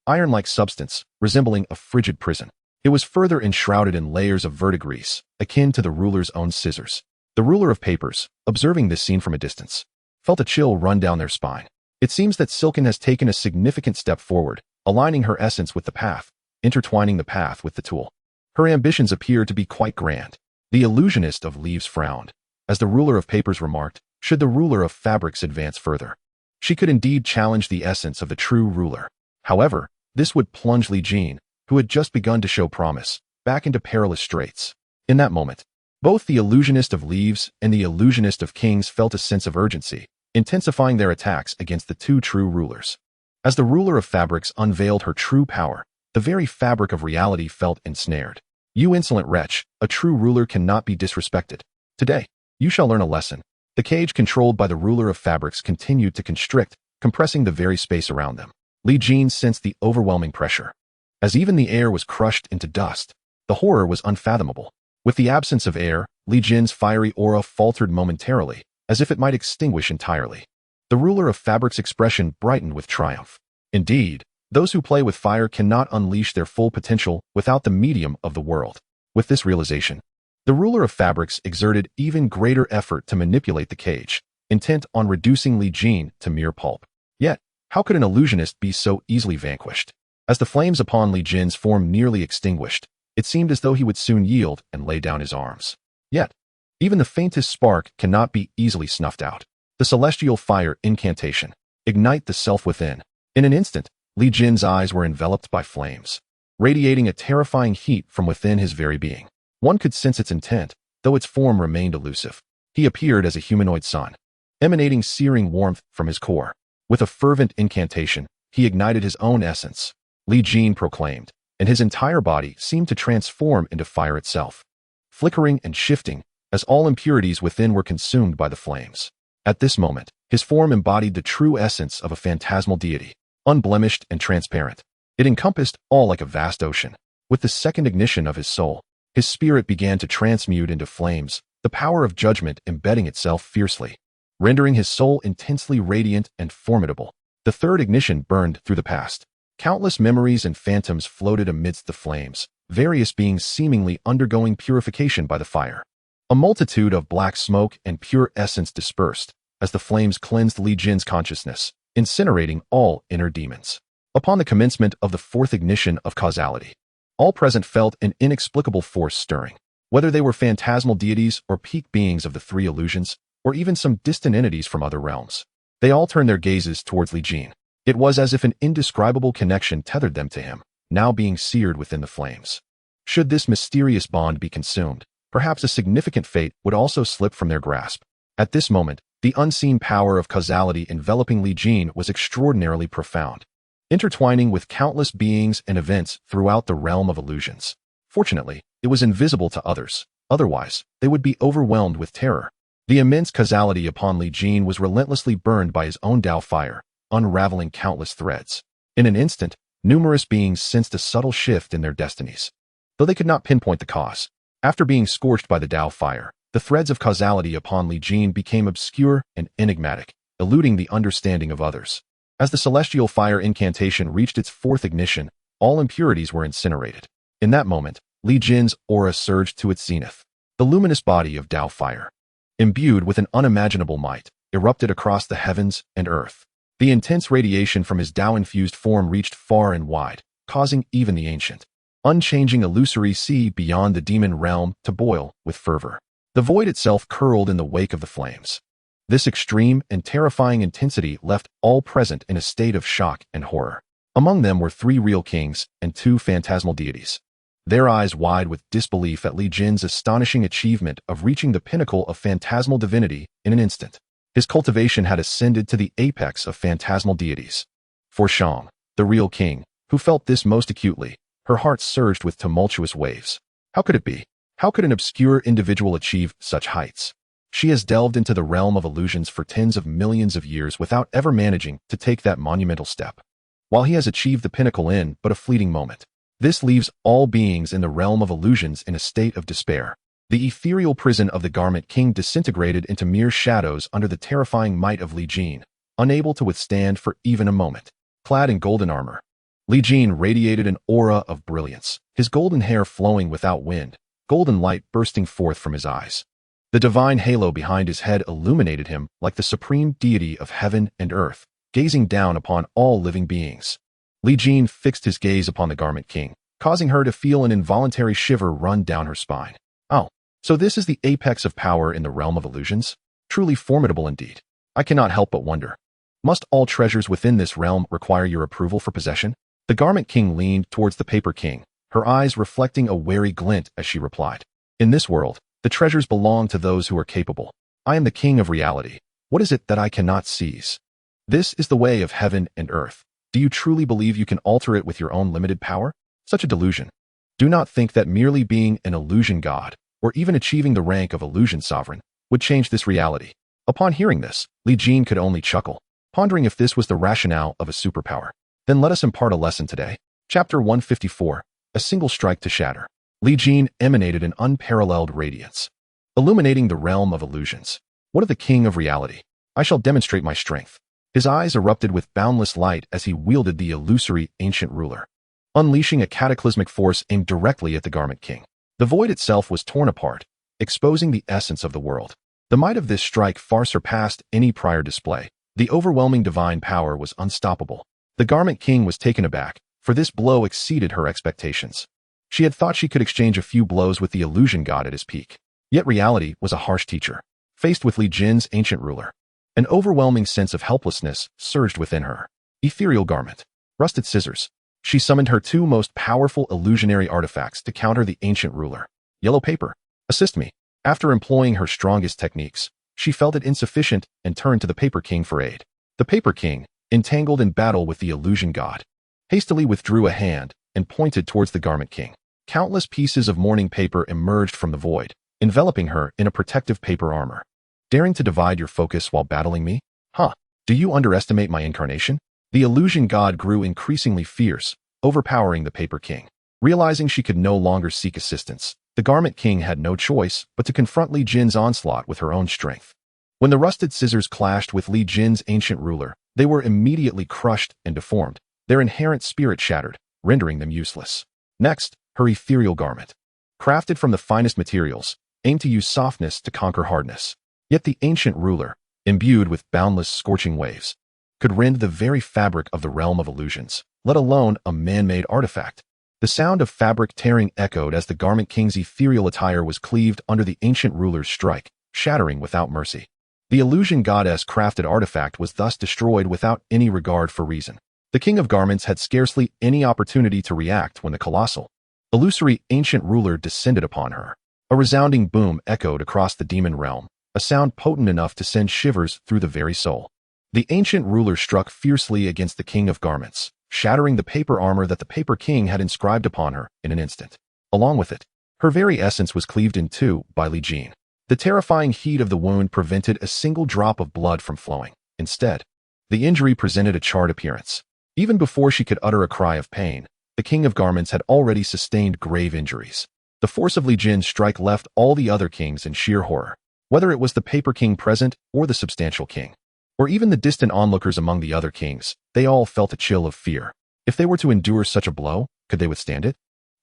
iron-like substance, resembling a frigid prison. It was further enshrouded in layers of verdigris, akin to the ruler's own scissors. The ruler of papers, observing this scene from a distance, felt a chill run down their spine. It seems that Silken has taken a significant step forward, aligning her essence with the path, intertwining the path with the tool. Her ambitions appear to be quite grand. The illusionist of leaves frowned. As the ruler of papers remarked, should the ruler of fabrics advance further, she could indeed challenge the essence of the true ruler. However, this would plunge Li Jin, who had just begun to show promise, back into perilous straits. In that moment, both the illusionist of leaves and the illusionist of kings felt a sense of urgency, intensifying their attacks against the two true rulers. As the ruler of fabrics unveiled her true power, the very fabric of reality felt ensnared. You insolent wretch, a true ruler cannot be disrespected. Today, you shall learn a lesson. The cage controlled by the ruler of fabrics continued to constrict, compressing the very space around them. Li Jin sensed the overwhelming pressure. As even the air was crushed into dust, the horror was unfathomable. With the absence of air, Li Jin's fiery aura faltered momentarily, as if it might extinguish entirely. The ruler of fabric's expression brightened with triumph. Indeed, those who play with fire cannot unleash their full potential without the medium of the world. With this realization, the ruler of fabrics exerted even greater effort to manipulate the cage, intent on reducing Li Jin to mere pulp. Yet, how could an illusionist be so easily vanquished? As the flames upon Li Jin's form nearly extinguished, it seemed as though he would soon yield and lay down his arms. Yet, even the faintest spark cannot be easily snuffed out. The celestial fire incantation. Ignite the self within. In an instant, Li Jin's eyes were enveloped by flames, radiating a terrifying heat from within his very being. One could sense its intent, though its form remained elusive. He appeared as a humanoid sun, emanating searing warmth from his core. With a fervent incantation, he ignited his own essence. Li Jin proclaimed, and his entire body seemed to transform into fire itself, flickering and shifting as all impurities within were consumed by the flames. At this moment, his form embodied the true essence of a phantasmal deity, unblemished and transparent. It encompassed all like a vast ocean. With the second ignition of his soul, his spirit began to transmute into flames, the power of judgment embedding itself fiercely, rendering his soul intensely radiant and formidable. The third ignition burned through the past. Countless memories and phantoms floated amidst the flames, various beings seemingly undergoing purification by the fire. A multitude of black smoke and pure essence dispersed as the flames cleansed Li Jin's consciousness, incinerating all inner demons. Upon the commencement of the fourth ignition of causality, all present felt an inexplicable force stirring. Whether they were phantasmal deities or peak beings of the three illusions, or even some distant entities from other realms, they all turned their gazes towards Li Jin. It was as if an indescribable connection tethered them to him, now being seared within the flames. Should this mysterious bond be consumed, perhaps a significant fate would also slip from their grasp. At this moment, the unseen power of causality enveloping Li Jin was extraordinarily profound, intertwining with countless beings and events throughout the realm of illusions. Fortunately, it was invisible to others, otherwise, they would be overwhelmed with terror. The immense causality upon Li Jin was relentlessly burned by his own Dao fire, unraveling countless threads. In an instant, numerous beings sensed a subtle shift in their destinies, though they could not pinpoint the cause. After being scorched by the Dao fire, the threads of causality upon Li Jin became obscure and enigmatic, eluding the understanding of others. As the celestial fire incantation reached its fourth ignition, all impurities were incinerated. In that moment, Li Jin's aura surged to its zenith. The luminous body of Dao fire, imbued with an unimaginable might, erupted across the heavens and earth. The intense radiation from his Dao-infused form reached far and wide, causing even the ancient, unchanging illusory sea beyond the demon realm to boil with fervor. The void itself curled in the wake of the flames. This extreme and terrifying intensity left all present in a state of shock and horror. Among them were 3 real kings and 2 phantasmal deities, their eyes wide with disbelief at Li Jin's astonishing achievement of reaching the pinnacle of phantasmal divinity in an instant. His cultivation had ascended to the apex of phantasmal deities. For Shang, the real king, who felt this most acutely, her heart surged with tumultuous waves. How could it be? How could an obscure individual achieve such heights? She has delved into the realm of illusions for tens of millions of years without ever managing to take that monumental step, while he has achieved the pinnacle in but a fleeting moment. This leaves all beings in the realm of illusions in a state of despair. The ethereal prison of the Garment King disintegrated into mere shadows under the terrifying might of Li Jin, unable to withstand for even a moment. Clad in golden armor, Li Jin radiated an aura of brilliance, his golden hair flowing without wind, golden light bursting forth from his eyes. The divine halo behind his head illuminated him like the supreme deity of heaven and earth, gazing down upon all living beings. Li Jin fixed his gaze upon the Garment King, causing her to feel an involuntary shiver run down her spine. Oh, so this is the apex of power in the realm of illusions? Truly formidable indeed. I cannot help but wonder. Must all treasures within this realm require your approval for possession? The Garment King leaned towards the Paper King, her eyes reflecting a wary glint as she replied. In this world, the treasures belong to those who are capable. I am the king of reality. What is it that I cannot seize? This is the way of heaven and earth. Do you truly believe you can alter it with your own limited power? Such a delusion. Do not think that merely being an illusion god, or even achieving the rank of illusion sovereign, would change this reality. Upon hearing this, Li Jin could only chuckle, pondering if this was the rationale of a superpower. Then let us impart a lesson today. Chapter 154, A Single Strike to Shatter. Li Jin emanated an unparalleled radiance, illuminating the realm of illusions. What of the king of reality? I shall demonstrate my strength. His eyes erupted with boundless light as he wielded the illusory ancient ruler, unleashing a cataclysmic force aimed directly at the Garment King. The void itself was torn apart, exposing the essence of the world. The might of this strike far surpassed any prior display. The overwhelming divine power was unstoppable. The Garment King was taken aback, for this blow exceeded her expectations. She had thought she could exchange a few blows with the illusion god at his peak. Yet reality was a harsh teacher. Faced with Li Jin's ancient ruler, an overwhelming sense of helplessness surged within her. Ethereal garment, rusted scissors. She summoned her 2 most powerful illusionary artifacts to counter the ancient ruler. Yellow paper, assist me. After employing her strongest techniques, she felt it insufficient and turned to the Paper King for aid. The Paper King, entangled in battle with the illusion god, hastily withdrew a hand and pointed towards the Garment King. Countless pieces of mourning paper emerged from the void, enveloping her in a protective paper armor. Daring to divide your focus while battling me? Huh, do you underestimate my incarnation? The illusion god grew increasingly fierce, overpowering the Paper King. Realizing she could no longer seek assistance, the Garment King had no choice but to confront Li Jin's onslaught with her own strength. When the rusted scissors clashed with Li Jin's ancient ruler, they were immediately crushed and deformed, their inherent spirit shattered, rendering them useless. Next, her ethereal garment, crafted from the finest materials, aimed to use softness to conquer hardness. Yet the ancient ruler, imbued with boundless scorching waves, could rend the very fabric of the realm of illusions, let alone a man-made artifact. The sound of fabric tearing echoed as the Garment King's ethereal attire was cleaved under the ancient ruler's strike, shattering without mercy. The illusion goddess crafted artifact was thus destroyed without any regard for reason. The King of Garments had scarcely any opportunity to react when the colossal, illusory ancient ruler descended upon her. A resounding boom echoed across the demon realm, a sound potent enough to send shivers through the very soul. The ancient ruler struck fiercely against the King of Garments, shattering the paper armor that the Paper King had inscribed upon her in an instant. Along with it, her very essence was cleaved in 2 by Li Jin. The terrifying heat of the wound prevented a single drop of blood from flowing. Instead, the injury presented a charred appearance. Even before she could utter a cry of pain, the King of Garments had already sustained grave injuries. The force of Li Jin's strike left all the other kings in sheer horror. Whether it was the Paper King present or the Substantial King, or even the distant onlookers among the other kings, they all felt a chill of fear. If they were to endure such a blow, could they withstand it?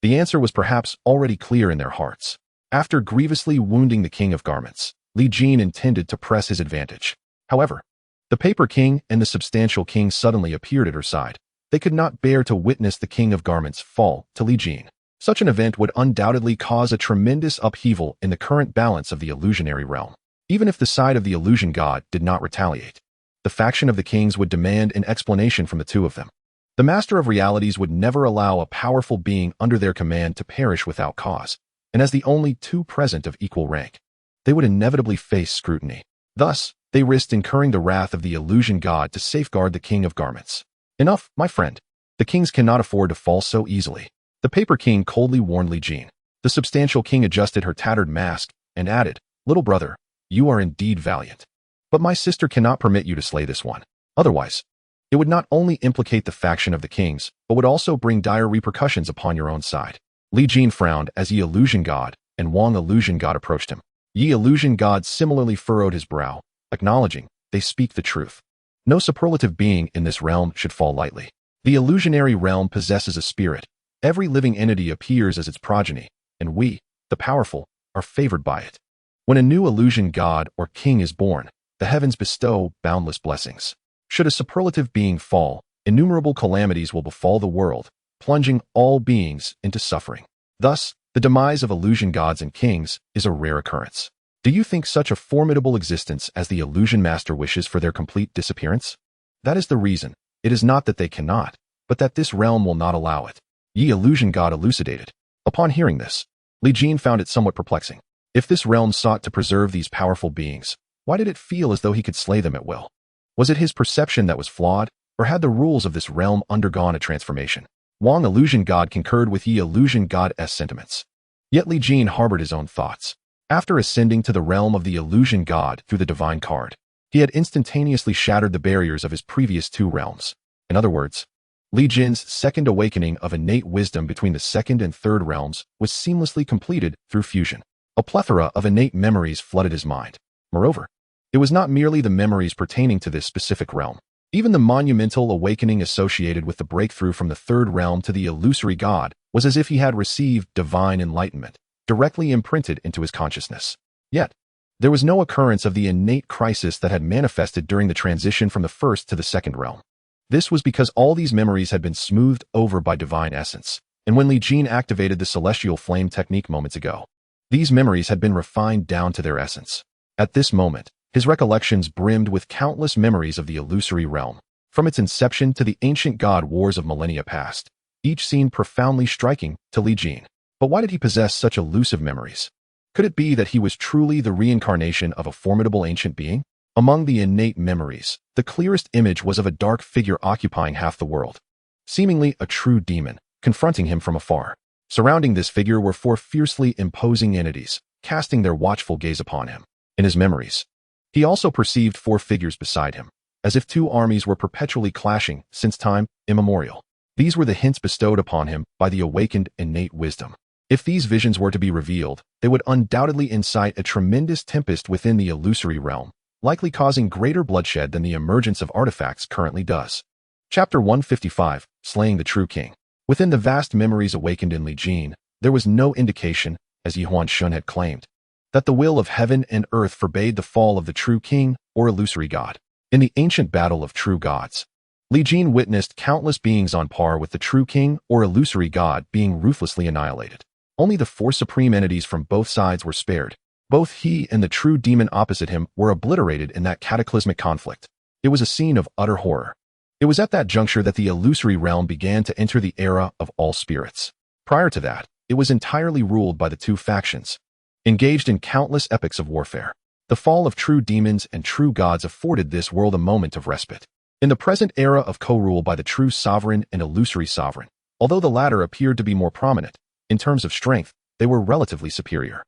The answer was perhaps already clear in their hearts. After grievously wounding the King of Garments, Li Jin intended to press his advantage. However, The paper king and the substantial king suddenly appeared at her side. They could not bear to witness the king of garments fall to Li Jin. Such an event would undoubtedly cause a tremendous upheaval in the current balance of the illusionary realm. Even if the side of the illusion god did not retaliate, the faction of the kings would demand an explanation from the two of them. The master of realities would never allow a powerful being under their command to perish without cause, and as the only two present of equal rank, they would inevitably face scrutiny. Thus, they risked incurring the wrath of the illusion god to safeguard the king of garments. Enough, my friend. The kings cannot afford to fall so easily. The paper king coldly warned Li Jin. The substantial king adjusted her tattered mask and added, "Little brother, you are indeed valiant. But my sister cannot permit you to slay this one. Otherwise, it would not only implicate the faction of the kings, but would also bring dire repercussions upon your own side." Li Jin frowned as Yi illusion god and Wang illusion god approached him. Yi illusion god similarly furrowed his brow, acknowledging, "They speak the truth. No superlative being in this realm should fall lightly. The illusionary realm possesses a spirit. Every living entity appears as its progeny, and we, the powerful, are favored by it. When a new illusion god or king is born, the heavens bestow boundless blessings. Should a superlative being fall, innumerable calamities will befall the world, plunging all beings into suffering. Thus, the demise of illusion gods and kings is a rare occurrence. Do you think such a formidable existence as the illusion master wishes for their complete disappearance? That is the reason. It is not that they cannot, but that this realm will not allow it." Yi illusion god elucidated. Upon hearing this, Li Jin found it somewhat perplexing. If this realm sought to preserve these powerful beings, why did it feel as though he could slay them at will? Was it his perception that was flawed, or had the rules of this realm undergone a transformation? Wang illusion god concurred with Yi illusion god's sentiments. Yet Li Jin harbored his own thoughts. After ascending to the realm of the illusion god through the divine card, he had instantaneously shattered the barriers of his previous two realms. In other words, Li Jin's second awakening of innate wisdom between the second and third realms was seamlessly completed through fusion. A plethora of innate memories flooded his mind. Moreover, it was not merely the memories pertaining to this specific realm. Even the monumental awakening associated with the breakthrough from the third realm to the illusory god was as if he had received divine enlightenment, directly imprinted into his consciousness. Yet, there was no occurrence of the innate crisis that had manifested during the transition from the first to the second realm. This was because all these memories had been smoothed over by divine essence, and when Li Jin activated the celestial flame technique moments ago, these memories had been refined down to their essence. At this moment, his recollections brimmed with countless memories of the illusory realm, from its inception to the ancient god wars of millennia past, each scene profoundly striking to Li Jin. But why did he possess such elusive memories? Could it be that he was truly the reincarnation of a formidable ancient being? Among the innate memories, the clearest image was of a dark figure occupying half the world, seemingly a true demon, confronting him from afar. Surrounding this figure were four fiercely imposing entities, casting their watchful gaze upon him. In his memories, he also perceived four figures beside him, as if two armies were perpetually clashing since time immemorial. These were the hints bestowed upon him by the awakened innate wisdom. If these visions were to be revealed, they would undoubtedly incite a tremendous tempest within the illusory realm, likely causing greater bloodshed than the emergence of artifacts currently does. Chapter 155, Slaying the True King. Within the vast memories awakened in Li Jin, there was no indication, as Yi Huan Shun had claimed, that the will of heaven and earth forbade the fall of the true king or illusory god. In the ancient battle of true gods, Li Jin witnessed countless beings on par with the true king or illusory god being ruthlessly annihilated. Only the four supreme entities from both sides were spared. Both he and the true demon opposite him were obliterated in that cataclysmic conflict. It was a scene of utter horror. It was at that juncture that the illusory realm began to enter the era of all spirits. Prior to that, it was entirely ruled by the two factions, engaged in countless epics of warfare. The fall of true demons and true gods afforded this world a moment of respite. In the present era of co-rule by the true sovereign and illusory sovereign, although the latter appeared to be more prominent, in terms of strength, they were relatively superior.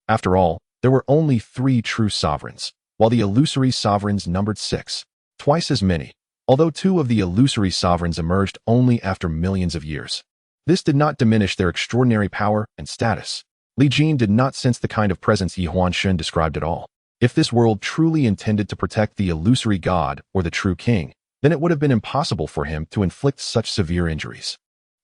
After all, there were only 3 true sovereigns, while the illusory sovereigns numbered 6, twice as many, although 2 of the illusory sovereigns emerged only after millions of years. This did not diminish their extraordinary power and status. Li Jin did not sense the kind of presence Yi Huan Shun described at all. If this world truly intended to protect the illusory god or the true king, then it would have been impossible for him to inflict such severe injuries.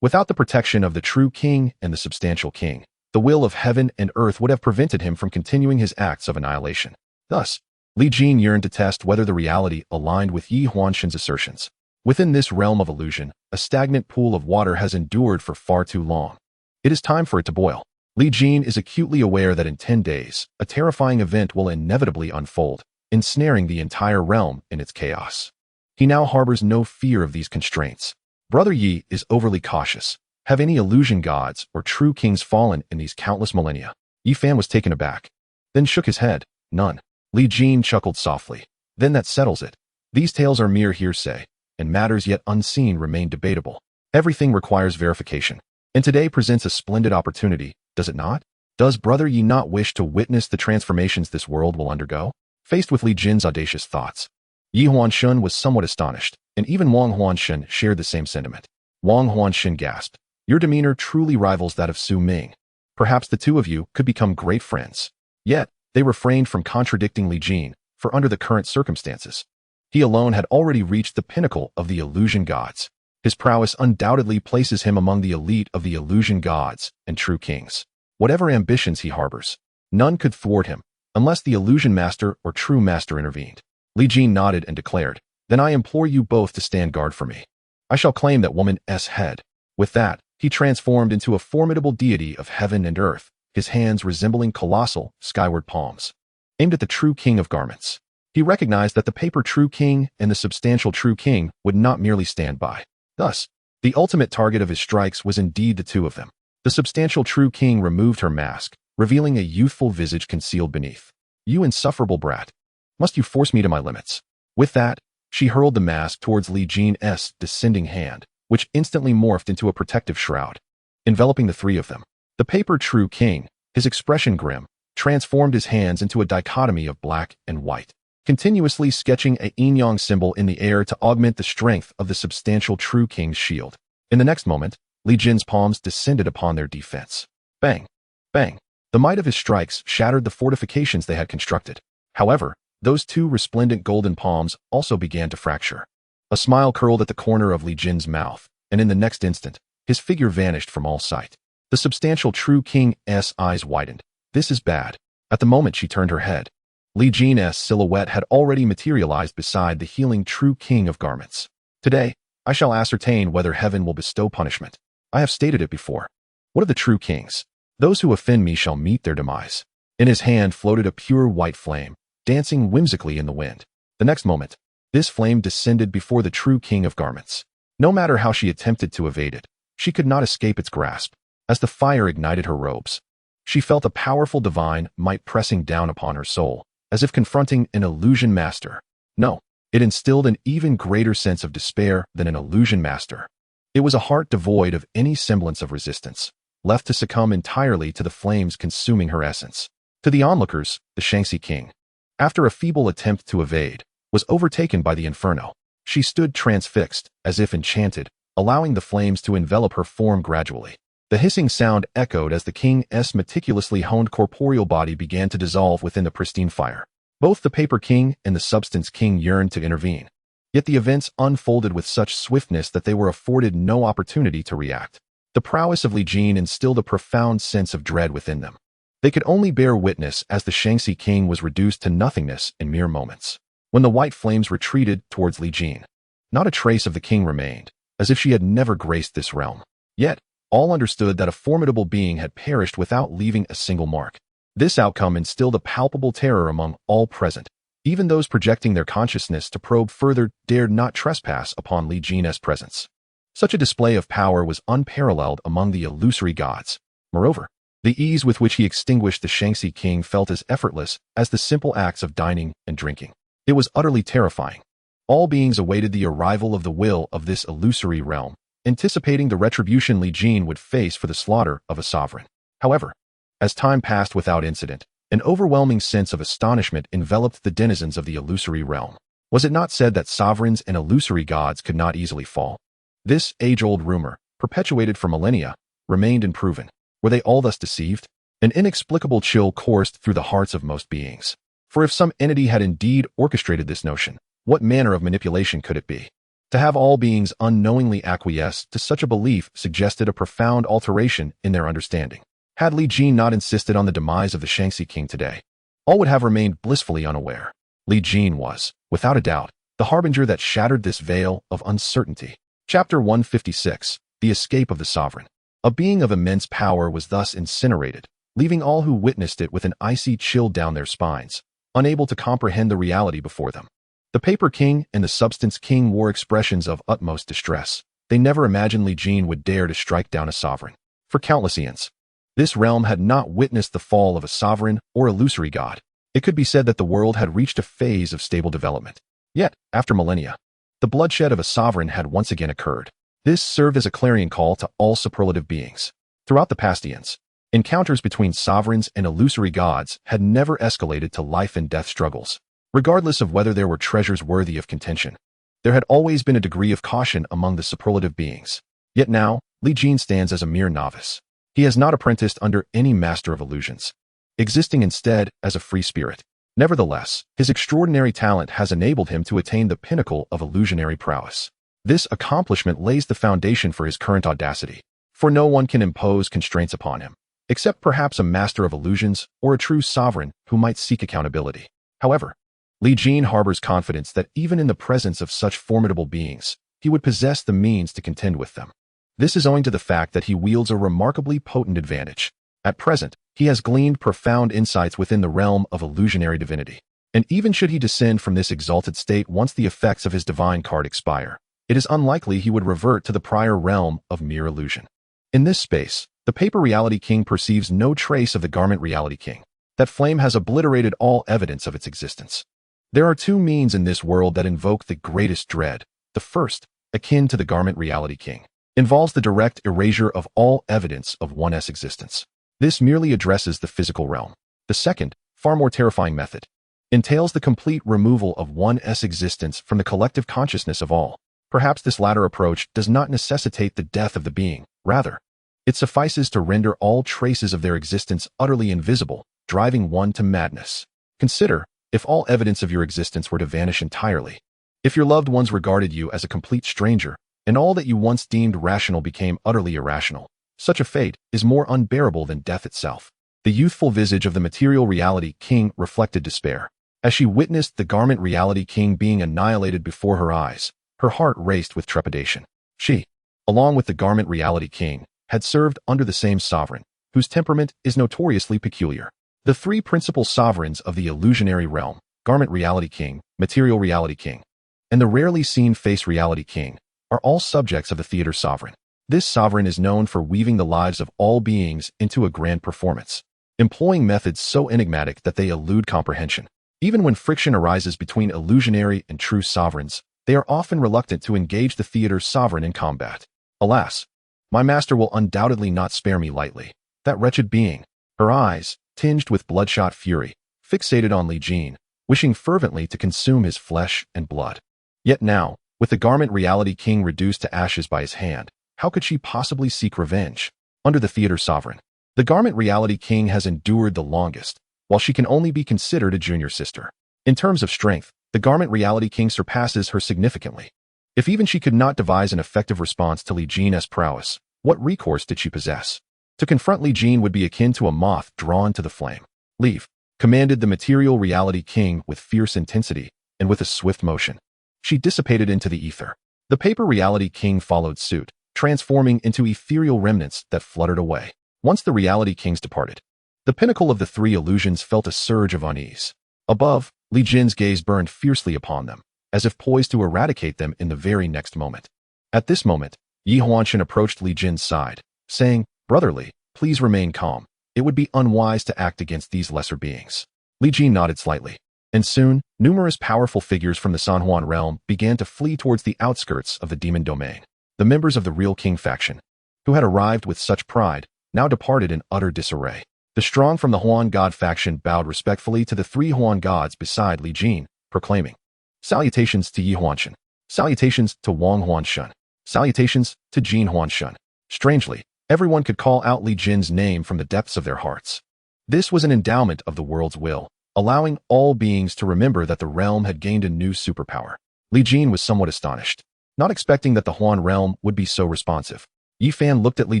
Without the protection of the true king and the substantial king, the will of heaven and earth would have prevented him from continuing his acts of annihilation. Thus, Li Jin yearned to test whether the reality aligned with Yi Huanshan's assertions. Within this realm of illusion, a stagnant pool of water has endured for far too long. It is time for it to boil. Li Jin is acutely aware that in 10 days, a terrifying event will inevitably unfold, ensnaring the entire realm in its chaos. He now harbors no fear of these constraints. Brother Yi is overly cautious. Have any illusion gods or true kings fallen in these countless millennia? Yi Fan was taken aback, then shook his head. None. Li Jin chuckled softly. Then that settles it. These tales are mere hearsay, and matters yet unseen remain debatable. Everything requires verification. And today presents a splendid opportunity, does it not? Does Brother Yi not wish to witness the transformations this world will undergo? Faced with Li Jin's audacious thoughts, Yi Huanshan was somewhat astonished, and even Wang Huanshan shared the same sentiment. Wang Huanshan gasped, "Your demeanor truly rivals that of Su Ming. Perhaps the two of you could become great friends." Yet, they refrained from contradicting Li Jin, for under the current circumstances, he alone had already reached the pinnacle of the illusion gods. His prowess undoubtedly places him among the elite of the illusion gods and true kings. Whatever ambitions he harbors, none could thwart him, unless the illusion master or true master intervened. Li Jin nodded and declared, "Then I implore you both to stand guard for me. I shall claim that woman's head." With that, he transformed into a formidable deity of heaven and earth, his hands resembling colossal, skyward palms, aimed at the true king of garments. He recognized that the paper true king and the substantial true king would not merely stand by. Thus, the ultimate target of his strikes was indeed the two of them. The substantial true king removed her mask, revealing a youthful visage concealed beneath. "You insufferable brat. Must you force me to my limits?" With that, she hurled the mask towards Li Jin's descending hand, which instantly morphed into a protective shroud, enveloping the three of them. The paper true king, his expression grim, transformed his hands into a dichotomy of black and white, continuously sketching a yin-yang symbol in the air to augment the strength of the substantial true king's shield. In the next moment, Li Jin's palms descended upon their defense. Bang! Bang! The might of his strikes shattered the fortifications they had constructed. However, those two resplendent golden palms also began to fracture. A smile curled at the corner of Li Jin's mouth, and in the next instant, his figure vanished from all sight. The substantial true king's eyes widened. "This is bad." At the moment she turned her head, Li Jin's silhouette had already materialized beside the healing true king of garments. "Today, I shall ascertain whether heaven will bestow punishment. I have stated it before. What of the true kings? Those who offend me shall meet their demise." In his hand floated a pure white flame, dancing whimsically in the wind. The next moment, this flame descended before the true king of garments. No matter how she attempted to evade it, she could not escape its grasp. As the fire ignited her robes, she felt a powerful divine might pressing down upon her soul, as if confronting an illusion master. No, it instilled an even greater sense of despair than an illusion master. It was a heart devoid of any semblance of resistance, left to succumb entirely to the flames consuming her essence. To the onlookers, the Shaanxi king, after a feeble attempt to evade, was overtaken by the inferno. She stood transfixed, as if enchanted, allowing the flames to envelop her form gradually. The hissing sound echoed as the king's meticulously honed corporeal body began to dissolve within the pristine fire. Both the paper king and the substance king yearned to intervene. Yet the events unfolded with such swiftness that they were afforded no opportunity to react. The prowess of Li Jin instilled a profound sense of dread within them. They could only bear witness as the Shaanxi king was reduced to nothingness in mere moments. When the white flames retreated towards Li Jin, not a trace of the king remained, as if she had never graced this realm. Yet, all understood that a formidable being had perished without leaving a single mark. This outcome instilled a palpable terror among all present. Even those projecting their consciousness to probe further dared not trespass upon Li Jin's presence. Such a display of power was unparalleled among the illusory gods. Moreover, the ease with which he extinguished the Shaanxi king felt as effortless as the simple acts of dining and drinking. It was utterly terrifying. All beings awaited the arrival of the will of this illusory realm, anticipating the retribution Li Jin would face for the slaughter of a sovereign. However, as time passed without incident, an overwhelming sense of astonishment enveloped the denizens of the illusory realm. Was it not said that sovereigns and illusory gods could not easily fall? This age-old rumor, perpetuated for millennia, remained unproven. Were they all thus deceived? An inexplicable chill coursed through the hearts of most beings. For if some entity had indeed orchestrated this notion, what manner of manipulation could it be? To have all beings unknowingly acquiesce to such a belief suggested a profound alteration in their understanding. Had Li Jin not insisted on the demise of the Shaanxi king today, all would have remained blissfully unaware. Li Jin was, without a doubt, the harbinger that shattered this veil of uncertainty. Chapter 156, The Escape of the Sovereign. A being of immense power was thus incinerated, leaving all who witnessed it with an icy chill down their spines, unable to comprehend the reality before them. The Paper King and the Substance King wore expressions of utmost distress. They never imagined Li Jin would dare to strike down a sovereign. For countless eons, this realm had not witnessed the fall of a sovereign or illusory god. It could be said that the world had reached a phase of stable development. Yet, after millennia, the bloodshed of a sovereign had once again occurred. This served as a clarion call to all superlative beings. Throughout the past eons, encounters between sovereigns and illusory gods had never escalated to life and death struggles. Regardless of whether there were treasures worthy of contention, there had always been a degree of caution among the superlative beings. Yet now, Li Jin stands as a mere novice. He has not apprenticed under any master of illusions, existing instead as a free spirit. Nevertheless, his extraordinary talent has enabled him to attain the pinnacle of illusionary prowess. This accomplishment lays the foundation for his current audacity, for no one can impose constraints upon him, except perhaps a master of illusions or a true sovereign who might seek accountability. However, Li Jin harbors confidence that even in the presence of such formidable beings, he would possess the means to contend with them. This is owing to the fact that he wields a remarkably potent advantage. At present, he has gleaned profound insights within the realm of illusionary divinity. And even should he descend from this exalted state once the effects of his divine card expire, it is unlikely he would revert to the prior realm of mere illusion. In this space, the Paper Reality King perceives no trace of the Garment Reality King. That flame has obliterated all evidence of its existence. There are two means in this world that invoke the greatest dread. The first, akin to the Garment Reality King, involves the direct erasure of all evidence of one's existence. This merely addresses the physical realm. The second, far more terrifying method, entails the complete removal of one's existence from the collective consciousness of all. Perhaps this latter approach does not necessitate the death of the being. Rather, it suffices to render all traces of their existence utterly invisible, driving one to madness. Consider, if all evidence of your existence were to vanish entirely, if your loved ones regarded you as a complete stranger, and all that you once deemed rational became utterly irrational, such a fate is more unbearable than death itself. The youthful visage of the Material Reality King reflected despair. As she witnessed the Garment Reality King being annihilated before her eyes, her heart raced with trepidation. She, along with the Garment Reality King, had served under the same sovereign, whose temperament is notoriously peculiar. The three principal sovereigns of the illusionary realm, Garment Reality King, Material Reality King, and the rarely seen Face Reality King, are all subjects of the theater sovereign. This sovereign is known for weaving the lives of all beings into a grand performance, employing methods so enigmatic that they elude comprehension. Even when friction arises between illusionary and true sovereigns, they are often reluctant to engage the theater's sovereign in combat. Alas, my master will undoubtedly not spare me lightly. That wretched being, her eyes, tinged with bloodshot fury, fixated on Li Jin, wishing fervently to consume his flesh and blood. Yet now, with the Garment Reality King reduced to ashes by his hand, how could she possibly seek revenge? Under the theater sovereign, the Garment Reality King has endured the longest, while she can only be considered a junior sister. In terms of strength, the Garment Reality King surpasses her significantly. If even she could not devise an effective response to Li Jin's prowess, what recourse did she possess? To confront Li Jin would be akin to a moth drawn to the flame. Leave, commanded the Material Reality King with fierce intensity and with a swift motion. She dissipated into the ether. The Paper Reality King followed suit, transforming into ethereal remnants that fluttered away. Once the Reality Kings departed, the pinnacle of the three illusions felt a surge of unease. Above, Li Jin's gaze burned fiercely upon them, as if poised to eradicate them in the very next moment. At this moment, Yin Wu Huan approached Li Jin's side, saying, "Brotherly, please remain calm. It would be unwise to act against these lesser beings." Li Jin nodded slightly, and soon, numerous powerful figures from the San Juan realm began to flee towards the outskirts of the demon domain. The members of the Real King faction, who had arrived with such pride, now departed in utter disarray. The strong from the Huan God faction bowed respectfully to the three Huan gods beside Li Jin, proclaiming, "Salutations to Yi Huanshan. Salutations to Wang Huanshan. Salutations to Jin Huanshan." Strangely, everyone could call out Li Jin's name from the depths of their hearts. This was an endowment of the world's will, allowing all beings to remember that the realm had gained a new superpower. Li Jin was somewhat astonished, not expecting that the Huan realm would be so responsive. Yi Fan looked at Li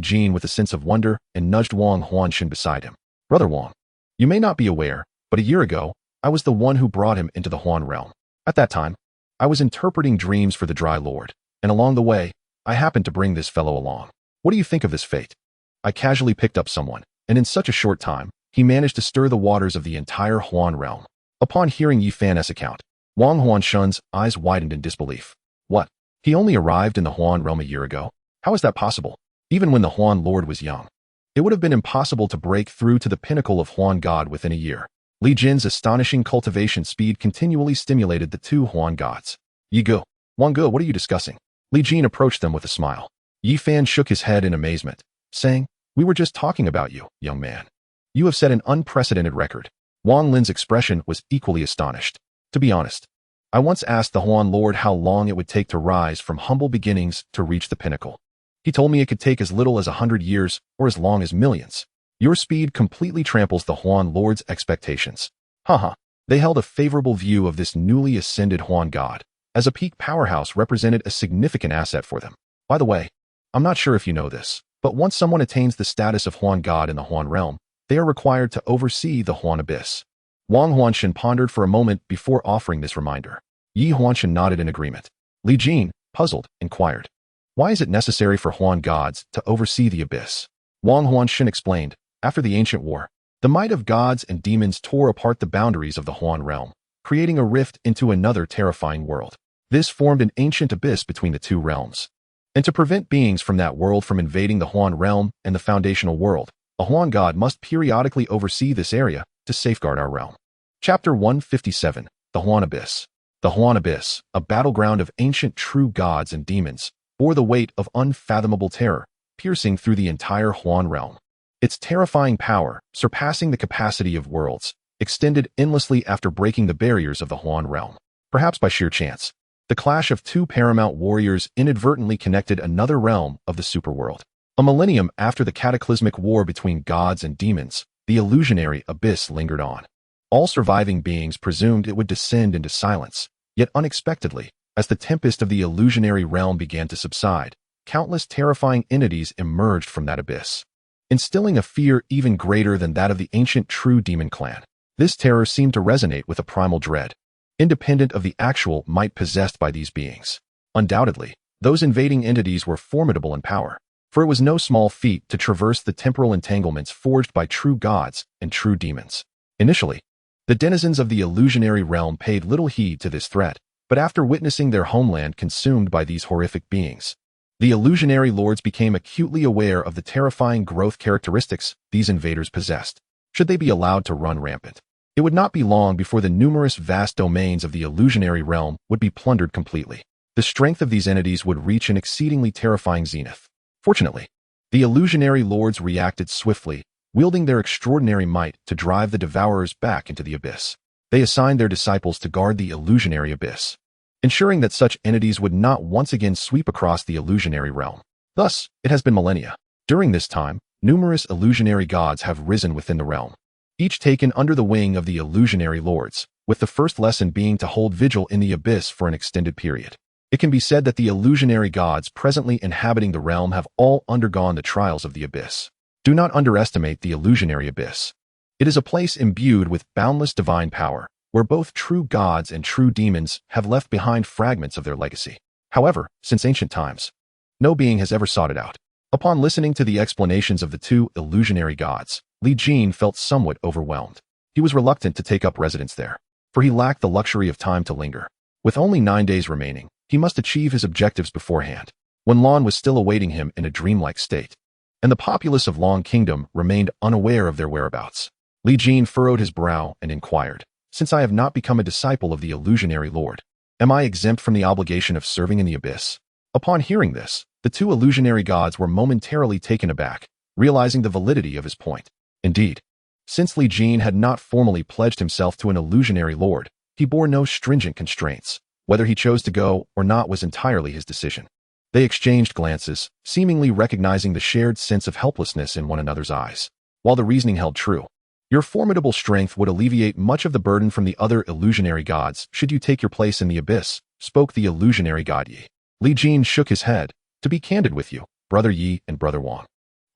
Jin with a sense of wonder and nudged Wang Huanshan beside him. "Brother Wang, you may not be aware, but a year ago, I was the one who brought him into the Huan realm. At that time, I was interpreting dreams for the Dry Lord, and along the way, I happened to bring this fellow along. What do you think of this fate? I casually picked up someone, and in such a short time, he managed to stir the waters of the entire Huan realm. Upon hearing Yi Fan's account, Wang Huanshun's eyes widened in disbelief. What? He only arrived in the Huan realm a year ago? How is that possible? Even when the Huan Lord was young, it would have been impossible to break through to the pinnacle of Huan God within a year. Li Jin's astonishing cultivation speed continually stimulated the two Huan gods. Yi Ge, Wang Ge, what are you discussing? Li Jin approached them with a smile. Yi Fan shook his head in amazement, saying, we were just talking about you, young man. You have set an unprecedented record. Wang Lin's expression was equally astonished. To be honest, I once asked the Huan Lord how long it would take to rise from humble beginnings to reach the pinnacle. He told me it could take as little as 100 years or as long as millions. Your speed completely tramples the Huan Lord's expectations. Haha. They held a favorable view of this newly ascended Huan God, as a peak powerhouse represented a significant asset for them. By the way, I'm not sure if you know this, but once someone attains the status of Huan God in the Huan realm, they are required to oversee the Huan abyss. Wang Huanshan pondered for a moment before offering this reminder. Yi Huanshan nodded in agreement. Li Jin, puzzled, inquired, why is it necessary for Huan gods to oversee the abyss? Wang Huanshan explained, after the ancient war, the might of gods and demons tore apart the boundaries of the Huan realm, creating a rift into another terrifying world. This formed an ancient abyss between the two realms. And to prevent beings from that world from invading the Huan realm and the foundational world, a Huan god must periodically oversee this area to safeguard our realm. Chapter 157, The Huan Abyss. The Huan Abyss, a battleground of ancient true gods and demons, bore the weight of unfathomable terror, piercing through the entire Huan realm. Its terrifying power, surpassing the capacity of worlds, extended endlessly after breaking the barriers of the Huan realm. Perhaps by sheer chance, the clash of two paramount warriors inadvertently connected another realm of the superworld. A millennium after the cataclysmic war between gods and demons, the illusionary abyss lingered on. All surviving beings presumed it would descend into silence, yet unexpectedly, as the tempest of the illusionary realm began to subside, countless terrifying entities emerged from that abyss, instilling a fear even greater than that of the ancient true demon clan. This terror seemed to resonate with a primal dread, independent of the actual might possessed by these beings. Undoubtedly, those invading entities were formidable in power, for it was no small feat to traverse the temporal entanglements forged by true gods and true demons. Initially, the denizens of the illusionary realm paid little heed to this threat, but after witnessing their homeland consumed by these horrific beings, the illusionary lords became acutely aware of the terrifying growth characteristics these invaders possessed. Should they be allowed to run rampant, it would not be long before the numerous vast domains of the illusionary realm would be plundered completely. The strength of these entities would reach an exceedingly terrifying zenith. Fortunately, the illusionary lords reacted swiftly, wielding their extraordinary might to drive the devourers back into the abyss. They assigned their disciples to guard the illusionary abyss, ensuring that such entities would not once again sweep across the illusionary realm. Thus, it has been millennia. During this time, numerous illusionary gods have risen within the realm, each taken under the wing of the illusionary lords, with the first lesson being to hold vigil in the abyss for an extended period. It can be said that the illusionary gods presently inhabiting the realm have all undergone the trials of the abyss. Do not underestimate the illusionary abyss. It is a place imbued with boundless divine power, where both true gods and true demons have left behind fragments of their legacy. However, since ancient times, no being has ever sought it out. Upon listening to the explanations of the two illusionary gods, Li Jin felt somewhat overwhelmed. He was reluctant to take up residence there, for he lacked the luxury of time to linger. With only 9 days remaining, he must achieve his objectives beforehand. When Lan was still awaiting him in a dreamlike state, and the populace of Long Kingdom remained unaware of their whereabouts, Li Jin furrowed his brow and inquired, since I have not become a disciple of the illusionary lord, am I exempt from the obligation of serving in the abyss? Upon hearing this, the two illusionary gods were momentarily taken aback, realizing the validity of his point. Indeed, since Li Jin had not formally pledged himself to an illusionary lord, he bore no stringent constraints. Whether he chose to go or not was entirely his decision. They exchanged glances, seemingly recognizing the shared sense of helplessness in one another's eyes. While the reasoning held true, your formidable strength would alleviate much of the burden from the other illusionary gods should you take your place in the abyss, spoke the illusionary god Yi. Li Jin shook his head. To be candid with you, Brother Yi and Brother Wang,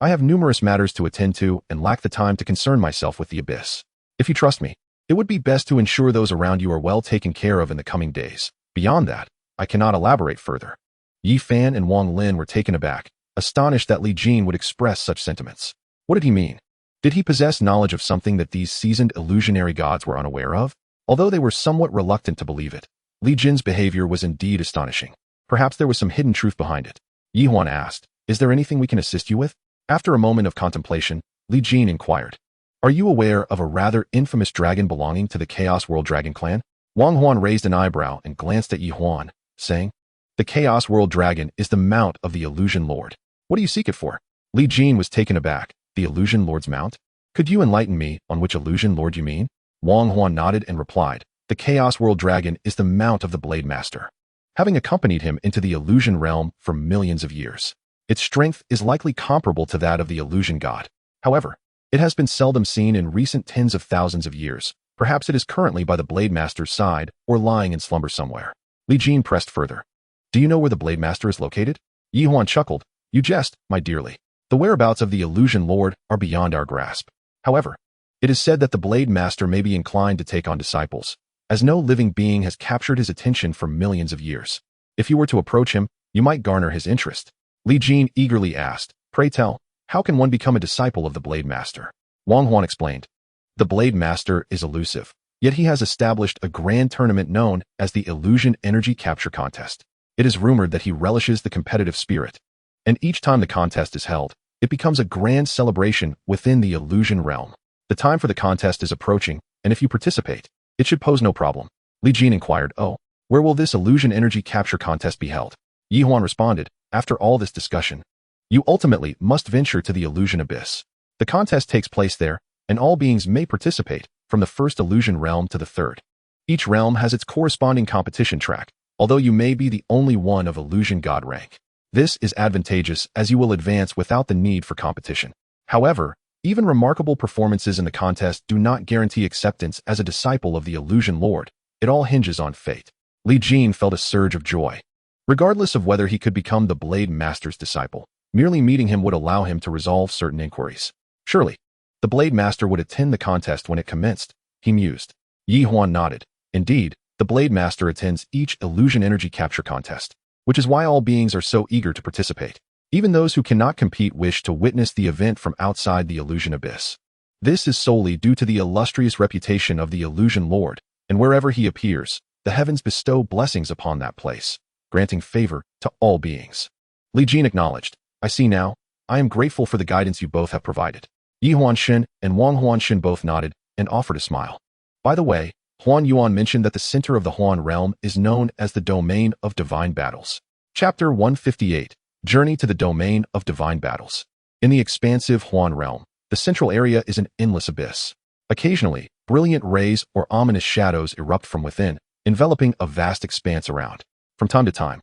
I have numerous matters to attend to and lack the time to concern myself with the abyss. If you trust me, It would be best to ensure those around you are well taken care of in the coming days. Beyond that, I cannot elaborate further. Yi Fan and Wang Lin were taken aback, astonished that Li Jin would express such sentiments. What did he mean? Did he possess knowledge of something that these seasoned illusionary gods were unaware of? Although they were somewhat reluctant to believe it, Li Jin's behavior was indeed astonishing. Perhaps there was some hidden truth behind it. Yi Huan asked, "Is there anything we can assist you with?" After a moment of contemplation, Li Jin inquired, "Are you aware of a rather infamous dragon belonging to the Chaos World Dragon clan?" Wang Huan raised an eyebrow and glanced at Yi Huan, saying, "The Chaos World Dragon is the mount of the Illusion Lord. What do you seek it for?" Li Jin was taken aback. The Illusion Lord's mount? Could you enlighten me on which Illusion Lord you mean? Wang Huan nodded and replied, "The Chaos World Dragon is the mount of the Blade Master, having accompanied him into the illusion realm for millions of years. Its strength is likely comparable to that of the illusion god. However, it has been seldom seen in recent tens of thousands of years. Perhaps it is currently by the Blade Master's side or lying in slumber somewhere." Li Jin pressed further. "Do you know where the Blade Master is located?" Yi Huan chuckled. "You jest, my dearly. The whereabouts of the Illusion Lord are beyond our grasp. However, it is said that the Blade Master may be inclined to take on disciples, as no living being has captured his attention for millions of years. If you were to approach him, you might garner his interest." Li Jin eagerly asked, "Pray tell, how can one become a disciple of the Blade Master?" Wang Huan explained, "The Blade Master is elusive, yet he has established a grand tournament known as the Illusion Energy Capture Contest. It is rumored that he relishes the competitive spirit, and each time the contest is held, it becomes a grand celebration within the illusion realm. The time for the contest is approaching, and if you participate, it should pose no problem." Li Jin inquired, "Oh, where will this Illusion Energy Capture Contest be held?" Yi Huan responded, "After all this discussion, you ultimately must venture to the illusion abyss. The contest takes place there, and all beings may participate, from the first illusion realm to the third. Each realm has its corresponding competition track, although you may be the only one of illusion god rank. This is advantageous as you will advance without the need for competition. However, even remarkable performances in the contest do not guarantee acceptance as a disciple of the Illusion Lord. It all hinges on fate." Li Jin felt a surge of joy. Regardless of whether he could become the Blade Master's disciple, merely meeting him would allow him to resolve certain inquiries. Surely, the Blade Master would attend the contest when it commenced, he mused. Yi Huan nodded. Indeed, the Blade Master attends each Illusion Energy Capture Contest, which is why all beings are so eager to participate. Even those who cannot compete wish to witness the event from outside the illusion abyss. This is solely due to the illustrious reputation of the Illusion Lord, and wherever he appears, the heavens bestow blessings upon that place, granting favor to all beings. Li Jin acknowledged, "I see now. I am grateful for the guidance you both have provided." Yi Huanshin and Wang Huanshin both nodded and offered a smile. By the way, Huan Yuan mentioned that the center of the Huan realm is known as the Domain of Divine Battles. Chapter 158, Journey to the Domain of Divine Battles. In the expansive Huan realm, the central area is an endless abyss. Occasionally, brilliant rays or ominous shadows erupt from within, enveloping a vast expanse around. From time to time,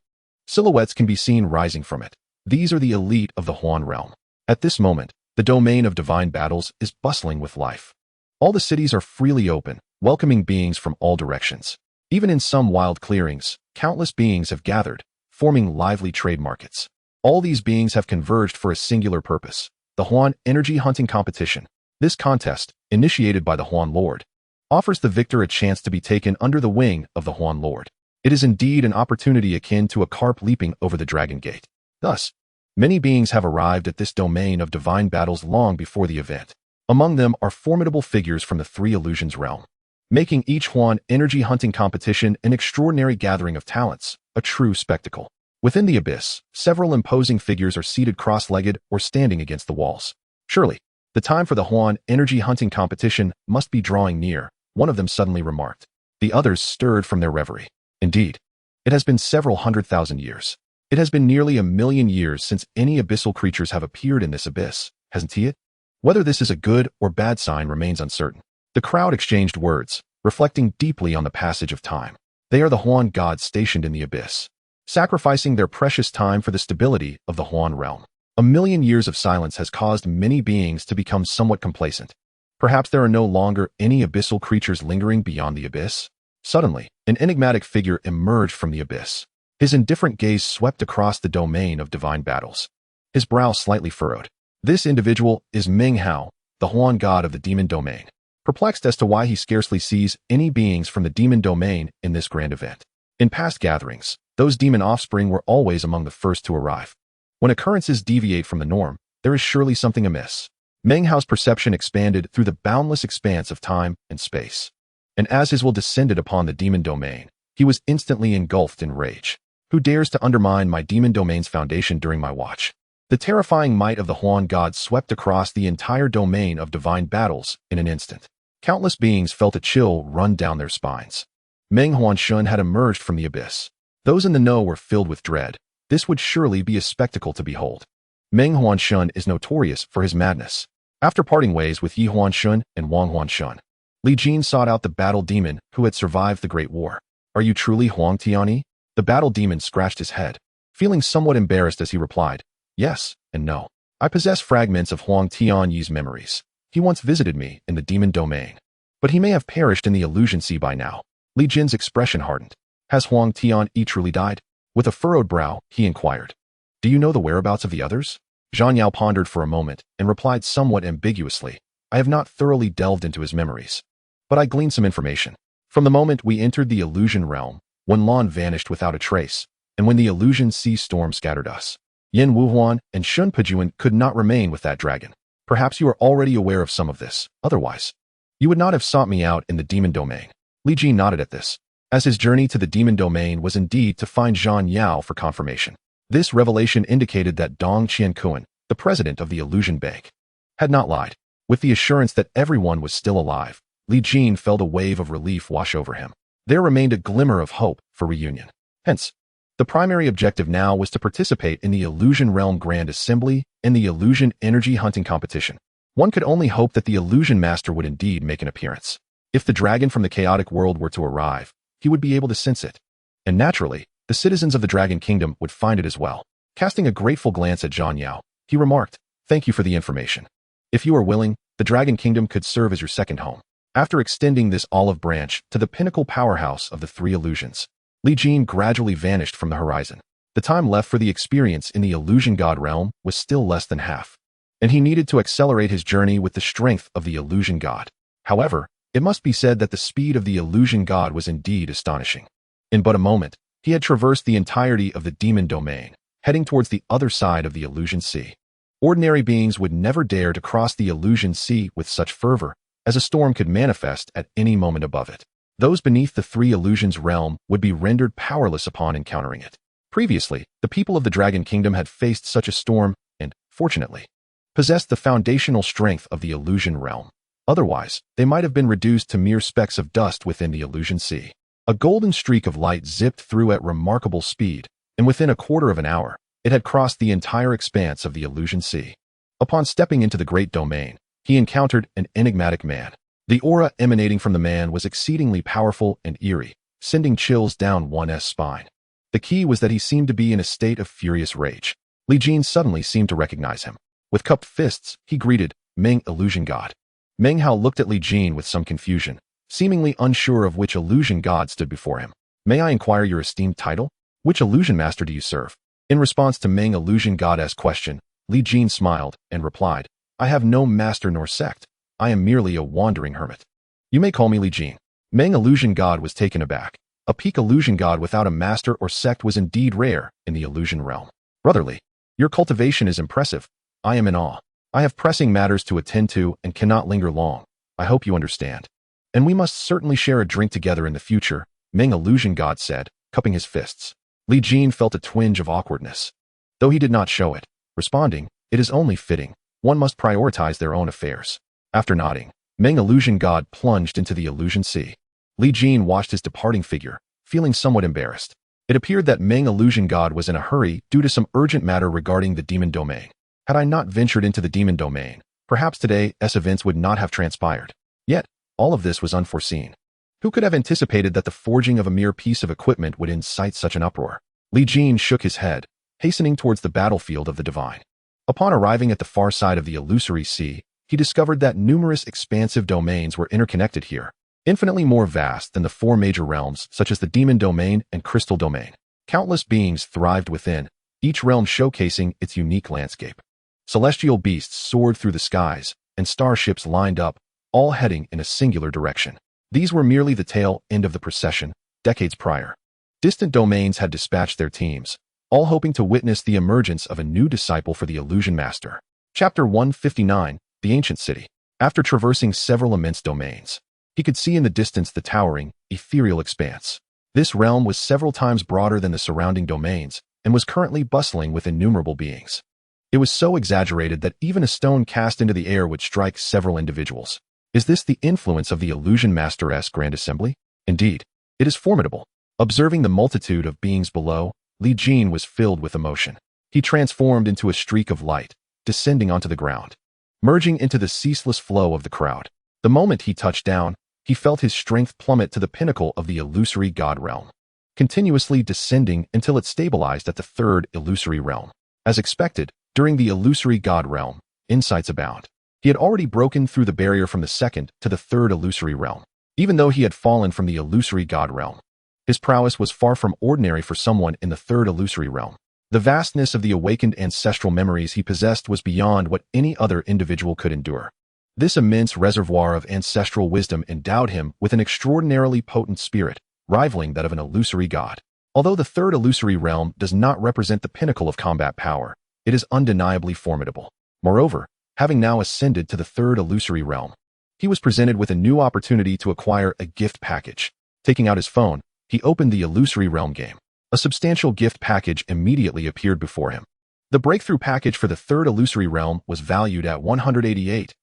silhouettes can be seen rising from it. These are the elite of the Huan realm. At this moment, the Domain of Divine Battles is bustling with life. All the cities are freely open, welcoming beings from all directions. Even in some wild clearings, countless beings have gathered, forming lively trade markets. All these beings have converged for a singular purpose, the Huan Energy Hunting Competition. This contest, initiated by the Huan Lord, offers the victor a chance to be taken under the wing of the Huan Lord. It is indeed an opportunity akin to a carp leaping over the Dragon Gate. Thus, many beings have arrived at this Domain of Divine Battles long before the event. Among them are formidable figures from the Three Illusions realm, making each Huan Energy Hunting Competition an extraordinary gathering of talents, a true spectacle. Within the abyss, several imposing figures are seated cross-legged or standing against the walls. Surely, the time for the Huan Energy Hunting Competition must be drawing near, one of them suddenly remarked. The others stirred from their reverie. Indeed, it has been several 100,000 years. It has been nearly 1,000,000 years since any abyssal creatures have appeared in this abyss, hasn't it? Whether this is a good or bad sign remains uncertain. The crowd exchanged words, reflecting deeply on the passage of time. They are the Huan gods stationed in the abyss, sacrificing their precious time for the stability of the Huan realm. 1,000,000 years of silence has caused many beings to become somewhat complacent. Perhaps there are no longer any abyssal creatures lingering beyond the abyss? Suddenly, an enigmatic figure emerged from the abyss. His indifferent gaze swept across the Domain of Divine Battles. His brow slightly furrowed. This individual is Meng Hao, the Huan god of the demon domain. perplexed as to why he scarcely sees any beings from the demon domain in this grand event. In past gatherings, those demon offspring were always among the first to arrive. When occurrences deviate from the norm, there is surely something amiss. Meng Hao's perception expanded through the boundless expanse of time and space. And as his will descended upon the demon domain, he was instantly engulfed in rage. Who dares to undermine my demon domain's foundation during my watch? The terrifying might of the Huan god swept across the entire domain of divine battles in an instant. Countless beings felt a chill run down their spines. Meng Huanshun had emerged from the abyss. Those in the know were filled with dread. This would surely be a spectacle to behold. Meng Huanshun is notorious for his madness. After parting ways with Yi Huanshun and Wang Huanshun, Li Jin sought out the battle demon who had survived the Great War. Are you truly Huang Tianyi? The battle demon scratched his head, feeling somewhat embarrassed as he replied, yes and no. I possess fragments of Huang Tianyi's memories. He once visited me in the demon domain, but he may have perished in the illusion sea by now. Li Jin's expression hardened. Has Huang Tianyi truly died? With a furrowed brow, he inquired. Do you know the whereabouts of the others? Zhang Yao pondered for a moment and replied somewhat ambiguously. I have not thoroughly delved into his memories, but I gleaned some information. From the moment we entered the illusion realm, when Lan vanished without a trace, and when the illusion sea storm scattered us, Yin Wu Huan and Shun Pejuan could not remain with that dragon. Perhaps you are already aware of some of this. Otherwise, you would not have sought me out in the demon domain. Li Jin nodded at this, as his journey to the demon domain was indeed to find Zhang Yao for confirmation. This revelation indicated that Dong Qiankuan, the president of the Illusion Bank, had not lied. With the assurance that everyone was still alive, Li Jin felt a wave of relief wash over him. There remained a glimmer of hope for reunion. Hence, the primary objective now was to participate in the Illusion Realm Grand Assembly and the Illusion Energy Hunting Competition. One could only hope that the Illusion Master would indeed make an appearance. If the dragon from the chaotic world were to arrive, he would be able to sense it. And naturally, the citizens of the Dragon Kingdom would find it as well. Casting a grateful glance at Zhang Yao, he remarked, thank you for the information. If you are willing, the Dragon Kingdom could serve as your second home. After extending this olive branch to the pinnacle powerhouse of the three illusions, Li Jin gradually vanished from the horizon. The time left for the experience in the Illusion God realm was still less than half, and he needed to accelerate his journey with the strength of the Illusion God. However, it must be said that the speed of the Illusion God was indeed astonishing. In but a moment, he had traversed the entirety of the demon domain, heading towards the other side of the Illusion Sea. Ordinary beings would never dare to cross the Illusion Sea with such fervor, as a storm could manifest at any moment above it. Those beneath the three illusions realm would be rendered powerless upon encountering it. Previously, the people of the Dragon Kingdom had faced such a storm and, fortunately, possessed the foundational strength of the illusion realm. Otherwise, they might have been reduced to mere specks of dust within the Illusion Sea. A golden streak of light zipped through at remarkable speed, and within a quarter of an hour, it had crossed the entire expanse of the Illusion Sea. Upon stepping into the great domain, he encountered an enigmatic man. The aura emanating from the man was exceedingly powerful and eerie, sending chills down one's spine. The key was that he seemed to be in a state of furious rage. Li Jin suddenly seemed to recognize him. With cupped fists, he greeted, Meng Illusion God. Meng Hao looked at Li Jin with some confusion, seemingly unsure of which illusion god stood before him. May I inquire your esteemed title? Which illusion master do you serve? In response to Meng Illusion God's question, Li Jin smiled and replied, I have no master nor sect. I am merely a wandering hermit. You may call me Li Jin. Meng Illusion God was taken aback. A peak illusion god without a master or sect was indeed rare in the illusion realm. Brotherly, your cultivation is impressive. I am in awe. I have pressing matters to attend to and cannot linger long. I hope you understand. And we must certainly share a drink together in the future, Meng Illusion God said, cupping his fists. Li Jin felt a twinge of awkwardness, though he did not show it, responding, it is only fitting. One must prioritize their own affairs. After nodding, Meng Illusion God plunged into the Illusion Sea. Li Jin watched his departing figure, feeling somewhat embarrassed. It appeared that Meng Illusion God was in a hurry due to some urgent matter regarding the demon domain. Had I not ventured into the demon domain, perhaps today's events would not have transpired. Yet, all of this was unforeseen. Who could have anticipated that the forging of a mere piece of equipment would incite such an uproar? Li Jin shook his head, hastening towards the battlefield of the divine. Upon arriving at the far side of the illusory sea, he discovered that numerous expansive domains were interconnected here, infinitely more vast than the four major realms such as the demon domain and crystal domain. Countless beings thrived within, each realm showcasing its unique landscape. Celestial beasts soared through the skies, and starships lined up, all heading in a singular direction. These were merely the tail end of the procession, decades prior. Distant domains had dispatched their teams, all hoping to witness the emergence of a new disciple for the illusion master. Chapter 159, The Ancient City. After traversing several immense domains, he could see in the distance the towering, ethereal expanse. This realm was several times broader than the surrounding domains and was currently bustling with innumerable beings. It was so exaggerated that even a stone cast into the air would strike several individuals. Is this the influence of the illusion master's grand assembly? Indeed, it is formidable. Observing the multitude of beings below, Li Jin was filled with emotion. He transformed into a streak of light, descending onto the ground, merging into the ceaseless flow of the crowd. The moment he touched down, he felt his strength plummet to the pinnacle of the illusory god realm, continuously descending until it stabilized at the third illusory realm. As expected, during the illusory god realm, insights abound. He had already broken through the barrier from the second to the third illusory realm. Even though he had fallen from the illusory god realm, his prowess was far from ordinary for someone in the third illusory realm. The vastness of the awakened ancestral memories he possessed was beyond what any other individual could endure. This immense reservoir of ancestral wisdom endowed him with an extraordinarily potent spirit, rivaling that of an illusory god. Although the third illusory realm does not represent the pinnacle of combat power, it is undeniably formidable. Moreover, having now ascended to the third illusory realm, he was presented with a new opportunity to acquire a gift package. Taking out his phone, he opened the illusory realm game. A substantial gift package immediately appeared before him. The breakthrough package for the third illusory realm was valued at 888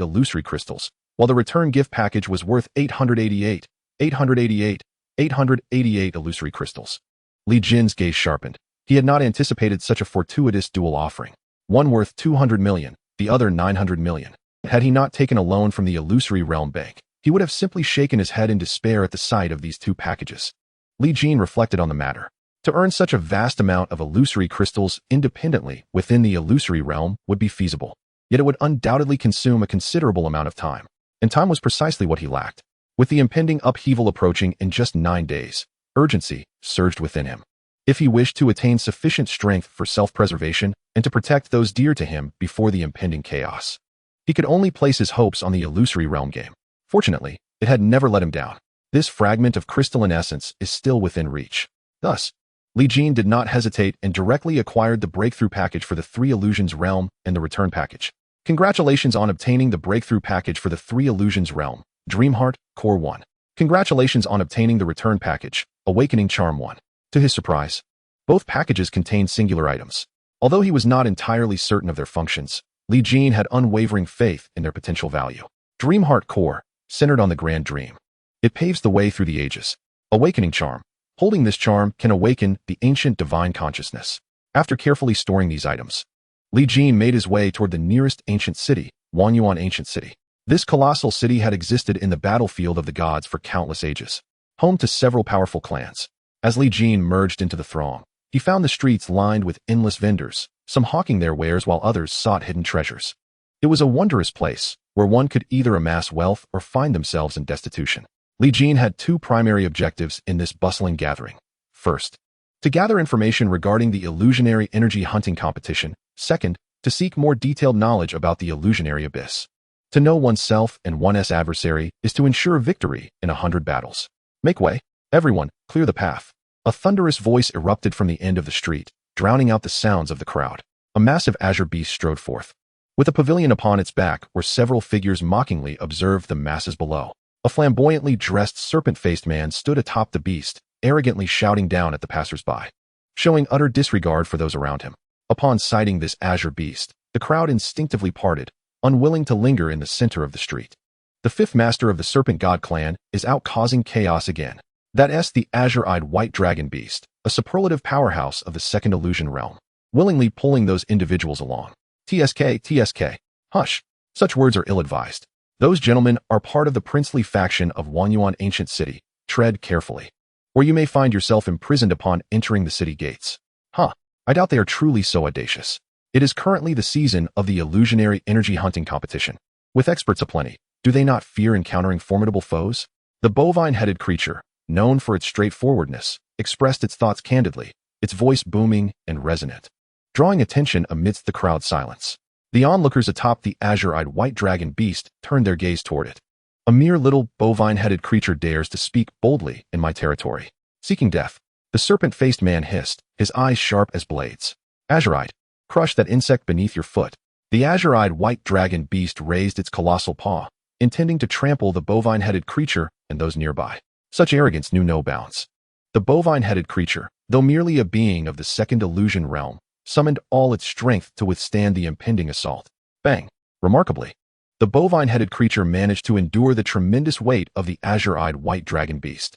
illusory crystals, while the return gift package was worth 888 illusory crystals. Li Jin's gaze sharpened. He had not anticipated such a fortuitous dual offering. One worth 200 million, the other 900 million. Had he not taken a loan from the illusory realm bank, he would have simply shaken his head in despair at the sight of these two packages. Li Jin reflected on the matter. To earn such a vast amount of illusory crystals independently within the illusory realm would be feasible, yet it would undoubtedly consume a considerable amount of time. And time was precisely what he lacked. With the impending upheaval approaching in just 9 days, urgency surged within him. If he wished to attain sufficient strength for self-preservation and to protect those dear to him before the impending chaos, he could only place his hopes on the illusory realm game. Fortunately, it had never let him down. This fragment of crystalline essence is still within reach. Thus, Li Jin did not hesitate and directly acquired the breakthrough package for the Three Illusions realm and the return package. Congratulations on obtaining the breakthrough package for the Three Illusions realm, Dreamheart, Core 1. Congratulations on obtaining the return package, Awakening Charm 1. To his surprise, both packages contained singular items. Although he was not entirely certain of their functions, Li Jin had unwavering faith in their potential value. Dreamheart Core, centered on the Grand Dream. It paves the way through the ages. Awakening Charm. Holding this charm can awaken the ancient divine consciousness. After carefully storing these items, Li Jin made his way toward the nearest ancient city, Wanyuan Ancient City. This colossal city had existed in the battlefield of the gods for countless ages, home to several powerful clans. As Li Jin merged into the throng, he found the streets lined with endless vendors, some hawking their wares while others sought hidden treasures. It was a wondrous place, where one could either amass wealth or find themselves in destitution. Li Jin had two primary objectives in this bustling gathering. First, to gather information regarding the illusionary energy hunting competition. Second, to seek more detailed knowledge about the illusionary abyss. To know oneself and one's adversary is to ensure victory in 100 battles. Make way. Everyone, clear the path. A thunderous voice erupted from the end of the street, drowning out the sounds of the crowd. A massive azure beast strode forth. With a pavilion upon its back where several figures mockingly observed the masses below. A flamboyantly dressed serpent-faced man stood atop the beast, arrogantly shouting down at the passers-by, showing utter disregard for those around him. Upon sighting this azure beast, the crowd instinctively parted, unwilling to linger in the center of the street. The fifth master of the Serpent God clan is out causing chaos again. That's the azure-eyed white dragon beast, a superlative powerhouse of the second illusion realm, willingly pulling those individuals along. TSK. Hush. Such words are ill-advised. Those gentlemen are part of the princely faction of Wanyuan Ancient City. Tread carefully, or you may find yourself imprisoned upon entering the city gates. I doubt they are truly so audacious. It is currently the season of the illusionary energy hunting competition. With experts aplenty, do they not fear encountering formidable foes? The bovine-headed creature, known for its straightforwardness, expressed its thoughts candidly, its voice booming and resonant, drawing attention amidst the crowd silence. The onlookers atop the azure-eyed white dragon beast turned their gaze toward it. A mere little bovine-headed creature dares to speak boldly in my territory. Seeking death, the serpent-faced man hissed, his eyes sharp as blades. Azure-eyed, crush that insect beneath your foot. The azure-eyed white dragon beast raised its colossal paw, intending to trample the bovine-headed creature and those nearby. Such arrogance knew no bounds. The bovine-headed creature, though merely a being of the second illusion realm, summoned all its strength to withstand the impending assault. Bang! Remarkably, the bovine-headed creature managed to endure the tremendous weight of the azure-eyed white dragon beast.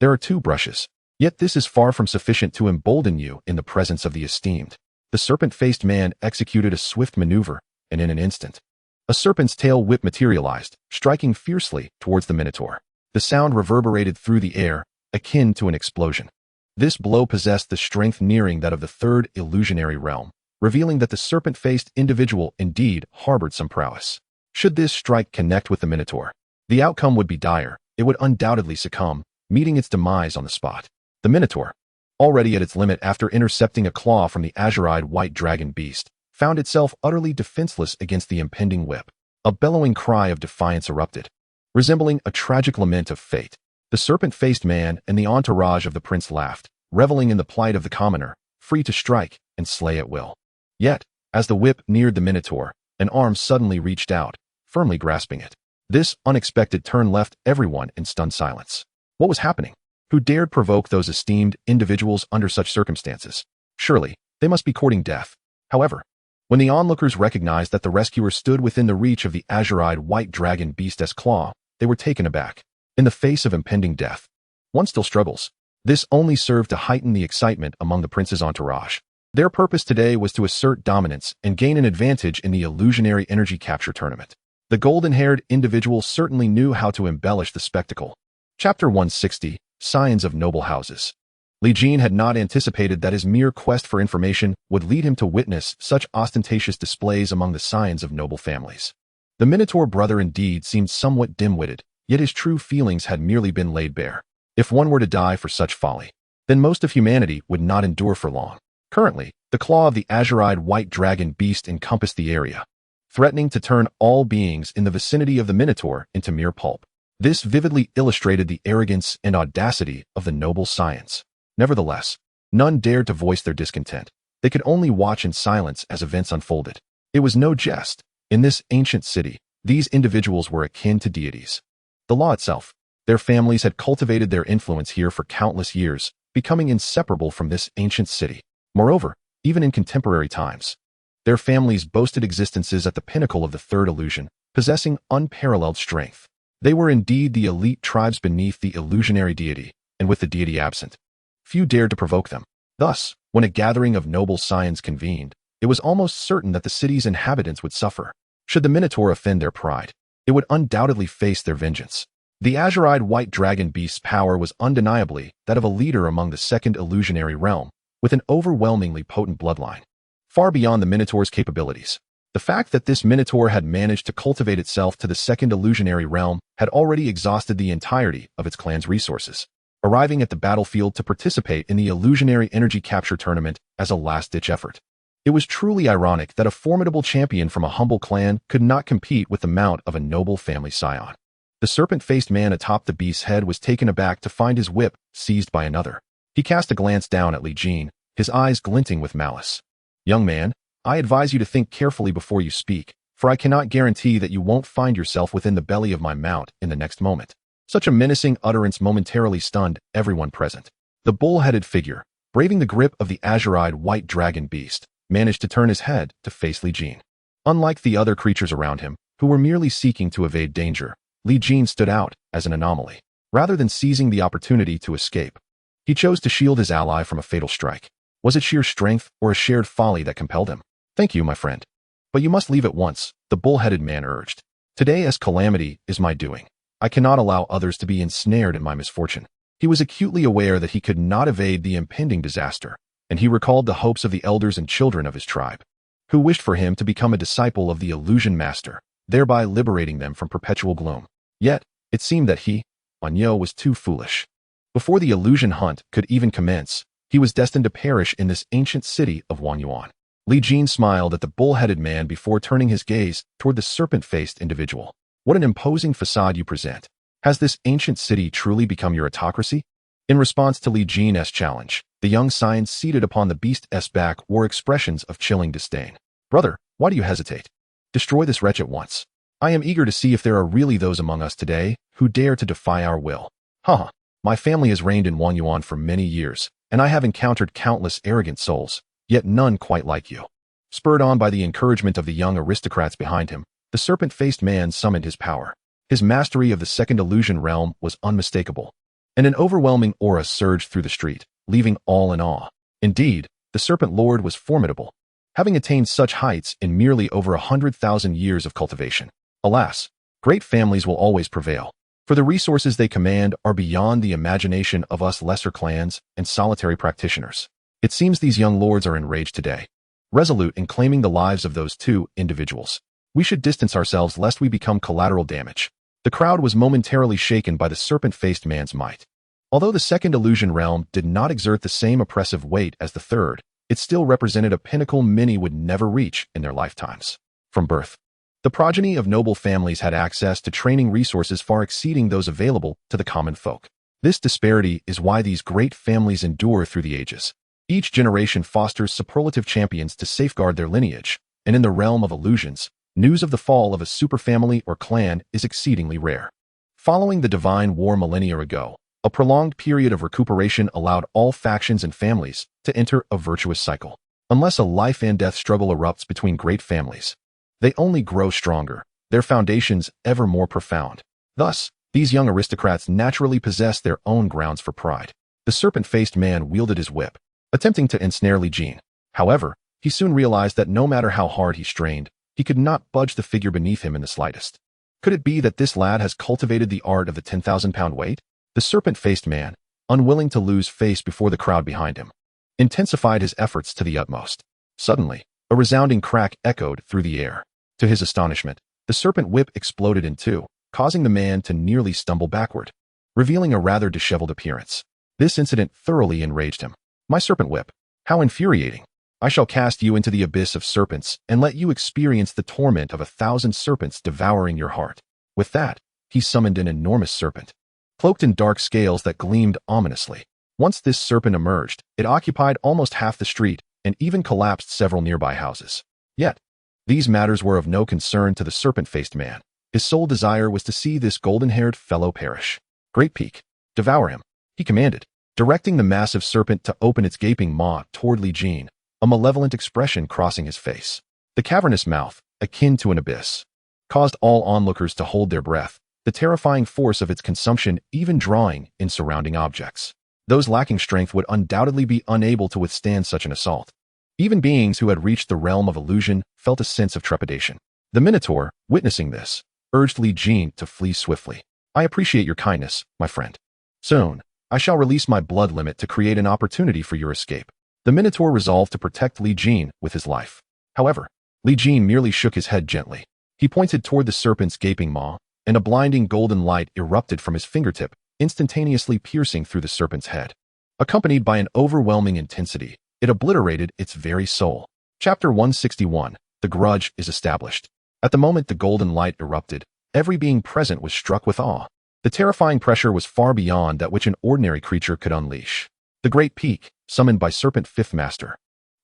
There are two brushes. Yet this is far from sufficient to embolden you in the presence of the esteemed. The serpent-faced man executed a swift maneuver, and in an instant, a serpent's tail whip materialized, striking fiercely towards the Minotaur. The sound reverberated through the air, akin to an explosion. This blow possessed the strength nearing that of the third illusionary realm, revealing that the serpent-faced individual indeed harbored some prowess. Should this strike connect with the Minotaur, the outcome would be dire. It would undoubtedly succumb, meeting its demise on the spot. The Minotaur, already at its limit after intercepting a claw from the azure-eyed white dragon beast, found itself utterly defenseless against the impending whip. A bellowing cry of defiance erupted, resembling a tragic lament of fate. The serpent-faced man and the entourage of the prince laughed, reveling in the plight of the commoner, free to strike and slay at will. Yet, as the whip neared the Minotaur, an arm suddenly reached out, firmly grasping it. This unexpected turn left everyone in stunned silence. What was happening? Who dared provoke those esteemed individuals under such circumstances? Surely, they must be courting death. However, when the onlookers recognized that the rescuer stood within the reach of the azure-eyed white dragon beast's claw, they were taken aback. In the face of impending death, one still struggles. This only served to heighten the excitement among the prince's entourage. Their purpose today was to assert dominance and gain an advantage in the illusionary energy capture tournament. The golden-haired individual certainly knew how to embellish the spectacle. Chapter 160, Scions of Noble Houses. Li Jin had not anticipated that his mere quest for information would lead him to witness such ostentatious displays among the scions of noble families. The Minotaur brother indeed seemed somewhat dim-witted, yet his true feelings had merely been laid bare. If one were to die for such folly, then most of humanity would not endure for long. Currently, the claw of the azure-eyed white dragon beast encompassed the area, threatening to turn all beings in the vicinity of the Minotaur into mere pulp. This vividly illustrated the arrogance and audacity of the noble scions. Nevertheless, none dared to voice their discontent. They could only watch in silence as events unfolded. It was no jest. In this ancient city, these individuals were akin to deities. The law itself, their families had cultivated their influence here for countless years, becoming inseparable from this ancient city. Moreover, even in contemporary times, their families boasted existences at the pinnacle of the third illusion, possessing unparalleled strength. They were indeed the elite tribes beneath the illusionary deity, and with the deity absent, few dared to provoke them. Thus, when a gathering of noble scions convened, it was almost certain that the city's inhabitants would suffer. Should the Minotaur offend their pride, it would undoubtedly face their vengeance. The azure-eyed white dragon beast's power was undeniably that of a leader among the second illusionary realm, with an overwhelmingly potent bloodline, far beyond the Minotaur's capabilities. The fact that this Minotaur had managed to cultivate itself to the second illusionary realm had already exhausted the entirety of its clan's resources, arriving at the battlefield to participate in the illusionary energy capture tournament as a last-ditch effort. It was truly ironic that a formidable champion from a humble clan could not compete with the mount of a noble family scion. The serpent-faced man atop the beast's head was taken aback to find his whip seized by another. He cast a glance down at Li Jin, his eyes glinting with malice. "Young man, I advise you to think carefully before you speak, for I cannot guarantee that you won't find yourself within the belly of my mount in the next moment." Such a menacing utterance momentarily stunned everyone present. The bull-headed figure, braving the grip of the azure-eyed white dragon beast, managed to turn his head to face Li Jin. Unlike the other creatures around him, who were merely seeking to evade danger, Li Jin stood out as an anomaly. Rather than seizing the opportunity to escape, he chose to shield his ally from a fatal strike. Was it sheer strength or a shared folly that compelled him? "Thank you, my friend. But you must leave at once," the bull-headed man urged. "Today's calamity is my doing. I cannot allow others to be ensnared in my misfortune." He was acutely aware that he could not evade the impending disaster, and he recalled the hopes of the elders and children of his tribe, who wished for him to become a disciple of the illusion master, thereby liberating them from perpetual gloom. Yet, it seemed that he, Wanyo, was too foolish. Before the illusion hunt could even commence, he was destined to perish in this ancient city of Wanyuan. Li Jin smiled at the bull-headed man before turning his gaze toward the serpent-faced individual. What an imposing facade you present. Has this ancient city truly become your autocracy? In response to Li Jin's challenge, the young scion seated upon the beast's back wore expressions of chilling disdain. Brother, why do you hesitate? Destroy this wretch at once. I am eager to see if there are really those among us today who dare to defy our will. Haha, my family has reigned in Wangyuan for many years, and I have encountered countless arrogant souls, yet none quite like you. Spurred on by the encouragement of the young aristocrats behind him, the serpent-faced man summoned his power. His mastery of the second illusion realm was unmistakable, and an overwhelming aura surged through the street, leaving all in awe. Indeed, the Serpent Lord was formidable, having attained such heights in merely over 100,000 years of cultivation. Alas, great families will always prevail, for the resources they command are beyond the imagination of us lesser clans and solitary practitioners. It seems these young lords are enraged today, resolute in claiming the lives of those two individuals. We should distance ourselves lest we become collateral damage. The crowd was momentarily shaken by the serpent-faced man's might. Although the second illusion realm did not exert the same oppressive weight as the third, it still represented a pinnacle many would never reach in their lifetimes. From birth, the progeny of noble families had access to training resources far exceeding those available to the common folk. This disparity is why these great families endure through the ages. Each generation fosters superlative champions to safeguard their lineage, and in the realm of illusions, news of the fall of a superfamily or clan is exceedingly rare. Following the Divine War millennia ago, a prolonged period of recuperation allowed all factions and families to enter a virtuous cycle. Unless a life-and-death struggle erupts between great families, they only grow stronger, their foundations ever more profound. Thus, these young aristocrats naturally possess their own grounds for pride. The serpent-faced man wielded his whip, attempting to ensnare Li Jin. However, he soon realized that no matter how hard he strained, he could not budge the figure beneath him in the slightest. Could it be that this lad has cultivated the art of the 10,000-pound weight? The serpent-faced man, unwilling to lose face before the crowd behind him, intensified his efforts to the utmost. Suddenly, a resounding crack echoed through the air. To his astonishment, the serpent whip exploded in two, causing the man to nearly stumble backward, revealing a rather disheveled appearance. This incident thoroughly enraged him. My serpent whip, how infuriating! I shall cast you into the abyss of serpents and let you experience the torment of 1,000 serpents devouring your heart. With that, he summoned an enormous serpent, cloaked in dark scales that gleamed ominously. Once this serpent emerged, it occupied almost half the street and even collapsed several nearby houses. Yet, these matters were of no concern to the serpent-faced man. His sole desire was to see this golden-haired fellow perish. Great Peak, devour him, he commanded, directing the massive serpent to open its gaping maw toward Li Jin, a malevolent expression crossing his face. The cavernous mouth, akin to an abyss, caused all onlookers to hold their breath, the terrifying force of its consumption even drawing in surrounding objects. Those lacking strength would undoubtedly be unable to withstand such an assault. Even beings who had reached the realm of illusion felt a sense of trepidation. The Minotaur, witnessing this, urged Li Jin to flee swiftly. I appreciate your kindness, my friend. Soon, I shall release my blood limit to create an opportunity for your escape. The Minotaur resolved to protect Li Jin with his life. However, Li Jin merely shook his head gently. He pointed toward the serpent's gaping maw, and a blinding golden light erupted from his fingertip, instantaneously piercing through the serpent's head. Accompanied by an overwhelming intensity, it obliterated its very soul. Chapter 161, The Grudge is Established. At the moment the golden light erupted, every being present was struck with awe. The terrifying pressure was far beyond that which an ordinary creature could unleash. The Great Peak, summoned by Serpent Fifth Master,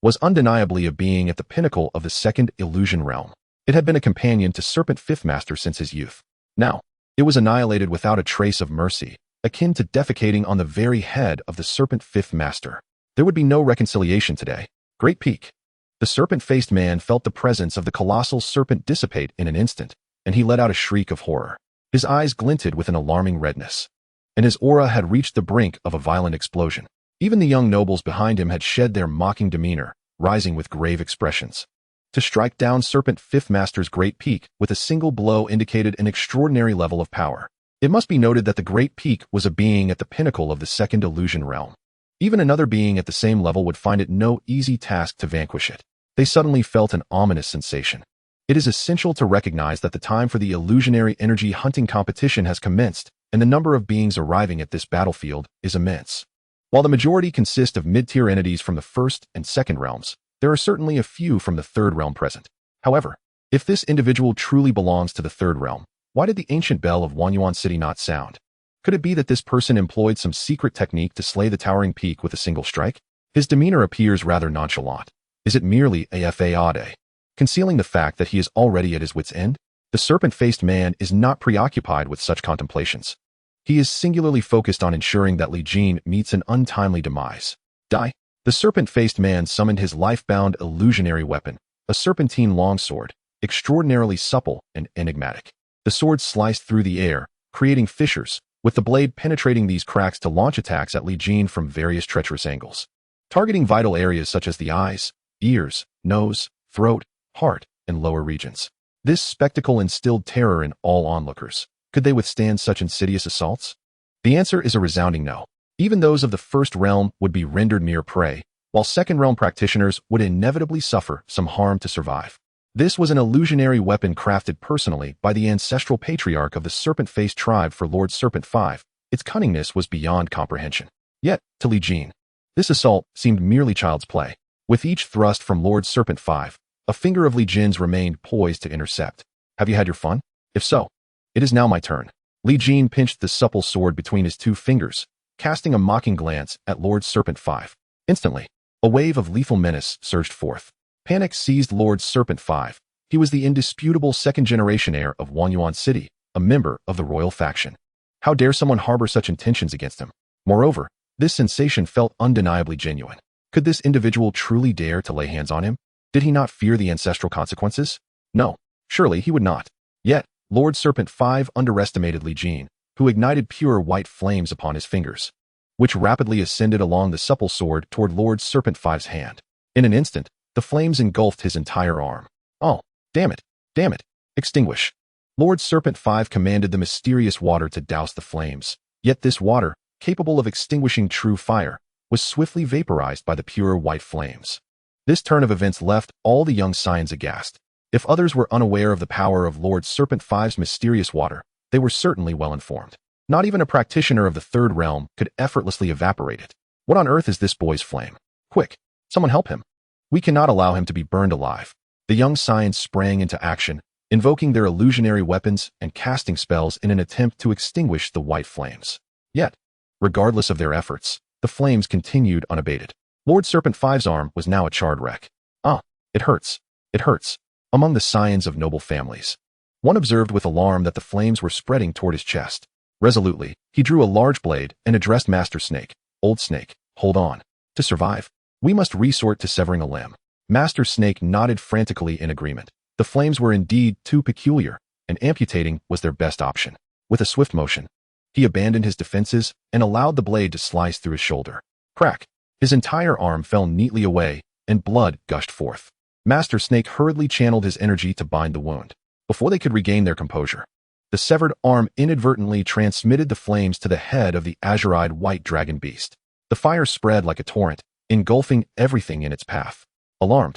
was undeniably a being at the pinnacle of the second illusion realm. It had been a companion to Serpent Fifth Master since his youth. Now, it was annihilated without a trace of mercy, akin to defecating on the very head of the Serpent Fifth Master. There would be no reconciliation today. Great Peak. The serpent-faced man felt the presence of the colossal serpent dissipate in an instant, and he let out a shriek of horror. His eyes glinted with an alarming redness, and his aura had reached the brink of a violent explosion. Even the young nobles behind him had shed their mocking demeanor, rising with grave expressions. To strike down Serpent Fifth Master's Great Peak with a single blow indicated an extraordinary level of power. It must be noted that the Great Peak was a being at the pinnacle of the second illusion realm. Even another being at the same level would find it no easy task to vanquish it. They suddenly felt an ominous sensation. It is essential to recognize that the time for the illusionary energy hunting competition has commenced, and the number of beings arriving at this battlefield is immense. While the majority consist of mid-tier entities from the first and second realms, There are certainly a few from the third realm present. However, if this individual truly belongs to the third realm, why did the ancient bell of Wanyuan City not sound? Could it be that this person employed some secret technique to slay the towering peak with a single strike? His demeanor appears rather nonchalant. Is it merely a fade? Concealing the fact that he is already at his wit's end? The serpent-faced man is not preoccupied with such contemplations. He is singularly focused on ensuring that Li Jin meets an untimely demise. Die. The serpent-faced man summoned his life-bound illusionary weapon, a serpentine longsword, extraordinarily supple and enigmatic. The sword sliced through the air, creating fissures, with the blade penetrating these cracks to launch attacks at Li Jin from various treacherous angles, targeting vital areas such as the eyes, ears, nose, throat, heart, and lower regions. This spectacle instilled terror in all onlookers. Could they withstand such insidious assaults? The answer is a resounding no. Even those of the first realm would be rendered mere prey, while second realm practitioners would inevitably suffer some harm to survive. This was an illusionary weapon crafted personally by the ancestral patriarch of the serpent-faced tribe for Lord Serpent 5. Its cunningness was beyond comprehension. Yet, to Li Jin, this assault seemed merely child's play. With each thrust from Lord Serpent 5, a finger of Li Jin's remained poised to intercept. Have you had your fun? If so, it is now my turn. Li Jin pinched the supple sword between his two fingers, casting a mocking glance at Lord Serpent 5. Instantly, a wave of lethal menace surged forth. Panic seized Lord Serpent 5. He was the indisputable second-generation heir of Wanyuan City, a member of the royal faction. How dare someone harbor such intentions against him? Moreover, this sensation felt undeniably genuine. Could this individual truly dare to lay hands on him? Did he not fear the ancestral consequences? No, surely he would not. Yet, Lord Serpent 5 underestimated Li Jin, who ignited pure white flames upon his fingers, which rapidly ascended along the supple sword toward Lord Serpent 5's hand. In an instant, the flames engulfed his entire arm. Oh, damn it, damn it, extinguish. Lord Serpent 5 commanded the mysterious water to douse the flames, yet this water, capable of extinguishing true fire, was swiftly vaporized by the pure white flames. This turn of events left all the young Saiyans aghast. If others were unaware of the power of Lord Serpent 5's mysterious water, they were certainly well informed. Not even a practitioner of the third realm could effortlessly evaporate it. What on earth is this boy's flame? Quick, someone help him. We cannot allow him to be burned alive. The young Saiyans sprang into action, invoking their illusionary weapons and casting spells in an attempt to extinguish the white flames. Yet, regardless of their efforts, the flames continued unabated. Lord Serpent 5's arm was now a charred wreck. Ah, it hurts. It hurts. Among the Saiyans of noble families, one observed with alarm that the flames were spreading toward his chest. Resolutely, he drew a large blade and addressed Master Snake. Old Snake, hold on. To survive, we must resort to severing a limb. Master Snake nodded frantically in agreement. The flames were indeed too peculiar, and amputating was their best option. With a swift motion, he abandoned his defenses and allowed the blade to slice through his shoulder. Crack! His entire arm fell neatly away, and blood gushed forth. Master Snake hurriedly channeled his energy to bind the wound. Before they could regain their composure, the severed arm inadvertently transmitted the flames to the head of the azure-eyed white dragon beast. The fire spread like a torrent, engulfing everything in its path. Alarmed,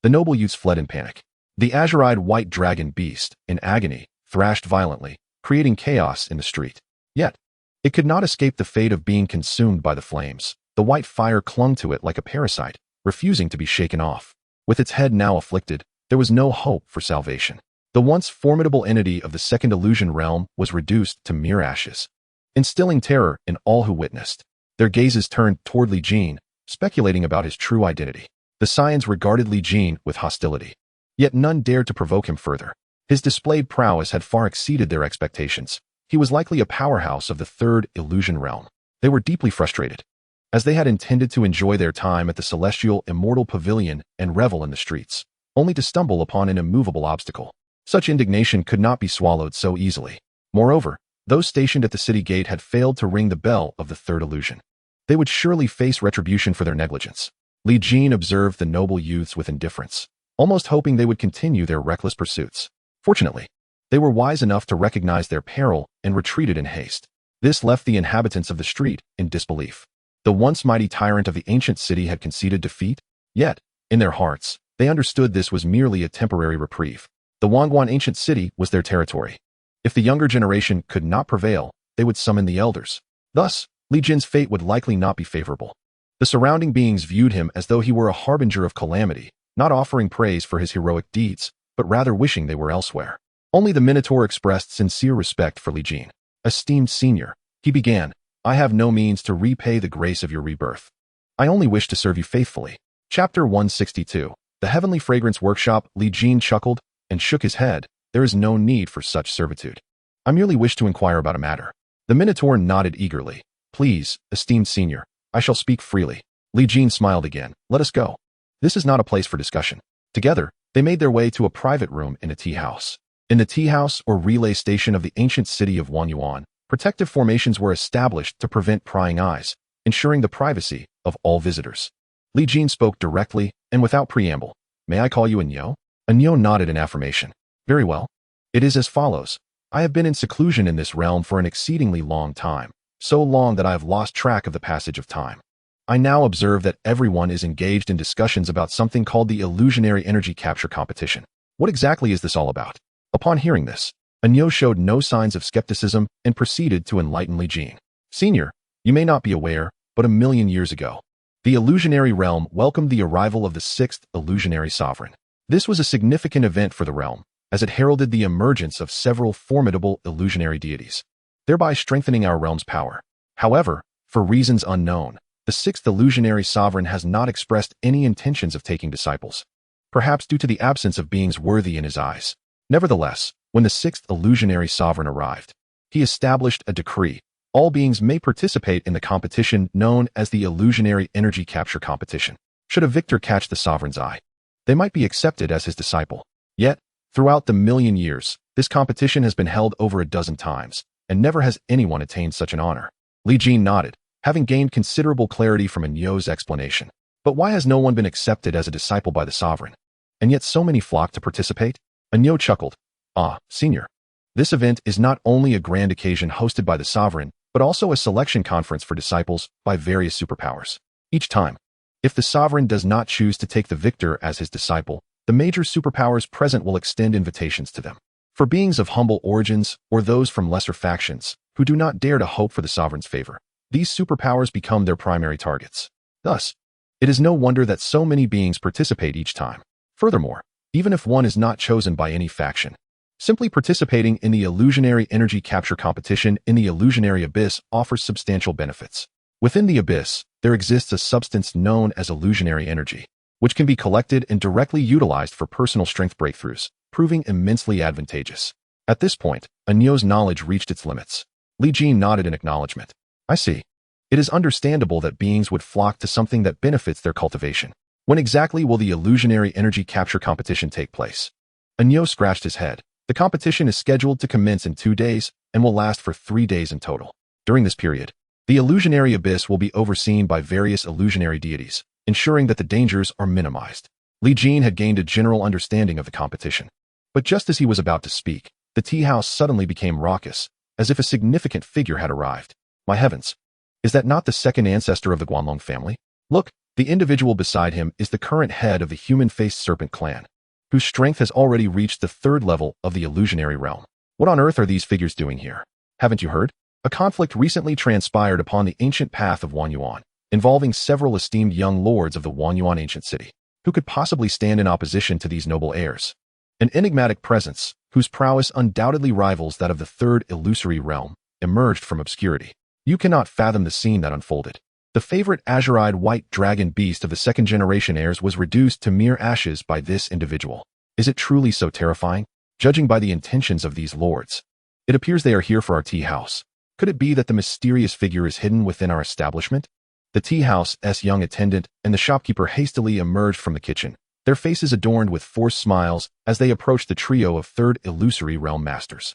the noble youths fled in panic. The azure-eyed white dragon beast, in agony, thrashed violently, creating chaos in the street. Yet, it could not escape the fate of being consumed by the flames. The white fire clung to it like a parasite, refusing to be shaken off. With its head now afflicted, there was no hope for salvation. The once formidable entity of the second illusion realm was reduced to mere ashes, instilling terror in all who witnessed. Their gazes turned toward Li Jin, speculating about his true identity. The Saiyans regarded Li Jin with hostility, yet none dared to provoke him further. His displayed prowess had far exceeded their expectations. He was likely a powerhouse of the third illusion realm. They were deeply frustrated, as they had intended to enjoy their time at the celestial immortal pavilion and revel in the streets, only to stumble upon an immovable obstacle. Such indignation could not be swallowed so easily. Moreover, those stationed at the city gate had failed to ring the bell of the third illusion. They would surely face retribution for their negligence. Li Jin observed the noble youths with indifference, almost hoping they would continue their reckless pursuits. Fortunately, they were wise enough to recognize their peril and retreated in haste. This left the inhabitants of the street in disbelief. The once mighty tyrant of the ancient city had conceded defeat, yet, in their hearts, they understood this was merely a temporary reprieve. The Wangguan ancient city was their territory. If the younger generation could not prevail, they would summon the elders. Thus, Li Jin's fate would likely not be favorable. The surrounding beings viewed him as though he were a harbinger of calamity, not offering praise for his heroic deeds, but rather wishing they were elsewhere. Only the Minotaur expressed sincere respect for Li Jin. Esteemed senior, he began, I have no means to repay the grace of your rebirth. I only wish to serve you faithfully. Chapter 162. The Heavenly Fragrance Workshop. Li Jin chuckled and shook his head. There is no need for such servitude. I merely wish to inquire about a matter. The Minotaur nodded eagerly. Please, esteemed senior, I shall speak freely. Li Jin smiled again. Let us go. This is not a place for discussion. Together, they made their way to a private room in a tea house. In the tea house or relay station of the ancient city of Wanyuan, protective formations were established to prevent prying eyes, ensuring the privacy of all visitors. Li Jin spoke directly and without preamble. May I call you Anyo? Anyo nodded in affirmation. Very well. It is as follows. I have been in seclusion in this realm for an exceedingly long time, so long that I have lost track of the passage of time. I now observe that everyone is engaged in discussions about something called the illusionary energy capture competition. What exactly is this all about? Upon hearing this, Anyo showed no signs of skepticism and proceeded to enlighten Li Jin. Senior, you may not be aware, but 1,000,000 years ago, the illusionary realm welcomed the arrival of the 6th illusionary sovereign. This was a significant event for the realm, as it heralded the emergence of several formidable illusionary deities, thereby strengthening our realm's power. However, for reasons unknown, the 6th illusionary sovereign has not expressed any intentions of taking disciples, perhaps due to the absence of beings worthy in his eyes. Nevertheless, when the 6th illusionary sovereign arrived, he established a decree. All beings may participate in the competition known as the illusionary energy capture competition. Should a victor catch the sovereign's eye, they might be accepted as his disciple. Yet, throughout the 1,000,000 years, this competition has been held over a dozen times, and never has anyone attained such an honor. Li Jin nodded, having gained considerable clarity from Anyo's explanation. But why has no one been accepted as a disciple by the sovereign? And yet so many flock to participate? Anyo chuckled. Ah, senior. This event is not only a grand occasion hosted by the sovereign, but also a selection conference for disciples by various superpowers. Each time, if the sovereign does not choose to take the victor as his disciple, the major superpowers present will extend invitations to them. For beings of humble origins or those from lesser factions who do not dare to hope for the sovereign's favor, these superpowers become their primary targets. Thus, it is no wonder that so many beings participate each time. Furthermore, even if one is not chosen by any faction, simply participating in the illusionary energy capture competition in the illusionary abyss offers substantial benefits. Within the abyss, there exists a substance known as illusionary energy, which can be collected and directly utilized for personal strength breakthroughs, proving immensely advantageous. At this point, Anyo's knowledge reached its limits. Li Jin nodded in acknowledgement. I see. It is understandable that beings would flock to something that benefits their cultivation. When exactly will the illusionary energy capture competition take place? Anyo scratched his head. The competition is scheduled to commence in 2 days and will last for 3 days in total. During this period, the illusionary abyss will be overseen by various illusionary deities, ensuring that the dangers are minimized. Li Jin had gained a general understanding of the competition. But just as he was about to speak, the tea house suddenly became raucous, as if a significant figure had arrived. My heavens! Is that not the second ancestor of the Guanlong family? Look, the individual beside him is the current head of the human-faced serpent clan, whose strength has already reached the 3rd level of the illusionary realm. What on earth are these figures doing here? Haven't you heard? A conflict recently transpired upon the ancient path of Wanyuan, involving several esteemed young lords of the Wanyuan ancient city. Who could possibly stand in opposition to these noble heirs? An enigmatic presence, whose prowess undoubtedly rivals that of the 3rd illusory realm, emerged from obscurity. You cannot fathom the scene that unfolded. The favorite azure-eyed white dragon beast of the 2nd generation heirs was reduced to mere ashes by this individual. Is it truly so terrifying? Judging by the intentions of these lords, it appears they are here for our tea house. Could it be that the mysterious figure is hidden within our establishment? The tea house's young attendant and the shopkeeper hastily emerged from the kitchen, their faces adorned with forced smiles as they approached the trio of 3rd illusory realm masters.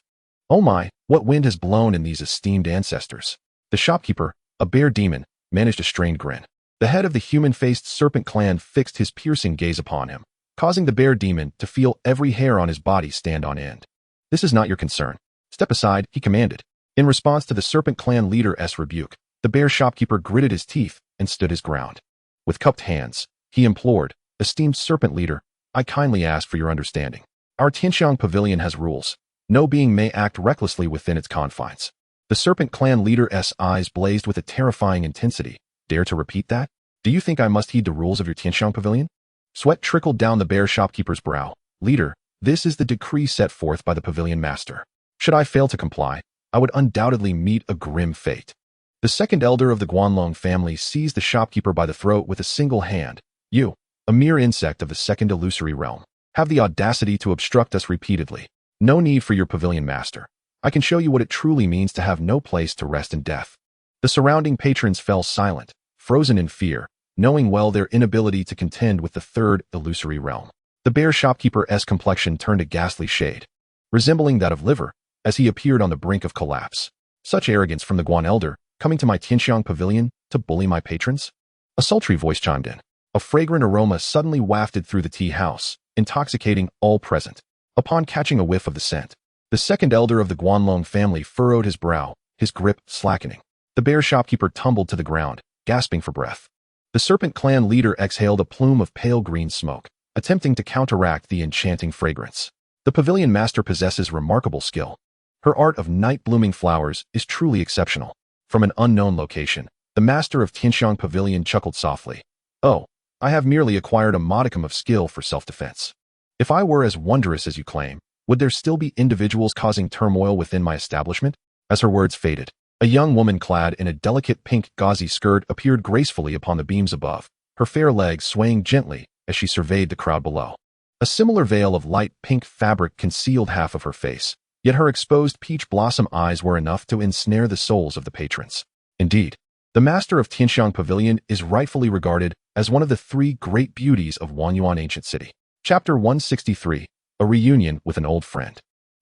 Oh my, what wind has blown in these esteemed ancestors? The shopkeeper, a bear demon, managed a strained grin. The head of the human-faced serpent clan fixed his piercing gaze upon him, causing the bear demon to feel every hair on his body stand on end. This is not your concern. Step aside, he commanded. In response to the serpent clan leader's rebuke, the bear shopkeeper gritted his teeth and stood his ground. With cupped hands, he implored, Esteemed serpent leader, I kindly ask for your understanding. Our Tianxiang pavilion has rules. No being may act recklessly within its confines. The serpent clan leader's eyes blazed with a terrifying intensity. Dare to repeat that? Do you think I must heed the rules of your Tianxiang pavilion? Sweat trickled down the bear shopkeeper's brow. Leader, this is the decree set forth by the pavilion master. Should I fail to comply, I would undoubtedly meet a grim fate. The second elder of the Guanlong family seized the shopkeeper by the throat with a single hand. You, a mere insect of the second illusory realm, have the audacity to obstruct us repeatedly. No need for your pavilion master. I can show you what it truly means to have no place to rest in death. The surrounding patrons fell silent, frozen in fear, knowing well their inability to contend with the third illusory realm. The bear shopkeeper's complexion turned a ghastly shade, resembling that of liver, as he appeared on the brink of collapse. Such arrogance from the Guan elder, coming to my Tianxiang pavilion to bully my patrons? A sultry voice chimed in. A fragrant aroma suddenly wafted through the tea house, intoxicating all present. Upon catching a whiff of the scent, the second elder of the Guanlong family furrowed his brow, his grip slackening. The bear shopkeeper tumbled to the ground, gasping for breath. The serpent clan leader exhaled a plume of pale green smoke, attempting to counteract the enchanting fragrance. The pavilion master possesses remarkable skill. Her art of night-blooming flowers is truly exceptional. From an unknown location, the master of Tianxiang Pavilion chuckled softly. Oh, I have merely acquired a modicum of skill for self-defense. If I were as wondrous as you claim, would there still be individuals causing turmoil within my establishment? As her words faded, a young woman clad in a delicate pink gauzy skirt appeared gracefully upon the beams above, her fair legs swaying gently as she surveyed the crowd below. A similar veil of light pink fabric concealed half of her face, yet her exposed peach blossom eyes were enough to ensnare the souls of the patrons. Indeed, the master of Tianxiang Pavilion is rightfully regarded as one of the three great beauties of Wanyuan ancient city. Chapter 163, A Reunion with an Old Friend.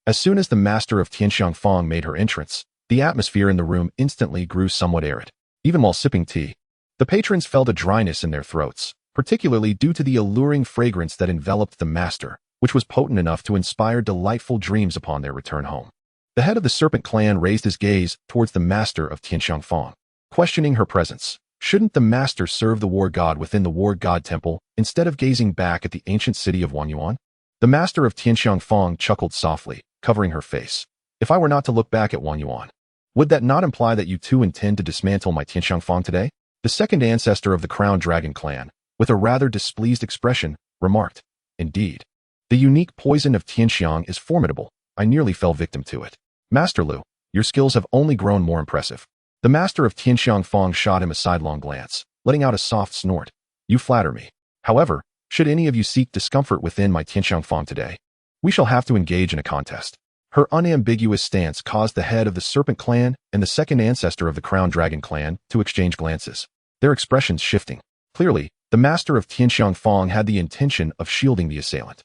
As soon as the master of Tianxiang Fong made her entrance, the atmosphere in the room instantly grew somewhat arid. Even while sipping tea, the patrons felt a dryness in their throats, particularly due to the alluring fragrance that enveloped the master, which was potent enough to inspire delightful dreams upon their return home. The head of the serpent clan raised his gaze towards the master of Tianxiang Fong, questioning her presence. Shouldn't the master serve the war god within the war god temple instead of gazing back at the ancient city of Wanyuan? The master of Tianxiang Fong chuckled softly, covering her face. If I were not to look back at Wanyuan, would that not imply that you too intend to dismantle my Tianxiang Fong today? The second ancestor of the Crown Dragon clan, with a rather displeased expression, remarked. Indeed. The unique poison of Tianxiang is formidable. I nearly fell victim to it. Master Lu, your skills have only grown more impressive. The master of Tianxiang Fong shot him a sidelong glance, letting out a soft snort. You flatter me. However, should any of you seek discomfort within my Tianxiang Fong today, we shall have to engage in a contest. Her unambiguous stance caused the head of the Serpent clan and the second ancestor of the Crown Dragon clan to exchange glances, their expressions shifting. Clearly, the master of Tianxiang Fong had the intention of shielding the assailant.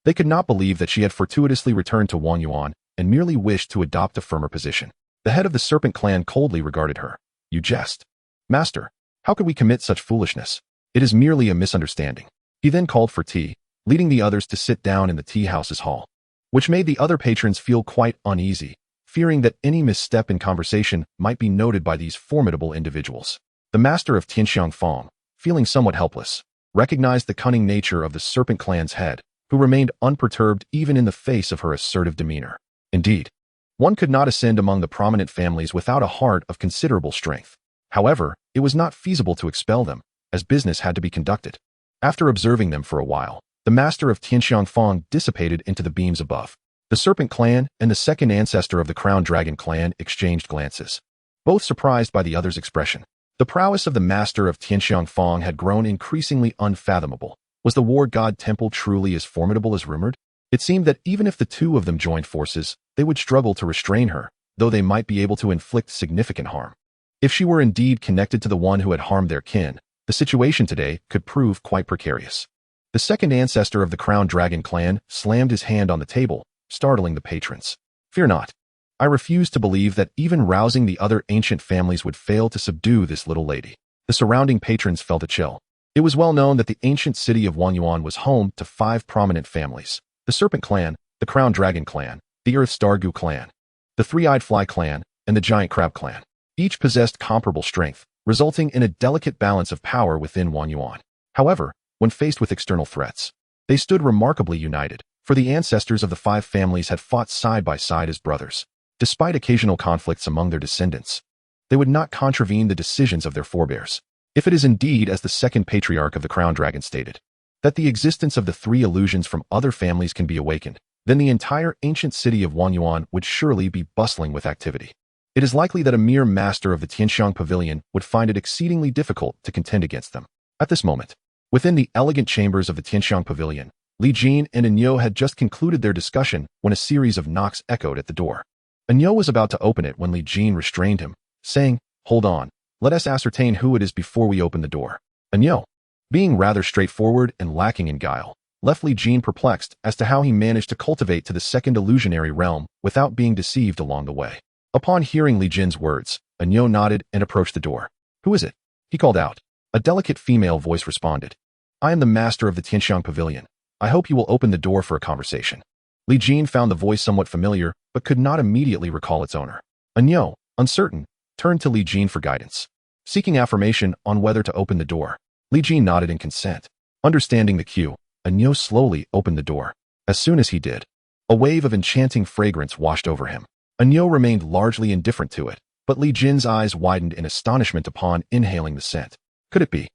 They could not believe that she had fortuitously returned to Wanyuan and merely wished to adopt a firmer position. The head of the Serpent clan coldly regarded her. You jest. Master, how could we commit such foolishness? It is merely a misunderstanding. He then called for tea, leading the others to sit down in the tea house's hall, which made the other patrons feel quite uneasy, fearing that any misstep in conversation might be noted by these formidable individuals. The master of Tianxiang Fong, feeling somewhat helpless, recognized the cunning nature of the Serpent clan's head, who remained unperturbed even in the face of her assertive demeanor. Indeed, one could not ascend among the prominent families without a heart of considerable strength. However, it was not feasible to expel them, as business had to be conducted. After observing them for a while, the master of Tianxiang Fong dissipated into the beams above. The Serpent clan and the second ancestor of the Crown Dragon clan exchanged glances, both surprised by the other's expression. The prowess of the master of Tianxiang Fong had grown increasingly unfathomable. Was the war god temple truly as formidable as rumored? It seemed that even if the two of them joined forces, they would struggle to restrain her, though they might be able to inflict significant harm. If she were indeed connected to the one who had harmed their kin, the situation today could prove quite precarious. The second ancestor of the Crown Dragon clan slammed his hand on the table, startling the patrons. Fear not. I refuse to believe that even rousing the other ancient families would fail to subdue this little lady. The surrounding patrons felt a chill. It was well known that the ancient city of Wanyuan was home to 5 prominent families: the Serpent clan, the Crown Dragon clan, the Earth Star Gu clan, the Three-Eyed Fly clan, and the Giant Crab clan. Each possessed comparable strength, resulting in a delicate balance of power within Wanyuan. However, when faced with external threats, they stood remarkably united, for the ancestors of the 5 families had fought side by side as brothers. Despite occasional conflicts among their descendants, they would not contravene the decisions of their forebears. If it is indeed, as the second patriarch of the Crown Dragon stated, that the existence of the three illusions from other families can be awakened, then the entire ancient city of Wanyuan would surely be bustling with activity. It is likely that a mere master of the Tianxiang Pavilion would find it exceedingly difficult to contend against them. At this moment, within the elegant chambers of the Tianxiang Pavilion, Li Jin and Enyo had just concluded their discussion when a series of knocks echoed at the door. Enyo was about to open it when Li Jin restrained him, saying, "Hold on, let us ascertain who it is before we open the door." Enyo, being rather straightforward and lacking in guile, left Li Jin perplexed as to how he managed to cultivate to the second illusionary realm without being deceived along the way. Upon hearing Li Jin's words, Enyo nodded and approached the door. "Who is it?" he called out. A delicate female voice responded. "I am the master of the Tianxiang Pavilion. I hope you will open the door for a conversation." Li Jin found the voice somewhat familiar, but could not immediately recall its owner. Enyo, uncertain, turned to Li Jin for guidance. Seeking affirmation on whether to open the door, Li Jin nodded in consent. Understanding the cue, Enyo slowly opened the door. As soon as he did, a wave of enchanting fragrance washed over him. Enyo remained largely indifferent to it, but Li Jin's eyes widened in astonishment upon inhaling the scent. Could it be?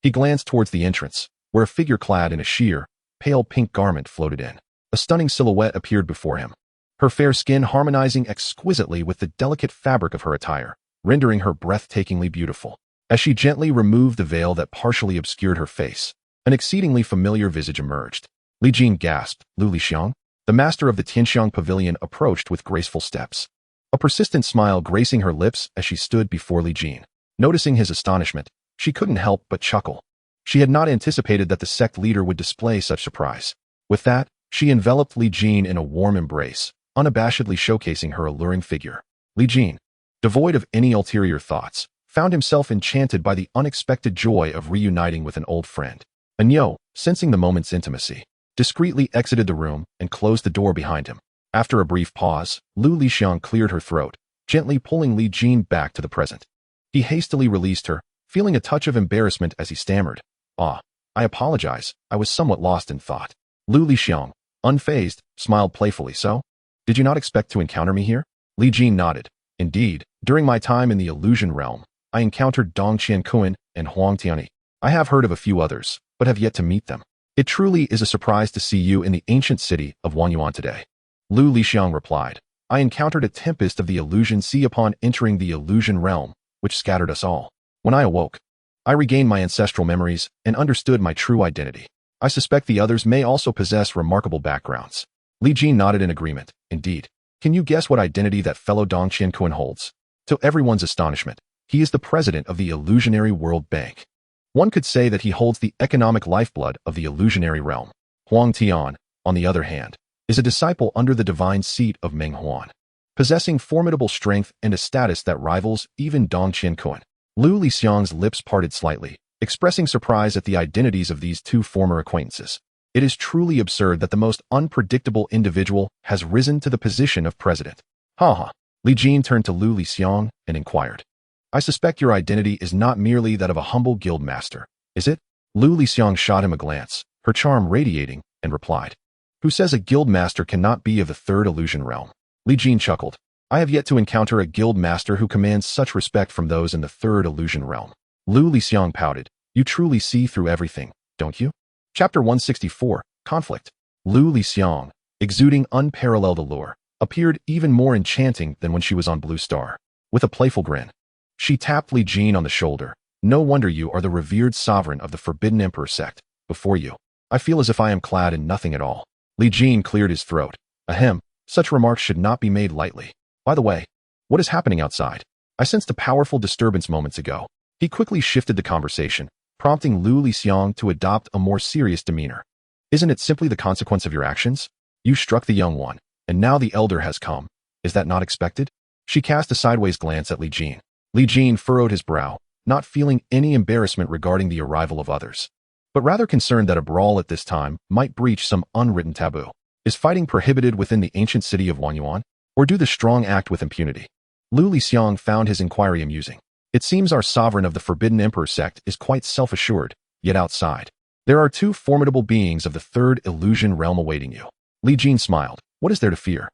He glanced towards the entrance, where a figure clad in a sheer, pale pink garment floated in. A stunning silhouette appeared before him, her fair skin harmonizing exquisitely with the delicate fabric of her attire, rendering her breathtakingly beautiful. As she gently removed the veil that partially obscured her face, an exceedingly familiar visage emerged. Li Jin gasped. Lu Lixiang, the master of the Tianxiang Pavilion, approached with graceful steps, a persistent smile gracing her lips as she stood before Li Jin. Noticing his astonishment, she couldn't help but chuckle. She had not anticipated that the sect leader would display such surprise. With that, she enveloped Li Jin in a warm embrace, unabashedly showcasing her alluring figure. Li Jin, devoid of any ulterior thoughts, found himself enchanted by the unexpected joy of reuniting with an old friend. Enyo, sensing the moment's intimacy, discreetly exited the room and closed the door behind him. After a brief pause, Lu Lixiang cleared her throat, gently pulling Li Jin back to the present. He hastily released her, feeling a touch of embarrassment as he stammered, "Ah, I apologize, I was somewhat lost in thought." Lu Lixiang, unfazed, smiled playfully. "So? Did you not expect to encounter me here?" Li Jin nodded. "Indeed, during my time in the illusion realm, I encountered Dong Qiankuan and Huang Tianyi. I have heard of a few others, but have yet to meet them. It truly is a surprise to see you in the ancient city of Wanyuan today." Lu Lixiang replied, "I encountered a tempest of the illusion sea upon entering the illusion realm, which scattered us all. When I awoke, I regained my ancestral memories and understood my true identity. I suspect the others may also possess remarkable backgrounds." Li Jin nodded in agreement. "Indeed. Can you guess what identity that fellow Dong Qiankuan holds?" To everyone's astonishment, he is the president of the Illusionary World Bank. One could say that he holds the economic lifeblood of the illusionary realm. Huang Tian, on the other hand, is a disciple under the divine seat of Meng Huan, possessing formidable strength and a status that rivals even Dong Qiankuan. Lu Lixiang's lips parted slightly, expressing surprise at the identities of these two former acquaintances. It is truly absurd that the most unpredictable individual has risen to the position of president. Ha. Li Jin turned to Lu Lixiang and inquired, "I suspect your identity is not merely that of a humble guild master, is it?" Lu Lixiang shot him a glance, her charm radiating, and replied, "Who says a guild master cannot be of the third illusion realm?" Li Jin chuckled. "I have yet to encounter a guild master who commands such respect from those in the third illusion realm." Lu Lixiang pouted. "You truly see through everything, don't you?" Chapter 164, Conflict. Lu Lixiang, exuding unparalleled allure, appeared even more enchanting than when she was on Blue Star. With a playful grin, she tapped Li Jin on the shoulder. "No wonder you are the revered sovereign of the Forbidden Emperor sect. Before you, I feel as if I am clad in nothing at all." Li Jin cleared his throat. "Ahem, such remarks should not be made lightly. By the way, what is happening outside? I sensed a powerful disturbance moments ago." He quickly shifted the conversation, prompting Lu Lixiang to adopt a more serious demeanor. "Isn't it simply the consequence of your actions? You struck the young one, and now the elder has come. Is that not expected?" She cast a sideways glance at Li Jin. Li Jin furrowed his brow, not feeling any embarrassment regarding the arrival of others, but rather concerned that a brawl at this time might breach some unwritten taboo. Is fighting prohibited within the ancient city of Wanyuan, or do the strong act with impunity? Lu Lixiang found his inquiry amusing. "It seems our sovereign of the Forbidden Emperor sect is quite self-assured, yet outside, there are two formidable beings of the third illusion realm awaiting you." Li Jin smiled. "What is there to fear?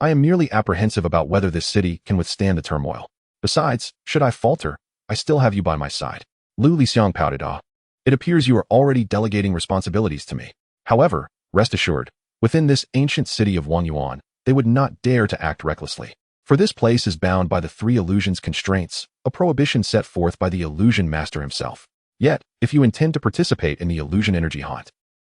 I am merely apprehensive about whether this city can withstand the turmoil. Besides, should I falter, I still have you by my side." Lu Lixiang pouted. It appears you are already delegating responsibilities to me. However, rest assured, within this ancient city of Wangyuan, they would not dare to act recklessly. For this place is bound by the three illusions constraints, a prohibition set forth by the illusion master himself. Yet, if you intend to participate in the illusion energy haunt,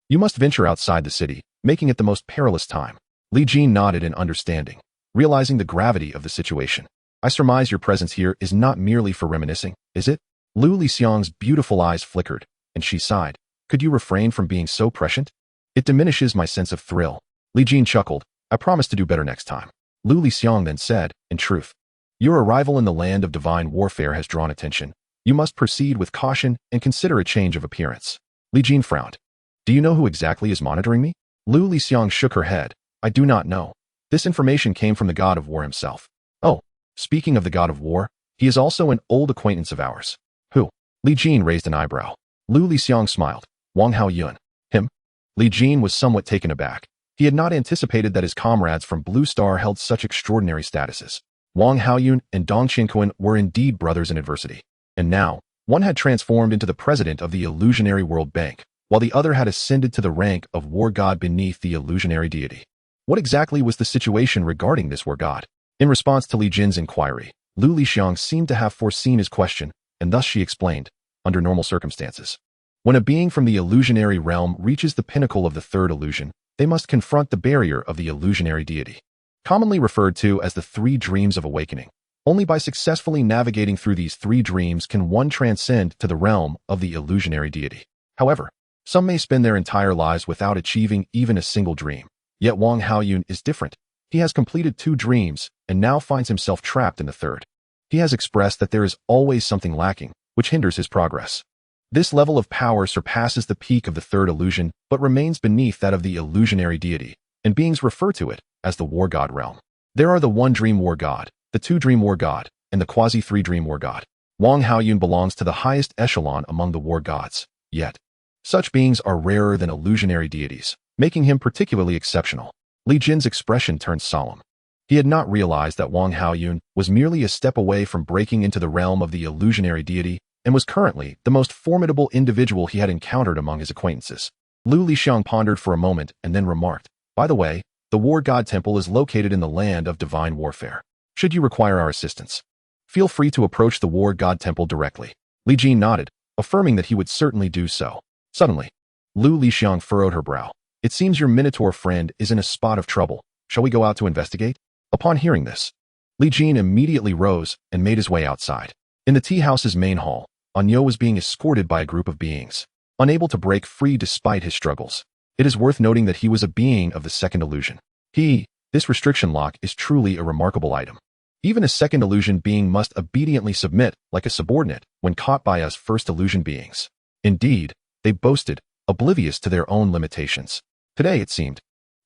you must venture outside the city, making it the most perilous time. Li Jin nodded in understanding, realizing the gravity of the situation. I surmise your presence here is not merely for reminiscing, is it? Lu Lixiang's beautiful eyes flickered, and she sighed. Could you refrain from being so prescient? It diminishes my sense of thrill. Li Jin chuckled. I promise to do better next time. Lu Lixiang then said, in truth, your arrival in the land of divine warfare has drawn attention. You must proceed with caution and consider a change of appearance. Li Jin frowned. Do you know who exactly is monitoring me? Lu Lixiang shook her head. I do not know. This information came from the god of war himself. Oh, speaking of the god of war, he is also an old acquaintance of ours. Who? Li Jin raised an eyebrow. Lu Lixiang smiled. Wang Haoyun. Him? Li Jin was somewhat taken aback. He had not anticipated that his comrades from Blue Star held such extraordinary statuses. Wang Haoyun and Dong Qinquan were indeed brothers in adversity. And now, one had transformed into the president of the illusionary World Bank, while the other had ascended to the rank of war god beneath the illusionary deity. What exactly was the situation regarding this war god? In response to Li Jin's inquiry, Lu Lixiang seemed to have foreseen his question, and thus she explained, under normal circumstances. When a being from the illusionary realm reaches the pinnacle of the third illusion, they must confront the barrier of the illusionary deity, commonly referred to as the three dreams of awakening. Only by successfully navigating through these three dreams can one transcend to the realm of the illusionary deity. However, some may spend their entire lives without achieving even a single dream. Yet Wang Haoyun is different. He has completed 2 dreams and now finds himself trapped in the third. He has expressed that there is always something lacking, which hinders his progress. This level of power surpasses the peak of the third illusion, but remains beneath that of the illusionary deity, and beings refer to it as the war god realm. There are the 1-dream war god, the 2-dream war god, and the quasi-3-dream war god. Wang Haoyun belongs to the highest echelon among the war gods, yet such beings are rarer than illusionary deities, making him particularly exceptional. Li Jin's expression turned solemn. He had not realized that Wang Haoyun was merely a step away from breaking into the realm of the illusionary deity and was currently the most formidable individual he had encountered among his acquaintances. Lu Lixiang pondered for a moment and then remarked, by the way, the War God Temple is located in the land of divine warfare. Should you require our assistance, feel free to approach the War God Temple directly. Li Jin nodded, affirming that he would certainly do so. Suddenly, Lu Lixiang furrowed her brow. It seems your Minotaur friend is in a spot of trouble. Shall we go out to investigate? Upon hearing this, Li Jin immediately rose and made his way outside. In the tea house's main hall, Anyo was being escorted by a group of beings, unable to break free despite his struggles. It is worth noting that he was a being of the second illusion. This restriction lock is truly a remarkable item. Even a second illusion being must obediently submit like a subordinate when caught by us first illusion beings. Indeed, they boasted, oblivious to their own limitations. Today, it seemed,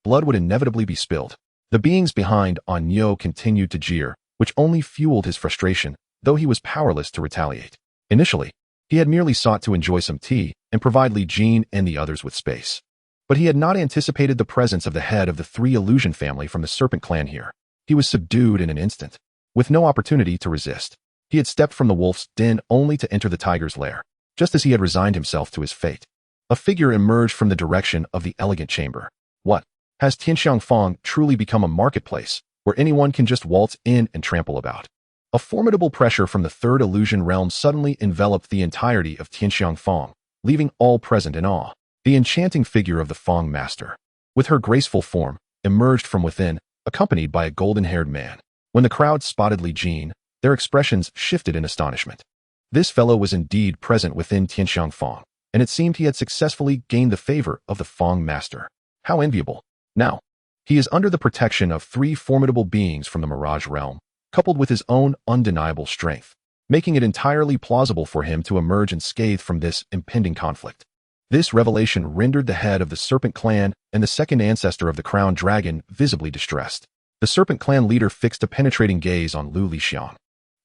blood would inevitably be spilled. The beings behind Anyo continued to jeer, which only fueled his frustration, though he was powerless to retaliate. Initially, he had merely sought to enjoy some tea and provide Li Jin and the others with space. But he had not anticipated the presence of the head of the 3 illusion family from the Serpent clan here. He was subdued in an instant, with no opportunity to resist. He had stepped from the wolf's den only to enter the tiger's lair, just as he had resigned himself to his fate. A figure emerged from the direction of the elegant chamber. What? Has Tianxiang Fong truly become a marketplace, where anyone can just waltz in and trample about? A formidable pressure from the third illusion realm suddenly enveloped the entirety of Tianxiang Fong, leaving all present in awe. The enchanting figure of the Fong master, with her graceful form, emerged from within, accompanied by a golden-haired man. When the crowd spotted Li Jin, their expressions shifted in astonishment. This fellow was indeed present within Tianxiang Fong, and it seemed he had successfully gained the favor of the Fong master. How enviable. Now, he is under the protection of 3 formidable beings from the Mirage realm, coupled with his own undeniable strength, making it entirely plausible for him to emerge unscathed from this impending conflict. This revelation rendered the head of the Serpent clan and the second ancestor of the Crowned Dragon visibly distressed. The Serpent clan leader fixed a penetrating gaze on Lu Lixiang,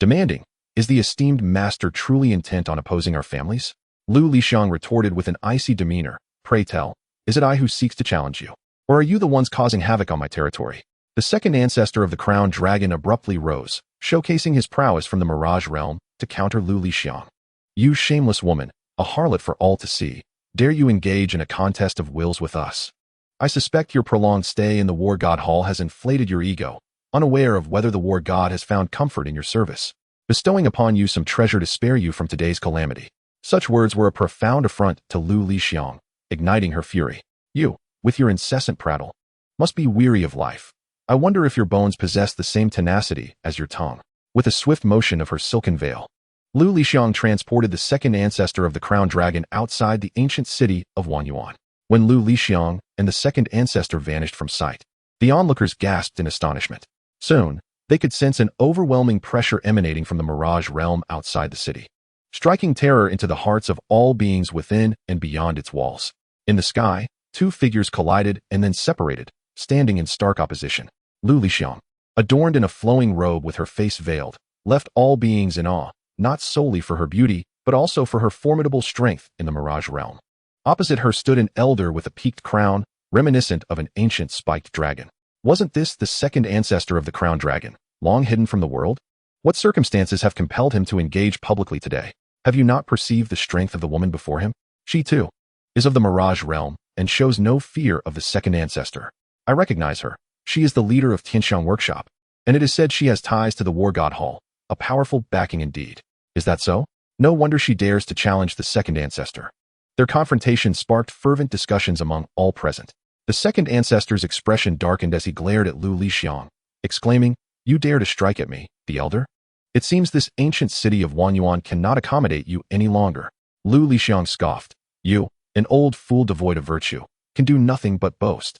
demanding, "Is the esteemed master truly intent on opposing our families?" Lu Lixiang retorted with an icy demeanor, "Pray tell, is it I who seeks to challenge you? Or are you the ones causing havoc on my territory?" The second ancestor of the Crowned Dragon abruptly rose, showcasing his prowess from the Mirage realm to counter Lu Lixiang. You shameless woman, a harlot for all to see, dare you engage in a contest of wills with us? I suspect your prolonged stay in the war god hall has inflated your ego, unaware of whether the war god has found comfort in your service, bestowing upon you some treasure to spare you from today's calamity. Such words were a profound affront to Lu Lixiang, igniting her fury. You, with your incessant prattle, must be weary of life. I wonder if your bones possess the same tenacity as your tongue. With a swift motion of her silken veil, Lu Lixiang transported the second ancestor of the crown dragon outside the ancient city of Wanyuan. When Lu Lixiang and the second ancestor vanished from sight, the onlookers gasped in astonishment. Soon, they could sense an overwhelming pressure emanating from the mirage realm outside the city, striking terror into the hearts of all beings within and beyond its walls. In the sky, two figures collided and then separated, standing in stark opposition. Lu Lixiang, adorned in a flowing robe with her face veiled, left all beings in awe, not solely for her beauty, but also for her formidable strength in the mirage realm. Opposite her stood an elder with a peaked crown, reminiscent of an ancient spiked dragon. Wasn't this the second ancestor of the crown dragon, long hidden from the world? What circumstances have compelled him to engage publicly today? Have you not perceived the strength of the woman before him? She, too, is of the mirage realm and shows no fear of the second ancestor. I recognize her. She is the leader of Tianxiang Workshop, and it is said she has ties to the War God Hall, a powerful backing indeed. Is that so? No wonder she dares to challenge the second ancestor. Their confrontation sparked fervent discussions among all present. The second ancestor's expression darkened as he glared at Lu Lixiang, exclaiming, "You dare to strike at me, the elder? It seems this ancient city of Wanyuan cannot accommodate you any longer." Lu Lixiang scoffed. "You, an old fool devoid of virtue, can do nothing but boast.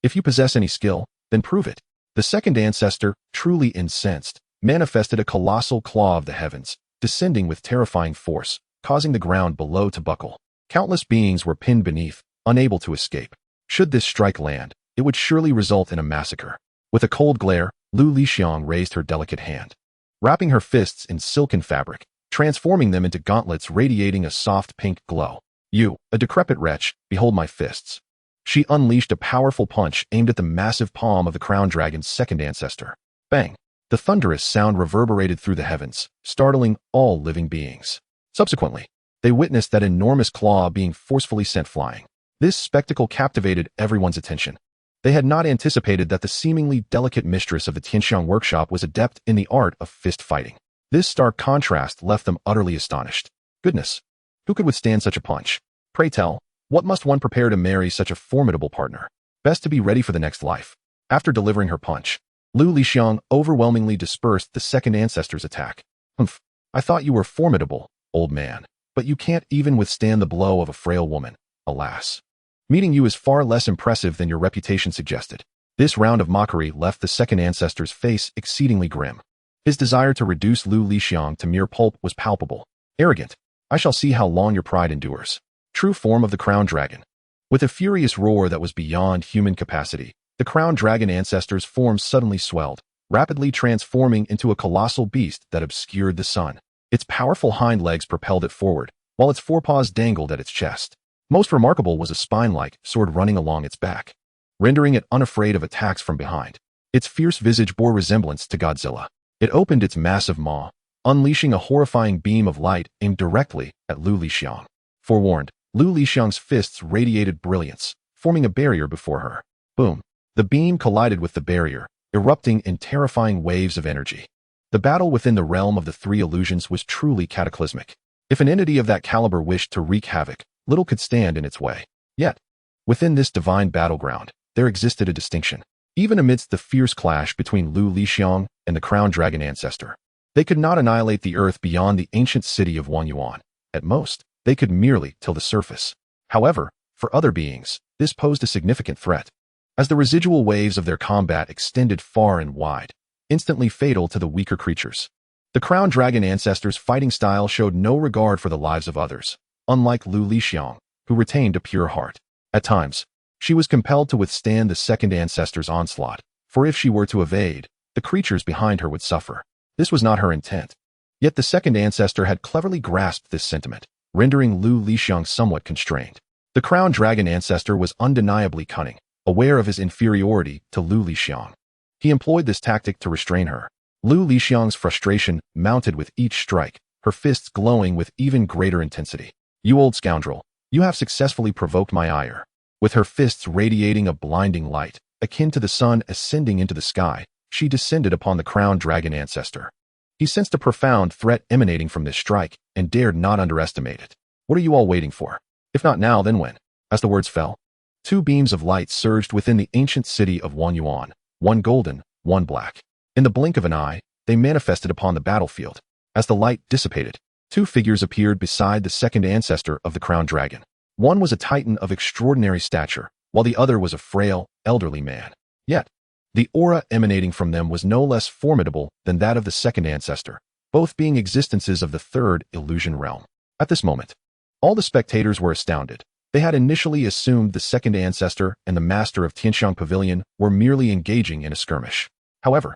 If you possess any skill, then prove it." The second ancestor, truly incensed, manifested a colossal claw of the heavens, descending with terrifying force, causing the ground below to buckle. Countless beings were pinned beneath, unable to escape. Should this strike land, it would surely result in a massacre. With a cold glare, Lu Lixiang raised her delicate hand, wrapping her fists in silken fabric, transforming them into gauntlets radiating a soft pink glow. "You, a decrepit wretch, behold my fists." She unleashed a powerful punch aimed at the massive palm of the crown dragon's second ancestor. Bang! The thunderous sound reverberated through the heavens, startling all living beings. Subsequently, they witnessed that enormous claw being forcefully sent flying. This spectacle captivated everyone's attention. They had not anticipated that the seemingly delicate mistress of the Tianxiang Workshop was adept in the art of fist fighting. This stark contrast left them utterly astonished. Goodness! Who could withstand such a punch? Pray tell, what must one prepare to marry such a formidable partner? Best to be ready for the next life. After delivering her punch, Lu Lixiang overwhelmingly dispersed the second ancestor's attack. "Humph, I thought you were formidable, old man, but you can't even withstand the blow of a frail woman, alas. Meeting you is far less impressive than your reputation suggested." This round of mockery left the second ancestor's face exceedingly grim. His desire to reduce Lu Lixiang to mere pulp was palpable. "Arrogant, I shall see how long your pride endures." True form of the crown dragon. With a furious roar that was beyond human capacity, the crown dragon ancestor's form suddenly swelled, rapidly transforming into a colossal beast that obscured the sun. Its powerful hind legs propelled it forward, while its forepaws dangled at its chest. Most remarkable was a spine-like sword running along its back, rendering it unafraid of attacks from behind. Its fierce visage bore resemblance to Godzilla. It opened its massive maw, unleashing a horrifying beam of light aimed directly at Lu Lixiang. Forewarned, Lu Lixiang's fists radiated brilliance, forming a barrier before her. Boom! The beam collided with the barrier, erupting in terrifying waves of energy. The battle within the realm of the three illusions was truly cataclysmic. If an entity of that caliber wished to wreak havoc, little could stand in its way. Yet, within this divine battleground, there existed a distinction. Even amidst the fierce clash between Lu Lixiang and the crown dragon ancestor, they could not annihilate the earth beyond the ancient city of Wanyuan. At most, they could merely till the surface. However, for other beings, this posed a significant threat, as the residual waves of their combat extended far and wide, instantly fatal to the weaker creatures. The crown dragon ancestor's fighting style showed no regard for the lives of others, unlike Lu Lixiang, who retained a pure heart. At times, she was compelled to withstand the second ancestor's onslaught, for if she were to evade, the creatures behind her would suffer. This was not her intent. Yet the second ancestor had cleverly grasped this sentiment, rendering Lu Lixiang somewhat constrained. The crown dragon ancestor was undeniably cunning, aware of his inferiority to Lu Lixiang. He employed this tactic to restrain her. Lu Lixiang's frustration mounted with each strike, her fists glowing with even greater intensity. "You old scoundrel, you have successfully provoked my ire." With her fists radiating a blinding light, akin to the sun ascending into the sky, she descended upon the crowned dragon ancestor. He sensed a profound threat emanating from this strike and dared not underestimate it. "What are you all waiting for? If not now, then when?" As the words fell, two beams of light surged within the ancient city of Yuan, one golden, one black. In the blink of an eye, they manifested upon the battlefield. As the light dissipated, two figures appeared beside the second ancestor of the crowned dragon. One was a titan of extraordinary stature, while the other was a frail, elderly man. Yet, the aura emanating from them was no less formidable than that of the second ancestor, both being existences of the third illusion realm. At this moment, all the spectators were astounded. They had initially assumed the second ancestor and the master of Tianxiang Pavilion were merely engaging in a skirmish. However,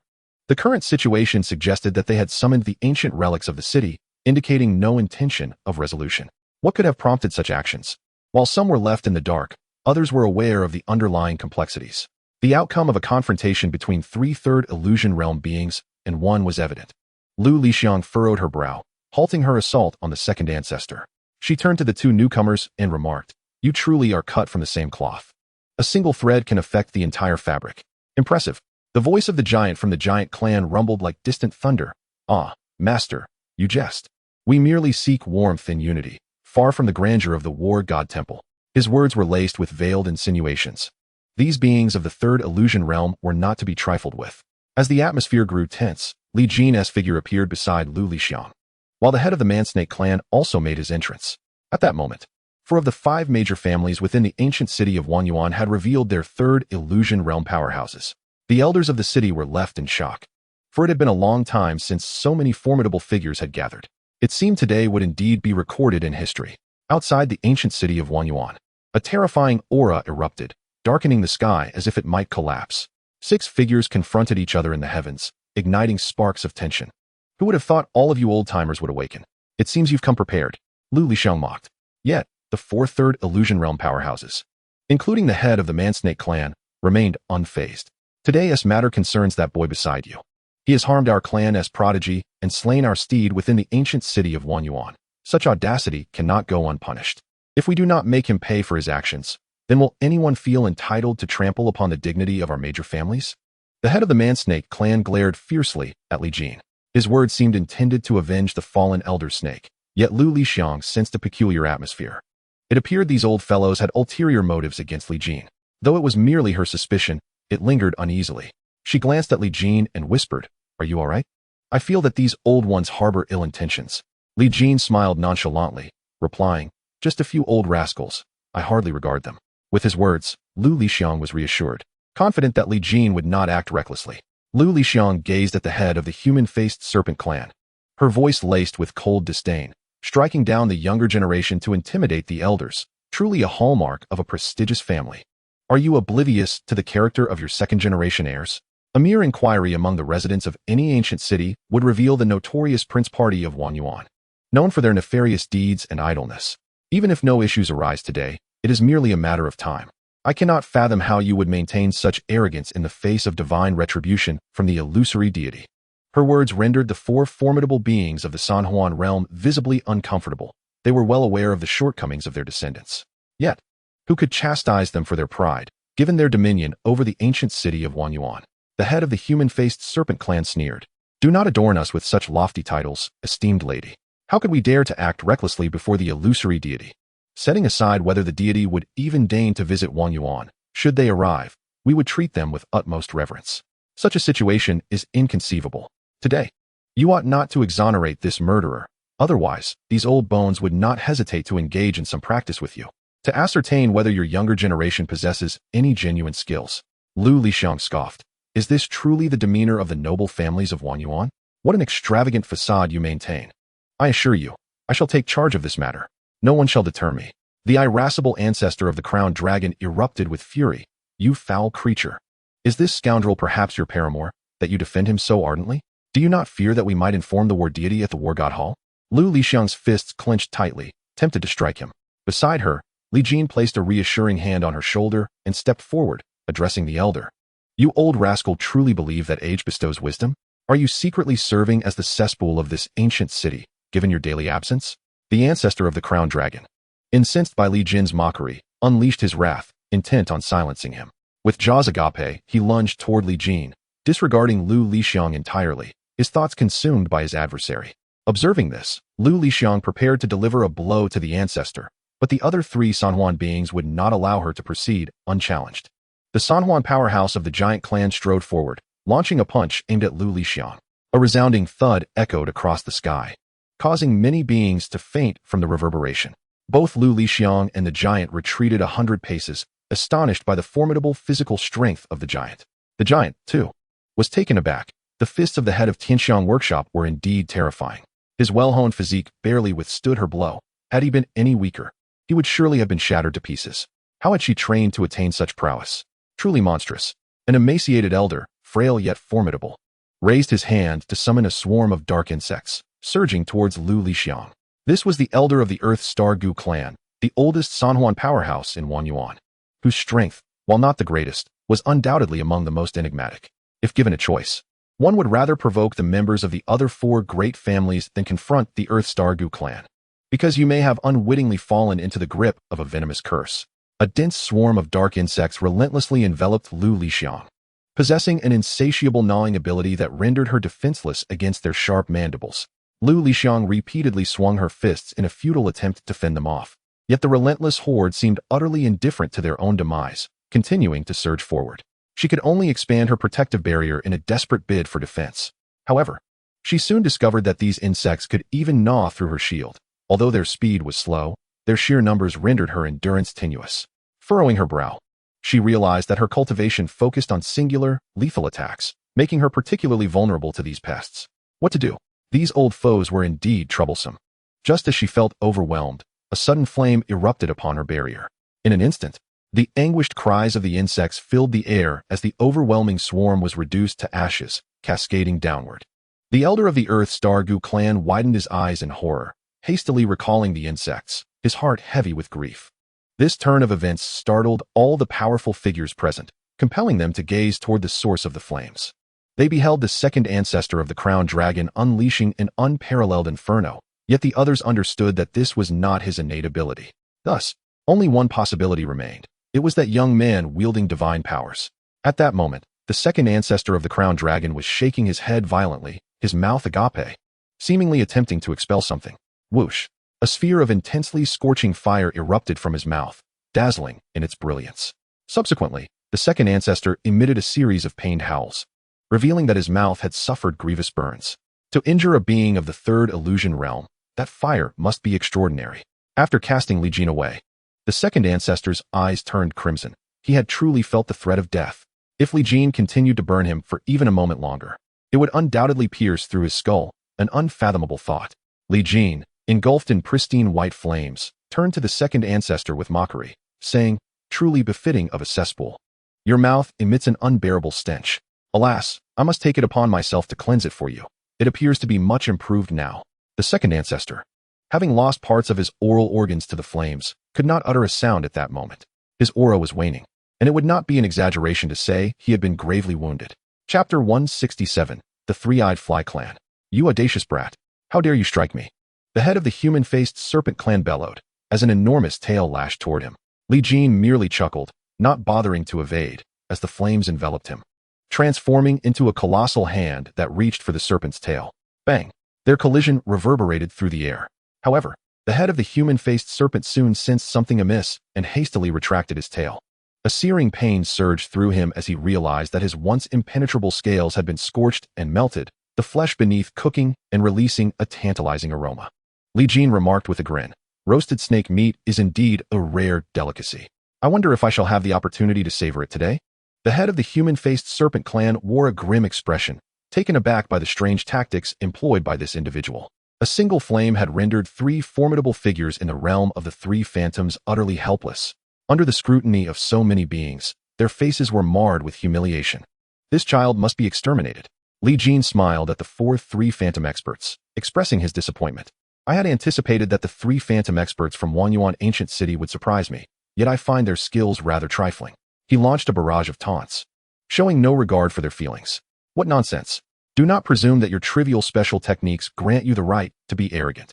the current situation suggested that they had summoned the ancient relics of the city, indicating no intention of resolution. What could have prompted such actions? While some were left in the dark, others were aware of the underlying complexities. The outcome of a confrontation between three third illusion realm beings, and one was evident. Lu Lixiang furrowed her brow, halting her assault on the second ancestor. She turned to the two newcomers and remarked, "You truly are cut from the same cloth. A single thread can affect the entire fabric. Impressive." The voice of the giant from the giant clan rumbled like distant thunder. "Ah, master, you jest. We merely seek warmth and unity, far from the grandeur of the war god temple." His words were laced with veiled insinuations. These beings of the third illusion realm were not to be trifled with. As the atmosphere grew tense, Li Jin's figure appeared beside Lu Lixiang, while the head of the Mansnake clan also made his entrance. At that moment, four of the five major families within the ancient city of Yuan had revealed their third illusion realm powerhouses. The elders of the city were left in shock, for it had been a long time since so many formidable figures had gathered. It seemed today would indeed be recorded in history. Outside the ancient city of Yuan, a terrifying aura erupted, darkening the sky as if it might collapse. Six figures confronted each other in the heavens, igniting sparks of tension. "Who would have thought all of you old-timers would awaken? It seems you've come prepared," Lu Lixiang mocked. Yet, the four third illusion realm powerhouses, including the head of the Mansnake clan, remained unfazed. "Today's matter concerns that boy beside you. He has harmed our clan as prodigy and slain our steed within the ancient city of Yuan. Such audacity cannot go unpunished. If we do not make him pay for his actions, then will anyone feel entitled to trample upon the dignity of our major families?" The head of the Mansnake clan glared fiercely at Li Jin. His words seemed intended to avenge the fallen elder snake, yet Lu Lixiang sensed a peculiar atmosphere. It appeared these old fellows had ulterior motives against Li Jin. Though it was merely her suspicion, it lingered uneasily. She glanced at Li Jin and whispered, "Are you all right? I feel that these old ones harbor ill intentions." Li Jin smiled nonchalantly, replying, "Just a few old rascals. I hardly regard them." With his words, Lu Lixiang was reassured, confident that Li Jin would not act recklessly. Lu Lixiang gazed at the head of the human-faced serpent clan, her voice laced with cold disdain, striking down the younger generation to intimidate the elders, truly a hallmark of a prestigious family. "Are you oblivious to the character of your second-generation heirs?" A mere inquiry among the residents of any ancient city would reveal the notorious Prince Party of Yuan, known for their nefarious deeds and idleness. Even if no issues arise today, it is merely a matter of time. I cannot fathom how you would maintain such arrogance in the face of divine retribution from the illusory deity. Her words rendered the four formidable beings of the Sanhuan realm visibly uncomfortable. They were well aware of the shortcomings of their descendants. Yet, who could chastise them for their pride, given their dominion over the ancient city of Yuan? The head of the human-faced serpent clan sneered. "Do not adorn us with such lofty titles, esteemed lady. How could we dare to act recklessly before the illusory deity? Setting aside whether the deity would even deign to visit Yuan, should they arrive, we would treat them with utmost reverence. Such a situation is inconceivable. Today, you ought not to exonerate this murderer. Otherwise, these old bones would not hesitate to engage in some practice with you, to ascertain whether your younger generation possesses any genuine skills." Lu Lixiang scoffed. "Is this truly the demeanor of the noble families of Yuan? What an extravagant facade you maintain. I assure you, I shall take charge of this matter. No one shall deter me." The irascible ancestor of the crowned dragon erupted with fury. "You foul creature! Is this scoundrel perhaps your paramour, that you defend him so ardently? Do you not fear that we might inform the war deity at the war god hall?" Lu Lixiang's fists clenched tightly, tempted to strike him. Beside her, Li Jin placed a reassuring hand on her shoulder and stepped forward, addressing the elder. "You old rascal truly believe that age bestows wisdom? Are you secretly serving as the cesspool of this ancient city, given your daily absence? The ancestor of the crowned dragon, incensed by Li Jin's mockery, unleashed his wrath, intent on silencing him. With jaws agape, he lunged toward Li Jin, disregarding Lu Lixiang entirely, his thoughts consumed by his adversary. Observing this, Lu Lixiang prepared to deliver a blow to the ancestor, but the other three San Juan beings would not allow her to proceed unchallenged. The San Juan powerhouse of the giant clan strode forward, launching a punch aimed at Lu Lixiang. A resounding thud echoed across the sky, causing many beings to faint from the reverberation. Both Lu Lixiang and the giant retreated 100 paces, astonished by the formidable physical strength of the giant. The giant, too, was taken aback. The fists of the head of Tianxiang workshop were indeed terrifying. His well-honed physique barely withstood her blow. Had he been any weaker, he would surely have been shattered to pieces. How had she trained to attain such prowess? Truly monstrous. An emaciated elder, frail yet formidable, raised his hand to summon a swarm of dark insects, surging towards Lu Lixiang. This was the elder of the Earth Star Gu clan, the oldest San Juan powerhouse in Wanyuan, whose strength, while not the greatest, was undoubtedly among the most enigmatic. If given a choice, one would rather provoke the members of the other four great families than confront the Earth Star Gu clan, because you may have unwittingly fallen into the grip of a venomous curse. A dense swarm of dark insects relentlessly enveloped Lu Lixiang, possessing an insatiable gnawing ability that rendered her defenseless against their sharp mandibles. Lu Lixiang repeatedly swung her fists in a futile attempt to fend them off, yet the relentless horde seemed utterly indifferent to their own demise, continuing to surge forward. She could only expand her protective barrier in a desperate bid for defense. However, she soon discovered that these insects could even gnaw through her shield. Although their speed was slow, their sheer numbers rendered her endurance tenuous. Furrowing her brow, she realized that her cultivation focused on singular, lethal attacks, making her particularly vulnerable to these pests. What to do? These old foes were indeed troublesome. Just as she felt overwhelmed, a sudden flame erupted upon her barrier. In an instant, the anguished cries of the insects filled the air as the overwhelming swarm was reduced to ashes, cascading downward. The elder of the Earth Star Gu clan widened his eyes in horror, hastily recalling the insects, his heart heavy with grief. This turn of events startled all the powerful figures present, compelling them to gaze toward the source of the flames. They beheld the second ancestor of the crowned dragon unleashing an unparalleled inferno, yet the others understood that this was not his innate ability. Thus, only one possibility remained. It was that young man wielding divine powers. At that moment, the second ancestor of the crowned dragon was shaking his head violently, his mouth agape, seemingly attempting to expel something. Whoosh! A sphere of intensely scorching fire erupted from his mouth, dazzling in its brilliance. Subsequently, the second ancestor emitted a series of pained howls, revealing that his mouth had suffered grievous burns. To injure a being of the third illusion realm, that fire must be extraordinary. After casting Li Jin away, the second ancestor's eyes turned crimson. He had truly felt the threat of death. If Li Jin continued to burn him for even a moment longer, it would undoubtedly pierce through his skull, an unfathomable thought. Li Jin, engulfed in pristine white flames, turned to the second ancestor with mockery, saying, truly befitting of a cesspool, "Your mouth emits an unbearable stench. Alas, I must take it upon myself to cleanse it for you. It appears to be much improved now." The second ancestor, having lost parts of his oral organs to the flames, could not utter a sound at that moment. His aura was waning, and it would not be an exaggeration to say he had been gravely wounded. Chapter 167, The Three-Eyed Fly Clan. "You audacious brat! How dare you strike me?" The head of the human-faced serpent clan bellowed, as an enormous tail lashed toward him. Li Jin merely chuckled, not bothering to evade, as the flames enveloped him, transforming into a colossal hand that reached for the serpent's tail. Bang! Their collision reverberated through the air. However, the head of the human-faced serpent soon sensed something amiss and hastily retracted his tail. A searing pain surged through him as he realized that his once impenetrable scales had been scorched and melted, the flesh beneath cooking and releasing a tantalizing aroma. Li Jin remarked with a grin, "Roasted snake meat is indeed a rare delicacy. I wonder if I shall have the opportunity to savor it today?" The head of the human-faced serpent clan wore a grim expression, taken aback by the strange tactics employed by this individual. A single flame had rendered three formidable figures in the realm of the three phantoms utterly helpless. Under the scrutiny of so many beings, their faces were marred with humiliation. This child must be exterminated. Li Jin smiled at the three phantom experts, expressing his disappointment. "I had anticipated that the three phantom experts from Wanyuan Ancient City would surprise me, yet I find their skills rather trifling." He launched a barrage of taunts, showing no regard for their feelings. "What nonsense! Do not presume that your trivial special techniques grant you the right to be arrogant.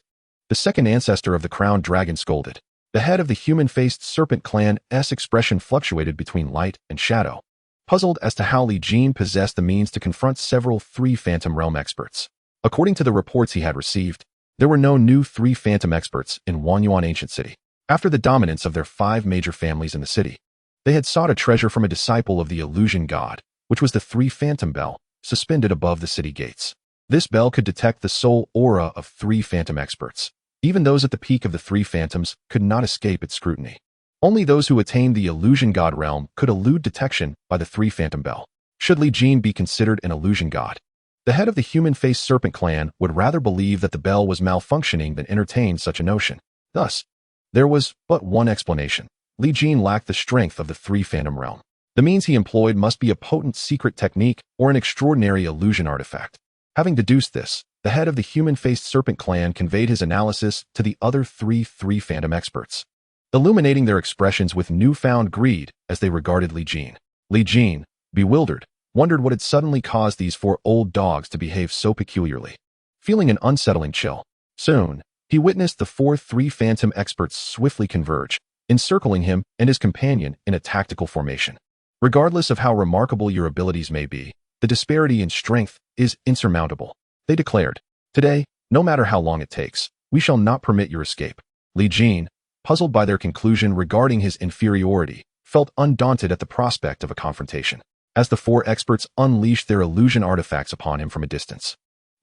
The second ancestor of the crowned dragon scolded. The head of the human-faced serpent clan's expression fluctuated between light and shadow, puzzled as to how Li Jin possessed the means to confront several three Phantom Realm experts. According to the reports he had received, there were no new three Phantom experts in Wanyuan Ancient City. After the dominance of their 5 major families in the city, they had sought a treasure from a disciple of the illusion god, which was the 3 Phantom Bell, suspended above the city gates. This bell could detect the soul aura of 3 Phantom experts. Even those at the peak of the 3 Phantoms could not escape its scrutiny. Only those who attained the illusion god realm could elude detection by the 3 Phantom Bell. Should Li Jin be considered an illusion god? The head of the human-faced serpent clan would rather believe that the bell was malfunctioning than entertain such a notion. Thus, there was but one explanation. Li Jin lacked the strength of the 3 Phantom realm. The means he employed must be a potent secret technique or an extraordinary illusion artifact. Having deduced this, the head of the human-faced serpent clan conveyed his analysis to the other 3 Phantom experts, illuminating their expressions with newfound greed as they regarded Li Jin. Li Jin, bewildered, wondered what had suddenly caused these 4 old dogs to behave so peculiarly. Feeling an unsettling chill, soon, he witnessed the 4 Phantom experts swiftly converge, encircling him and his companion in a tactical formation. Regardless of how remarkable your abilities may be, the disparity in strength is insurmountable. They declared, "Today, no matter how long it takes, we shall not permit your escape." Li Jin, puzzled by their conclusion regarding his inferiority, felt undaunted at the prospect of a confrontation. As the 4 experts unleashed their illusion artifacts upon him from a distance,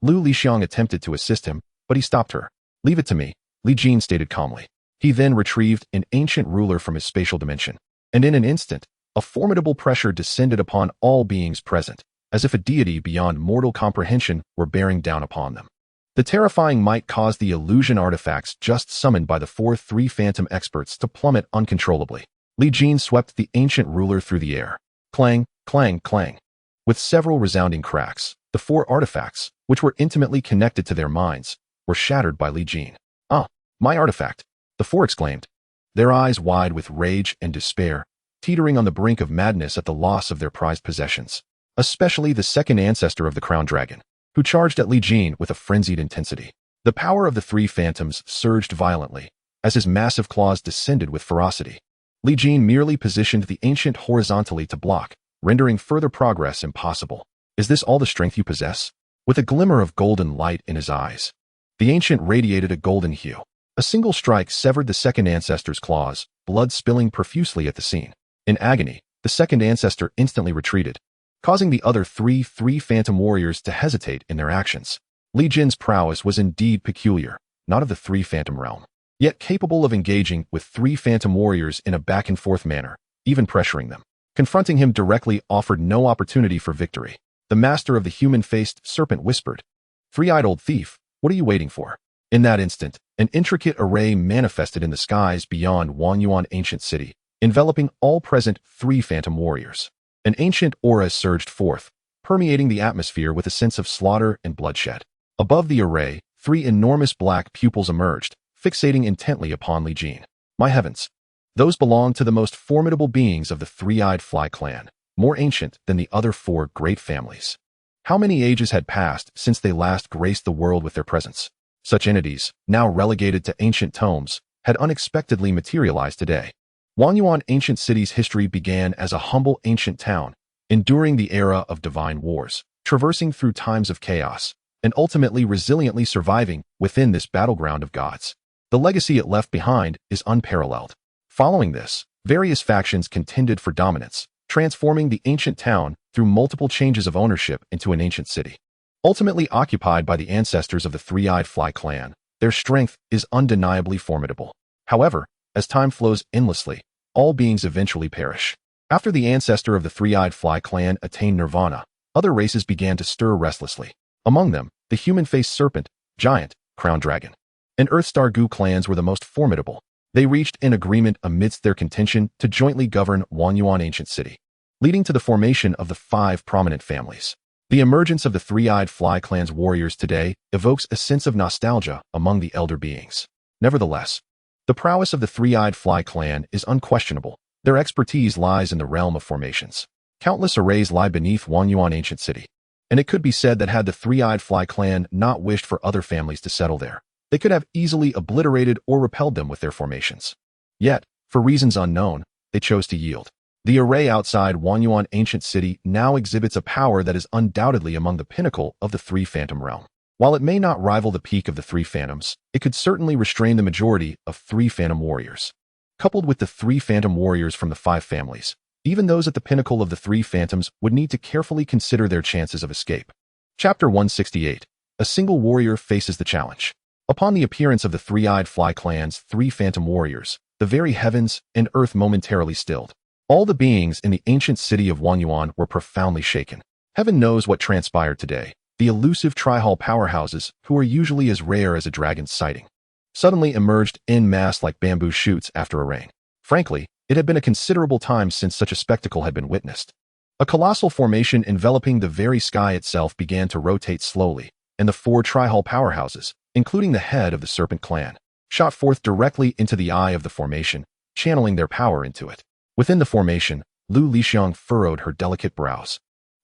Lu Lixiang attempted to assist him, but he stopped her. "Leave it to me," Li Jin stated calmly. He then retrieved an ancient ruler from his spatial dimension, and in an instant, a formidable pressure descended upon all beings present, as if a deity beyond mortal comprehension were bearing down upon them. The terrifying might caused the illusion artifacts just summoned by the 4 Phantom experts to plummet uncontrollably. Li Jin swept the ancient ruler through the air. Clang, clang, clang. With several resounding cracks, the 4 artifacts, which were intimately connected to their minds, were shattered by Li Jin. "Ah, my artifact!" the 4 exclaimed, their eyes wide with rage and despair, teetering on the brink of madness at the loss of their prized possessions. Especially the second ancestor of the crowned dragon, who charged at Li Jin with a frenzied intensity. The power of the 3 Phantoms surged violently, as his massive claws descended with ferocity. Li Jin merely positioned the ancient horizontally to block, rendering further progress impossible. "Is this all the strength you possess?" With a glimmer of golden light in his eyes, the ancient radiated a golden hue. A single strike severed the second ancestor's claws, blood spilling profusely at the scene. In agony, the second ancestor instantly retreated, causing the other 3 Phantom warriors to hesitate in their actions. Li Jin's prowess was indeed peculiar, not of the 3 Phantom realm, yet capable of engaging with 3 Phantom warriors in a back-and-forth manner, even pressuring them. Confronting him directly offered no opportunity for victory. The master of the human-faced serpent whispered, "Three-eyed old thief, what are you waiting for?" In that instant, an intricate array manifested in the skies beyond Wanyuan Ancient City, enveloping all present 3 Phantom warriors. An ancient aura surged forth, permeating the atmosphere with a sense of slaughter and bloodshed. Above the array, 3 enormous black pupils emerged, fixating intently upon Li Jin. My heavens! Those belonged to the most formidable beings of the 3-eyed fly clan, more ancient than the other 4 great families. How many ages had passed since they last graced the world with their presence? Such entities, now relegated to ancient tomes, had unexpectedly materialized today. Wanyuan Ancient City's history began as a humble ancient town, enduring the era of divine wars, traversing through times of chaos, and ultimately resiliently surviving within this battleground of gods. The legacy it left behind is unparalleled. Following this, various factions contended for dominance, transforming the ancient town through multiple changes of ownership into an ancient city. Ultimately occupied by the ancestors of the 3-eyed fly clan, their strength is undeniably formidable. However, as time flows endlessly, all beings eventually perish. After the ancestor of the 3-eyed fly clan attained nirvana, other races began to stir restlessly. Among them, the human-faced serpent, giant, crowned dragon, and Earthstar Gu clans were the most formidable. They reached an agreement amidst their contention to jointly govern Wanyuan Ancient City, leading to the formation of the 5 prominent families. The emergence of the 3-eyed fly clan's warriors today evokes a sense of nostalgia among the elder beings. Nevertheless, the prowess of the 3-eyed fly clan is unquestionable. Their expertise lies in the realm of formations. Countless arrays lie beneath Wanyuan Ancient City. And it could be said that had the Three-Eyed Fly clan not wished for other families to settle there, they could have easily obliterated or repelled them with their formations. Yet, for reasons unknown, they chose to yield. The array outside Wanyuan Ancient City now exhibits a power that is undoubtedly among the pinnacle of the Three Phantom realm. While it may not rival the peak of the Three Phantoms, it could certainly restrain the majority of Three Phantom warriors. Coupled with the Three Phantom warriors from the Five families, even those at the pinnacle of the Three Phantoms would need to carefully consider their chances of escape. Chapter 168. A single warrior faces the challenge. Upon the appearance of the Three-Eyed Fly clan's Three Phantom warriors, the very heavens and earth momentarily stilled. All the beings in the ancient city of Wanyuan were profoundly shaken. Heaven knows what transpired today. The elusive Tri-Hall powerhouses, who are usually as rare as a dragon's sighting, suddenly emerged en masse like bamboo shoots after a rain. Frankly, it had been a considerable time since such a spectacle had been witnessed. A colossal formation enveloping the very sky itself began to rotate slowly, and the four Tri-Hall powerhouses, including the head of the Serpent clan, shot forth directly into the eye of the formation, channeling their power into it. Within the formation, Lu Lixiang furrowed her delicate brows.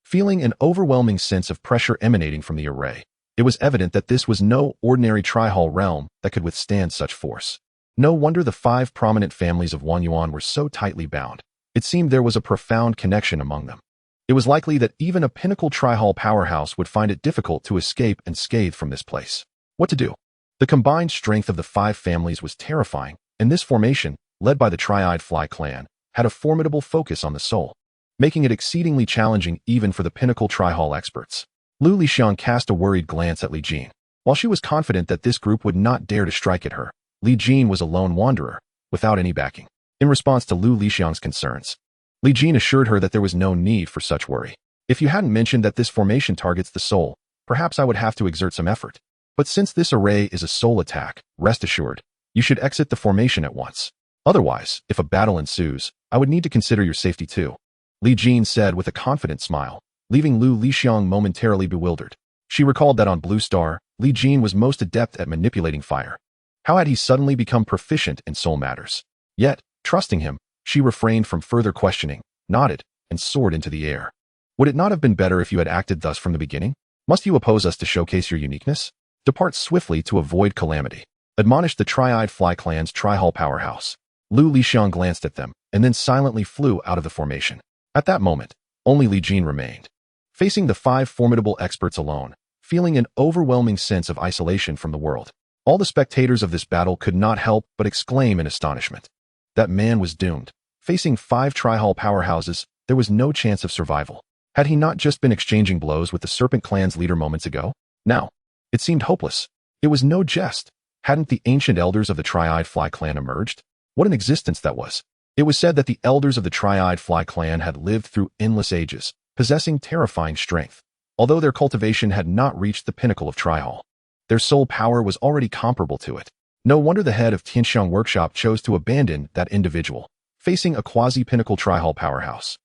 Feeling an overwhelming sense of pressure emanating from the array, it was evident that this was no ordinary Tri-Hall realm that could withstand such force. No wonder the five prominent families of Wanyuan were so tightly bound. It seemed there was a profound connection among them. It was likely that even a pinnacle Tri-Hall powerhouse would find it difficult to escape unscathed from this place. What to do? The combined strength of the five families was terrifying, and this formation, led by the Tri-Eyed Fly clan, had a formidable focus on the soul, making it exceedingly challenging even for the pinnacle Tri-Hall experts. Lu Lixiang cast a worried glance at Li Jin. While she was confident that this group would not dare to strike at her, Li Jin was a lone wanderer, without any backing. In response to Lu Lixiang's concerns, Li Jin assured her that there was no need for such worry. If you hadn't mentioned that this formation targets the soul, perhaps I would have to exert some effort. But since this array is a soul attack, rest assured, you should exit the formation at once. Otherwise, if a battle ensues, I would need to consider your safety too, Li Jin said with a confident smile, leaving Lu Lixiang momentarily bewildered. She recalled that on Blue Star, Li Jin was most adept at manipulating fire. How had he suddenly become proficient in soul matters? Yet, trusting him, she refrained from further questioning, nodded, and soared into the air. Would it not have been better if you had acted thus from the beginning? Must you oppose us to showcase your uniqueness? Depart swiftly to avoid calamity, admonished the Tri-Eyed Fly clan's Tri-Hall powerhouse. Lu Lixiang glanced at them, and then silently flew out of the formation. At that moment, only Li Jin remained. Facing the five formidable experts alone, feeling an overwhelming sense of isolation from the world, all the spectators of this battle could not help but exclaim in astonishment. That man was doomed. Facing five Tri-Hall powerhouses, there was no chance of survival. Had he not just been exchanging blows with the Serpent clan's leader moments ago? Now, it seemed hopeless. It was no jest. Hadn't the ancient elders of the Tri-Eyed Fly clan emerged? What an existence that was. It was said that the elders of the Tri-Eyed Fly clan had lived through endless ages, possessing terrifying strength. Although their cultivation had not reached the pinnacle of Tri-Hall, their soul power was already comparable to it. No wonder the head of Tianxiang Workshop chose to abandon that individual, facing a quasi-pinnacle Tri-Hall powerhouse.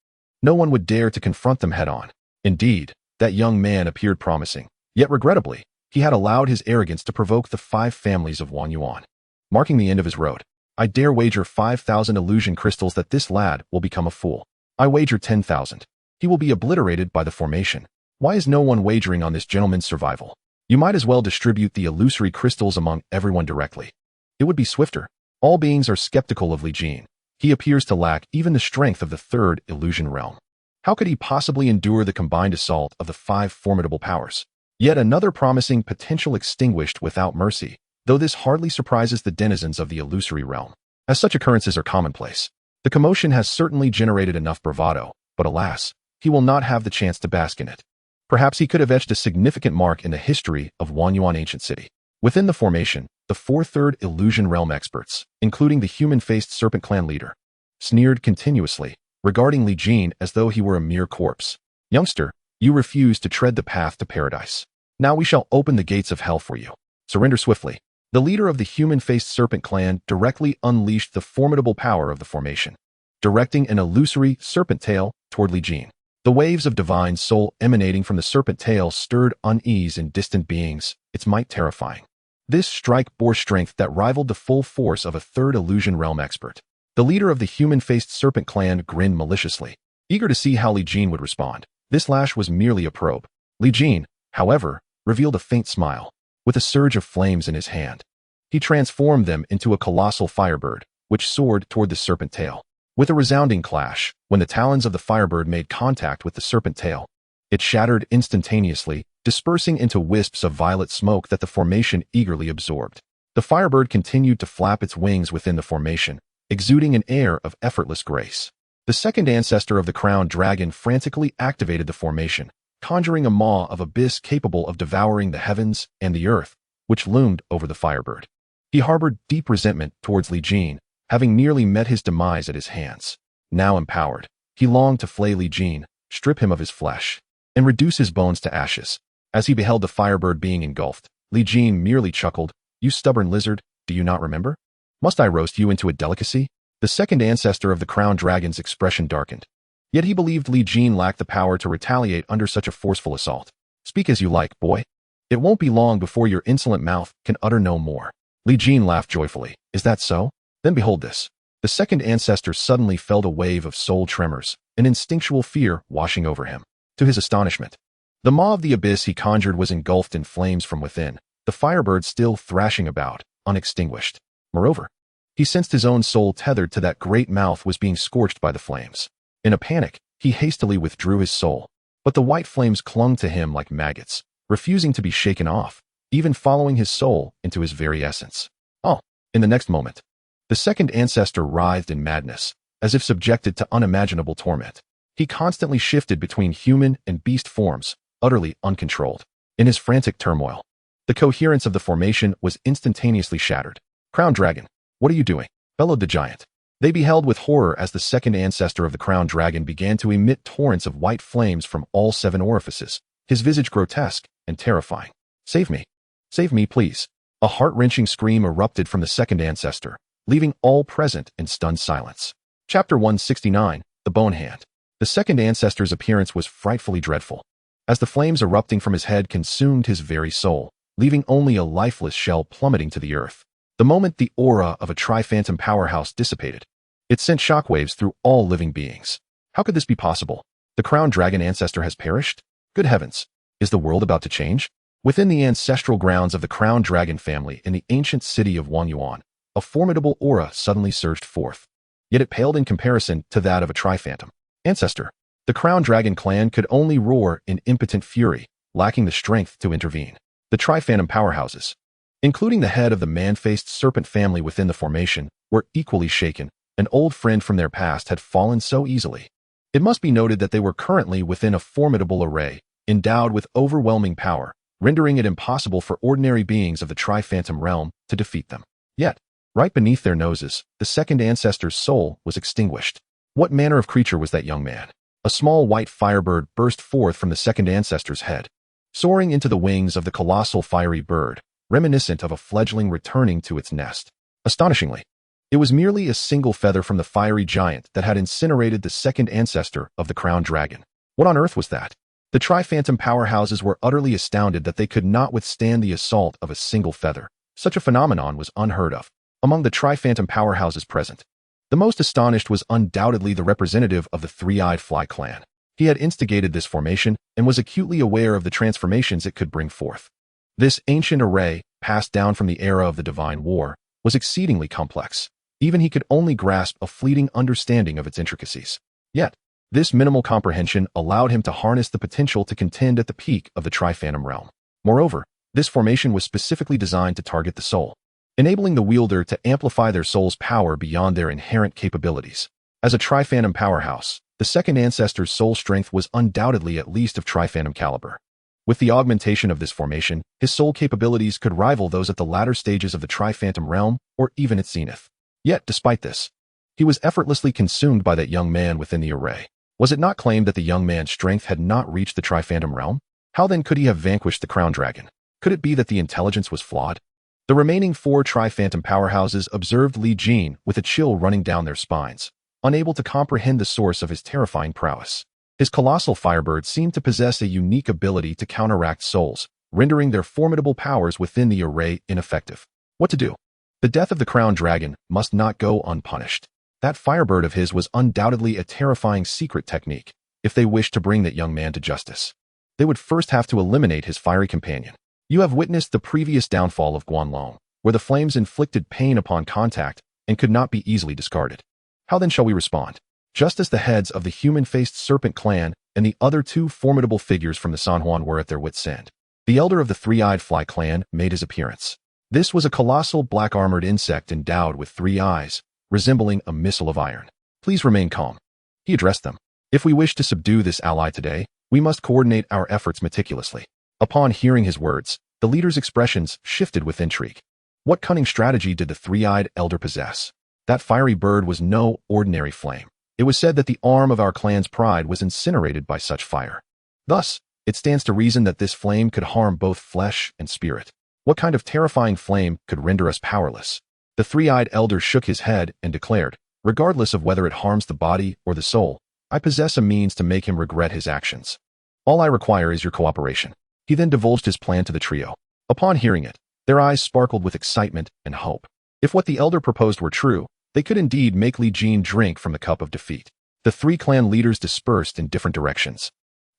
No one would dare to confront them head-on. Indeed, that young man appeared promising, yet regrettably, he had allowed his arrogance to provoke the five families of Wanyuan. Marking the end of his road, I dare wager 5,000 illusion crystals that this lad will become a fool. I wager 10,000. He will be obliterated by the formation. Why is no one wagering on this gentleman's survival? You might as well distribute the illusory crystals among everyone directly. It would be swifter. All beings are skeptical of Li Jin. He appears to lack even the strength of the third illusion realm. How could he possibly endure the combined assault of the five formidable powers? Yet another promising potential extinguished without mercy, though this hardly surprises the denizens of the illusory realm, as such occurrences are commonplace. The commotion has certainly generated enough bravado, but alas, he will not have the chance to bask in it. Perhaps he could have etched a significant mark in the history of Wanyuan Ancient City. Within the formation, the four third illusion realm experts, including the human-faced Serpent clan leader, sneered continuously, regarding Li Jin as though he were a mere corpse. Youngster, you refuse to tread the path to paradise. Now we shall open the gates of hell for you. Surrender swiftly. The leader of the human-faced Serpent clan directly unleashed the formidable power of the formation, directing an illusory serpent tail toward Li Jin. The waves of divine soul emanating from the serpent tail stirred unease in distant beings, its might terrifying. This strike bore strength that rivaled the full force of a third illusion realm expert. The leader of the human-faced Serpent clan grinned maliciously, eager to see how Li Jin would respond. This lash was merely a probe. Li Jin, however, revealed a faint smile, with a surge of flames in his hand. He transformed them into a colossal firebird, which soared toward the serpent tail. With a resounding clash, when the talons of the firebird made contact with the serpent tail, it shattered instantaneously, dispersing into wisps of violet smoke that the formation eagerly absorbed. The firebird continued to flap its wings within the formation, exuding an air of effortless grace. The second ancestor of the crowned dragon frantically activated the formation, conjuring a maw of abyss capable of devouring the heavens and the earth, which loomed over the firebird. He harbored deep resentment towards Li Jin, having nearly met his demise at his hands. Now empowered, he longed to flay Li Jin, strip him of his flesh, and reduce his bones to ashes. As he beheld the firebird being engulfed, Li Jin merely chuckled, "You stubborn lizard, do you not remember? Must I roast you into a delicacy?" The second ancestor of the crowned dragon's expression darkened. Yet he believed Li Jin lacked the power to retaliate under such a forceful assault. "Speak as you like, boy. It won't be long before your insolent mouth can utter no more." Li Jin laughed joyfully. "Is that so? Then behold this." The second ancestor suddenly felt a wave of soul tremors, an instinctual fear washing over him. To his astonishment, the maw of the abyss he conjured was engulfed in flames from within, the firebird still thrashing about, unextinguished. Moreover, he sensed his own soul tethered to that great mouth was being scorched by the flames. In a panic, he hastily withdrew his soul, but the white flames clung to him like maggots, refusing to be shaken off, even following his soul into his very essence. Oh, in the next moment, the second ancestor writhed in madness, as if subjected to unimaginable torment. He constantly shifted between human and beast forms, utterly uncontrolled. In his frantic turmoil, the coherence of the formation was instantaneously shattered. "Crowned dragon, what are you doing?" bellowed the giant. They beheld with horror as the second ancestor of the crowned dragon began to emit torrents of white flames from all 7 orifices, his visage grotesque and terrifying. "Save me. Save me, please." A heart-wrenching scream erupted from the second ancestor, leaving all present in stunned silence. Chapter 169, The Bone Hand. The second ancestor's appearance was frightfully dreadful, as the flames erupting from his head consumed his very soul, leaving only a lifeless shell plummeting to the earth. The moment the aura of a tri-phantom powerhouse dissipated, it sent shockwaves through all living beings. How could this be possible? The crowned dragon ancestor has perished? Good heavens! Is the world about to change? Within the ancestral grounds of the crowned dragon family in the ancient city of Wanyuan, a formidable aura suddenly surged forth. Yet it paled in comparison to that of a tri-phantom ancestor. The crowned dragon clan could only roar in impotent fury, lacking the strength to intervene. The tri-phantom powerhouses, including the head of the man-faced serpent family within the formation, were equally shaken. An old friend from their past had fallen so easily. It must be noted that they were currently within a formidable array, endowed with overwhelming power, rendering it impossible for ordinary beings of the tri-phantom realm to defeat them. Yet, right beneath their noses, the second ancestor's soul was extinguished. What manner of creature was that young man? A small white firebird burst forth from the second ancestor's head, soaring into the wings of the colossal fiery bird, reminiscent of a fledgling returning to its nest. Astonishingly, it was merely a single feather from the fiery giant that had incinerated the second ancestor of the crowned dragon. What on earth was that? The tri-phantom powerhouses were utterly astounded that they could not withstand the assault of a single feather. Such a phenomenon was unheard of among the tri-phantom powerhouses present. The most astonished was undoubtedly the representative of the three-eyed fly clan. He had instigated this formation and was acutely aware of the transformations it could bring forth. This ancient array, passed down from the era of the divine war, was exceedingly complex. Even he could only grasp a fleeting understanding of its intricacies. Yet, this minimal comprehension allowed him to harness the potential to contend at the peak of the tri-phantom realm. Moreover, this formation was specifically designed to target the soul, enabling the wielder to amplify their soul's power beyond their inherent capabilities. As a tri-phantom powerhouse, the second ancestor's soul strength was undoubtedly at least of tri-phantom caliber. With the augmentation of this formation, his soul capabilities could rival those at the latter stages of the tri-phantom realm or even its zenith. Yet, despite this, he was effortlessly consumed by that young man within the array. Was it not claimed that the young man's strength had not reached the tri-phantom realm? How then could he have vanquished the crowned dragon? Could it be that the intelligence was flawed? The remaining 4 tri-phantom powerhouses observed Li Jin with a chill running down their spines, unable to comprehend the source of his terrifying prowess. His colossal firebird seemed to possess a unique ability to counteract souls, rendering their formidable powers within the array ineffective. What to do? The death of the crowned dragon must not go unpunished. That firebird of his was undoubtedly a terrifying secret technique, if they wished to bring that young man to justice. they would first have to eliminate his fiery companion. You have witnessed the previous downfall of Guanlong, where the flames inflicted pain upon contact and could not be easily discarded. How then shall we respond? Just as the heads of the human-faced serpent clan and the other two formidable figures from the San Juan were at their wits' end, the elder of the three-eyed fly clan made his appearance. This was a colossal black-armored insect endowed with 3 eyes, resembling a missile of iron. Please remain calm. He addressed them. If we wish to subdue this ally today, we must coordinate our efforts meticulously. Upon hearing his words, the leader's expressions shifted with intrigue. What cunning strategy did the three-eyed elder possess? That fiery bird was no ordinary flame. It was said that the arm of our clan's pride was incinerated by such fire. Thus, it stands to reason that this flame could harm both flesh and spirit. What kind of terrifying flame could render us powerless? The three-eyed elder shook his head and declared, regardless of whether it harms the body or the soul, I possess a means to make him regret his actions. All I require is your cooperation. He then divulged his plan to the trio. Upon hearing it, their eyes sparkled with excitement and hope. If what the elder proposed were true, they could indeed make Li Jin drink from the cup of defeat. The 3 clan leaders dispersed in different directions,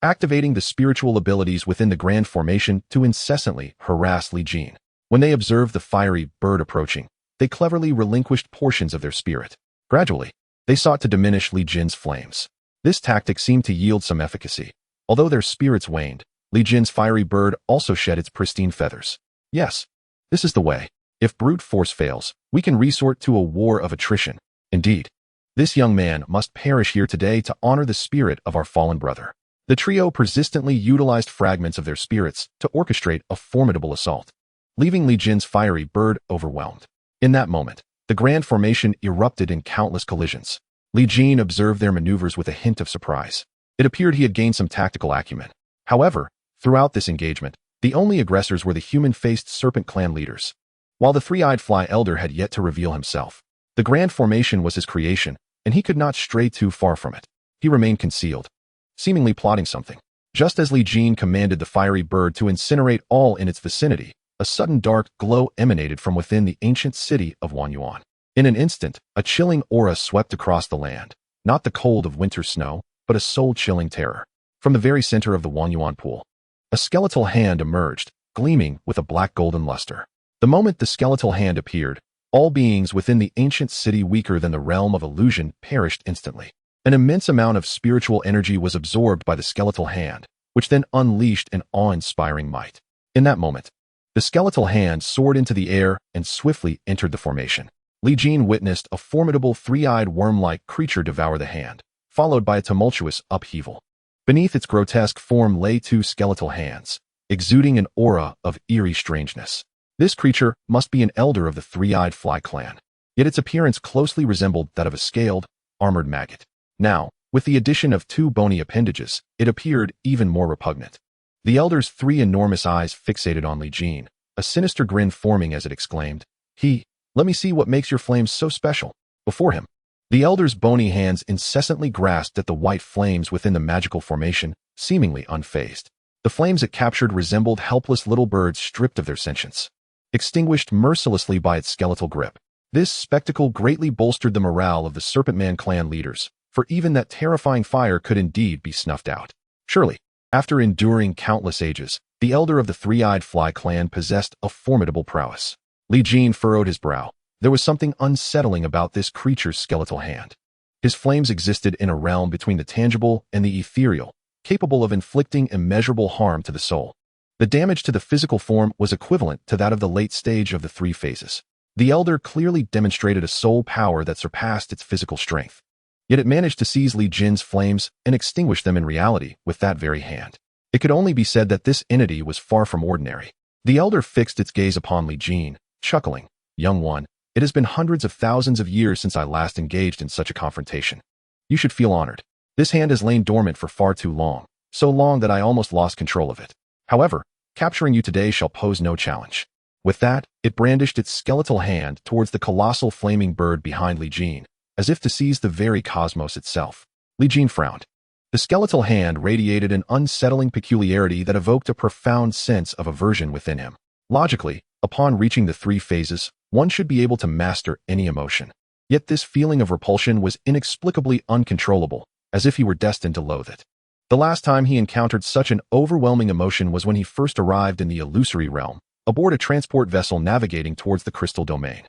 activating the spiritual abilities within the grand formation to incessantly harass Li Jin. When they observed the fiery bird approaching, they cleverly relinquished portions of their spirit. Gradually, they sought to diminish Li Jin's flames. This tactic seemed to yield some efficacy. Although their spirits waned, Li Jin's fiery bird also shed its pristine feathers. Yes, this is the way. If brute force fails, we can resort to a war of attrition. Indeed, this young man must perish here today to honor the spirit of our fallen brother. The trio persistently utilized fragments of their spirits to orchestrate a formidable assault, leaving Li Jin's fiery bird overwhelmed. In that moment, the grand formation erupted in countless collisions. Li Jin observed their maneuvers with a hint of surprise. It appeared he had gained some tactical acumen. However, throughout this engagement, the only aggressors were the human-faced serpent clan leaders. While the three-eyed fly elder had yet to reveal himself, the grand formation was his creation, and he could not stray too far from it. He remained concealed, seemingly plotting something. Just as Li Jin commanded the fiery bird to incinerate all in its vicinity, a sudden dark glow emanated from within the ancient city of Wanyuan. In an instant, a chilling aura swept across the land, not the cold of winter snow, but a soul-chilling terror. From the very center of the Wanyuan pool, a skeletal hand emerged, gleaming with a black-golden luster. The moment the skeletal hand appeared, all beings within the ancient city weaker than the realm of illusion perished instantly. An immense amount of spiritual energy was absorbed by the skeletal hand, which then unleashed an awe-inspiring might. In that moment, the skeletal hand soared into the air and swiftly entered the formation. Li Jin witnessed a formidable 3-eyed worm-like creature devour the hand, followed by a tumultuous upheaval. Beneath its grotesque form lay 2 skeletal hands, exuding an aura of eerie strangeness. This creature must be an elder of the three-eyed fly clan, yet its appearance closely resembled that of a scaled, armored maggot. Now, with the addition of 2 bony appendages, it appeared even more repugnant. The elder's 3 enormous eyes fixated on Li Jin, a sinister grin forming as it exclaimed, Let me see what makes your flames so special." Before him, the elder's bony hands incessantly grasped at the white flames within the magical formation, seemingly unfazed. The flames it captured resembled helpless little birds stripped of their sentience, extinguished mercilessly by its skeletal grip. This spectacle greatly bolstered the morale of the Serpent Man clan leaders, for even that terrifying fire could indeed be snuffed out. Surely, after enduring countless ages, the elder of the three-eyed fly clan possessed a formidable prowess. Li Jin furrowed his brow. There was something unsettling about this creature's skeletal hand. His flames existed in a realm between the tangible and the ethereal, capable of inflicting immeasurable harm to the soul. The damage to the physical form was equivalent to that of the late stage of the 3 phases. The elder clearly demonstrated a soul power that surpassed its physical strength. Yet it managed to seize Li Jin's flames and extinguish them in reality with that very hand. It could only be said that this entity was far from ordinary. The elder fixed its gaze upon Li Jin, chuckling, "Young one, it has been hundreds of thousands of years since I last engaged in such a confrontation. You should feel honored. This hand has lain dormant for far too long, so long that I almost lost control of it. However, capturing you today shall pose no challenge." With that, it brandished its skeletal hand towards the colossal flaming bird behind Li Jin, as if to seize the very cosmos itself. Li Jin frowned. The skeletal hand radiated an unsettling peculiarity that evoked a profound sense of aversion within him. Logically, upon reaching the 3 phases, one should be able to master any emotion. Yet this feeling of repulsion was inexplicably uncontrollable, as if he were destined to loathe it. The last time he encountered such an overwhelming emotion was when he first arrived in the illusory realm, aboard a transport vessel navigating towards the crystal domain.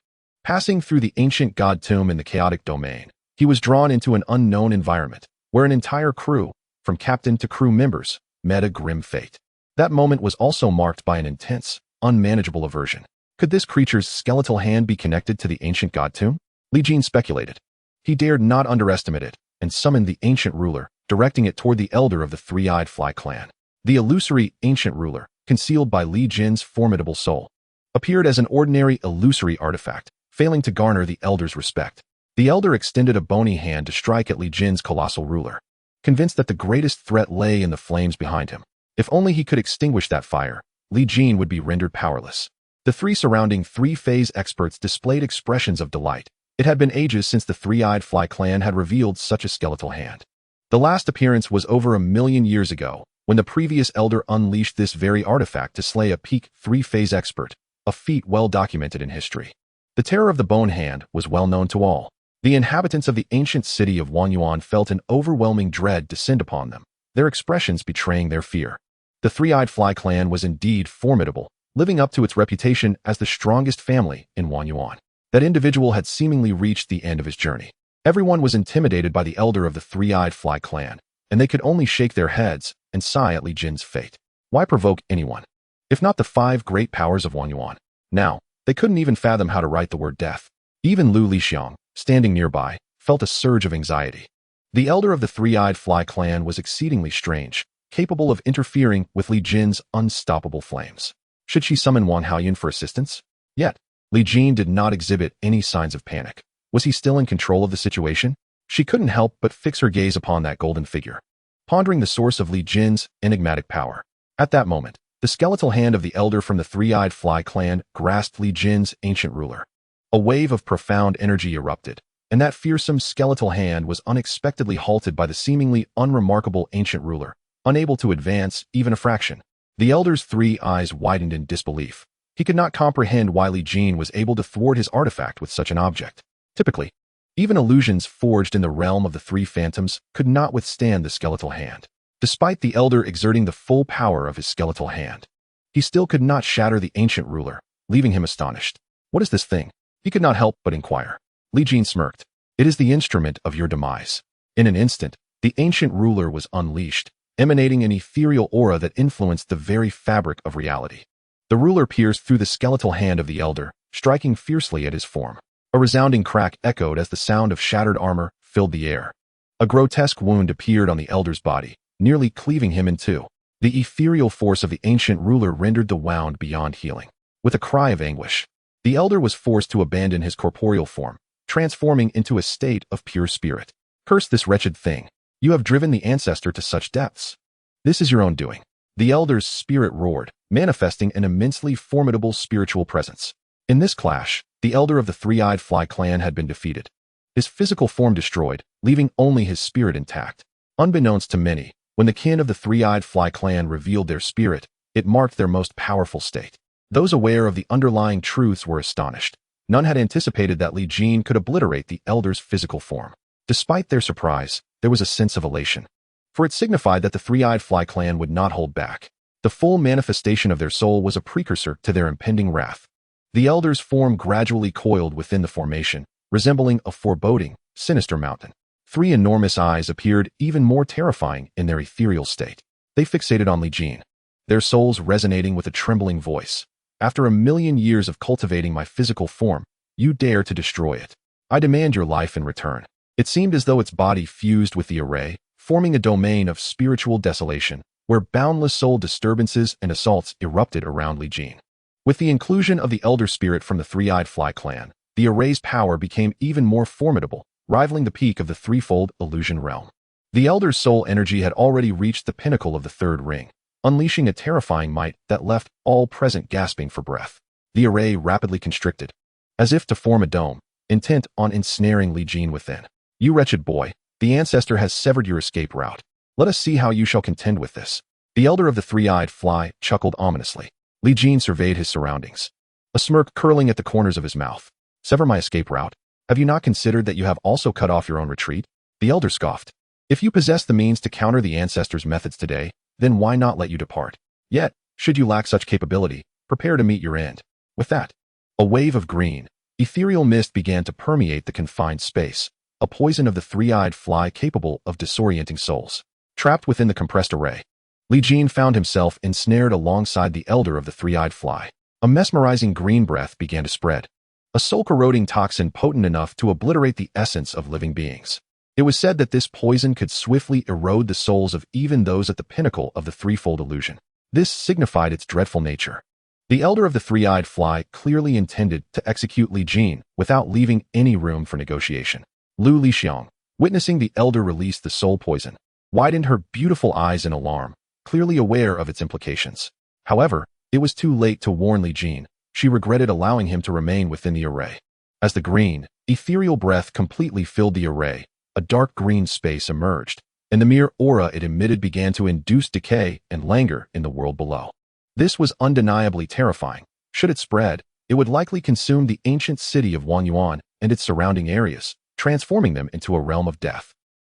Passing through the ancient god tomb in the chaotic domain, he was drawn into an unknown environment, where an entire crew, from captain to crew members, met a grim fate. That moment was also marked by an intense, unmanageable aversion. Could this creature's skeletal hand be connected to the ancient god tomb? Li Jin speculated. He dared not underestimate it, and summoned the ancient ruler, directing it toward the elder of the three-eyed fly clan. The illusory ancient ruler, concealed by Li Jin's formidable soul, appeared as an ordinary illusory artifact, failing to garner the elder's respect. The elder extended a bony hand to strike at Li Jin's colossal ruler, convinced that the greatest threat lay in the flames behind him. If only he could extinguish that fire, Li Jin would be rendered powerless. The three surrounding three-phase experts displayed expressions of delight. It had been ages since the three-eyed fly clan had revealed such a skeletal hand. The last appearance was over 1,000,000 years ago, when the previous elder unleashed this very artifact to slay a peak three-phase expert, a feat well documented in history. The terror of the bone hand was well known to all. The inhabitants of the ancient city of Wanyuan felt an overwhelming dread descend upon them, their expressions betraying their fear. The three-eyed fly clan was indeed formidable, living up to its reputation as the strongest family in Wanyuan. That individual had seemingly reached the end of his journey. Everyone was intimidated by the elder of the three-eyed fly clan, and they could only shake their heads and sigh at Li Jin's fate. Why provoke anyone, if not the five great powers of Wanyuan? Now, they couldn't even fathom how to write the word death. Even Lu Lixiang, standing nearby, felt a surge of anxiety. The elder of the three-eyed fly clan was exceedingly strange, capable of interfering with Li Jin's unstoppable flames. Should she summon Wang Haoyun for assistance? Yet, Li Jin did not exhibit any signs of panic. Was he still in control of the situation? She couldn't help but fix her gaze upon that golden figure, pondering the source of Li Jin's enigmatic power. At that moment, the skeletal hand of the elder from the three-eyed fly clan grasped Li Jin's ancient ruler. A wave of profound energy erupted, and that fearsome skeletal hand was unexpectedly halted by the seemingly unremarkable ancient ruler, unable to advance even a fraction. The elder's three eyes widened in disbelief. He could not comprehend why Li Jin was able to thwart his artifact with such an object. Typically, even illusions forged in the realm of the three phantoms could not withstand the skeletal hand. Despite the elder exerting the full power of his skeletal hand, he still could not shatter the ancient ruler, leaving him astonished. What is this thing? He could not help but inquire. Li Jin smirked. It is the instrument of your demise. In an instant, the ancient ruler was unleashed, emanating an ethereal aura that influenced the very fabric of reality. The ruler pierced through the skeletal hand of the elder, striking fiercely at his form. A resounding crack echoed as the sound of shattered armor filled the air. A grotesque wound appeared on the elder's body, nearly cleaving him in two. The ethereal force of the ancient ruler rendered the wound beyond healing. With a cry of anguish, the elder was forced to abandon his corporeal form, transforming into a state of pure spirit. Curse this wretched thing. You have driven the ancestor to such depths. This is your own doing. The elder's spirit roared, manifesting an immensely formidable spiritual presence. In this clash, the elder of the three-eyed fly clan had been defeated, his physical form destroyed, leaving only his spirit intact. Unbeknownst to many, when the kin of the three-eyed fly clan revealed their spirit, it marked their most powerful state. Those aware of the underlying truths were astonished. None had anticipated that Li Jin could obliterate the elder's physical form. Despite their surprise, there was a sense of elation, for it signified that the three-eyed fly clan would not hold back. The full manifestation of their soul was a precursor to their impending wrath. The elder's form gradually coiled within the formation, resembling a foreboding, sinister mountain. Three enormous eyes appeared even more terrifying in their ethereal state. They fixated on Li Jin, their souls resonating with a trembling voice. After 1,000,000 years of cultivating my physical form, you dare to destroy it. I demand your life in return. It seemed as though its body fused with the array, forming a domain of spiritual desolation, where boundless soul disturbances and assaults erupted around Li Jin. With the inclusion of the elder spirit from the three-eyed fly clan, the array's power became even more formidable, rivaling the peak of the threefold illusion realm. The elder's soul energy had already reached the pinnacle of the third ring, unleashing a terrifying might that left all present gasping for breath. The array rapidly constricted, as if to form a dome, intent on ensnaring Li Jin within. You wretched boy, the ancestor has severed your escape route. Let us see how you shall contend with this. The elder of the three-eyed fly chuckled ominously. Li Jin surveyed his surroundings, a smirk curling at the corners of his mouth. Sever my escape route? Have you not considered that you have also cut off your own retreat? The elder scoffed. If you possess the means to counter the ancestors' methods today, then why not let you depart? Yet, should you lack such capability, prepare to meet your end. With that, a wave of green, ethereal mist began to permeate the confined space, a poison of the three-eyed fly capable of disorienting souls. Trapped within the compressed array, Li Jin found himself ensnared alongside the elder of the three-eyed fly. A mesmerizing green breath began to spread, a soul-corroding toxin potent enough to obliterate the essence of living beings. It was said that this poison could swiftly erode the souls of even those at the pinnacle of the threefold illusion. This signified its dreadful nature. The elder of the three-eyed fly clearly intended to execute Li Jin without leaving any room for negotiation. Lu Lixiang, witnessing the elder release the soul poison, widened her beautiful eyes in alarm, clearly aware of its implications. However, it was too late to warn Li Jin. She regretted allowing him to remain within the array. As the green, ethereal breath completely filled the array, a dark green space emerged, and the mere aura it emitted began to induce decay and languor in the world below. This was undeniably terrifying. Should it spread, it would likely consume the ancient city of Wanyuan and its surrounding areas, transforming them into a realm of death.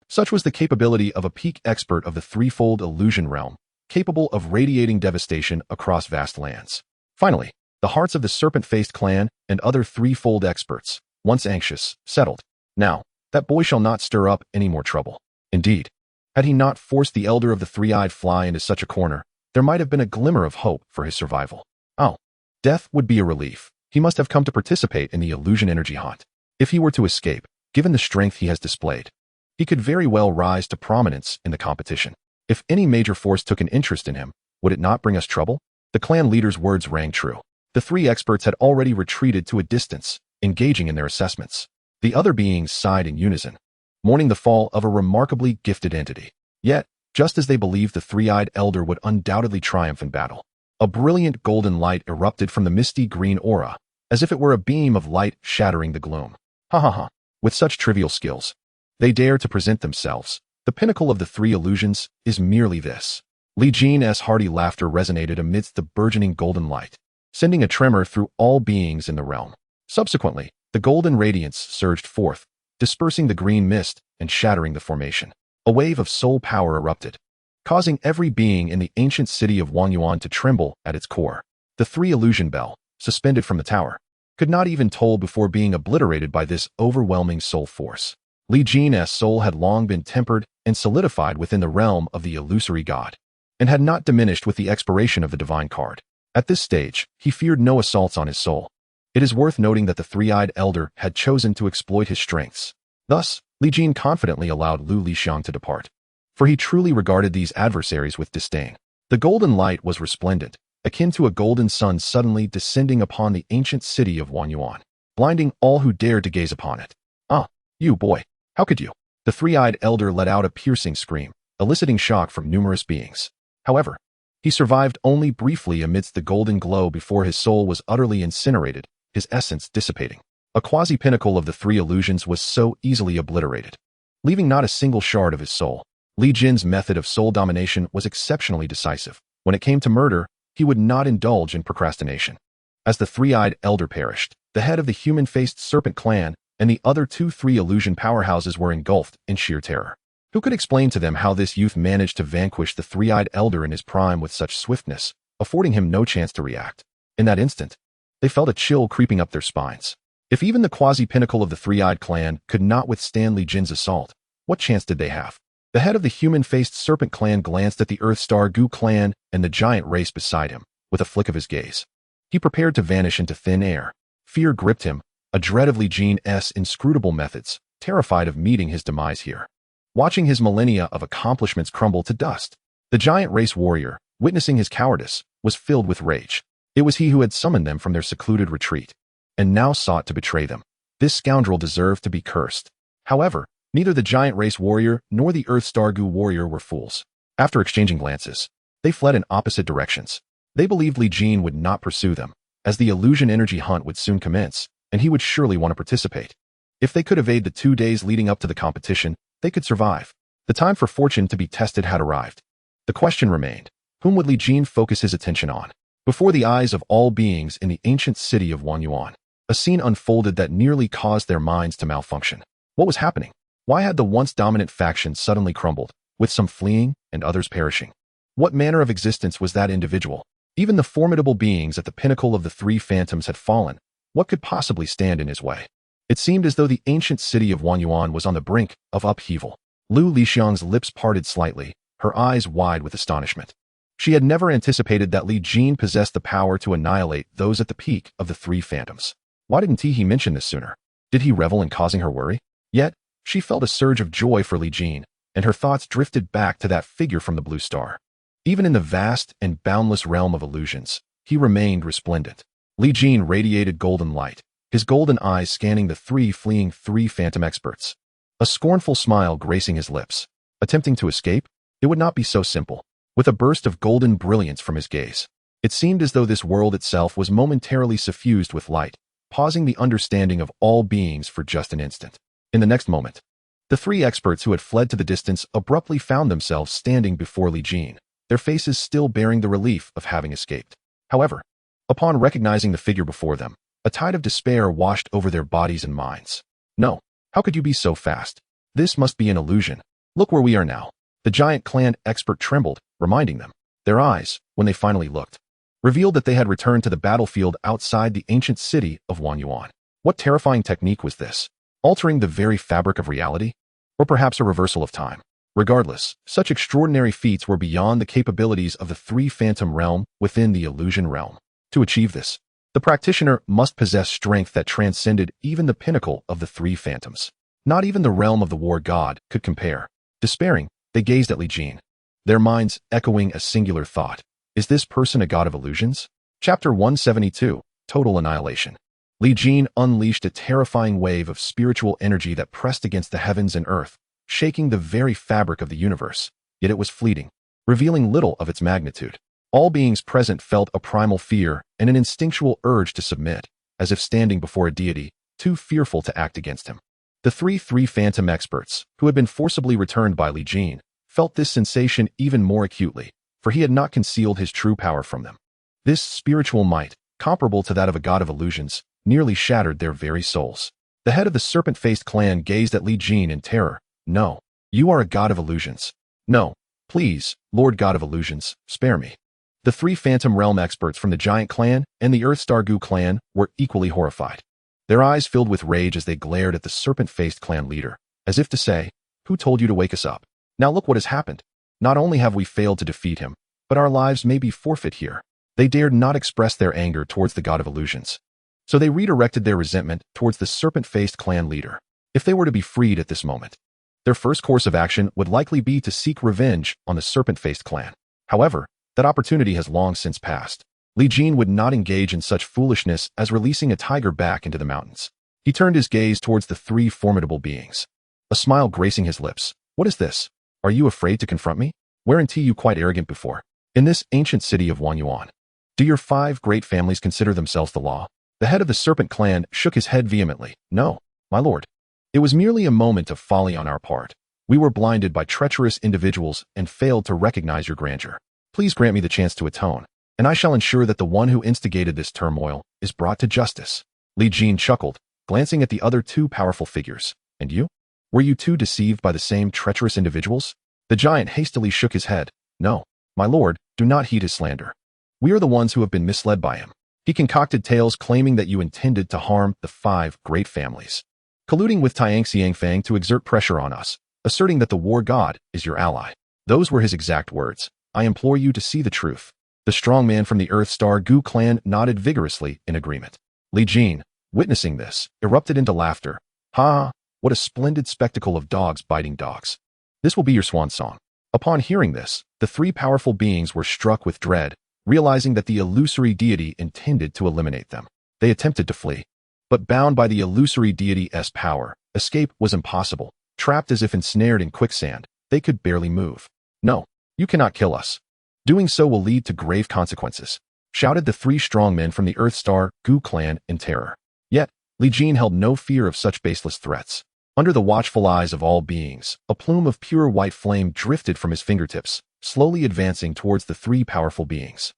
Such was the capability of a peak expert of the threefold illusion realm, capable of radiating devastation across vast lands. Finally, the hearts of the serpent-faced clan and other threefold experts, once anxious, settled. Now, that boy shall not stir up any more trouble. Indeed, had he not forced the elder of the three-eyed fly into such a corner, there might have been a glimmer of hope for his survival. Oh, death would be a relief. He must have come to participate in the illusion energy hunt. If he were to escape, given the strength he has displayed, he could very well rise to prominence in the competition. If any major force took an interest in him, would it not bring us trouble? The clan leader's words rang true. The three experts had already retreated to a distance, engaging in their assessments. The other beings sighed in unison, mourning the fall of a remarkably gifted entity. Yet, just as they believed the three-eyed elder would undoubtedly triumph in battle, a brilliant golden light erupted from the misty green aura, as if it were a beam of light shattering the gloom. Ha ha ha. With such trivial skills, they dare to present themselves. The pinnacle of the three illusions is merely this. Li Jin's hearty laughter resonated amidst the burgeoning golden light, sending a tremor through all beings in the realm. Subsequently, the golden radiance surged forth, dispersing the green mist and shattering the formation. A wave of soul power erupted, causing every being in the ancient city of Wanyuan to tremble at its core. The three illusion bell, suspended from the tower, could not even toll before being obliterated by this overwhelming soul force. Li Jin's soul had long been tempered and solidified within the realm of the illusory god, and had not diminished with the expiration of the divine card. At this stage, he feared no assaults on his soul. It is worth noting that the three-eyed elder had chosen to exploit his strengths. Thus, Li Jin confidently allowed Lu Lixiang to depart, for he truly regarded these adversaries with disdain. The golden light was resplendent, akin to a golden sun suddenly descending upon the ancient city of Wanyuan, blinding all who dared to gaze upon it. Ah, you boy, how could you? The three-eyed elder let out a piercing scream, eliciting shock from numerous beings. However, he survived only briefly amidst the golden glow before his soul was utterly incinerated, his essence dissipating. A quasi-pinnacle of the three illusions was so easily obliterated, leaving not a single shard of his soul. Li Jin's method of soul domination was exceptionally decisive. When it came to murder, he would not indulge in procrastination. As the three-eyed elder perished, the head of the human-faced serpent clan and the other two three-illusion powerhouses were engulfed in sheer terror. Who could explain to them how this youth managed to vanquish the three-eyed elder in his prime with such swiftness, affording him no chance to react? In that instant, they felt a chill creeping up their spines. If even the quasi-pinnacle of the three-eyed clan could not withstand Li Jin's assault, what chance did they have? The head of the human-faced serpent clan glanced at the Earthstar Gu clan and the giant race beside him, with a flick of his gaze. He prepared to vanish into thin air. Fear gripped him, a dread of Li Jin's inscrutable methods, terrified of meeting his demise here. Watching his millennia of accomplishments crumble to dust, the giant race warrior, witnessing his cowardice, was filled with rage. It was he who had summoned them from their secluded retreat, and now sought to betray them. This scoundrel deserved to be cursed. However, neither the giant race warrior nor the Earthstar Gu warrior were fools. After exchanging glances, they fled in opposite directions. They believed Li Jin would not pursue them, as the illusion energy hunt would soon commence, and he would surely want to participate. If they could evade the 2 days leading up to the competition, they could survive. The time for fortune to be tested had arrived. The question remained, whom would Li Jin focus his attention on? Before the eyes of all beings in the ancient city of Wanyuan, a scene unfolded that nearly caused their minds to malfunction. What was happening? Why had the once dominant faction suddenly crumbled, with some fleeing and others perishing? What manner of existence was that individual? Even the formidable beings at the pinnacle of the three phantoms had fallen. What could possibly stand in his way? It seemed as though the ancient city of Wanyuan was on the brink of upheaval. Lu Lixiang's lips parted slightly, her eyes wide with astonishment. She had never anticipated that Li Jin possessed the power to annihilate those at the peak of the three phantoms. Why didn't he mention this sooner? Did he revel in causing her worry? Yet, she felt a surge of joy for Li Jin, and her thoughts drifted back to that figure from the blue star. Even in the vast and boundless realm of illusions, he remained resplendent. Li Jin radiated golden light, his golden eyes scanning the fleeing three phantom experts. A scornful smile gracing his lips. Attempting to escape? It would not be so simple. With a burst of golden brilliance from his gaze, it seemed as though this world itself was momentarily suffused with light, pausing the understanding of all beings for just an instant. In the next moment, the three experts who had fled to the distance abruptly found themselves standing before Li Jin, their faces still bearing the relief of having escaped. However, upon recognizing the figure before them, a tide of despair washed over their bodies and minds. No, how could you be so fast? This must be an illusion. Look where we are now. The giant clan expert trembled, reminding them. Their eyes, when they finally looked, revealed that they had returned to the battlefield outside the ancient city of Wanyuan. What terrifying technique was this? Altering the very fabric of reality? Or perhaps a reversal of time? Regardless, such extraordinary feats were beyond the capabilities of the three phantom realm within the illusion realm. To achieve this, the practitioner must possess strength that transcended even the pinnacle of the three phantoms. Not even the realm of the war god could compare. Despairing, they gazed at Li Jin, their minds echoing a singular thought. Is this person a god of illusions? Chapter 172, Total Annihilation. Li Jin unleashed a terrifying wave of spiritual energy that pressed against the heavens and earth, shaking the very fabric of the universe. Yet it was fleeting, revealing little of its magnitude. All beings present felt a primal fear and an instinctual urge to submit, as if standing before a deity, too fearful to act against him. The three phantom experts, who had been forcibly returned by Li Jin, felt this sensation even more acutely, for he had not concealed his true power from them. This spiritual might, comparable to that of a god of illusions, nearly shattered their very souls. The head of the serpent-faced clan gazed at Li Jin in terror. No, you are a god of illusions. No, please, Lord God of Illusions, spare me. The three Phantom Realm experts from the Giant Clan and the Earthstar Gu clan were equally horrified. Their eyes filled with rage as they glared at the serpent-faced clan leader, as if to say, "Who told you to wake us up? Now look what has happened. Not only have we failed to defeat him, but our lives may be forfeit here." They dared not express their anger towards the god of illusions. So they redirected their resentment towards the serpent-faced clan leader. If they were to be freed at this moment, their first course of action would likely be to seek revenge on the serpent-faced clan. However, that opportunity has long since passed. Li Jin would not engage in such foolishness as releasing a tiger back into the mountains. He turned his gaze towards the three formidable beings, a smile gracing his lips. "What is this? Are you afraid to confront me? Weren't you quite arrogant before? In this ancient city of Wanyuan, do your 5 great families consider themselves the law?" The head of the serpent clan shook his head vehemently. "No, my lord. It was merely a moment of folly on our part. We were blinded by treacherous individuals and failed to recognize your grandeur. Please grant me the chance to atone, and I shall ensure that the one who instigated this turmoil is brought to justice." Li Jin chuckled, glancing at the other 2 powerful figures. "And you? Were you too deceived by the same treacherous individuals?" The giant hastily shook his head. "No, my lord, do not heed his slander. We are the ones who have been misled by him. He concocted tales claiming that you intended to harm the 5 great families, colluding with Tianxiang Fang to exert pressure on us, asserting that the war god is your ally. Those were his exact words. I implore you to see the truth." The strong man from the Earthstar Gu clan nodded vigorously in agreement. Li Jin, witnessing this, erupted into laughter. "Ha! What a splendid spectacle of dogs biting dogs. This will be your swan song." Upon hearing this, the 3 powerful beings were struck with dread, realizing that the illusory deity intended to eliminate them. They attempted to flee, but bound by the illusory deity's power, escape was impossible. Trapped as if ensnared in quicksand, they could barely move. "No, you cannot kill us. Doing so will lead to grave consequences," shouted the 3 strong men from the Earthstar Gu clan in terror. Yet, Li Jin held no fear of such baseless threats. Under the watchful eyes of all beings, a plume of pure white flame drifted from his fingertips, slowly advancing towards the 3 powerful beings.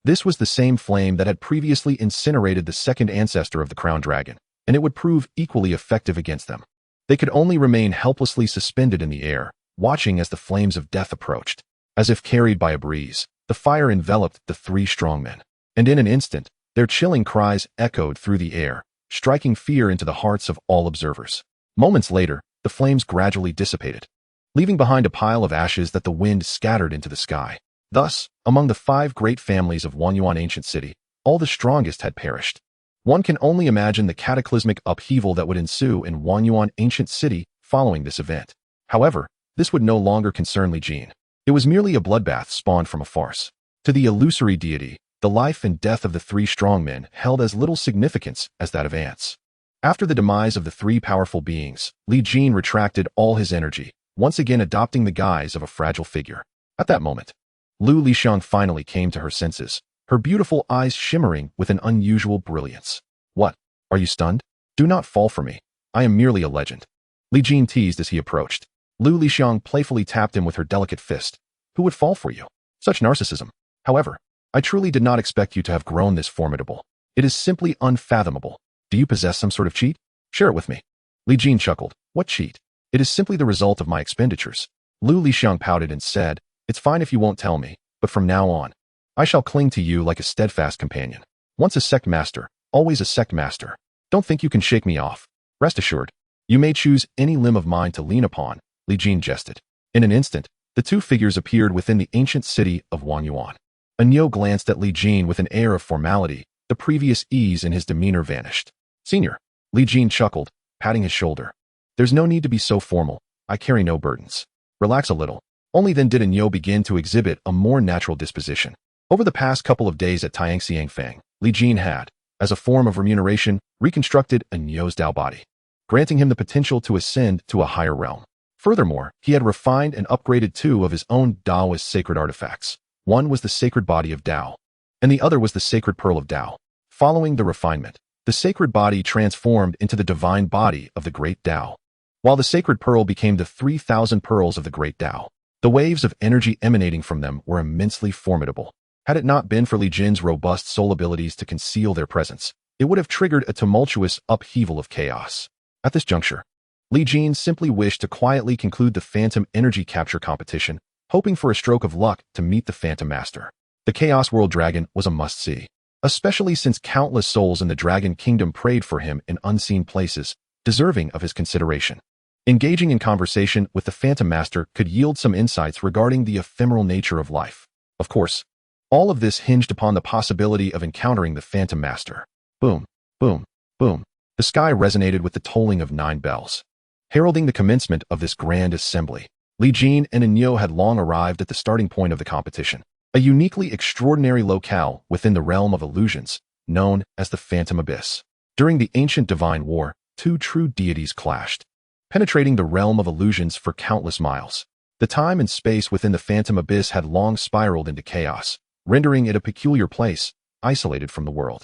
This was the same flame that had previously incinerated the second ancestor of the crown dragon, and it would prove equally effective against them. They could only remain helplessly suspended in the air, watching as the flames of death approached. As if carried by a breeze, the fire enveloped the three strong men. And in an instant, their chilling cries echoed through the air, striking fear into the hearts of all observers. Moments later, the flames gradually dissipated, leaving behind a pile of ashes that the wind scattered into the sky. Thus, among the 5 great families of Wanyuan ancient city, all the strongest had perished. One can only imagine the cataclysmic upheaval that would ensue in Wanyuan ancient city following this event. However, this would no longer concern Li Jin. It was merely a bloodbath spawned from a farce. To the illusory deity, the life and death of the 3 strong men held as little significance as that of ants. After the demise of the 3 powerful beings, Li Jin retracted all his energy, once again adopting the guise of a fragile figure. At that moment, Lu Lixiang finally came to her senses, her beautiful eyes shimmering with an unusual brilliance. What? Are you stunned? Do not fall for me. I am merely a legend. Li Jin teased as he approached. Lu Lixiang playfully tapped him with her delicate fist. Who would fall for you? Such narcissism. However, I truly did not expect you to have grown this formidable. It is simply unfathomable. Do you possess some sort of cheat? Share it with me. Li Jin chuckled. What cheat? It is simply the result of my expenditures. Lu Lixiang pouted and said, It's fine if you won't tell me, but from now on, I shall cling to you like a steadfast companion. Once a sect master, always a sect master. Don't think you can shake me off. Rest assured, you may choose any limb of mine to lean upon, Li Jin jested. In an instant, the 2 figures appeared within the ancient city of Wanyuan. Anyo glanced at Li Jin with an air of formality. The previous ease in his demeanor vanished. Senior, Li Jin chuckled, patting his shoulder. There's no need to be so formal. I carry no burdens. Relax a little. Only then did Anyo begin to exhibit a more natural disposition. Over the past couple of days at Tiangxiangfang, Li Jin had, as a form of remuneration, reconstructed Anyo's Dao body, granting him the potential to ascend to a higher realm. Furthermore, he had refined and upgraded 2 of his own Daoist sacred artifacts. One was the sacred body of Dao, and the other was the sacred pearl of Dao. Following the refinement, the sacred body transformed into the divine body of the great Dao, while the sacred pearl became the 3,000 pearls of the great Dao. The waves of energy emanating from them were immensely formidable. Had it not been for Li Jin's robust soul abilities to conceal their presence, it would have triggered a tumultuous upheaval of chaos. At this juncture, Li Jin simply wished to quietly conclude the Phantom Energy Capture competition, hoping for a stroke of luck to meet the Phantom Master. The Chaos World Dragon was a must-see, especially since countless souls in the Dragon Kingdom prayed for him in unseen places, deserving of his consideration. Engaging in conversation with the Phantom Master could yield some insights regarding the ephemeral nature of life. Of course, all of this hinged upon the possibility of encountering the Phantom Master. Boom, boom, boom. The sky resonated with the tolling of 9 bells, heralding the commencement of this grand assembly. Li Jin and Anyo had long arrived at the starting point of the competition, a uniquely extraordinary locale within the realm of illusions, known as the Phantom Abyss. During the ancient divine war, 2 true deities clashed, penetrating the realm of illusions for countless miles. The time and space within the Phantom Abyss had long spiraled into chaos, rendering it a peculiar place, isolated from the world.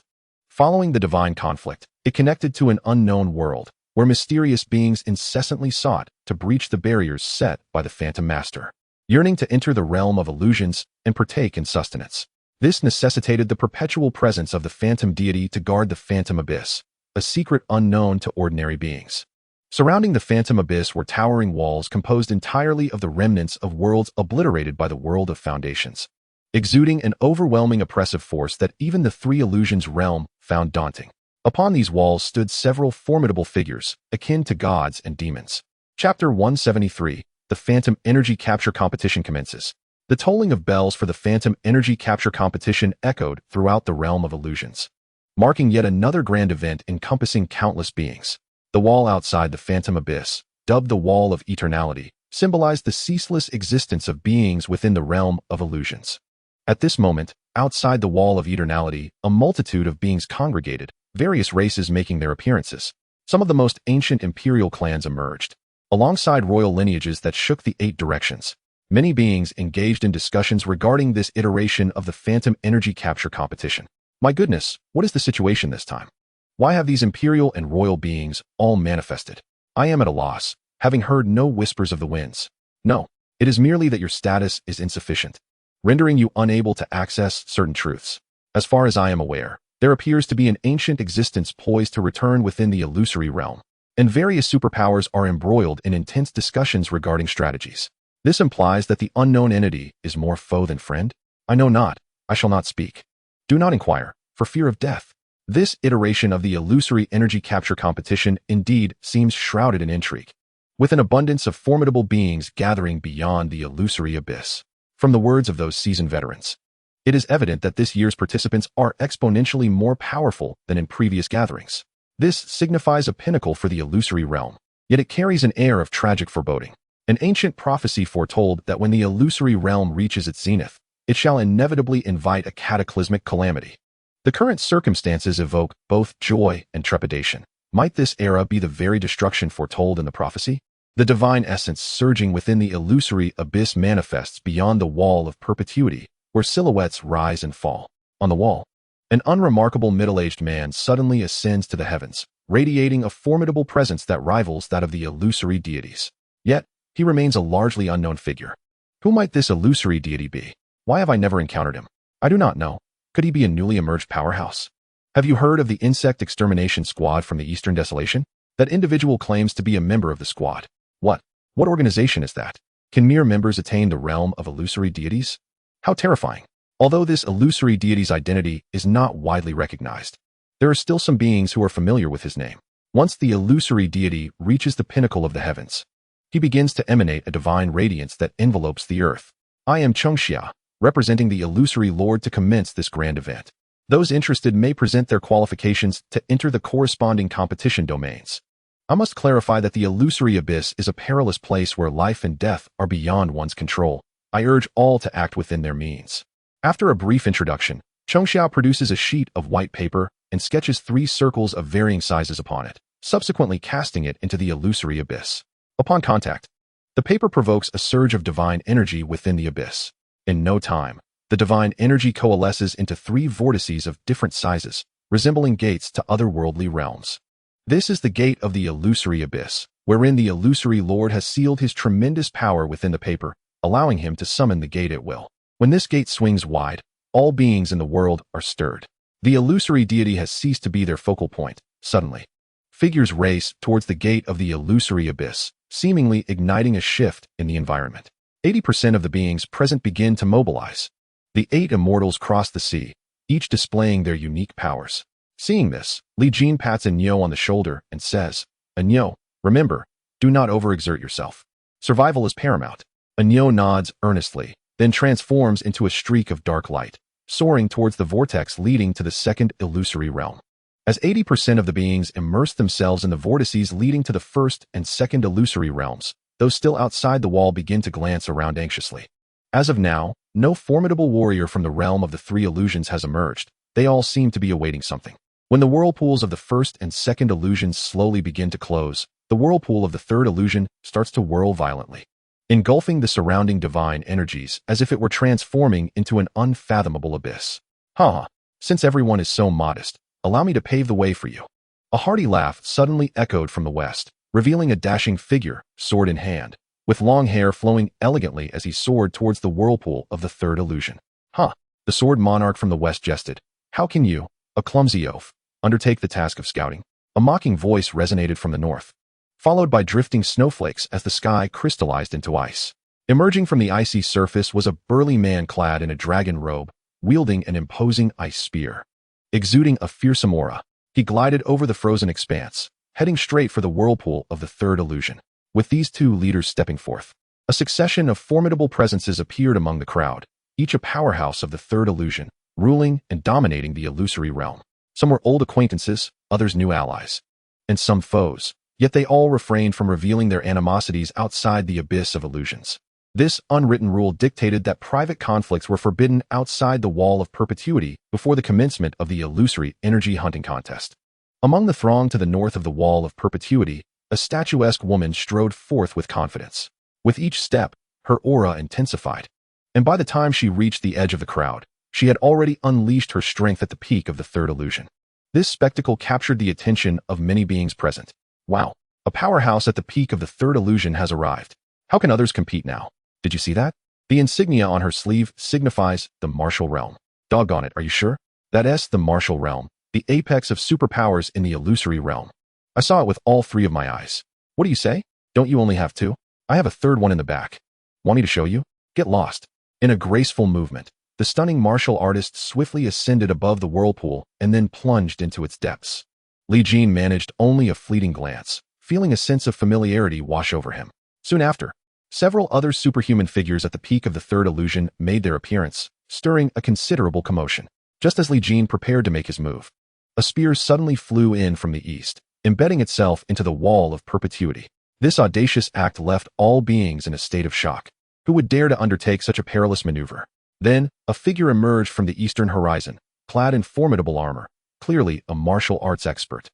Following the divine conflict, it connected to an unknown world, where mysterious beings incessantly sought to breach the barriers set by the Phantom Master, yearning to enter the realm of illusions and partake in sustenance. This necessitated the perpetual presence of the Phantom Deity to guard the Phantom Abyss, a secret unknown to ordinary beings. Surrounding the Phantom Abyss were towering walls composed entirely of the remnants of worlds obliterated by the World of Foundations, exuding an overwhelming oppressive force that even the 3 illusions realm found daunting. Upon these walls stood several formidable figures, akin to gods and demons. Chapter 173, The Phantom Energy Capture Competition commences. The tolling of bells for the Phantom Energy Capture Competition echoed throughout the realm of illusions, marking yet another grand event encompassing countless beings. The wall outside the Phantom Abyss, dubbed the Wall of Eternality, symbolized the ceaseless existence of beings within the realm of illusions. At this moment, outside the Wall of Eternality, a multitude of beings congregated, various races making their appearances. Some of the most ancient imperial clans emerged, alongside royal lineages that shook the 8 directions. Many beings engaged in discussions regarding this iteration of the Phantom Energy Capture competition. My goodness, what is the situation this time? Why have these imperial and royal beings all manifested? I am at a loss, having heard no whispers of the winds. No, it is merely that your status is insufficient, rendering you unable to access certain truths. As far as I am aware, there appears to be an ancient existence poised to return within the illusory realm. and various superpowers are embroiled in intense discussions regarding strategies. This implies that the unknown entity is more foe than friend? I know not, I shall not speak. Do not inquire, for fear of death. This iteration of the illusory energy capture competition indeed seems shrouded in intrigue, with an abundance of formidable beings gathering beyond the illusory abyss. From the words of those seasoned veterans, it is evident that this year's participants are exponentially more powerful than in previous gatherings. This signifies a pinnacle for the illusory realm, yet it carries an air of tragic foreboding. An ancient prophecy foretold that when the illusory realm reaches its zenith, it shall inevitably invite a cataclysmic calamity. The current circumstances evoke both joy and trepidation. Might this era be the very destruction foretold in the prophecy? The divine essence surging within the illusory abyss manifests beyond the wall of perpetuity, where silhouettes rise and fall. On the wall, an unremarkable middle-aged man suddenly ascends to the heavens, radiating a formidable presence that rivals that of the illusory deities. Yet, he remains a largely unknown figure. Who might this illusory deity be? Why have I never encountered him? I do not know. Could he be a newly emerged powerhouse? Have you heard of the insect extermination squad from the Eastern Desolation? That individual claims to be a member of the squad. What organization is that? Can mere members attain the realm of illusory deities? How terrifying. Although this illusory deity's identity is not widely recognized, there are still some beings who are familiar with his name. Once the illusory deity reaches the pinnacle of the heavens, he begins to emanate a divine radiance that envelopes the earth. I am Chengxia, representing the illusory lord to commence this grand event. Those interested may present their qualifications to enter the corresponding competition domains. I must clarify that the illusory abyss is a perilous place where life and death are beyond one's control. I urge all to act within their means. After a brief introduction, Chengxia produces a sheet of white paper and sketches 3 circles of varying sizes upon it, subsequently casting it into the illusory abyss. Upon contact, the paper provokes a surge of divine energy within the abyss. In no time, the divine energy coalesces into 3 vortices of different sizes, resembling gates to otherworldly realms. This is the gate of the illusory abyss, wherein the illusory lord has sealed his tremendous power within the paper, allowing him to summon the gate at will. When this gate swings wide, all beings in the world are stirred. The illusory deity has ceased to be their focal point. Suddenly, figures race towards the gate of the illusory abyss, seemingly igniting a shift in the environment. 80% of the beings present begin to mobilize. The 8 immortals cross the sea, each displaying their unique powers. Seeing this, Li Jin pats Enyo on the shoulder and says, Enyo, remember, do not overexert yourself. Survival is paramount. Enyo nods earnestly, then transforms into a streak of dark light, soaring towards the vortex leading to the second illusory realm. As 80% of the beings immerse themselves in the vortices leading to the first and second illusory realms, those still outside the wall begin to glance around anxiously. As of now, no formidable warrior from the realm of the 3 illusions has emerged. They all seem to be awaiting something. When the whirlpools of the first and second illusions slowly begin to close, the whirlpool of the third illusion starts to whirl violently, engulfing the surrounding divine energies as if it were transforming into an unfathomable abyss. Since everyone is so modest, allow me to pave the way for you. A hearty laugh suddenly echoed from the west, revealing a dashing figure, sword in hand, with long hair flowing elegantly as he soared towards the whirlpool of the third illusion. The sword monarch from the west jested. How can you, a clumsy oaf, undertake the task of scouting? A mocking voice resonated from the north, followed by drifting snowflakes as the sky crystallized into ice. Emerging from the icy surface was a burly man clad in a dragon robe, wielding an imposing ice spear. Exuding a fearsome aura, he glided over the frozen expanse, heading straight for the whirlpool of the third illusion. With these 2 leaders stepping forth, a succession of formidable presences appeared among the crowd, each a powerhouse of the third illusion, ruling and dominating the illusory realm. Some were old acquaintances, others new allies, and some foes, yet they all refrained from revealing their animosities outside the abyss of illusions. This unwritten rule dictated that private conflicts were forbidden outside the wall of perpetuity before the commencement of the illusory energy hunting contest. Among the throng to the north of the wall of perpetuity, a statuesque woman strode forth with confidence. With each step, her aura intensified, and by the time she reached the edge of the crowd, she had already unleashed her strength at the peak of the third illusion. This spectacle captured the attention of many beings present. Wow, a powerhouse at the peak of the third illusion has arrived. How can others compete now? Did you see that? The insignia on her sleeve signifies the martial realm. Doggone it, are you sure? That's the martial realm, the apex of superpowers in the illusory realm. I saw it with all three of my eyes. What do you say? Don't you only have two? I have a third one in the back. Want me to show you? Get lost. In a graceful movement, the stunning martial artist swiftly ascended above the whirlpool and then plunged into its depths. Li Jin managed only a fleeting glance, feeling a sense of familiarity wash over him. Soon after, several other superhuman figures at the peak of the third illusion made their appearance, stirring a considerable commotion. Just as Li Jin prepared to make his move, a spear suddenly flew in from the east, embedding itself into the wall of perpetuity. This audacious act left all beings in a state of shock. Who would dare to undertake such a perilous maneuver? Then, a figure emerged from the eastern horizon, clad in formidable armor, clearly a martial arts expert.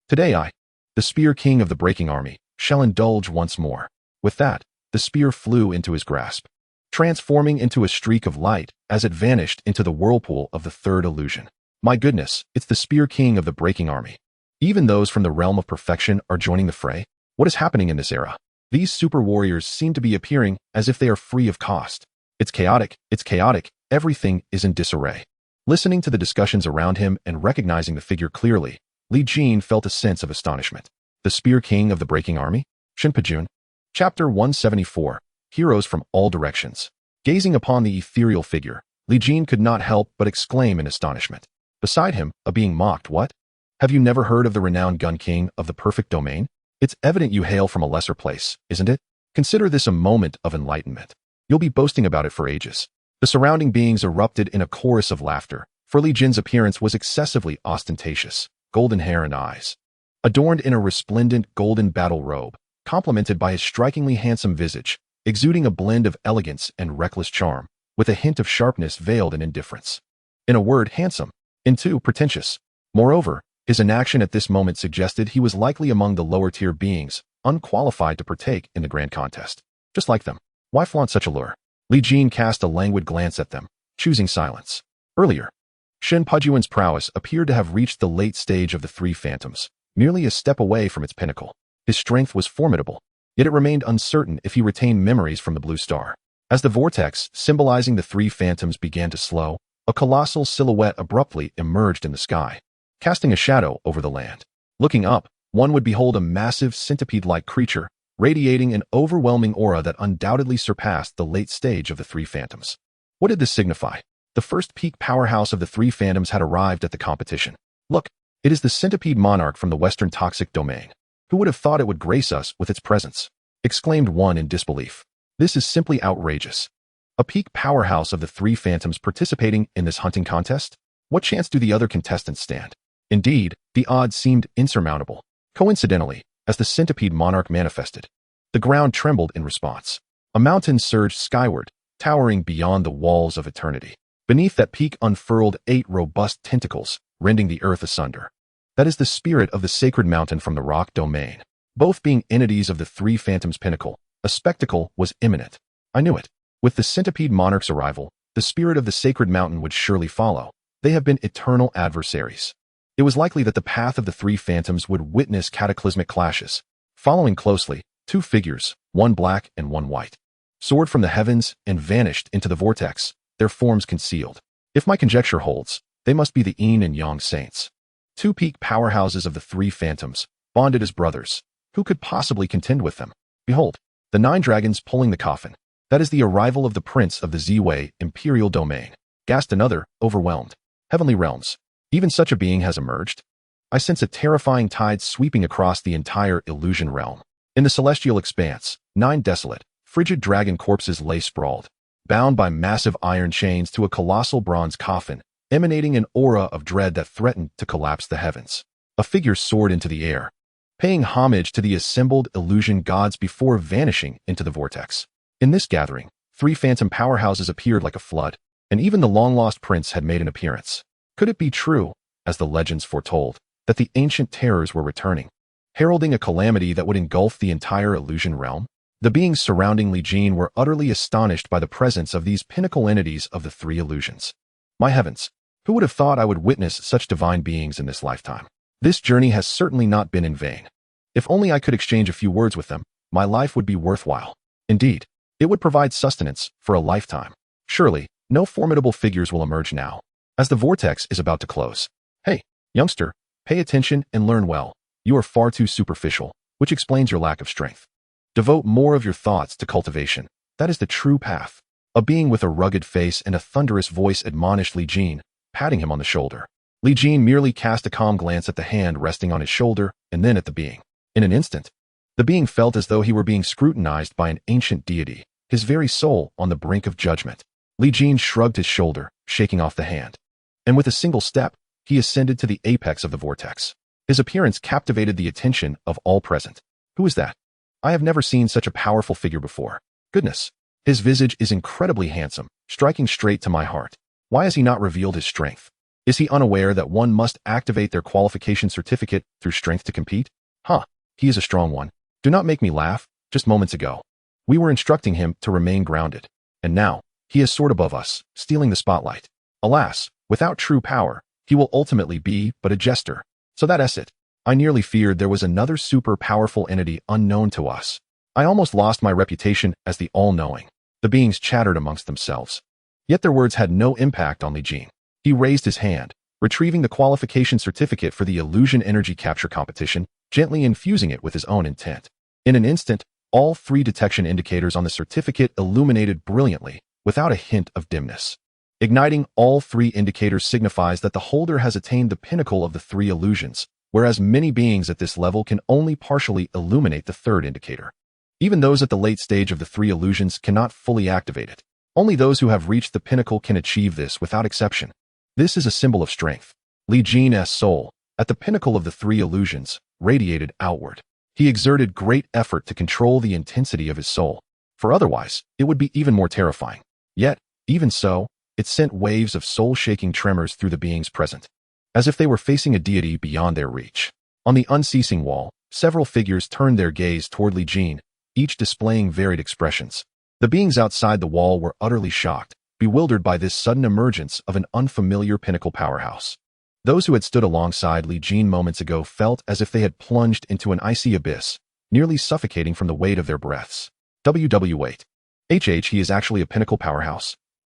Today the spear king of the breaking army, shall indulge once more. With that, the spear flew into his grasp, transforming into a streak of light as it vanished into the whirlpool of the third illusion. My goodness, it's the spear king of the breaking army. Even those from the realm of perfection are joining the fray. What is happening in this era? These super warriors seem to be appearing as if they are free of cost. It's chaotic, everything is in disarray. Listening to the discussions around him and recognizing the figure clearly, Li Jin felt a sense of astonishment. The spear king of the breaking army? Shinpajun. Chapter 174. Heroes from all directions. Gazing upon the ethereal figure, Li Jin could not help but exclaim in astonishment. Beside him, a being mocked. What? Have you never heard of the renowned gun king of the perfect domain? It's evident you hail from a lesser place, isn't it? Consider this a moment of enlightenment. You'll be boasting about it for ages. The surrounding beings erupted in a chorus of laughter, for Li Jin's appearance was excessively ostentatious, golden hair and eyes. Adorned in a resplendent golden battle robe, complemented by his strikingly handsome visage, exuding a blend of elegance and reckless charm, with a hint of sharpness veiled in indifference. In a word, handsome. In two, pretentious. Moreover, his inaction at this moment suggested he was likely among the lower-tier beings, unqualified to partake in the grand contest. Just like them. Why flaunt such allure? Li Jin cast a languid glance at them, choosing silence. Earlier, Shin Pujuan's prowess appeared to have reached the late stage of the three phantoms, merely a step away from its pinnacle. His strength was formidable, yet it remained uncertain if he retained memories from the blue star. As the vortex, symbolizing the three phantoms, began to slow, a colossal silhouette abruptly emerged in the sky, casting a shadow over the land. Looking up, one would behold a massive centipede-like creature, radiating an overwhelming aura that undoubtedly surpassed the late stage of the three phantoms. What did this signify? The first peak powerhouse of the three phantoms had arrived at the competition. Look, it is the centipede monarch from the western toxic domain. Who would have thought it would grace us with its presence? Exclaimed one in disbelief. This is simply outrageous. A peak powerhouse of the three phantoms participating in this hunting contest? What chance do the other contestants stand? Indeed, the odds seemed insurmountable. Coincidentally, as the centipede monarch manifested, the ground trembled in response. A mountain surged skyward, towering beyond the walls of eternity. Beneath that peak unfurled 8 robust tentacles, rending the earth asunder. That is the spirit of the sacred mountain from the rock domain. Both being entities of the three phantoms' pinnacle, a spectacle was imminent. I knew it. With the centipede monarch's arrival, the spirit of the sacred mountain would surely follow. They have been eternal adversaries. It was likely that the path of the three phantoms would witness cataclysmic clashes. Following closely, 2 figures, one black and one white, soared from the heavens and vanished into the vortex, their forms concealed. If my conjecture holds, they must be the Yin and Yang saints. 2 peak powerhouses of the three phantoms, bonded as brothers. Who could possibly contend with them? Behold, the 9 dragons pulling the coffin. That is the arrival of the prince of the Z-Way imperial domain. Gasped another, overwhelmed. Heavenly realms. Even such a being has emerged? I sense a terrifying tide sweeping across the entire illusion realm. In the celestial expanse, 9 desolate, frigid dragon corpses lay sprawled, bound by massive iron chains to a colossal bronze coffin, emanating an aura of dread that threatened to collapse the heavens. A figure soared into the air, paying homage to the assembled illusion gods before vanishing into the vortex. In this gathering, 3 phantom powerhouses appeared like a flood, and even the long-lost prince had made an appearance. Could it be true, as the legends foretold, that the ancient terrors were returning, heralding a calamity that would engulf the entire illusion realm? The beings surrounding Li Jin were utterly astonished by the presence of these pinnacle entities of the 3 illusions. My heavens, who would have thought I would witness such divine beings in this lifetime? This journey has certainly not been in vain. If only I could exchange a few words with them, my life would be worthwhile. Indeed, it would provide sustenance for a lifetime. Surely, no formidable figures will emerge now, as the vortex is about to close. Hey, youngster, pay attention and learn well. You are far too superficial, which explains your lack of strength. Devote more of your thoughts to cultivation. That is the true path. A being with a rugged face and a thunderous voice admonished Li Jin, patting him on the shoulder. Li Jin merely cast a calm glance at the hand resting on his shoulder and then at the being. In an instant, the being felt as though he were being scrutinized by an ancient deity, his very soul on the brink of judgment. Li Jin shrugged his shoulder, shaking off the hand. And with a single step, he ascended to the apex of the vortex. His appearance captivated the attention of all present. Who is that? I have never seen such a powerful figure before. Goodness. His visage is incredibly handsome, striking straight to my heart. Why has he not revealed his strength? Is he unaware that one must activate their qualification certificate through strength to compete? He is a strong one. Do not make me laugh. Just moments ago, we were instructing him to remain grounded. And now, he has soared above us, stealing the spotlight. Alas, without true power, he will ultimately be but a jester. So that's it. I nearly feared there was another super powerful entity unknown to us. I almost lost my reputation as the all-knowing. The beings chattered amongst themselves. Yet their words had no impact on Li Jin. He raised his hand, retrieving the qualification certificate for the illusion energy capture competition, gently infusing it with his own intent. In an instant, all 3 detection indicators on the certificate illuminated brilliantly, without a hint of dimness. Igniting all 3 indicators signifies that the holder has attained the pinnacle of the 3 illusions, whereas many beings at this level can only partially illuminate the 3rd indicator. Even those at the late stage of the 3 illusions cannot fully activate it. Only those who have reached the pinnacle can achieve this without exception. This is a symbol of strength. Li Jin's soul, at the pinnacle of the 3 illusions, radiated outward. He exerted great effort to control the intensity of his soul, for otherwise, it would be even more terrifying. Yet, even so, it sent waves of soul-shaking tremors through the beings present, as if they were facing a deity beyond their reach. On the unceasing wall, several figures turned their gaze toward Li Jin, each displaying varied expressions. The beings outside the wall were utterly shocked, bewildered by this sudden emergence of an unfamiliar pinnacle powerhouse. Those who had stood alongside Li Jin moments ago felt as if they had plunged into an icy abyss, nearly suffocating from the weight of their breaths. Wait. He is actually a pinnacle powerhouse.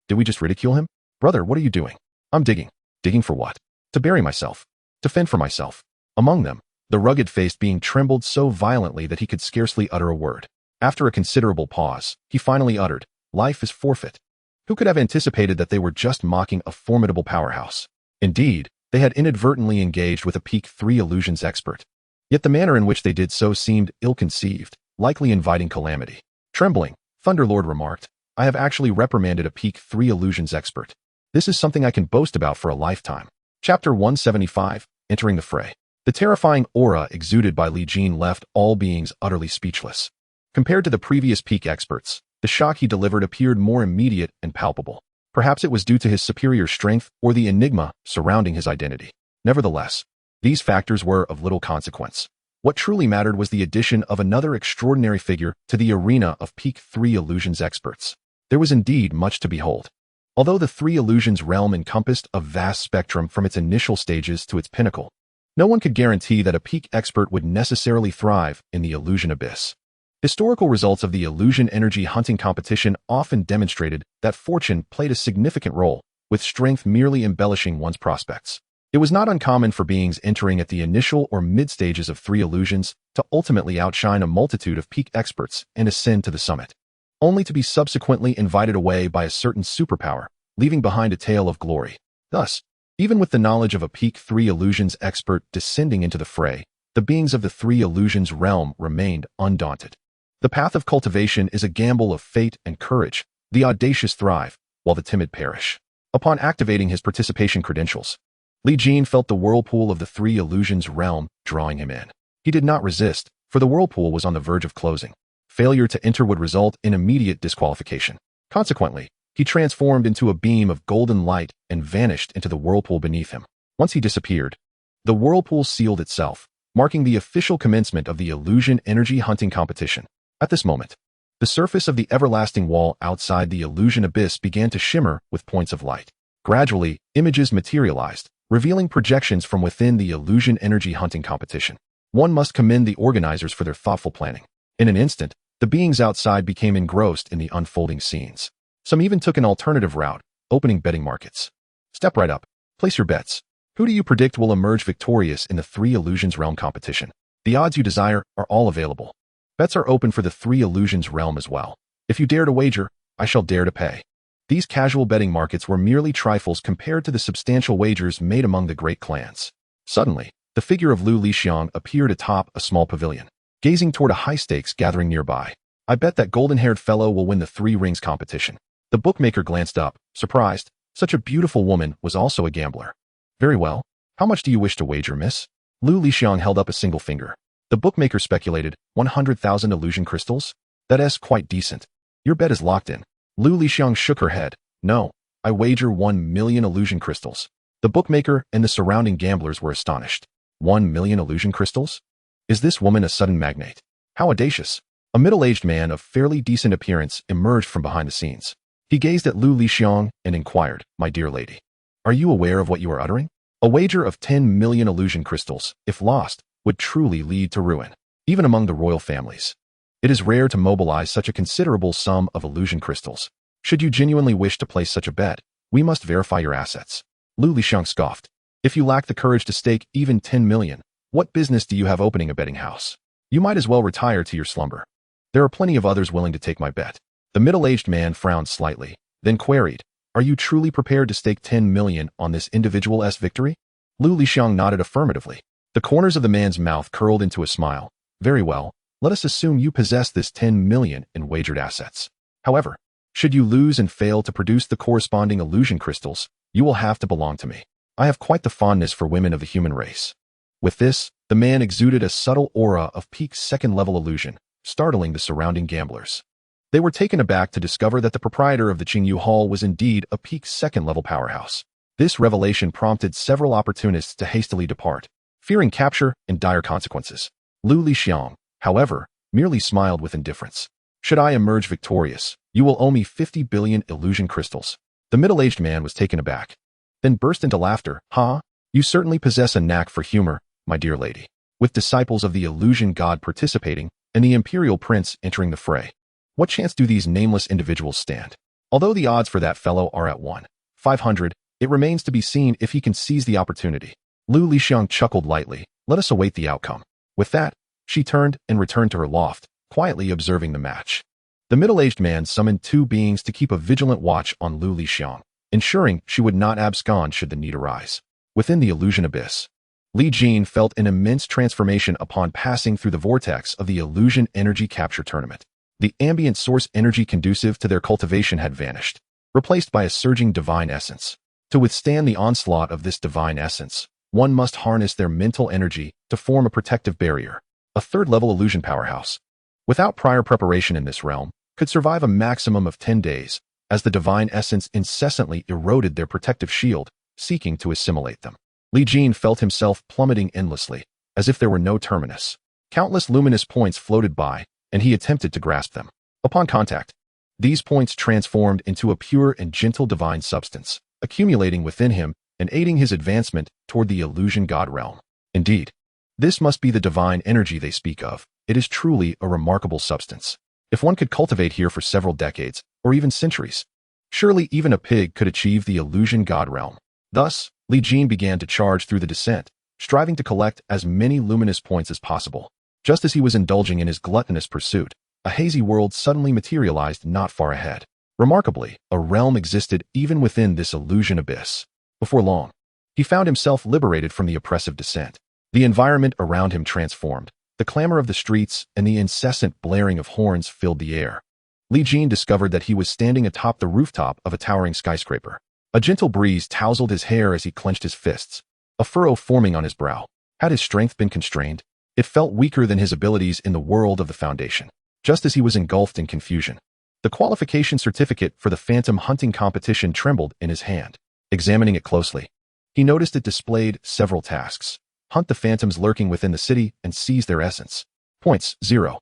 Did we just ridicule him? Brother, what are you doing? I'm digging. Digging for what? To bury myself. To fend for myself. Among them, the rugged-faced being trembled so violently that he could scarcely utter a word. After a considerable pause, he finally uttered, "Life is forfeit." Who could have anticipated that they were just mocking a formidable powerhouse? Indeed, they had inadvertently engaged with a peak 3 illusions expert. Yet the manner in which they did so seemed ill-conceived, likely inviting calamity. Trembling, Thunderlord remarked, "I have actually reprimanded a peak 3 illusions expert. This is something I can boast about for a lifetime." Chapter 175, Entering the Fray. The terrifying aura exuded by Li Jin left all beings utterly speechless. Compared to the previous peak experts, the shock he delivered appeared more immediate and palpable. Perhaps it was due to his superior strength or the enigma surrounding his identity. Nevertheless, these factors were of little consequence. What truly mattered was the addition of another extraordinary figure to the arena of peak 3 illusions experts. There was indeed much to behold. Although the 3 illusions realm encompassed a vast spectrum from its initial stages to its pinnacle, no one could guarantee that a peak expert would necessarily thrive in the illusion abyss. Historical results of the illusion energy hunting competition often demonstrated that fortune played a significant role, with strength merely embellishing one's prospects. It was not uncommon for beings entering at the initial or mid-stages of 3 illusions to ultimately outshine a multitude of peak experts and ascend to the summit, only to be subsequently invited away by a certain superpower, leaving behind a tale of glory. Thus, even with the knowledge of a peak 3 illusions expert descending into the fray, the beings of the 3 illusions realm remained undaunted. The path of cultivation is a gamble of fate and courage. The audacious thrive, while the timid perish. Upon activating his participation credentials, Li Jin felt the whirlpool of the 3 illusions realm drawing him in. He did not resist, for the whirlpool was on the verge of closing. Failure to enter would result in immediate disqualification. Consequently, he transformed into a beam of golden light and vanished into the whirlpool beneath him. Once he disappeared, the whirlpool sealed itself, marking the official commencement of the illusion energy hunting competition. At this moment, the surface of the everlasting wall outside the illusion abyss began to shimmer with points of light. Gradually, images materialized, revealing projections from within the illusion energy hunting competition. One must commend the organizers for their thoughtful planning. In an instant, the beings outside became engrossed in the unfolding scenes. Some even took an alternative route, opening betting markets. Step right up. Place your bets. Who do you predict will emerge victorious in the 3 illusions realm competition? The odds you desire are all available. Bets are open for the 3 illusions realm as well. If you dare to wager, I shall dare to pay. These casual betting markets were merely trifles compared to the substantial wagers made among the great clans. Suddenly, the figure of Lu Lixiang appeared atop a small pavilion, gazing toward a high-stakes gathering nearby. I bet that golden-haired fellow will win the 3 rings competition. The bookmaker glanced up, surprised. Such a beautiful woman was also a gambler. Very well. How much do you wish to wager, miss? Lu Lixiang held up a single finger. The bookmaker speculated, 100,000 illusion crystals? That's quite decent. Your bet is locked in. Lu Lixiang shook her head. No, I wager 1 million illusion crystals. The bookmaker and the surrounding gamblers were astonished. 1 million illusion crystals? Is this woman a sudden magnate? How audacious. A middle-aged man of fairly decent appearance emerged from behind the scenes. He gazed at Lu Lixiang and inquired, my dear lady, are you aware of what you are uttering? A wager of 10 million illusion crystals, if lost, would truly lead to ruin, even among the royal families. It is rare to mobilize such a considerable sum of illusion crystals. Should you genuinely wish to place such a bet, we must verify your assets. Lu Lixiang scoffed. If you lack the courage to stake even 10 million, what business do you have opening a betting house? You might as well retire to your slumber. There are plenty of others willing to take my bet. The middle-aged man frowned slightly, then queried, are you truly prepared to stake 10 million on this individual's victory? Lu Lixiang nodded affirmatively. The corners of the man's mouth curled into a smile. Very well, let us assume you possess this 10 million in wagered assets. However, should you lose and fail to produce the corresponding illusion crystals, you will have to belong to me. I have quite the fondness for women of the human race. With this, the man exuded a subtle aura of peak second-level illusion, startling the surrounding gamblers. They were taken aback to discover that the proprietor of the Qingyu Hall was indeed a peak second-level powerhouse. This revelation prompted several opportunists to hastily depart, fearing capture and dire consequences. Lu Lixiang, however, merely smiled with indifference. Should I emerge victorious, you will owe me 50 billion illusion crystals. The middle-aged man was taken aback, then burst into laughter. Ha! You certainly possess a knack for humor, my dear lady. With disciples of the illusion god participating and the imperial prince entering the fray, what chance do these nameless individuals stand? Although the odds for that fellow are at 1/500, it remains to be seen if he can seize the opportunity. Lu Lixiang chuckled lightly. Let us await the outcome. With that, she turned and returned to her loft, quietly observing the match. The middle-aged man summoned 2 beings to keep a vigilant watch on Lu Lixiang, ensuring she would not abscond should the need arise. Within the illusion abyss, Li Jin felt an immense transformation upon passing through the vortex of the illusion energy capture tournament. The ambient source energy conducive to their cultivation had vanished, replaced by a surging divine essence. To withstand the onslaught of this divine essence, one must harness their mental energy to form a protective barrier. A third-level illusion powerhouse, without prior preparation in this realm, could survive a maximum of 10 days, as the divine essence incessantly eroded their protective shield, seeking to assimilate them. Li Jin felt himself plummeting endlessly, as if there were no terminus. Countless luminous points floated by, and he attempted to grasp them. Upon contact, these points transformed into a pure and gentle divine substance, accumulating within him and aiding his advancement toward the illusion god realm. Indeed, this must be the divine energy they speak of. It is truly a remarkable substance. If one could cultivate here for several decades, or even centuries, surely even a pig could achieve the illusion god realm. Thus, Li Jin began to charge through the descent, striving to collect as many luminous points as possible. Just as he was indulging in his gluttonous pursuit, a hazy world suddenly materialized not far ahead. Remarkably, a realm existed even within this illusion abyss. Before long, he found himself liberated from the oppressive descent. The environment around him transformed. The clamor of the streets and the incessant blaring of horns filled the air. Li Jin discovered that he was standing atop the rooftop of a towering skyscraper. A gentle breeze tousled his hair as he clenched his fists, a furrow forming on his brow. Had his strength been constrained, it felt weaker than his abilities in the world of the Foundation. Just as he was engulfed in confusion, the qualification certificate for the phantom hunting competition trembled in his hand. Examining it closely, he noticed it displayed several tasks. Hunt the phantoms lurking within the city and seize their essence. Points, 0.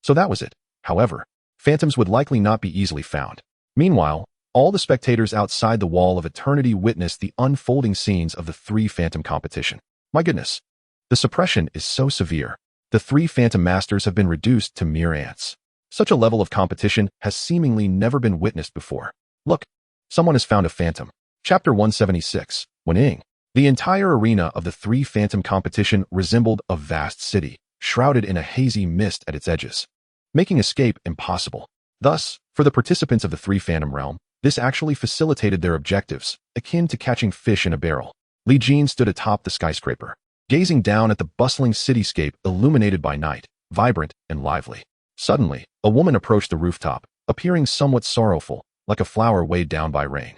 So that was it. However, phantoms would likely not be easily found. Meanwhile, all the spectators outside the wall of eternity witnessed the unfolding scenes of the 3 phantom competition. My goodness, the suppression is so severe. The 3 phantom masters have been reduced to mere ants. Such a level of competition has seemingly never been witnessed before. Look, someone has found a phantom. Chapter 176, Wening. The entire arena of the 3 phantom competition resembled a vast city, shrouded in a hazy mist at its edges, making escape impossible. Thus, for the participants of the Three Phantom Realm, this actually facilitated their objectives, akin to catching fish in a barrel. Li Jin stood atop the skyscraper, gazing down at the bustling cityscape illuminated by night, vibrant and lively. Suddenly, a woman approached the rooftop, appearing somewhat sorrowful, like a flower weighed down by rain.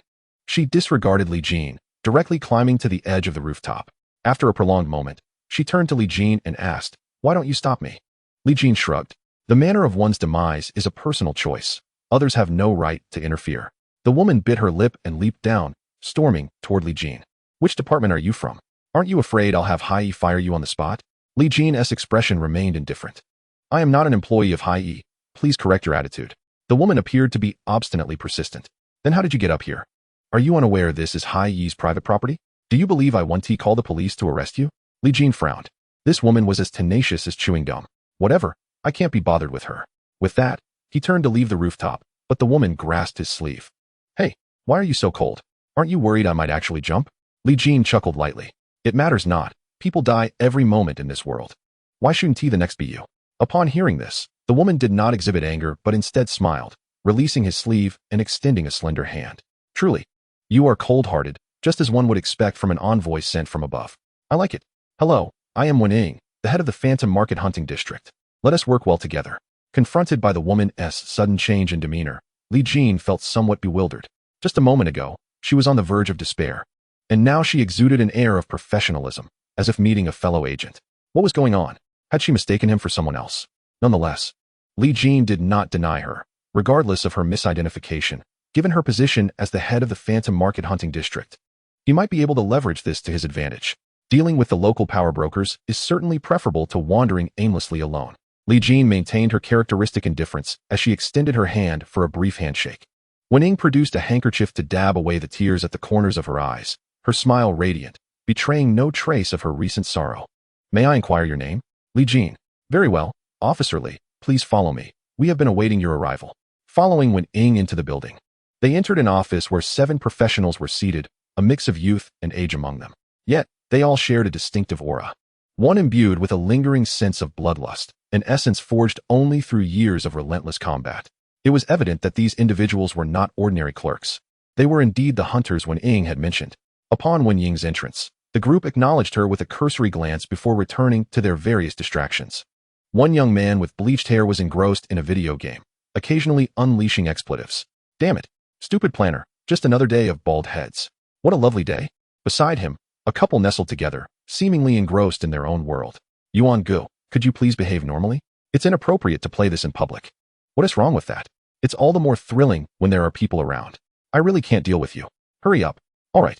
She disregarded Li Jin, directly climbing to the edge of the rooftop. After a prolonged moment, she turned to Li Jin and asked, "Why don't you stop me?" Li Jin shrugged. The manner of one's demise is a personal choice. Others have no right to interfere. The woman bit her lip and leaped down, storming toward Li Jin. "Which department are you from? Aren't you afraid I'll have Hai fire you on the spot?" Li Jin's expression remained indifferent. "I am not an employee of Hai. Please correct your attitude." The woman appeared to be obstinately persistent. "Then how did you get up here? Are you unaware this is Hai's private property? Do you believe I want to call the police to arrest you?" Li Jin frowned. This woman was as tenacious as chewing gum. "Whatever, I can't be bothered with her." With that, he turned to leave the rooftop, but the woman grasped his sleeve. "Hey, why are you so cold? Aren't you worried I might actually jump?" Li Jin chuckled lightly. "It matters not. People die every moment in this world. Why shouldn't he the next be you?" Upon hearing this, the woman did not exhibit anger but instead smiled, releasing his sleeve and extending a slender hand. "Truly, you are cold-hearted, just as one would expect from an envoy sent from above. I like it. Hello, I am Wen Ying, the head of the Phantom Market Hunting District. Let us work well together." Confronted by the woman's sudden change in demeanor, Li Jin felt somewhat bewildered. Just a moment ago, she was on the verge of despair, and now she exuded an air of professionalism, as if meeting a fellow agent. What was going on? Had she mistaken him for someone else? Nonetheless, Li Jin did not deny her, regardless of her misidentification. Given her position as the head of the Phantom Market Hunting District, he might be able to leverage this to his advantage. Dealing with the local power brokers is certainly preferable to wandering aimlessly alone. Li Jin maintained her characteristic indifference as she extended her hand for a brief handshake. Wen Ying produced a handkerchief to dab away the tears at the corners of her eyes, her smile radiant, betraying no trace of her recent sorrow. "May I inquire your name?" "Li Jin." "Very well, Officer Li, please follow me. We have been awaiting your arrival." Following Wen Ying into the building, they entered an office where 7 professionals were seated, a mix of youth and age among them. Yet, they all shared a distinctive aura. One imbued with a lingering sense of bloodlust, an essence forged only through years of relentless combat. It was evident that these individuals were not ordinary clerks. They were indeed the hunters Wen Ying had mentioned. Upon Wen Ying's entrance, the group acknowledged her with a cursory glance before returning to their various distractions. One young man with bleached hair was engrossed in a video game, occasionally unleashing expletives. "Damn it. Stupid planner. Just another day of bald heads. What a lovely day." Beside him, a couple nestled together, seemingly engrossed in their own world. "Yuan Gu, could you please behave normally? It's inappropriate to play this in public." "What is wrong with that? It's all the more thrilling when there are people around. I really can't deal with you. Hurry up." "All right.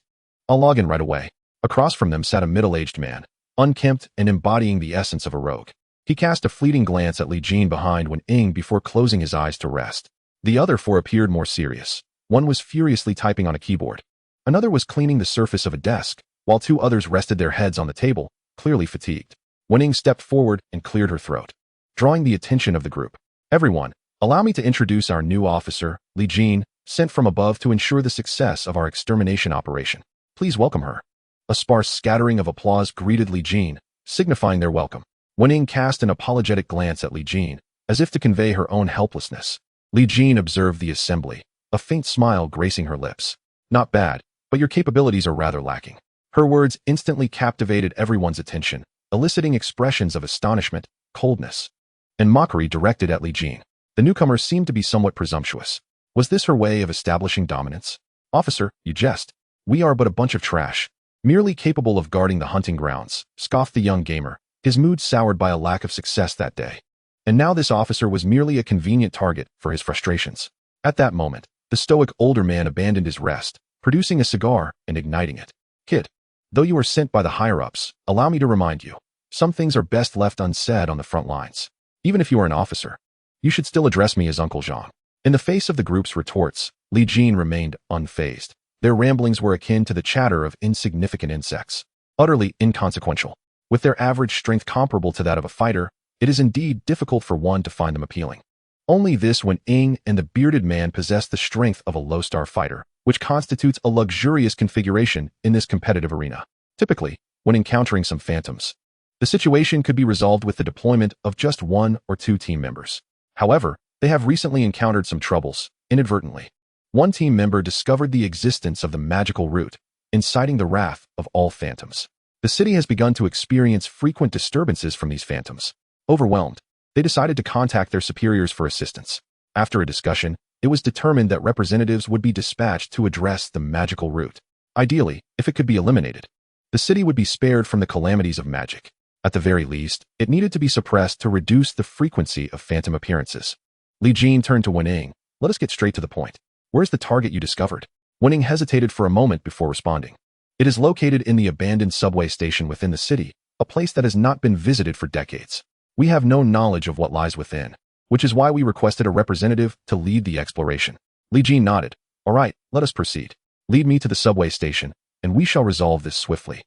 I'll log in right away." Across from them sat a middle-aged man, unkempt and embodying the essence of a rogue. He cast a fleeting glance at Li Jin behind Wen Ying before closing his eyes to rest. The other 4 appeared more serious. One was furiously typing on a keyboard. Another was cleaning the surface of a desk, while 2 others rested their heads on the table, clearly fatigued. Wen Ying stepped forward and cleared her throat, drawing the attention of the group. "Everyone, allow me to introduce our new officer, Li Jin, sent from above to ensure the success of our extermination operation. Please welcome her." A sparse scattering of applause greeted Li Jin, signifying their welcome. Wen Ying cast an apologetic glance at Li Jin, as if to convey her own helplessness. Li Jin observed the assembly, a faint smile gracing her lips. "Not bad, but your capabilities are rather lacking." Her words instantly captivated everyone's attention, eliciting expressions of astonishment, coldness, and mockery directed at Li Jin. The newcomer seemed to be somewhat presumptuous. Was this her way of establishing dominance? "Officer, you jest. We are but a bunch of trash, merely capable of guarding the hunting grounds," scoffed the young gamer, his mood soured by a lack of success that day. And now this officer was merely a convenient target for his frustrations. At that moment, the stoic older man abandoned his rest, producing a cigar and igniting it. "Kid, though you are sent by the higher-ups, allow me to remind you, some things are best left unsaid on the front lines. Even if you are an officer, you should still address me as Uncle Jean." In the face of the group's retorts, Li Jin remained unfazed. Their ramblings were akin to the chatter of insignificant insects, utterly inconsequential. With their average strength comparable to that of a fighter, it is indeed difficult for one to find them appealing. Only this Wen Ying and the bearded man possessed the strength of a low-star fighter, which constitutes a luxurious configuration in this competitive arena. Typically, when encountering some phantoms, The situation could be resolved with the deployment of just 1 or 2 team members. However, they have recently encountered some troubles, inadvertently. One team member discovered the existence of the magical root, inciting the wrath of all phantoms. The city has begun to experience frequent disturbances from these phantoms. Overwhelmed, they decided to contact their superiors for assistance. After a discussion, it was determined that representatives would be dispatched to address the magical root. Ideally, if it could be eliminated, the city would be spared from the calamities of magic. At the very least, it needed to be suppressed to reduce the frequency of phantom appearances. Li Jin turned to Wening. Let us get straight to the point. Where's the target you discovered? Wening hesitated for a moment before responding. It is located in the abandoned subway station within the city, a place that has not been visited for decades. We have no knowledge of what lies within, which is why we requested a representative to lead the exploration. Li Jin nodded. All right, let us proceed. Lead me to the subway station, and we shall resolve this swiftly.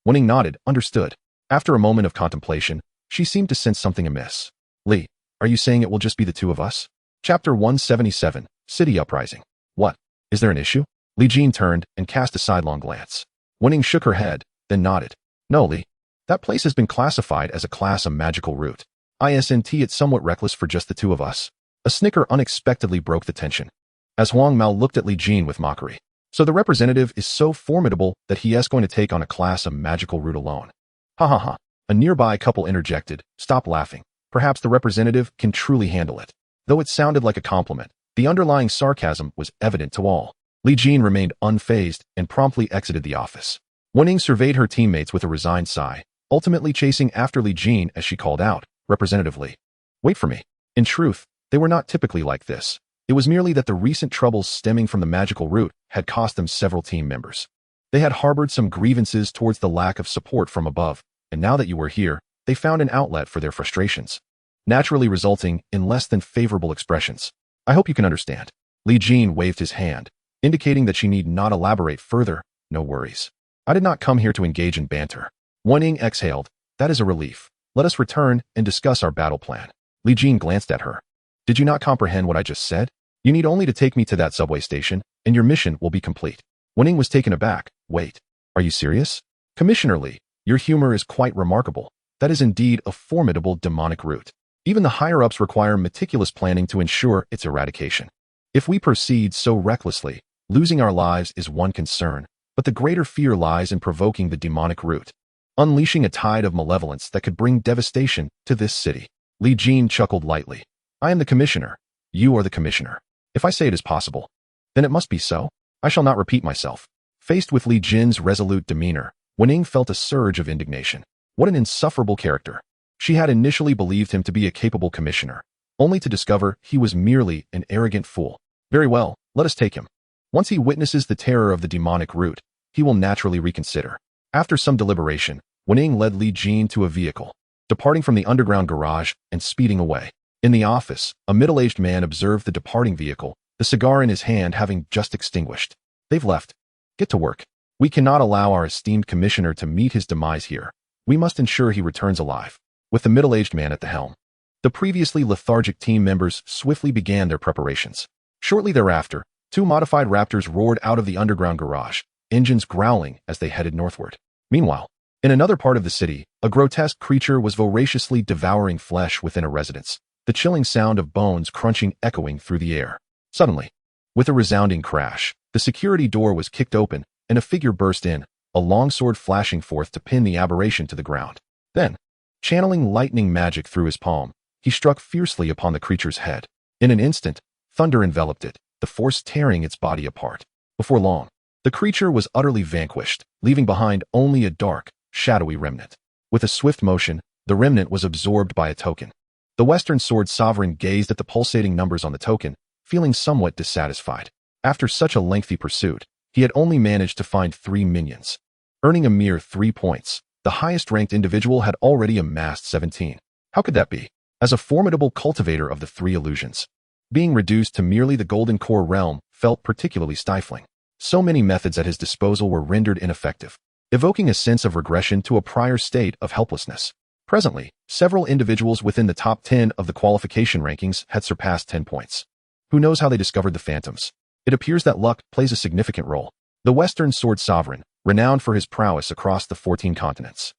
Wening nodded, understood. After a moment of contemplation, she seemed to sense something amiss. Li, are you saying it will just be the two of us? Chapter 177, City Uprising. What? Is there an issue? Li Jin turned and cast a sidelong glance. Wening shook her head, then nodded. No, Li. That place has been classified as a class of magical root. It's somewhat reckless for just the two of us. A snicker unexpectedly broke the tension. As Huang Mao looked at Li Jin with mockery. So the representative is so formidable that he is going to take on a class of magical root alone. Ha ha ha. A nearby couple interjected, stop laughing. Perhaps the representative can truly handle it. Though it sounded like a compliment, the underlying sarcasm was evident to all. Li Jin remained unfazed and promptly exited the office. Wening surveyed her teammates with a resigned sigh, ultimately chasing after Li Jin as she called out, representatively. Wait for me. In truth, they were not typically like this. It was merely that the recent troubles stemming from the magical root had cost them several team members. They had harbored some grievances towards the lack of support from above, and now that you were here, they found an outlet for their frustrations, naturally resulting in less than favorable expressions. I hope you can understand. Li Jin waved his hand, indicating that she need not elaborate further. No worries. I did not come here to engage in banter. Wening exhaled. That is a relief. Let us return and discuss our battle plan. Li Jin glanced at her. Did you not comprehend what I just said? You need only to take me to that subway station, and your mission will be complete. Wening was taken aback. Wait, are you serious? Commissioner Li, your humor is quite remarkable. That is indeed a formidable demonic root. Even the higher-ups require meticulous planning to ensure its eradication. If we proceed so recklessly, losing our lives is one concern, but the greater fear lies in provoking the demonic root, unleashing a tide of malevolence that could bring devastation to this city. Li Jin chuckled lightly. I am the commissioner. You are the commissioner. If I say it is possible, then it must be so. I shall not repeat myself. Faced with Li Jin's resolute demeanor, Wening felt a surge of indignation. What an insufferable character. She had initially believed him to be a capable commissioner, only to discover he was merely an arrogant fool. Very well, let us take him. Once he witnesses the terror of the demonic root, he will naturally reconsider. After some deliberation, Wening led Li Jin to a vehicle, departing from the underground garage and speeding away. In the office, a middle-aged man observed the departing vehicle, the cigar in his hand having just extinguished. They've left. Get to work. We cannot allow our esteemed commissioner to meet his demise here. We must ensure he returns alive. With the middle-aged man at the helm, the previously lethargic team members swiftly began their preparations. Shortly thereafter, 2 modified raptors roared out of the underground garage, engines growling as they headed northward. Meanwhile, in another part of the city, a grotesque creature was voraciously devouring flesh within a residence, the chilling sound of bones crunching echoing through the air. Suddenly, with a resounding crash, the security door was kicked open and a figure burst in, a longsword flashing forth to pin the aberration to the ground. Then, channeling lightning magic through his palm, he struck fiercely upon the creature's head. In an instant, thunder enveloped it, the force tearing its body apart. Before long, the creature was utterly vanquished, leaving behind only a dark, shadowy remnant. With a swift motion, the remnant was absorbed by a token. The Western Sword Sovereign gazed at the pulsating numbers on the token, feeling somewhat dissatisfied. After such a lengthy pursuit, he had only managed to find 3 minions. Earning a mere 3 points, the highest-ranked individual had already amassed 17. How could that be? As a formidable cultivator of the 3 illusions, being reduced to merely the golden core realm felt particularly stifling. So many methods at his disposal were rendered ineffective, evoking a sense of regression to a prior state of helplessness. Presently, several individuals within the top 10 of the qualification rankings had surpassed 10 points. Who knows how they discovered the phantoms? It appears that luck plays a significant role. The Western Sword Sovereign, renowned for his prowess across the 14 continents,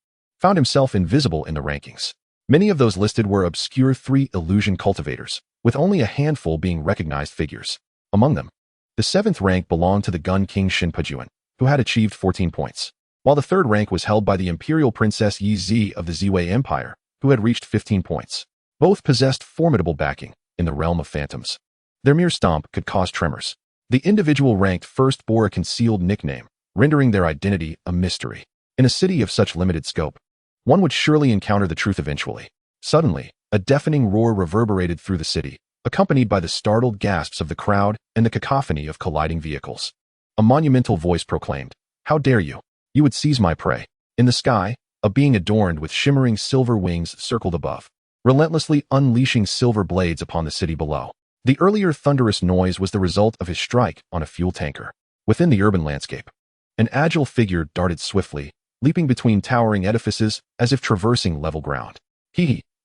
found himself invisible in the rankings. Many of those listed were obscure 3 illusion cultivators, with only a handful being recognized figures. Among them, the 7th rank belonged to the Gun King Shinpajuan, who had achieved 14 points, while the 3rd rank was held by the Imperial Princess Yi Zi of the Ziwei Empire, who had reached 15 points. Both possessed formidable backing in the realm of phantoms. Their mere stomp could cause tremors. The individual ranked first bore a concealed nickname, rendering their identity a mystery. In a city of such limited scope, one would surely encounter the truth eventually. Suddenly, a deafening roar reverberated through the city, accompanied by the startled gasps of the crowd and the cacophony of colliding vehicles. A monumental voice proclaimed, "How dare you? You would seize my prey." In the sky, a being adorned with shimmering silver wings circled above, relentlessly unleashing silver blades upon the city below. The earlier thunderous noise was the result of his strike on a fuel tanker. Within the urban landscape, an agile figure darted swiftly, leaping between towering edifices as if traversing level ground.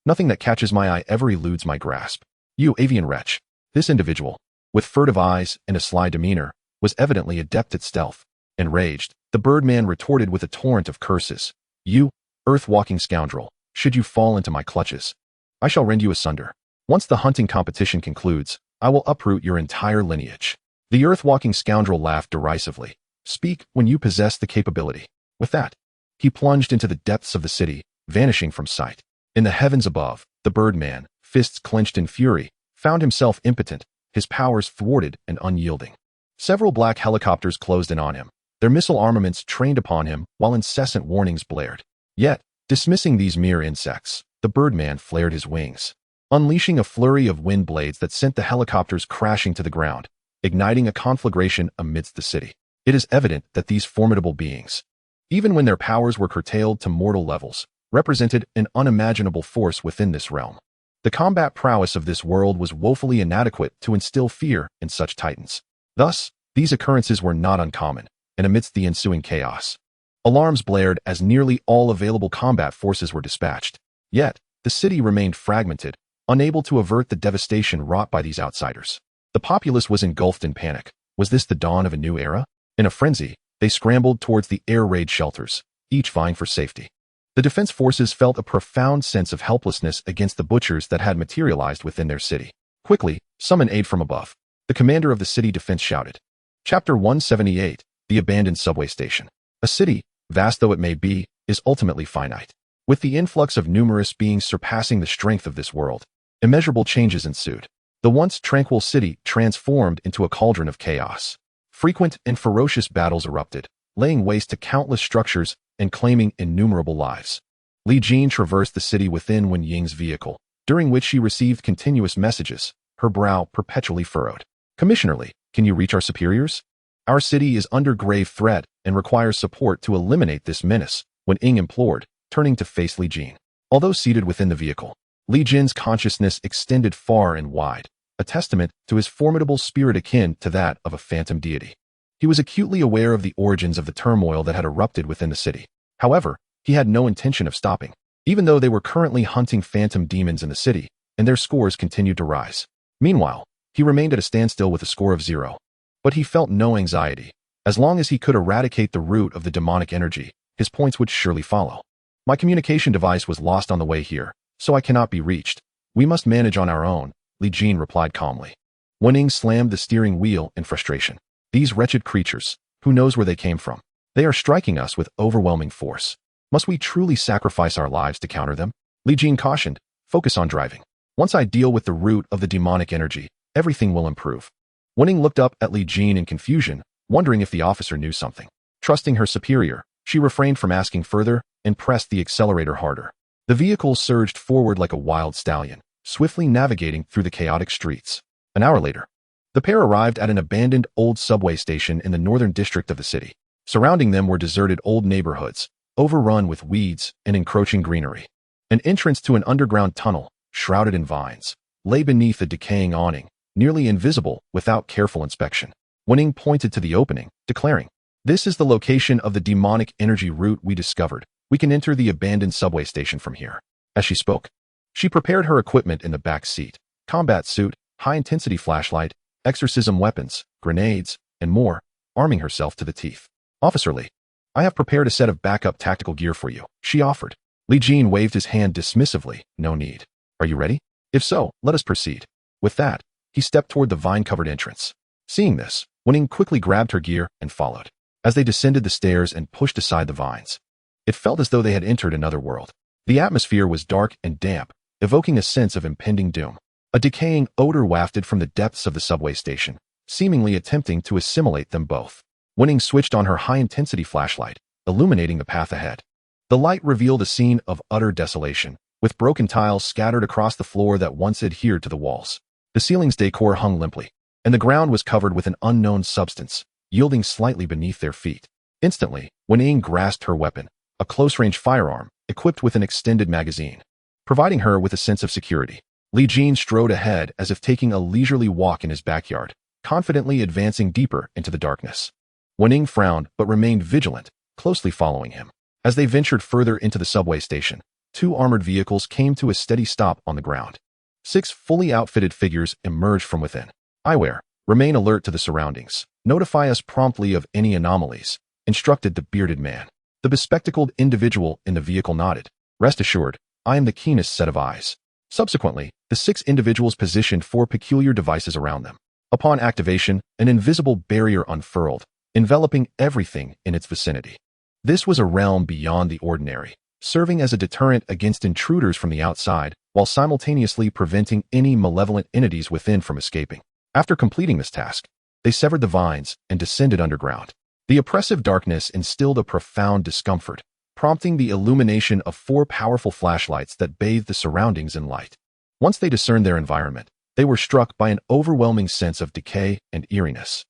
Nothing that catches my eye ever eludes my grasp. You avian wretch. This individual, with furtive eyes and a sly demeanor, was evidently adept at stealth. Enraged, the Birdman retorted with a torrent of curses. You, earth-walking scoundrel, should you fall into my clutches, I shall rend you asunder. Once the hunting competition concludes, I will uproot your entire lineage. The earth-walking scoundrel laughed derisively. Speak when you possess the capability. With that, he plunged into the depths of the city, vanishing from sight. In the heavens above, the Birdman, fists clenched in fury, found himself impotent, his powers thwarted and unyielding. Several black helicopters closed in on him, their missile armaments trained upon him while incessant warnings blared. Yet, dismissing these mere insects, the Birdman flared his wings, unleashing a flurry of wind blades that sent the helicopters crashing to the ground, igniting a conflagration amidst the city. It is evident that these formidable beings, even when their powers were curtailed to mortal levels, represented an unimaginable force within this realm. The combat prowess of this world was woefully inadequate to instill fear in such titans. Thus, these occurrences were not uncommon, and amidst the ensuing chaos, alarms blared as nearly all available combat forces were dispatched. Yet, the city remained fragmented, unable to avert the devastation wrought by these outsiders. The populace was engulfed in panic. Was this the dawn of a new era? In a frenzy, they scrambled towards the air raid shelters, each vying for safety. The defense forces felt a profound sense of helplessness against the butchers that had materialized within their city. Quickly, summon aid from above, the commander of the city defense shouted. Chapter 178, The Abandoned Subway Station. A city, vast though it may be, is ultimately finite. With the influx of numerous beings surpassing the strength of this world, immeasurable changes ensued. The once tranquil city transformed into a cauldron of chaos. Frequent and ferocious battles erupted, laying waste to countless structures and claiming innumerable lives. Li Jin traversed the city within Wen Ying's vehicle, during which she received continuous messages, her brow perpetually furrowed. Commissioner Li, can you reach our superiors? Our city is under grave threat and requires support to eliminate this menace, Wen Ying implored, turning to face Li Jin. Although seated within the vehicle, Li Jin's consciousness extended far and wide, a testament to his formidable spirit akin to that of a phantom deity. He was acutely aware of the origins of the turmoil that had erupted within the city. However, he had no intention of stopping, even though they were currently hunting phantom demons in the city, and their scores continued to rise. Meanwhile, he remained at a standstill with a score of 0. But he felt no anxiety. As long as he could eradicate the root of the demonic energy, his points would surely follow. My communication device was lost on the way here, so I cannot be reached. We must manage on our own, Li Jin replied calmly. Wen Ying slammed the steering wheel in frustration. These wretched creatures, who knows where they came from? They are striking us with overwhelming force. Must we truly sacrifice our lives to counter them? Li Jin cautioned, focus on driving. Once I deal with the root of the demonic energy, everything will improve. Wen Ying looked up at Li Jin in confusion, wondering if the officer knew something. Trusting her superior, she refrained from asking further and pressed the accelerator harder. The vehicle surged forward like a wild stallion, swiftly navigating through the chaotic streets. An hour later, the pair arrived at an abandoned old subway station in the northern district of the city. Surrounding them were deserted old neighborhoods, overrun with weeds and encroaching greenery. An entrance to an underground tunnel, shrouded in vines, lay beneath a decaying awning, nearly invisible without careful inspection. Wen Ying pointed to the opening, declaring, "This is the location of the demonic energy route we discovered. We can enter the abandoned subway station from here." As she spoke, she prepared her equipment in the back seat, combat suit, high-intensity flashlight, exorcism weapons, grenades, and more, arming herself to the teeth. "Officer Li, I have prepared a set of backup tactical gear for you," she offered. Li Jin waved his hand dismissively. No need. Are you ready? If so, let us proceed. With that, he stepped toward the vine-covered entrance. Seeing this, Wen quickly grabbed her gear and followed. As they descended the stairs and pushed aside the vines, it felt as though they had entered another world. The atmosphere was dark and damp, evoking a sense of impending doom. A decaying odor wafted from the depths of the subway station, seemingly attempting to assimilate them both. Wen switched on her high-intensity flashlight, illuminating the path ahead. The light revealed a scene of utter desolation, with broken tiles scattered across the floor that once adhered to the walls. The ceiling's decor hung limply, and the ground was covered with an unknown substance, yielding slightly beneath their feet. Instantly, Wen grasped her weapon, a close-range firearm, equipped with an extended magazine. Providing her with a sense of security, Li Jin strode ahead as if taking a leisurely walk in his backyard, confidently advancing deeper into the darkness. Wen frowned but remained vigilant, closely following him. As they ventured further into the subway station, 2 armored vehicles came to a steady stop on the ground. 6 fully outfitted figures emerged from within. "Eyewear, remain alert to the surroundings. Notify us promptly of any anomalies," instructed the bearded man. The bespectacled individual in the vehicle nodded. "Rest assured, I am the keenest set of eyes." Subsequently, the 6 individuals positioned 4 peculiar devices around them. Upon activation, an invisible barrier unfurled, enveloping everything in its vicinity. This was a realm beyond the ordinary, serving as a deterrent against intruders from the outside, while simultaneously preventing any malevolent entities within from escaping. After completing this task, they severed the vines and descended underground. The oppressive darkness instilled a profound discomfort, prompting the illumination of 4 powerful flashlights that bathed the surroundings in light. Once they discerned their environment, they were struck by an overwhelming sense of decay and eeriness.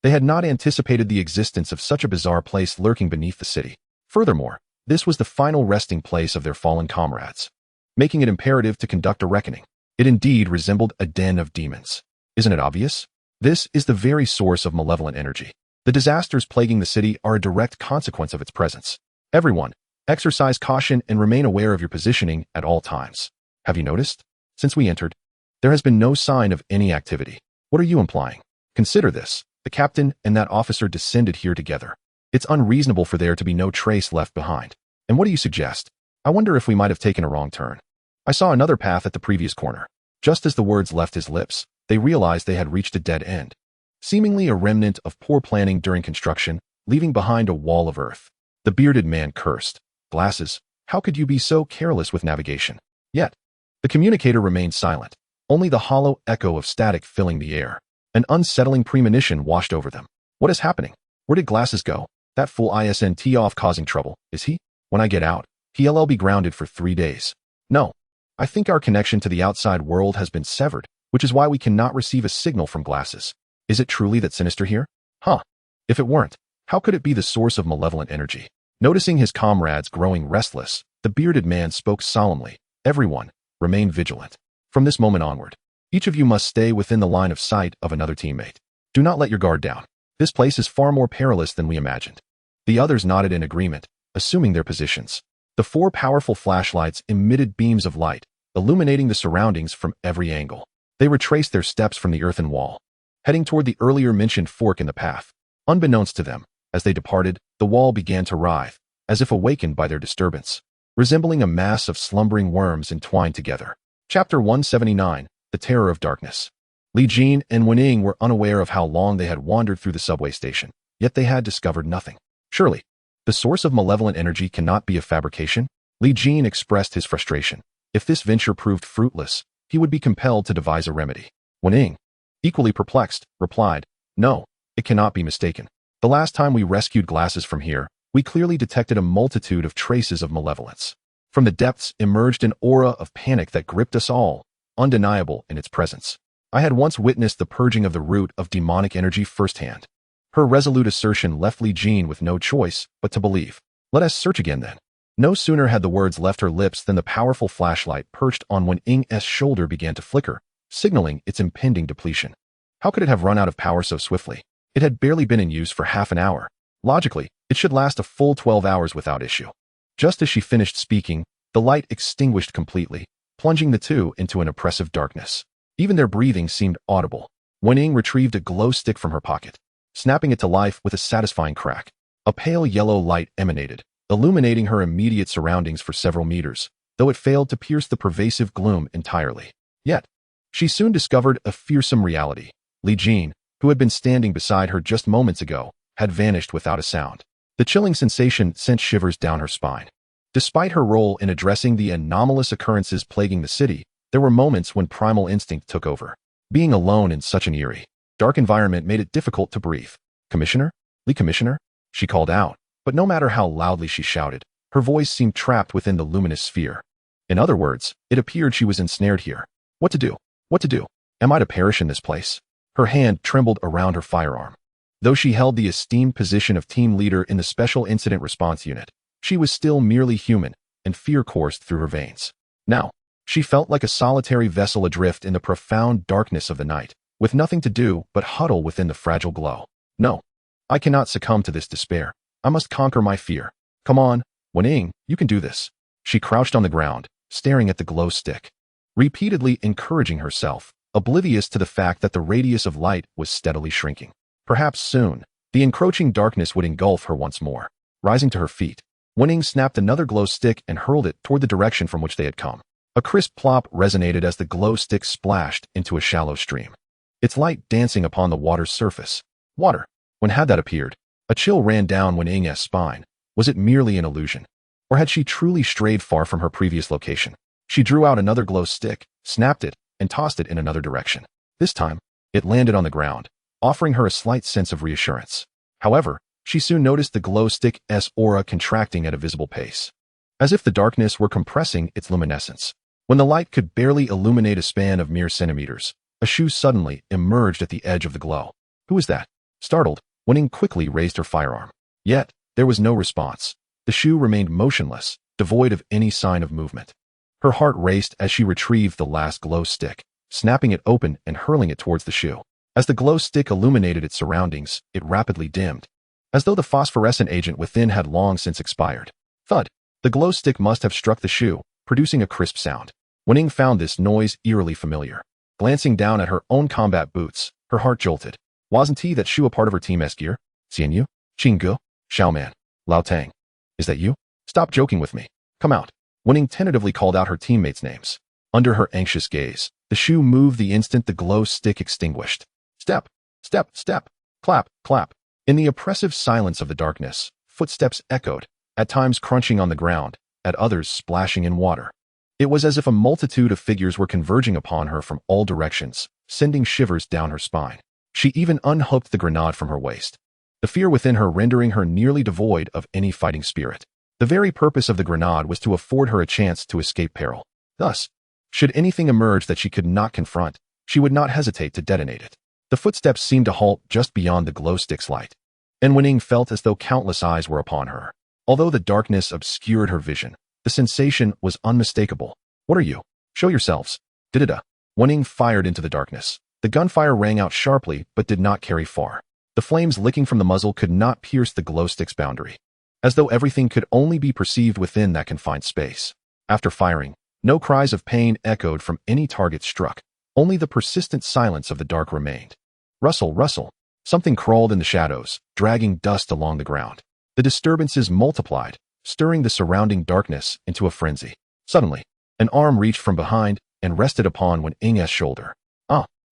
They had not anticipated the existence of such a bizarre place lurking beneath the city. Furthermore, this was the final resting place of their fallen comrades, making it imperative to conduct a reckoning. It indeed resembled a den of demons. Isn't it obvious? This is the very source of malevolent energy. The disasters plaguing the city are a direct consequence of its presence. Everyone, exercise caution and remain aware of your positioning at all times. Have you noticed? Since we entered, there has been no sign of any activity. What are you implying? Consider this. The captain and that officer descended here together. It's unreasonable for there to be no trace left behind. And what do you suggest? I wonder if we might have taken a wrong turn. I saw another path at the previous corner. Just as the words left his lips, they realized they had reached a dead end. Seemingly a remnant of poor planning during construction, leaving behind a wall of earth. The bearded man cursed. "Glasses, how could you be so careless with navigation?" Yet, the communicator remained silent, only the hollow echo of static filling the air. An unsettling premonition washed over them. What is happening? Where did Glasses go? That fool isn't off causing trouble, is he? When I get out, he'll be grounded for 3 days. No. I think our connection to the outside world has been severed, which is why we cannot receive a signal from Glasses. Is it truly that sinister here? Huh. If it weren't, how could it be the source of malevolent energy? Noticing his comrades growing restless, the bearded man spoke solemnly. "Everyone, remain vigilant. From this moment onward, each of you must stay within the line of sight of another teammate. Do not let your guard down. This place is far more perilous than we imagined." The others nodded in agreement, assuming their positions. The 4 powerful flashlights emitted beams of light, illuminating the surroundings from every angle. They retraced their steps from the earthen wall, heading toward the earlier mentioned fork in the path. Unbeknownst to them, as they departed, the wall began to writhe, as if awakened by their disturbance, resembling a mass of slumbering worms entwined together. Chapter 179, The Terror of Darkness. Li Jin and Wen were unaware of how long they had wandered through the subway station, yet they had discovered nothing. Surely, the source of malevolent energy cannot be a fabrication? Li Jin expressed his frustration. If this venture proved fruitless, he would be compelled to devise a remedy. Wen, equally perplexed, replied, "No, it cannot be mistaken. The last time we rescued Glasses from here, we clearly detected a multitude of traces of malevolence. From the depths emerged an aura of panic that gripped us all, undeniable in its presence. I had once witnessed the purging of the root of demonic energy firsthand." Her resolute assertion left Li Jin with no choice but to believe. "Let us search again then." No sooner had the words left her lips than the powerful flashlight perched on Wen's shoulder began to flicker, signaling its impending depletion. How could it have run out of power so swiftly? It had barely been in use for half an hour. Logically, it should last a full 12 hours without issue. Just as she finished speaking, the light extinguished completely, plunging the 2 into an oppressive darkness. Even their breathing seemed audible. Wen retrieved a glow stick from her pocket, snapping it to life with a satisfying crack. A pale yellow light emanated, illuminating her immediate surroundings for several meters, though it failed to pierce the pervasive gloom entirely. Yet, she soon discovered a fearsome reality. Li Jin, who had been standing beside her just moments ago, had vanished without a sound. The chilling sensation sent shivers down her spine. Despite her role in addressing the anomalous occurrences plaguing the city, there were moments when primal instinct took over. Being alone in such an eerie, dark environment made it difficult to breathe. "Commissioner? Li Commissioner?" she called out, but no matter how loudly she shouted, her voice seemed trapped within the luminous sphere. In other words, it appeared she was ensnared here. What to do? What to do? Am I to perish in this place? Her hand trembled around her firearm. Though she held the esteemed position of team leader in the Special Incident Response Unit, she was still merely human, and fear coursed through her veins. Now, she felt like a solitary vessel adrift in the profound darkness of the night, with nothing to do but huddle within the fragile glow. No, I cannot succumb to this despair. I must conquer my fear. Come on, Wen-Ying, you can do this. She crouched on the ground, staring at the glow stick, repeatedly encouraging herself, oblivious to the fact that the radius of light was steadily shrinking. Perhaps soon, the encroaching darkness would engulf her once more. Rising to her feet, Wen-Ying snapped another glow stick and hurled it toward the direction from which they had come. A crisp plop resonated as the glow stick splashed into a shallow stream, its light dancing upon the water's surface. Water. When had that appeared, a chill ran down Wen-Ying's spine. Was it merely an illusion? Or had she truly strayed far from her previous location? She drew out another glow stick, snapped it, and tossed it in another direction. This time, it landed on the ground, offering her a slight sense of reassurance. However, she soon noticed the glow stick's aura contracting at a visible pace, as if the darkness were compressing its luminescence. When the light could barely illuminate a span of mere centimeters, a shoe suddenly emerged at the edge of the glow. Who was that? Startled, Wen-Ying quickly raised her firearm. Yet, there was no response. The shoe remained motionless, devoid of any sign of movement. Her heart raced as she retrieved the last glow stick, snapping it open and hurling it towards the shoe. As the glow stick illuminated its surroundings, it rapidly dimmed, as though the phosphorescent agent within had long since expired. Thud! The glow stick must have struck the shoe, producing a crisp sound. Wen-Ying found this noise eerily familiar. Glancing down at her own combat boots, her heart jolted. Wasn't that shoe a part of her team's gear? Xianyu? Qingge? Xiaoman? Lao Tang? Is that you? Stop joking with me. Come out. Wen-Ying tentatively called out her teammates' names. Under her anxious gaze, the shoe moved the instant the glow stick extinguished. Step, step, step, clap, clap. In the oppressive silence of the darkness, footsteps echoed, at times crunching on the ground, at others splashing in water. It was as if a multitude of figures were converging upon her from all directions, sending shivers down her spine. She even unhooked the grenade from her waist, the fear within her rendering her nearly devoid of any fighting spirit. The very purpose of the grenade was to afford her a chance to escape peril. Thus, should anything emerge that she could not confront, she would not hesitate to detonate it. The footsteps seemed to halt just beyond the glow stick's light, and Wen-Ying felt as though countless eyes were upon her. Although the darkness obscured her vision, the sensation was unmistakable. What are you? Show yourselves. Did-da. Wen-Ying fired into the darkness. The gunfire rang out sharply but did not carry far. The flames licking from the muzzle could not pierce the glow stick's boundary, as though everything could only be perceived within that confined space. After firing, no cries of pain echoed from any target struck. Only the persistent silence of the dark remained. Rustle, rustle. Something crawled in the shadows, dragging dust along the ground. The disturbances multiplied, stirring the surrounding darkness into a frenzy. Suddenly, an arm reached from behind and rested upon Wen-Ying's shoulder.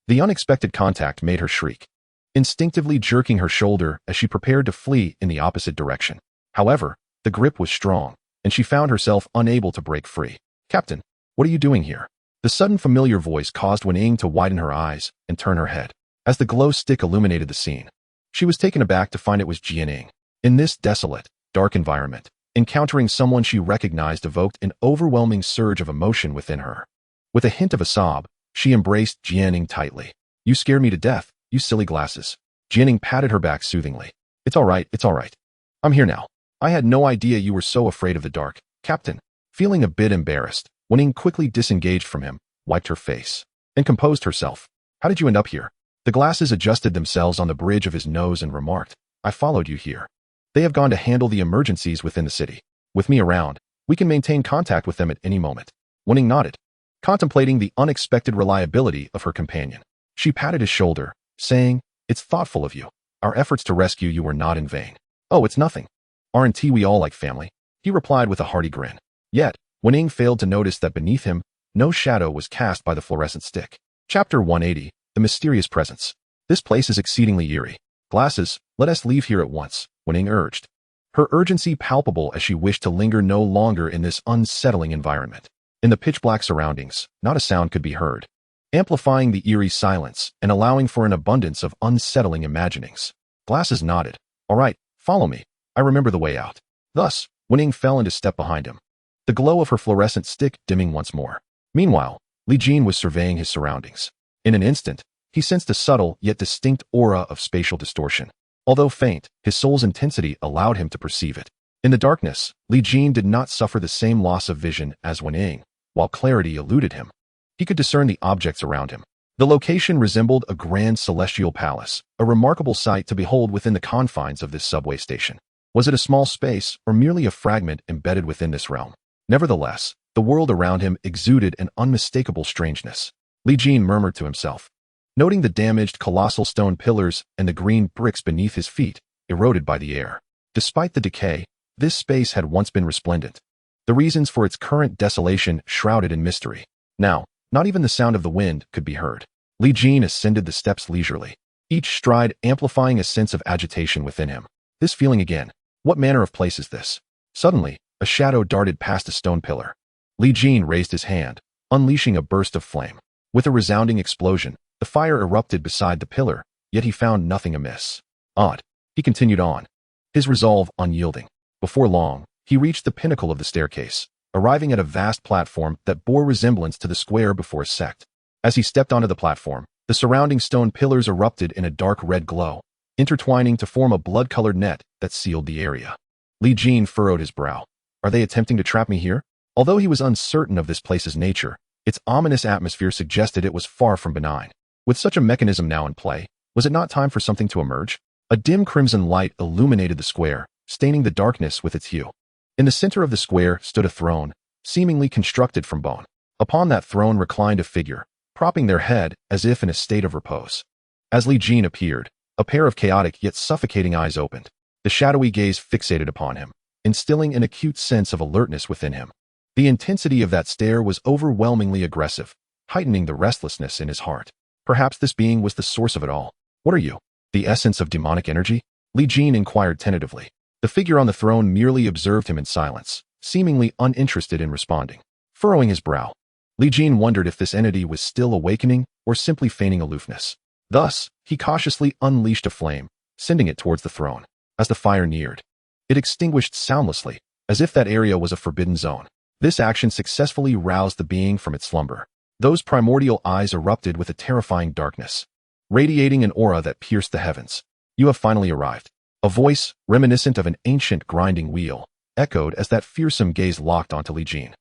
The unexpected contact made her shriek, instinctively jerking her shoulder as she prepared to flee in the opposite direction. However, the grip was strong, and she found herself unable to break free. Captain, what are you doing here? The sudden familiar voice caused Wen-Ying to widen her eyes and turn her head. As the glow stick illuminated the scene, she was taken aback to find it was Jianing. In this desolate, dark environment, encountering someone she recognized evoked an overwhelming surge of emotion within her. With a hint of a sob, she embraced Jianing tightly. You scared me to death, you silly glasses. Jianing patted her back soothingly. It's all right, it's all right. I'm here now. I had no idea you were so afraid of the dark, Captain. Feeling a bit embarrassed, Wen-Ying quickly disengaged from him, wiped her face, and composed herself. How did you end up here? The glasses adjusted themselves on the bridge of his nose and remarked, I followed you here. They have gone to handle the emergencies within the city. With me around, we can maintain contact with them at any moment. Wen-Ying nodded, contemplating the unexpected reliability of her companion. She patted his shoulder, saying, It's thoughtful of you. Our efforts to rescue you were not in vain. Oh, it's nothing. Aren't we all like family? he replied with a hearty grin. Yet, Wen Ying failed to notice that beneath him, no shadow was cast by the fluorescent stick. Chapter 180, The Mysterious Presence. This place is exceedingly eerie. Glasses, let us leave here at once, Wen Ying urged. Her urgency palpable as she wished to linger no longer in this unsettling environment. In the pitch-black surroundings, not a sound could be heard, amplifying the eerie silence and allowing for an abundance of unsettling imaginings. Glasses nodded. All right, follow me. I remember the way out. Thus, Wen Ying fell into step behind him, the glow of her fluorescent stick dimming once more. Meanwhile, Li Jin was surveying his surroundings. In an instant, he sensed a subtle yet distinct aura of spatial distortion. Although faint, his soul's intensity allowed him to perceive it. In the darkness, Li Jin did not suffer the same loss of vision as Wen Ying, while clarity eluded him. He could discern the objects around him. The location resembled a grand celestial palace, a remarkable sight to behold within the confines of this subway station. Was it a small space, or merely a fragment embedded within this realm? Nevertheless, the world around him exuded an unmistakable strangeness. Li Jin murmured to himself, noting the damaged colossal stone pillars and the green bricks beneath his feet, eroded by the air. Despite the decay, this space had once been resplendent. The reasons for its current desolation shrouded in mystery. Now, not even the sound of the wind could be heard. Li Jin ascended the steps leisurely, each stride amplifying a sense of agitation within him. This feeling again. What manner of place is this? Suddenly, a shadow darted past a stone pillar. Li Jin raised his hand, unleashing a burst of flame. With a resounding explosion, the fire erupted beside the pillar, yet he found nothing amiss. Odd. He continued on, his resolve unyielding. Before long, he reached the pinnacle of the staircase, arriving at a vast platform that bore resemblance to the square before a sect. As he stepped onto the platform, the surrounding stone pillars erupted in a dark red glow, intertwining to form a blood-colored net that sealed the area. Li Jin furrowed his brow. Are they attempting to trap me here? Although he was uncertain of this place's nature, its ominous atmosphere suggested it was far from benign. With such a mechanism now in play, was it not time for something to emerge? A dim crimson light illuminated the square, staining the darkness with its hue. In the center of the square stood a throne, seemingly constructed from bone. Upon that throne reclined a figure, propping their head as if in a state of repose. As Li Jin appeared, a pair of chaotic yet suffocating eyes opened. The shadowy gaze fixated upon him, instilling an acute sense of alertness within him. The intensity of that stare was overwhelmingly aggressive, heightening the restlessness in his heart. Perhaps this being was the source of it all. What are you? The essence of demonic energy? Li Jin inquired tentatively. The figure on the throne merely observed him in silence, seemingly uninterested in responding. Furrowing his brow, Li Jin wondered if this entity was still awakening or simply feigning aloofness. Thus, he cautiously unleashed a flame, sending it towards the throne. As the fire neared, it extinguished soundlessly, as if that area was a forbidden zone. This action successfully roused the being from its slumber. Those primordial eyes erupted with a terrifying darkness, radiating an aura that pierced the heavens. You have finally arrived. A voice, reminiscent of an ancient grinding wheel, echoed as that fearsome gaze locked onto Li Jin.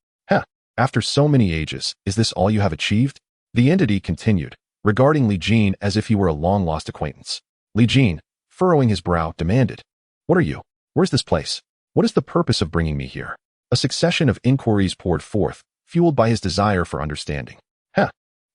After so many ages, is this all you have achieved? The entity continued, regarding Li Jin as if he were a long-lost acquaintance. Li Jin, furrowing his brow, demanded, What are you? Where's this place? What is the purpose of bringing me here? A succession of inquiries poured forth, fueled by his desire for understanding.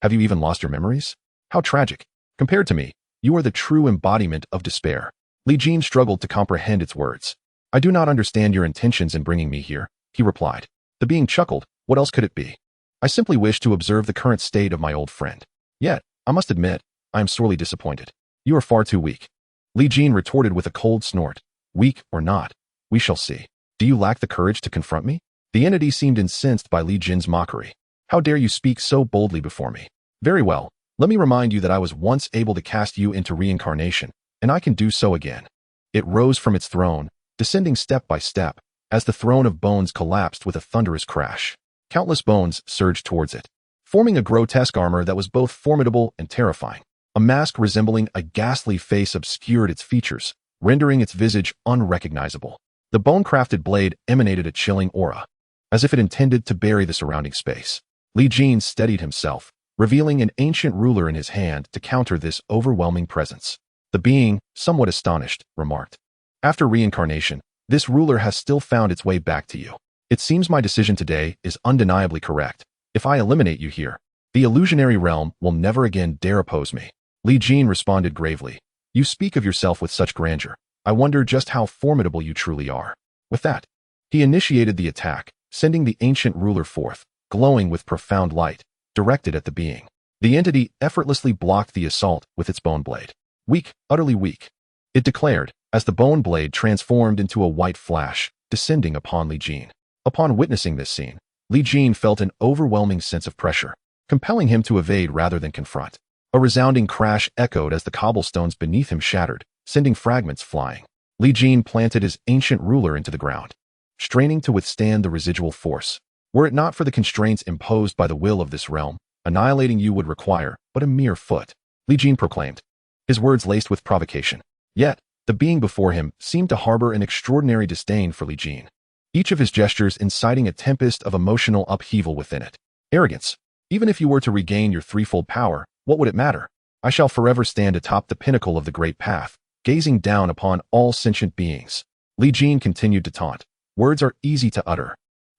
Have you even lost your memories? How tragic. Compared to me, you are the true embodiment of despair. Li Jin struggled to comprehend its words. I do not understand your intentions in bringing me here, he replied. The being chuckled. What else could it be? I simply wish to observe the current state of my old friend. Yet, I must admit, I am sorely disappointed. You are far too weak. Li Jin retorted with a cold snort. Weak or not, we shall see. Do you lack the courage to confront me? The entity seemed incensed by Li Jin's mockery. How dare you speak so boldly before me? Very well, let me remind you that I was once able to cast you into reincarnation, and I can do so again. It rose from its throne, descending step by step, as the throne of bones collapsed with a thunderous crash. Countless bones surged towards it, forming a grotesque armor that was both formidable and terrifying. A mask resembling a ghastly face obscured its features, rendering its visage unrecognizable. The bone-crafted blade emanated a chilling aura, as if it intended to bury the surrounding space. Li Jin steadied himself, revealing an ancient ruler in his hand to counter this overwhelming presence. The being, somewhat astonished, remarked, After reincarnation, this ruler has still found its way back to you. It seems my decision today is undeniably correct. If I eliminate you here, the illusionary realm will never again dare oppose me. Li Jin responded gravely. You speak of yourself with such grandeur. I wonder just how formidable you truly are. With that, He initiated the attack, sending the ancient ruler forth, glowing with profound light, directed at the being. The entity effortlessly blocked the assault with its bone blade. Weak, utterly weak, it declared, as the bone blade transformed into a white flash, descending upon Li Jin. Upon witnessing this scene, Li Jin felt an overwhelming sense of pressure, compelling him to evade rather than confront. A resounding crash echoed as the cobblestones beneath him shattered, sending fragments flying. Li Jin planted his ancient ruler into the ground, straining to withstand the residual force. Were it not for the constraints imposed by the will of this realm, annihilating you would require but a mere foot, Li Jin proclaimed, his words laced with provocation. Yet, the being before him seemed to harbor an extraordinary disdain for Li Jin, each of his gestures inciting a tempest of emotional upheaval within it. Arrogance. Even if you were to regain your threefold power, what would it matter? I shall forever stand atop the pinnacle of the great path, gazing down upon all sentient beings. Li Jin continued to taunt. Words are easy to utter.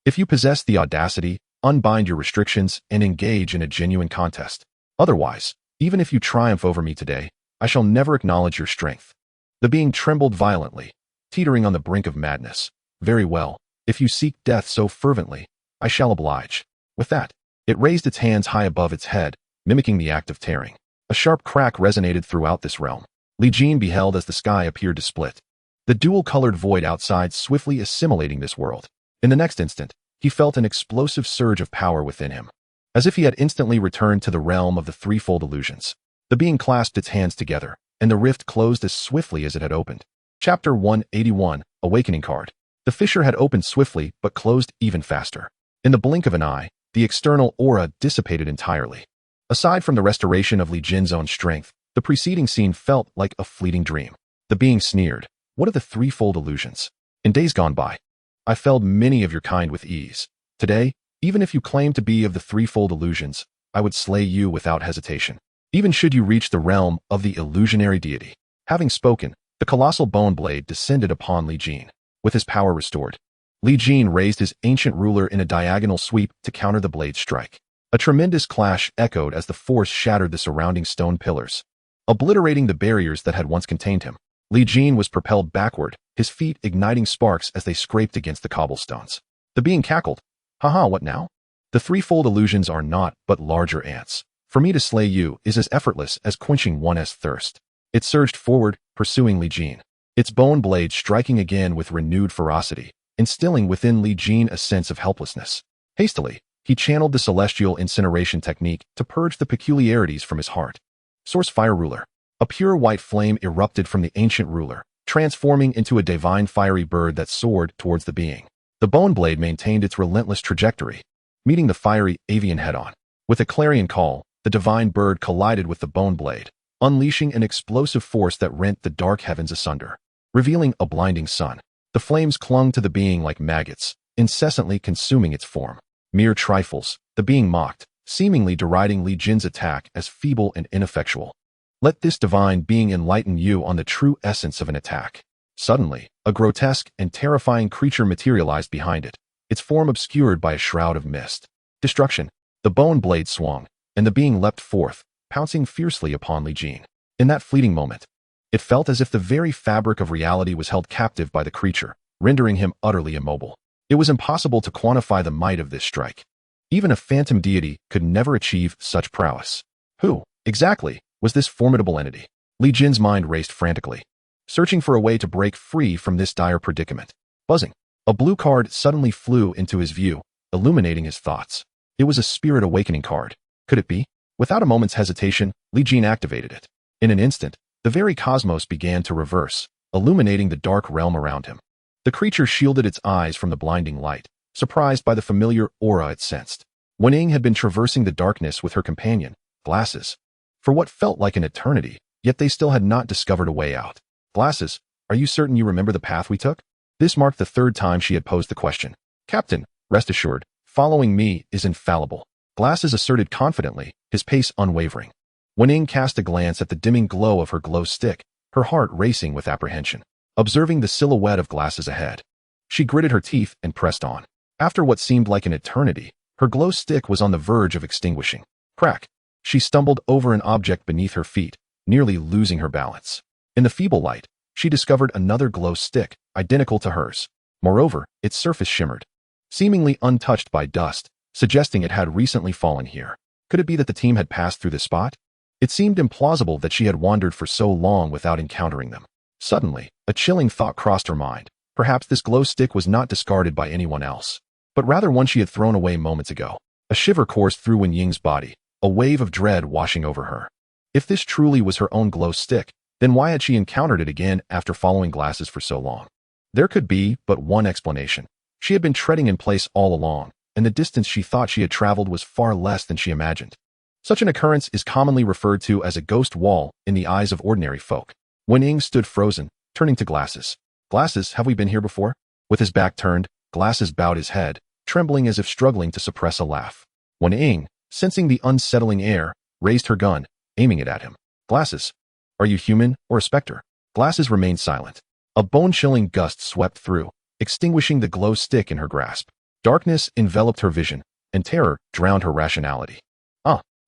If you possess the audacity, unbind your restrictions and engage in a genuine contest. Otherwise, even if you triumph over me today, I shall never acknowledge your strength. The being trembled violently, teetering on the brink of madness. Very well, if you seek death so fervently, I shall oblige. With that, it raised its hands high above its head, mimicking the act of tearing. A sharp crack resonated throughout this realm. Li Jin beheld as the sky appeared to split, the dual-colored void outside swiftly assimilating this world. In the next instant, he felt an explosive surge of power within him, as if he had instantly returned to the realm of the threefold illusions. The being clasped its hands together, and the rift closed as swiftly as it had opened. Chapter 181, Awakening Card. The fissure had opened swiftly, but closed even faster. In the blink of an eye, the external aura dissipated entirely. Aside from the restoration of Li Jin's own strength, the preceding scene felt like a fleeting dream. The being sneered, "What are the threefold illusions? In days gone by, I felled many of your kind with ease. Today, even if you claim to be of the threefold illusions, I would slay you without hesitation, even should you reach the realm of the illusionary deity." Having spoken, the colossal bone blade descended upon Li Jin. With his power restored, Li Jin raised his ancient ruler in a diagonal sweep to counter the blade's strike. A tremendous clash echoed as the force shattered the surrounding stone pillars, obliterating the barriers that had once contained him. Li Jin was propelled backward, his feet igniting sparks as they scraped against the cobblestones. The being cackled. Haha, what now? The threefold illusions are naught but larger ants. For me to slay you is as effortless as quenching one's thirst. It surged forward, pursuing Li Jin, its bone blade striking again with renewed ferocity, instilling within Li Jin a sense of helplessness. Hastily, he channeled the celestial incineration technique to purge the peculiarities from his heart. Source Fire Ruler. A pure white flame erupted from the ancient ruler, transforming into a divine fiery bird that soared towards the being. The bone blade maintained its relentless trajectory, meeting the fiery avian head-on. With a clarion call, the divine bird collided with the bone blade, unleashing an explosive force that rent the dark heavens asunder, revealing a blinding sun. The flames clung to the being like maggots, incessantly consuming its form. Mere trifles, the being mocked, seemingly deriding Li Jin's attack as feeble and ineffectual. Let this divine being enlighten you on the true essence of an attack. Suddenly, a grotesque and terrifying creature materialized behind it, its form obscured by a shroud of mist. Destruction. The bone blade swung, and the being leapt forth, pouncing fiercely upon Li Jin. In that fleeting moment, it felt as if the very fabric of reality was held captive by the creature, rendering him utterly immobile. It was impossible to quantify the might of this strike. Even a phantom deity could never achieve such prowess. Who, exactly, was this formidable entity? Li Jin's mind raced frantically, searching for a way to break free from this dire predicament. Buzzing. A blue card suddenly flew into his view, illuminating his thoughts. It was a spirit awakening card. Could it be? Without a moment's hesitation, Li Jin activated it. In an instant, the very cosmos began to reverse, illuminating the dark realm around him. The creature shielded its eyes from the blinding light, surprised by the familiar aura it sensed. Wen Ying had been traversing the darkness with her companion, Glasses, for what felt like an eternity, yet they still had not discovered a way out. Glasses, are you certain you remember the path we took? This marked the third time she had posed the question. Captain, rest assured, following me is infallible. Glasses asserted confidently, his pace unwavering. Wen Ying cast a glance at the dimming glow of her glow stick, her heart racing with apprehension. Observing the silhouette of Glasses ahead, she gritted her teeth and pressed on. After what seemed like an eternity, her glow stick was on the verge of extinguishing. Crack! She stumbled over an object beneath her feet, nearly losing her balance. In the feeble light, she discovered another glow stick, identical to hers. Moreover, its surface shimmered, seemingly untouched by dust, suggesting it had recently fallen here. Could it be that the team had passed through this spot? It seemed implausible that she had wandered for so long without encountering them. Suddenly, a chilling thought crossed her mind. Perhaps this glow stick was not discarded by anyone else, but rather one she had thrown away moments ago. A shiver coursed through Wen Ying's body, a wave of dread washing over her. If this truly was her own glow stick, then why had she encountered it again after following glasses for so long? There could be but one explanation. She had been treading in place all along, and the distance she thought she had traveled was far less than she imagined. Such an occurrence is commonly referred to as a ghost wall in the eyes of ordinary folk. Wen Ying stood frozen, turning to Glasses. Glasses, have we been here before? With his back turned, Glasses bowed his head, trembling as if struggling to suppress a laugh. Wen Ying, sensing the unsettling air, raised her gun, aiming it at him. Glasses, are you human or a specter? Glasses remained silent. A bone-chilling gust swept through, extinguishing the glow stick in her grasp. Darkness enveloped her vision, and terror drowned her rationality.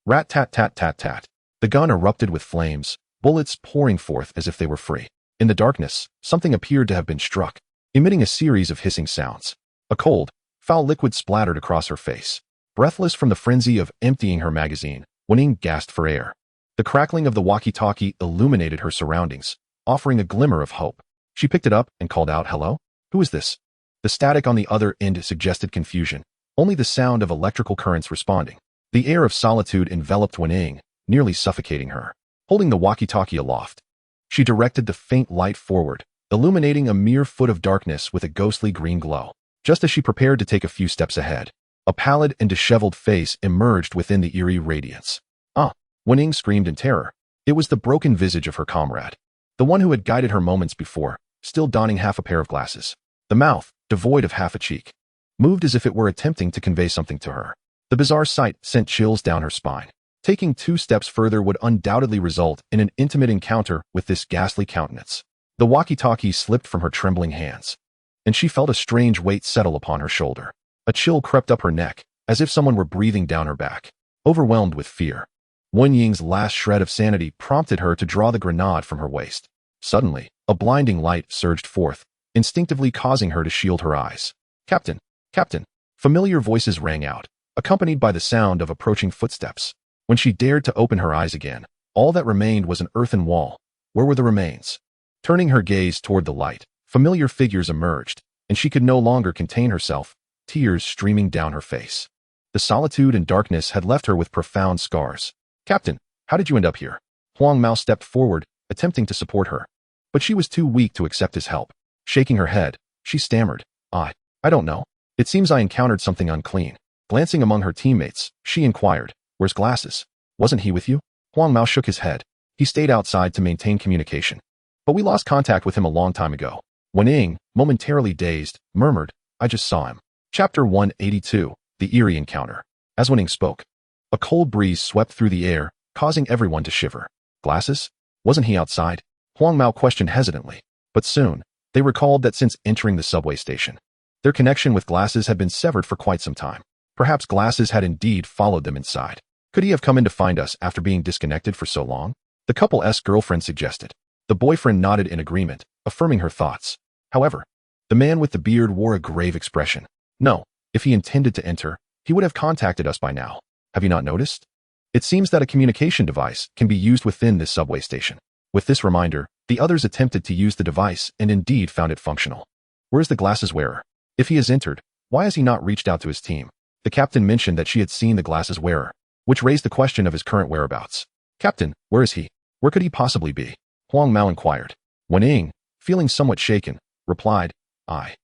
Rat-tat-tat-tat-tat. The gun erupted with flames, bullets pouring forth as if they were free. In the darkness, something appeared to have been struck, emitting a series of hissing sounds. A cold, foul liquid splattered across her face. Breathless from the frenzy of emptying her magazine, Wen Ying gasped for air. The crackling of the walkie-talkie illuminated her surroundings, offering a glimmer of hope. She picked it up and called out, "Hello? Who is this?" The static on the other end suggested confusion, only the sound of electrical currents responding. The air of solitude enveloped Wen Ying, nearly suffocating her. Holding the walkie-talkie aloft, she directed the faint light forward, illuminating a mere foot of darkness with a ghostly green glow. Just as she prepared to take a few steps ahead, a pallid and disheveled face emerged within the eerie radiance. Wen Ying screamed in terror. It was the broken visage of her comrade, the one who had guided her moments before, still donning half a pair of glasses. The mouth, devoid of half a cheek, moved as if it were attempting to convey something to her. The bizarre sight sent chills down her spine. Taking 2 steps further would undoubtedly result in an intimate encounter with this ghastly countenance. The walkie-talkie slipped from her trembling hands, and she felt a strange weight settle upon her shoulder. A chill crept up her neck, as if someone were breathing down her back. Overwhelmed with fear, Wen Ying's last shred of sanity prompted her to draw the grenade from her waist. Suddenly, a blinding light surged forth, instinctively causing her to shield her eyes. "Captain! Captain!" Familiar voices rang out, accompanied by the sound of approaching footsteps. When she dared to open her eyes again, all that remained was an earthen wall. Where were the remains? Turning her gaze toward the light, familiar figures emerged, and she could no longer contain herself, tears streaming down her face. The solitude and darkness had left her with profound scars. "Captain, how did you end up here?" Huang Mao stepped forward, attempting to support her, but she was too weak to accept his help. Shaking her head, she stammered, I don't know. It seems I encountered something unclean." Glancing among her teammates, she inquired, "Where's Glasses? Wasn't he with you?" Huang Mao shook his head. He stayed outside to maintain communication. "But we lost contact with him a long time ago." Wen Ying, momentarily dazed, murmured, "I just saw him." Chapter 182, The Eerie Encounter. As Wen Ying spoke, a cold breeze swept through the air, causing everyone to shiver. "Glasses? Wasn't he outside?" Huang Mao questioned hesitantly, but soon, they recalled that since entering the subway station, their connection with Glasses had been severed for quite some time. Perhaps Glasses had indeed followed them inside. Could he have come in to find us after being disconnected for so long? The couple's girlfriend suggested. The boyfriend nodded in agreement, affirming her thoughts. However, the man with the beard wore a grave expression. "No, if he intended to enter, he would have contacted us by now. Have you not noticed? It seems that a communication device can be used within this subway station." With this reminder, the others attempted to use the device and indeed found it functional. "Where's the Glasses wearer? If he has entered, why has he not reached out to his team?" The captain mentioned that she had seen the Glasses wearer, which raised the question of his current whereabouts. "Captain, where is he? Where could he possibly be?" Huang Mao inquired. Wen Ying, feeling somewhat shaken, replied, I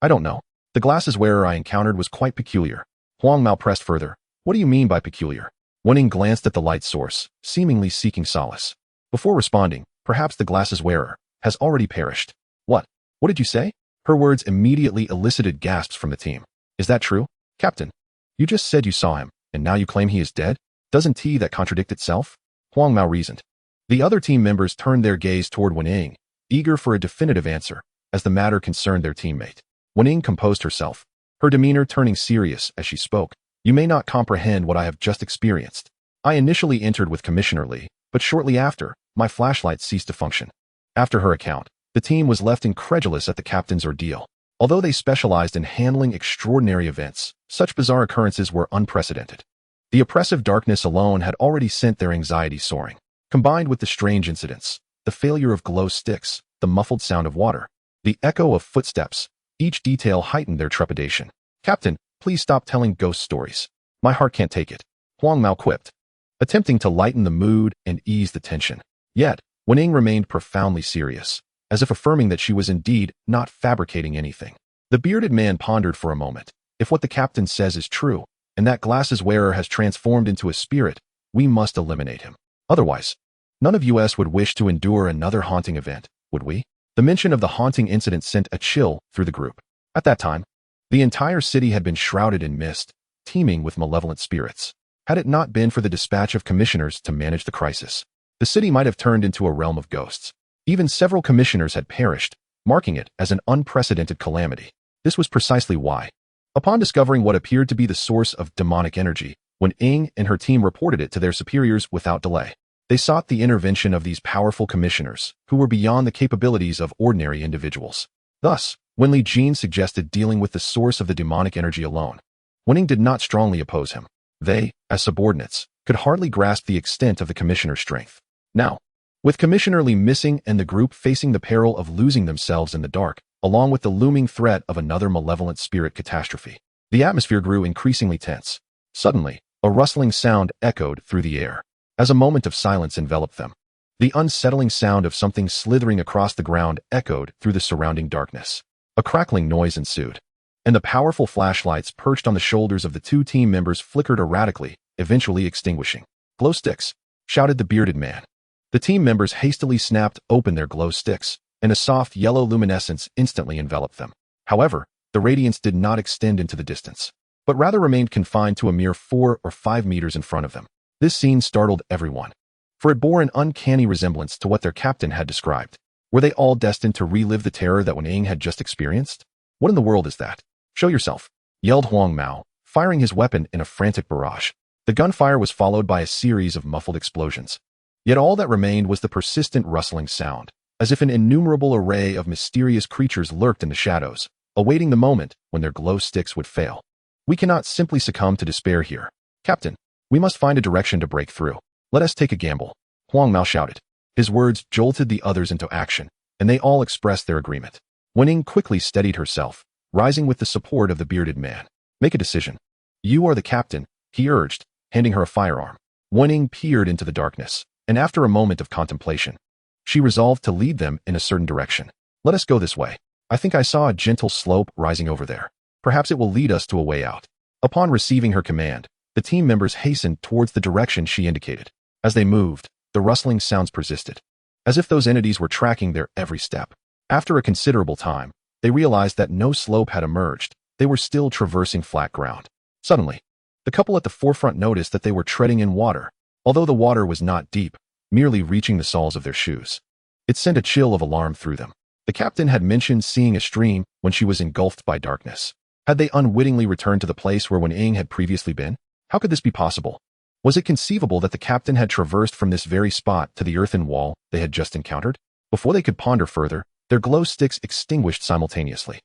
don't know. The Glasses wearer I encountered was quite peculiar." Huang Mao pressed further. "What do you mean by peculiar?" Wen Ying glanced at the light source, seemingly seeking solace. Before responding, "Perhaps the Glasses wearer has already perished." What did you say?" Her words immediately elicited gasps from the team. "Is that true? Captain, you just said you saw him, and now you claim he is dead? Doesn't that contradict itself?" Huang Mao reasoned. The other team members turned their gaze toward Wen Ying, eager for a definitive answer, as the matter concerned their teammate. Wen Ying composed herself, her demeanor turning serious as she spoke. "You may not comprehend what I have just experienced. I initially entered with Commissioner Li, but shortly after, my flashlight ceased to function." After her account, the team was left incredulous at the captain's ordeal. Although they specialized in handling extraordinary events, such bizarre occurrences were unprecedented. The oppressive darkness alone had already sent their anxiety soaring. Combined with the strange incidents, the failure of glow sticks, the muffled sound of water, the echo of footsteps, each detail heightened their trepidation. "Captain, please stop telling ghost stories. My heart can't take it," Huang Mao quipped, attempting to lighten the mood and ease the tension. Yet, Wen Ying remained profoundly serious, as if affirming that she was indeed not fabricating anything. The bearded man pondered for a moment. If what the captain says is true, and that glasses wearer has transformed into a spirit, we must eliminate him. Otherwise, none of us would wish to endure another haunting event, would we? The mention of the haunting incident sent a chill through the group. At that time, the entire city had been shrouded in mist, teeming with malevolent spirits. Had it not been for the dispatch of commissioners to manage the crisis, the city might have turned into a realm of ghosts. Even several commissioners had perished, marking it as an unprecedented calamity. This was precisely why. Upon discovering what appeared to be the source of demonic energy, Wen Ying and her team reported it to their superiors without delay. They sought the intervention of these powerful commissioners, who were beyond the capabilities of ordinary individuals. Thus, when Li Jin suggested dealing with the source of the demonic energy alone, Wen Ying did not strongly oppose him. They, as subordinates, could hardly grasp the extent of the commissioner's strength. Now, with Commissioner Li missing and the group facing the peril of losing themselves in the dark, along with the looming threat of another malevolent spirit catastrophe, the atmosphere grew increasingly tense. Suddenly, a rustling sound echoed through the air. As a moment of silence enveloped them, the unsettling sound of something slithering across the ground echoed through the surrounding darkness. A crackling noise ensued, and the powerful flashlights perched on the shoulders of the two team members flickered erratically, eventually extinguishing. "Glow sticks!" shouted the bearded man. The team members hastily snapped open their glow sticks, and a soft yellow luminescence instantly enveloped them. However, the radiance did not extend into the distance, but rather remained confined to a mere 4 or 5 meters in front of them. This scene startled everyone, for it bore an uncanny resemblance to what their captain had described. Were they all destined to relive the terror that Wen Ying had just experienced? "What in the world is that? Show yourself!" yelled Huang Mao, firing his weapon in a frantic barrage. The gunfire was followed by a series of muffled explosions. Yet all that remained was the persistent rustling sound, as if an innumerable array of mysterious creatures lurked in the shadows, awaiting the moment when their glow sticks would fail. "We cannot simply succumb to despair here. Captain, we must find a direction to break through. Let us take a gamble," Huang Mao shouted. His words jolted the others into action, and they all expressed their agreement. Wen Ying quickly steadied herself, rising with the support of the bearded man. "Make a decision. You are the captain," he urged, handing her a firearm. Wen Ying peered into the darkness, and after a moment of contemplation, she resolved to lead them in a certain direction. "Let us go this way. I think I saw a gentle slope rising over there. Perhaps it will lead us to a way out." Upon receiving her command, the team members hastened towards the direction she indicated. As they moved, the rustling sounds persisted, as if those entities were tracking their every step. After a considerable time, they realized that no slope had emerged. They were still traversing flat ground. Suddenly, the couple at the forefront noticed that they were treading in water, although the water was not deep, merely reaching the soles of their shoes. It sent a chill of alarm through them. The captain had mentioned seeing a stream when she was engulfed by darkness. Had they unwittingly returned to the place where Wen Ying had previously been? How could this be possible? Was it conceivable that the captain had traversed from this very spot to the earthen wall they had just encountered? Before they could ponder further, their glow sticks extinguished simultaneously.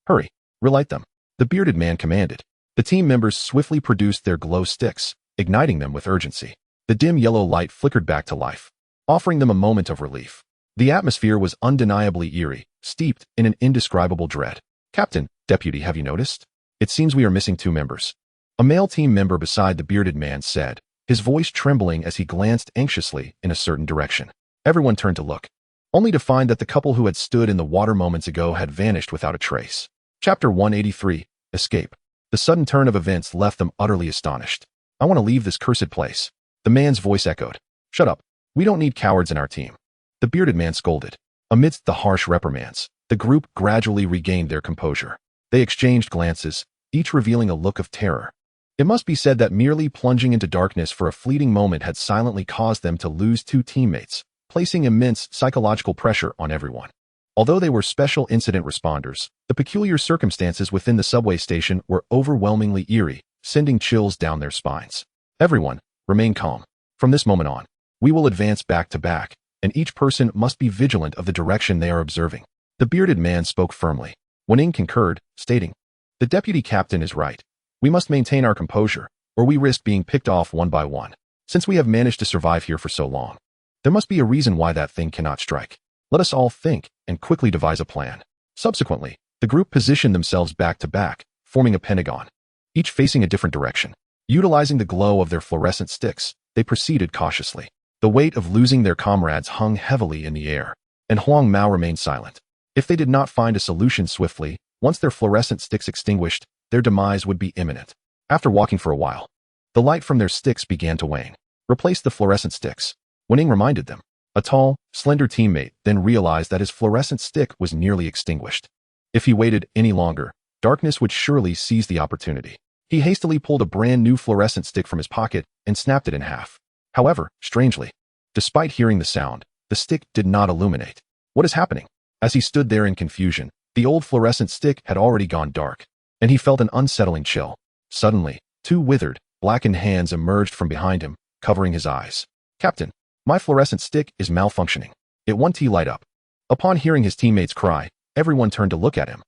"Hurry, relight them," the bearded man commanded. The team members swiftly produced their glow sticks, igniting them with urgency. The dim yellow light flickered back to life, offering them a moment of relief. The atmosphere was undeniably eerie, steeped in an indescribable dread. "Captain, Deputy, have you noticed? It seems we are missing 2 members." A male team member beside the bearded man said, his voice trembling as he glanced anxiously in a certain direction. Everyone turned to look, only to find that the couple who had stood in the water moments ago had vanished without a trace. Chapter 183, Escape. The sudden turn of events left them utterly astonished. "I want to leave this cursed place," the man's voice echoed. "Shut up. We don't need cowards in our team," the bearded man scolded. Amidst the harsh reprimands, the group gradually regained their composure. They exchanged glances, each revealing a look of terror. It must be said that merely plunging into darkness for a fleeting moment had silently caused them to lose 2 teammates, placing immense psychological pressure on everyone. Although they were special incident responders, the peculiar circumstances within the subway station were overwhelmingly eerie, sending chills down their spines. "Everyone, remain calm. From this moment on, we will advance back to back, and each person must be vigilant of the direction they are observing." The bearded man spoke firmly. Wen Ying concurred, stating, "The deputy captain is right. We must maintain our composure, or we risk being picked off one by one. Since we have managed to survive here for so long, there must be a reason why that thing cannot strike. Let us all think and quickly devise a plan." Subsequently, the group positioned themselves back to back, forming a pentagon, each facing a different direction. Utilizing the glow of their fluorescent sticks, they proceeded cautiously. The weight of losing their comrades hung heavily in the air, and Huang Mao remained silent. If they did not find a solution swiftly, once their fluorescent sticks extinguished, their demise would be imminent. After walking for a while, the light from their sticks began to wane. "Replace the fluorescent sticks," Wen Ying reminded them. A tall, slender teammate then realized that his fluorescent stick was nearly extinguished. If he waited any longer, darkness would surely seize the opportunity. He hastily pulled a brand new fluorescent stick from his pocket and snapped it in half. However, strangely, despite hearing the sound, the stick did not illuminate. What is happening? As he stood there in confusion, the old fluorescent stick had already gone dark, and he felt an unsettling chill. Suddenly, two withered, blackened hands emerged from behind him, covering his eyes. "Captain, my fluorescent stick is malfunctioning. It won't light up." Upon hearing his teammates cry, everyone turned to look at him.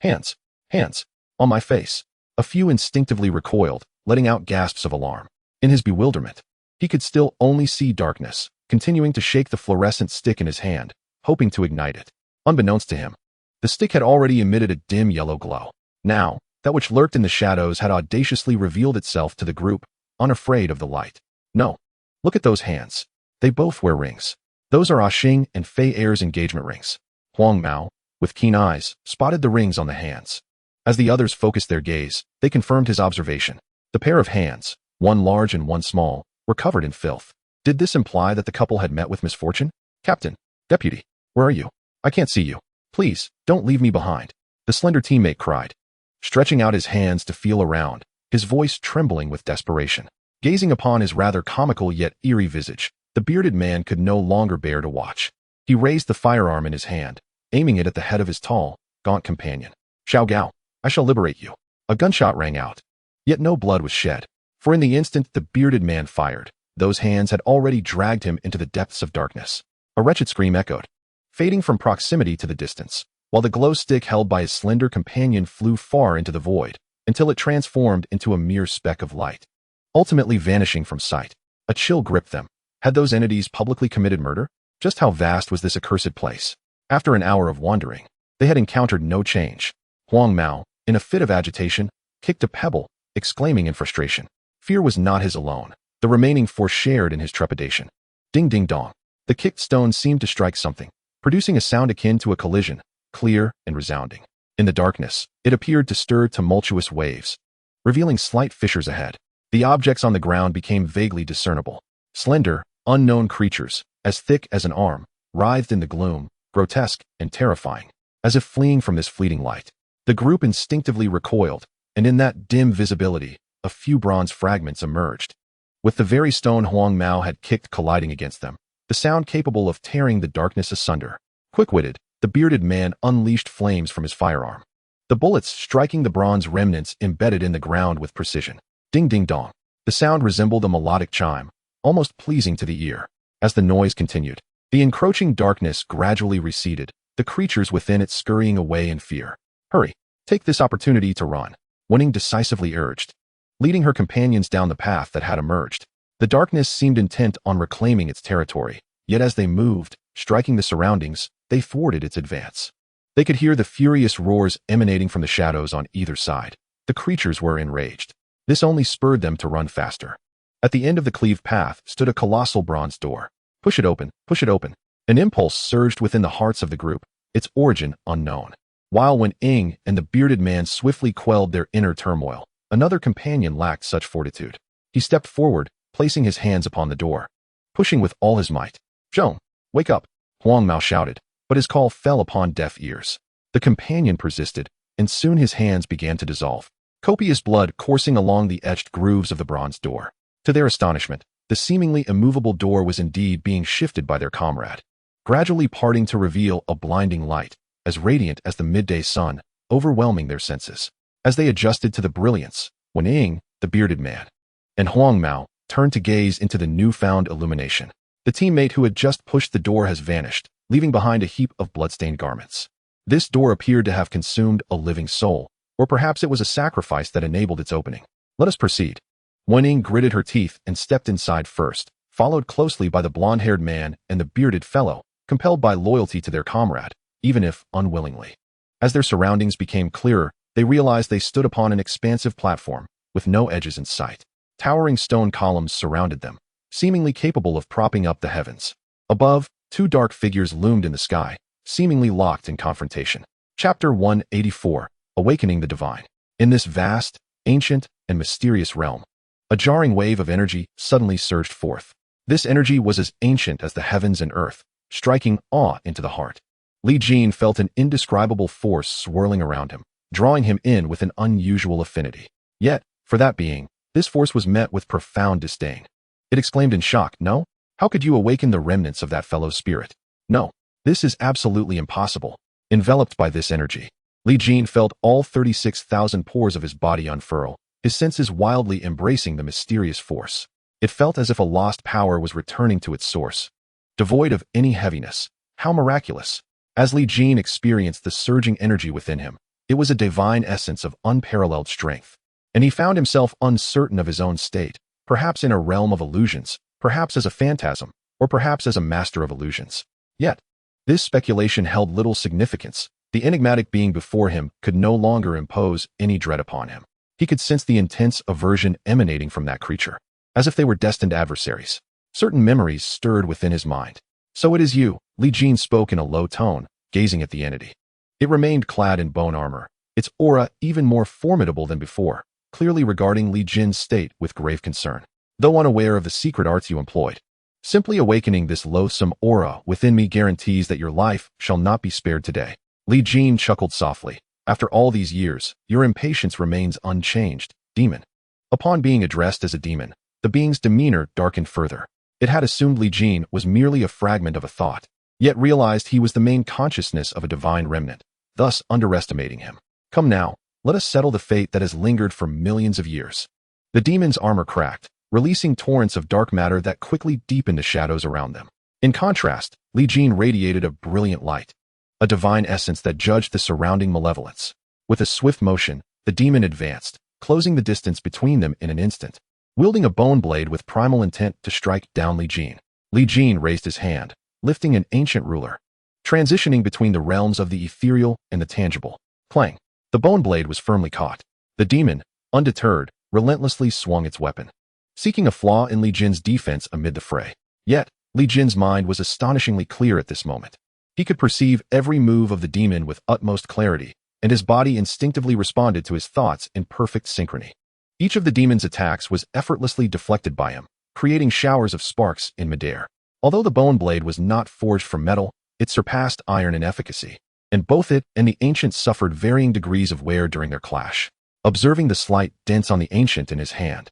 Hands. Hands. On my face." A few instinctively recoiled, letting out gasps of alarm. In his bewilderment, he could still only see darkness, continuing to shake the fluorescent stick in his hand, hoping to ignite it. Unbeknownst to him, the stick had already emitted a dim yellow glow. Now, that which lurked in the shadows had audaciously revealed itself to the group, unafraid of the light. "No. Look at those hands. They both wear rings. Those are Xing and Fei Er's engagement rings." Huang Mao, with keen eyes, spotted the rings on the hands. As the others focused their gaze, they confirmed his observation. The pair of hands, one large and one small, were covered in filth. Did this imply that the couple had met with misfortune? "Captain, deputy, where are you? I can't see you. Please, don't leave me behind," the slender teammate cried, stretching out his hands to feel around, his voice trembling with desperation. Gazing upon his rather comical yet eerie visage, the bearded man could no longer bear to watch. He raised the firearm in his hand, aiming it at the head of his tall, gaunt companion. "Xiao Gao, I shall liberate you." A gunshot rang out, yet no blood was shed, for in the instant the bearded man fired, those hands had already dragged him into the depths of darkness. A wretched scream echoed, fading from proximity to the distance, while the glow stick held by his slender companion flew far into the void, until it transformed into a mere speck of light, ultimately vanishing from sight. A chill gripped them. Had those entities publicly committed murder? Just how vast was this accursed place? After an hour of wandering, they had encountered no change. Huang Mao, in a fit of agitation, kicked a pebble, exclaiming in frustration. Fear was not his alone. The remaining four shared in his trepidation. Ding ding dong. The kicked stone seemed to strike something, producing a sound akin to a collision, clear and resounding. In the darkness, it appeared to stir tumultuous waves, revealing slight fissures ahead. The objects on the ground became vaguely discernible. Slender, unknown creatures, as thick as an arm, writhed in the gloom, grotesque and terrifying, as if fleeing from this fleeting light. The group instinctively recoiled, and in that dim visibility, a few bronze fragments emerged, with the very stone Huang Mao had kicked colliding against them, the sound capable of tearing the darkness asunder. Quick-witted, the bearded man unleashed flames from his firearm, the bullets striking the bronze remnants embedded in the ground with precision. Ding ding dong. The sound resembled a melodic chime, almost pleasing to the ear. As the noise continued, the encroaching darkness gradually receded, the creatures within it scurrying away in fear. "Hurry, take this opportunity to run," Wen Ying decisively urged, leading her companions down the path that had emerged. The darkness seemed intent on reclaiming its territory, yet as they moved, striking the surroundings, they thwarted its advance. They could hear the furious roars emanating from the shadows on either side. The creatures were enraged. This only spurred them to run faster. At the end of the cleaved path stood a colossal bronze door. Push it open, push it open." An impulse surged within the hearts of the group, its origin unknown. While Wen Ying and the bearded man swiftly quelled their inner turmoil, another companion lacked such fortitude. He stepped forward, placing his hands upon the door, pushing with all his might. "Zhong, wake up," Huang Mao shouted, but his call fell upon deaf ears. The companion persisted, and soon his hands began to dissolve, copious blood coursing along the etched grooves of the bronze door. To their astonishment, the seemingly immovable door was indeed being shifted by their comrade, gradually parting to reveal a blinding light, as radiant as the midday sun, overwhelming their senses. As they adjusted to the brilliance, Wen Ying, the bearded man, and Huang Mao turned to gaze into the newfound illumination. The teammate who had just pushed the door has vanished, leaving behind a heap of bloodstained garments. This door appeared to have consumed a living soul, or perhaps it was a sacrifice that enabled its opening. Let us proceed. Wen Ying gritted her teeth and stepped inside first, followed closely by the blonde-haired man and the bearded fellow, compelled by loyalty to their comrade, even if unwillingly. As their surroundings became clearer, they realized they stood upon an expansive platform, with no edges in sight. Towering stone columns surrounded them, seemingly capable of propping up the heavens. Above, two dark figures loomed in the sky, seemingly locked in confrontation. Chapter 184, Awakening the Divine. In this vast, ancient, and mysterious realm, a jarring wave of energy suddenly surged forth. This energy was as ancient as the heavens and earth, striking awe into the heart. Li Jin felt an indescribable force swirling around him, drawing him in with an unusual affinity. Yet, for that being, this force was met with profound disdain. It exclaimed in shock, "No? How could you awaken the remnants of that fellow's spirit? No, this is absolutely impossible." Enveloped by this energy, Li Jin felt all 36,000 pores of his body unfurl, his senses wildly embracing the mysterious force. It felt as if a lost power was returning to its source, devoid of any heaviness. How miraculous! As Li Jin experienced the surging energy within him, it was a divine essence of unparalleled strength, and he found himself uncertain of his own state, perhaps in a realm of illusions, perhaps as a phantasm, or perhaps as a master of illusions. Yet, this speculation held little significance. The enigmatic being before him could no longer impose any dread upon him. He could sense the intense aversion emanating from that creature, as if they were destined adversaries. Certain memories stirred within his mind. "So it is you," Li Jin spoke in a low tone, gazing at the entity. It remained clad in bone armor, its aura even more formidable than before, clearly regarding Li Jin's state with grave concern. "Though unaware of the secret arts you employed, simply awakening this loathsome aura within me guarantees that your life shall not be spared today." Li Jin chuckled softly. "After all these years, your impatience remains unchanged, demon." Upon being addressed as a demon, the being's demeanor darkened further. It had assumed Li Jin was merely a fragment of a thought, yet realized he was the main consciousness of a divine remnant, thus underestimating him. "Come now, let us settle the fate that has lingered for millions of years." The demon's armor cracked, releasing torrents of dark matter that quickly deepened the shadows around them. In contrast, Li Jin radiated a brilliant light, a divine essence that judged the surrounding malevolence. With a swift motion, the demon advanced, closing the distance between them in an instant. Wielding a bone blade with primal intent to strike down Li Jin, Li Jin raised his hand, lifting an ancient ruler, transitioning between the realms of the ethereal and the tangible. Clang! The bone blade was firmly caught. The demon, undeterred, relentlessly swung its weapon, seeking a flaw in Li Jin's defense amid the fray. Yet, Li Jin's mind was astonishingly clear at this moment. He could perceive every move of the demon with utmost clarity, and his body instinctively responded to his thoughts in perfect synchrony. Each of the demon's attacks was effortlessly deflected by him, creating showers of sparks in midair. Although the bone blade was not forged from metal, it surpassed iron in efficacy, and both it and the ancient suffered varying degrees of wear during their clash. Observing the slight dents on the ancient in his hand,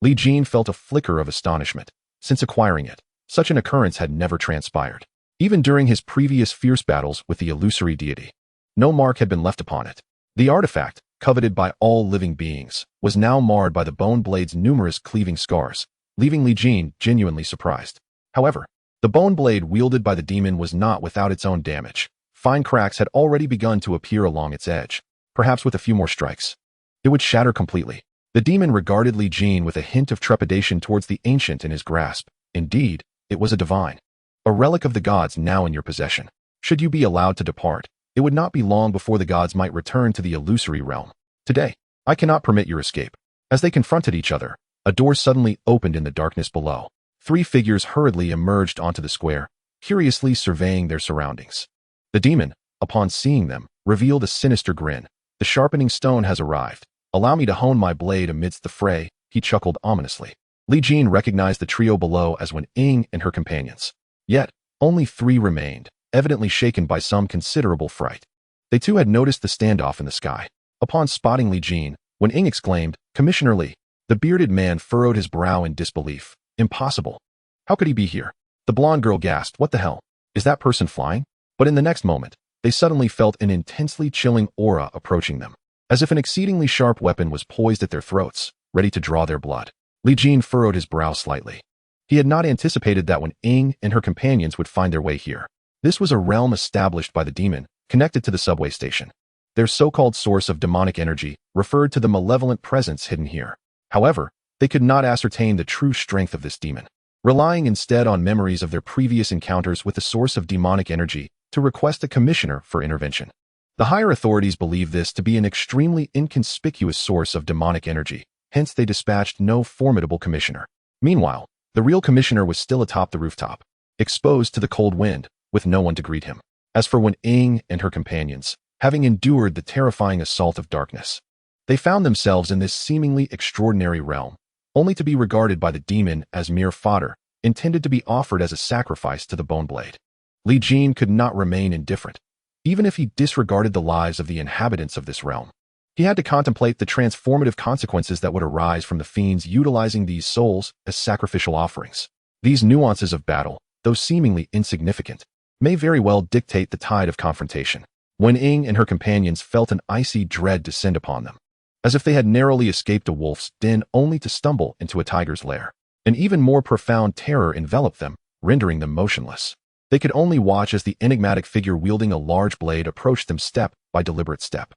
Li Jin felt a flicker of astonishment. Since acquiring it, such an occurrence had never transpired. Even during his previous fierce battles with the illusory deity, no mark had been left upon it. The artifact, coveted by all living beings, was now marred by the bone blade's numerous cleaving scars, leaving Li Jin genuinely surprised. However, the bone blade wielded by the demon was not without its own damage. Fine cracks had already begun to appear along its edge. Perhaps with a few more strikes, it would shatter completely. The demon regarded Li Jin with a hint of trepidation towards the ancient in his grasp. Indeed, it was a divine, a relic of the gods now in your possession. Should you be allowed to depart, it would not be long before the gods might return to the illusory realm. Today, I cannot permit your escape. As they confronted each other, a door suddenly opened in the darkness below. Three figures hurriedly emerged onto the square, curiously surveying their surroundings. The demon, upon seeing them, revealed a sinister grin. "The sharpening stone has arrived. Allow me to hone my blade amidst the fray," he chuckled ominously. Li Jin recognized the trio below as Wen Ying and her companions. Yet, only three remained, evidently shaken by some considerable fright. They too had noticed the standoff in the sky. Upon spotting Li Jin, Wen Ying exclaimed, "Commissioner Li." The bearded man furrowed his brow in disbelief. "Impossible. How could he be here?" The blonde girl gasped, "What the hell? Is that person flying?" But in the next moment, they suddenly felt an intensely chilling aura approaching them, as if an exceedingly sharp weapon was poised at their throats, ready to draw their blood. Li Jin furrowed his brow slightly. He had not anticipated that Wen Ying and her companions would find their way here. This was a realm established by the demon, connected to the subway station. Their so-called source of demonic energy referred to the malevolent presence hidden here. However, they could not ascertain the true strength of this demon, relying instead on memories of their previous encounters with the source of demonic energy to request a commissioner for intervention. The higher authorities believed this to be an extremely inconspicuous source of demonic energy, hence they dispatched no formidable commissioner. Meanwhile, the real commissioner was still atop the rooftop, exposed to the cold wind, with no one to greet him. As for Wen Ying and her companions, having endured the terrifying assault of darkness, they found themselves in this seemingly extraordinary realm, only to be regarded by the demon as mere fodder, intended to be offered as a sacrifice to the Bone Blade. Li Jin could not remain indifferent, even if he disregarded the lives of the inhabitants of this realm. He had to contemplate the transformative consequences that would arise from the fiends utilizing these souls as sacrificial offerings. These nuances of battle, though seemingly insignificant, may very well dictate the tide of confrontation. Wen Ying and her companions felt an icy dread descend upon them, as if they had narrowly escaped a wolf's den only to stumble into a tiger's lair. An even more profound terror enveloped them, rendering them motionless. They could only watch as the enigmatic figure wielding a large blade approached them step by deliberate step,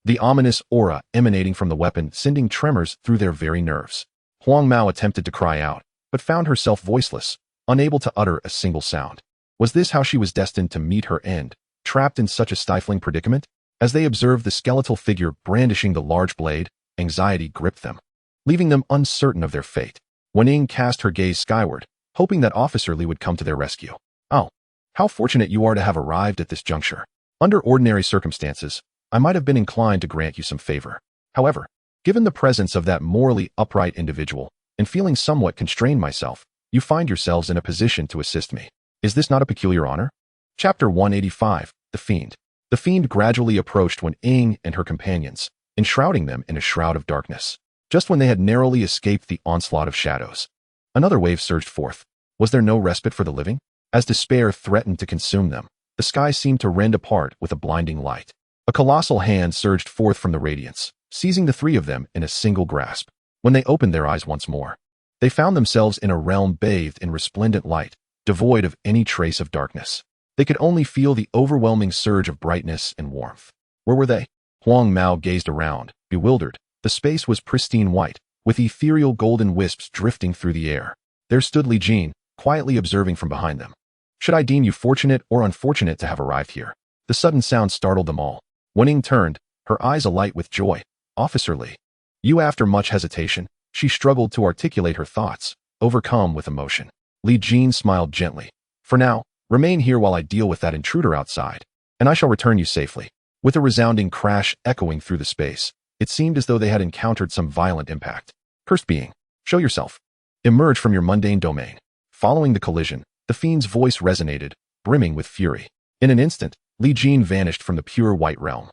the ominous aura emanating from the weapon sending tremors through their very nerves. Huang Mao attempted to cry out, but found herself voiceless, unable to utter a single sound. Was this how she was destined to meet her end, trapped in such a stifling predicament? As they observed the skeletal figure brandishing the large blade, anxiety gripped them, leaving them uncertain of their fate. Wen Ying cast her gaze skyward, hoping that Officer Li would come to their rescue. "Oh, how fortunate you are to have arrived at this juncture. Under ordinary circumstances, I might have been inclined to grant you some favor. However, given the presence of that morally upright individual, and feeling somewhat constrained myself, you find yourselves in a position to assist me. Is this not a peculiar honor?" Chapter 185, The Fiend. The Fiend gradually approached Wen Ying and her companions, enshrouding them in a shroud of darkness. Just when they had narrowly escaped the onslaught of shadows, another wave surged forth. Was there no respite for the living? As despair threatened to consume them, the sky seemed to rend apart with a blinding light. A colossal hand surged forth from the radiance, seizing the three of them in a single grasp. When they opened their eyes once more, they found themselves in a realm bathed in resplendent light, devoid of any trace of darkness. They could only feel the overwhelming surge of brightness and warmth. Where were they? Huang Mao gazed around, bewildered. The space was pristine white, with ethereal golden wisps drifting through the air. There stood Li Jin, quietly observing from behind them. "Should I deem you fortunate or unfortunate to have arrived here?" The sudden sound startled them all. Wen Ying turned, her eyes alight with joy. "Officer Li." You. After much hesitation, she struggled to articulate her thoughts, overcome with emotion. Li Jin smiled gently. "For now, remain here while I deal with that intruder outside, and I shall return you safely." With a resounding crash echoing through the space, it seemed as though they had encountered some violent impact. "Cursed being, show yourself. Emerge from your mundane domain." Following the collision, the fiend's voice resonated, brimming with fury. In an instant, Li Jin vanished from the pure white realm.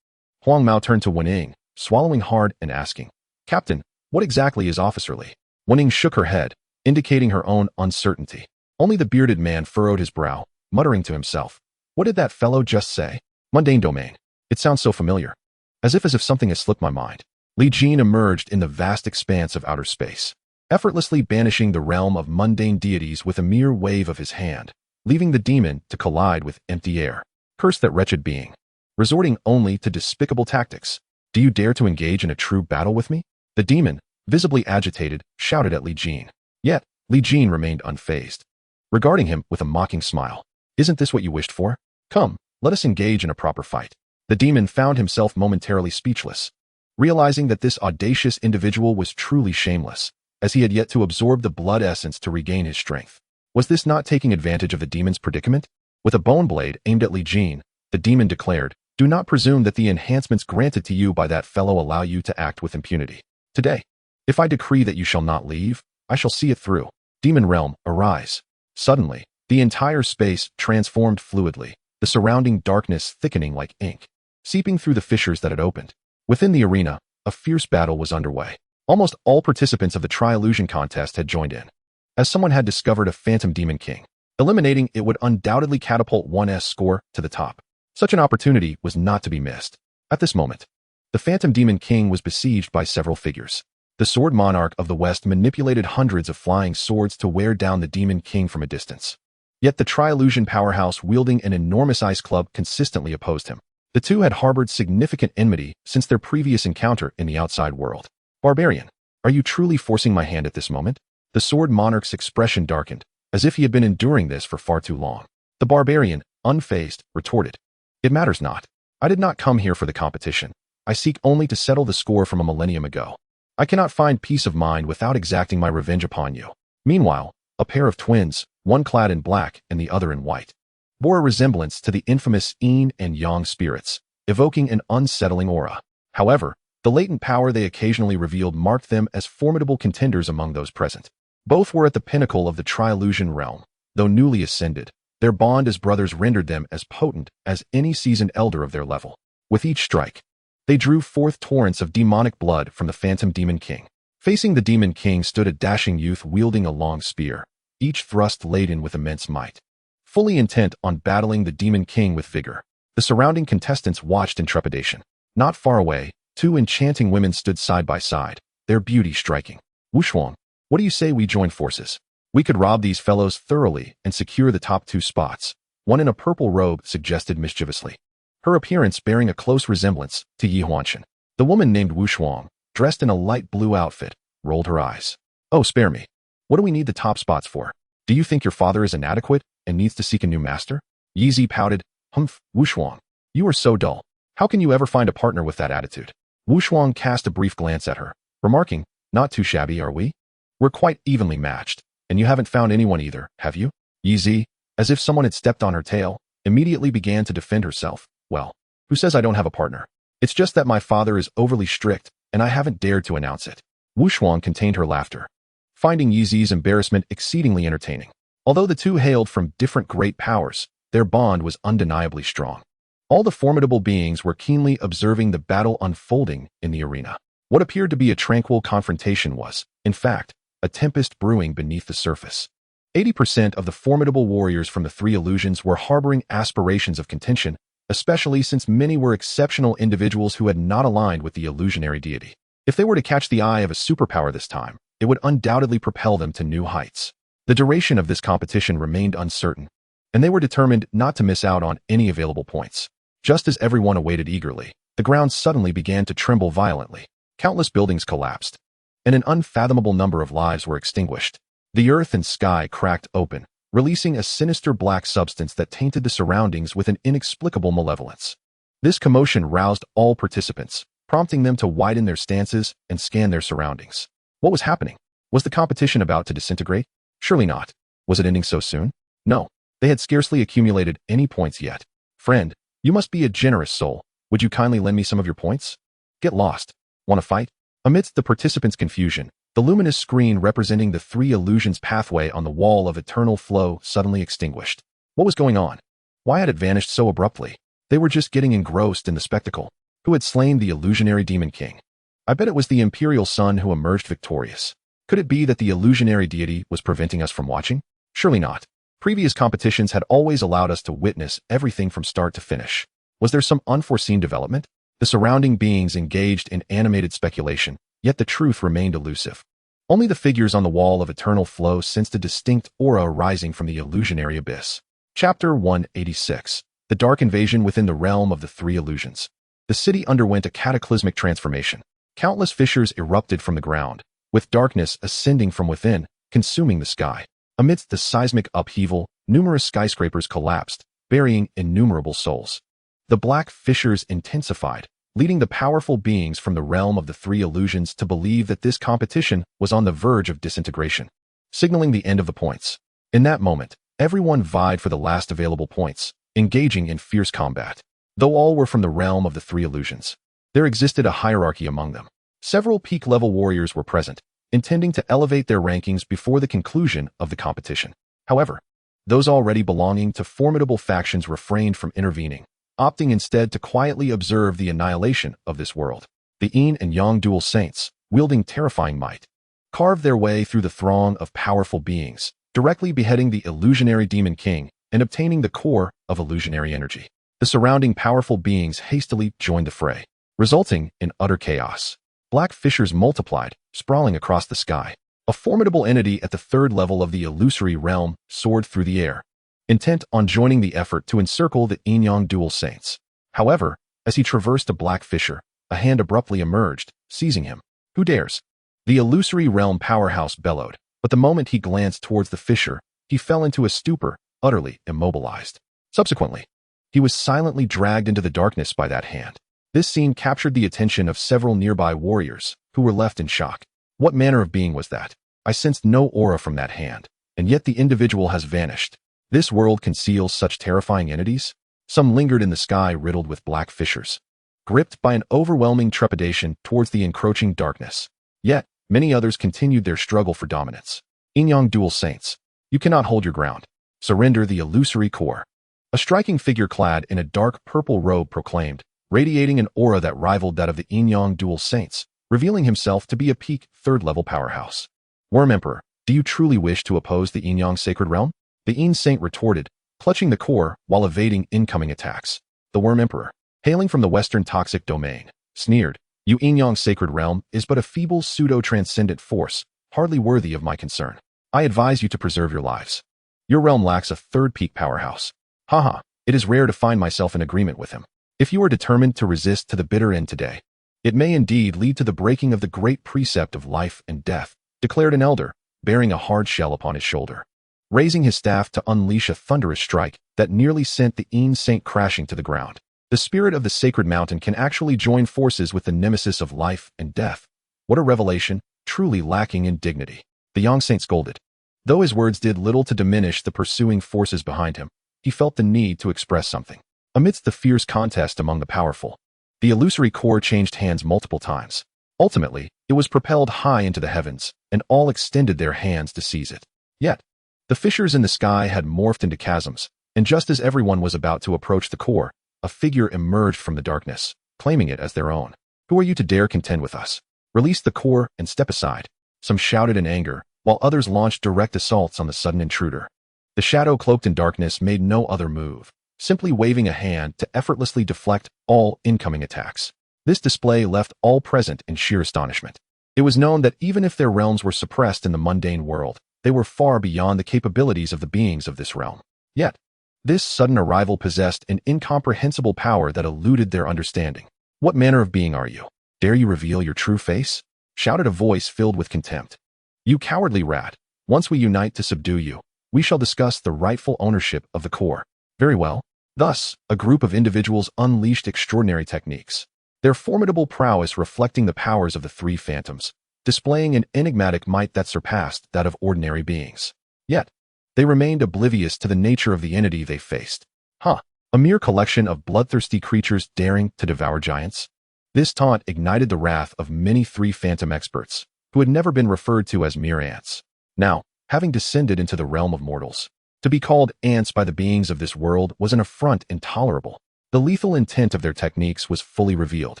Huang Mao turned to Wen Ying, swallowing hard and asking, "Captain, what exactly is Officer Li?" Wen Ying shook her head, indicating her own uncertainty. Only the bearded man furrowed his brow, muttering to himself, "What did that fellow just say? Mundane domain. It sounds so familiar. As if something has slipped my mind." Li Jin emerged in the vast expanse of outer space, effortlessly banishing the realm of mundane deities with a mere wave of his hand, leaving the demon to collide with empty air. "Curse that wretched being. Resorting only to despicable tactics. Do you dare to engage in a true battle with me?" The demon, visibly agitated, shouted at Li Jin. Yet, Li Jin remained unfazed, regarding him with a mocking smile. "Isn't this what you wished for? Come, let us engage in a proper fight." The demon found himself momentarily speechless, realizing that this audacious individual was truly shameless, as he had yet to absorb the blood essence to regain his strength. Was this not taking advantage of the demon's predicament? With a bone blade aimed at Li Jin, the demon declared, "Do not presume that the enhancements granted to you by that fellow allow you to act with impunity. Today, if I decree that you shall not leave, I shall see it through. Demon realm, arise." Suddenly, the entire space transformed fluidly, the surrounding darkness thickening like ink, seeping through the fissures that had opened. Within the arena, a fierce battle was underway. Almost all participants of the Tri-Illusion contest had joined in, as someone had discovered a phantom demon king. Eliminating it would undoubtedly catapult one's score to the top. Such an opportunity was not to be missed. At this moment, the phantom demon king was besieged by several figures. The sword monarch of the West manipulated hundreds of flying swords to wear down the demon king from a distance. Yet the Tri-Illusion powerhouse wielding an enormous ice club consistently opposed him. The two had harbored significant enmity since their previous encounter in the outside world. Barbarian, are you truly forcing my hand at this moment? The sword monarch's expression darkened, as if he had been enduring this for far too long. The barbarian, unfazed, retorted, "It matters not. I did not come here for the competition. I seek only to settle the score from a millennium ago. I cannot find peace of mind without exacting my revenge upon you." Meanwhile, a pair of twins, one clad in black and the other in white, bore a resemblance to the infamous Yin and Yang spirits, evoking an unsettling aura. However, the latent power they occasionally revealed marked them as formidable contenders among those present. Both were at the pinnacle of the Tri-Illusion realm. Though newly ascended, their bond as brothers rendered them as potent as any seasoned elder of their level. With each strike, they drew forth torrents of demonic blood from the phantom Demon King. Facing the Demon King stood a dashing youth wielding a long spear, each thrust laden with immense might. Fully intent on battling the Demon King with vigor, the surrounding contestants watched in trepidation. Not far away, two enchanting women stood side by side, their beauty striking. "Wuxuang, what do you say we join forces? We could rob these fellows thoroughly and secure the top 2 spots." One in a purple robe suggested mischievously, her appearance bearing a close resemblance to Yi Huanshan. The woman named Wuxuang, dressed in a light blue outfit, rolled her eyes. "Oh, spare me. What do we need the top spots for? Do you think your father is inadequate and needs to seek a new master?" Yi pouted. "Humph, Wuxuang, you are so dull. How can you ever find a partner with that attitude?" Wuxuang cast a brief glance at her, remarking, "Not too shabby, are we? We're quite evenly matched, and you haven't found anyone either, have you?" Yi, as if someone had stepped on her tail, immediately began to defend herself. "Well, who says I don't have a partner? It's just that my father is overly strict, and I haven't dared to announce it." Wuxuang contained her laughter, finding Yi's embarrassment exceedingly entertaining. Although the two hailed from different great powers, their bond was undeniably strong. All the formidable beings were keenly observing the battle unfolding in the arena. What appeared to be a tranquil confrontation was, in fact, a tempest brewing beneath the surface. 80% of the formidable warriors from the 3 illusions were harboring aspirations of contention, especially since many were exceptional individuals who had not aligned with the illusionary deity. If they were to catch the eye of a superpower this time, it would undoubtedly propel them to new heights. The duration of this competition remained uncertain, and they were determined not to miss out on any available points. Just as everyone awaited eagerly, the ground suddenly began to tremble violently. Countless buildings collapsed, and an unfathomable number of lives were extinguished. The earth and sky cracked open, releasing a sinister black substance that tainted the surroundings with an inexplicable malevolence. This commotion roused all participants, prompting them to widen their stances and scan their surroundings. What was happening? Was the competition about to disintegrate? Surely not. Was it ending so soon? No. They had scarcely accumulated any points yet. "Friend, you must be a generous soul. Would you kindly lend me some of your points?" "Get lost. Want to fight?" Amidst the participants' confusion, the luminous screen representing the 3 illusions pathway on the wall of eternal flow suddenly extinguished. What was going on? Why had it vanished so abruptly? They were just getting engrossed in the spectacle. Who had slain the illusionary Demon King? I bet it was the Imperial Sun who emerged victorious. Could it be that the illusionary deity was preventing us from watching? Surely not. Previous competitions had always allowed us to witness everything from start to finish. Was there some unforeseen development? The surrounding beings engaged in animated speculation, yet the truth remained elusive. Only the figures on the wall of eternal flow sensed a distinct aura rising from the illusionary abyss. Chapter 186. The Dark Invasion Within the Realm of the 3 Illusions. The city underwent a cataclysmic transformation. Countless fissures erupted from the ground, with darkness ascending from within, consuming the sky. Amidst the seismic upheaval, numerous skyscrapers collapsed, burying innumerable souls. The black fissures intensified, leading the powerful beings from the realm of the 3 illusions to believe that this competition was on the verge of disintegration, signaling the end of the points. In that moment, everyone vied for the last available points, engaging in fierce combat. Though all were from the realm of the 3 illusions, there existed a hierarchy among them. Several peak-level warriors were present, intending to elevate their rankings before the conclusion of the competition. However, those already belonging to formidable factions refrained from intervening, opting instead to quietly observe the annihilation of this world. The Yin and Yang dual saints, wielding terrifying might, carved their way through the throng of powerful beings, directly beheading the illusionary Demon King and obtaining the core of illusionary energy. The surrounding powerful beings hastily joined the fray, resulting in utter chaos. Black fissures multiplied, sprawling across the sky. A formidable entity at the 3rd level of the illusory realm soared through the air, intent on joining the effort to encircle the Yin-Yang dual saints. However, As he traversed a black fissure, a hand abruptly emerged, seizing him. Who dares? The illusory realm powerhouse bellowed, but the moment he glanced towards the fissure, he fell into a stupor, utterly immobilized. Subsequently, he was silently dragged into the darkness by that hand. This scene captured the attention of several nearby warriors, who were left in shock. What manner of being was that? I sensed no aura from that hand, and yet the individual has vanished. This world conceals such terrifying entities? Some lingered in the sky riddled with black fissures, gripped by an overwhelming trepidation towards the encroaching darkness. Yet, many others continued their struggle for dominance. Yin-Yang Duel Saints, you cannot hold your ground. Surrender the illusory core. A striking figure clad in a dark purple robe proclaimed, radiating an aura that rivaled that of the Yin-Yang Duel Saints, revealing himself to be a peak third-level powerhouse. Worm Emperor, do you truly wish to oppose the Yin-Yang Sacred Realm? The Yin Saint retorted, clutching the core while evading incoming attacks. The Worm Emperor, hailing from the Western Toxic Domain, sneered, you Yin-Yang Sacred Realm is but a feeble pseudo-transcendent force, hardly worthy of my concern. I advise you to preserve your lives. Your realm lacks a third peak powerhouse. Haha, it is rare to find myself in agreement with him. If you are determined to resist to the bitter end today, it may indeed lead to the breaking of the great precept of life and death, declared an elder, bearing a hard shell upon his shoulder, raising his staff to unleash a thunderous strike that nearly sent the Yin Saint crashing to the ground. The spirit of the sacred mountain can actually join forces with the nemesis of life and death. What a revelation, truly lacking in dignity. The Yang Saint scolded. Though his words did little to diminish the pursuing forces behind him, he felt the need to express something. Amidst the fierce contest among the powerful, the illusory core changed hands multiple times. Ultimately, it was propelled high into the heavens, and all extended their hands to seize it. Yet, the fissures in the sky had morphed into chasms, and just as everyone was about to approach the core, a figure emerged from the darkness, claiming it as their own. Who are you to dare contend with us? Release the core and step aside. Some shouted in anger, while others launched direct assaults on the sudden intruder. The shadow cloaked in darkness made no other move, simply waving a hand to effortlessly deflect all incoming attacks. This display left all present in sheer astonishment. It was known that even if their realms were suppressed in the mundane world, they were far beyond the capabilities of the beings of this realm. Yet, this sudden arrival possessed an incomprehensible power that eluded their understanding. What manner of being are you? Dare you reveal your true face? Shouted a voice filled with contempt. You cowardly rat, once we unite to subdue you, we shall discuss the rightful ownership of the core. Very well. Thus, a group of individuals unleashed extraordinary techniques, their formidable prowess reflecting the powers of the three phantoms, displaying an enigmatic might that surpassed that of ordinary beings. Yet, they remained oblivious to the nature of the entity they faced. A mere collection of bloodthirsty creatures daring to devour giants? This taunt ignited the wrath of many three phantom experts, who had never been referred to as mere ants. Now, having descended into the realm of mortals, to be called ants by the beings of this world was an affront intolerable. The lethal intent of their techniques was fully revealed.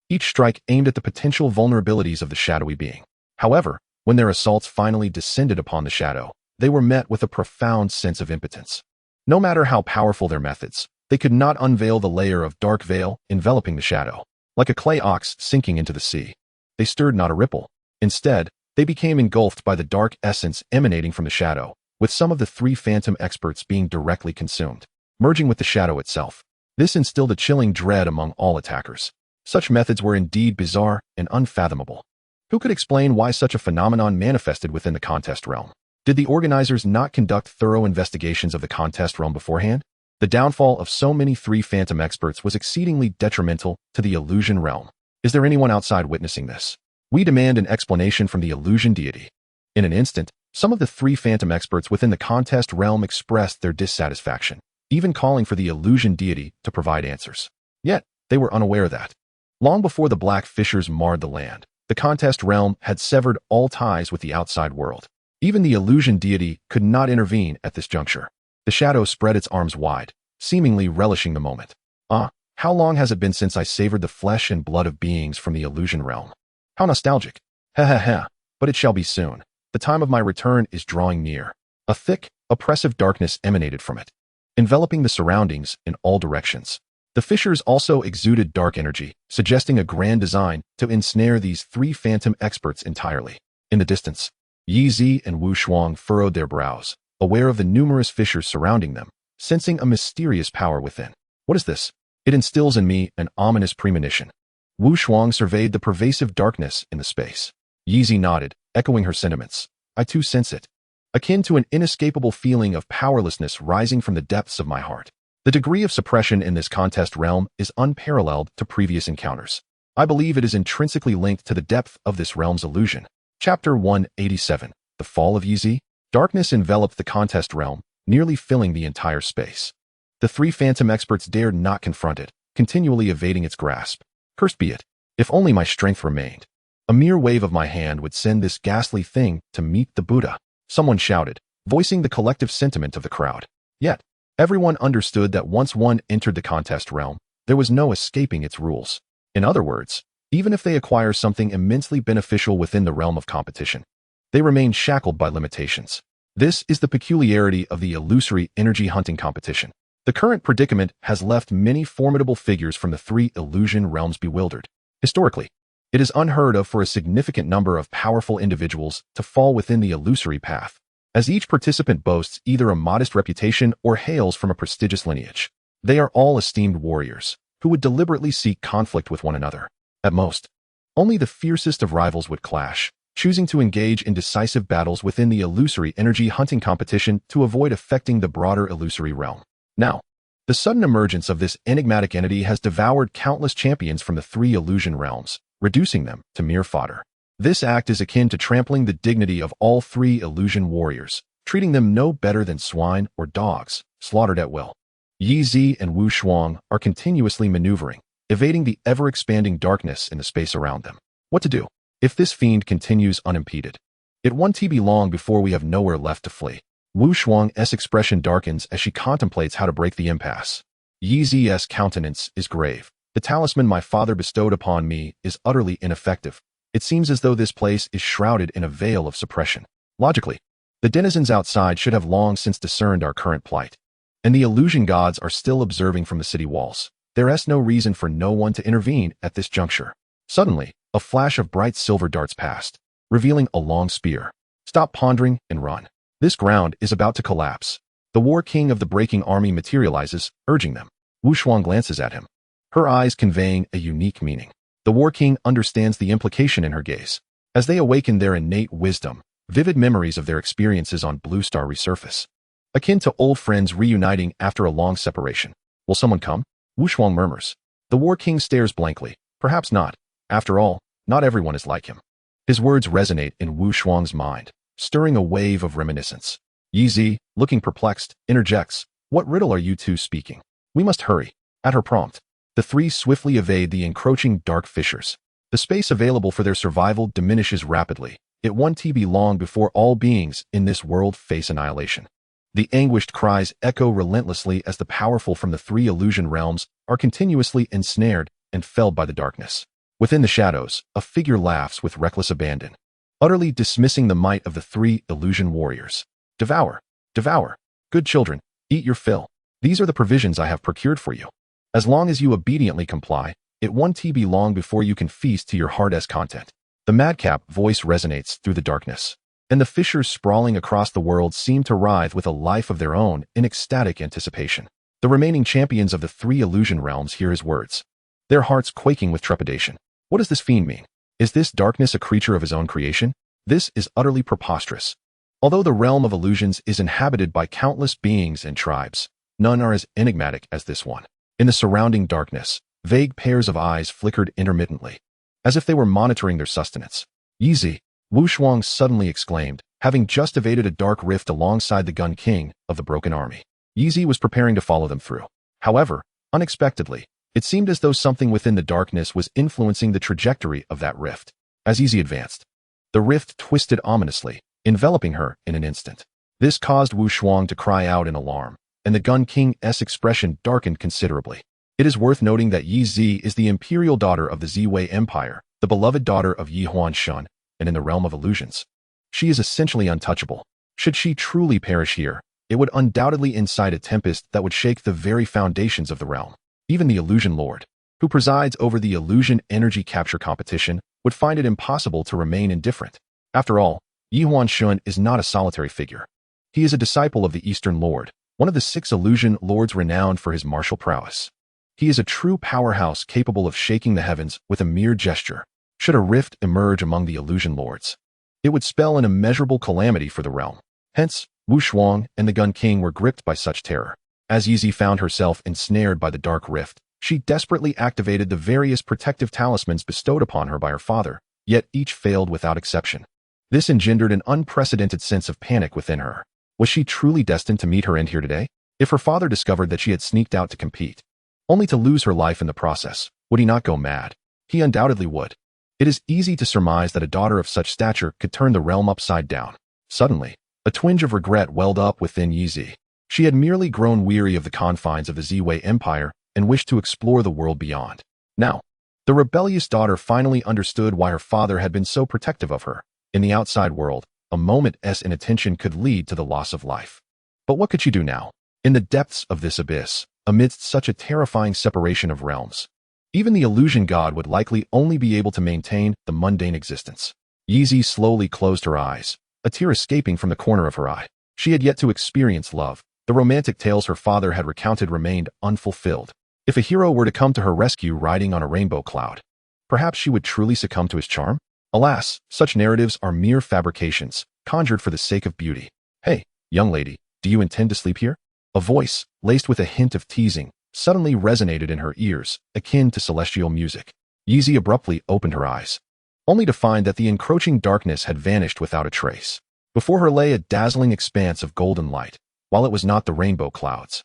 Each strike aimed at the potential vulnerabilities of the shadowy being. However, when their assaults finally descended upon the shadow, they were met with a profound sense of impotence. No matter how powerful their methods, they could not unveil the layer of dark veil enveloping the shadow. Like a clay ox sinking into the sea, they stirred not a ripple. Instead, they became engulfed by the dark essence emanating from the shadow, with some of the three phantom experts being directly consumed, merging with the shadow itself. This instilled a chilling dread among all attackers. Such methods were indeed bizarre and unfathomable. Who could explain why such a phenomenon manifested within the contest realm? Did the organizers not conduct thorough investigations of the contest realm beforehand? The downfall of so many three phantom experts was exceedingly detrimental to the illusion realm. Is there anyone outside witnessing this? We demand an explanation from the illusion deity. In an instant, some of the three phantom experts within the contest realm expressed their dissatisfaction, even calling for the illusion deity to provide answers. Yet, they were unaware that, long before the black fissures marred the land, the contest realm had severed all ties with the outside world. Even the illusion deity could not intervene at this juncture. The shadow spread its arms wide, seemingly relishing the moment. How long has it been since I savored the flesh and blood of beings from the illusion realm? How nostalgic. But it shall be soon. The time of my return is drawing near. A thick, oppressive darkness emanated from it, enveloping the surroundings in all directions. The fissures also exuded dark energy, suggesting a grand design to ensnare these three phantom experts entirely. In the distance, Yi Zi and Wu Shuang furrowed their brows, aware of the numerous fissures surrounding them, sensing a mysterious power within. What is this? It instills in me an ominous premonition. Wu Shuang surveyed the pervasive darkness in the space. Yi nodded, echoing her sentiments. I too sense it, akin to an inescapable feeling of powerlessness rising from the depths of my heart. The degree of suppression in this contest realm is unparalleled to previous encounters. I believe it is intrinsically linked to the depth of this realm's illusion. Chapter 187. The Fall of Yi. Darkness enveloped the contest realm, nearly filling the entire space. The three phantom experts dared not confront it, continually evading its grasp. Cursed be it. If only my strength remained. A mere wave of my hand would send this ghastly thing to meet the Buddha. Someone shouted, voicing the collective sentiment of the crowd. Yet, everyone understood that once one entered the contest realm, there was no escaping its rules. In other words, even if they acquire something immensely beneficial within the realm of competition, they remain shackled by limitations. This is the peculiarity of the illusory energy hunting competition. The current predicament has left many formidable figures from the three illusion realms bewildered. Historically, it is unheard of for a significant number of powerful individuals to fall within the illusory path, as each participant boasts either a modest reputation or hails from a prestigious lineage. They are all esteemed warriors, who would deliberately seek conflict with one another. At most, only the fiercest of rivals would clash, choosing to engage in decisive battles within the illusory energy hunting competition to avoid affecting the broader illusory realm. Now, the sudden emergence of this enigmatic entity has devoured countless champions from the three illusion realms, reducing them to mere fodder. This act is akin to trampling the dignity of all three illusion warriors, treating them no better than swine or dogs, slaughtered at will. Yi and Wu Shuang are continuously maneuvering, evading the ever-expanding darkness in the space around them. What to do if this fiend continues unimpeded? It won't be long before we have nowhere left to flee. Wu Shuang's expression darkens as she contemplates how to break the impasse. Yi's countenance is grave. The talisman my father bestowed upon me is utterly ineffective. It seems as though this place is shrouded in a veil of suppression. Logically, the denizens outside should have long since discerned our current plight, and the illusion gods are still observing from the city walls. There is no reason for no one to intervene at this juncture. Suddenly, a flash of bright silver darts past, revealing a long spear. Stop pondering and run. This ground is about to collapse. The war king of the breaking army materializes, urging them. Wu Shuang glances at him, her eyes conveying a unique meaning. The war king understands the implication in her gaze. As they awaken their innate wisdom, vivid memories of their experiences on Blue Star resurface, akin to old friends reuniting after a long separation. Will someone come? Wu Shuang murmurs. The war king stares blankly. Perhaps not. After all, not everyone is like him. His words resonate in Wu Shuang's mind, stirring a wave of reminiscence. Yi, looking perplexed, interjects, What riddle are you two speaking? We must hurry. At her prompt, the three swiftly evade the encroaching dark fissures. The space available for their survival diminishes rapidly. It won't be long before all beings in this world face annihilation. The anguished cries echo relentlessly as the powerful from the three illusion realms are continuously ensnared and felled by the darkness. Within the shadows, a figure laughs with reckless abandon, utterly dismissing the might of the three illusion warriors. Devour, devour. Good children, eat your fill. These are the provisions I have procured for you. As long as you obediently comply, it won't be long before you can feast to your heart's content. The madcap voice resonates through the darkness, and the fissures sprawling across the world seem to writhe with a life of their own in ecstatic anticipation. The remaining champions of the three illusion realms hear his words, their hearts quaking with trepidation. What does this fiend mean? Is this darkness a creature of his own creation? This is utterly preposterous. Although the realm of illusions is inhabited by countless beings and tribes, none are as enigmatic as this one. In the surrounding darkness, vague pairs of eyes flickered intermittently, as if they were monitoring their sustenance. Yi, Wu Shuang suddenly exclaimed, having just evaded a dark rift alongside the gun king of the broken army. Yi was preparing to follow them through. However, unexpectedly, it seemed as though something within the darkness was influencing the trajectory of that rift. As Yi advanced, the rift twisted ominously, enveloping her in an instant. This caused Wu Shuang to cry out in alarm, and the gun king's expression darkened considerably. It is worth noting that Yi is the imperial daughter of the Ziwei Empire, the beloved daughter of Yi Huan Shun, and in the realm of illusions, she is essentially untouchable. Should she truly perish here, it would undoubtedly incite a tempest that would shake the very foundations of the realm. Even the illusion lord, who presides over the illusion energy capture competition, would find it impossible to remain indifferent. After all, Yi Huan Shun is not a solitary figure. He is a disciple of the Eastern Lord, one of the 6 illusion lords renowned for his martial prowess. He is a true powerhouse capable of shaking the heavens with a mere gesture. Should a rift emerge among the illusion lords, it would spell an immeasurable calamity for the realm. Hence, Wu Shuang and the Gun King were gripped by such terror. As Yizi found herself ensnared by the dark rift, she desperately activated the various protective talismans bestowed upon her by her father, yet each failed without exception. This engendered an unprecedented sense of panic within her. Was she truly destined to meet her end here today? If her father discovered that she had sneaked out to compete, only to lose her life in the process, would he not go mad? He undoubtedly would. It is easy to surmise that a daughter of such stature could turn the realm upside down. Suddenly, a twinge of regret welled up within Yizi. She had merely grown weary of the confines of the Ziwei Empire and wished to explore the world beyond. Now, the rebellious daughter finally understood why her father had been so protective of her. In the outside world, a moment's inattention could lead to the loss of life. But what could she do now? In the depths of this abyss, amidst such a terrifying separation of realms, even the illusion god would likely only be able to maintain the mundane existence. Yizi slowly closed her eyes, a tear escaping from the corner of her eye. She had yet to experience love. The romantic tales her father had recounted remained unfulfilled. If a hero were to come to her rescue riding on a rainbow cloud, perhaps she would truly succumb to his charm? Alas, such narratives are mere fabrications, conjured for the sake of beauty. Hey, young lady, do you intend to sleep here? A voice, laced with a hint of teasing, suddenly resonated in her ears, akin to celestial music. Yizi abruptly opened her eyes, only to find that the encroaching darkness had vanished without a trace. Before her lay a dazzling expanse of golden light, while it was not the rainbow clouds.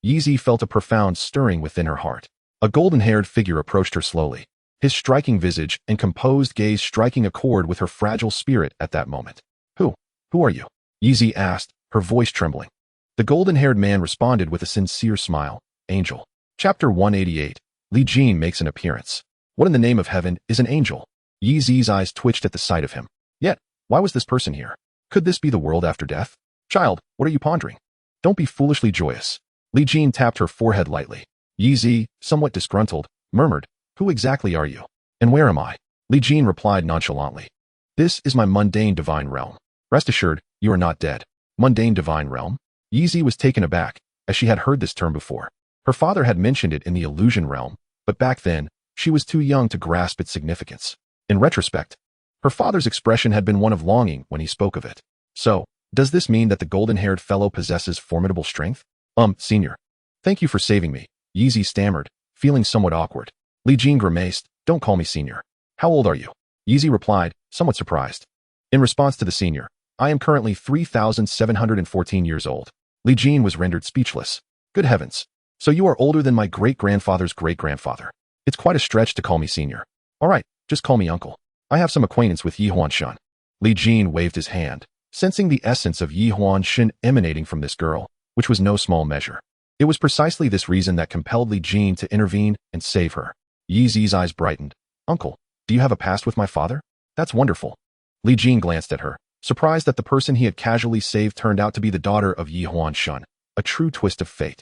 Yizi felt a profound stirring within her heart. A golden-haired figure approached her slowly, his striking visage and composed gaze striking a chord with her fragile spirit at that moment. Who are you? Yizi asked, her voice trembling. The golden-haired man responded with a sincere smile. Angel. Chapter 188. Li Jin makes an appearance. What in the name of heaven is an angel? Yizi's eyes twitched at the sight of him. Yet, why was this person here? Could this be the world after death? Child, what are you pondering? Don't be foolishly joyous. Li Jin tapped her forehead lightly. Yizi, somewhat disgruntled, murmured, Who exactly are you? And where am I? Li Jin replied nonchalantly. This is my mundane divine realm. Rest assured, you are not dead. Mundane divine realm? Yizi was taken aback, as she had heard this term before. Her father had mentioned it in the illusion realm, but back then, she was too young to grasp its significance. In retrospect, her father's expression had been one of longing when he spoke of it. So, does this mean that the golden-haired fellow possesses formidable strength? Senior. Thank you for saving me, Yizi stammered, feeling somewhat awkward. Li Jin grimaced, Don't call me senior. How old are you? Yizi replied, somewhat surprised. In response to the senior, I am currently 3,714 years old. Li Jin was rendered speechless. Good heavens. So you are older than my great-grandfather's great-grandfather. It's quite a stretch to call me senior. All right, just call me uncle. I have some acquaintance with Yi Huan Shen. Li Jin waved his hand, sensing the essence of Yi Huan Shen emanating from this girl, which was no small measure. It was precisely this reason that compelled Li Jin to intervene and save her. Yizi's eyes brightened. Uncle, do you have a past with my father? That's wonderful. Li Jin glanced at her, surprised that the person he had casually saved turned out to be the daughter of Yi Huan Shen, a true twist of fate.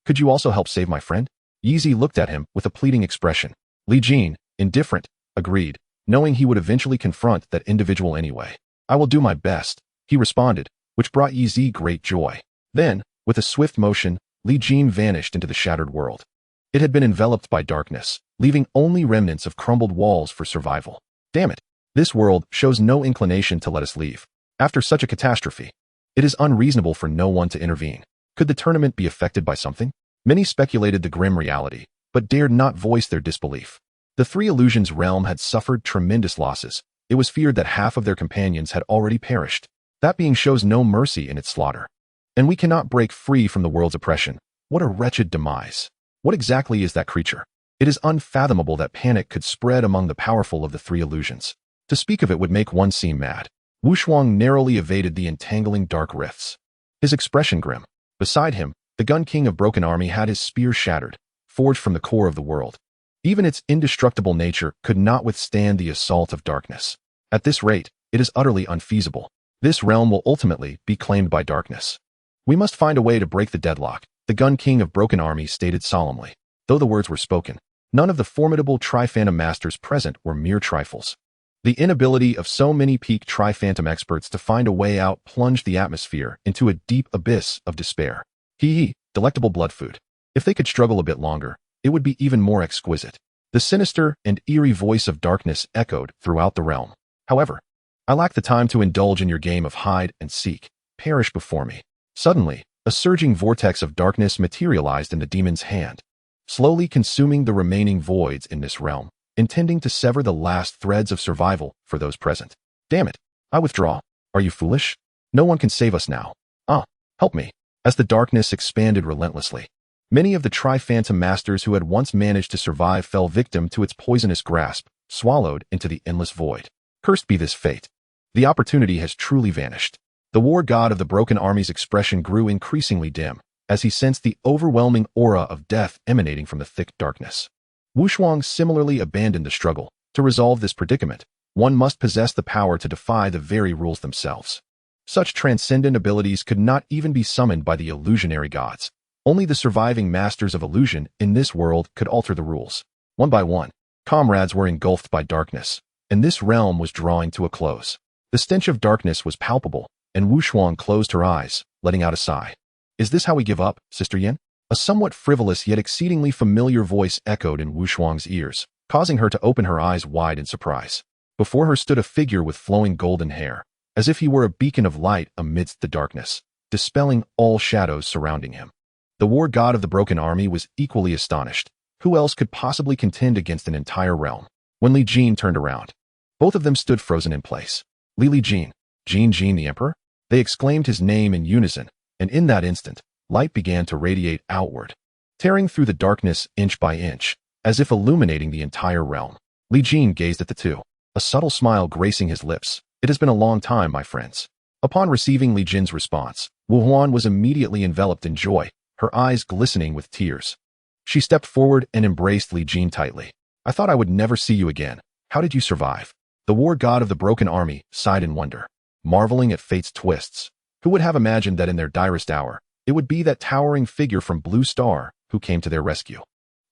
Could you also help save my friend? Yizi looked at him with a pleading expression. Li Jin, indifferent, agreed, knowing he would eventually confront that individual anyway. I will do my best, he responded, which brought Yizi great joy. Then, with a swift motion, Li Jin vanished into the shattered world. It had been enveloped by darkness, leaving only remnants of crumbled walls for survival. Damn it. This world shows no inclination to let us leave. After such a catastrophe, it is unreasonable for no one to intervene. Could the tournament be affected by something? Many speculated the grim reality, but dared not voice their disbelief. The Three Illusions realm had suffered tremendous losses. It was feared that half of their companions had already perished. That being shows no mercy in its slaughter. And we cannot break free from the world's oppression. What a wretched demise. What exactly is that creature? It is unfathomable that panic could spread among the powerful of the Three Illusions. To speak of it would make one seem mad. Wu Shuang narrowly evaded the entangling dark rifts, his expression grim. Beside him, the Gun King of Broken Army had his spear shattered, forged from the core of the world. Even its indestructible nature could not withstand the assault of darkness. At this rate, it is utterly unfeasible. This realm will ultimately be claimed by darkness. We must find a way to break the deadlock, the Gun King of Broken Army stated solemnly. Though the words were spoken, none of the formidable Tri-Phantom Masters present were mere trifles. The inability of so many peak Tri-Phantom experts to find a way out plunged the atmosphere into a deep abyss of despair. Delectable blood food. If they could struggle a bit longer, it would be even more exquisite. The sinister and eerie voice of darkness echoed throughout the realm. However, I lack the time to indulge in your game of hide and seek. Perish before me. Suddenly, a surging vortex of darkness materialized in the demon's hand, slowly consuming the remaining voids in this realm, intending to sever the last threads of survival for those present. Damn it, I withdraw. Are you foolish? No one can save us now. Help me. As the darkness expanded relentlessly, many of the Tri-Phantom Masters who had once managed to survive fell victim to its poisonous grasp, swallowed into the endless void. Cursed be this fate. The opportunity has truly vanished. The war god of the broken army's expression grew increasingly dim, as he sensed the overwhelming aura of death emanating from the thick darkness. Wu Shuang similarly abandoned the struggle. To resolve this predicament, one must possess the power to defy the very rules themselves. Such transcendent abilities could not even be summoned by the illusionary gods. Only the surviving masters of illusion in this world could alter the rules. One by one, comrades were engulfed by darkness, and this realm was drawing to a close. The stench of darkness was palpable, and Wu Shuang closed her eyes, letting out a sigh. Is this how we give up, Sister Yin? A somewhat frivolous yet exceedingly familiar voice echoed in Wu Shuang's ears, causing her to open her eyes wide in surprise. Before her stood a figure with flowing golden hair, as if he were a beacon of light amidst the darkness, dispelling all shadows surrounding him. The war god of the broken army was equally astonished. Who else could possibly contend against an entire realm? When Li Jin turned around, both of them stood frozen in place. Li Jin, Jin the Emperor? They exclaimed his name in unison, and in that instant, light began to radiate outward, tearing through the darkness inch by inch, as if illuminating the entire realm. Li Jin gazed at the two, a subtle smile gracing his lips. It has been a long time, my friends. Upon receiving Li Jin's response, Wu Huan was immediately enveloped in joy, her eyes glistening with tears. She stepped forward and embraced Li Jin tightly. I thought I would never see you again. How did you survive? The war god of the broken army sighed in wonder, marveling at fate's twists. Who would have imagined that in their direst hour, it would be that towering figure from Blue Star who came to their rescue?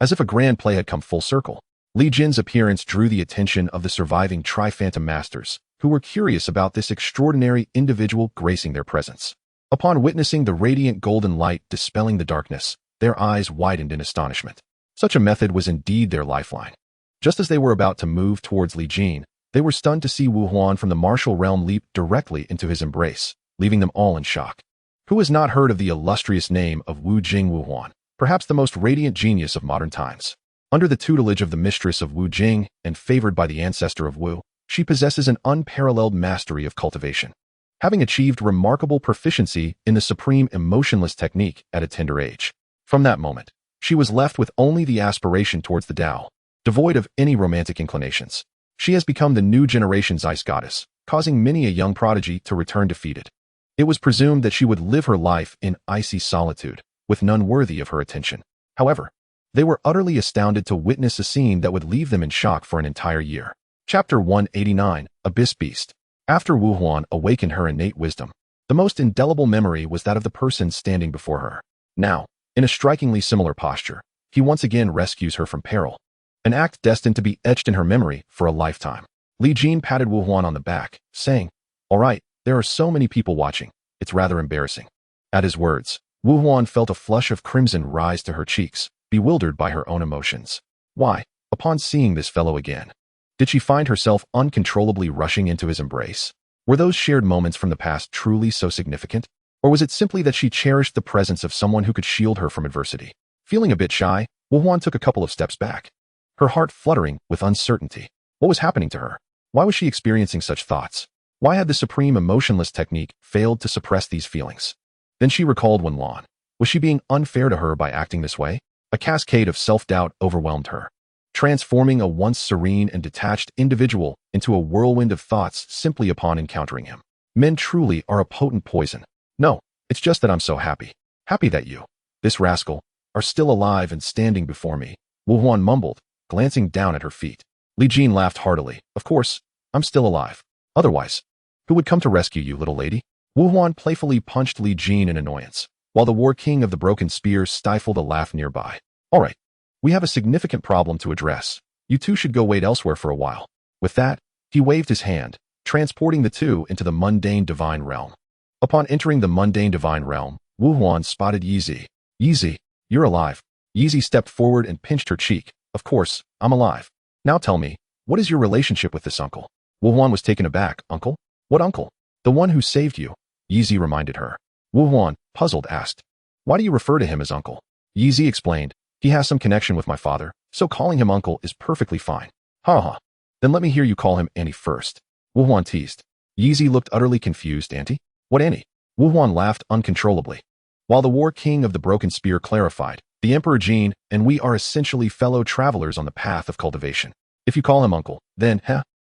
As if a grand play had come full circle, Li Jin's appearance drew the attention of the surviving Tri-Phantom Masters, who were curious about this extraordinary individual gracing their presence. Upon witnessing the radiant golden light dispelling the darkness, their eyes widened in astonishment. Such a method was indeed their lifeline. Just as they were about to move towards Li Jin, they were stunned to see Wu Huan from the martial realm leap directly into his embrace, leaving them all in shock. Who has not heard of the illustrious name of Wu Huan, perhaps the most radiant genius of modern times? Under the tutelage of the mistress of Wu Jing and favored by the ancestor of Wu, she possesses an unparalleled mastery of cultivation, having achieved remarkable proficiency in the supreme emotionless technique at a tender age. From that moment, she was left with only the aspiration towards the Tao, devoid of any romantic inclinations. She has become the new generation's ice goddess, causing many a young prodigy to return defeated. It was presumed that she would live her life in icy solitude, with none worthy of her attention. However, they were utterly astounded to witness a scene that would leave them in shock for an entire year. Chapter 189, Abyss Beast. After Wu Huan awakened her innate wisdom, the most indelible memory was that of the person standing before her. Now, in a strikingly similar posture, he once again rescues her from peril, an act destined to be etched in her memory for a lifetime. Li Jin patted Wu Huan on the back, saying, "All right, there are so many people watching, it's rather embarrassing." At his words, Wu Huan felt a flush of crimson rise to her cheeks, bewildered by her own emotions. Why, upon seeing this fellow again, did she find herself uncontrollably rushing into his embrace? Were those shared moments from the past truly so significant? Or was it simply that she cherished the presence of someone who could shield her from adversity? Feeling a bit shy, Wu Huan took a couple of steps back, her heart fluttering with uncertainty. What was happening to her? Why was she experiencing such thoughts? Why had the supreme emotionless technique failed to suppress these feelings? Then she recalled Wen Lan. Was she being unfair to her by acting this way? A cascade of self-doubt overwhelmed her, transforming a once serene and detached individual into a whirlwind of thoughts simply upon encountering him. Men truly are a potent poison. No, it's just that I'm so happy. Happy that you, this rascal, are still alive and standing before me, Wu Huan mumbled, glancing down at her feet. Li Jin laughed heartily. Of course, I'm still alive. Otherwise, who would come to rescue you, little lady? Wu Huan playfully punched Li Jin in annoyance, while the war king of the broken spear stifled a laugh nearby. All right. We have a significant problem to address. You two should go wait elsewhere for a while. With that, he waved his hand, transporting the two into the mundane divine realm. Upon entering the mundane divine realm, Wu Huan spotted Yi Zi. Yi Zi, you're alive. Yizi stepped forward and pinched her cheek. Of course, I'm alive. Now tell me, what is your relationship with this uncle? Wu Huan was taken aback. Uncle? What uncle? The one who saved you, Yizi reminded her. Wu Huan, puzzled, asked. Why do you refer to him as uncle? Yizi explained. He has some connection with my father, so calling him uncle is perfectly fine. Ha ha. Then let me hear you call him Auntie first. Wu Huan teased. Yizi looked utterly confused. Auntie? What Auntie? Wu Huan laughed uncontrollably. While the War King of the Broken Spear clarified, the Emperor Jin and we are essentially fellow travelers on the path of cultivation. If you call him uncle, then,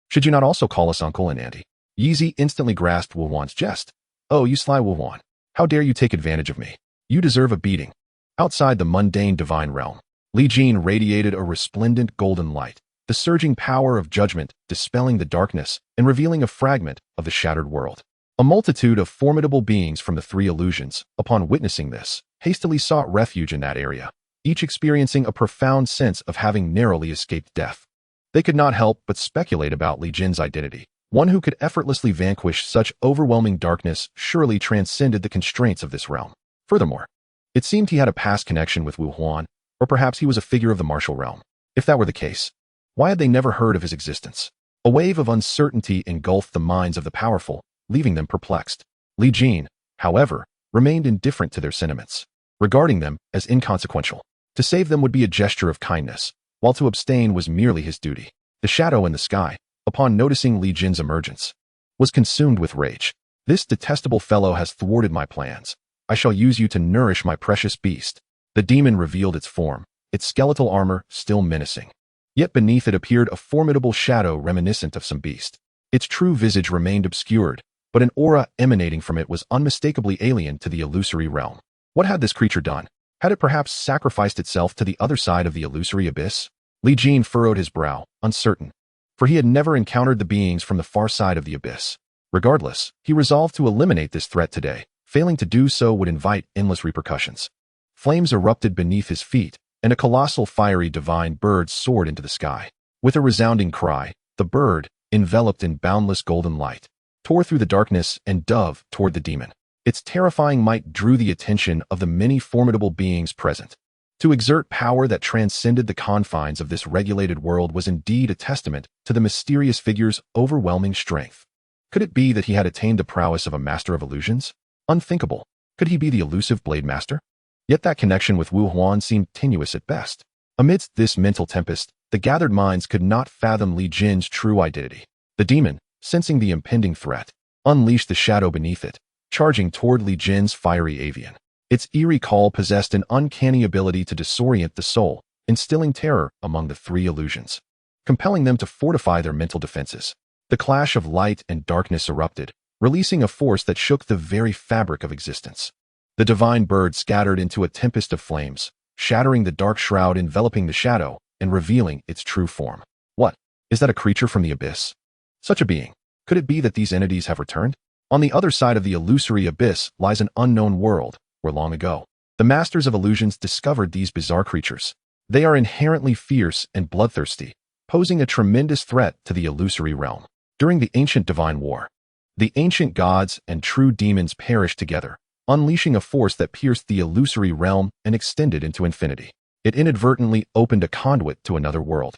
should you not also call us uncle and auntie? Yizi instantly grasped Wu Huan's jest. Oh, you sly Wu Huan. How dare you take advantage of me? You deserve a beating. Outside the mundane divine realm, Li Jin radiated a resplendent golden light, the surging power of judgment dispelling the darkness and revealing a fragment of the shattered world. A multitude of formidable beings from the three illusions, upon witnessing this, hastily sought refuge in that area, each experiencing a profound sense of having narrowly escaped death. They could not help but speculate about Li Jin's identity. One who could effortlessly vanquish such overwhelming darkness surely transcended the constraints of this realm. Furthermore, it seemed he had a past connection with Wu Huan, or perhaps he was a figure of the martial realm. If that were the case, why had they never heard of his existence? A wave of uncertainty engulfed the minds of the powerful, leaving them perplexed. Li Jin, however, remained indifferent to their sentiments, regarding them as inconsequential. To save them would be a gesture of kindness, while to abstain was merely his duty. The shadow in the sky, upon noticing Li Jin's emergence, was consumed with rage. This detestable fellow has thwarted my plans. I shall use you to nourish my precious beast. The demon revealed its form, its skeletal armor still menacing. Yet beneath it appeared a formidable shadow reminiscent of some beast. Its true visage remained obscured, but an aura emanating from it was unmistakably alien to the illusory realm. What had this creature done? Had it perhaps sacrificed itself to the other side of the illusory abyss? Li Jin furrowed his brow, uncertain, for he had never encountered the beings from the far side of the abyss. Regardless, he resolved to eliminate this threat today. Failing to do so would invite endless repercussions. Flames erupted beneath his feet, and a colossal fiery divine bird soared into the sky. With a resounding cry, the bird, enveloped in boundless golden light, tore through the darkness and dove toward the demon. Its terrifying might drew the attention of the many formidable beings present. To exert power that transcended the confines of this regulated world was indeed a testament to the mysterious figure's overwhelming strength. Could it be that he had attained the prowess of a master of illusions? Unthinkable. Could he be the elusive blade master? Yet that connection with Wu Huan seemed tenuous at best. Amidst this mental tempest, the gathered minds could not fathom Li Jin's true identity. The demon, sensing the impending threat, unleashed the shadow beneath it, charging toward Li Jin's fiery avian. Its eerie call possessed an uncanny ability to disorient the soul, instilling terror among the three illusions, compelling them to fortify their mental defenses. The clash of light and darkness erupted, releasing a force that shook the very fabric of existence. The divine bird scattered into a tempest of flames, shattering the dark shroud enveloping the shadow and revealing its true form. What? Is that a creature from the abyss? Such a being. Could it be that these entities have returned? On the other side of the illusory abyss lies an unknown world, where long ago, the masters of illusions discovered these bizarre creatures. They are inherently fierce and bloodthirsty, posing a tremendous threat to the illusory realm. During the ancient divine war, the ancient gods and true demons perished together, unleashing a force that pierced the illusory realm and extended into infinity. It inadvertently opened a conduit to another world,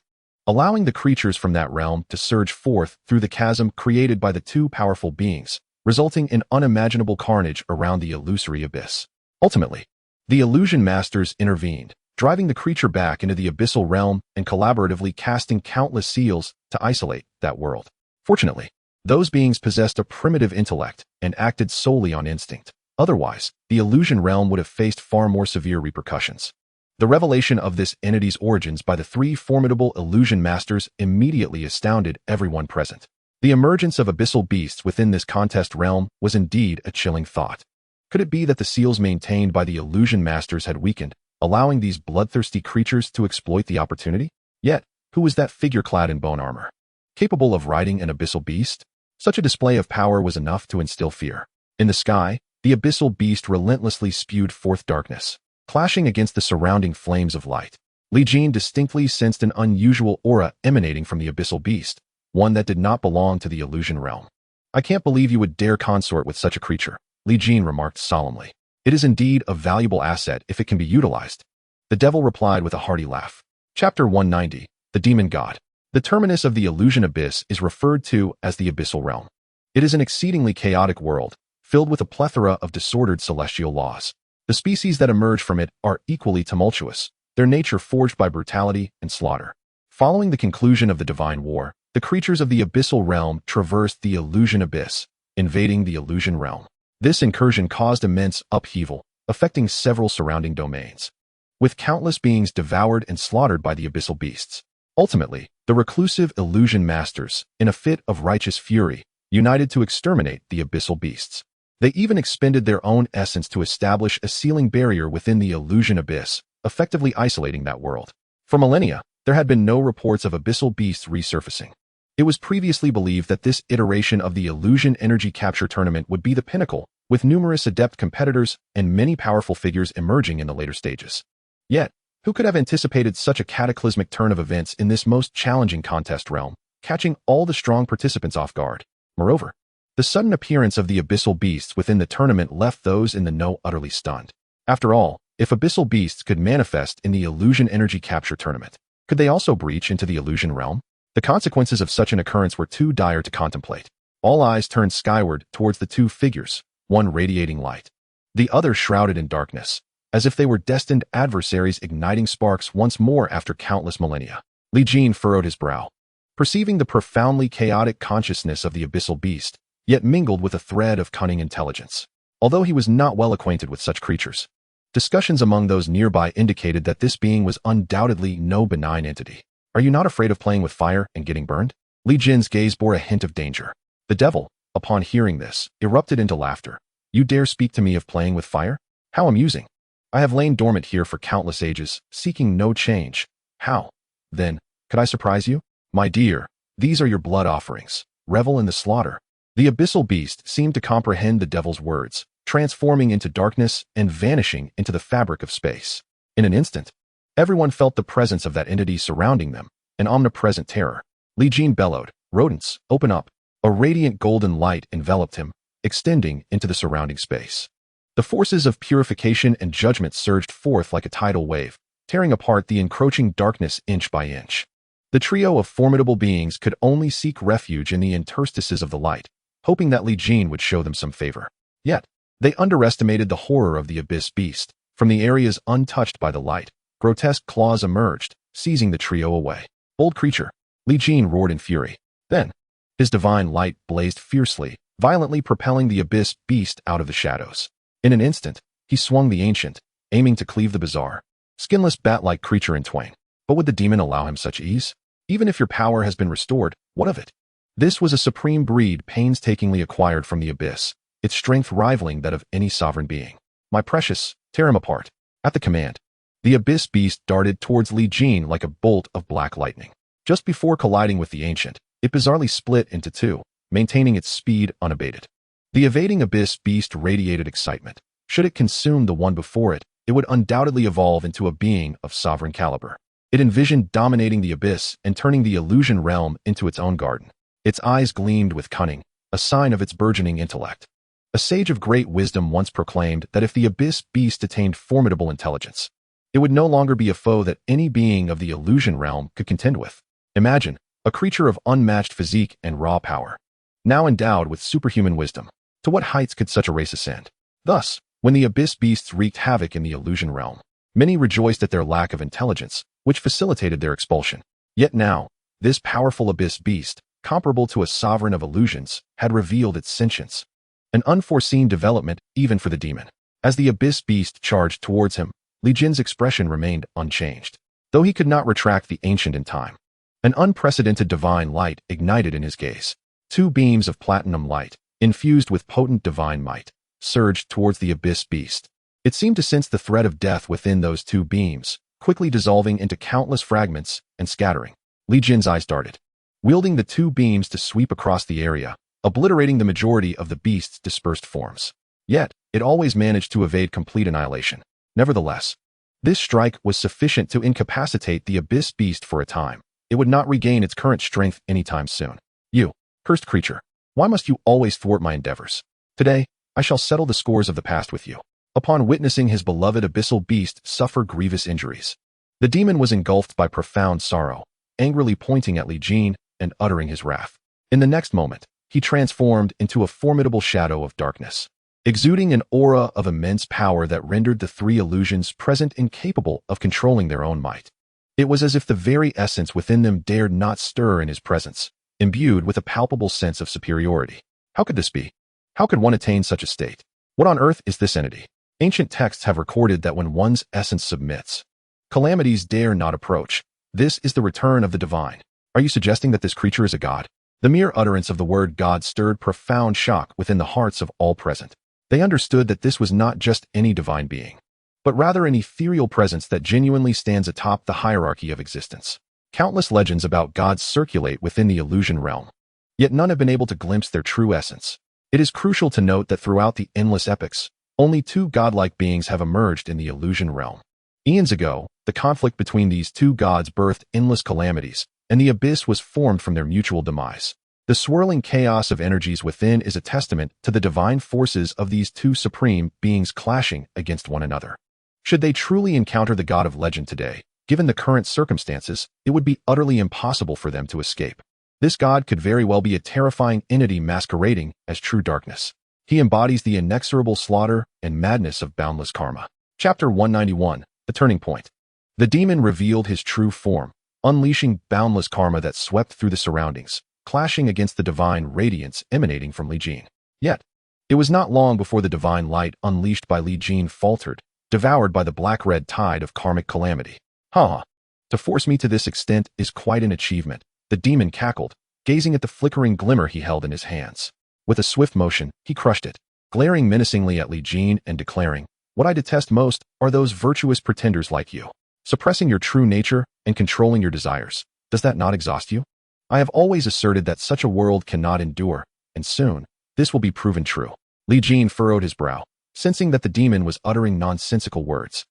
allowing the creatures from that realm to surge forth through the chasm created by the two powerful beings, resulting in unimaginable carnage around the illusory abyss. Ultimately, the illusion masters intervened, driving the creature back into the abyssal realm and collaboratively casting countless seals to isolate that world. Fortunately, those beings possessed a primitive intellect and acted solely on instinct. Otherwise, the illusion realm would have faced far more severe repercussions. The revelation of this entity's origins by the three formidable illusion masters immediately astounded everyone present. The emergence of abyssal beasts within this contest realm was indeed a chilling thought. Could it be that the seals maintained by the illusion masters had weakened, allowing these bloodthirsty creatures to exploit the opportunity? Yet, who was that figure clad in bone armor, capable of riding an abyssal beast? Such a display of power was enough to instill fear. In the sky, the abyssal beast relentlessly spewed forth darkness, clashing against the surrounding flames of light. Li Jin distinctly sensed an unusual aura emanating from the abyssal beast, one that did not belong to the illusion realm. I can't believe you would dare consort with such a creature, Li Jin remarked solemnly. It is indeed a valuable asset if it can be utilized. The devil replied with a hearty laugh. Chapter 190. The Demon God. The terminus of the illusion abyss is referred to as the abyssal realm. It is an exceedingly chaotic world, filled with a plethora of disordered celestial laws. The species that emerge from it are equally tumultuous, their nature forged by brutality and slaughter. Following the conclusion of the divine war, the creatures of the abyssal realm traversed the illusion abyss, invading the illusion realm. This incursion caused immense upheaval, affecting several surrounding domains, with countless beings devoured and slaughtered by the abyssal beasts. Ultimately, the reclusive illusion masters, in a fit of righteous fury, united to exterminate the abyssal beasts. They even expended their own essence to establish a sealing barrier within the illusion abyss, effectively isolating that world. For millennia, there had been no reports of abyssal beasts resurfacing. It was previously believed that this iteration of the illusion energy capture tournament would be the pinnacle, with numerous adept competitors and many powerful figures emerging in the later stages. Yet, who could have anticipated such a cataclysmic turn of events in this most challenging contest realm, catching all the strong participants off guard? Moreover, the sudden appearance of the abyssal beasts within the tournament left those in the know utterly stunned. After all, if abyssal beasts could manifest in the illusion energy capture tournament, could they also breach into the illusion realm? The consequences of such an occurrence were too dire to contemplate. All eyes turned skyward towards the two figures, one radiating light, the other shrouded in darkness, as if they were destined adversaries igniting sparks once more after countless millennia. Li Jin furrowed his brow, perceiving the profoundly chaotic consciousness of the abyssal beast, yet mingled with a thread of cunning intelligence. Although he was not well acquainted with such creatures, discussions among those nearby indicated that this being was undoubtedly no benign entity. Are you not afraid of playing with fire and getting burned? Li Jin's gaze bore a hint of danger. The devil, upon hearing this, erupted into laughter. You dare speak to me of playing with fire? How amusing. I have lain dormant here for countless ages, seeking no change. How, then, could I surprise you? My dear, these are your blood offerings. Revel in the slaughter. The abyssal beast seemed to comprehend the devil's words, transforming into darkness and vanishing into the fabric of space. In an instant, everyone felt the presence of that entity surrounding them, an omnipresent terror. Li Jin bellowed, "Rodents, open up." A radiant golden light enveloped him, extending into the surrounding space. The forces of purification and judgment surged forth like a tidal wave, tearing apart the encroaching darkness inch by inch. The trio of formidable beings could only seek refuge in the interstices of the light, hoping that Li Jin would show them some favor. Yet, they underestimated the horror of the abyss beast. From the areas untouched by the light, grotesque claws emerged, seizing the trio away. Bold creature! Li Jin roared in fury. Then, his divine light blazed fiercely, violently propelling the abyss beast out of the shadows. In an instant, he swung the ancient, aiming to cleave the bizarre, skinless bat-like creature in twain. But would the demon allow him such ease? Even if your power has been restored, what of it? This was a supreme breed painstakingly acquired from the abyss, its strength rivaling that of any sovereign being. My precious, tear him apart. At the command, the abyss beast darted towards Li Jin like a bolt of black lightning. Just before colliding with the ancient, it bizarrely split into two, maintaining its speed unabated. The evading abyss beast radiated excitement. Should it consume the one before it, it would undoubtedly evolve into a being of sovereign caliber. It envisioned dominating the abyss and turning the illusion realm into its own garden. Its eyes gleamed with cunning, a sign of its burgeoning intellect. A sage of great wisdom once proclaimed that if the abyss beast attained formidable intelligence, it would no longer be a foe that any being of the illusion realm could contend with. Imagine, a creature of unmatched physique and raw power, now endowed with superhuman wisdom. To what heights could such a race ascend? Thus, when the abyss beasts wreaked havoc in the illusion realm, many rejoiced at their lack of intelligence, which facilitated their expulsion. Yet now, this powerful abyss beast, comparable to a sovereign of illusions, had revealed its sentience. An unforeseen development even for the demon. As the abyss beast charged towards him, Li Jin's expression remained unchanged, though he could not retract the ancient in time. An unprecedented divine light ignited in his gaze. Two beams of platinum light, infused with potent divine might, surged towards the abyss beast. It seemed to sense the threat of death within those two beams, quickly dissolving into countless fragments and scattering. Li Jin's eyes darted, wielding the two beams to sweep across the area, obliterating the majority of the beast's dispersed forms. Yet, it always managed to evade complete annihilation. Nevertheless, this strike was sufficient to incapacitate the abyss beast for a time. It would not regain its current strength anytime soon. You, cursed creature, why must you always thwart my endeavors? Today, I shall settle the scores of the past with you. upon witnessing his beloved abyssal beast suffer grievous injuries. The demon was engulfed by profound sorrow, angrily pointing at Li Jin and uttering his wrath. In the next moment, he transformed into a formidable shadow of darkness, exuding an aura of immense power that rendered the three illusions present incapable of controlling their own might. It was as if the very essence within them dared not stir in his presence, imbued with a palpable sense of superiority. How could this be? How could one attain such a state? What on earth is this entity? Ancient texts have recorded that when one's essence submits, calamities dare not approach. This is the return of the divine. Are you suggesting that this creature is a god? The mere utterance of the word God stirred profound shock within the hearts of all present. They understood that this was not just any divine being, but rather an ethereal presence that genuinely stands atop the hierarchy of existence. Countless legends about gods circulate within the illusion realm, yet none have been able to glimpse their true essence. It is crucial to note that throughout the endless epochs, only two godlike beings have emerged in the illusion realm. Eons ago, the conflict between these two gods birthed endless calamities, and the abyss was formed from their mutual demise. The swirling chaos of energies within is a testament to the divine forces of these two supreme beings clashing against one another. Should they truly encounter the god of legend today, given the current circumstances, it would be utterly impossible for them to escape. This god could very well be a terrifying entity masquerading as true darkness. He embodies the inexorable slaughter and madness of boundless karma. Chapter 191, The Turning Point. The demon revealed his true form, unleashing boundless karma that swept through the surroundings, clashing against the divine radiance emanating from Li Jin. Yet, it was not long before the divine light unleashed by Li Jin faltered, devoured by the black-red tide of karmic calamity. To force me to this extent is quite an achievement, the demon cackled, gazing at the flickering glimmer he held in his hands. With a swift motion, he crushed it, glaring menacingly at Li Jin and declaring, "What I detest most are those virtuous pretenders like you. Suppressing your true nature and controlling your desires. Does that not exhaust you? I have always asserted that such a world cannot endure, and soon, this will be proven true." Li Jin furrowed his brow, sensing that the demon was uttering nonsensical words.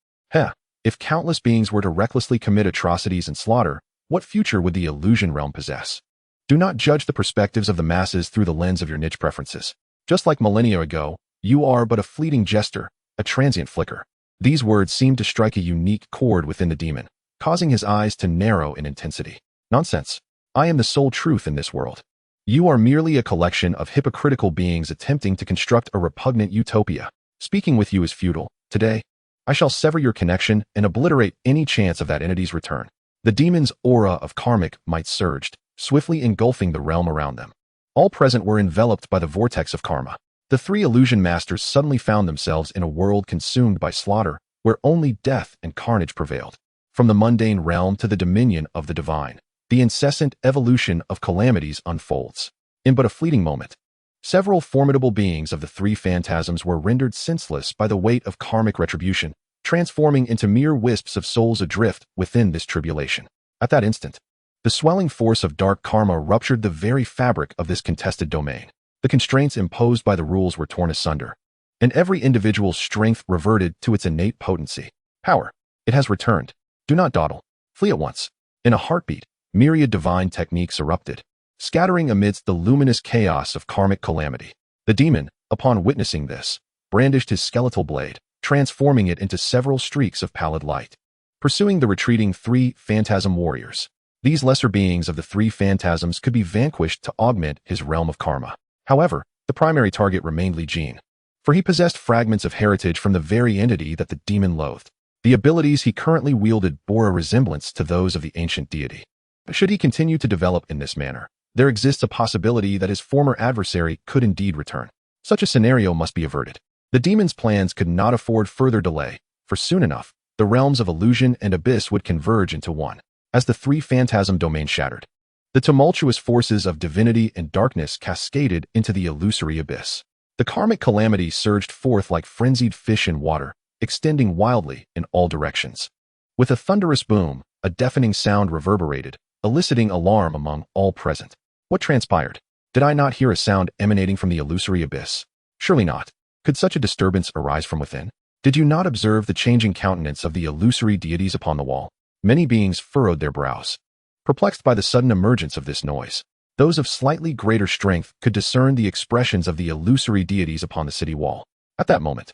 If countless beings were to recklessly commit atrocities and slaughter, what future would the illusion realm possess? Do not judge the perspectives of the masses through the lens of your niche preferences. Just like millennia ago, you are but a fleeting gesture, a transient flicker. These words seemed to strike a unique chord within the demon, causing his eyes to narrow in intensity. Nonsense. I am the sole truth in this world. You are merely a collection of hypocritical beings attempting to construct a repugnant utopia. Speaking with you is futile. Today, I shall sever your connection and obliterate any chance of that entity's return. The demon's aura of karmic might surged, swiftly engulfing the realm around them. All present were enveloped by the vortex of karma. The three illusion masters suddenly found themselves in a world consumed by slaughter, where only death and carnage prevailed. From the mundane realm to the dominion of the divine, the incessant evolution of calamities unfolds. In but a fleeting moment, several formidable beings of the three phantasms were rendered senseless by the weight of karmic retribution, transforming into mere wisps of souls adrift within this tribulation. At that instant, the swelling force of dark karma ruptured the very fabric of this contested domain. The constraints imposed by the rules were torn asunder, and every individual's strength reverted to its innate potency. Power. It has returned. Do not dawdle. Flee at once. In a heartbeat, myriad divine techniques erupted, scattering amidst the luminous chaos of karmic calamity. The demon, upon witnessing this, brandished his skeletal blade, transforming it into several streaks of pallid light, pursuing the retreating three phantasm warriors. These lesser beings of the three phantasms could be vanquished to augment his realm of karma. However, the primary target remained Li Jin, for he possessed fragments of heritage from the very entity that the demon loathed. The abilities he currently wielded bore a resemblance to those of the ancient deity. But should he continue to develop in this manner, there exists a possibility that his former adversary could indeed return. Such a scenario must be averted. The demon's plans could not afford further delay, for soon enough, the realms of illusion and abyss would converge into one. As the three phantasm domains shattered, the tumultuous forces of divinity and darkness cascaded into the illusory abyss. The karmic calamity surged forth like frenzied fish in water, extending wildly in all directions. With a thunderous boom, a deafening sound reverberated, eliciting alarm among all present. What transpired? Did I not hear a sound emanating from the illusory abyss? Surely not. Could such a disturbance arise from within? Did you not observe the changing countenance of the illusory deities upon the wall? Many beings furrowed their brows, perplexed by the sudden emergence of this noise. Those of slightly greater strength could discern the expressions of the illusory deities upon the city wall. At that moment,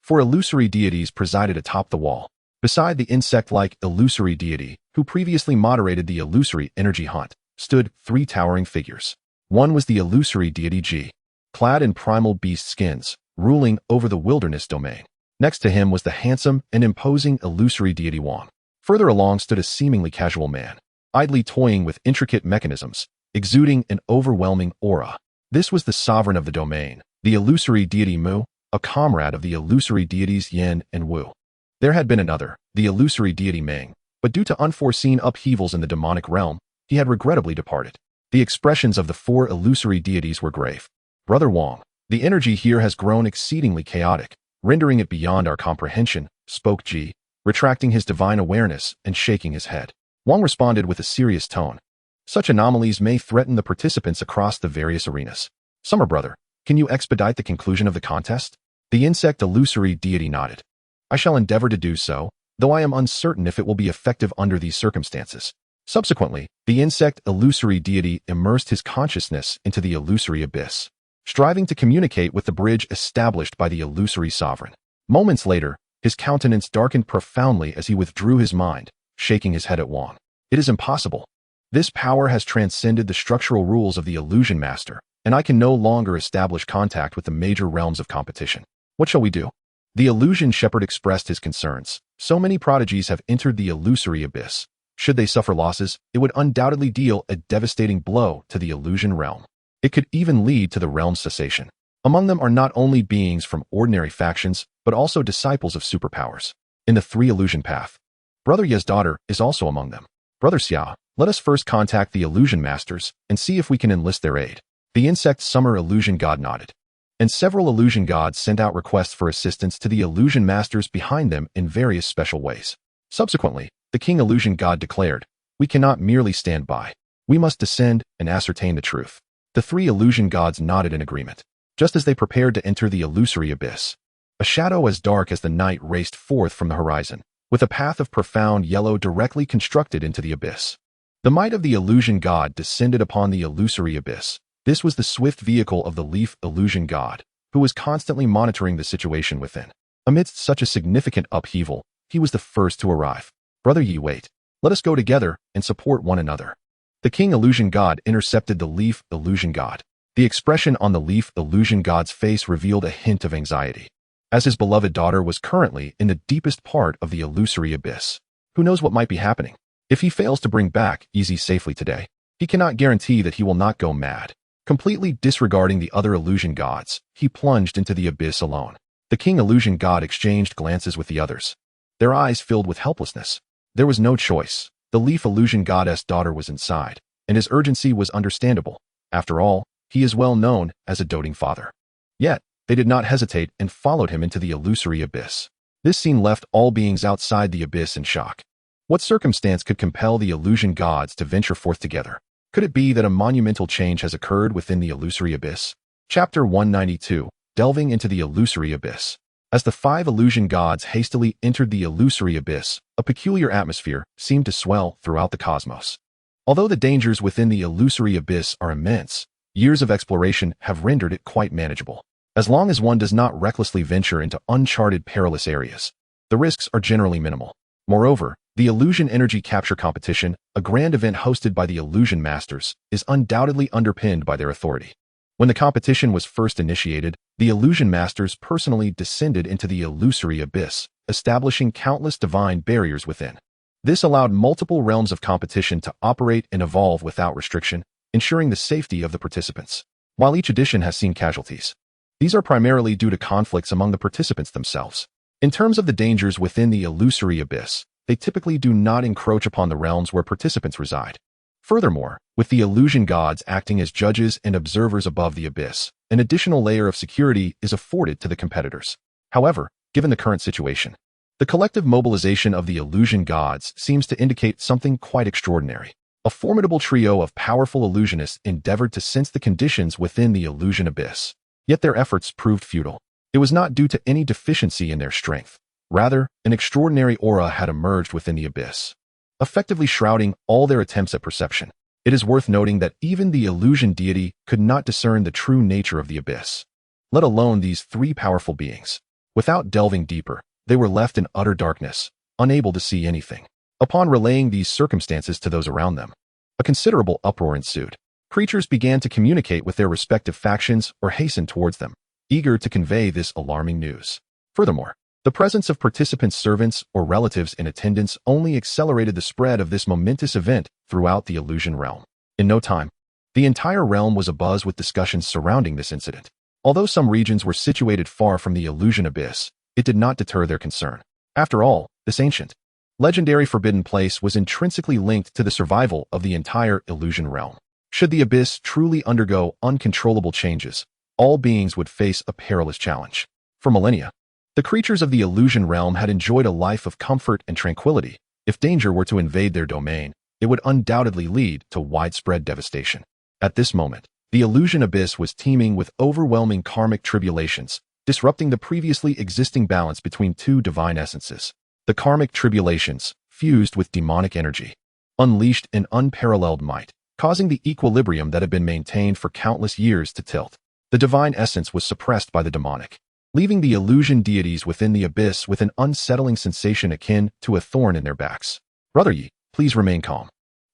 4 illusory deities presided atop the wall. Beside the insect-like illusory deity, who previously moderated the illusory energy hunt, stood 3 towering figures. One was the illusory deity Qi, clad in primal beast skins, ruling over the wilderness domain. Next to him was the handsome and imposing illusory deity Wang. Further along stood a seemingly casual man, idly toying with intricate mechanisms, exuding an overwhelming aura. This was the sovereign of the domain, the illusory deity Mu, a comrade of the illusory deities Yin and Wu. There had been another, the illusory deity Ming, but due to unforeseen upheavals in the demonic realm, he had regrettably departed. The expressions of the 4 illusory deities were grave. Brother Wang, the energy here has grown exceedingly chaotic, rendering it beyond our comprehension, spoke Qi, retracting his divine awareness and shaking his head. Wang responded with a serious tone. Such anomalies may threaten the participants across the various arenas. Summer brother, can you expedite the conclusion of the contest? The insect illusory deity nodded. I shall endeavor to do so, though I am uncertain if it will be effective under these circumstances. Subsequently, the insect illusory deity immersed his consciousness into the illusory abyss, striving to communicate with the bridge established by the illusory sovereign. Moments later, his countenance darkened profoundly as he withdrew his mind, shaking his head at Wang. It is impossible. This power has transcended the structural rules of the illusion master, and I can no longer establish contact with the major realms of competition. What shall we do? The illusion shepherd expressed his concerns. So many prodigies have entered the illusory abyss. Should they suffer losses, it would undoubtedly deal a devastating blow to the illusion realm. It could even lead to the realm's cessation. Among them are not only beings from ordinary factions, but also disciples of superpowers. In the 3 illusion path, Brother Ye's daughter is also among them. Brother Xia, let us first contact the illusion masters and see if we can enlist their aid. The insect summer illusion god nodded, and several illusion gods sent out requests for assistance to the illusion masters behind them in various special ways. Subsequently, the king illusion god declared, we cannot merely stand by. We must descend and ascertain the truth. The 3 illusion gods nodded in agreement. Just as they prepared to enter the illusory abyss, a shadow as dark as the night raced forth from the horizon, with a path of profound yellow directly constructed into the abyss. The might of the illusion god descended upon the illusory abyss. This was the swift vehicle of the leaf illusion god, who was constantly monitoring the situation within. Amidst such a significant upheaval, he was the first to arrive. Brother Yi, wait. Let us go together and support one another. The king illusion god intercepted the leaf illusion god. The expression on the leaf illusion god's face revealed a hint of anxiety, as his beloved daughter was currently in the deepest part of the illusory abyss. Who knows what might be happening? If he fails to bring back Easy safely today, he cannot guarantee that he will not go mad. Completely disregarding the other illusion gods, he plunged into the abyss alone. The king illusion god exchanged glances with the others, their eyes filled with helplessness. There was no choice. The leaf illusion goddess daughter was inside, and his urgency was understandable. After all, he is well known as a doting father. Yet, they did not hesitate and followed him into the illusory abyss. This scene left all beings outside the abyss in shock. What circumstance could compel the illusion gods to venture forth together? Could it be that a monumental change has occurred within the illusory abyss? Chapter 192, Delving into the Illusory Abyss. As the 5 illusion gods hastily entered the illusory abyss, a peculiar atmosphere seemed to swell throughout the cosmos. Although the dangers within the illusory abyss are immense, years of exploration have rendered it quite manageable. As long as one does not recklessly venture into uncharted perilous areas, the risks are generally minimal. Moreover, the illusion energy capture competition, a grand event hosted by the illusion masters, is undoubtedly underpinned by their authority. When the competition was first initiated, the illusion masters personally descended into the illusory abyss, establishing countless divine barriers within. This allowed multiple realms of competition to operate and evolve without restriction, ensuring the safety of the participants. While each edition has seen casualties, these are primarily due to conflicts among the participants themselves. In terms of the dangers within the illusory abyss, they typically do not encroach upon the realms where participants reside. Furthermore, with the illusion gods acting as judges and observers above the abyss, an additional layer of security is afforded to the competitors. However, given the current situation, the collective mobilization of the illusion gods seems to indicate something quite extraordinary. A formidable trio of powerful illusionists endeavored to sense the conditions within the illusion abyss. Yet their efforts proved futile. It was not due to any deficiency in their strength. Rather, an extraordinary aura had emerged within the abyss, effectively shrouding all their attempts at perception. It is worth noting that even the illusion deity could not discern the true nature of the abyss, let alone these 3 powerful beings. Without delving deeper, they were left in utter darkness, unable to see anything. Upon relaying these circumstances to those around them, a considerable uproar ensued. Creatures began to communicate with their respective factions or hasten towards them, eager to convey this alarming news. Furthermore, the presence of participants' servants or relatives in attendance only accelerated the spread of this momentous event throughout the illusion realm. In no time, the entire realm was abuzz with discussions surrounding this incident. Although some regions were situated far from the illusion abyss, it did not deter their concern. After all, this ancient, legendary forbidden place was intrinsically linked to the survival of the entire illusion realm. Should the abyss truly undergo uncontrollable changes, all beings would face a perilous challenge. For millennia, the creatures of the illusion realm had enjoyed a life of comfort and tranquility. If danger were to invade their domain, it would undoubtedly lead to widespread devastation. At this moment, the illusion abyss was teeming with overwhelming karmic tribulations, disrupting the previously existing balance between two divine essences. The karmic tribulations, fused with demonic energy, unleashed in unparalleled might, causing the equilibrium that had been maintained for countless years to tilt. The divine essence was suppressed by the demonic, leaving the illusion deities within the abyss with an unsettling sensation akin to a thorn in their backs. Brother Yi, please remain calm.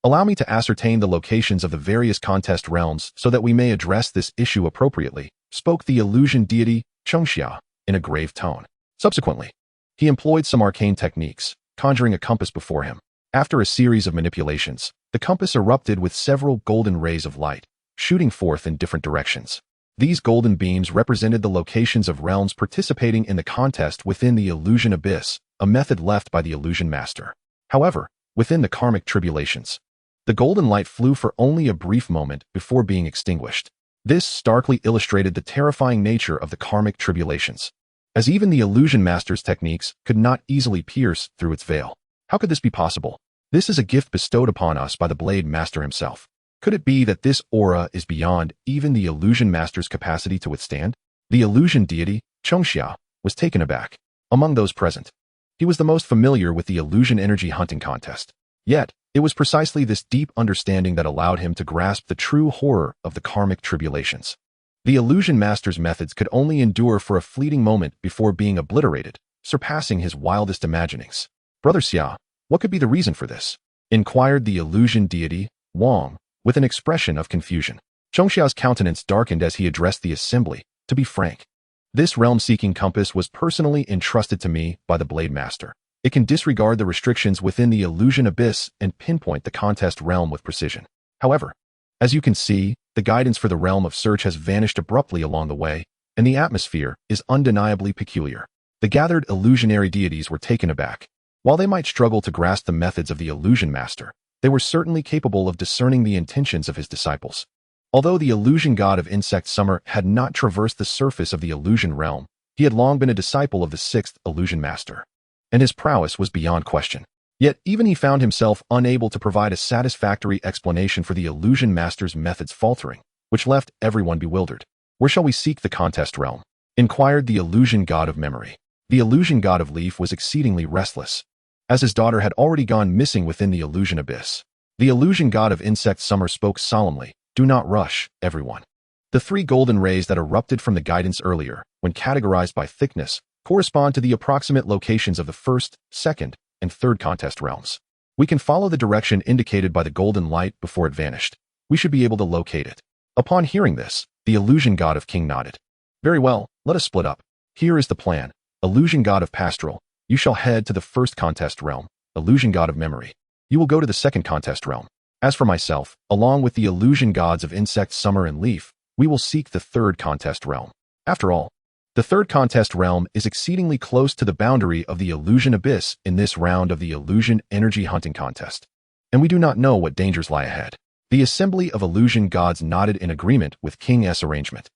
Allow me to ascertain the locations of the various contest realms so that we may address this issue appropriately, spoke the illusion deity, Chengxia, in a grave tone. Subsequently, he employed some arcane techniques, conjuring a compass before him. After a series of manipulations, the compass erupted with several golden rays of light, shooting forth in different directions. These golden beams represented the locations of realms participating in the contest within the illusion abyss, a method left by the illusion master. However, within the karmic tribulations, the golden light flew for only a brief moment before being extinguished. This starkly illustrated the terrifying nature of the karmic tribulations, as even the illusion master's techniques could not easily pierce through its veil. How could this be possible? This is a gift bestowed upon us by the Blade Master himself. Could it be that this aura is beyond even the illusion master's capacity to withstand? The illusion deity, Chengxia, was taken aback. Among those present, he was the most familiar with the illusion energy hunting contest. Yet, it was precisely this deep understanding that allowed him to grasp the true horror of the karmic tribulations. The illusion master's methods could only endure for a fleeting moment before being obliterated, surpassing his wildest imaginings. Brother Xia, what could be the reason for this? Inquired the illusion deity, Wang, with an expression of confusion. Chengxia's countenance darkened as he addressed the assembly. To be frank, this realm-seeking compass was personally entrusted to me by the Blade Master. It can disregard the restrictions within the illusion abyss and pinpoint the contest realm with precision. However, as you can see, the guidance for the realm of search has vanished abruptly along the way, and the atmosphere is undeniably peculiar. The gathered illusionary deities were taken aback. While they might struggle to grasp the methods of the illusion master, they were certainly capable of discerning the intentions of his disciples. Although the illusion god of insect summer had not traversed the surface of the illusion realm, he had long been a disciple of the sixth illusion master, and his prowess was beyond question. Yet even he found himself unable to provide a satisfactory explanation for the illusion master's methods, faltering, which left everyone bewildered. Where shall we seek the contest realm? Inquired the illusion god of memory. The illusion god of leaf was exceedingly restless, as his daughter had already gone missing within the illusion abyss. The illusion god of insect summer spoke solemnly. Do not rush, everyone. The three golden rays that erupted from the guidance earlier, when categorized by thickness, correspond to the approximate locations of the first, second, and third contest realms. We can follow the direction indicated by the golden light before it vanished. We should be able to locate it. Upon hearing this, the illusion god of king nodded. Very well, let us split up. Here is the plan. Illusion god of pastoral, you shall head to the first contest realm. Illusion god of memory, you will go to the second contest realm. As for myself, along with the illusion gods of insect summer and leaf, we will seek the third contest realm. After all, the third contest realm is exceedingly close to the boundary of the illusion abyss in this round of the illusion energy hunting contest, and we do not know what dangers lie ahead. The assembly of illusion gods nodded in agreement with King S' arrangement,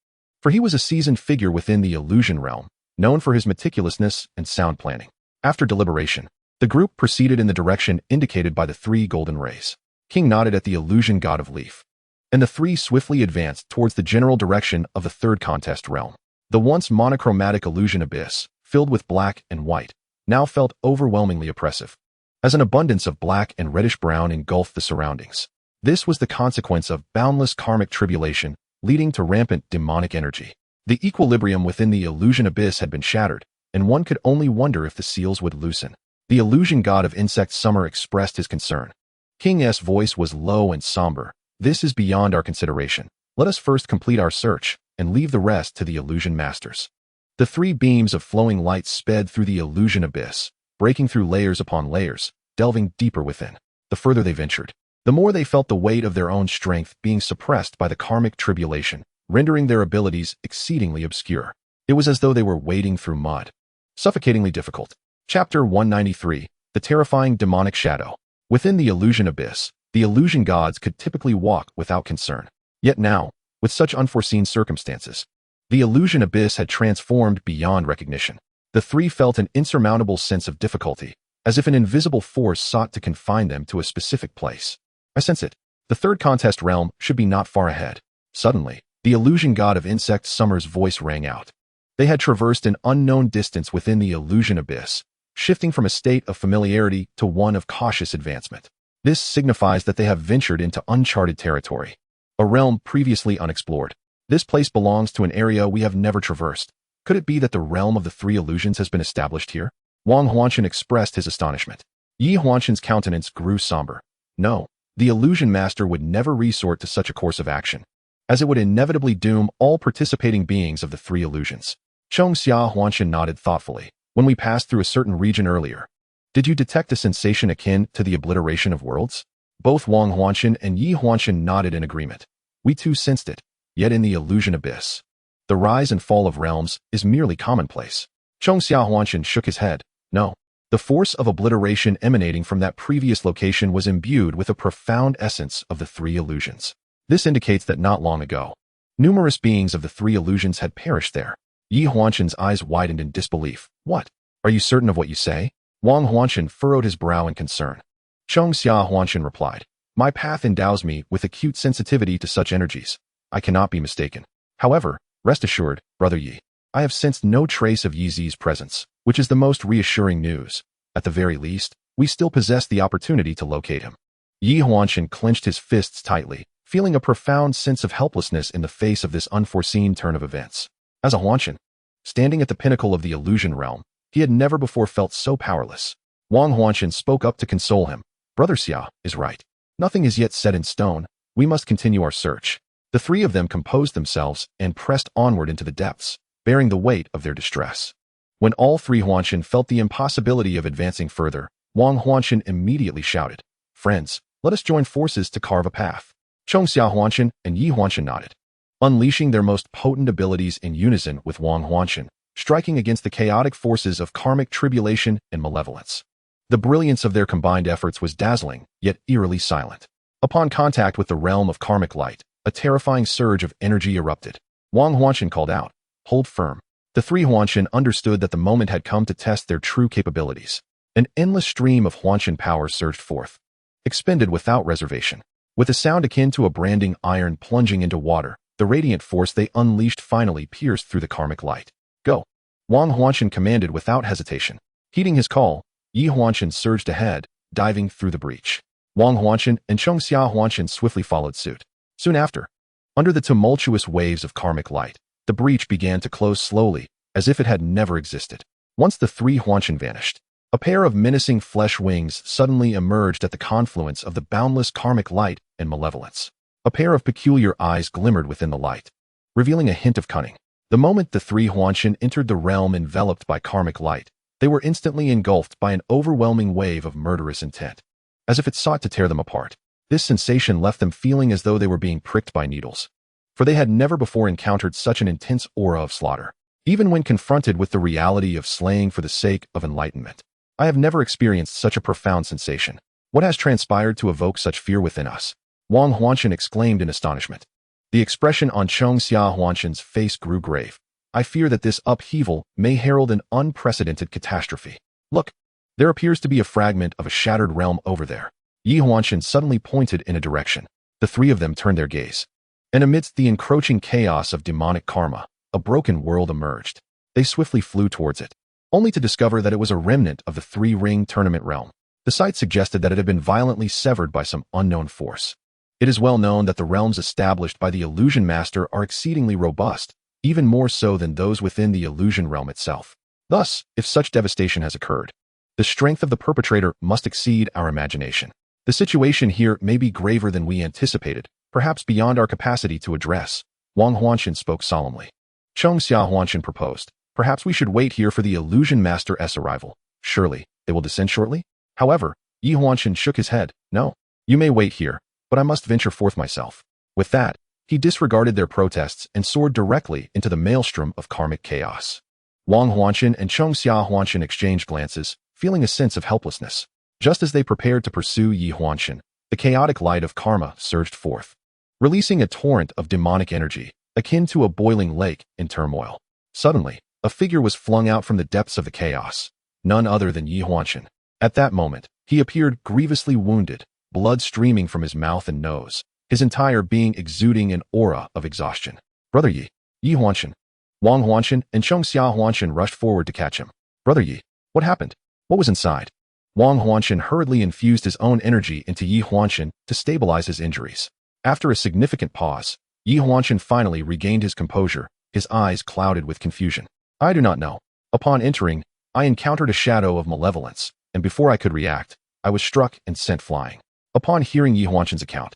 for he was a seasoned figure within the illusion realm, known for his meticulousness and sound planning. After deliberation, the group proceeded in the direction indicated by the three golden rays. King nodded at the illusion god of leaf, and the three swiftly advanced towards the general direction of the third contest realm. The once monochromatic illusion abyss, filled with black and white, now felt overwhelmingly oppressive, as an abundance of black and reddish-brown engulfed the surroundings. This was the consequence of boundless karmic tribulation, leading to rampant demonic energy. The equilibrium within the illusion abyss had been shattered, and one could only wonder if the seals would loosen. The illusion god of insect summer expressed his concern. King S' voice was low and somber. This is beyond our consideration. Let us first complete our search, and leave the rest to the illusion masters. The 3 beams of flowing light sped through the illusion abyss, breaking through layers upon layers, delving deeper within. The further they ventured, the more they felt the weight of their own strength being suppressed by the karmic tribulation, rendering their abilities exceedingly obscure. It was as though they were wading through mud. Suffocatingly difficult. Chapter 193, The Terrifying Demonic Shadow. Within the illusion abyss, the illusion gods could typically walk without concern. Yet now, with such unforeseen circumstances, the illusion abyss had transformed beyond recognition. The 3 felt an insurmountable sense of difficulty, as if an invisible force sought to confine them to a specific place. I sense it. The 3rd contest realm should be not far ahead. Suddenly, the illusion god of insect summer's voice rang out. They had traversed an unknown distance within the illusion abyss, shifting from a state of familiarity to one of cautious advancement. This signifies that they have ventured into uncharted territory, a realm previously unexplored. This place belongs to an area we have never traversed. Could it be that the realm of the 3 illusions has been established here? Wang Huanshan expressed his astonishment. Yi Huanshan's countenance grew somber. No, the illusion master would never resort to such a course of action, as it would inevitably doom all participating beings of the 3 illusions. Chongxia Huanshan nodded thoughtfully. When we passed through a certain region earlier, did you detect a sensation akin to the obliteration of worlds? Both Wang Huanshan and Yi Huanshan nodded in agreement. We too sensed it, yet in the illusion abyss, the rise and fall of realms is merely commonplace. Chongxia Huanshan shook his head. No, the force of obliteration emanating from that previous location was imbued with a profound essence of the 3 illusions. This indicates that not long ago, numerous beings of the 3 illusions had perished there. Yi Huanshan's eyes widened in disbelief. What? Are you certain of what you say? Wang Huanshan furrowed his brow in concern. Chongxia Huanshan replied, My path endows me with acute sensitivity to such energies. I cannot be mistaken. However, rest assured, Brother Yi, I have sensed no trace of Yi Zi's presence, which is the most reassuring news. At the very least, we still possess the opportunity to locate him. Yi Huanshan clenched his fists tightly, feeling a profound sense of helplessness in the face of this unforeseen turn of events. As a Huanshan, standing at the pinnacle of the illusion realm, he had never before felt so powerless. Wang Huanshan spoke up to console him. Brother Xia is right. Nothing is yet set in stone. We must continue our search. The 3 of them composed themselves and pressed onward into the depths, bearing the weight of their distress. When all 3 Huanshan felt the impossibility of advancing further, Wang Huanshan immediately shouted, Friends, let us join forces to carve a path. Chongxia Huanshan and Yi Huanshan nodded, unleashing their most potent abilities in unison with Wang Huanshan, striking against the chaotic forces of karmic tribulation and malevolence. The brilliance of their combined efforts was dazzling, yet eerily silent. Upon contact with the realm of karmic light, a terrifying surge of energy erupted. Wang Huanshan called out, Hold firm. The 3 Huanshan understood that the moment had come to test their true capabilities. An endless stream of Huanshan power surged forth, expended without reservation. With a sound akin to a branding iron plunging into water, the radiant force they unleashed finally pierced through the karmic light. Go! Wang Huanshan commanded without hesitation. Heeding his call, Yi Huanshan surged ahead, diving through the breach. Wang Huanshan and Chongxia Huanshan swiftly followed suit. Soon after, under the tumultuous waves of karmic light, the breach began to close slowly, as if it had never existed. Once the 3 Huanshan vanished, a pair of menacing flesh wings suddenly emerged at the confluence of the boundless karmic light and malevolence. A pair of peculiar eyes glimmered within the light, revealing a hint of cunning. The moment the 3 Huanshan entered the realm enveloped by karmic light, they were instantly engulfed by an overwhelming wave of murderous intent, as if it sought to tear them apart. This sensation left them feeling as though they were being pricked by needles, for they had never before encountered such an intense aura of slaughter. Even when confronted with the reality of slaying for the sake of enlightenment, I have never experienced such a profound sensation. What has transpired to evoke such fear within us? Wang Huanshan exclaimed in astonishment. The expression on Chongxia Huanshan's face grew grave. I fear that this upheaval may herald an unprecedented catastrophe. Look, there appears to be a fragment of a shattered realm over there. Yi Huanshan suddenly pointed in a direction. The 3 of them turned their gaze, and amidst the encroaching chaos of demonic karma, a broken world emerged. They swiftly flew towards it, only to discover that it was a remnant of the 3-ring tournament realm. The sight suggested that it had been violently severed by some unknown force. It is well known that the realms established by the illusion master are exceedingly robust, even more so than those within the illusion realm itself. Thus, if such devastation has occurred, the strength of the perpetrator must exceed our imagination. The situation here may be graver than we anticipated, perhaps beyond our capacity to address. Wang Huanshan spoke solemnly. Chong Xia Huanshan proposed, perhaps we should wait here for the illusion master's arrival. Surely, they will descend shortly? However, Yi Huanshan shook his head. No, you may wait here, but I must venture forth myself. With that, he disregarded their protests and soared directly into the maelstrom of karmic chaos. Wang Huanshan and Chong Xia Huanshan exchanged glances, feeling a sense of helplessness. Just as they prepared to pursue Yi Huanshan, the chaotic light of karma surged forth, releasing a torrent of demonic energy, akin to a boiling lake in turmoil. Suddenly, a figure was flung out from the depths of the chaos, none other than Yi Huanshan. At that moment, he appeared grievously wounded, blood streaming from his mouth and nose, his entire being exuding an aura of exhaustion. Brother Yi, Yi Huanshan. Wang Huanshan and Chong Xia Huanshan rushed forward to catch him. Brother Yi, what happened? What was inside? Wang Huanshan hurriedly infused his own energy into Yi Huanshan to stabilize his injuries. After a significant pause, Yi Huanshan finally regained his composure, his eyes clouded with confusion. I do not know. Upon entering, I encountered a shadow of malevolence, and before I could react, I was struck and sent flying. Upon hearing Yi Huanshan's account,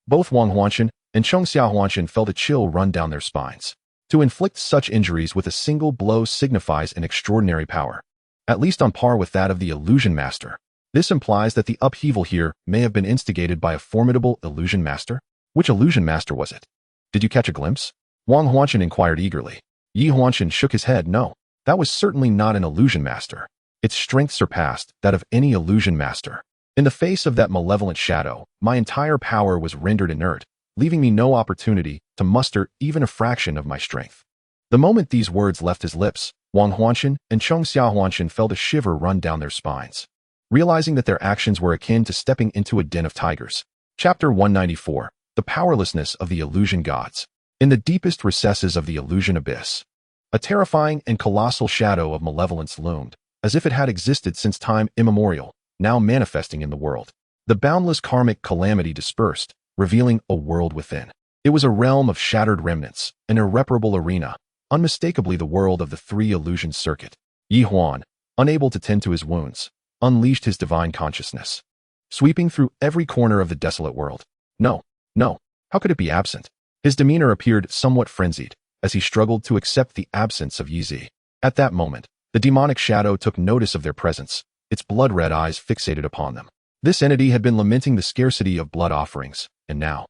both Wang Huanshan and Chong Xia Huanshan felt a chill run down their spines. To inflict such injuries with a single blow signifies an extraordinary power, at least on par with that of the illusion master. This implies that the upheaval here may have been instigated by a formidable illusion master. Which illusion master was it? Did you catch a glimpse? Wang Huanshan inquired eagerly. Yi Huanshan shook his head. No, that was certainly not an illusion master. Its strength surpassed that of any illusion master. In the face of that malevolent shadow, my entire power was rendered inert, leaving me no opportunity to muster even a fraction of my strength. The moment these words left his lips, Wang Huanshan and Chong Xia Huanshan felt a shiver run down their spines, realizing that their actions were akin to stepping into a den of tigers. Chapter 194. The Powerlessness of the Illusion Gods. In the deepest recesses of the illusion abyss, a terrifying and colossal shadow of malevolence loomed, as if it had existed since time immemorial, now manifesting in the world. The boundless karmic calamity dispersed, revealing a world within. It was a realm of shattered remnants, an irreparable arena, unmistakably the world of the three illusion circuit. Yi Huan, unable to tend to his wounds, unleashed his divine consciousness, sweeping through every corner of the desolate world. No, how could it be absent? His demeanor appeared somewhat frenzied, as he struggled to accept the absence of Yi Zi. At that moment, the demonic shadow took notice of their presence, its blood-red eyes fixated upon them. This entity had been lamenting the scarcity of blood offerings, and now,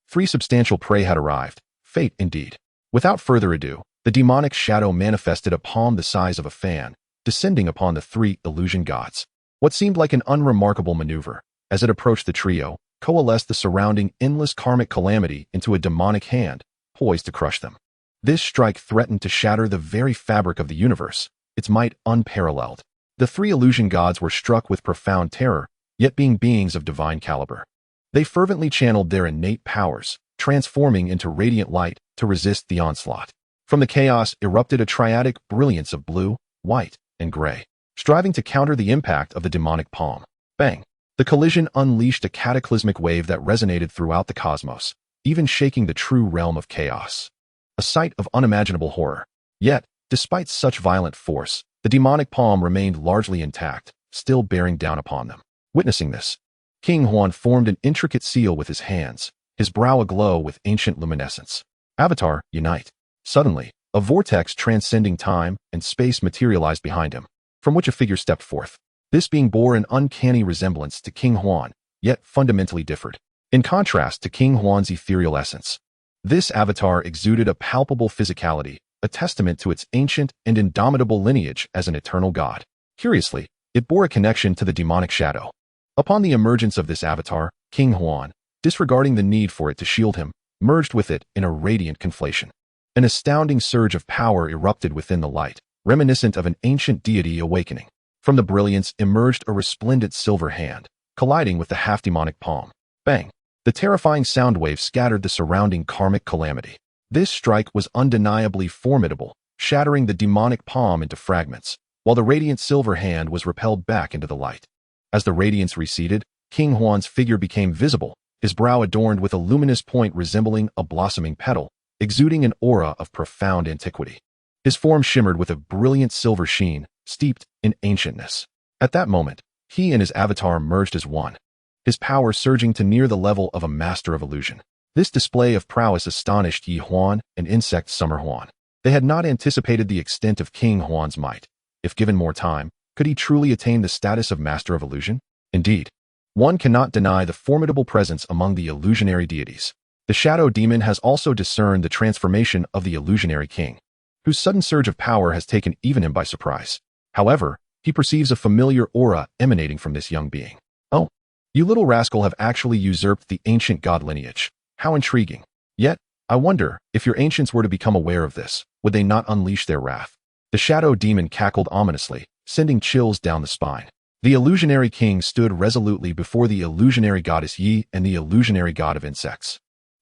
three substantial prey had arrived. Fate indeed. Without further ado, the demonic shadow manifested a palm the size of a fan, descending upon the three illusion gods. What seemed like an unremarkable maneuver, as it approached the trio, coalesced the surrounding endless karmic calamity into a demonic hand, poised to crush them. This strike threatened to shatter the very fabric of the universe, its might unparalleled. The three illusion gods were struck with profound terror, yet being beings of divine caliber. They fervently channeled their innate powers, transforming into radiant light to resist the onslaught. From the chaos erupted a triadic brilliance of blue, white, and gray, striving to counter the impact of the demonic palm. Bang! The collision unleashed a cataclysmic wave that resonated throughout the cosmos, even shaking the true realm of chaos. A sight of unimaginable horror. Yet, despite such violent force, the demonic palm remained largely intact, still bearing down upon them. Witnessing this, King Huan formed an intricate seal with his hands, his brow aglow with ancient luminescence. Avatar, unite. Suddenly, a vortex transcending time and space materialized behind him, from which a figure stepped forth. This being bore an uncanny resemblance to King Huan, yet fundamentally differed. In contrast to King Huan's ethereal essence, this avatar exuded a palpable physicality, a testament to its ancient and indomitable lineage as an eternal god. Curiously, it bore a connection to the demonic shadow. Upon the emergence of this avatar, King Huan, disregarding the need for it to shield him, merged with it in a radiant conflation. An astounding surge of power erupted within the light, reminiscent of an ancient deity awakening. From the brilliance emerged a resplendent silver hand, colliding with the half-demonic palm. Bang! The terrifying sound wave scattered the surrounding karmic calamity. This strike was undeniably formidable, shattering the demonic palm into fragments, while the radiant silver hand was repelled back into the light. As the radiance receded, King Huan's figure became visible, his brow adorned with a luminous point resembling a blossoming petal, exuding an aura of profound antiquity. His form shimmered with a brilliant silver sheen, steeped in ancientness. At that moment, he and his avatar merged as one, his power surging to near the level of a master of illusion. This display of prowess astonished Yin Wu Huan and insect Summer Huan. They had not anticipated the extent of King Huan's might. If given more time, could he truly attain the status of master of illusion? Indeed, one cannot deny the formidable presence among the illusionary deities. The shadow demon has also discerned the transformation of the illusionary king, whose sudden surge of power has taken even him by surprise. However, he perceives a familiar aura emanating from this young being. Oh, you little rascal have actually usurped the ancient god lineage. How intriguing. Yet, I wonder, if your ancients were to become aware of this, would they not unleash their wrath? The shadow demon cackled ominously, sending chills down the spine. The illusionary king stood resolutely before the illusionary goddess Yi and the illusionary god of insects,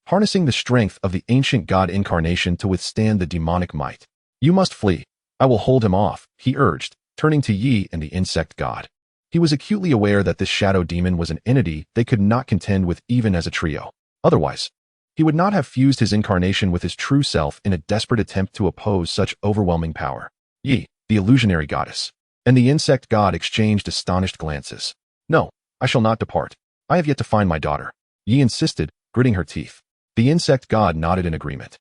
harnessing the strength of the ancient god incarnation to withstand the demonic might. You must flee. I will hold him off, he urged, turning to Yi and the insect god. He was acutely aware that this shadow demon was an entity they could not contend with even as a trio. Otherwise, he would not have fused his incarnation with his true self in a desperate attempt to oppose such overwhelming power. Yi, the illusionary goddess, and the insect god exchanged astonished glances. No, I shall not depart. I have yet to find my daughter, Yi insisted, gritting her teeth. The insect god nodded in agreement,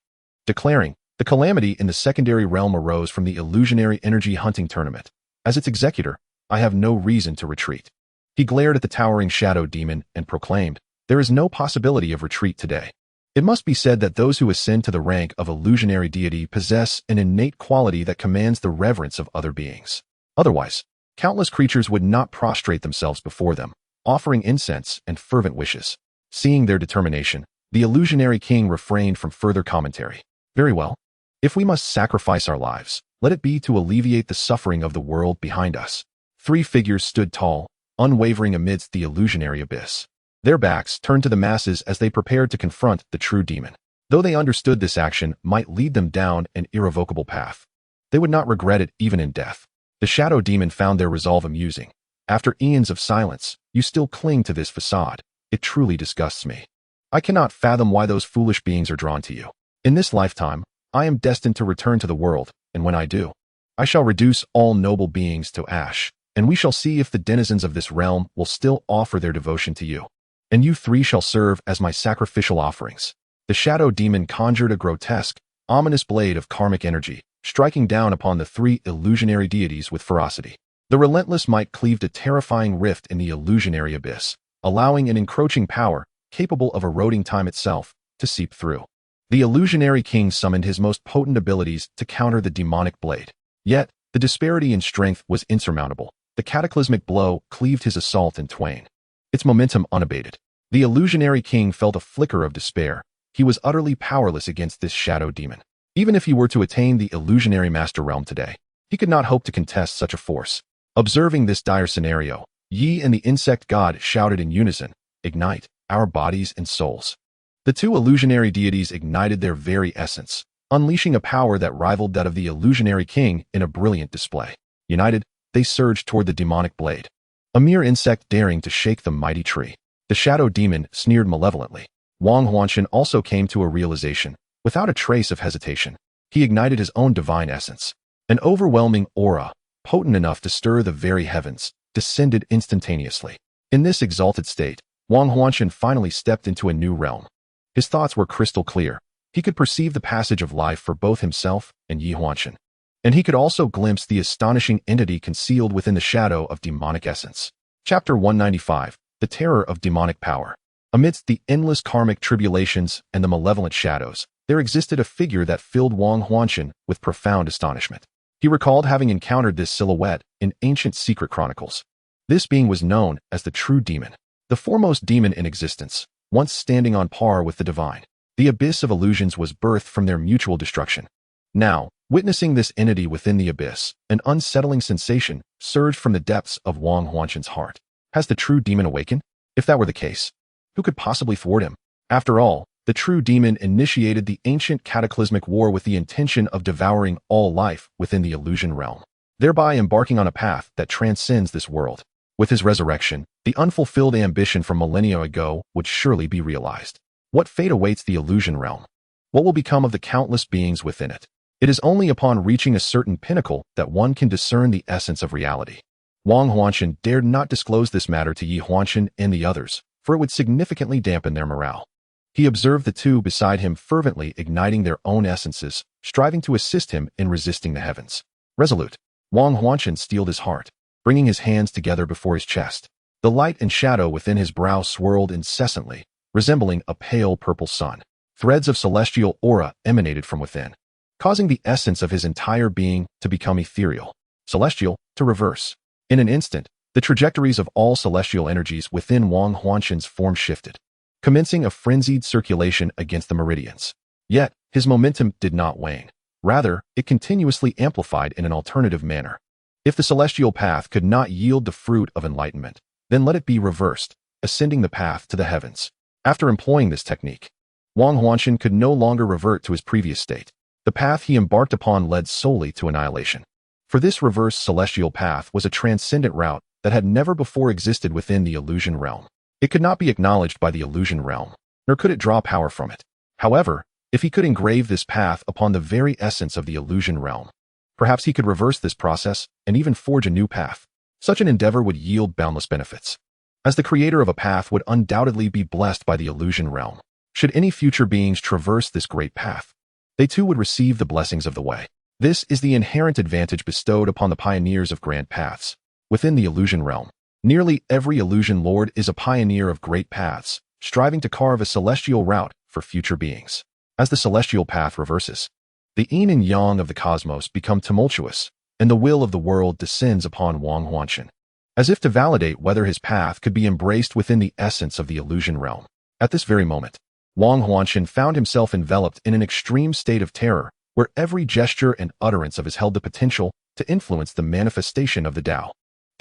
declaring, the calamity in the secondary realm arose from the illusionary energy hunting tournament. As its executor, I have no reason to retreat. He glared at the towering shadow demon and proclaimed, there is no possibility of retreat today. It must be said that those who ascend to the rank of illusionary deity possess an innate quality that commands the reverence of other beings. Otherwise, countless creatures would not prostrate themselves before them, offering incense and fervent wishes. Seeing their determination, the illusionary king refrained from further commentary. Very well. If we must sacrifice our lives, let it be to alleviate the suffering of the world behind us. Three figures stood tall, unwavering amidst the illusionary abyss. Their backs turned to the masses as they prepared to confront the true demon. Though they understood this action might lead them down an irrevocable path, they would not regret it even in death. The shadow demon found their resolve amusing. After eons of silence, you still cling to this facade. It truly disgusts me. I cannot fathom why those foolish beings are drawn to you. In this lifetime, I am destined to return to the world, and when I do, I shall reduce all noble beings to ash, and we shall see if the denizens of this realm will still offer their devotion to you. And you three shall serve as my sacrificial offerings. The shadow demon conjured a grotesque, ominous blade of karmic energy, striking down upon the three illusionary deities with ferocity. The relentless might cleaved a terrifying rift in the illusionary abyss, allowing an encroaching power, capable of eroding time itself, to seep through. The illusionary king summoned his most potent abilities to counter the demonic blade. Yet, the disparity in strength was insurmountable. The cataclysmic blow cleaved his assault in twain, its momentum unabated. The illusionary king felt a flicker of despair. He was utterly powerless against this shadow demon. Even if he were to attain the illusionary master realm today, he could not hope to contest such a force. Observing this dire scenario, Yi and the insect god shouted in unison, "Ignite, our bodies and souls." The two illusionary deities ignited their very essence, unleashing a power that rivaled that of the illusionary king in a brilliant display. United, they surged toward the demonic blade, a mere insect daring to shake the mighty tree. The shadow demon sneered malevolently. Wang Huanshan also came to a realization, without a trace of hesitation. He ignited his own divine essence. An overwhelming aura, potent enough to stir the very heavens, descended instantaneously. In this exalted state, Wang Huanshan finally stepped into a new realm. His thoughts were crystal clear. He could perceive the passage of life for both himself and Yi Huanshan. And he could also glimpse the astonishing entity concealed within the shadow of demonic essence. Chapter 195, The Terror of Demonic Power. Amidst the endless karmic tribulations and the malevolent shadows, there existed a figure that filled Wang Huanshan with profound astonishment. He recalled having encountered this silhouette in ancient secret chronicles. This being was known as the true demon, the foremost demon in existence, once standing on par with the divine. The abyss of illusions was birthed from their mutual destruction. Now, witnessing this entity within the abyss, an unsettling sensation surged from the depths of Wang Huanshan's heart. Has the true demon awakened? If that were the case, who could possibly thwart him? After all, the true demon initiated the ancient cataclysmic war with the intention of devouring all life within the illusion realm, thereby embarking on a path that transcends this world. With his resurrection, the unfulfilled ambition from millennia ago would surely be realized. What fate awaits the illusion realm? What will become of the countless beings within it? It is only upon reaching a certain pinnacle that one can discern the essence of reality. Wang Huanshan dared not disclose this matter to Yi Huanshan and the others, for it would significantly dampen their morale. He observed the two beside him fervently igniting their own essences, striving to assist him in resisting the heavens. Resolute, Wang Huanshan steeled his heart, bringing his hands together before his chest. The light and shadow within his brow swirled incessantly, resembling a pale purple sun. Threads of celestial aura emanated from within, causing the essence of his entire being to become ethereal, celestial, to reverse. In an instant, the trajectories of all celestial energies within Wang Huanshan's form shifted, commencing a frenzied circulation against the meridians. Yet, his momentum did not wane. Rather, it continuously amplified in an alternative manner. If the celestial path could not yield the fruit of enlightenment, then let it be reversed, ascending the path to the heavens. After employing this technique, Wang Huanshan could no longer revert to his previous state. The path he embarked upon led solely to annihilation. For this reverse celestial path was a transcendent route that had never before existed within the illusion realm. It could not be acknowledged by the illusion realm, nor could it draw power from it. However, if he could engrave this path upon the very essence of the illusion realm, perhaps he could reverse this process and even forge a new path. Such an endeavor would yield boundless benefits. As the creator of a path would undoubtedly be blessed by the illusion realm. Should any future beings traverse this great path, they too would receive the blessings of the way. This is the inherent advantage bestowed upon the pioneers of grand paths. Within the illusion realm, nearly every illusion lord is a pioneer of great paths, striving to carve a celestial route for future beings. As the celestial path reverses, the yin and yang of the cosmos become tumultuous, and the will of the world descends upon Wang Huanshan, as if to validate whether his path could be embraced within the essence of the illusion realm. At this very moment, Wang Huanshan found himself enveloped in an extreme state of terror, where every gesture and utterance of his held the potential to influence the manifestation of the Tao.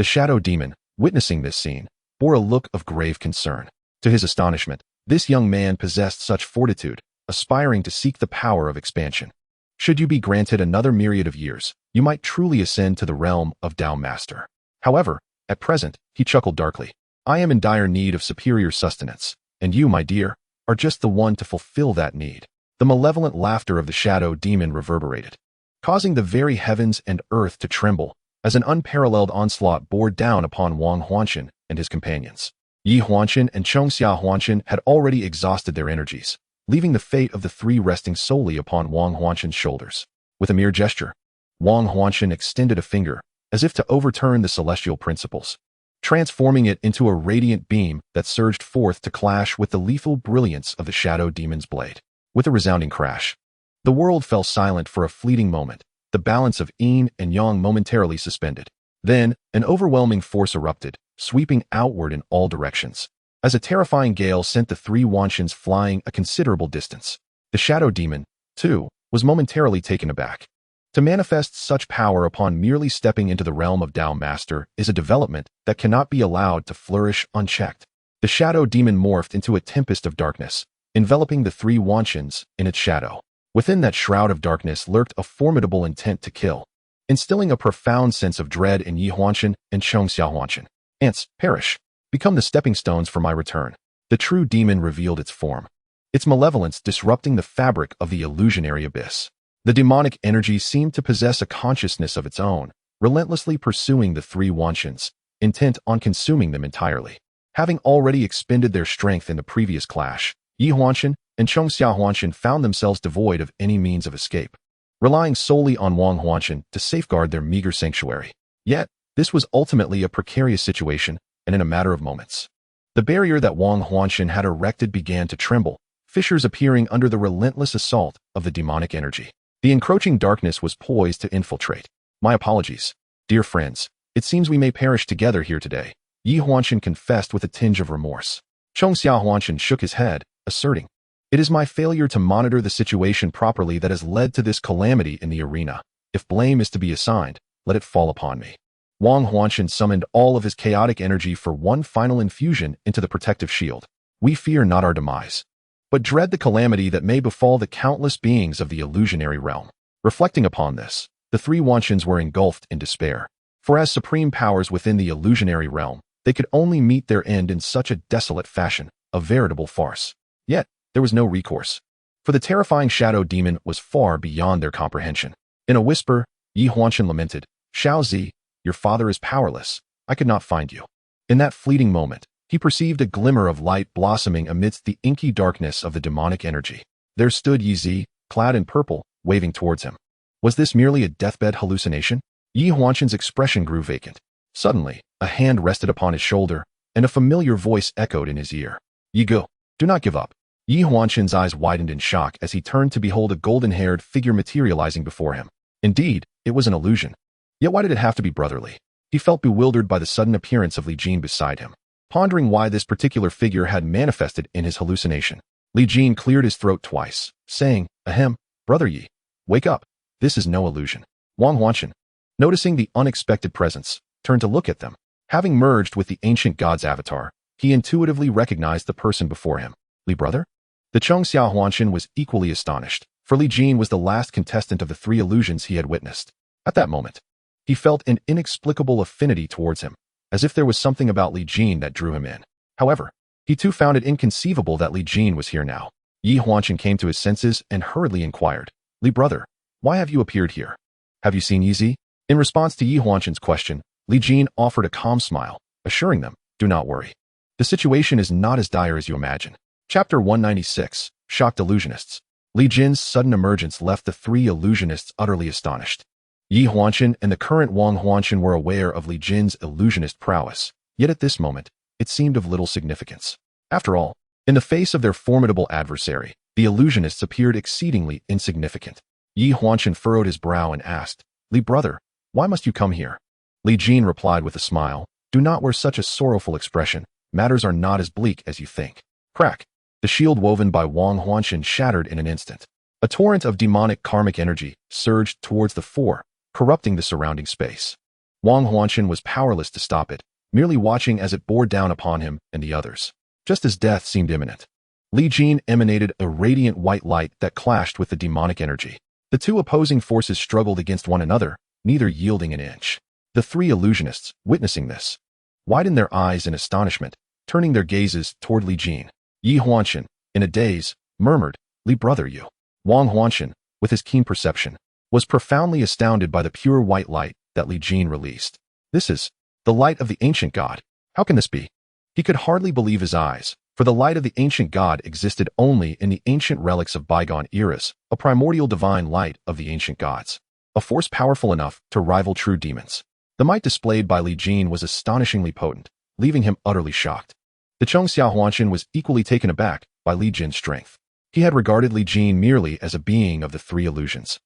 The shadow demon, witnessing this scene, bore a look of grave concern. To his astonishment, this young man possessed such fortitude, aspiring to seek the power of expansion. Should you be granted another myriad of years, you might truly ascend to the realm of Tao Master. However, at present, he chuckled darkly, I am in dire need of superior sustenance, and you, my dear, are just the one to fulfill that need. The malevolent laughter of the shadow demon reverberated, causing the very heavens and earth to tremble as an unparalleled onslaught bore down upon Wang Huanshan and his companions. Yi Huanshan and Chongxia Huanshan had already exhausted their energies, leaving the fate of the three resting solely upon Wang Huanshan's shoulders. With a mere gesture, Wang Huanshan extended a finger, as if to overturn the celestial principles, transforming it into a radiant beam that surged forth to clash with the lethal brilliance of the shadow demon's blade. With a resounding crash, the world fell silent for a fleeting moment, the balance of yin and yang momentarily suspended. Then, an overwhelming force erupted, sweeping outward in all directions. As a terrifying gale sent the three Huanshans flying a considerable distance, the shadow demon, too, was momentarily taken aback. To manifest such power upon merely stepping into the realm of Tao Master is a development that cannot be allowed to flourish unchecked. The shadow demon morphed into a tempest of darkness, enveloping the three Huanshans in its shadow. Within that shroud of darkness lurked a formidable intent to kill, instilling a profound sense of dread in Yi Huanshan and Chongxia Huanshan. Ants, perish. Become the stepping stones for my return. The true demon revealed its form, its malevolence disrupting the fabric of the illusionary abyss. The demonic energy seemed to possess a consciousness of its own, relentlessly pursuing the three Huanshans, intent on consuming them entirely. Having already expended their strength in the previous clash, Yi Huanshan and Chongxia Huanshan found themselves devoid of any means of escape, relying solely on Wang Huanshan to safeguard their meager sanctuary. Yet, this was ultimately a precarious situation, and in a matter of moments, the barrier that Wang Huanshan had erected began to tremble, fissures appearing under the relentless assault of the demonic energy. The encroaching darkness was poised to infiltrate. My apologies, dear friends. It seems we may perish together here today, Yi Huanshan confessed with a tinge of remorse. Chongxia Huanshan shook his head, asserting, it is my failure to monitor the situation properly that has led to this calamity in the arena. If blame is to be assigned, let it fall upon me. Wang Huanshan summoned all of his chaotic energy for one final infusion into the protective shield. We fear not our demise, but dread the calamity that may befall the countless beings of the illusionary realm. Reflecting upon this, the three Huanshans were engulfed in despair. For as supreme powers within the illusionary realm, they could only meet their end in such a desolate fashion, a veritable farce. Yet, there was no recourse. for the terrifying shadow demon was far beyond their comprehension. In a whisper, Yi Huanshan lamented, "Shaozi, your father is powerless. I could not find you." In that fleeting moment, he perceived a glimmer of light blossoming amidst the inky darkness of the demonic energy. There stood Yi Zi, clad in purple, waving towards him. Was this merely a deathbed hallucination? Yi Huanshan's expression grew vacant. Suddenly, a hand rested upon his shoulder, and a familiar voice echoed in his ear. "Yi Go, do not give up." Yi Huanshan's eyes widened in shock as he turned to behold a golden-haired figure materializing before him. Indeed, it was an illusion. Yet why did it have to be brotherly? He felt bewildered by the sudden appearance of Li Jin beside him, pondering why this particular figure had manifested in his hallucination. Li Jin cleared his throat twice, saying, "Ahem, Brother Yi, wake up. This is no illusion." Wang Huanshan, noticing the unexpected presence, turned to look at them. Having merged with the ancient god's avatar, he intuitively recognized the person before him. Li brother? The Chongxiao Huanshan was equally astonished, for Li Jin was the last contestant of the 3 illusions he had witnessed. At that moment, he felt an inexplicable affinity towards him, as if there was something about Li Jin that drew him in. However, he too found it inconceivable that Li Jin was here now. Yi Huanshan came to his senses and hurriedly inquired, "Li brother, why have you appeared here? Have you seen Yi Zi?" In response to Yi Huanshan's question, Li Jin offered a calm smile, assuring them, "Do not worry. The situation is not as dire as you imagine." Chapter 196, Shocked Illusionists. Li Jin's sudden emergence left the 3 illusionists utterly astonished. Yi Huanshan and the current Wang Huanshan were aware of Li Jin's illusionist prowess, yet at this moment, it seemed of little significance. After all, in the face of their formidable adversary, the illusionists appeared exceedingly insignificant. Yi Huanshan furrowed his brow and asked, "Li brother, why must you come here?" Li Jin replied with a smile, "Do not wear such a sorrowful expression. Matters are not as bleak as you think." Crack! The shield woven by Wang Huanshan shattered in an instant. A torrent of demonic karmic energy surged towards the 4, corrupting the surrounding space. Wang Huanshan was powerless to stop it, merely watching as it bore down upon him and the others. Just as death seemed imminent, Li Jin emanated a radiant white light that clashed with the demonic energy. The 2 opposing forces struggled against one another, neither yielding an inch. The 3 illusionists, witnessing this, widened their eyes in astonishment, turning their gazes toward Li Jin. Yi Huanshan, in a daze, murmured, "Li brother you." Wang Huanshan, with his keen perception, was profoundly astounded by the pure white light that Li Jin released. "This is the light of the ancient god. How can this be?" He could hardly believe his eyes, for the light of the ancient god existed only in the ancient relics of bygone eras, a primordial divine light of the ancient gods, a force powerful enough to rival true demons. The might displayed by Li Jin was astonishingly potent, leaving him utterly shocked. The Chongxiao Huanshan was equally taken aback by Li Jin's strength. He had regarded Li Jin merely as a being of the 3 illusions.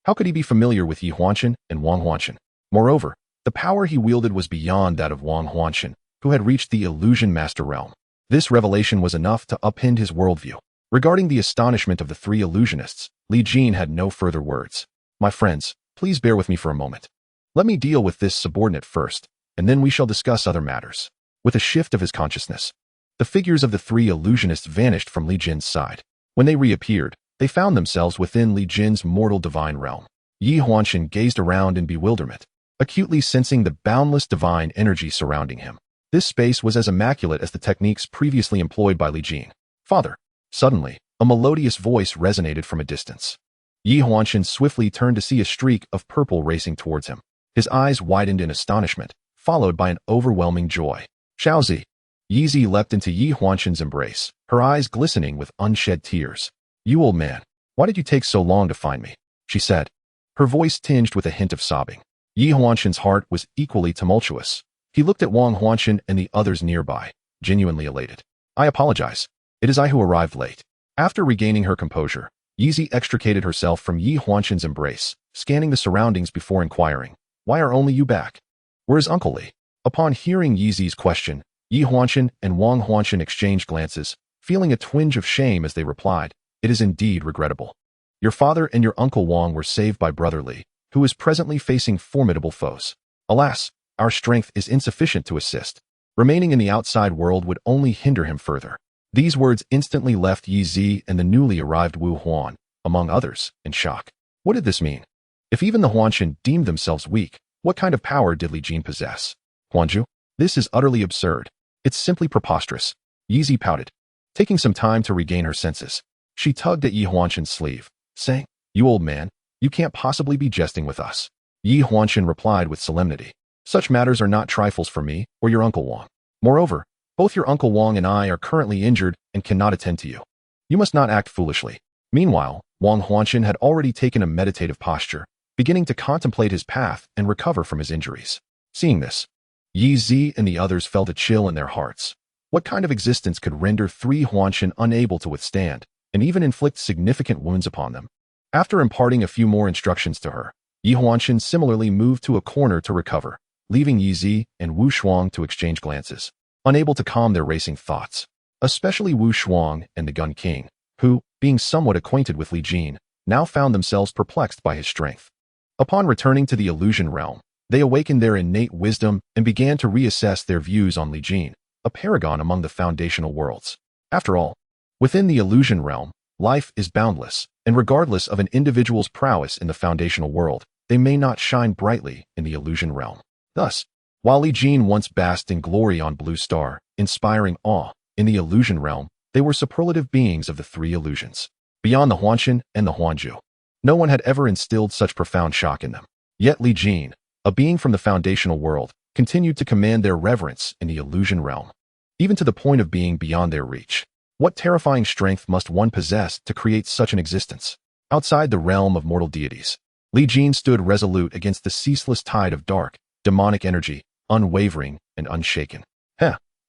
How could he be familiar with Yi Huanshan and Wang Huanshan? Moreover, the power he wielded was beyond that of Wang Huanshan, who had reached the illusion master realm. This revelation was enough to upend his worldview. Regarding the astonishment of the 3 illusionists, Li Jin had no further words. "My friends, please bear with me for a moment. Let me deal with this subordinate first, and then we shall discuss other matters." With a shift of his consciousness, the figures of the 3 illusionists vanished from Li Jin's side. When they reappeared, they found themselves within Li Jin's mortal divine realm. Yi Huanshan gazed around in bewilderment, acutely sensing the boundless divine energy surrounding him. This space was as immaculate as the techniques previously employed by Li Jin. "Father!" Suddenly, a melodious voice resonated from a distance. Yi Huanshan swiftly turned to see a streak of purple racing towards him. His eyes widened in astonishment, followed by an overwhelming joy. "Shaozi!" Yi Zi leapt into Yi Huanshan's embrace, her eyes glistening with unshed tears. "You old man, why did you take so long to find me?" she said, her voice tinged with a hint of sobbing. Yi Huanshan's heart was equally tumultuous. He looked at Wang Huanshan and the others nearby, genuinely elated. "I apologize. It is I who arrived late." After regaining her composure, Yi Zi extricated herself from Yi Huanshan's embrace, scanning the surroundings before inquiring, "Why are only you back? Where is Uncle Li?" Upon hearing Yi Zi's question, Yi Huanshan and Wang Huanshan exchanged glances, feeling a twinge of shame as they replied, "It is indeed regrettable. Your father and your uncle Wang were saved by Brother Li, who is presently facing formidable foes. Alas, our strength is insufficient to assist. Remaining in the outside world would only hinder him further." These words instantly left Yi Zi and the newly arrived Wu Huan, among others, in shock. What did this mean? If even the Huanshan deemed themselves weak, what kind of power did Li Jin possess? "Huanju, this is utterly absurd. It's simply preposterous." Yi Zi pouted, taking some time to regain her senses. She tugged at Yi Huanshan's sleeve, saying, "You old man, you can't possibly be jesting with us." Yi Huanshan replied with solemnity, "Such matters are not trifles for me or your Uncle Wang. Moreover, both your Uncle Wang and I are currently injured and cannot attend to you. You must not act foolishly." Meanwhile, Wang Huanshan had already taken a meditative posture, beginning to contemplate his path and recover from his injuries. Seeing this, Yi Zi and the others felt a chill in their hearts. What kind of existence could render three Huanshan unable to withstand, and even inflict significant wounds upon them? After imparting a few more instructions to her, Yi Huanshan similarly moved to a corner to recover, leaving Yi Zi and Wu Shuang to exchange glances, unable to calm their racing thoughts. Especially Wu Shuang and the Gun King, who, being somewhat acquainted with Li Jin, now found themselves perplexed by his strength. Upon returning to the illusion realm, they awakened their innate wisdom and began to reassess their views on Li Jin, a paragon among the foundational worlds. After all, within the illusion realm, life is boundless, and regardless of an individual's prowess in the foundational world, they may not shine brightly in the illusion realm. Thus, while Li Jin once basked in glory on Blue Star, inspiring awe, in the illusion realm, they were superlative beings of the three illusions. Beyond the Huanshan and the Huanju, no one had ever instilled such profound shock in them. Yet Li Jin, a being from the foundational world, continued to command their reverence in the illusion realm, even to the point of being beyond their reach. What terrifying strength must one possess to create such an existence? Outside the realm of mortal deities, Li Jin stood resolute against the ceaseless tide of dark, demonic energy, unwavering and unshaken.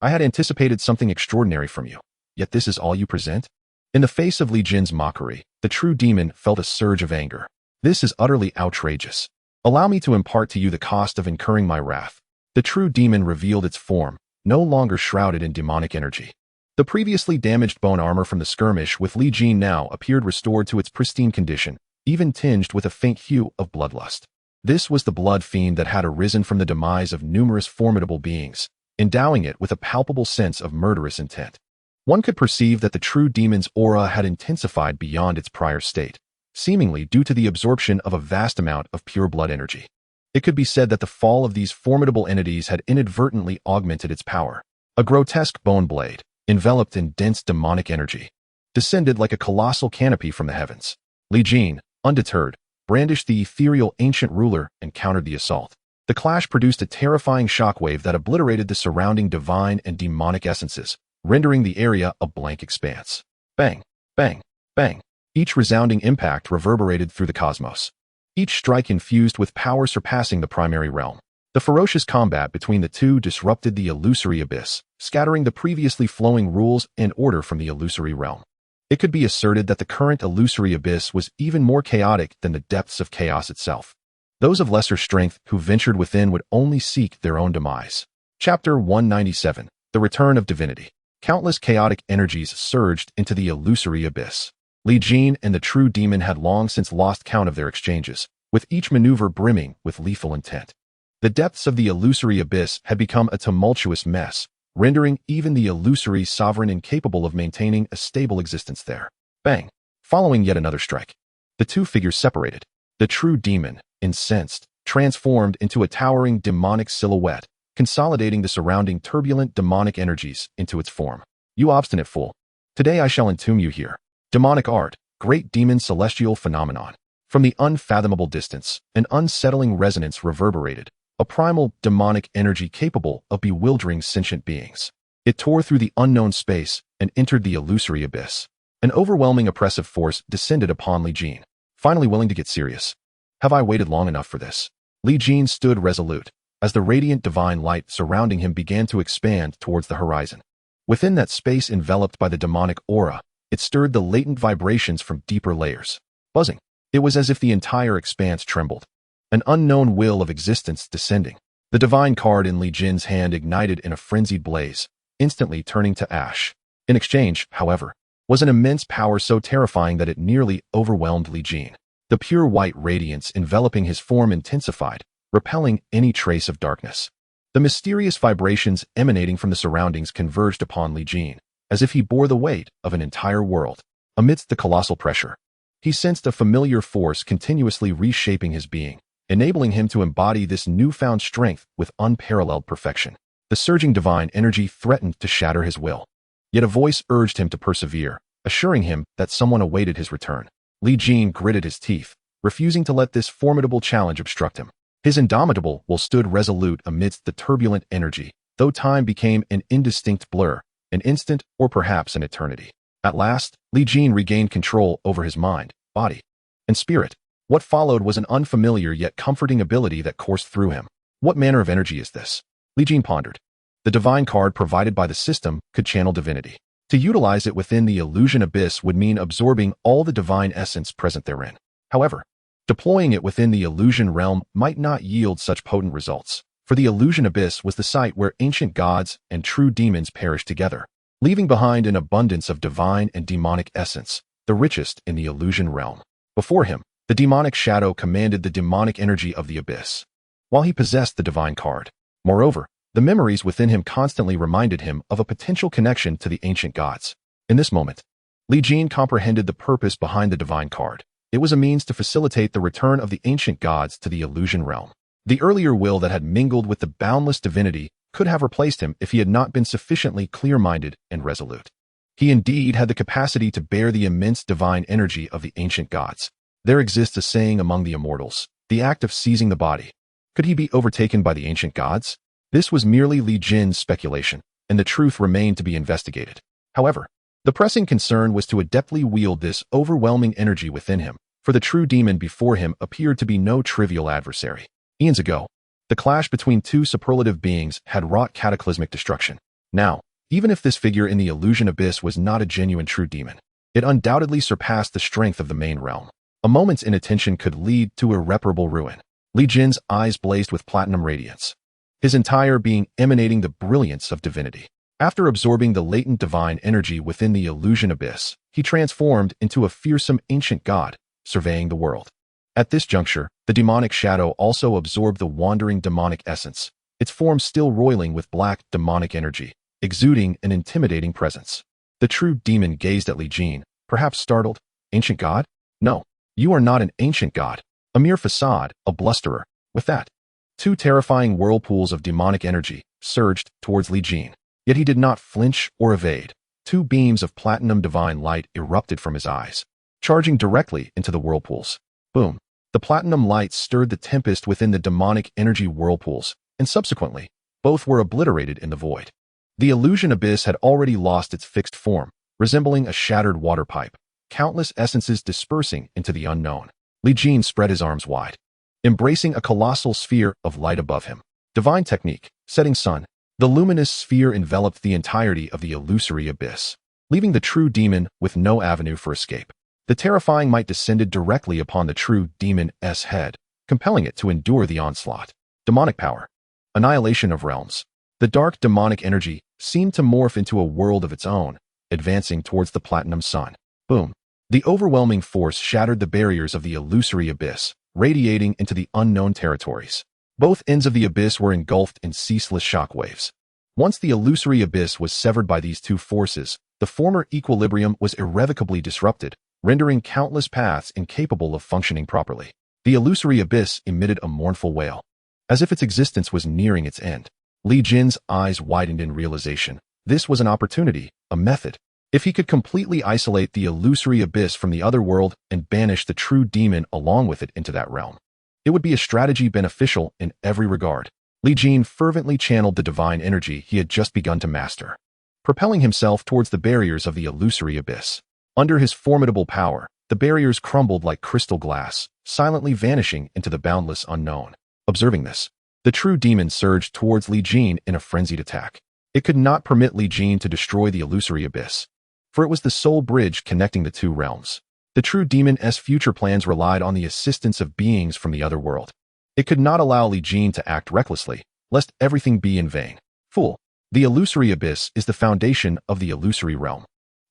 I had anticipated something extraordinary from you, yet this is all you present? In the face of Li Jin's mockery, the true demon felt a surge of anger. This is utterly outrageous. Allow me to impart to you the cost of incurring my wrath. The true demon revealed its form, no longer shrouded in demonic energy. The previously damaged bone armor from the skirmish with Li Jin now appeared restored to its pristine condition, even tinged with a faint hue of bloodlust. This was the blood fiend that had arisen from the demise of numerous formidable beings, endowing it with a palpable sense of murderous intent. One could perceive that the true demon's aura had intensified beyond its prior state, seemingly due to the absorption of a vast amount of pure blood energy. It could be said that the fall of these formidable entities had inadvertently augmented its power. A grotesque bone blade, enveloped in dense demonic energy, descended like a colossal canopy from the heavens. Li Jin, undeterred, brandished the ethereal ancient ruler and countered the assault. The clash produced a terrifying shockwave that obliterated the surrounding divine and demonic essences, rendering the area a blank expanse. Bang, bang, bang. Each resounding impact reverberated through the cosmos, each strike infused with power surpassing the primary realm. The ferocious combat between the two disrupted the illusory abyss, scattering the previously flowing rules and order from the illusory realm. It could be asserted that the current illusory abyss was even more chaotic than the depths of chaos itself. Those of lesser strength who ventured within would only seek their own demise. Chapter 197, The Return of Divinity. Countless chaotic energies surged into the illusory abyss. Li Jin and the true demon had long since lost count of their exchanges, with each maneuver brimming with lethal intent. The depths of the illusory abyss had become a tumultuous mess, rendering even the illusory sovereign incapable of maintaining a stable existence there. Bang! Following yet another strike, the two figures separated. The true demon, incensed, transformed into a towering demonic silhouette, consolidating the surrounding turbulent demonic energies into its form. You obstinate fool! Today I shall entomb you here. Demonic art, great demon celestial phenomenon. From the unfathomable distance, an unsettling resonance reverberated, a primal demonic energy capable of bewildering sentient beings. It tore through the unknown space and entered the illusory abyss. An overwhelming oppressive force descended upon Li Jin. Finally willing to get serious. Have I waited long enough for this? Li Jin stood resolute, as the radiant divine light surrounding him began to expand towards the horizon. Within that space enveloped by the demonic aura, it stirred the latent vibrations from deeper layers. Buzzing. It was as if the entire expanse trembled. An unknown will of existence descending. The divine card in Li Jin's hand ignited in a frenzied blaze, instantly turning to ash. In exchange, however, was an immense power so terrifying that it nearly overwhelmed Li Jin. The pure white radiance enveloping his form intensified, repelling any trace of darkness. The mysterious vibrations emanating from the surroundings converged upon Li Jin, as if he bore the weight of an entire world. Amidst the colossal pressure, he sensed a familiar force continuously reshaping his being, enabling him to embody this newfound strength with unparalleled perfection. The surging divine energy threatened to shatter his will. Yet a voice urged him to persevere, assuring him that someone awaited his return. Li Jin gritted his teeth, refusing to let this formidable challenge obstruct him. His indomitable will stood resolute amidst the turbulent energy, though time became an indistinct blur, an instant or perhaps an eternity. At last, Li Jin regained control over his mind, body, and spirit. What followed was an unfamiliar yet comforting ability that coursed through him. What manner of energy is this? Li Jin pondered. The divine card provided by the system could channel divinity. To utilize it within the illusion abyss would mean absorbing all the divine essence present therein. However, deploying it within the illusion realm might not yield such potent results, for the illusion abyss was the site where ancient gods and true demons perished together, leaving behind an abundance of divine and demonic essence, the richest in the illusion realm. Before him, the demonic shadow commanded the demonic energy of the abyss, while he possessed the divine card. Moreover, the memories within him constantly reminded him of a potential connection to the ancient gods. In this moment, Li Jin comprehended the purpose behind the divine card. It was a means to facilitate the return of the ancient gods to the illusion realm. The earlier will that had mingled with the boundless divinity could have replaced him if he had not been sufficiently clear-minded and resolute. He indeed had the capacity to bear the immense divine energy of the ancient gods. There exists a saying among the immortals, the act of seizing the body. Could he be overtaken by the ancient gods? This was merely Li Jin's speculation, and the truth remained to be investigated. However, the pressing concern was to adeptly wield this overwhelming energy within him, for the true demon before him appeared to be no trivial adversary. Eons ago, the clash between two superlative beings had wrought cataclysmic destruction. Now, even if this figure in the illusion abyss was not a genuine true demon, it undoubtedly surpassed the strength of the main realm. A moment's inattention could lead to irreparable ruin. Li Jin's eyes blazed with platinum radiance, his entire being emanating the brilliance of divinity. After absorbing the latent divine energy within the illusion abyss, he transformed into a fearsome ancient god, surveying the world. At this juncture, the demonic shadow also absorbed the wandering demonic essence, its form still roiling with black demonic energy, exuding an intimidating presence. The true demon gazed at Li Jin, perhaps startled. Ancient god? No, you are not an ancient god. A mere facade, a blusterer. With that, two terrifying whirlpools of demonic energy surged towards Li Jin. Yet he did not flinch or evade. Two beams of platinum divine light erupted from his eyes, charging directly into the whirlpools. Boom. The platinum light stirred the tempest within the demonic energy whirlpools, and subsequently, both were obliterated in the void. The illusion abyss had already lost its fixed form, resembling a shattered water pipe, countless essences dispersing into the unknown. Li Jin spread his arms wide, embracing a colossal sphere of light above him. Divine technique, setting sun. The luminous sphere enveloped the entirety of the illusory abyss, leaving the true demon with no avenue for escape. The terrifying might descended directly upon the true demon's head, compelling it to endure the onslaught. Demonic power. Annihilation of realms. The dark demonic energy seemed to morph into a world of its own, advancing towards the platinum sun. Boom. The overwhelming force shattered the barriers of the illusory abyss, radiating into the unknown territories. Both ends of the abyss were engulfed in ceaseless shockwaves. Once the illusory abyss was severed by these two forces, the former equilibrium was irrevocably disrupted, rendering countless paths incapable of functioning properly. The illusory abyss emitted a mournful wail, as if its existence was nearing its end. Li Jin's eyes widened in realization. This was an opportunity, a method. If he could completely isolate the illusory abyss from the other world and banish the true demon along with it into that realm, it would be a strategy beneficial in every regard. Li Jin fervently channeled the divine energy he had just begun to master, propelling himself towards the barriers of the illusory abyss. Under his formidable power, the barriers crumbled like crystal glass, silently vanishing into the boundless unknown. Observing this, the true demon surged towards Li Jin in a frenzied attack. It could not permit Li Jin to destroy the illusory abyss, for it was the sole bridge connecting the two realms. The true demon's future plans relied on the assistance of beings from the other world. It could not allow Li Jin to act recklessly, lest everything be in vain. Fool! The illusory abyss is the foundation of the illusory realm.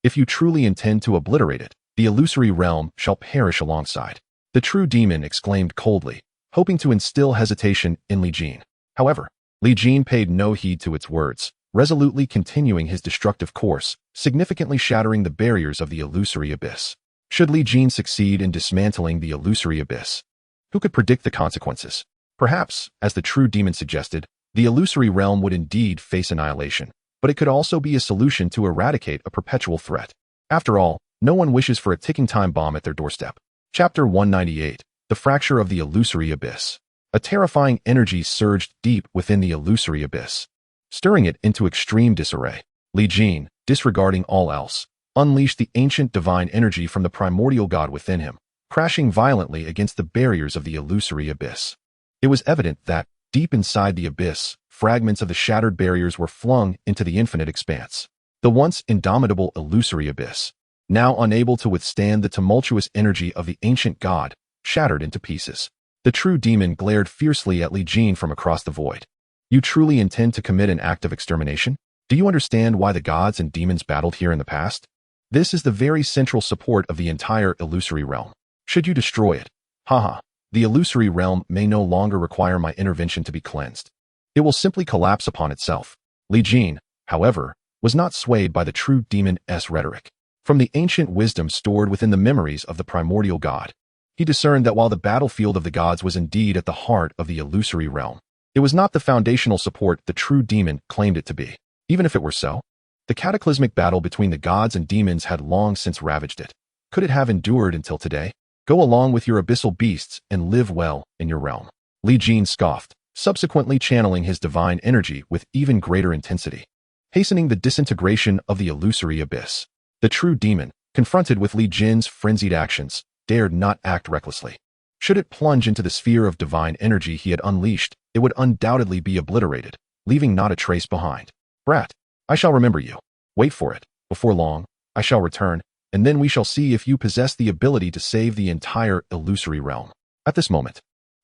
If you truly intend to obliterate it, the illusory realm shall perish alongside. The true demon exclaimed coldly, hoping to instill hesitation in Li Jin. However, Li Jin paid no heed to its words, resolutely continuing his destructive course, significantly shattering the barriers of the illusory abyss. Should Li Jin succeed in dismantling the illusory abyss, who could predict the consequences? Perhaps, as the true demon suggested, the illusory realm would indeed face annihilation, but it could also be a solution to eradicate a perpetual threat. After all, no one wishes for a ticking time bomb at their doorstep. Chapter 198. The Fracture of the Illusory Abyss. A terrifying energy surged deep within the illusory abyss, stirring it into extreme disarray. Li Jin, disregarding all else, unleashed the ancient divine energy from the primordial god within him, crashing violently against the barriers of the illusory abyss. It was evident that, deep inside the abyss, fragments of the shattered barriers were flung into the infinite expanse. The once indomitable illusory abyss, now unable to withstand the tumultuous energy of the ancient god, shattered into pieces. The true demon glared fiercely at Li Jin from across the void. You truly intend to commit an act of extermination? Do you understand why the gods and demons battled here in the past? This is the very central support of the entire illusory realm. Should you destroy it? Haha. The illusory realm may no longer require my intervention to be cleansed. It will simply collapse upon itself. Li Jin, however, was not swayed by the true demon's rhetoric. From the ancient wisdom stored within the memories of the primordial god, he discerned that while the battlefield of the gods was indeed at the heart of the illusory realm, it was not the foundational support the true demon claimed it to be. Even if it were so, the cataclysmic battle between the gods and demons had long since ravaged it. Could it have endured until today? Go along with your abyssal beasts and live well in your realm. Li Jin scoffed, subsequently channeling his divine energy with even greater intensity, hastening the disintegration of the illusory abyss. The true demon, confronted with Li Jin's frenzied actions, dared not act recklessly. Should it plunge into the sphere of divine energy he had unleashed, it would undoubtedly be obliterated, leaving not a trace behind. Brat, I shall remember you. Wait for it. Before long, I shall return, and then we shall see if you possess the ability to save the entire illusory realm. At this moment,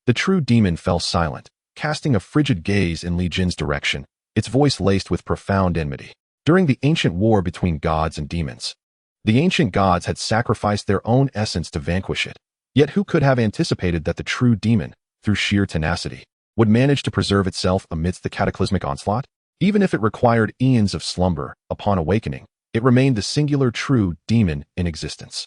the true demon fell silent, casting a frigid gaze in Li Jin's direction, its voice laced with profound enmity. During the ancient war between gods and demons, the ancient gods had sacrificed their own essence to vanquish it. Yet who could have anticipated that the true demon, through sheer tenacity, would manage to preserve itself amidst the cataclysmic onslaught? Even if it required eons of slumber, upon awakening, it remained the singular true demon in existence.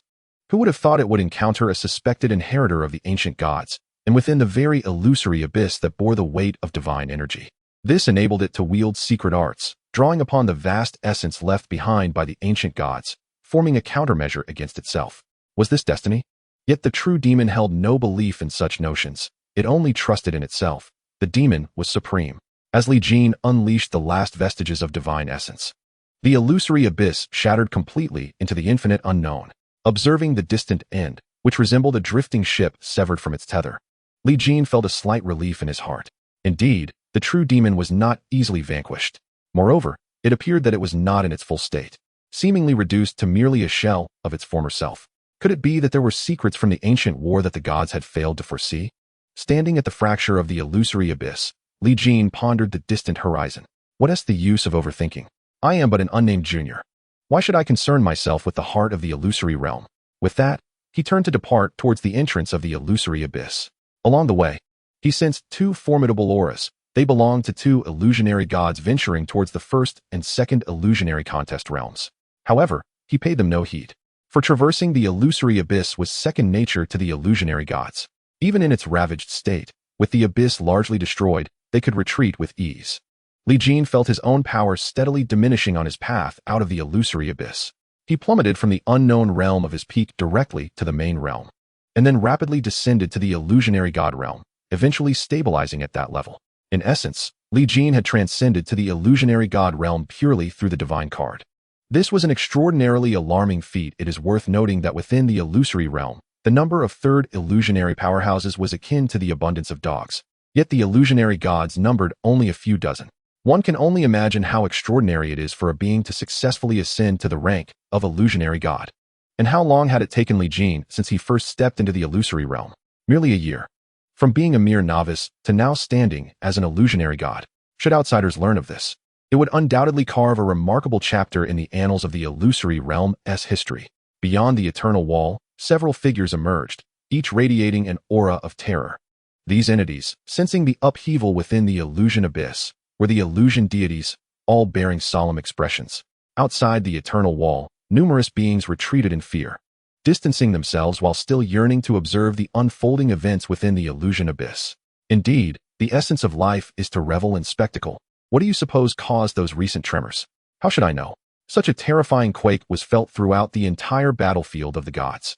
Who would have thought it would encounter a suspected inheritor of the ancient gods, and within the very illusory abyss that bore the weight of divine energy? This enabled it to wield secret arts, drawing upon the vast essence left behind by the ancient gods, forming a countermeasure against itself. Was this destiny? Yet the true demon held no belief in such notions. It only trusted in itself. The demon was supreme. As Li Jin unleashed the last vestiges of divine essence, the illusory abyss shattered completely into the infinite unknown. Observing the distant end, which resembled a drifting ship severed from its tether, Li Jin felt a slight relief in his heart. Indeed, the true demon was not easily vanquished. Moreover, it appeared that it was not in its full state, seemingly reduced to merely a shell of its former self. Could it be that there were secrets from the ancient war that the gods had failed to foresee? Standing at the fracture of the illusory abyss, Li Jin pondered the distant horizon. What is the use of overthinking? I am but an unnamed junior. Why should I concern myself with the heart of the illusory realm? With that, he turned to depart towards the entrance of the illusory abyss. Along the way, he sensed two formidable auras. They belonged to two illusionary gods venturing towards the first and second illusionary contest realms. However, he paid them no heed, for traversing the illusory abyss was second nature to the illusionary gods. Even in its ravaged state, with the abyss largely destroyed, they could retreat with ease. Li Jin felt his own power steadily diminishing on his path out of the illusory abyss. He plummeted from the unknown realm of his peak directly to the main realm, and then rapidly descended to the illusionary god realm, eventually stabilizing at that level. In essence, Li Jin had transcended to the illusionary god realm purely through the divine card. This was an extraordinarily alarming feat. It is worth noting that within the illusory realm, the number of third illusionary powerhouses was akin to the abundance of dogs. Yet the illusionary gods numbered only a few dozen. One can only imagine how extraordinary it is for a being to successfully ascend to the rank of illusionary god. And how long had it taken Li Jin since he first stepped into the illusory realm? Merely a year. From being a mere novice to now standing as an illusionary god. Should outsiders learn of this, it would undoubtedly carve a remarkable chapter in the annals of the illusory realm's history. Beyond the eternal wall, several figures emerged, each radiating an aura of terror. These entities, sensing the upheaval within the illusion abyss, were the illusion deities, all bearing solemn expressions. Outside the eternal wall, numerous beings retreated in fear, distancing themselves while still yearning to observe the unfolding events within the illusion abyss. Indeed, the essence of life is to revel in spectacle. What do you suppose caused those recent tremors? How should I know? Such a terrifying quake was felt throughout the entire battlefield of the gods.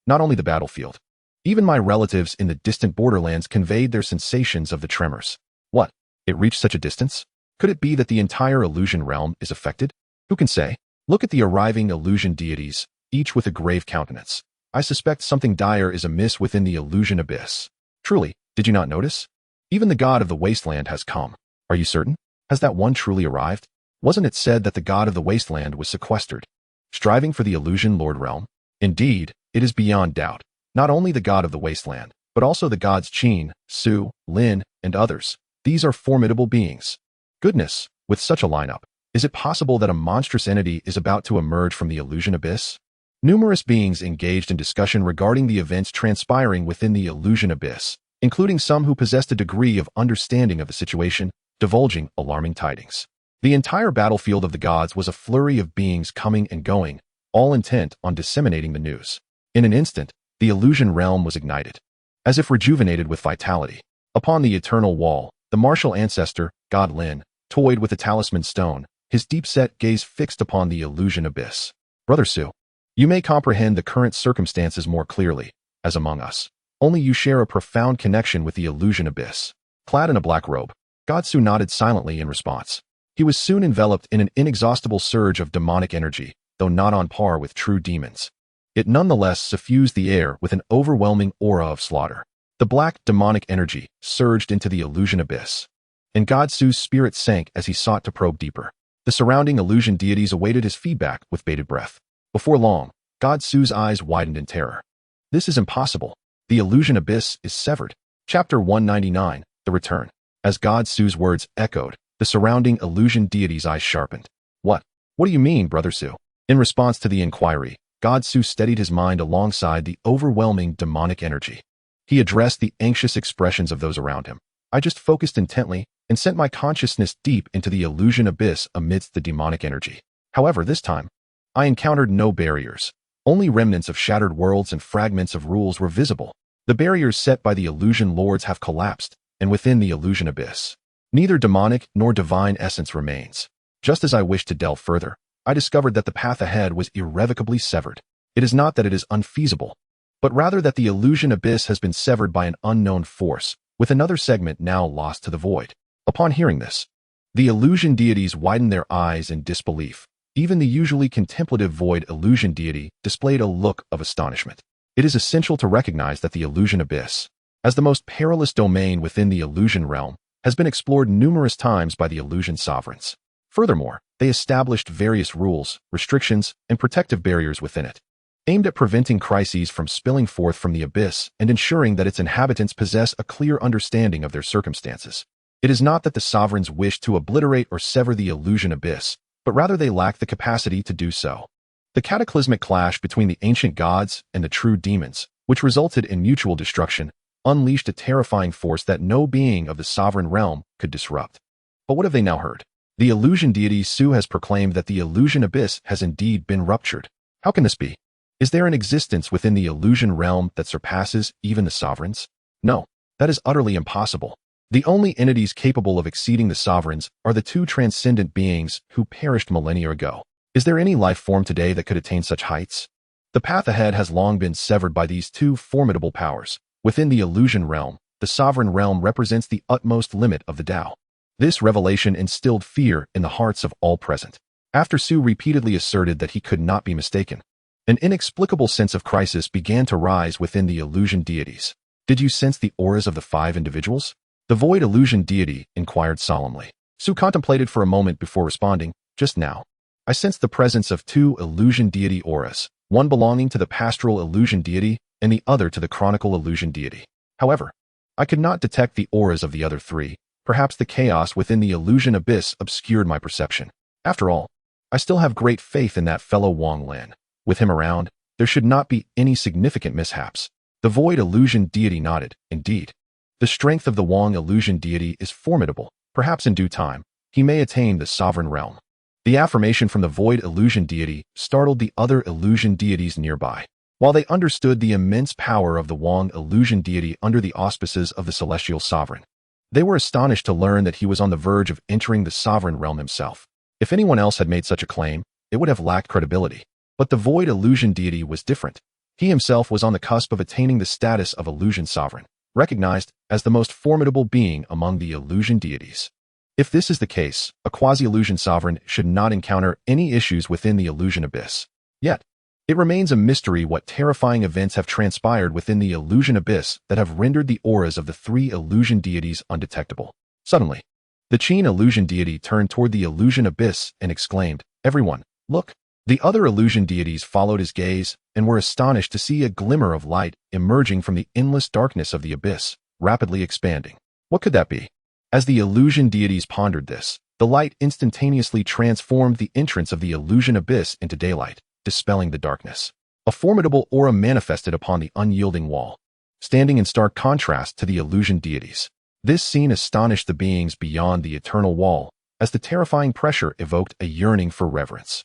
Not only the battlefield. Even my relatives in the distant borderlands conveyed their sensations of the tremors. What? It reached such a distance? Could it be that the entire illusion realm is affected? Who can say? Look at the arriving illusion deities, each with a grave countenance. I suspect something dire is amiss within the illusion abyss. Truly, did you not notice? Even the god of the wasteland has come. Are you certain? Has that one truly arrived? Wasn't it said that the god of the wasteland was sequestered, striving for the illusion lord realm? Indeed, it is beyond doubt. Not only the god of the wasteland, but also the gods Qin, Su, Lin, and others. These are formidable beings. Goodness, with such a lineup, is it possible that a monstrous entity is about to emerge from the illusion abyss? Numerous beings engaged in discussion regarding the events transpiring within the illusion abyss, including some who possessed a degree of understanding of the situation, divulging alarming tidings. The entire battlefield of the gods was a flurry of beings coming and going, all intent on disseminating the news. In an instant, the illusion realm was ignited. As if rejuvenated with vitality. Upon the eternal wall, the martial ancestor, God Lin, toyed with the talisman stone, his deep-set gaze fixed upon the illusion abyss. Brother Su, you may comprehend the current circumstances more clearly, as among us. Only you share a profound connection with the illusion abyss. Clad in a black robe, God Su nodded silently in response. He was soon enveloped in an inexhaustible surge of demonic energy, though not on par with true demons. It nonetheless suffused the air with an overwhelming aura of slaughter. The black demonic energy surged into the illusion abyss, and God Su's spirit sank as he sought to probe deeper. The surrounding illusion deities awaited his feedback with bated breath. Before long, God Su's eyes widened in terror. This is impossible. The illusion abyss is severed. Chapter 199, The Return. As God Su's words echoed, the surrounding illusion deities' eyes sharpened. What? What do you mean, Brother Su? In response to the inquiry, God Su steadied his mind alongside the overwhelming demonic energy. He addressed the anxious expressions of those around him. I just focused intently and sent my consciousness deep into the illusion abyss amidst the demonic energy. However, this time, I encountered no barriers. Only remnants of shattered worlds and fragments of rules were visible. The barriers set by the illusion lords have collapsed, and within the illusion abyss, neither demonic nor divine essence remains. Just as I wished to delve further, I discovered that the path ahead was irrevocably severed. It is not that it is unfeasible, but rather that the illusion abyss has been severed by an unknown force, with another segment now lost to the void. Upon hearing this, the illusion deities widened their eyes in disbelief. Even the usually contemplative void illusion deity displayed a look of astonishment. It is essential to recognize that the illusion abyss, as the most perilous domain within the illusion realm, has been explored numerous times by the illusion sovereigns. Furthermore, they established various rules, restrictions, and protective barriers within it, aimed at preventing crises from spilling forth from the abyss and ensuring that its inhabitants possess a clear understanding of their circumstances. It is not that the sovereigns wish to obliterate or sever the illusion abyss, but rather they lack the capacity to do so. The cataclysmic clash between the ancient gods and the true demons, which resulted in mutual destruction, unleashed a terrifying force that no being of the sovereign realm could disrupt. But what have they now heard? The illusion deity Su has proclaimed that the illusion abyss has indeed been ruptured. How can this be? Is there an existence within the illusion realm that surpasses even the sovereigns? No, that is utterly impossible. The only entities capable of exceeding the sovereigns are the two transcendent beings who perished millennia ago. Is there any life form today that could attain such heights? The path ahead has long been severed by these two formidable powers. Within the illusion realm, the sovereign realm represents the utmost limit of the Tao. This revelation instilled fear in the hearts of all present. After Su repeatedly asserted that he could not be mistaken, an inexplicable sense of crisis began to rise within the illusion deities. Did you sense the auras of the five individuals? The void illusion deity inquired solemnly. Su contemplated for a moment before responding. Just now, I sensed the presence of two illusion deity auras, one belonging to the pastoral illusion deity and the other to the chronicle illusion deity. However, I could not detect the auras of the other three. Perhaps the chaos within the illusion abyss obscured my perception. After all, I still have great faith in that fellow Wang Lan. With him around, there should not be any significant mishaps. The void illusion deity nodded. Indeed, the strength of the Wang illusion deity is formidable. Perhaps in due time, he may attain the sovereign realm. The affirmation from the void illusion deity startled the other illusion deities nearby. While they understood the immense power of the Wang illusion deity under the auspices of the celestial sovereign, they were astonished to learn that he was on the verge of entering the sovereign realm himself. If anyone else had made such a claim, it would have lacked credibility. But the void illusion deity was different. He himself was on the cusp of attaining the status of illusion sovereign, recognized as the most formidable being among the illusion deities. If this is the case, a quasi-illusion sovereign should not encounter any issues within the illusion abyss. Yet, it remains a mystery what terrifying events have transpired within the illusion abyss that have rendered the auras of the three illusion deities undetectable. Suddenly, the Qin illusion deity turned toward the illusion abyss and exclaimed, "Everyone, look." The other illusion deities followed his gaze and were astonished to see a glimmer of light emerging from the endless darkness of the abyss, rapidly expanding. What could that be? As the illusion deities pondered this, the light instantaneously transformed the entrance of the illusion abyss into daylight, dispelling the darkness. A formidable aura manifested upon the unyielding wall, standing in stark contrast to the illusion deities. This scene astonished the beings beyond the eternal wall, as the terrifying pressure evoked a yearning for reverence.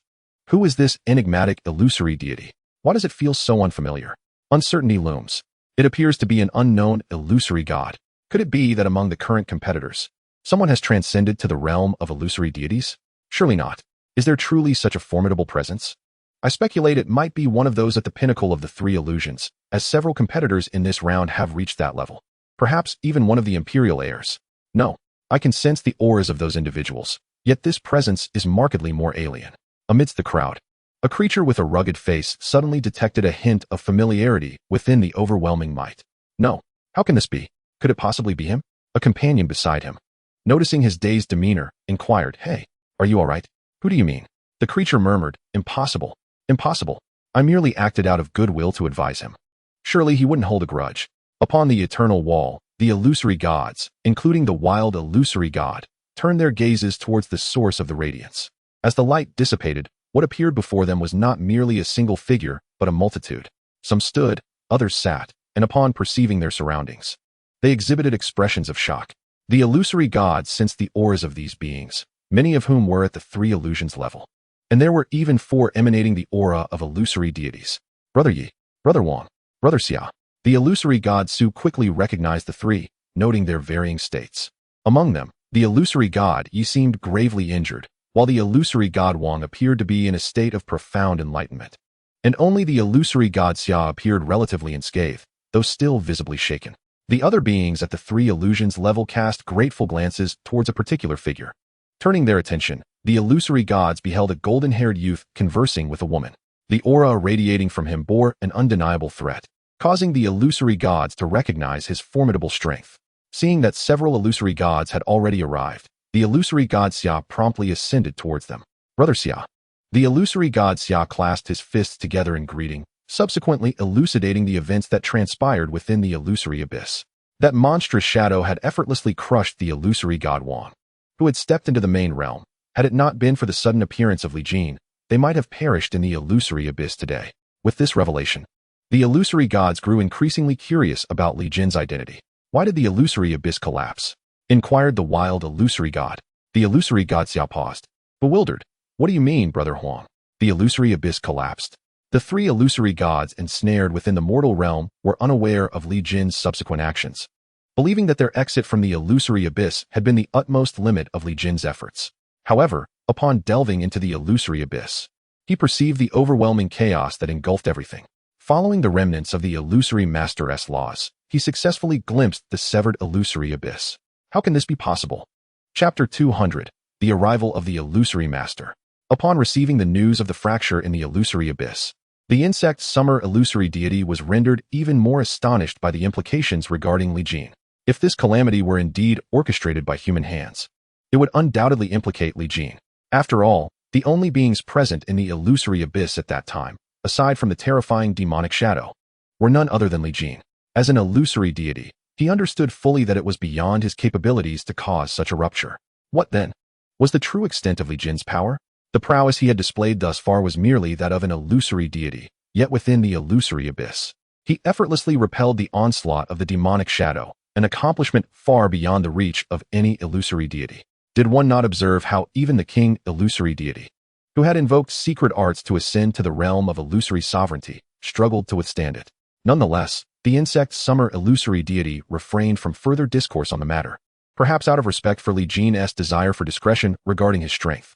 Who is this enigmatic illusory deity? Why does it feel so unfamiliar? Uncertainty looms. It appears to be an unknown illusory god. Could it be that among the current competitors, someone has transcended to the realm of illusory deities? Surely not. Is there truly such a formidable presence? I speculate it might be one of those at the pinnacle of the three illusions, as several competitors in this round have reached that level. Perhaps even one of the imperial heirs. No, I can sense the auras of those individuals, yet this presence is markedly more alien. Amidst the crowd, a creature with a rugged face suddenly detected a hint of familiarity within the overwhelming might. No, how can this be? Could it possibly be him? A companion beside him, noticing his dazed demeanor, inquired, "Hey, are you all right? Who do you mean?" The creature murmured, "Impossible. Impossible. I merely acted out of goodwill to advise him." Surely he wouldn't hold a grudge. Upon the eternal wall, the illusory gods, including the wild illusory god, turned their gazes towards the source of the radiance. As the light dissipated, what appeared before them was not merely a single figure, but a multitude. Some stood, others sat, and upon perceiving their surroundings, they exhibited expressions of shock. The illusory gods sensed the auras of these beings, many of whom were at the three illusions level. And there were even four emanating the aura of illusory deities. Brother Yi, Brother Wang, Brother Xia. The illusory god Su quickly recognized the three, noting their varying states. Among them, the illusory god Yi seemed gravely injured, while the illusory god Wang appeared to be in a state of profound enlightenment. And only the illusory god Xia appeared relatively unscathed, though still visibly shaken. The other beings at the three illusions level cast grateful glances towards a particular figure. Turning their attention, the illusory gods beheld a golden-haired youth conversing with a woman. The aura radiating from him bore an undeniable threat, causing the illusory gods to recognize his formidable strength. Seeing that several illusory gods had already arrived, the illusory god Xia promptly ascended towards them. Brother Xia. The illusory god Xia clasped his fists together in greeting, subsequently elucidating the events that transpired within the illusory abyss. That monstrous shadow had effortlessly crushed the illusory god Wang, who had stepped into the main realm. Had it not been for the sudden appearance of Li Jin, they might have perished in the illusory abyss today. With this revelation, the illusory gods grew increasingly curious about Li Jin's identity. Why did the illusory abyss collapse? Inquired the wild illusory god. The illusory god Xia paused, bewildered. What do you mean, Brother Huang? The illusory abyss collapsed. The three illusory gods ensnared within the mortal realm were unaware of Li Jin's subsequent actions, believing that their exit from the illusory abyss had been the utmost limit of Li Jin's efforts. However, upon delving into the illusory abyss, he perceived the overwhelming chaos that engulfed everything. Following the remnants of the illusory master's laws, he successfully glimpsed the severed illusory abyss. How can this be possible? Chapter 200, The Arrival of the Illusory Master. Upon receiving the news of the fracture in the illusory abyss, the insect summer illusory deity was rendered even more astonished by the implications regarding Li Jin. If this calamity were indeed orchestrated by human hands, it would undoubtedly implicate Li Jin. After all, the only beings present in the illusory abyss at that time, aside from the terrifying demonic shadow, were none other than Li Jin. As an illusory deity, he understood fully that it was beyond his capabilities to cause such a rupture. What then? Was the true extent of Li Jin's power? The prowess he had displayed thus far was merely that of an illusory deity, yet within the illusory abyss, he effortlessly repelled the onslaught of the demonic shadow, an accomplishment far beyond the reach of any illusory deity. Did one not observe how even the king illusory deity, who had invoked secret arts to ascend to the realm of illusory sovereignty, struggled to withstand it? Nonetheless, the insect summer illusory deity refrained from further discourse on the matter, perhaps out of respect for Li Jin's desire for discretion regarding his strength.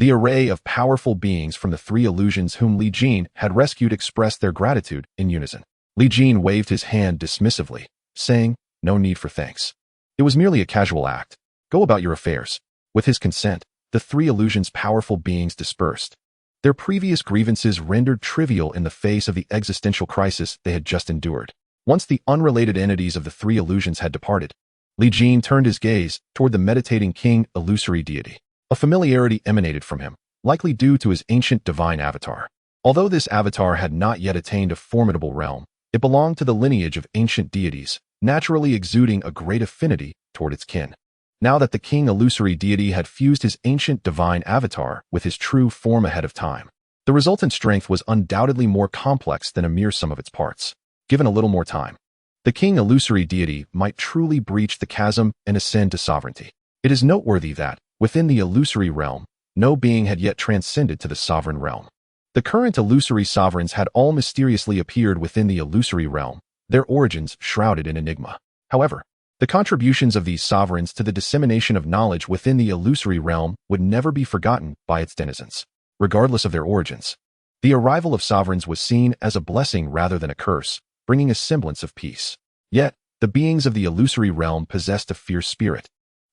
The array of powerful beings from the three illusions whom Li Jin had rescued expressed their gratitude in unison. Li Jin waved his hand dismissively, saying, "No need for thanks. It was merely a casual act. Go about your affairs." With his consent, the three illusions' powerful beings dispersed, their previous grievances rendered trivial in the face of the existential crisis they had just endured. Once the unrelated entities of the three illusions had departed, Li Jin turned his gaze toward the meditating king illusory deity. A familiarity emanated from him, likely due to his ancient divine avatar. Although this avatar had not yet attained a formidable realm, it belonged to the lineage of ancient deities, naturally exuding a great affinity toward its kin. Now that the king illusory deity had fused his ancient divine avatar with his true form ahead of time, the resultant strength was undoubtedly more complex than a mere sum of its parts. Given a little more time, the king illusory deity might truly breach the chasm and ascend to sovereignty. It is noteworthy that, within the illusory realm, no being had yet transcended to the sovereign realm. The current illusory sovereigns had all mysteriously appeared within the illusory realm, their origins shrouded in enigma. However, the contributions of these sovereigns to the dissemination of knowledge within the illusory realm would never be forgotten by its denizens. Regardless of their origins, the arrival of sovereigns was seen as a blessing rather than a curse, bringing a semblance of peace. Yet, the beings of the illusory realm possessed a fierce spirit,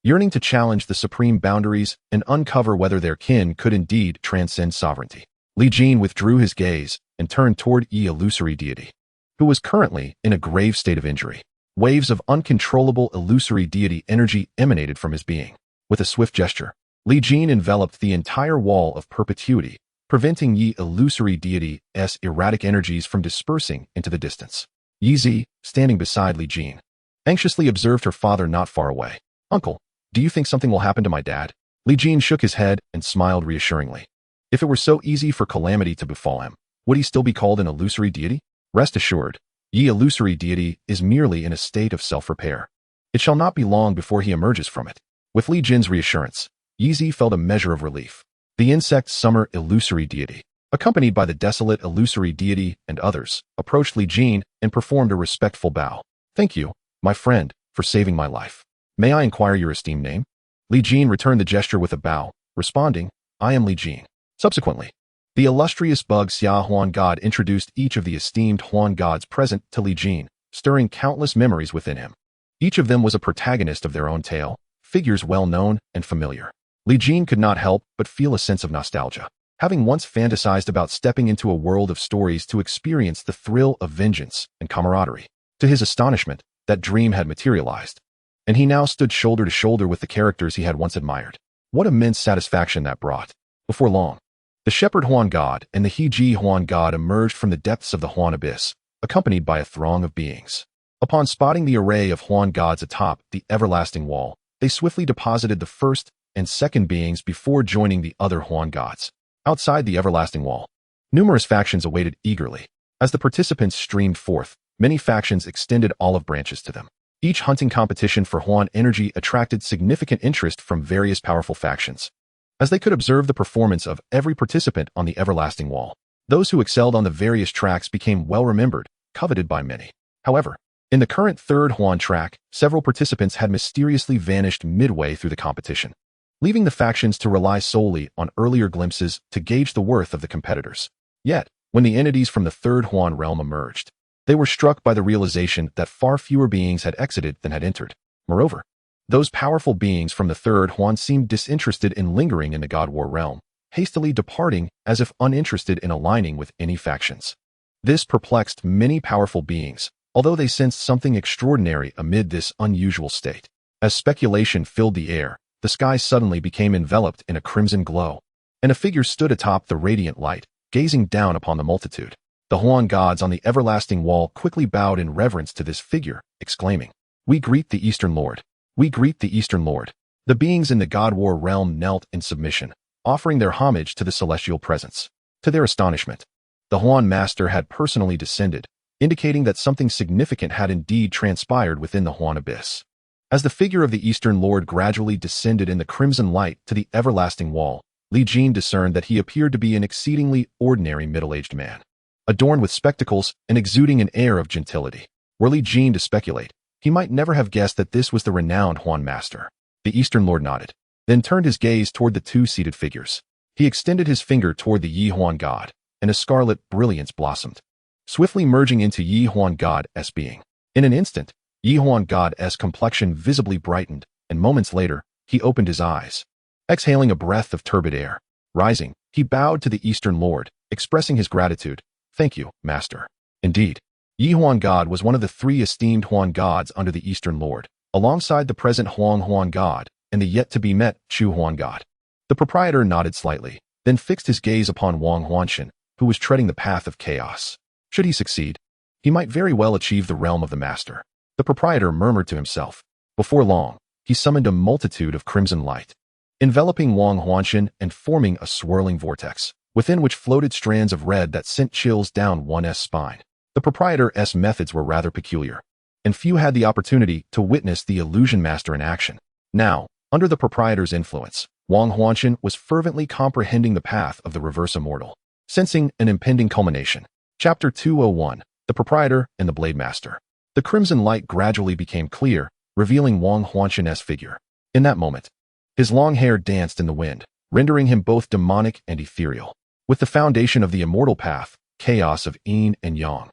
yearning to challenge the supreme boundaries and uncover whether their kin could indeed transcend sovereignty. Li Jin withdrew his gaze and turned toward Yi illusory deity, who was currently in a grave state of injury. Waves of uncontrollable illusory deity energy emanated from his being. With a swift gesture, Li Jin enveloped the entire wall of perpetuity, preventing Yi illusory deity's erratic energies from dispersing into the distance. Yi Zi, standing beside Li Jin, anxiously observed her father not far away. "Uncle, do you think something will happen to my dad?" Li Jin shook his head and smiled reassuringly. If it were so easy for calamity to befall him, would he still be called an illusory deity? Rest assured, Yi illusory deity is merely in a state of self-repair. It shall not be long before he emerges from it. With Li Jin's reassurance, Yi Zi felt a measure of relief. The insect summer illusory deity, accompanied by the desolate illusory deity and others, approached Li Jin and performed a respectful bow. "Thank you, my friend, for saving my life. May I inquire your esteemed name?" Li Jin returned the gesture with a bow, responding, "I am Li Jin." Subsequently, the illustrious Bug Xia Huan god introduced each of the esteemed Huan gods present to Li Jin, stirring countless memories within him. Each of them was a protagonist of their own tale, figures well known and familiar. Li Jin could not help but feel a sense of nostalgia, having once fantasized about stepping into a world of stories to experience the thrill of vengeance and camaraderie. To his astonishment, that dream had materialized, and he now stood shoulder to shoulder with the characters he had once admired. What immense satisfaction that brought. Before long, the Shepherd Huan god and the He-Ji Huan god emerged from the depths of the Huan abyss, accompanied by a throng of beings. Upon spotting the array of Huan gods atop the everlasting wall, they swiftly deposited the first and second beings before joining the other Huan gods. Outside the everlasting wall, numerous factions awaited eagerly. As the participants streamed forth, many factions extended olive branches to them. Each hunting competition for Huan energy attracted significant interest from various powerful factions, as they could observe the performance of every participant on the everlasting wall. Those who excelled on the various tracks became well remembered, coveted by many. However, in the current third Huan track, several participants had mysteriously vanished midway through the competition, leaving the factions to rely solely on earlier glimpses to gauge the worth of the competitors. Yet, when the entities from the third Huan realm emerged, they were struck by the realization that far fewer beings had exited than had entered. Moreover, those powerful beings from the third Huan seemed disinterested in lingering in the God War realm, hastily departing as if uninterested in aligning with any factions. This perplexed many powerful beings, although they sensed something extraordinary amid this unusual state. As speculation filled the air, the sky suddenly became enveloped in a crimson glow, and a figure stood atop the radiant light, gazing down upon the multitude. The Huan gods on the everlasting wall quickly bowed in reverence to this figure, exclaiming, "We greet the Eastern Lord. We greet the Eastern Lord." The beings in the God War realm knelt in submission, offering their homage to the celestial presence. To their astonishment, the Huan master had personally descended, indicating that something significant had indeed transpired within the Huan abyss. As the figure of the Eastern Lord gradually descended in the crimson light to the everlasting wall, Li Jin discerned that he appeared to be an exceedingly ordinary middle-aged man, adorned with spectacles and exuding an air of gentility. Were Li Jin to speculate, he might never have guessed that this was the renowned Huan master. The Eastern Lord nodded, then turned his gaze toward the two seated figures. He extended his finger toward the Yi Huan god, and a scarlet brilliance blossomed, swiftly merging into Yi Huan god's being. In an instant, Yi Huan god's complexion visibly brightened, and moments later, he opened his eyes. Exhaling a breath of turbid air, rising, he bowed to the Eastern Lord, expressing his gratitude. Thank you, Master. Indeed, Yi Huan God was one of the 3 esteemed Huan gods under the Eastern Lord, alongside the present Huang Huan God and the yet-to-be-met Chu Huan God. The proprietor nodded slightly, then fixed his gaze upon Wang Huanshan, who was treading the path of chaos. Should he succeed, he might very well achieve the realm of the Master. The proprietor murmured to himself. Before long, he summoned a multitude of crimson light, enveloping Wang Huanshan and forming a swirling vortex, within which floated strands of red that sent chills down one's spine. The proprietor's methods were rather peculiar, and few had the opportunity to witness the illusion master in action. Now, under the proprietor's influence, Wang Huanshan was fervently comprehending the path of the reverse immortal, sensing an impending culmination. Chapter 201, The Proprietor and the Blade Master. The crimson light gradually became clear, revealing Wang Huanshan's figure. In that moment, his long hair danced in the wind, rendering him both demonic and ethereal. With the foundation of the immortal path, chaos of yin and yang.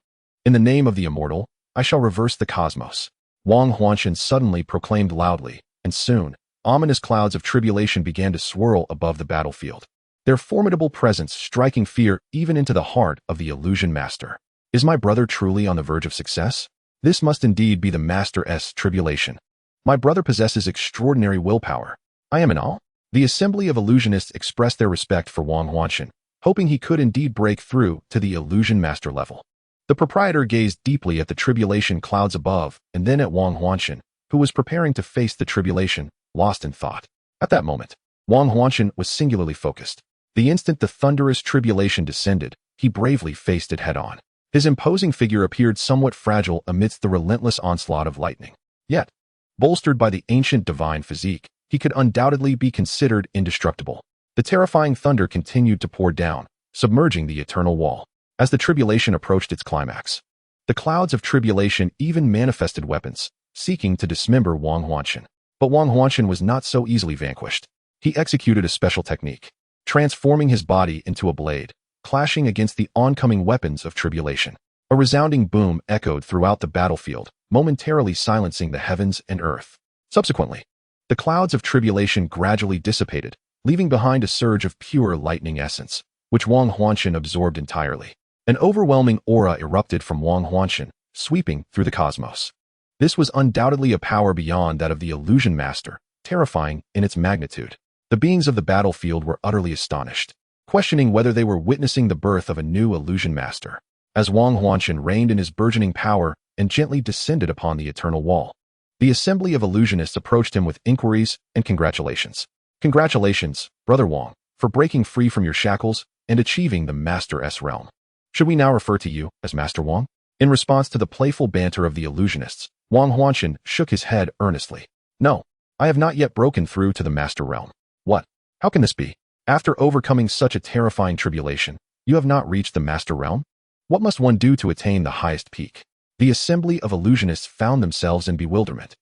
In the name of the immortal, I shall reverse the cosmos. Wang Huanshan suddenly proclaimed loudly, and soon, ominous clouds of tribulation began to swirl above the battlefield, their formidable presence striking fear even into the heart of the illusion master. Is my brother truly on the verge of success? This must indeed be the Master's tribulation. My brother possesses extraordinary willpower. I am in awe. The assembly of illusionists expressed their respect for Wang Huanshan, hoping he could indeed break through to the illusion master level. The proprietor gazed deeply at the tribulation clouds above and then at Wang Huanshan, who was preparing to face the tribulation, lost in thought. At that moment, Wang Huanshan was singularly focused. The instant the thunderous tribulation descended, he bravely faced it head-on. His imposing figure appeared somewhat fragile amidst the relentless onslaught of lightning. Yet, bolstered by the ancient divine physique, he could undoubtedly be considered indestructible. The terrifying thunder continued to pour down, submerging the eternal wall. As the tribulation approached its climax, the clouds of tribulation even manifested weapons, seeking to dismember Wang Huanshan. But Wang Huanshan was not so easily vanquished. He executed a special technique, transforming his body into a blade, clashing against the oncoming weapons of tribulation. A resounding boom echoed throughout the battlefield, momentarily silencing the heavens and earth. Subsequently, the clouds of tribulation gradually dissipated, leaving behind a surge of pure lightning essence, which Wang Huanshan absorbed entirely. An overwhelming aura erupted from Wang Huanshan, sweeping through the cosmos. This was undoubtedly a power beyond that of the illusion master, terrifying in its magnitude. The beings of the battlefield were utterly astonished, questioning whether they were witnessing the birth of a new illusion master. As Wang Huanshan reigned in his burgeoning power and gently descended upon the eternal wall, the assembly of illusionists approached him with inquiries and congratulations. Congratulations, Brother Wang, for breaking free from your shackles and achieving the Master's realm. Should we now refer to you as Master Wang? In response to the playful banter of the illusionists, Wang Huanshan shook his head earnestly. No, I have not yet broken through to the Master realm. What? How can this be? After overcoming such a terrifying tribulation, you have not reached the Master realm? What must one do to attain the highest peak? The assembly of illusionists found themselves in bewilderment,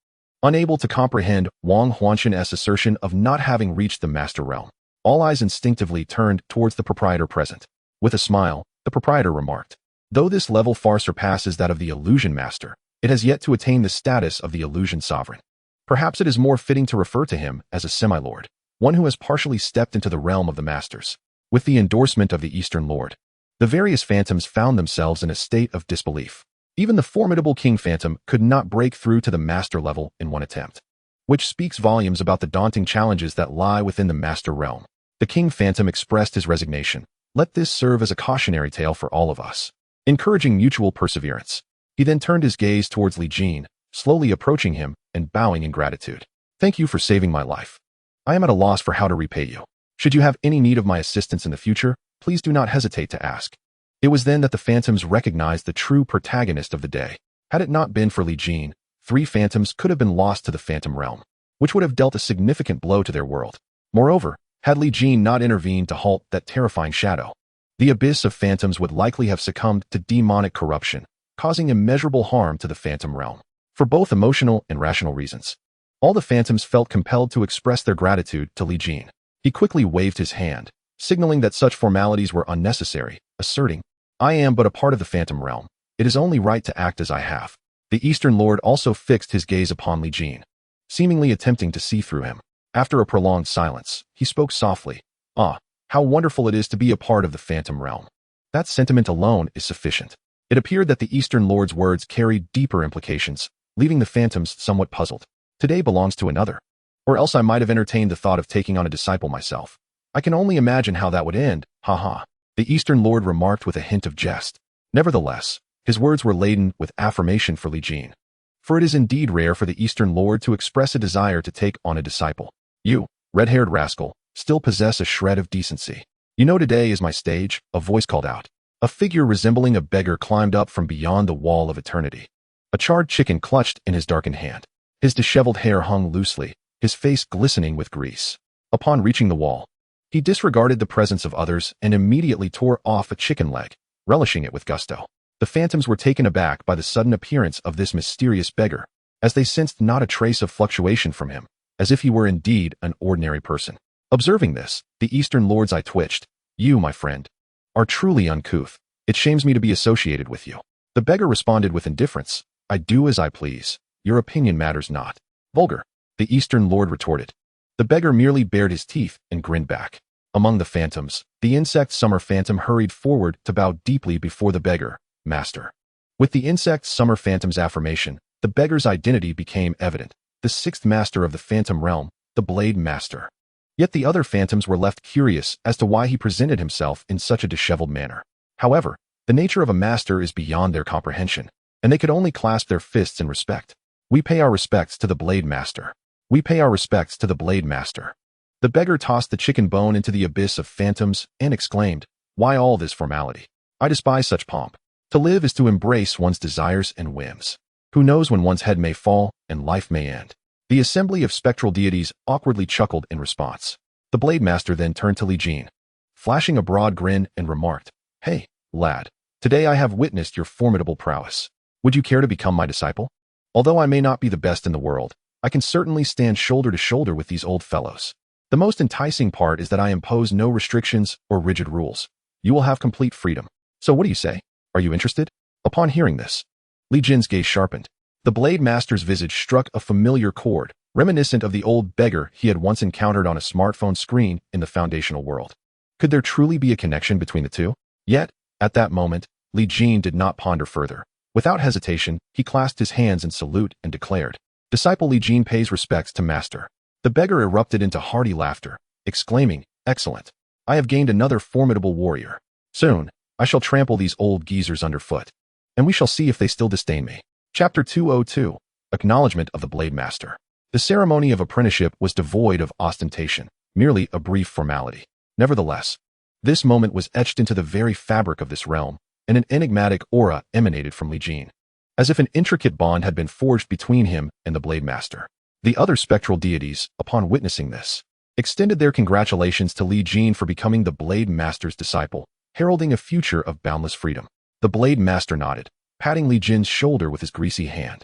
unable to comprehend Wang Huanshan's assertion of not having reached the Master realm. All eyes instinctively turned towards the proprietor present. With a smile, the proprietor remarked, though this level far surpasses that of the illusion master, it has yet to attain the status of the illusion sovereign. Perhaps it is more fitting to refer to him as a semi-lord, one who has partially stepped into the realm of the masters. With the endorsement of the Eastern Lord, the various phantoms found themselves in a state of disbelief. Even the formidable King Phantom could not break through to the master level in one attempt, which speaks volumes about the daunting challenges that lie within the master realm. The King Phantom expressed his resignation. Let this serve as a cautionary tale for all of us, encouraging mutual perseverance. He then turned his gaze towards Li Jin, slowly approaching him and bowing in gratitude. Thank you for saving my life. I am at a loss for how to repay you. Should you have any need of my assistance in the future, please do not hesitate to ask. It was then that the phantoms recognized the true protagonist of the day. Had it not been for Li Jin, 3 phantoms could have been lost to the phantom realm, which would have dealt a significant blow to their world. Moreover, had Li Jin not intervened to halt that terrifying shadow, the abyss of phantoms would likely have succumbed to demonic corruption, causing immeasurable harm to the phantom realm. For both emotional and rational reasons, all the phantoms felt compelled to express their gratitude to Li Jin. He quickly waved his hand, signaling that such formalities were unnecessary, asserting, "I am but a part of the phantom realm. It is only right to act as I have." The Eastern Lord also fixed his gaze upon Li Jin, seemingly attempting to see through him. After a prolonged silence, he spoke softly, "Ah, how wonderful it is to be a part of the phantom realm." That sentiment alone is sufficient. It appeared that the Eastern Lord's words carried deeper implications, leaving the phantoms somewhat puzzled. Today belongs to another. Or else I might have entertained the thought of taking on a disciple myself. I can only imagine how that would end, haha. The Eastern Lord remarked with a hint of jest. Nevertheless, his words were laden with affirmation for Li Jin. For it is indeed rare for the Eastern Lord to express a desire to take on a disciple. You, red-haired rascal, still possess a shred of decency. You know today is my stage, a voice called out. A figure resembling a beggar climbed up from beyond the wall of eternity. A charred chicken clutched in his darkened hand. His disheveled hair hung loosely, his face glistening with grease. Upon reaching the wall, he disregarded the presence of others and immediately tore off a chicken leg, relishing it with gusto. The phantoms were taken aback by the sudden appearance of this mysterious beggar, as they sensed not a trace of fluctuation from him, as if he were indeed an ordinary person. Observing this, the Eastern Lord's eye twitched. "You, my friend, are truly uncouth. It shames me to be associated with you." The beggar responded with indifference. "I do as I please. Your opinion matters not." "Vulgar," the Eastern Lord retorted. The beggar merely bared his teeth and grinned back. Among the phantoms, the insect summer phantom hurried forward to bow deeply before the beggar. "Master." With the insect summer phantom's affirmation, the beggar's identity became evident. The sixth master of the phantom realm, the Blade Master. Yet the other phantoms were left curious as to why he presented himself in such a disheveled manner. However, the nature of a master is beyond their comprehension, and they could only clasp their fists in respect. "We pay our respects to the Blade Master. We pay our respects to the Blade Master." The beggar tossed the chicken bone into the abyss of phantoms and exclaimed, "Why all this formality? I despise such pomp. To live is to embrace one's desires and whims. Who knows when one's head may fall and life may end?" The assembly of spectral deities awkwardly chuckled in response. The Blade Master then turned to Li Jin, flashing a broad grin, and remarked, "Hey, lad, today I have witnessed your formidable prowess. Would you care to become my disciple? Although I may not be the best in the world, I can certainly stand shoulder to shoulder with these old fellows. The most enticing part is that I impose no restrictions or rigid rules. You will have complete freedom. So what do you say? Are you interested?" Upon hearing this, Li Jin's gaze sharpened. The Blade Master's visage struck a familiar chord, reminiscent of the old beggar he had once encountered on a smartphone screen in the foundational world. Could there truly be a connection between the two? Yet, at that moment, Li Jin did not ponder further. Without hesitation, he clasped his hands in salute and declared, "Disciple Li Jin pays respects to Master." The beggar erupted into hearty laughter, exclaiming, "Excellent. I have gained another formidable warrior. Soon, I shall trample these old geezers underfoot, and we shall see if they still disdain me." Chapter 202, Acknowledgement of the Blade Master. The ceremony of apprenticeship was devoid of ostentation, merely a brief formality. Nevertheless, this moment was etched into the very fabric of this realm, and an enigmatic aura emanated from Li Jin, as if an intricate bond had been forged between him and the Blade Master. The other spectral deities, upon witnessing this, extended their congratulations to Li Jin for becoming the Blade Master's disciple, heralding a future of boundless freedom. The Blade Master nodded, patting Li Jin's shoulder with his greasy hand.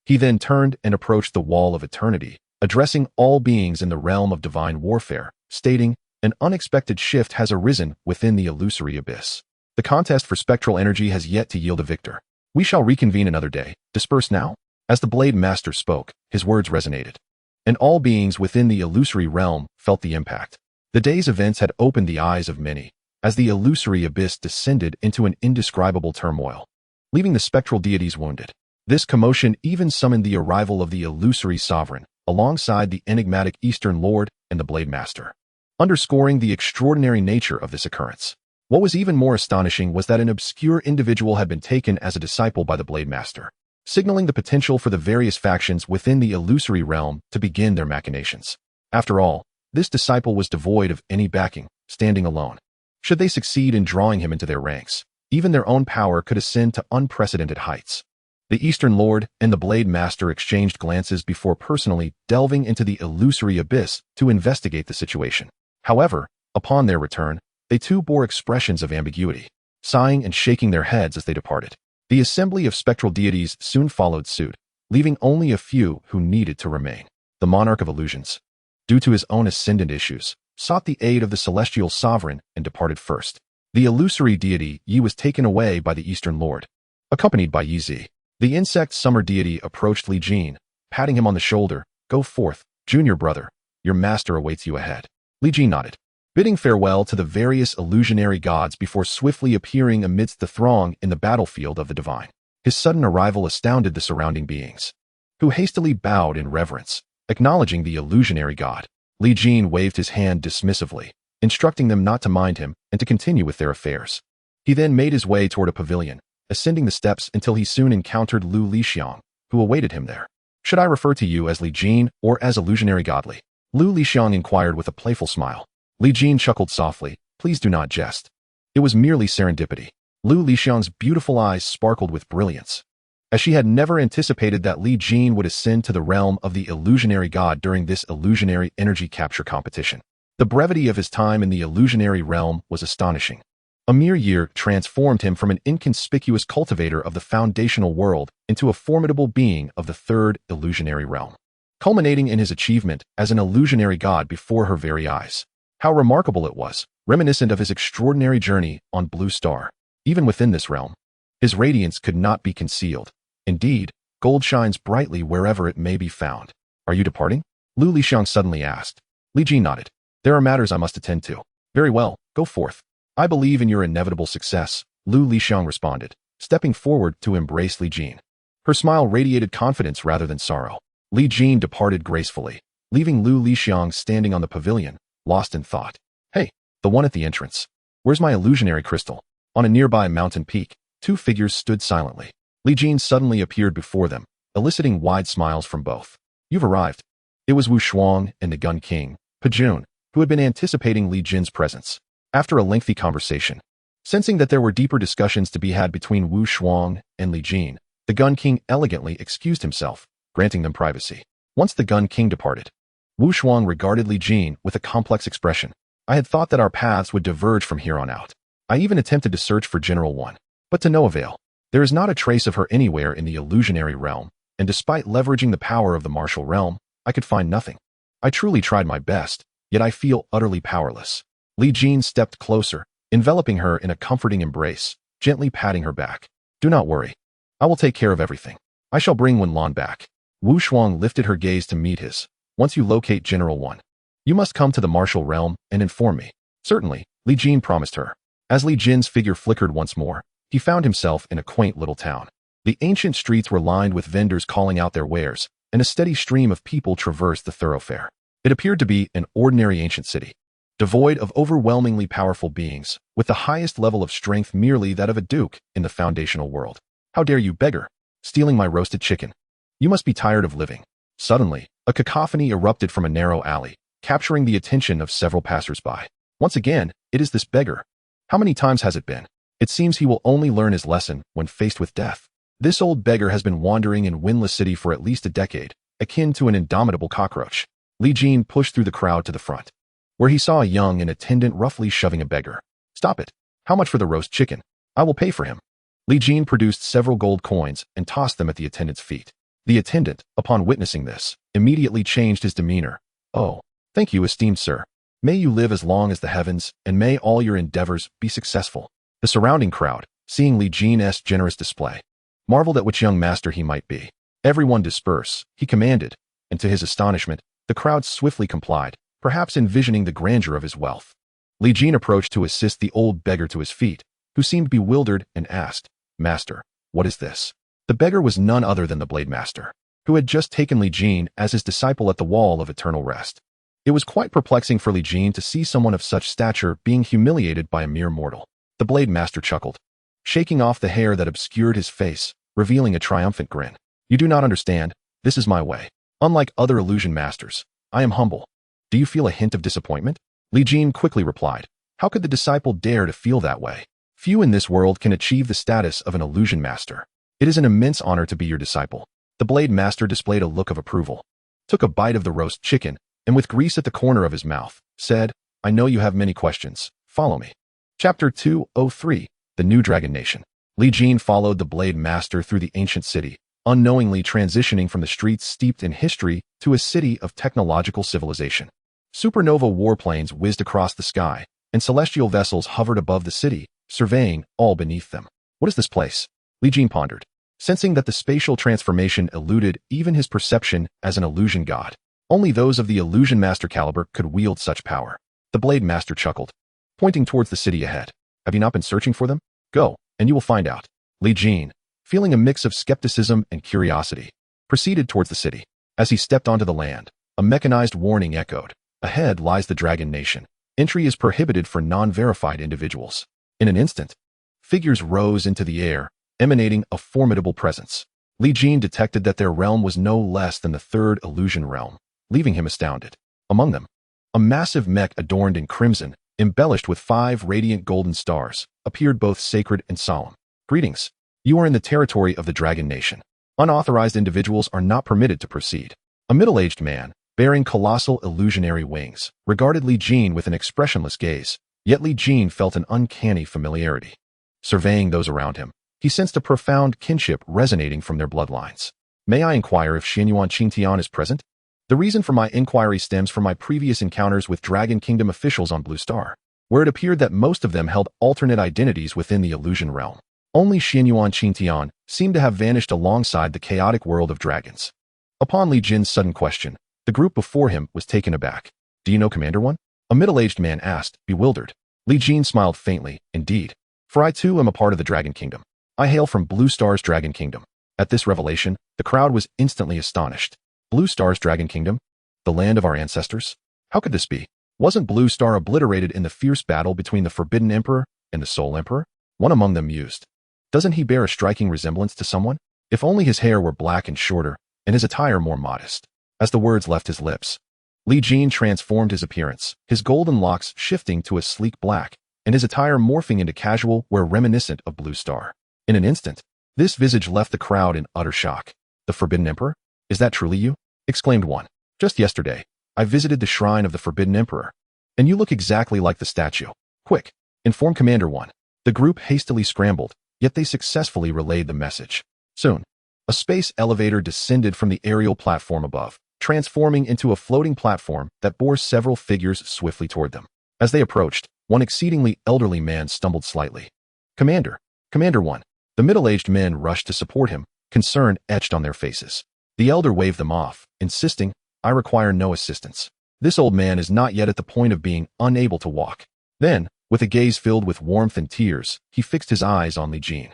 He then turned and approached the wall of eternity, addressing all beings in the realm of divine warfare, stating, "An unexpected shift has arisen within the illusory abyss. The contest for spectral energy has yet to yield a victor. We shall reconvene another day. Disperse now." As the Blade Master spoke, his words resonated, and all beings within the illusory realm felt the impact. The day's events had opened the eyes of many, as the illusory abyss descended into an indescribable turmoil, leaving the spectral deities wounded. This commotion even summoned the arrival of the illusory sovereign, alongside the enigmatic Eastern Lord and the Blade Master, underscoring the extraordinary nature of this occurrence. What was even more astonishing was that an obscure individual had been taken as a disciple by the Blade Master, signaling the potential for the various factions within the illusory realm to begin their machinations. After all, this disciple was devoid of any backing, standing alone. Should they succeed in drawing him into their ranks, even their own power could ascend to unprecedented heights. The Eastern Lord and the Blade Master exchanged glances before personally delving into the illusory abyss to investigate the situation. However, upon their return, they too bore expressions of ambiguity, sighing and shaking their heads as they departed. The assembly of spectral deities soon followed suit, leaving only a few who needed to remain. The monarch of illusions. Due to his own ascendant issues, sought the aid of the celestial sovereign, and departed first. The illusory deity Yi was taken away by the Eastern Lord, accompanied by Yi Zi. The insect summer deity approached Li Jin, patting him on the shoulder. Go forth, junior brother. Your master awaits you ahead. Li Jin nodded, bidding farewell to the various illusionary gods before swiftly appearing amidst the throng in the battlefield of the divine. His sudden arrival astounded the surrounding beings, who hastily bowed in reverence, acknowledging the illusionary god. Li Jin waved his hand dismissively, instructing them not to mind him and to continue with their affairs. He then made his way toward a pavilion, ascending the steps until he soon encountered Lu Lixiang, who awaited him there. Should I refer to you as Li Jin or as illusionary godly? Lu Lixiang inquired with a playful smile. Li Jin chuckled softly. Please do not jest. It was merely serendipity. Lu Lixiang's beautiful eyes sparkled with brilliance, as she had never anticipated that Li Jin would ascend to the realm of the illusionary god during this illusionary energy capture competition. The brevity of his time in the illusionary realm was astonishing. A mere year transformed him from an inconspicuous cultivator of the foundational world into a formidable being of the third illusionary realm, culminating in his achievement as an illusionary god before her very eyes. How remarkable it was, reminiscent of his extraordinary journey on Blue Star. Even within this realm, his radiance could not be concealed. Indeed, gold shines brightly wherever it may be found. Are you departing? Lu Lixiang suddenly asked. Li Jin nodded. There are matters I must attend to. Very well, go forth. I believe in your inevitable success, Lu Lixiang responded, stepping forward to embrace Li Jin. Her smile radiated confidence rather than sorrow. Li Jin departed gracefully, leaving Lu Lixiang standing on the pavilion, lost in thought. Hey, the one at the entrance. Where's my illusionary crystal? On a nearby mountain peak, two figures stood silently. Li Jin suddenly appeared before them, eliciting wide smiles from both. You've arrived. It was Wu Shuang and the Gun King, Pajun, who had been anticipating Li Jin's presence. After a lengthy conversation, sensing that there were deeper discussions to be had between Wu Shuang and Li Jin, the Gun King elegantly excused himself, granting them privacy. Once the Gun King departed, Wu Shuang regarded Li Jin with a complex expression. I had thought that our paths would diverge from here on out. I even attempted to search for General One, but to no avail. There is not a trace of her anywhere in the illusionary realm, and despite leveraging the power of the martial realm, I could find nothing. I truly tried my best, yet I feel utterly powerless. Li Jin stepped closer, enveloping her in a comforting embrace, gently patting her back. Do not worry. I will take care of everything. I shall bring Wen Lan back. Wu Shuang lifted her gaze to meet his. Once you locate General One, you must come to the martial realm and inform me. Certainly, Li Jin promised her. As Li Jin's figure flickered once more, he found himself in a quaint little town. The ancient streets were lined with vendors calling out their wares, and a steady stream of people traversed the thoroughfare. It appeared to be an ordinary ancient city, devoid of overwhelmingly powerful beings, with the highest level of strength merely that of a duke in the foundational world. How dare you, beggar, stealing my roasted chicken? You must be tired of living. Suddenly, a cacophony erupted from a narrow alley, capturing the attention of several passers-by. Once again, it is this beggar. How many times has it been? It seems he will only learn his lesson when faced with death. This old beggar has been wandering in Windless City for at least a decade, akin to an indomitable cockroach. Li Jin pushed through the crowd to the front, where he saw a young attendant roughly shoving a beggar. Stop it. How much for the roast chicken? I will pay for him. Li Jin produced several gold coins and tossed them at the attendant's feet. The attendant, upon witnessing this, immediately changed his demeanor. Oh, thank you, esteemed sir. May you live as long as the heavens, and may all your endeavors be successful. The surrounding crowd, seeing Li Jin's generous display, marveled at which young master he might be. Everyone disperse, he commanded, and to his astonishment, the crowd swiftly complied, perhaps envisioning the grandeur of his wealth. Li Jin approached to assist the old beggar to his feet, who seemed bewildered and asked, Master, what is this? The beggar was none other than the Blade Master, who had just taken Li Jin as his disciple at the Wall of Eternal Rest. It was quite perplexing for Li Jin to see someone of such stature being humiliated by a mere mortal. The Blade Master chuckled, shaking off the hair that obscured his face, revealing a triumphant grin. You do not understand. This is my way. Unlike other illusion masters, I am humble. Do you feel a hint of disappointment? Li Jin quickly replied. How could the disciple dare to feel that way? Few in this world can achieve the status of an illusion master. It is an immense honor to be your disciple. The Blade Master displayed a look of approval, took a bite of the roast chicken, and with grease at the corner of his mouth, said, I know you have many questions. Follow me. Chapter 203, The New Dragon Nation. Li Jin followed the Blade Master through the ancient city, unknowingly transitioning from the streets steeped in history to a city of technological civilization. Supernova warplanes whizzed across the sky, and celestial vessels hovered above the city, surveying all beneath them. What is this place? Li Jin pondered, sensing that the spatial transformation eluded even his perception as an illusion god. Only those of the illusion master caliber could wield such power. The blade master chuckled, pointing towards the city ahead. Have you not been searching for them? Go, and you will find out. Li Jin, feeling a mix of skepticism and curiosity, proceeded towards the city. As he stepped onto the land, a mechanized warning echoed. Ahead lies the Dragon Nation. Entry is prohibited for non-verified individuals. In an instant, figures rose into the air, emanating a formidable presence. Li Jin detected that their realm was no less than the third illusion realm, leaving him astounded. Among them, a massive mech adorned in crimson, embellished with 5 radiant golden stars, appeared both sacred and solemn. Greetings. You are in the territory of the Dragon Nation. Unauthorized individuals are not permitted to proceed. A middle-aged man, bearing colossal illusionary wings, regarded Li Jin with an expressionless gaze, yet Li Jin felt an uncanny familiarity. Surveying those around him, he sensed a profound kinship resonating from their bloodlines. May I inquire if Xianyuan Qingtian is present? The reason for my inquiry stems from my previous encounters with Dragon Kingdom officials on Blue Star, where it appeared that most of them held alternate identities within the illusion realm. Only Xianyuan Qingtian seemed to have vanished alongside the chaotic world of dragons. Upon Li Jin's sudden question, the group before him was taken aback. Do you know Commander One? A middle-aged man asked, bewildered. Li Jin smiled faintly. Indeed. For I too am a part of the Dragon Kingdom. I hail from Blue Star's Dragon Kingdom. At this revelation, the crowd was instantly astonished. Blue Star's Dragon Kingdom? The land of our ancestors? How could this be? Wasn't Blue Star obliterated in the fierce battle between the Forbidden Emperor and the Soul Emperor? One among them mused. Doesn't he bear a striking resemblance to someone? If only his hair were black and shorter, and his attire more modest. As the words left his lips, Li Jin transformed his appearance, his golden locks shifting to a sleek black, and his attire morphing into casual wear reminiscent of Blue Star. In an instant, this visage left the crowd in utter shock. The Forbidden Emperor? Is that truly you? Exclaimed one. Just yesterday, I visited the shrine of the Forbidden Emperor, and you look exactly like the statue. Quick, inform Commander One. The group hastily scrambled, yet they successfully relayed the message. Soon, a space elevator descended from the aerial platform above, transforming into a floating platform that bore several figures swiftly toward them. As they approached, one exceedingly elderly man stumbled slightly. Commander One. The middle-aged men rushed to support him, concern etched on their faces. The elder waved them off, insisting, I require no assistance. This old man is not yet at the point of being unable to walk. Then, with a gaze filled with warmth and tears, he fixed his eyes on Li Jin.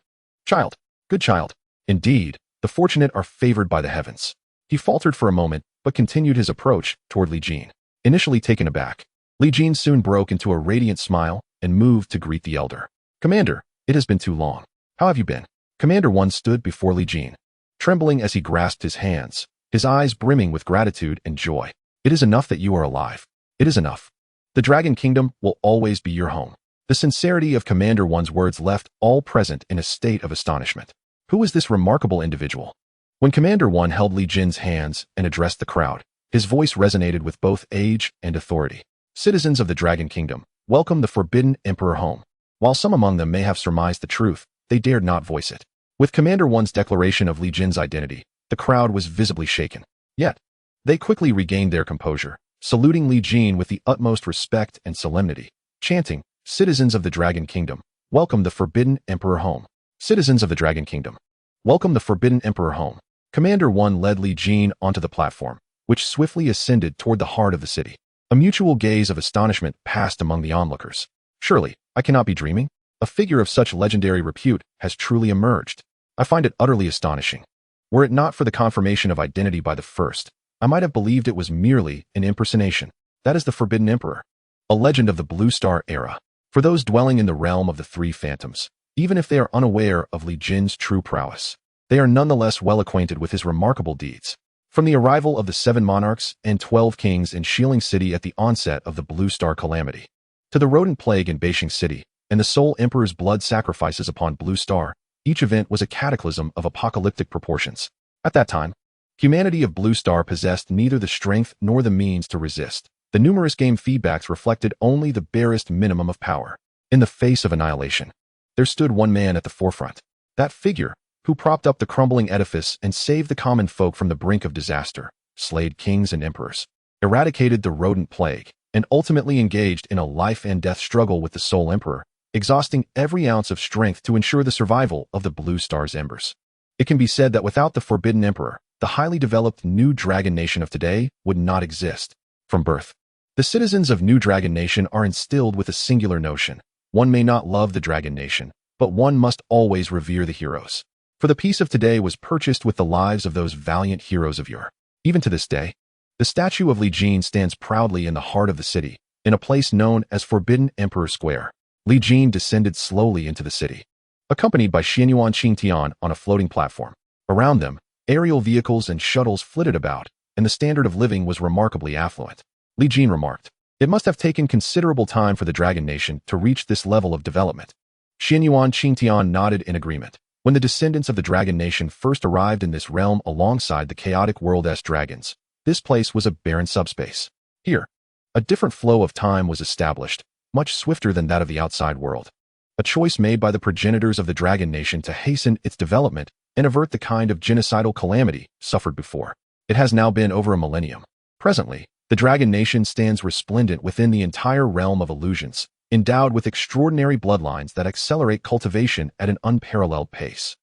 Child, good child. Indeed, the fortunate are favored by the heavens. He faltered for a moment, but continued his approach toward Li Jin. Initially taken aback, Li Jin soon broke into a radiant smile and moved to greet the elder. Commander, it has been too long. How have you been? Commander One stood before Li Jin, trembling as he grasped his hands, his eyes brimming with gratitude and joy. It is enough that you are alive. It is enough. The Dragon Kingdom will always be your home. The sincerity of Commander One's words left all present in a state of astonishment. Who is this remarkable individual? When Commander One held Li Jin's hands and addressed the crowd, his voice resonated with both age and authority. Citizens of the Dragon Kingdom, welcome the Forbidden Emperor home. While some among them may have surmised the truth, they dared not voice it. With Commander One's declaration of Li Jin's identity, the crowd was visibly shaken. Yet, they quickly regained their composure, saluting Li Jin with the utmost respect and solemnity, chanting, Citizens of the Dragon Kingdom, welcome the Forbidden Emperor home. Citizens of the Dragon Kingdom, welcome the Forbidden Emperor home. Commander One led Li Jin onto the platform, which swiftly ascended toward the heart of the city. A mutual gaze of astonishment passed among the onlookers. Surely, I cannot be dreaming? A figure of such legendary repute has truly emerged. I find it utterly astonishing. Were it not for the confirmation of identity by the first, I might have believed it was merely an impersonation. That is the Forbidden Emperor, a legend of the Blue Star era. For those dwelling in the realm of the Three Phantoms, even if they are unaware of Li Jin's true prowess, they are nonetheless well acquainted with his remarkable deeds. From the arrival of the 7 monarchs and 12 kings in Shieling City at the onset of the Blue Star calamity, to the rodent plague in Beijing City, and the Soul Emperor's blood sacrifices upon Blue Star, each event was a cataclysm of apocalyptic proportions. At that time, humanity of Blue Star possessed neither the strength nor the means to resist. The numerous game feedbacks reflected only the barest minimum of power. In the face of annihilation, there stood one man at the forefront. That figure, who propped up the crumbling edifice and saved the common folk from the brink of disaster, slayed kings and emperors, eradicated the rodent plague, and ultimately engaged in a life-and-death struggle with the Soul Emperor, exhausting every ounce of strength to ensure the survival of the Blue Star's embers. It can be said that without the Forbidden Emperor, the highly developed New Dragon Nation of today would not exist. From birth, the citizens of New Dragon Nation are instilled with a singular notion. One may not love the Dragon Nation, but one must always revere the heroes. For the peace of today was purchased with the lives of those valiant heroes of yore. Even to this day, the statue of Li Jin stands proudly in the heart of the city, in a place known as Forbidden Emperor Square. Li Jin descended slowly into the city, accompanied by Xianyuan Qingtian on a floating platform. Around them, aerial vehicles and shuttles flitted about, and the standard of living was remarkably affluent. Li Jin remarked, "It must have taken considerable time for the Dragon Nation to reach this level of development." Xianyuan Qingtian nodded in agreement. When the descendants of the Dragon Nation first arrived in this realm alongside the chaotic world's dragons, this place was a barren subspace. Here, a different flow of time was established, much swifter than that of the outside world. A choice made by the progenitors of the Dragon Nation to hasten its development and avert the kind of genocidal calamity suffered before. It has now been over a millennium. Presently, the Dragon Nation stands resplendent within the entire realm of illusions, endowed with extraordinary bloodlines that accelerate cultivation at an unparalleled pace.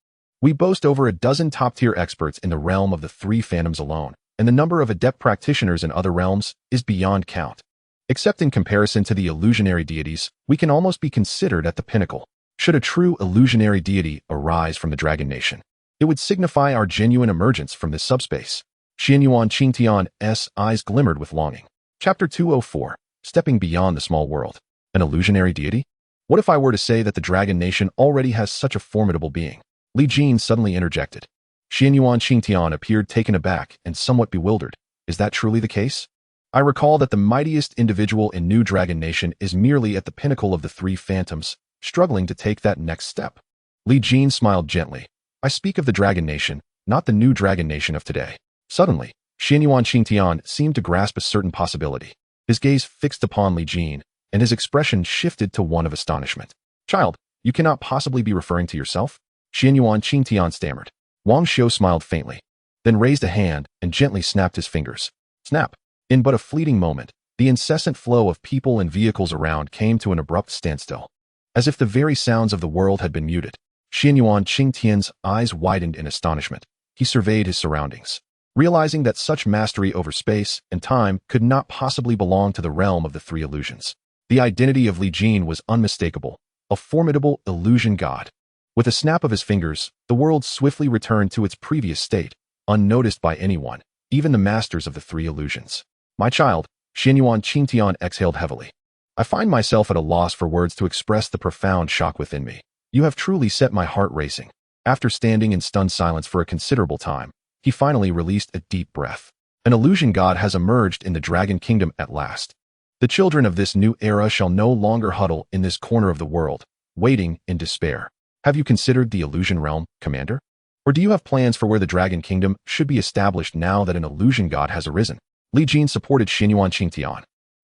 We boast over a dozen top-tier experts in the realm of the three phantoms alone, and the number of adept practitioners in other realms is beyond count. Except in comparison to the illusionary deities, we can almost be considered at the pinnacle. Should a true illusionary deity arise from the Dragon Nation, it would signify our genuine emergence from this subspace. Xianyuan Qingtian's eyes glimmered with longing. Chapter 204, Stepping Beyond the Small World. An illusionary deity? What if I were to say that the Dragon Nation already has such a formidable being? Li Jin suddenly interjected. Xianyuan Qingtian appeared taken aback and somewhat bewildered. Is that truly the case? I recall that the mightiest individual in New Dragon Nation is merely at the pinnacle of the three phantoms, struggling to take that next step. Li Jin smiled gently. I speak of the Dragon Nation, not the New Dragon Nation of today. Suddenly, Xianyuan Qingtian seemed to grasp a certain possibility. His gaze fixed upon Li Jin, and his expression shifted to one of astonishment. Child, you cannot possibly be referring to yourself? Xianyuan Qingtian stammered. Wang Xiu smiled faintly, then raised a hand and gently snapped his fingers. Snap! In but a fleeting moment, the incessant flow of people and vehicles around came to an abrupt standstill. As if the very sounds of the world had been muted, Xianyuan Qingtian's eyes widened in astonishment. He surveyed his surroundings, realizing that such mastery over space and time could not possibly belong to the realm of the three illusions. The identity of Li Jin was unmistakable, a formidable illusion god. With a snap of his fingers, the world swiftly returned to its previous state, unnoticed by anyone, even the masters of the three illusions. My child, Xianyuan Qingtian exhaled heavily. I find myself at a loss for words to express the profound shock within me. You have truly set my heart racing. After standing in stunned silence for a considerable time, he finally released a deep breath. An illusion god has emerged in the Dragon Kingdom at last. The children of this new era shall no longer huddle in this corner of the world, waiting in despair. Have you considered the illusion realm, Commander? Or do you have plans for where the Dragon Kingdom should be established now that an illusion god has arisen? Li Jin supported Xianyuan Qingtian,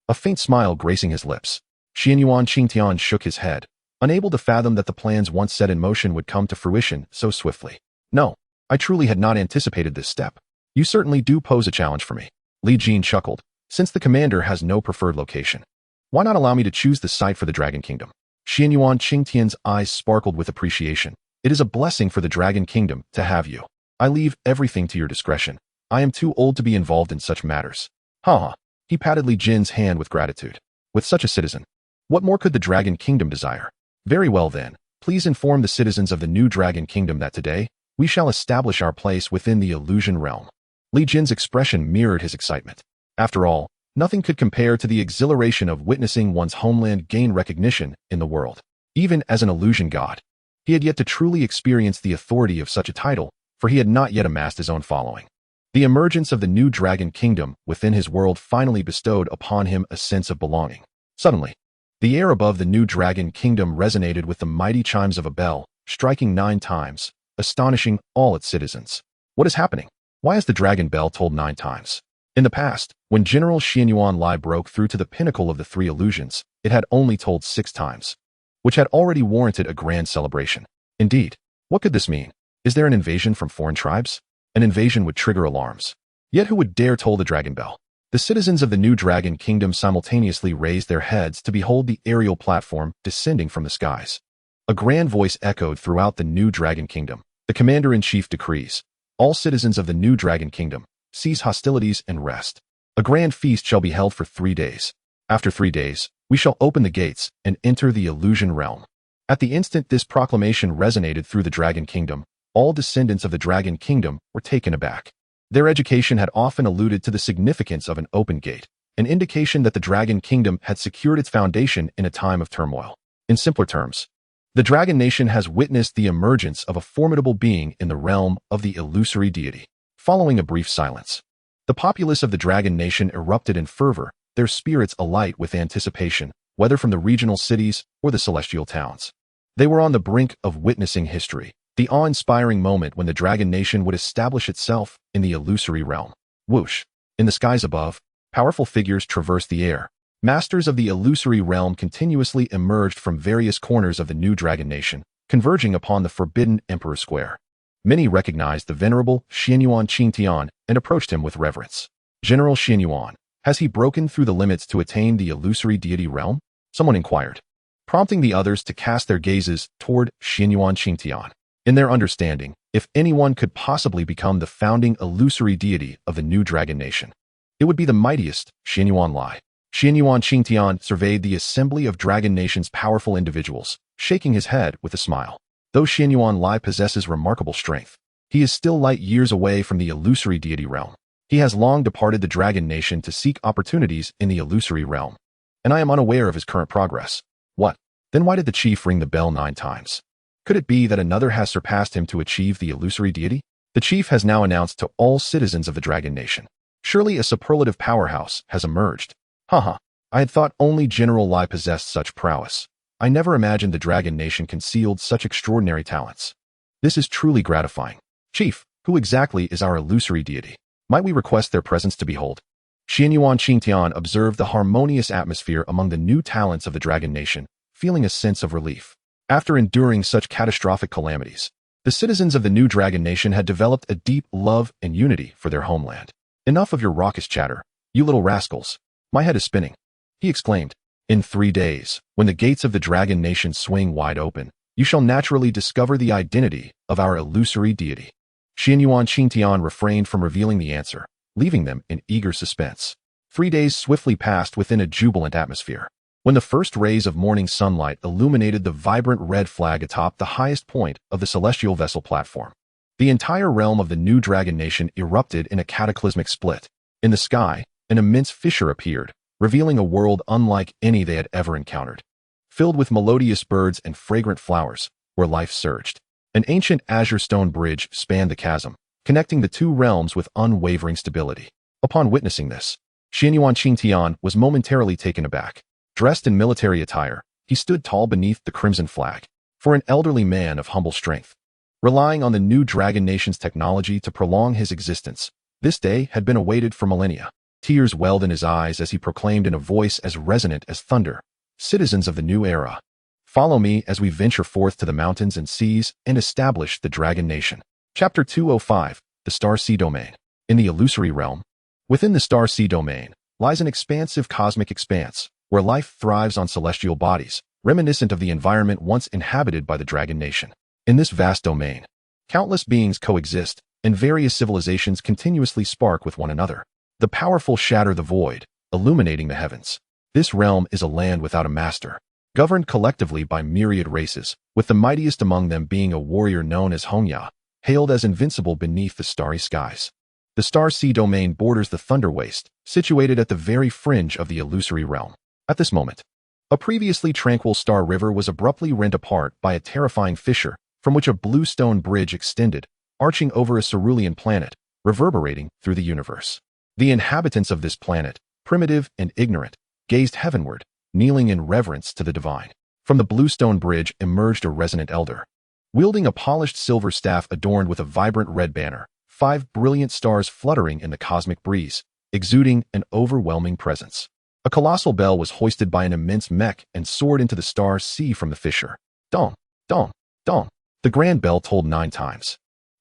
a faint smile gracing his lips. Xianyuan Qingtian shook his head, unable to fathom that the plans once set in motion would come to fruition so swiftly. No, I truly had not anticipated this step. You certainly do pose a challenge for me. Li Jin chuckled. Since the commander has no preferred location, why not allow me to choose the site for the Dragon Kingdom? Xianyuan Qingtian's eyes sparkled with appreciation. It is a blessing for the Dragon Kingdom to have you. I leave everything to your discretion. I am too old to be involved in such matters. Ha! He patted Li Jin's hand with gratitude. With such a citizen, what more could the Dragon Kingdom desire? Very well then, please inform the citizens of the new Dragon Kingdom that today, we shall establish our place within the illusion realm. Li Jin's expression mirrored his excitement. After all, nothing could compare to the exhilaration of witnessing one's homeland gain recognition in the world. Even as an illusion god, he had yet to truly experience the authority of such a title, for he had not yet amassed his own following. The emergence of the new Dragon Kingdom within his world finally bestowed upon him a sense of belonging. Suddenly, the air above the new Dragon Kingdom resonated with the mighty chimes of a bell, striking 9 times, astonishing all its citizens. What is happening? Why is the dragon bell tolled 9 times? In the past, when General Xianyuan Lai broke through to the pinnacle of the three illusions, it had only tolled 6 times, which had already warranted a grand celebration. Indeed, what could this mean? Is there an invasion from foreign tribes? An invasion would trigger alarms. Yet who would dare toll the dragon bell? The citizens of the New Dragon Kingdom simultaneously raised their heads to behold the aerial platform descending from the skies. A grand voice echoed throughout the New Dragon Kingdom. The Commander-in-Chief decrees, all citizens of the New Dragon Kingdom, cease hostilities and rest. A grand feast shall be held for 3 days. After 3 days, we shall open the gates and enter the illusion realm. At the instant this proclamation resonated through the Dragon Kingdom, all descendants of the Dragon Kingdom were taken aback. Their education had often alluded to the significance of an open gate, an indication that the Dragon Kingdom had secured its foundation in a time of turmoil. In simpler terms, the Dragon Nation has witnessed the emergence of a formidable being in the realm of the illusory deity. Following a brief silence, the populace of the Dragon Nation erupted in fervor, their spirits alight with anticipation, whether from the regional cities or the celestial towns. They were on the brink of witnessing history, the awe-inspiring moment when the Dragon Nation would establish itself in the illusory realm. Whoosh! In the skies above, powerful figures traversed the air. Masters of the illusory realm continuously emerged from various corners of the New Dragon Nation, converging upon the forbidden Emperor Square. Many recognized the venerable Xianyuan Qingtian and approached him with reverence. General Xianyuan, has he broken through the limits to attain the illusory deity realm? Someone inquired, prompting the others to cast their gazes toward Xianyuan Qingtian. In their understanding, if anyone could possibly become the founding illusory deity of the New Dragon Nation, it would be the mightiest Xianyuan Lai. Xianyuan Qingtian surveyed the assembly of Dragon Nation's powerful individuals, shaking his head with a smile. Though Xianyuan Lai possesses remarkable strength, he is still light years away from the illusory deity realm. He has long departed the Dragon Nation to seek opportunities in the illusory realm, and I am unaware of his current progress. What? Then why did the chief ring the bell 9 times? Could it be that another has surpassed him to achieve the illusory deity? The chief has now announced to all citizens of the Dragon Nation. Surely a superlative powerhouse has emerged. Haha, I had thought only General Lai possessed such prowess. I never imagined the Dragon Nation concealed such extraordinary talents. This is truly gratifying. Chief, who exactly is our illusory deity? Might we request their presence to behold? Xianyuan Qingtian observed the harmonious atmosphere among the new talents of the Dragon Nation, feeling a sense of relief. After enduring such catastrophic calamities, the citizens of the New Dragon Nation had developed a deep love and unity for their homeland. Enough of your raucous chatter, you little rascals. My head is spinning, he exclaimed. In 3 days, when the gates of the Dragon Nation swing wide open, you shall naturally discover the identity of our illusory deity. Xianyuan Qingtian refrained from revealing the answer, leaving them in eager suspense. 3 days swiftly passed within a jubilant atmosphere. When the first rays of morning sunlight illuminated the vibrant red flag atop the highest point of the celestial vessel platform, the entire realm of the New Dragon Nation erupted in a cataclysmic split. In the sky, an immense fissure appeared, revealing a world unlike any they had ever encountered. Filled with melodious birds and fragrant flowers, where life surged. An ancient azure stone bridge spanned the chasm, connecting the 2 realms with unwavering stability. Upon witnessing this, Xianyuan Qingtian was momentarily taken aback. Dressed in military attire, he stood tall beneath the crimson flag. For an elderly man of humble strength, relying on the New Dragon Nation's technology to prolong his existence, this day had been awaited for millennia. Tears welled in his eyes as he proclaimed in a voice as resonant as thunder, "Citizens of the new era, follow me as we venture forth to the mountains and seas and establish the Dragon Nation." Chapter 205, The Star Sea Domain. In the illusory realm, within the Star Sea Domain, lies an expansive cosmic expanse, where life thrives on celestial bodies, reminiscent of the environment once inhabited by the Dragon Nation. In this vast domain, countless beings coexist, and various civilizations continuously spark with one another. The powerful shatter the void, illuminating the heavens. This realm is a land without a master, governed collectively by myriad races, with the mightiest among them being a warrior known as Hongya, hailed as invincible beneath the starry skies. The Star Sea Domain borders the Thunder Waste, situated at the very fringe of the illusory realm. At this moment, a previously tranquil Star River was abruptly rent apart by a terrifying fissure, from which a blue stone bridge extended, arching over a cerulean planet, reverberating through the universe. The inhabitants of this planet, primitive and ignorant, gazed heavenward, kneeling in reverence to the divine. From the blue stone bridge emerged a resonant elder, wielding a polished silver staff adorned with a vibrant red banner, 5 brilliant stars fluttering in the cosmic breeze, exuding an overwhelming presence. A colossal bell was hoisted by an immense mech and soared into the star sea from the fissure. Dong, dong, dong. The grand bell tolled 9 times.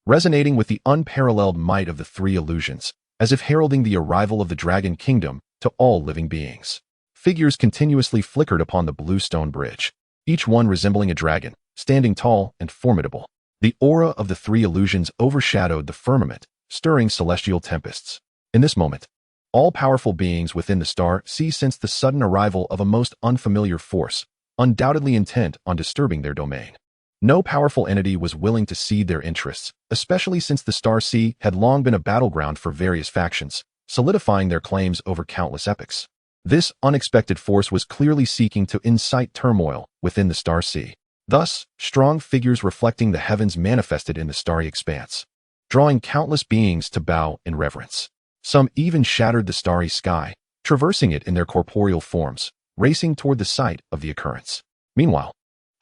Resonating with the unparalleled might of the 3 illusions, as if heralding the arrival of the Dragon Kingdom to all living beings. Figures continuously flickered upon the blue stone bridge, each one resembling a dragon, standing tall and formidable. The aura of the three illusions overshadowed the firmament, stirring celestial tempests. In this moment, all powerful beings within the Star Sea sensed the sudden arrival of a most unfamiliar force, undoubtedly intent on disturbing their domain. No powerful entity was willing to cede their interests, especially since the Star Sea had long been a battleground for various factions, solidifying their claims over countless epochs. This unexpected force was clearly seeking to incite turmoil within the Star Sea. Thus, strong figures reflecting the heavens manifested in the starry expanse, drawing countless beings to bow in reverence. Some even shattered the starry sky, traversing it in their corporeal forms, racing toward the site of the occurrence. Meanwhile,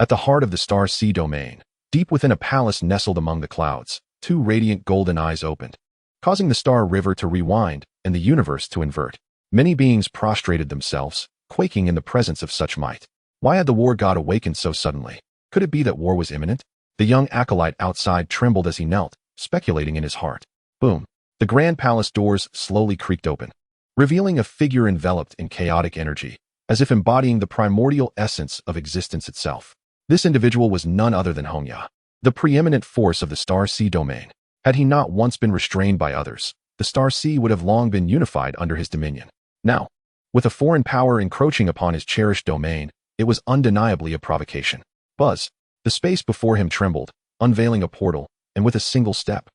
at the heart of the Star Sea domain, deep within a palace nestled among the clouds, two radiant golden eyes opened, causing the Star River to rewind and the universe to invert. Many beings prostrated themselves, quaking in the presence of such might. Why had the war god awakened so suddenly? Could it be that war was imminent? The young acolyte outside trembled as he knelt, speculating in his heart. Boom. The grand palace doors slowly creaked open, revealing a figure enveloped in chaotic energy, as if embodying the primordial essence of existence itself. This individual was none other than Hongya, the preeminent force of the Star Sea domain. Had he not once been restrained by others, the Star Sea would have long been unified under his dominion. Now, with a foreign power encroaching upon his cherished domain, it was undeniably a provocation. Buzz. The space before him trembled, unveiling a portal, and with a single step,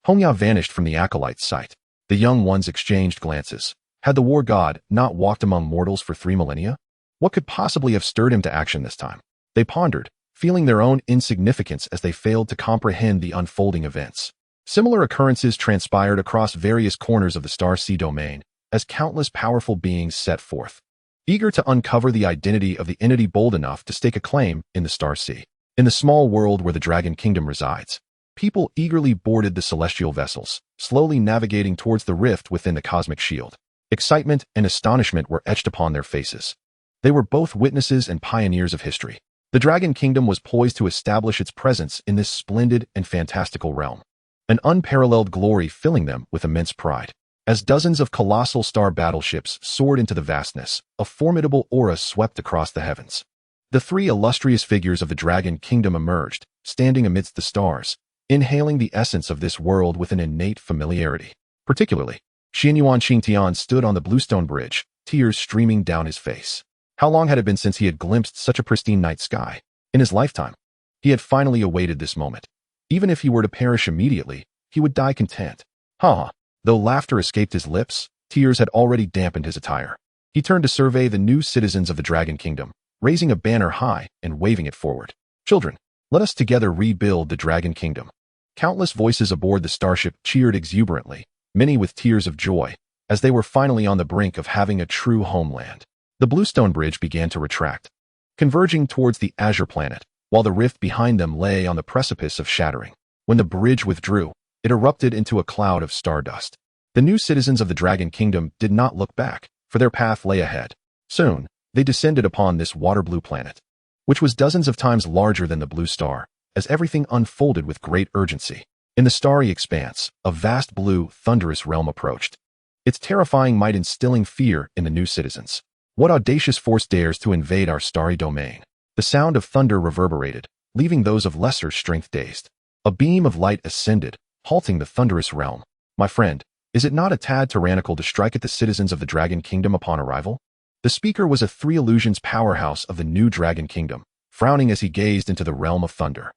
Hongya vanished from the acolyte's sight. The young ones exchanged glances. Had the war god not walked among mortals for 3 millennia? What could possibly have stirred him to action this time? They pondered, feeling their own insignificance as they failed to comprehend the unfolding events. Similar occurrences transpired across various corners of the Star Sea domain, as countless powerful beings set forth, eager to uncover the identity of the entity bold enough to stake a claim in the Star Sea. In the small world where the Dragon Kingdom resides, people eagerly boarded the celestial vessels, slowly navigating towards the rift within the cosmic shield. Excitement and astonishment were etched upon their faces. They were both witnesses and pioneers of history. The Dragon Kingdom was poised to establish its presence in this splendid and fantastical realm, an unparalleled glory filling them with immense pride. As dozens of colossal star battleships soared into the vastness, a formidable aura swept across the heavens. The 3 illustrious figures of the Dragon Kingdom emerged, standing amidst the stars, inhaling the essence of this world with an innate familiarity. Particularly, Xianyuan Qingtian stood on the bluestone bridge, tears streaming down his face. How long had it been since he had glimpsed such a pristine night sky? In his lifetime, he had finally awaited this moment. Even if he were to perish immediately, he would die content. Though laughter escaped his lips, tears had already dampened his attire. He turned to survey the new citizens of the Dragon Kingdom, raising a banner high and waving it forward. Children, let us together rebuild the Dragon Kingdom. Countless voices aboard the starship cheered exuberantly, many with tears of joy, as they were finally on the brink of having a true homeland. The bluestone bridge began to retract, converging towards the azure planet, while the rift behind them lay on the precipice of Shattering. When the bridge withdrew, it erupted into a cloud of stardust. The new citizens of the Dragon Kingdom did not look back, for their path lay ahead. Soon, they descended upon this water-blue planet, which was dozens of times larger than the blue star, as everything unfolded with great urgency. In the starry expanse, a vast blue, thunderous realm approached, its terrifying might instilling fear in the new citizens. What audacious force dares to invade our starry domain? The sound of thunder reverberated, leaving those of lesser strength dazed. A beam of light ascended, halting the thunderous realm. My friend, is it not a tad tyrannical to strike at the citizens of the Dragon Kingdom upon arrival? The speaker was a 3 illusions powerhouse of the new Dragon Kingdom, frowning as he gazed into the realm of thunder.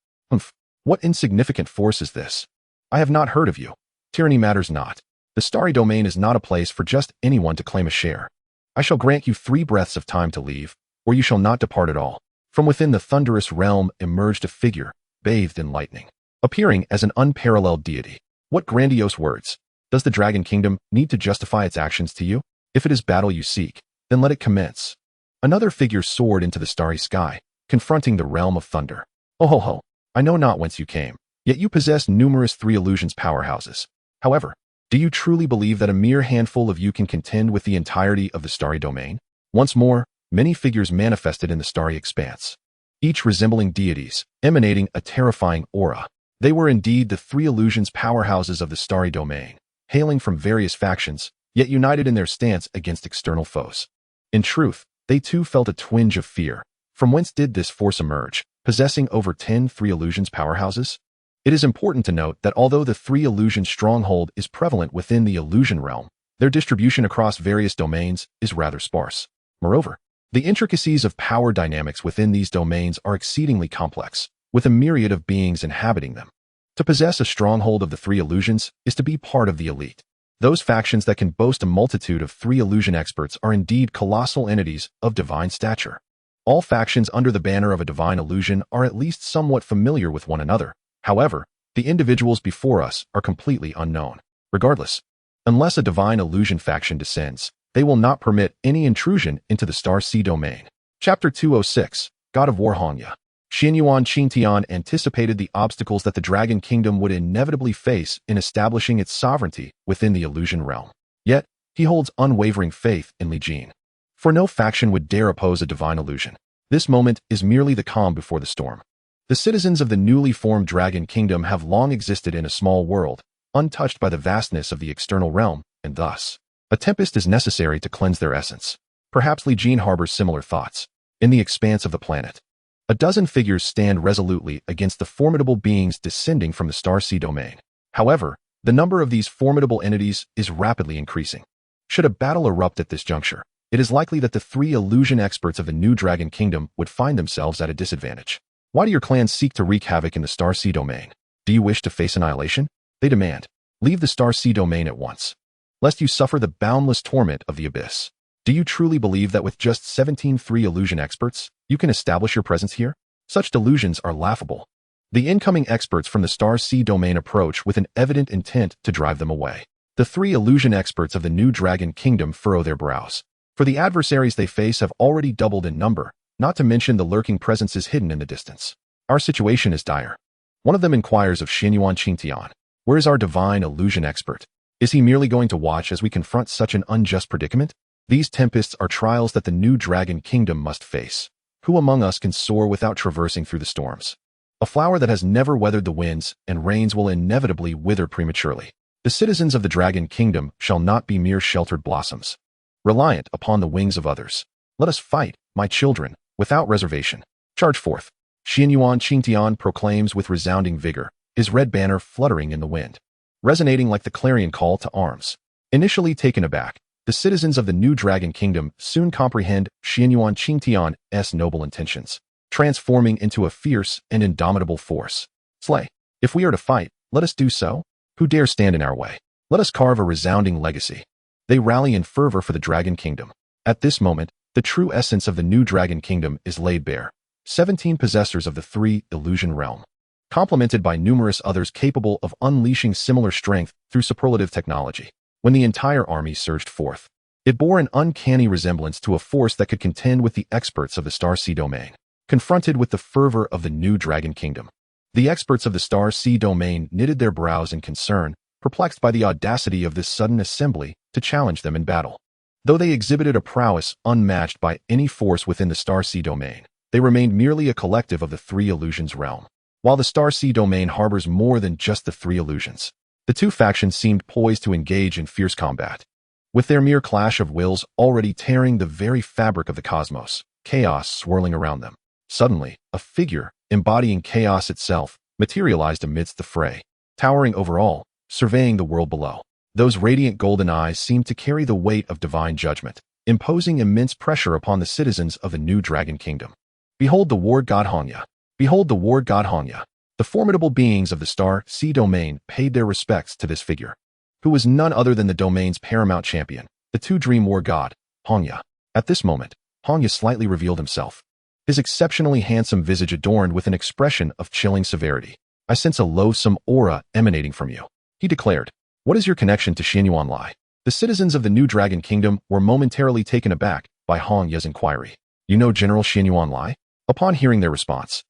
What insignificant force is this? I have not heard of you. Tyranny matters not. The starry domain is not a place for just anyone to claim a share. I shall grant you 3 breaths of time to leave, or you shall not depart at all. From within the thunderous realm emerged a figure, bathed in lightning, appearing as an unparalleled deity. What grandiose words! Does the Dragon Kingdom need to justify its actions to you? If it is battle you seek, then let it commence. Another figure soared into the starry sky, confronting the realm of thunder. Oh ho ho, I know not whence you came, yet you possess numerous 3 illusions powerhouses. However, do you truly believe that a mere handful of you can contend with the entirety of the starry domain? Once more, many figures manifested in the starry expanse, each resembling deities, emanating a terrifying aura. They were indeed the 3 illusions powerhouses of the starry domain, hailing from various factions, yet united in their stance against external foes. In truth, they too felt a twinge of fear. From whence did this force emerge, possessing over 10 Three Illusions powerhouses? It is important to note that although the Three Illusion stronghold is prevalent within the illusion realm, their distribution across various domains is rather sparse. Moreover, the intricacies of power dynamics within these domains are exceedingly complex, with a myriad of beings inhabiting them. To possess a stronghold of the Three Illusions is to be part of the elite. Those factions that can boast a multitude of Three Illusion experts are indeed colossal entities of divine stature. All factions under the banner of a divine illusion are at least somewhat familiar with one another. However, the individuals before us are completely unknown. Regardless, unless a divine illusion faction descends, they will not permit any intrusion into the Star Sea domain. Chapter 206, God of War Hongya. Xinyuan Qingtian anticipated the obstacles that the Dragon Kingdom would inevitably face in establishing its sovereignty within the illusion realm. Yet, he holds unwavering faith in Li Jin. For no faction would dare oppose a divine illusion. This moment is merely the calm before the storm. The citizens of the newly formed Dragon Kingdom have long existed in a small world, untouched by the vastness of the external realm, and thus, a tempest is necessary to cleanse their essence. Perhaps Li Jin harbors similar thoughts. In the expanse of the planet, a dozen figures stand resolutely against the formidable beings descending from the Star Sea domain. However, the number of these formidable entities is rapidly increasing. Should a battle erupt at this juncture, it is likely that the Three Illusion experts of the new Dragon Kingdom would find themselves at a disadvantage. Why do your clans seek to wreak havoc in the Star Sea domain? Do you wish to face annihilation? They demand. Leave the Star Sea domain at once, lest you suffer the boundless torment of the abyss. Do you truly believe that with just 17 Three Illusion experts, you can establish your presence here? Such delusions are laughable. The incoming experts from the Star Sea domain approach with an evident intent to drive them away. The Three Illusion experts of the new Dragon Kingdom furrow their brows. For the adversaries they face have already doubled in number, not to mention the lurking presences hidden in the distance. Our situation is dire. One of them inquires of Xinyuan Qingtian. Where is our divine illusion expert? Is he merely going to watch as we confront such an unjust predicament? These tempests are trials that the new Dragon Kingdom must face. Who among us can soar without traversing through the storms? A flower that has never weathered the winds and rains will inevitably wither prematurely. The citizens of the Dragon Kingdom shall not be mere sheltered blossoms, reliant upon the wings of others. Let us fight, my children, without reservation. Charge forth. Xinyuan Qingtian proclaims with resounding vigor, his red banner fluttering in the wind, resonating like the clarion call to arms. Initially taken aback, the citizens of the new Dragon Kingdom soon comprehend Xinyuan Qingtian's noble intentions, transforming into a fierce and indomitable force. Slay. If we are to fight, let us do so. Who dare stand in our way? Let us carve a resounding legacy. They rally in fervor for the Dragon Kingdom. At this moment, the true essence of the new Dragon Kingdom is laid bare. 17 possessors of the Three Illusion realm, complemented by numerous others capable of unleashing similar strength through superlative technology. When the entire army surged forth, it bore an uncanny resemblance to a force that could contend with the experts of the Star Sea domain. Confronted with the fervor of the new Dragon Kingdom, the experts of the Star Sea domain knitted their brows in concern, perplexed by the audacity of this sudden assembly to challenge them in battle. Though they exhibited a prowess unmatched by any force within the Star Sea domain, they remained merely a collective of the Three Illusions realm. While the Star Sea domain harbors more than just the Three Illusions, the two factions seemed poised to engage in fierce combat. With their mere clash of wills already tearing the very fabric of the cosmos, chaos swirling around them. Suddenly, a figure, embodying chaos itself, materialized amidst the fray, towering over all, surveying the world below. Those radiant golden eyes seemed to carry the weight of divine judgment, imposing immense pressure upon the citizens of the new Dragon Kingdom. Behold the war god Hongya. Behold the war god Hongya. The formidable beings of the Star Sea domain paid their respects to this figure, who was none other than the domain's paramount champion, the two-dream war god, Hongya. At this moment, Hongya slightly revealed himself, his exceptionally handsome visage adorned with an expression of chilling severity. I sense a loathsome aura emanating from you, he declared. What is your connection to Xinyuan Lai? The citizens of the new Dragon Kingdom were momentarily taken aback by Hongya's inquiry. You know General Xinyuan Lai? Upon hearing their response,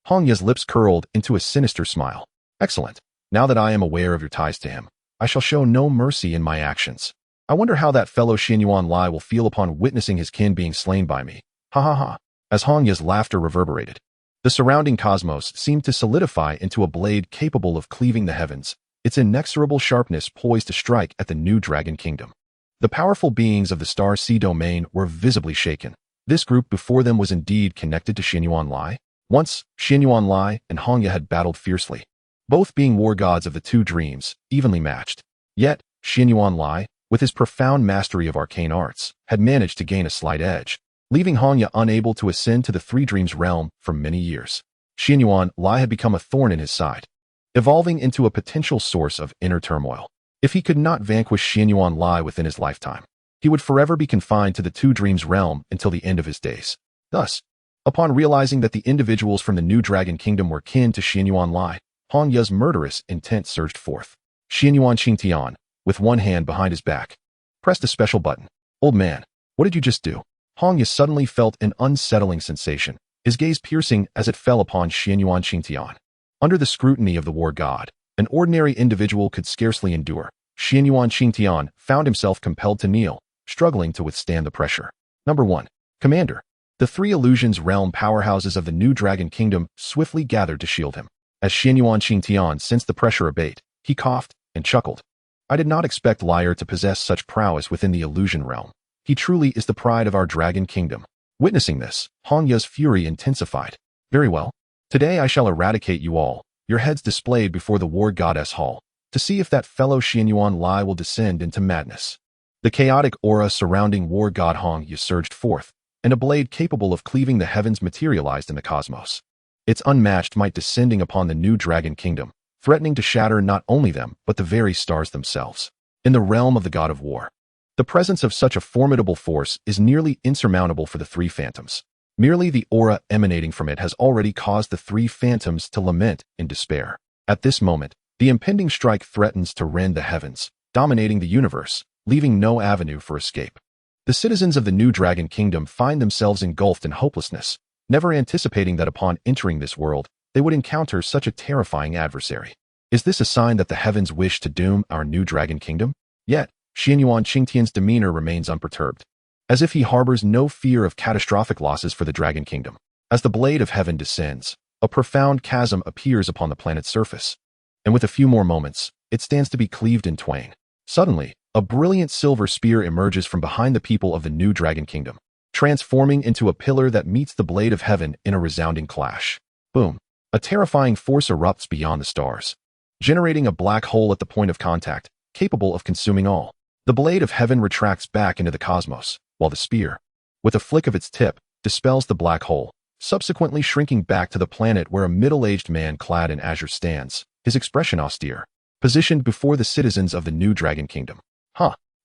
Hongya's lips curled into a sinister smile. Excellent. Now that I am aware of your ties to him, I shall show no mercy in my actions. I wonder how that fellow Xinyuan Lai will feel upon witnessing his kin being slain by me. Ha ha ha. As Hongya's laughter reverberated, the surrounding cosmos seemed to solidify into a blade capable of cleaving the heavens, its inexorable sharpness poised to strike at the new Dragon Kingdom. The powerful beings of the Star Sea domain were visibly shaken. This group before them was indeed connected to Xianyuan Lai. Once, Xianyuan Lai and Hongya had battled fiercely, both being war gods of the two dreams, evenly matched. Yet, Xianyuan Lai, with his profound mastery of arcane arts, had managed to gain a slight edge, leaving Hongya unable to ascend to the Three Dreams realm for many years. Xianyuan Lai had become a thorn in his side, evolving into a potential source of inner turmoil. If he could not vanquish Xianyuan Lai within his lifetime, he would forever be confined to the Two Dreams realm until the end of his days. Thus, upon realizing that the individuals from the New Dragon Kingdom were kin to Xianyuan Lai, Hongya's murderous intent surged forth. Xianyuan Qingtian, with one hand behind his back, pressed a special button. "Old man, what did you just do?" Hongya suddenly felt an unsettling sensation, his gaze piercing as it fell upon Xianyuan Qingtian. Under the scrutiny of the war god, an ordinary individual could scarcely endure. Xianyuan Qingtian found himself compelled to kneel, struggling to withstand the pressure. Number 1. Commander. The three illusions realm powerhouses of the New Dragon Kingdom swiftly gathered to shield him. As Xianyuan Qingtian sensed the pressure abate, he coughed and chuckled. "I did not expect Liar to possess such prowess within the illusion realm. He truly is the pride of our Dragon Kingdom." Witnessing this, Hongya's fury intensified. "Very well. Today I shall eradicate you all, your heads displayed before the war goddess hall, to see if that fellow Xianyuan Lai will descend into madness." The chaotic aura surrounding war god Hongya surged forth, and a blade capable of cleaving the heavens materialized in the cosmos. Its unmatched might descending upon the New Dragon Kingdom, threatening to shatter not only them, but the very stars themselves. In the realm of the god of war, the presence of such a formidable force is nearly insurmountable for the three phantoms. Merely the aura emanating from it has already caused the three phantoms to lament in despair. At this moment, the impending strike threatens to rend the heavens, dominating the universe, leaving no avenue for escape. The citizens of the New Dragon Kingdom find themselves engulfed in hopelessness, never anticipating that upon entering this world, they would encounter such a terrifying adversary. Is this a sign that the heavens wish to doom our New Dragon Kingdom? Yet, Xianyuan Qingtian's demeanor remains unperturbed, as if he harbors no fear of catastrophic losses for the Dragon Kingdom. As the blade of heaven descends, a profound chasm appears upon the planet's surface, and with a few more moments, it stands to be cleaved in twain. Suddenly, a brilliant silver spear emerges from behind the people of the New Dragon Kingdom, transforming into a pillar that meets the blade of heaven in a resounding clash. Boom! A terrifying force erupts beyond the stars, generating a black hole at the point of contact, capable of consuming all. The blade of heaven retracts back into the cosmos, while the spear, with a flick of its tip, dispels the black hole, subsequently shrinking back to the planet where a middle-aged man clad in azure stands, his expression austere, positioned before the citizens of the New Dragon Kingdom.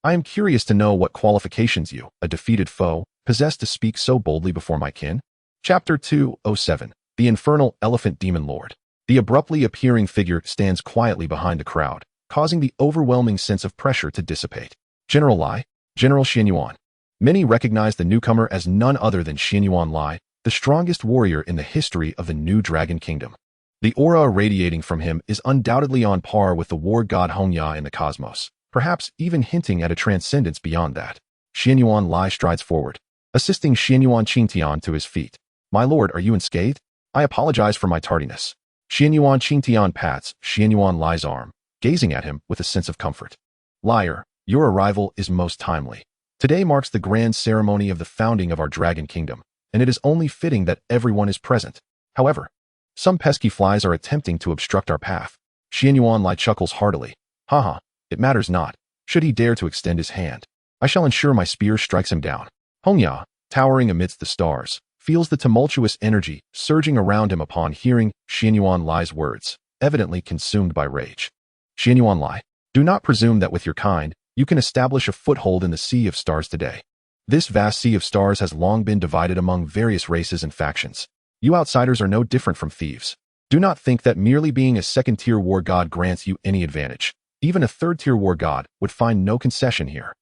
I am curious to know what qualifications you, a defeated foe, possess to speak so boldly before my kin. Chapter 207. The Infernal Elephant Demon Lord. The abruptly appearing figure stands quietly behind the crowd, causing the overwhelming sense of pressure to dissipate. General Lai, General Xianyuan. Many recognize the newcomer as none other than Xianyuan Lai, the strongest warrior in the history of the New Dragon Kingdom. The aura radiating from him is undoubtedly on par with the war god Hongya in the cosmos, perhaps even hinting at a transcendence beyond that. Xianyuan Lai strides forward, assisting Xianyuan Qingtian to his feet. "My lord, are you unscathed? I apologize for my tardiness." Xianyuan Qingtian pats Xianyuan Lai's arm, gazing at him with a sense of comfort. "Liar, your arrival is most timely. Today marks the grand ceremony of the founding of our Dragon Kingdom, and it is only fitting that everyone is present. However, some pesky flies are attempting to obstruct our path." Xianyuan Lai chuckles heartily. "Haha, it matters not. Should he dare to extend his hand, I shall ensure my spear strikes him down." Hongya, towering amidst the stars, feels the tumultuous energy surging around him upon hearing Xianyuan Lai's words, evidently consumed by rage. "Xianyuan Lai, do not presume that with your kind, you can establish a foothold in the sea of stars today. This vast sea of stars has long been divided among various races and factions. You outsiders are no different from thieves. Do not think that merely being a second-tier war god grants you any advantage. Even a third-tier war god would find no concession here."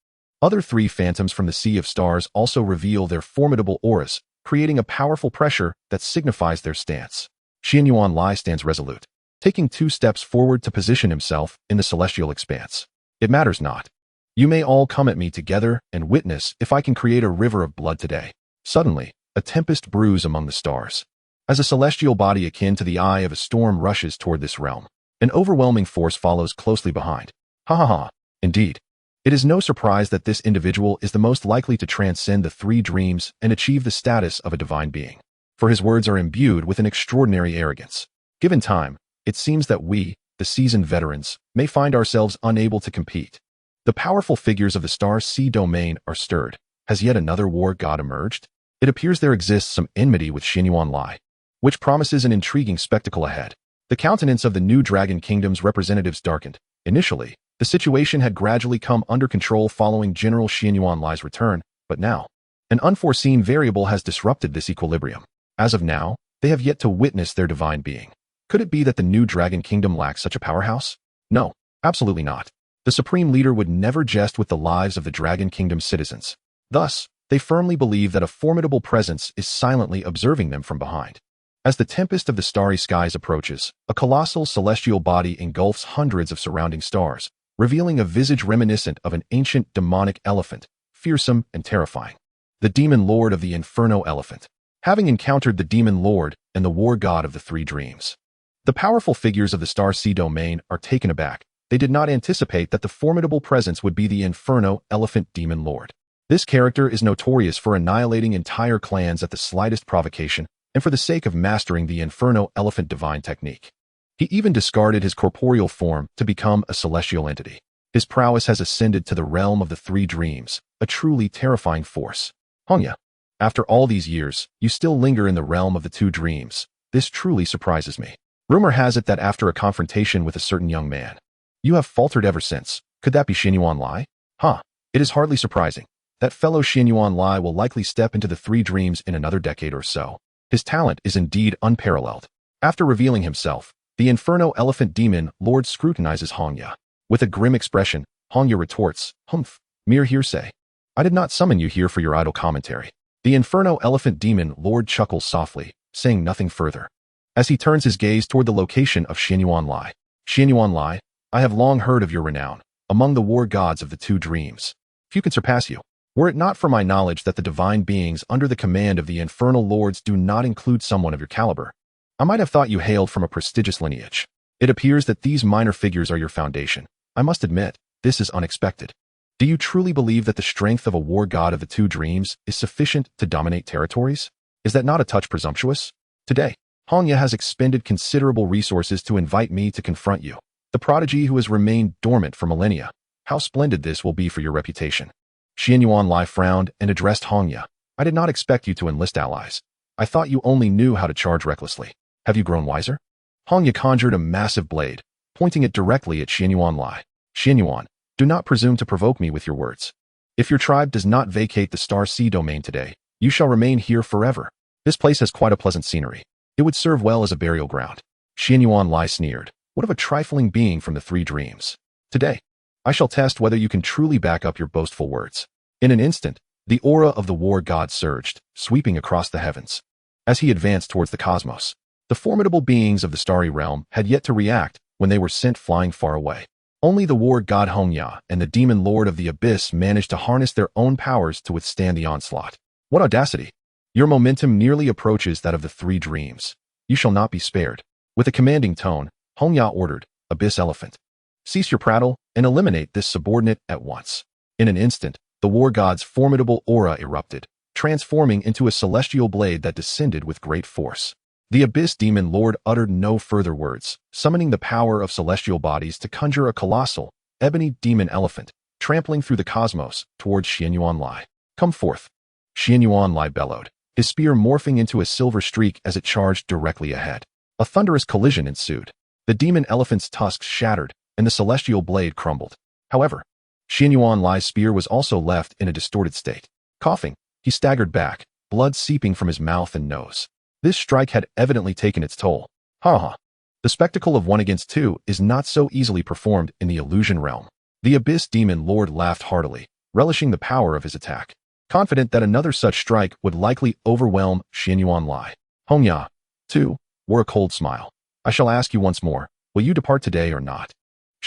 Other three phantoms from the Sea of Stars also reveal their formidable auras, creating a powerful pressure that signifies their stance. Xianyuan Lai stands resolute, taking 2 steps forward to position himself in the celestial expanse. "It matters not. You may all come at me together and witness if I can create a river of blood today." Suddenly, a tempest brews among the stars, as a celestial body akin to the eye of a storm rushes toward this realm. An overwhelming force follows closely behind. Ha ha ha. Indeed. It is no surprise that this individual is the most likely to transcend the three dreams and achieve the status of a divine being. For his words are imbued with an extraordinary arrogance. Given time, it seems that we, the seasoned veterans, may find ourselves unable to compete. The powerful figures of the Star Sea domain are stirred. Has yet another war god emerged? It appears there exists some enmity with Yin Lai, which promises an intriguing spectacle ahead. The countenance of the new Dragon Kingdom's representatives darkened. Initially, the situation had gradually come under control following General Yin Lai's return, but now, an unforeseen variable has disrupted this equilibrium. As of now, they have yet to witness their divine being. Could it be that the new Dragon Kingdom lacks such a powerhouse? No, absolutely not. The Supreme Leader would never jest with the lives of the Dragon Kingdom's citizens. Thus, they firmly believe that a formidable presence is silently observing them from behind. As the tempest of the starry skies approaches, a colossal celestial body engulfs hundreds of surrounding stars, revealing a visage reminiscent of an ancient demonic elephant, fearsome and terrifying. The demon lord of the Inferno elephant. Having encountered the demon lord and the war god of the three dreams, the powerful figures of the Star Sea domain are taken aback. They did not anticipate that the formidable presence would be the Inferno elephant demon lord. This character is notorious for annihilating entire clans at the slightest provocation and for the sake of mastering the Inferno elephant divine technique. He even discarded his corporeal form to become a celestial entity. His prowess has ascended to the realm of the three dreams, a truly terrifying force. Hongya, after all these years, you still linger in the realm of the two dreams. This truly surprises me. Rumor has it that after a confrontation with a certain young man, you have faltered ever since. Could that be Yin Lai? It is hardly surprising. That fellow Yin Lai will likely step into the three dreams in another decade or so. His talent is indeed unparalleled. After revealing himself, the Inferno elephant demon lord scrutinizes Hongya. With a grim expression, Hongya retorts, "Humph, mere hearsay. I did not summon you here for your idle commentary." The Inferno elephant demon lord chuckles softly, saying nothing further. As he turns his gaze toward the location of Yin Lai. Yin Lai, I have long heard of your renown among the war gods of the two dreams. Few can surpass you. Were it not for my knowledge that the divine beings under the command of the infernal lords do not include someone of your caliber, I might have thought you hailed from a prestigious lineage. It appears that these minor figures are your foundation. I must admit, this is unexpected. Do you truly believe that the strength of a war god of the two dreams is sufficient to dominate territories? Is that not a touch presumptuous? Today, Hongya has expended considerable resources to invite me to confront you, the prodigy who has remained dormant for millennia. How splendid this will be for your reputation. Yin Lai frowned and addressed Hongya. I did not expect you to enlist allies. I thought you only knew how to charge recklessly. Have you grown wiser? Hongya conjured a massive blade, pointing it directly at Yin Lai. Yin, do not presume to provoke me with your words. If your tribe does not vacate the Star Sea domain today, you shall remain here forever. This place has quite a pleasant scenery. It would serve well as a burial ground. Yin Lai sneered. What of a trifling being from the three dreams? Today, I shall test whether you can truly back up your boastful words. In an instant, the aura of the war god surged, sweeping across the heavens. As he advanced towards the cosmos, the formidable beings of the starry realm had yet to react when they were sent flying far away. Only the war god Hongya and the demon lord of the abyss managed to harness their own powers to withstand the onslaught. What audacity! Your momentum nearly approaches that of the three dreams. You shall not be spared. With a commanding tone, Hongya ordered, Abyss Elephant, cease your prattle and eliminate this subordinate at once. In an instant, the war god's formidable aura erupted, transforming into a celestial blade that descended with great force. The Abyss Demon Lord uttered no further words, summoning the power of celestial bodies to conjure a colossal, ebony demon elephant, trampling through the cosmos towards Yin Lai. Come forth. Yin Lai bellowed, his spear morphing into a silver streak as it charged directly ahead. A thunderous collision ensued. The demon elephant's tusks shattered, and the celestial blade crumbled. However, Yin Lai's spear was also left in a distorted state. Coughing, he staggered back, blood seeping from his mouth and nose. This strike had evidently taken its toll. The spectacle of 1 against 2 is not so easily performed in the illusion realm. The Abyss Demon Lord laughed heartily, relishing the power of his attack, confident that another such strike would likely overwhelm Yin Lai. Hongya, too, wore a cold smile. I shall ask you once more, will you depart today or not?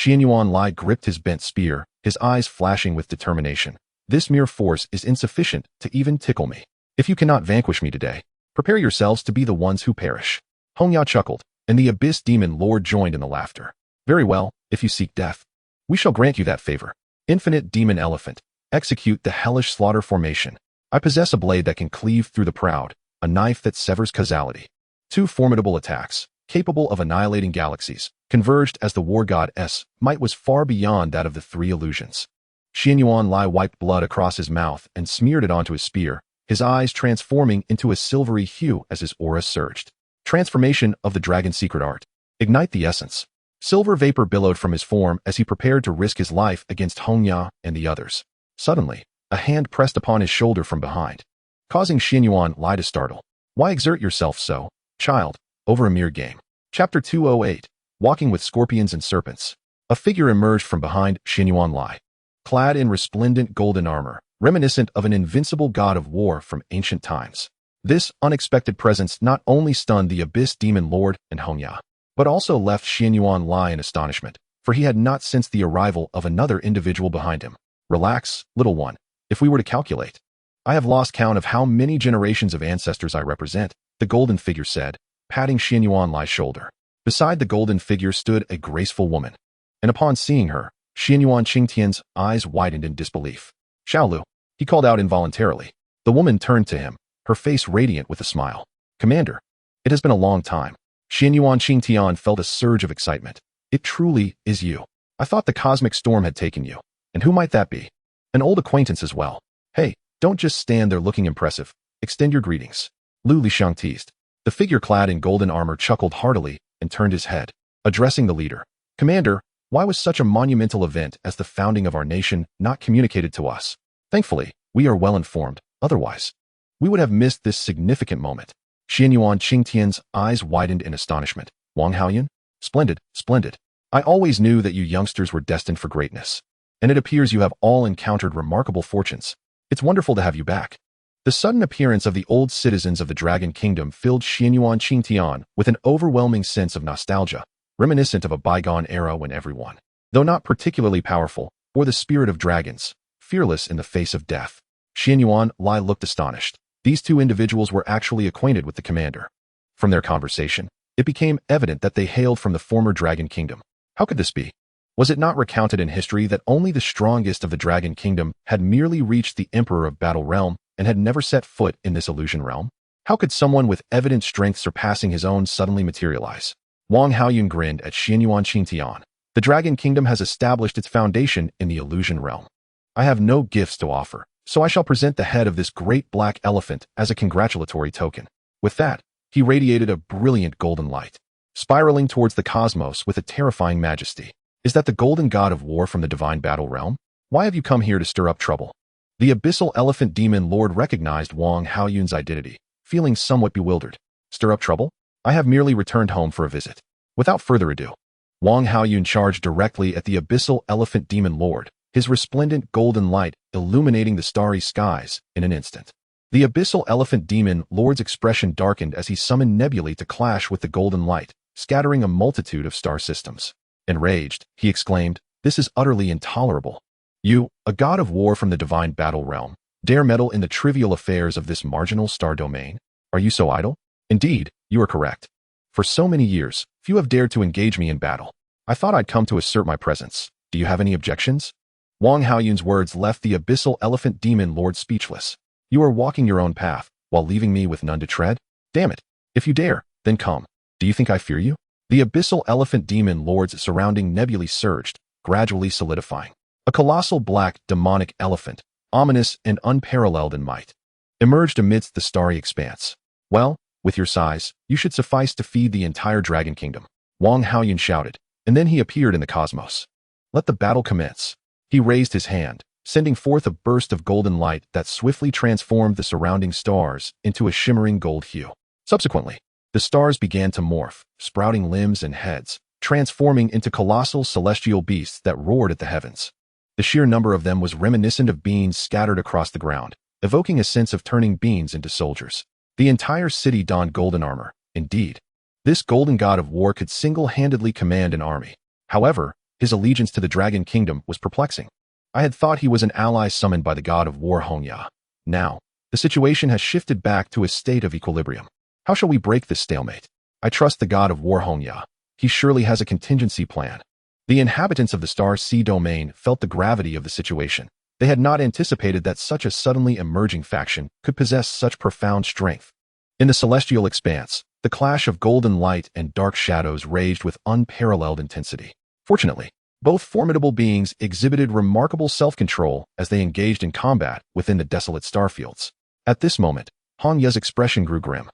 Yin Lai gripped his bent spear, his eyes flashing with determination. This mere force is insufficient to even tickle me. If you cannot vanquish me today, prepare yourselves to be the ones who perish. Hongya chuckled, and the Abyss Demon Lord joined in the laughter. Very well, if you seek death. We shall grant you that favor. Infinite demon elephant. Execute the hellish slaughter formation. I possess a blade that can cleave through the proud, a knife that severs causality. Two formidable attacks, capable of annihilating galaxies, converged as the war god's might was far beyond that of the three illusions. Xianyuan Lai wiped blood across his mouth and smeared it onto his spear, his eyes transforming into a silvery hue as his aura surged. Transformation of the dragon's secret art. Ignite the essence. Silver vapor billowed from his form as he prepared to risk his life against Hongya and the others. Suddenly, a hand pressed upon his shoulder from behind, causing Xianyuan Lai to startle. Why exert yourself so, child, over a mere game? Chapter 208, Walking with Scorpions and Serpents. A figure emerged from behind Xianyuan Lai, clad in resplendent golden armor, reminiscent of an invincible god of war from ancient times. This unexpected presence not only stunned the Abyss Demon Lord and Hongya, but also left Xianyuan Lai in astonishment, for he had not sensed the arrival of another individual behind him. Relax, little one. If we were to calculate, I have lost count of how many generations of ancestors I represent, the golden figure said, patting Xianyuan Lai's shoulder. Beside the golden figure stood a graceful woman, and upon seeing her, Xianyuan Qingtian's eyes widened in disbelief. Xiaolu, he called out involuntarily. The woman turned to him, her face radiant with a smile. Commander, it has been a long time. Xianyuan Qingtian felt a surge of excitement. It truly is you. I thought the cosmic storm had taken you. And who might that be? An old acquaintance as well. Hey, don't just stand there looking impressive. Extend your greetings. Lu Lixiang teased. The figure clad in golden armor chuckled heartily and turned his head, addressing the leader. Commander, why was such a monumental event as the founding of our nation not communicated to us? Thankfully, we are well informed. Otherwise, we would have missed this significant moment. Xianyuan Qingtian's eyes widened in astonishment. Wang Haoyun? Splendid, splendid. I always knew that you youngsters were destined for greatness. And it appears you have all encountered remarkable fortunes. It's wonderful to have you back. The sudden appearance of the old citizens of the Dragon Kingdom filled Xianyuan Qingtian with an overwhelming sense of nostalgia, reminiscent of a bygone era when everyone, though not particularly powerful, bore the spirit of dragons, fearless in the face of death. Xianyuan Lai looked astonished. These two individuals were actually acquainted with the commander. From their conversation, it became evident that they hailed from the former Dragon Kingdom. How could this be? Was it not recounted in history that only the strongest of the Dragon Kingdom had merely reached the Emperor of Battle Realm and had never set foot in this illusion realm? How could someone with evident strength surpassing his own suddenly materialize? Wang Haoyun grinned at Xianyuan Qingtian. The Dragon Kingdom has established its foundation in the illusion realm. I have no gifts to offer, so I shall present the head of this great black elephant as a congratulatory token. With that, he radiated a brilliant golden light, spiraling towards the cosmos with a terrifying majesty. Is that the golden god of war from the divine battle realm? Why have you come here to stir up trouble? The abyssal elephant demon lord recognized Wang Haoyun's identity, feeling somewhat bewildered. Stir up trouble? I have merely returned home for a visit. Without further ado, Wang Haoyun charged directly at the abyssal elephant demon lord, his resplendent golden light illuminating the starry skies in an instant. The abyssal elephant demon lord's expression darkened as he summoned nebulae to clash with the golden light, scattering a multitude of star systems. Enraged, he exclaimed, "This is utterly intolerable. You, a god of war from the divine battle realm, dare meddle in the trivial affairs of this marginal star domain? Are you so idle? Indeed, you are correct. For so many years, few have dared to engage me in battle. I thought I'd come to assert my presence. Do you have any objections?" Wang Haoyun's words left the abyssal elephant demon lord speechless. You are walking your own path, while leaving me with none to tread? Damn it. If you dare, then come. Do you think I fear you? The abyssal elephant demon lord's surrounding nebulae surged, gradually solidifying. A colossal black, demonic elephant, ominous and unparalleled in might, emerged amidst the starry expanse. Well, with your size, you should suffice to feed the entire Dragon Kingdom. Wang Haoyun shouted, and then he appeared in the cosmos. Let the battle commence. He raised his hand, sending forth a burst of golden light that swiftly transformed the surrounding stars into a shimmering gold hue. Subsequently, the stars began to morph, sprouting limbs and heads, transforming into colossal celestial beasts that roared at the heavens. The sheer number of them was reminiscent of beings scattered across the ground, evoking a sense of turning beings into soldiers. The entire city donned golden armor. Indeed, this golden god of war could single-handedly command an army. However, his allegiance to the Dragon Kingdom was perplexing. I had thought he was an ally summoned by the god of war Hongya. Now, the situation has shifted back to a state of equilibrium. How shall we break this stalemate? I trust the god of war Hongya. He surely has a contingency plan. The inhabitants of the Star Sea domain felt the gravity of the situation. They had not anticipated that such a suddenly emerging faction could possess such profound strength. In the celestial expanse, the clash of golden light and dark shadows raged with unparalleled intensity. Fortunately, both formidable beings exhibited remarkable self-control as they engaged in combat within the desolate starfields. At this moment, Hong Ye's expression grew grim,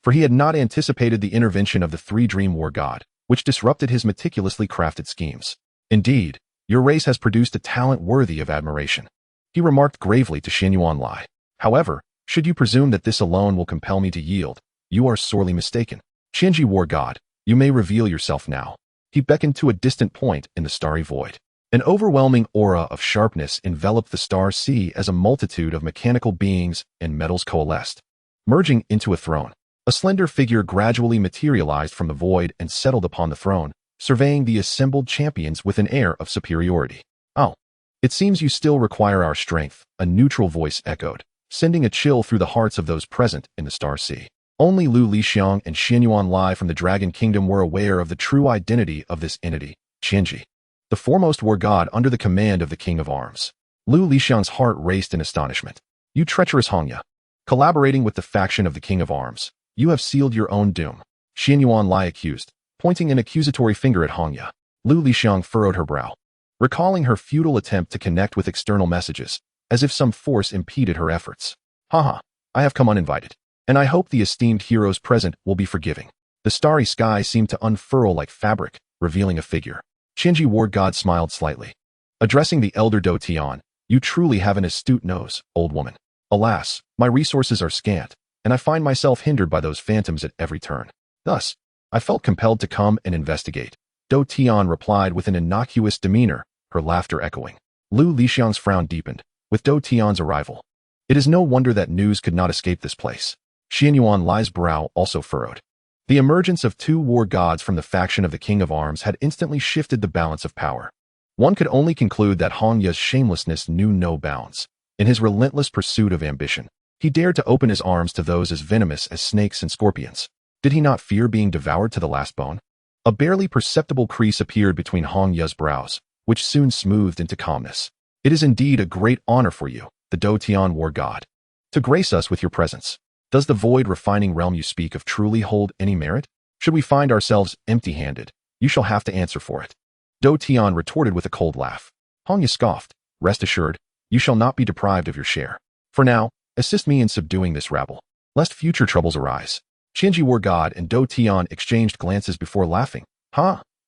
for he had not anticipated the intervention of the three-dream war god, which disrupted his meticulously crafted schemes. Indeed, your race has produced a talent worthy of admiration, he remarked gravely to Xianyuan Lai. However, should you presume that this alone will compel me to yield, you are sorely mistaken. Qianji war god, you may reveal yourself now. He beckoned to a distant point in the starry void. An overwhelming aura of sharpness enveloped the star sea as a multitude of mechanical beings and metals coalesced. Merging into a throne, a slender figure gradually materialized from the void and settled upon the throne, surveying the assembled champions with an air of superiority. Oh, it seems you still require our strength, a neutral voice echoed, sending a chill through the hearts of those present in the star sea. Only Lu Lixiang and Xianyuan Lai from the Dragon Kingdom were aware of the true identity of this entity, Qianji, the foremost war god under the command of the King of Arms. Lu Lixiang's heart raced in astonishment. You treacherous Hongya, collaborating with the faction of the King of Arms, you have sealed your own doom, Xianyuan Lai accused, pointing an accusatory finger at Hongya. Lu Lixiang furrowed her brow, recalling her futile attempt to connect with external messages, as if some force impeded her efforts. Haha, I have come uninvited, and I hope the esteemed heroes present will be forgiving. The starry sky seemed to unfurl like fabric, revealing a figure. Qianji war god smiled slightly. Addressing the elder Dou Tian, you truly have an astute nose, old woman. Alas, my resources are scant, and I find myself hindered by those phantoms at every turn. Thus, I felt compelled to come and investigate. Dou Tian replied with an innocuous demeanor, her laughter echoing. Lu Lixiang's frown deepened. With Dou Tian's arrival, it is no wonder that news could not escape this place. Xianyuan Lai's brow also furrowed. The emergence of two war gods from the faction of the King of Arms had instantly shifted the balance of power. One could only conclude that Hong Ye's shamelessness knew no bounds. In his relentless pursuit of ambition, he dared to open his arms to those as venomous as snakes and scorpions. Did he not fear being devoured to the last bone? A barely perceptible crease appeared between Hong Ye's brows, which soon smoothed into calmness. It is indeed a great honor for you, the Dou Tian war god, to grace us with your presence. Does the void refining realm you speak of truly hold any merit? Should we find ourselves empty-handed, you shall have to answer for it. Dou Tian retorted with a cold laugh. Hong Ye scoffed. Rest assured, you shall not be deprived of your share. For now, assist me in subduing this rabble, lest future troubles arise. Qianji war god and Dou Tian exchanged glances before laughing.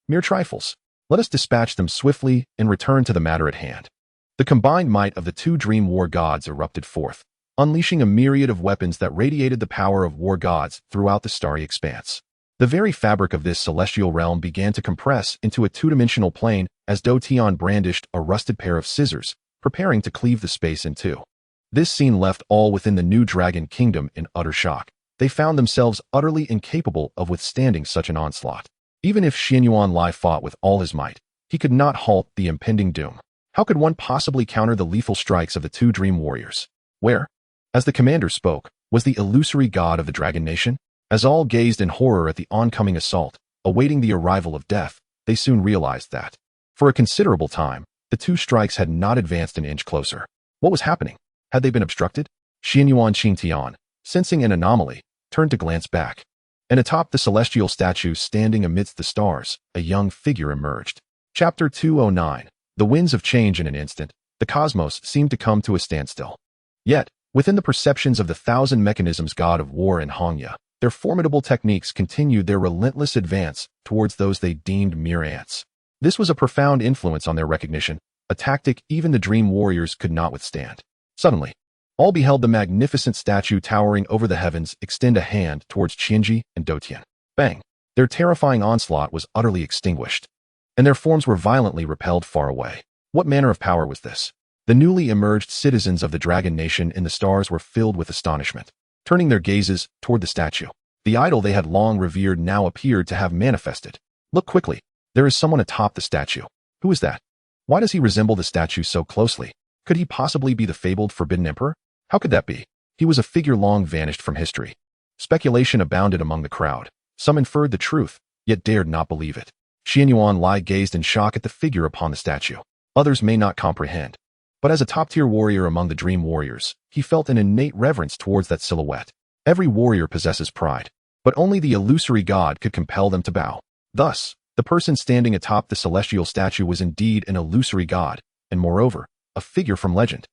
Mere trifles. Let us dispatch them swiftly and return to the matter at hand. The combined might of the two dream war gods erupted forth, unleashing a myriad of weapons that radiated the power of war gods throughout the starry expanse. The very fabric of this celestial realm began to compress into a two-dimensional plane as Dou Tian brandished a rusted pair of scissors, preparing to cleave the space in two. This scene left all within the new Dragon Kingdom in utter shock. They found themselves utterly incapable of withstanding such an onslaught. Even if Xianyuan Lai fought with all his might, he could not halt the impending doom. How could one possibly counter the lethal strikes of the two dream warriors? Where, as the commander spoke, was the illusory god of the Dragon Nation? As all gazed in horror at the oncoming assault, awaiting the arrival of death, they soon realized that, for a considerable time, the two strikes had not advanced an inch closer. What was happening? Had they been obstructed? Xianyuan Qingtian, sensing an anomaly, turned to glance back. And atop the celestial statue standing amidst the stars, a young figure emerged. Chapter 209. The winds of change in an instant, the cosmos seemed to come to a standstill. Yet, within the perceptions of the thousand mechanisms god of war and Hongya, their formidable techniques continued their relentless advance towards those they deemed mere ants. This was a profound influence on their recognition, a tactic even the dream warriors could not withstand. Suddenly, all beheld the magnificent statue towering over the heavens extend a hand towards Qianji and Dou Tian. Bang! Their terrifying onslaught was utterly extinguished, and their forms were violently repelled far away. What manner of power was this? The newly emerged citizens of the Dragon Nation in the stars were filled with astonishment, turning their gazes toward the statue. The idol they had long revered now appeared to have manifested. Look quickly. There is someone atop the statue. Who is that? Why does he resemble the statue so closely? Could he possibly be the fabled Forbidden Emperor? How could that be? He was a figure long vanished from history. Speculation abounded among the crowd. Some inferred the truth, yet dared not believe it. Xianyuan Lai gazed in shock at the figure upon the statue. Others may not comprehend, but as a top-tier warrior among the Dream Warriors, he felt an innate reverence towards that silhouette. Every warrior possesses pride, but only the illusory god could compel them to bow. Thus, the person standing atop the celestial statue was indeed an illusory god, and moreover, a figure from legend.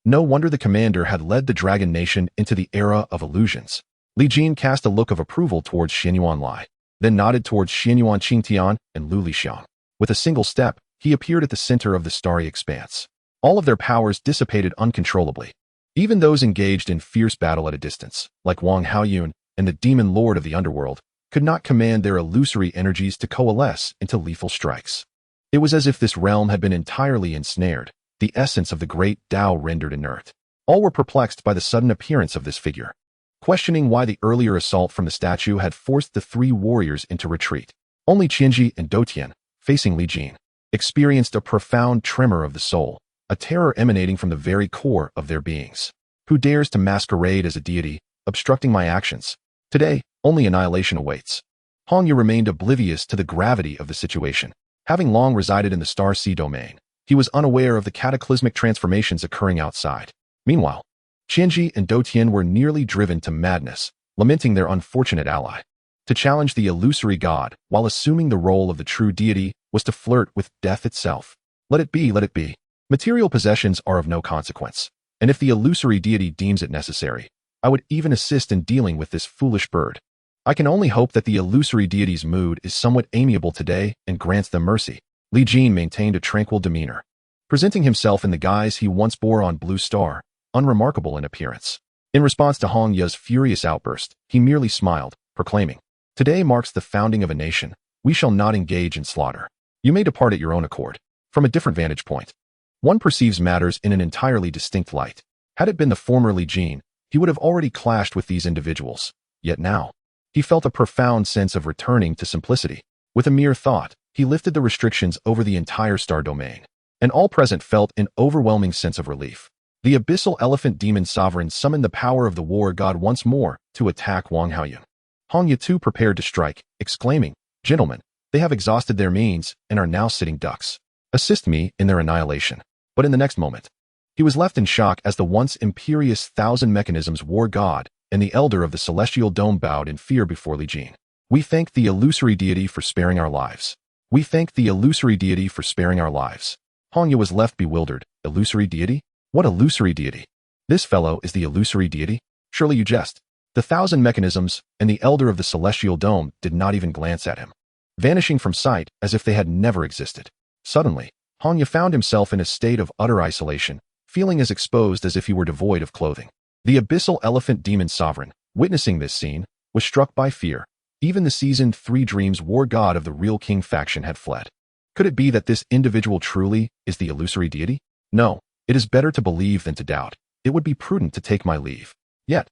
No wonder the commander had led the Dragon Nation into the era of illusions. Li Jin cast a look of approval towards Xianyuan Lai, then nodded towards Xianyuan Qingtian and Lu Lixiang. With a single step, he appeared at the center of the starry expanse. All of their powers dissipated uncontrollably. Even those engaged in fierce battle at a distance, like Wang Haoyun and the demon lord of the underworld, could not command their illusory energies to coalesce into lethal strikes. It was as if this realm had been entirely ensnared, the essence of the great Tao rendered inert. All were perplexed by the sudden appearance of this figure, questioning why the earlier assault from the statue had forced the three warriors into retreat. Only Qianji and Dou Tian, facing Li Jin, experienced a profound tremor of the soul, a terror emanating from the very core of their beings. Who dares to masquerade as a deity, obstructing my actions? Today, only annihilation awaits. Hongya remained oblivious to the gravity of the situation. Having long resided in the Star Sea domain, he was unaware of the cataclysmic transformations occurring outside. Meanwhile, Qianji and Dou Tian were nearly driven to madness, lamenting their unfortunate ally. To challenge the illusory god while assuming the role of the true deity was to flirt with death itself. Let it be, let it be. Material possessions are of no consequence, and if the illusory deity deems it necessary, I would even assist in dealing with this foolish bird. I can only hope that the illusory deity's mood is somewhat amiable today and grants them mercy. Li Jin maintained a tranquil demeanor, presenting himself in the guise he once bore on Blue Star, unremarkable in appearance. In response to Hongya's furious outburst, he merely smiled, proclaiming, "Today marks the founding of a nation. We shall not engage in slaughter. You may depart at your own accord." From a different vantage point, one perceives matters in an entirely distinct light. Had it been the former Li Jin, he would have already clashed with these individuals. Yet now, he felt a profound sense of returning to simplicity. With a mere thought, he lifted the restrictions over the entire star domain, and all present felt an overwhelming sense of relief. The abyssal elephant demon sovereign summoned the power of the war god once more to attack Wang Haoyun. Hongya too prepared to strike, exclaiming, "Gentlemen, they have exhausted their means and are now sitting ducks. Assist me in their annihilation." But in the next moment, he was left in shock as the once imperious Thousand Mechanisms war god and the elder of the celestial dome bowed in fear before Li Jin. "We thank the illusory deity for sparing our lives. We thank the illusory deity for sparing our lives." Hongya was left bewildered. Illusory deity? What illusory deity? This fellow is the illusory deity? Surely you jest. The Thousand Mechanisms and the elder of the celestial dome did not even glance at him, vanishing from sight as if they had never existed. Suddenly, Hongya found himself in a state of utter isolation, feeling as exposed as if he were devoid of clothing. The abyssal elephant demon sovereign, witnessing this scene, was struck by fear. Even the seasoned Three Dreams war god of the real king faction had fled. Could it be that this individual truly is the illusory deity? No, it is better to believe than to doubt. It would be prudent to take my leave. Yet,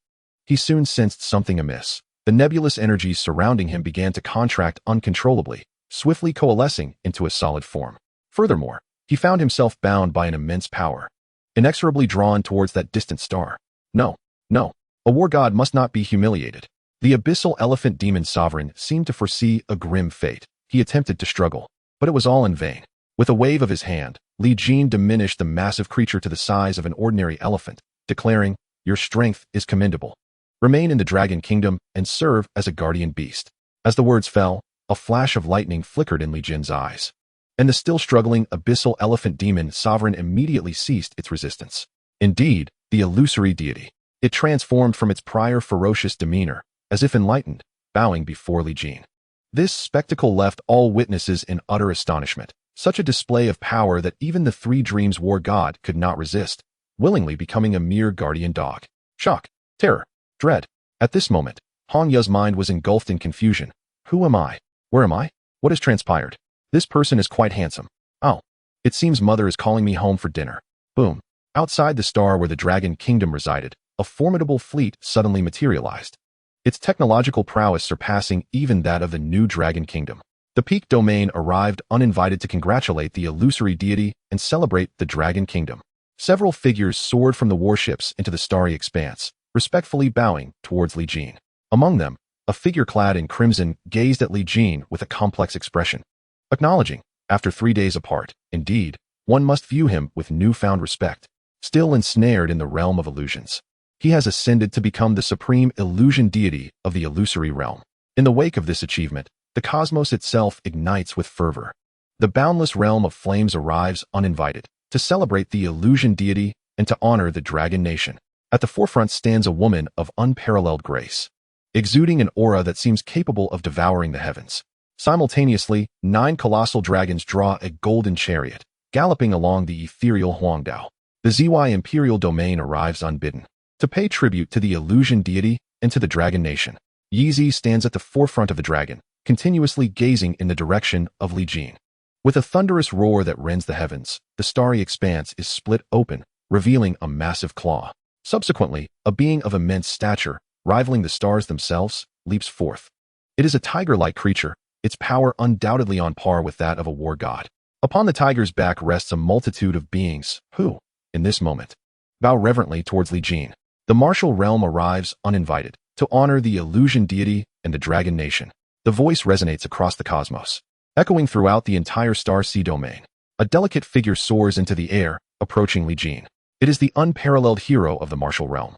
he soon sensed something amiss. The nebulous energies surrounding him began to contract uncontrollably, swiftly coalescing into a solid form. Furthermore, he found himself bound by an immense power, inexorably drawn towards that distant star. No, no, a war god must not be humiliated. The abyssal elephant demon sovereign seemed to foresee a grim fate. He attempted to struggle, but it was all in vain. With a wave of his hand, Li Jin diminished the massive creature to the size of an ordinary elephant, declaring, "Your strength is commendable. Remain in the Dragon Kingdom and serve as a guardian beast." As the words fell, a flash of lightning flickered in Li Jin's eyes, and the still struggling abyssal elephant demon sovereign immediately ceased its resistance. Indeed, the illusory deity. It transformed from its prior ferocious demeanor, as if enlightened, bowing before Li Jin. This spectacle left all witnesses in utter astonishment. Such a display of power that even the Three Dreams war god could not resist, willingly becoming a mere guardian dog. Shock, terror, dread. At this moment, Hongya's mind was engulfed in confusion. Who am I? Where am I? What has transpired? This person is quite handsome. Oh, it seems mother is calling me home for dinner. Boom. Outside the star where the Dragon Kingdom resided, a formidable fleet suddenly materialized, its technological prowess surpassing even that of the new Dragon Kingdom. The Peak Domain arrived uninvited to congratulate the illusory deity and celebrate the Dragon Kingdom. Several figures soared from the warships into the starry expanse, respectfully bowing towards Li Jin. Among them, a figure clad in crimson gazed at Li Jin with a complex expression. acknowledging, after 3 days apart, indeed, one must view him with newfound respect, still ensnared in the realm of illusions. He has ascended to become the supreme illusion deity of the illusory realm. In the wake of this achievement, the cosmos itself ignites with fervor. The boundless realm of flames arrives uninvited to celebrate the illusion deity and to honor the dragon nation. At the forefront stands a woman of unparalleled grace, exuding an aura that seems capable of devouring the heavens. Simultaneously, 9 colossal dragons draw a golden chariot, galloping along the ethereal Huangdao. The ZY imperial domain arrives unbidden to pay tribute to the illusion deity and to the dragon nation. Yi stands at the forefront of the dragon, continuously gazing in the direction of Li Jin. With a thunderous roar that rends the heavens, the starry expanse is split open, revealing a massive claw. Subsequently, a being of immense stature, rivaling the stars themselves, leaps forth. It is a tiger-like creature, its power undoubtedly on par with that of a war god. Upon the tiger's back rests a multitude of beings who, in this moment, bow reverently towards Li Jin. The martial realm arrives uninvited to honor the illusion deity and the dragon nation. The voice resonates across the cosmos, echoing throughout the entire star sea domain. A delicate figure soars into the air, approaching Li Jin. It is the unparalleled hero of the martial realm,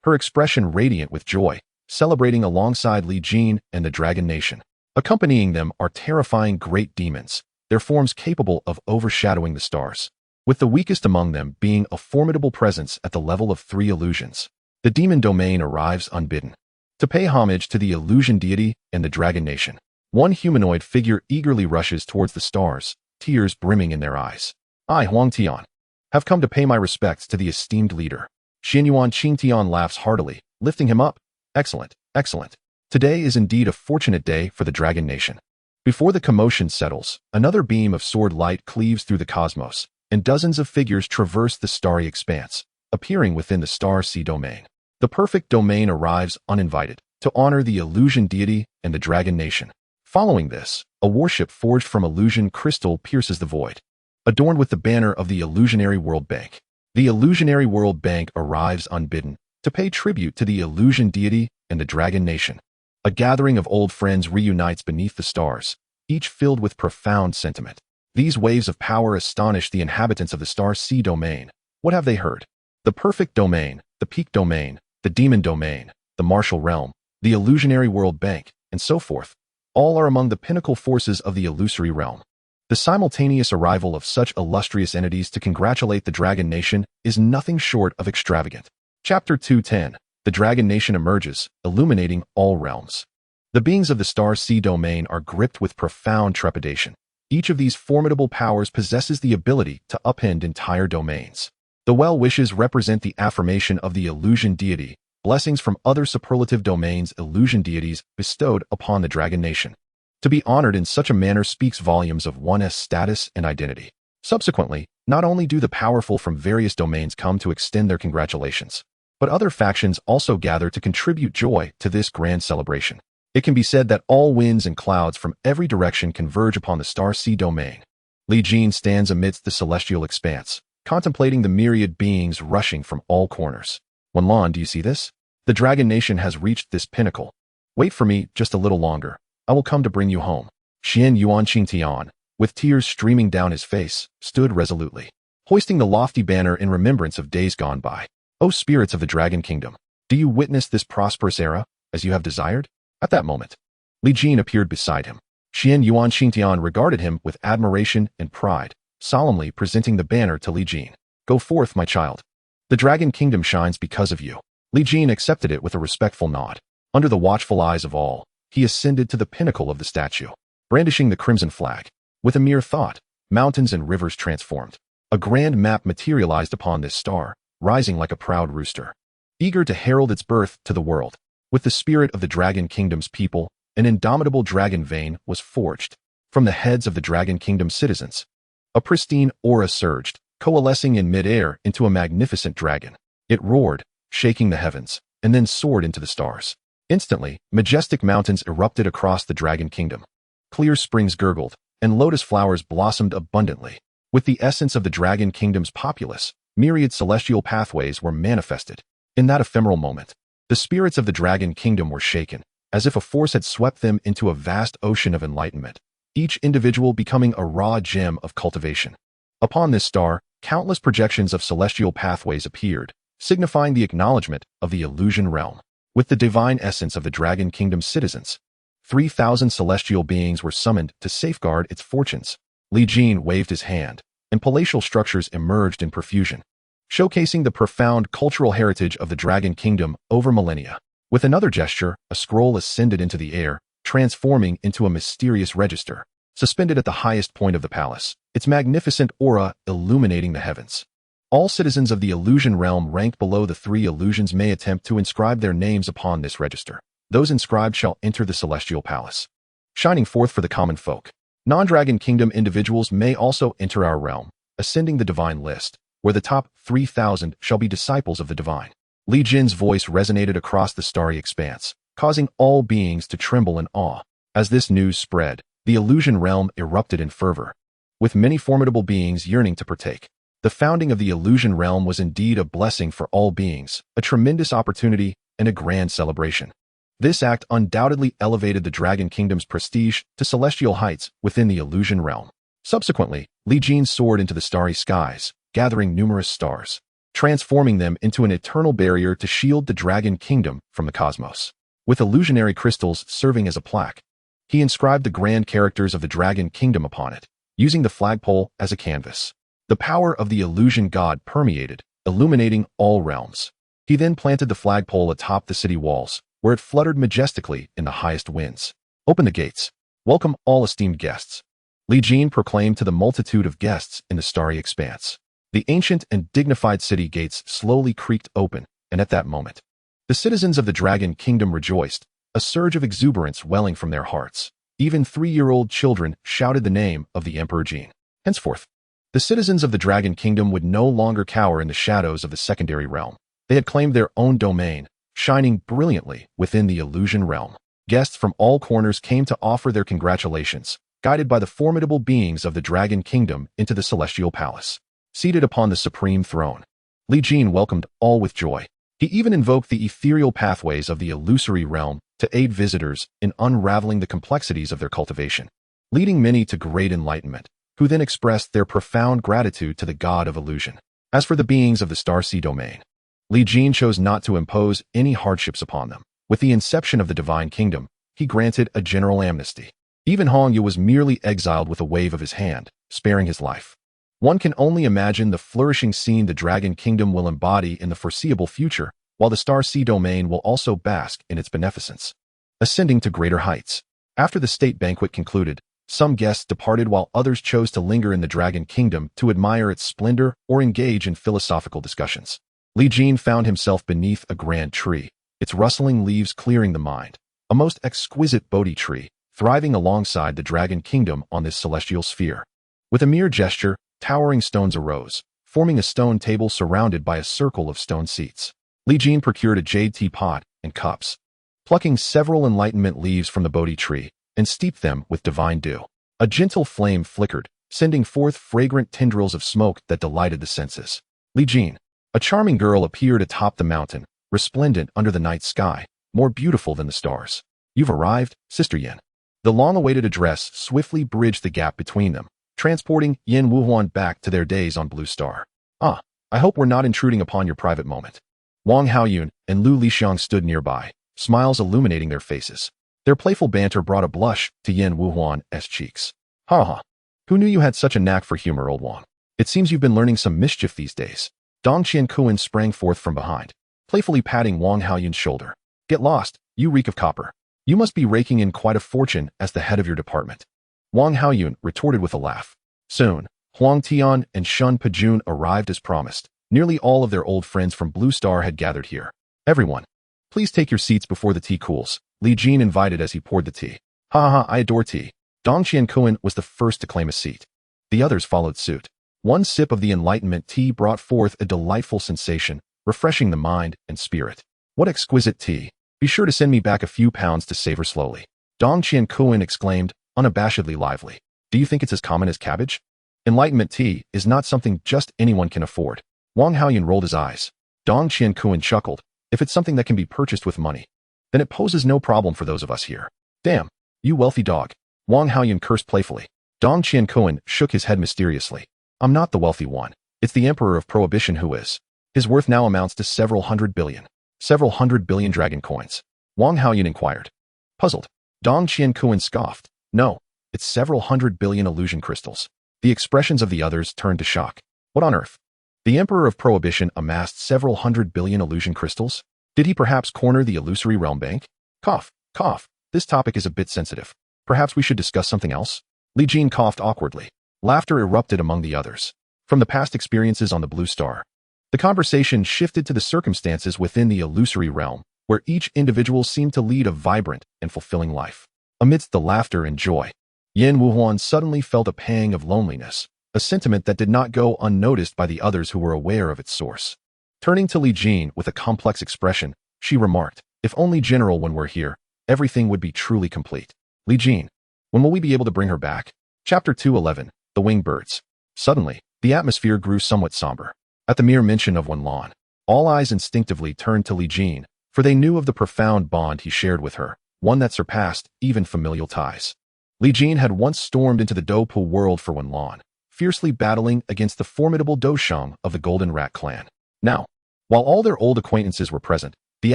her expression radiant with joy, celebrating alongside Li Jin and the dragon nation. Accompanying them are terrifying great demons, their forms capable of overshadowing the stars, with the weakest among them being a formidable presence at the level of 3 illusions. The demon domain arrives unbidden to pay homage to the illusion deity and the dragon nation. One humanoid figure eagerly rushes towards the stars, tears brimming in their eyes. I, Huang Tian, have come to pay my respects to the esteemed leader. Xianyuan Qingtian laughs heartily, lifting him up. Excellent, excellent. Today is indeed a fortunate day for the dragon nation. Before the commotion settles, another beam of sword light cleaves through the cosmos, and dozens of figures traverse the starry expanse, appearing within the star sea domain. The perfect domain arrives uninvited to honor the illusion deity and the dragon nation. Following this, a warship forged from illusion crystal pierces the void, adorned with the banner of the Illusionary World Bank. The Illusionary World Bank arrives unbidden to pay tribute to the illusion deity and the dragon nation. A gathering of old friends reunites beneath the stars, each filled with profound sentiment. These waves of power astonish the inhabitants of the star sea domain. What have they heard? The perfect domain, the peak domain, the demon domain, the martial realm, the Illusionary World Bank, and so forth. All are among the pinnacle forces of the illusory realm. The simultaneous arrival of such illustrious entities to congratulate the Dragon Nation is nothing short of extravagant. Chapter 210. The Dragon Nation emerges, illuminating all realms. The beings of the star sea domain are gripped with profound trepidation. Each of these formidable powers possesses the ability to upend entire domains. The well-wishes represent the affirmation of the illusion deity, blessings from other superlative domains illusion deities bestowed upon the Dragon Nation. To be honored in such a manner speaks volumes of one's status and identity. Subsequently, not only do the powerful from various domains come to extend their congratulations, but other factions also gather to contribute joy to this grand celebration. It can be said that all winds and clouds from every direction converge upon the star sea domain. Li Jin stands amidst the celestial expanse, contemplating the myriad beings rushing from all corners. Wenlan, do you see this? The Dragon Nation has reached this pinnacle. Wait for me just a little longer. I will come to bring you home. Xianyuan Qingtian, with tears streaming down his face, stood resolutely, hoisting the lofty banner in remembrance of days gone by. O spirits of the Dragon Kingdom, do you witness this prosperous era, as you have desired? At that moment, Li Jin appeared beside him. Xianyuan Qingtian regarded him with admiration and pride, solemnly presenting the banner to Li Jin. Go forth, my child. The Dragon Kingdom shines because of you. Li Jin accepted it with a respectful nod. Under the watchful eyes of all, he ascended to the pinnacle of the statue, brandishing the crimson flag. With a mere thought, mountains and rivers transformed. A grand map materialized upon this star, rising like a proud rooster, eager to herald its birth to the world. With the spirit of the Dragon Kingdom's people, an indomitable dragon vein was forged from the heads of the Dragon Kingdom citizens. A pristine aura surged, coalescing in mid-air into a magnificent dragon. It roared, shaking the heavens, and then soared into the stars. Instantly, majestic mountains erupted across the Dragon Kingdom. Clear springs gurgled, and lotus flowers blossomed abundantly. With the essence of the Dragon Kingdom's populace, myriad celestial pathways were manifested. In that ephemeral moment, the spirits of the Dragon Kingdom were shaken, as if a force had swept them into a vast ocean of enlightenment. each individual becoming a raw gem of cultivation. Upon this star, countless projections of celestial pathways appeared, signifying the acknowledgement of the illusion realm. With the divine essence of the Dragon Kingdom's citizens, 3,000 celestial beings were summoned to safeguard its fortunes. Li Jin waved his hand, and palatial structures emerged in profusion, showcasing the profound cultural heritage of the Dragon Kingdom over millennia. With another gesture, a scroll ascended into the air, transforming into a mysterious register, suspended at the highest point of the palace, its magnificent aura illuminating the heavens. All citizens of the illusion realm ranked below the 3 illusions may attempt to inscribe their names upon this register. Those inscribed shall enter the celestial palace, shining forth for the common folk. Non-Dragon Kingdom individuals may also enter our realm, ascending the divine list, where the top 3,000 shall be disciples of the divine. Li Jin's voice resonated across the starry expanse, causing all beings to tremble in awe. As this news spread, the illusion realm erupted in fervor, with many formidable beings yearning to partake. The founding of the illusion realm was indeed a blessing for all beings, a tremendous opportunity, and a grand celebration. This act undoubtedly elevated the Dragon Kingdom's prestige to celestial heights within the illusion realm. Subsequently, Li Jin soared into the starry skies, gathering numerous stars, transforming them into an eternal barrier to shield the Dragon Kingdom from the cosmos. With illusionary crystals serving as a plaque, he inscribed the grand characters of the Dragon Kingdom upon it, using the flagpole as a canvas. The power of the illusion god permeated, illuminating all realms. He then planted the flagpole atop the city walls, where it fluttered majestically in the highest winds. Open the gates. Welcome all esteemed guests. Li Jin proclaimed to the multitude of guests in the starry expanse. The ancient and dignified city gates slowly creaked open, and at that moment, the citizens of the Dragon Kingdom rejoiced, a surge of exuberance welling from their hearts. Even 3-year-old children shouted the name of the Emperor Jin. Henceforth, the citizens of the Dragon Kingdom would no longer cower in the shadows of the secondary realm. They had claimed their own domain, shining brilliantly within the illusion realm. Guests from all corners came to offer their congratulations, guided by the formidable beings of the Dragon Kingdom into the celestial palace. Seated upon the supreme throne, Li Jin welcomed all with joy. He even invoked the ethereal pathways of the illusory realm to aid visitors in unraveling the complexities of their cultivation, leading many to great enlightenment, who then expressed their profound gratitude to the god of illusion. As for the beings of the Star-Sea domain, Li Jin chose not to impose any hardships upon them. With the inception of the Divine Kingdom, he granted a general amnesty. Even Hong Yu was merely exiled with a wave of his hand, sparing his life. One can only imagine the flourishing scene the Dragon Kingdom will embody in the foreseeable future, while the Star-Sea domain will also bask in its beneficence, ascending to greater heights. After the state banquet concluded, some guests departed while others chose to linger in the Dragon Kingdom to admire its splendor or engage in philosophical discussions. Li Jin found himself beneath a grand tree, its rustling leaves clearing the mind, a most exquisite Bodhi tree, thriving alongside the Dragon Kingdom on this celestial sphere. With a mere gesture, towering stones arose, forming a stone table surrounded by a circle of stone seats. Li Jin procured a jade teapot and cups, plucking several enlightenment leaves from the Bodhi tree, and steeped them with divine dew. A gentle flame flickered, sending forth fragrant tendrils of smoke that delighted the senses. Li Jin, a charming girl, appeared atop the mountain, resplendent under the night sky, more beautiful than the stars. You've arrived, Sister Yin. The long-awaited address swiftly bridged the gap between them, transporting Yin Wu Huan back to their days on Blue Star. Ah, I hope we're not intruding upon your private moment. Wang Haoyun and Lu Lixiang stood nearby, smiles illuminating their faces. Their playful banter brought a blush to Yin Wu Huan's cheeks. Ha ha. Who knew you had such a knack for humor, old Wang? It seems you've been learning some mischief these days. Dong Qiankuan sprang forth from behind, playfully patting Wang Haoyun's shoulder. Get lost, you reek of copper. You must be raking in quite a fortune as the head of your department. Wang Haoyun retorted with a laugh. Soon, Huang Tian and Shun Pejun arrived as promised. Nearly all of their old friends from Blue Star had gathered here. Everyone, please take your seats before the tea cools, Li Jin invited as he poured the tea. Ha ha, I adore tea. Dong Qiankuan was the first to claim a seat. The others followed suit. One sip of the enlightenment tea brought forth a delightful sensation, refreshing the mind and spirit. What exquisite tea. Be sure to send me back a few pounds to savor slowly. Dong Qiankuan exclaimed, unabashedly lively. Do you think it's as common as cabbage? Enlightenment tea is not something just anyone can afford. Wang Haoyun rolled his eyes. Dong Qiankuan chuckled. If it's something that can be purchased with money, then it poses no problem for those of us here. Damn, you wealthy dog. Wang Haoyan cursed playfully. Dong Qiankuan shook his head mysteriously. I'm not the wealthy one. It's the Emperor of Prohibition who is. His worth now amounts to several hundred billion. Several hundred billion dragon coins. Wang Haoyan inquired. Puzzled. Dong Qiankuan scoffed. No, it's several hundred billion illusion crystals. The expressions of the others turned to shock. What on earth? The Emperor of Prohibition amassed several hundred billion illusion crystals? Did he perhaps corner the illusory realm bank? Cough, cough. This topic is a bit sensitive. Perhaps we should discuss something else? Li Jin coughed awkwardly. Laughter erupted among the others. From the past experiences on the Blue Star, the conversation shifted to the circumstances within the illusory realm, where each individual seemed to lead a vibrant and fulfilling life. Amidst the laughter and joy, Yin Wu Huan suddenly felt a pang of loneliness, a sentiment that did not go unnoticed by the others who were aware of its source. Turning to Li Jin with a complex expression, she remarked, if only General when we're here, everything would be truly complete. Li Jin, when will we be able to bring her back? Chapter 211, The Winged Birds. Suddenly, the atmosphere grew somewhat somber. At the mere mention of Wenlan, all eyes instinctively turned to Li Jin, for they knew of the profound bond he shared with her, one that surpassed even familial ties. Li Jin had once stormed into the Doupu world for Wenlan, fiercely battling against the formidable Dou Shang of the Golden Rat clan. Now, while all their old acquaintances were present, the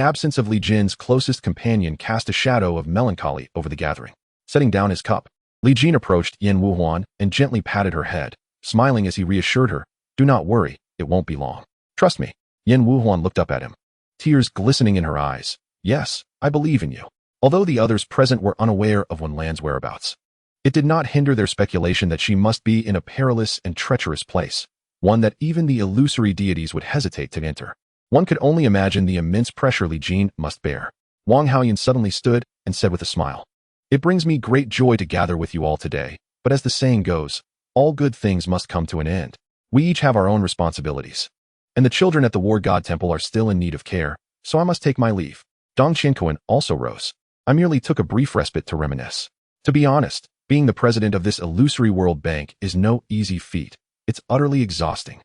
absence of Li Jin's closest companion cast a shadow of melancholy over the gathering. Setting down his cup, Li Jin approached Yin Wu Huan and gently patted her head, smiling as he reassured her, do not worry, it won't be long. Trust me. Yin Wu Huan looked up at him, tears glistening in her eyes. Yes, I believe in you. Although the others present were unaware of Wenlan's whereabouts, it did not hinder their speculation that she must be in a perilous and treacherous place, one that even the illusory deities would hesitate to enter. One could only imagine the immense pressure Li Jin must bear. Wang Haoyan suddenly stood and said with a smile, it brings me great joy to gather with you all today, but as the saying goes, all good things must come to an end. We each have our own responsibilities. And the children at the War God Temple are still in need of care, so I must take my leave. Dong Qiankuan also rose. I merely took a brief respite to reminisce. To be honest, being the president of this illusory world bank is no easy feat. It's utterly exhausting.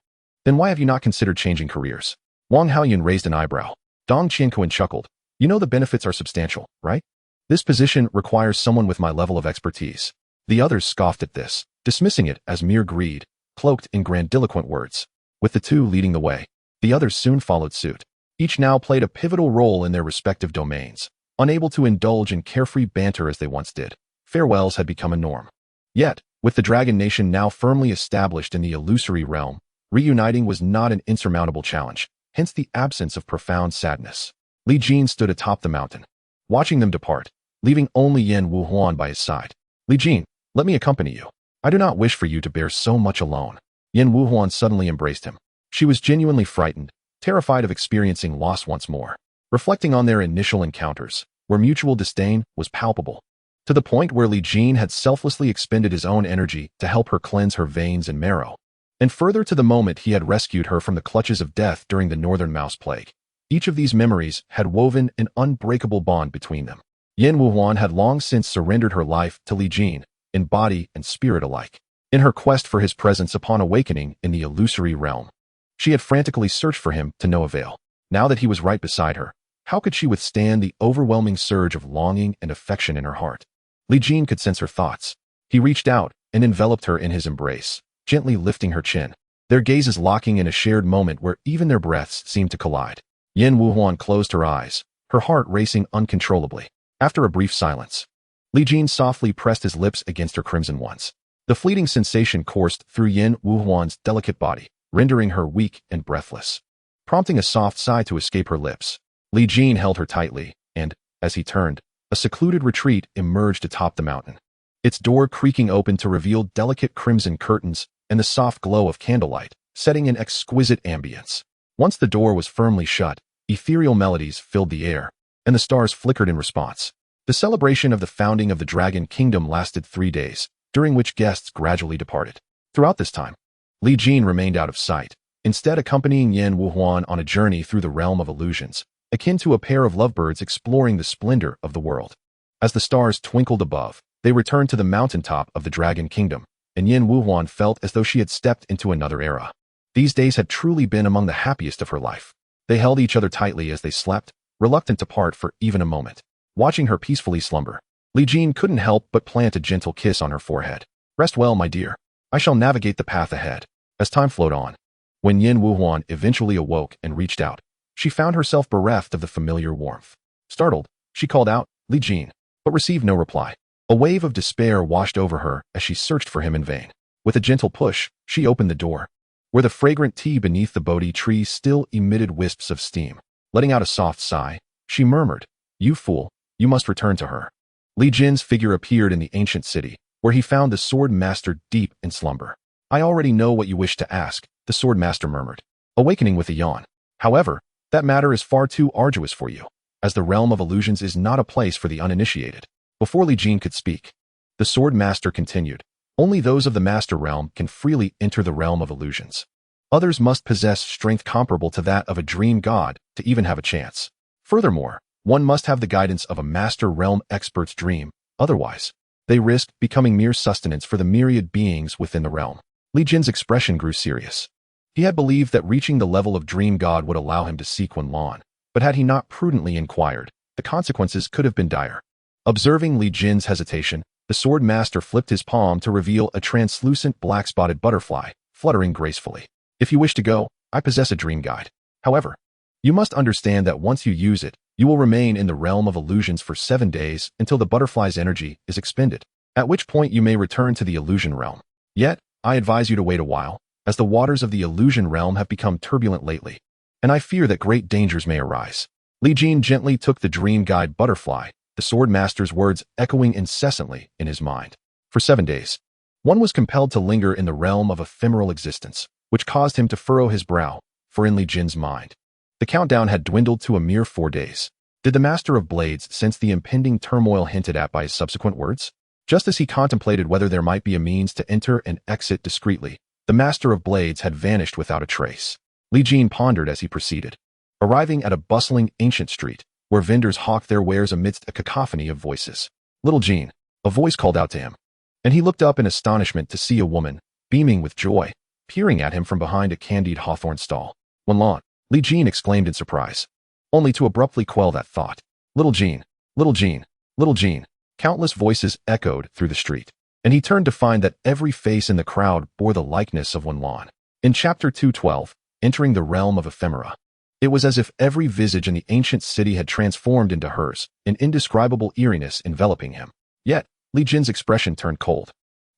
Then why have you not considered changing careers? Wang Haoyan raised an eyebrow. Dong Qiankuan chuckled. You know the benefits are substantial, right? This position requires someone with my level of expertise. The others scoffed at this, dismissing it as mere greed, cloaked in grandiloquent words. With the two leading the way, the others soon followed suit. Each now played a pivotal role in their respective domains, unable to indulge in carefree banter as they once did. Farewells had become a norm. Yet, with the Dragon Nation now firmly established in the illusory realm, reuniting was not an insurmountable challenge, hence the absence of profound sadness. Li Jin stood atop the mountain, watching them depart, leaving only Yin Wu Huan by his side. Li Jin, let me accompany you. I do not wish for you to bear so much alone. Yin Wu Huan suddenly embraced him. She was genuinely frightened, terrified of experiencing loss once more. Reflecting on their initial encounters, where mutual disdain was palpable, to the point where Li Jin had selflessly expended his own energy to help her cleanse her veins and marrow, and further to the moment he had rescued her from the clutches of death during the Northern Mouse Plague. Each of these memories had woven an unbreakable bond between them. Yin Wu Huan had long since surrendered her life to Li Jin, in body and spirit alike. In her quest for his presence upon awakening in the illusory realm, she had frantically searched for him to no avail. Now that he was right beside her, how could she withstand the overwhelming surge of longing and affection in her heart? Li Jin could sense her thoughts. He reached out and enveloped her in his embrace, gently lifting her chin, their gazes locking in a shared moment where even their breaths seemed to collide. Yin Wu Huan closed her eyes, her heart racing uncontrollably. After a brief silence, Li Jin softly pressed his lips against her crimson ones. The fleeting sensation coursed through Yin Wu Huan's delicate body, rendering her weak and breathless. Prompting a soft sigh to escape her lips, Li Jin held her tightly, and, as he turned, a secluded retreat emerged atop the mountain. Its door creaking open to reveal delicate crimson curtains and the soft glow of candlelight, setting an exquisite ambience. Once the door was firmly shut, ethereal melodies filled the air, and the stars flickered in response. The celebration of the founding of the Dragon Kingdom lasted 3 days, during which guests gradually departed. Throughout this time, Li Jin remained out of sight, instead accompanying Yin Wu Huan on a journey through the realm of illusions, akin to a pair of lovebirds exploring the splendor of the world. As the stars twinkled above, they returned to the mountaintop of the Dragon Kingdom, and Yin Wu Huan felt as though she had stepped into another era. These days had truly been among the happiest of her life. They held each other tightly as they slept, reluctant to part for even a moment. Watching her peacefully slumber, Li Jin couldn't help but plant a gentle kiss on her forehead. Rest well, my dear. I shall navigate the path ahead. As time flowed on, when Yin Wu Huan eventually awoke and reached out, she found herself bereft of the familiar warmth. Startled, she called out, Li Jin, but received no reply. A wave of despair washed over her as she searched for him in vain. With a gentle push, she opened the door, where the fragrant tea beneath the Bodhi tree still emitted wisps of steam. Letting out a soft sigh, she murmured, You fool, you must return to her. Li Jin's figure appeared in the ancient city, where he found the sword master deep in slumber. I already know what you wish to ask, the sword master murmured, awakening with a yawn. However, that matter is far too arduous for you, as the realm of illusions is not a place for the uninitiated. Before Li Jin could speak, the sword master continued, Only those of the master realm can freely enter the realm of illusions. Others must possess strength comparable to that of a dream god to even have a chance. Furthermore, one must have the guidance of a master realm expert's dream, otherwise, they risk becoming mere sustenance for the myriad beings within the realm. Li Jin's expression grew serious. He had believed that reaching the level of dream god would allow him to seek Wanlan, but had he not prudently inquired, the consequences could have been dire. Observing Li Jin's hesitation, the sword master flipped his palm to reveal a translucent black-spotted butterfly, fluttering gracefully. If you wish to go, I possess a dream guide. However, you must understand that once you use it, you will remain in the realm of illusions for 7 days until the butterfly's energy is expended, at which point you may return to the illusion realm. Yet, I advise you to wait a while, as the waters of the illusion realm have become turbulent lately, and I fear that great dangers may arise. Li Jin gently took the dream guide butterfly, the sword master's words echoing incessantly in his mind. For 7 days, one was compelled to linger in the realm of ephemeral existence, which caused him to furrow his brow, for in Li Jin's mind, the countdown had dwindled to a mere 4 days. Did the Master of Blades sense the impending turmoil hinted at by his subsequent words? Just as he contemplated whether there might be a means to enter and exit discreetly, the Master of Blades had vanished without a trace. Li Jin pondered as he proceeded, arriving at a bustling ancient street, where vendors hawked their wares amidst a cacophony of voices. Little Jin, a voice called out to him, and he looked up in astonishment to see a woman, beaming with joy, peering at him from behind a candied hawthorn stall. Wanlan, Li Jin exclaimed in surprise, only to abruptly quell that thought. Little Jin, Little Jin, Little Jin. Countless voices echoed through the street, and he turned to find that every face in the crowd bore the likeness of Wanlan. In Chapter 212, Entering the Realm of Ephemera, it was as if every visage in the ancient city had transformed into hers, an indescribable eeriness enveloping him. Yet, Li Jin's expression turned cold.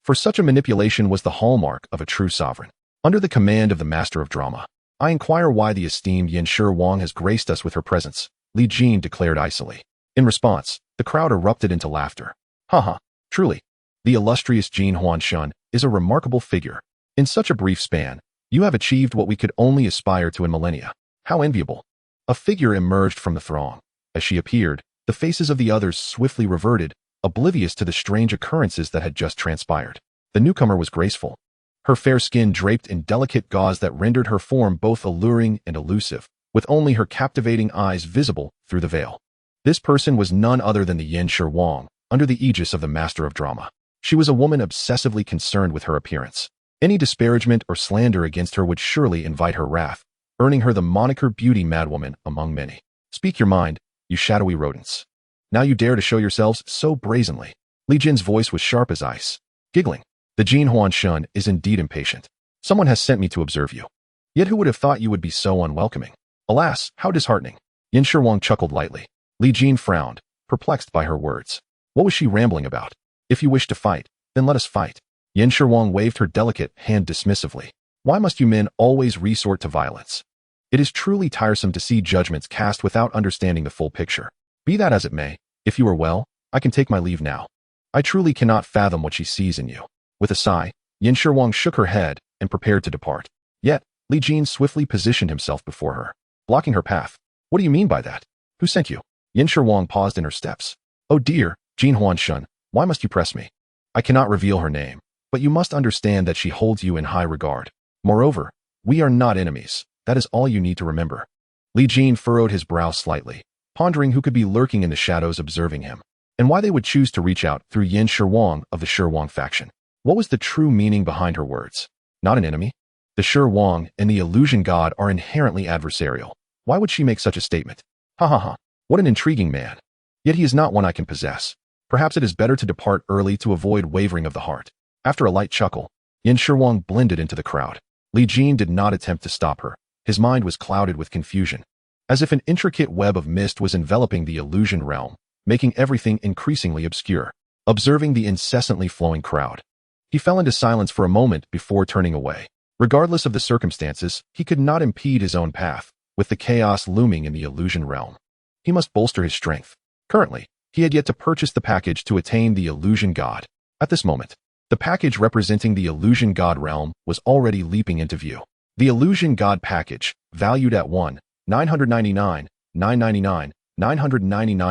For such a manipulation was the hallmark of a true sovereign. Under the command of the Master of Drama, I inquire why the esteemed Yin Shi Wang has graced us with her presence, Li Jin declared icily. In response, the crowd erupted into laughter. Haha, truly, the illustrious Jin Huan Shun is a remarkable figure. In such a brief span, you have achieved what we could only aspire to in millennia. How enviable. A figure emerged from the throng. As she appeared, the faces of the others swiftly reverted, oblivious to the strange occurrences that had just transpired. The newcomer was graceful, her fair skin draped in delicate gauze that rendered her form both alluring and elusive, with only her captivating eyes visible through the veil. This person was none other than the Yin Shi Wang, under the aegis of the Master of Drama. She was a woman obsessively concerned with her appearance. Any disparagement or slander against her would surely invite her wrath, earning her the moniker Beauty Madwoman among many. Speak your mind, you shadowy rodents. Now you dare to show yourselves so brazenly. Li Jin's voice was sharp as ice. Giggling, the Jin Huan Shun is indeed impatient. Someone has sent me to observe you. Yet who would have thought you would be so unwelcoming? Alas, how disheartening. Yin Shi Wang chuckled lightly. Li Jin frowned, perplexed by her words. What was she rambling about? If you wish to fight, then let us fight. Yin Shi Wang waved her delicate hand dismissively. Why must you men always resort to violence? It is truly tiresome to see judgments cast without understanding the full picture. Be that as it may, if you are well, I can take my leave now. I truly cannot fathom what she sees in you. With a sigh, Yin Shi Wang shook her head and prepared to depart. Yet, Li Jin swiftly positioned himself before her, blocking her path. What do you mean by that? Who sent you? Yin Shi Wang paused in her steps. Oh dear, Jin Huan Shun, why must you press me? I cannot reveal her name, but you must understand that she holds you in high regard. Moreover, we are not enemies. That is all you need to remember. Li Jin furrowed his brow slightly, pondering who could be lurking in the shadows observing him, and why they would choose to reach out through Yin Shi Wang of the Shi Wang faction. What was the true meaning behind her words? Not an enemy? The Shi Wang and the illusion god are inherently adversarial. Why would she make such a statement? Ha ha ha. What an intriguing man. Yet he is not one I can possess. Perhaps it is better to depart early to avoid wavering of the heart. After a light chuckle, Yin Shiwang blended into the crowd. Li Jin did not attempt to stop her. His mind was clouded with confusion, as if an intricate web of mist was enveloping the illusion realm, making everything increasingly obscure. Observing the incessantly flowing crowd, he fell into silence for a moment before turning away. Regardless of the circumstances, he could not impede his own path, with the chaos looming in the illusion realm. He must bolster his strength. Currently, he had yet to purchase the package to attain the illusion god. At this moment, the package representing the illusion god realm was already leaping into view. The illusion god package, valued at 999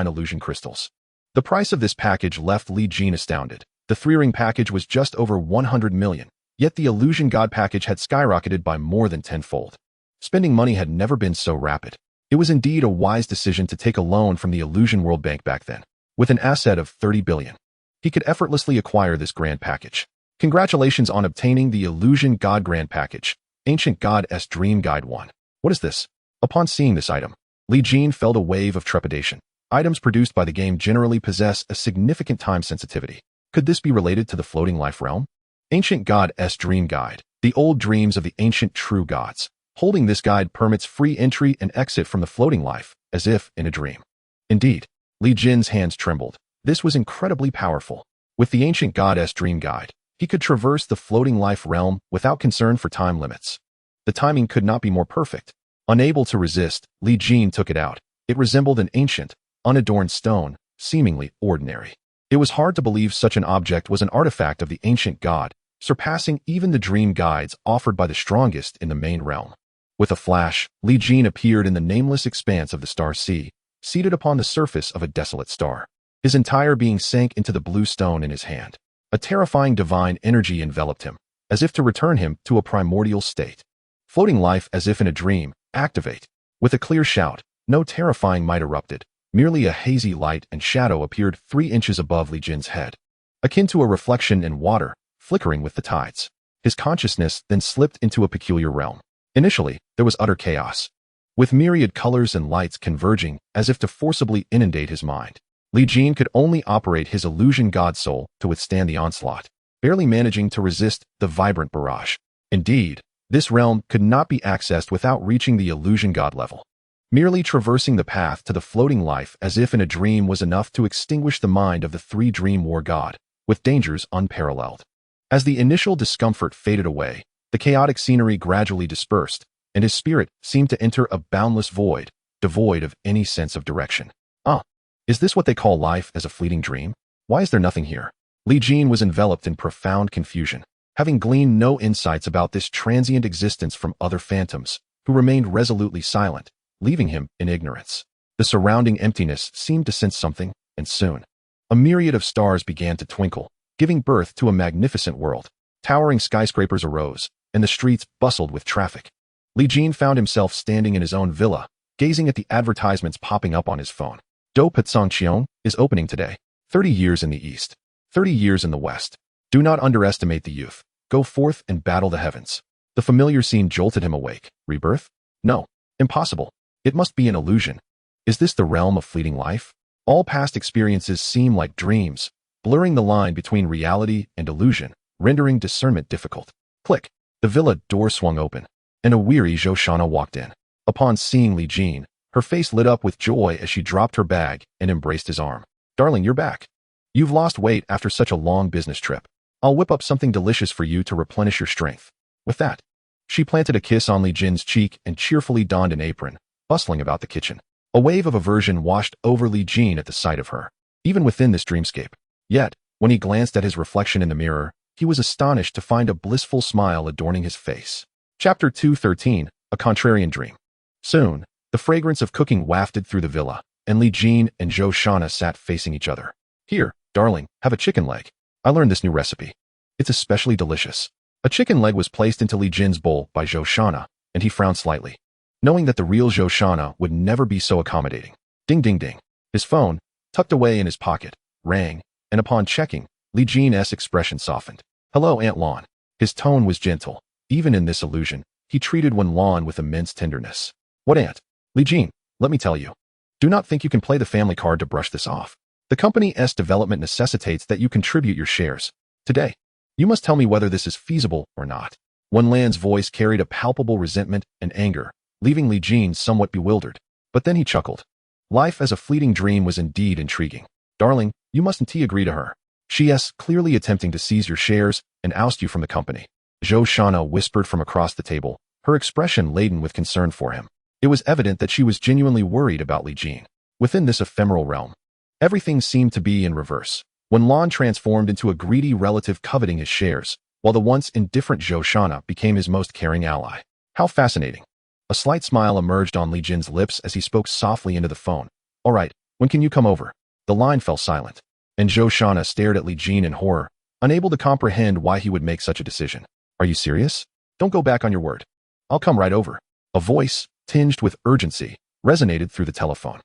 illusion crystals. The price of this package left Li Jin astounded. The 3-ring package was just over 100 million, yet the illusion god package had skyrocketed by more than tenfold. Spending money had never been so rapid. It was indeed a wise decision to take a loan from the Illusion World Bank back then. With an asset of 30 billion, he could effortlessly acquire this grand package. Congratulations on obtaining the Illusion God Grand Package, Ancient God's Dream Guide 1. What is this? Upon seeing this item, Li Jin felt a wave of trepidation. Items produced by the game generally possess a significant time sensitivity. Could this be related to the floating life realm? Ancient God's Dream Guide, the old dreams of the ancient true gods. Holding this guide permits free entry and exit from the floating life, as if in a dream. Indeed, Li Jin's hands trembled. This was incredibly powerful. With the Ancient God's Dream Guide, he could traverse the floating life realm without concern for time limits. The timing could not be more perfect. Unable to resist, Li Jin took it out. It resembled an ancient, unadorned stone, seemingly ordinary. It was hard to believe such an object was an artifact of the ancient god, surpassing even the dream guides offered by the strongest in the main realm. With a flash, Li Jin appeared in the nameless expanse of the star sea, seated upon the surface of a desolate star. His entire being sank into the blue stone in his hand. A terrifying divine energy enveloped him, as if to return him to a primordial state. Floating life as if in a dream, activate. With a clear shout, no terrifying might erupted. Merely a hazy light and shadow appeared 3 inches above Li Jin's head, akin to a reflection in water, flickering with the tides. His consciousness then slipped into a peculiar realm. Initially, there was utter chaos, with myriad colors and lights converging as if to forcibly inundate his mind. Li Jin could only operate his illusion god soul to withstand the onslaught, barely managing to resist the vibrant barrage. Indeed, this realm could not be accessed without reaching the illusion god level. Merely traversing the path to the floating life as if in a dream was enough to extinguish the mind of the 3 dream war god, with dangers unparalleled. As the initial discomfort faded away, the chaotic scenery gradually dispersed, and his spirit seemed to enter a boundless void, devoid of any sense of direction. Is this what they call life as a fleeting dream? Why is there nothing here? Li Jin was enveloped in profound confusion, having gleaned no insights about this transient existence from other phantoms, who remained resolutely silent, leaving him in ignorance. The surrounding emptiness seemed to sense something, and soon, a myriad of stars began to twinkle, giving birth to a magnificent world. Towering skyscrapers arose, and the streets bustled with traffic. Li Jin found himself standing in his own villa, gazing at the advertisements popping up on his phone. Dou Qiong is opening today. 30 years in the east, 30 years in the west. Do not underestimate the youth. Go forth and battle the heavens. The familiar scene jolted him awake. Rebirth? No. Impossible. It must be an illusion. Is this the realm of fleeting life? All past experiences seem like dreams, blurring the line between reality and illusion, rendering discernment difficult. Click. The villa door swung open, and a weary Zhou Shana walked in. Upon seeing Li Jin, her face lit up with joy as she dropped her bag and embraced his arm. Darling, you're back. You've lost weight after such a long business trip. I'll whip up something delicious for you to replenish your strength. With that, she planted a kiss on Li Jin's cheek and cheerfully donned an apron, bustling about the kitchen. A wave of aversion washed over Li Jin at the sight of her, even within this dreamscape. Yet, when he glanced at his reflection in the mirror, he was astonished to find a blissful smile adorning his face. Chapter 213, A Contrarian Dream. Soon, the fragrance of cooking wafted through the villa, and Li Jin and Zhou Shana sat facing each other. Here, darling, have a chicken leg. I learned this new recipe. It's especially delicious. A chicken leg was placed into Li Jin's bowl by Zhou Shana, and he frowned slightly, knowing that the real Zhou Shana would never be so accommodating. Ding ding ding. His phone, tucked away in his pocket, rang, and upon checking, Li Jin's expression softened. Hello, Aunt Lan. His tone was gentle. Even in this illusion, he treated Wen Lan with immense tenderness. What, Aunt? Li Jin, let me tell you. Do not think you can play the family card to brush this off. The company's development necessitates that you contribute your shares. Today, you must tell me whether this is feasible or not. Wen Lan's voice carried a palpable resentment and anger, leaving Li Jin somewhat bewildered. But then he chuckled. Life as a fleeting dream was indeed intriguing. Darling, you mustn't agree to her. She's clearly attempting to seize your shares and oust you from the company. Zhou Shana whispered from across the table, her expression laden with concern for him. It was evident that she was genuinely worried about Li Jin. Within this ephemeral realm, everything seemed to be in reverse. Wen Lan transformed into a greedy relative coveting his shares, while the once indifferent Zhou Shana became his most caring ally. How fascinating. A slight smile emerged on Li Jin's lips as he spoke softly into the phone. All right, when can you come over? The line fell silent, and Zhou Shana stared at Li Jin in horror, unable to comprehend why he would make such a decision. Are you serious? Don't go back on your word. I'll come right over. A voice, tinged with urgency, resonated through the telephone.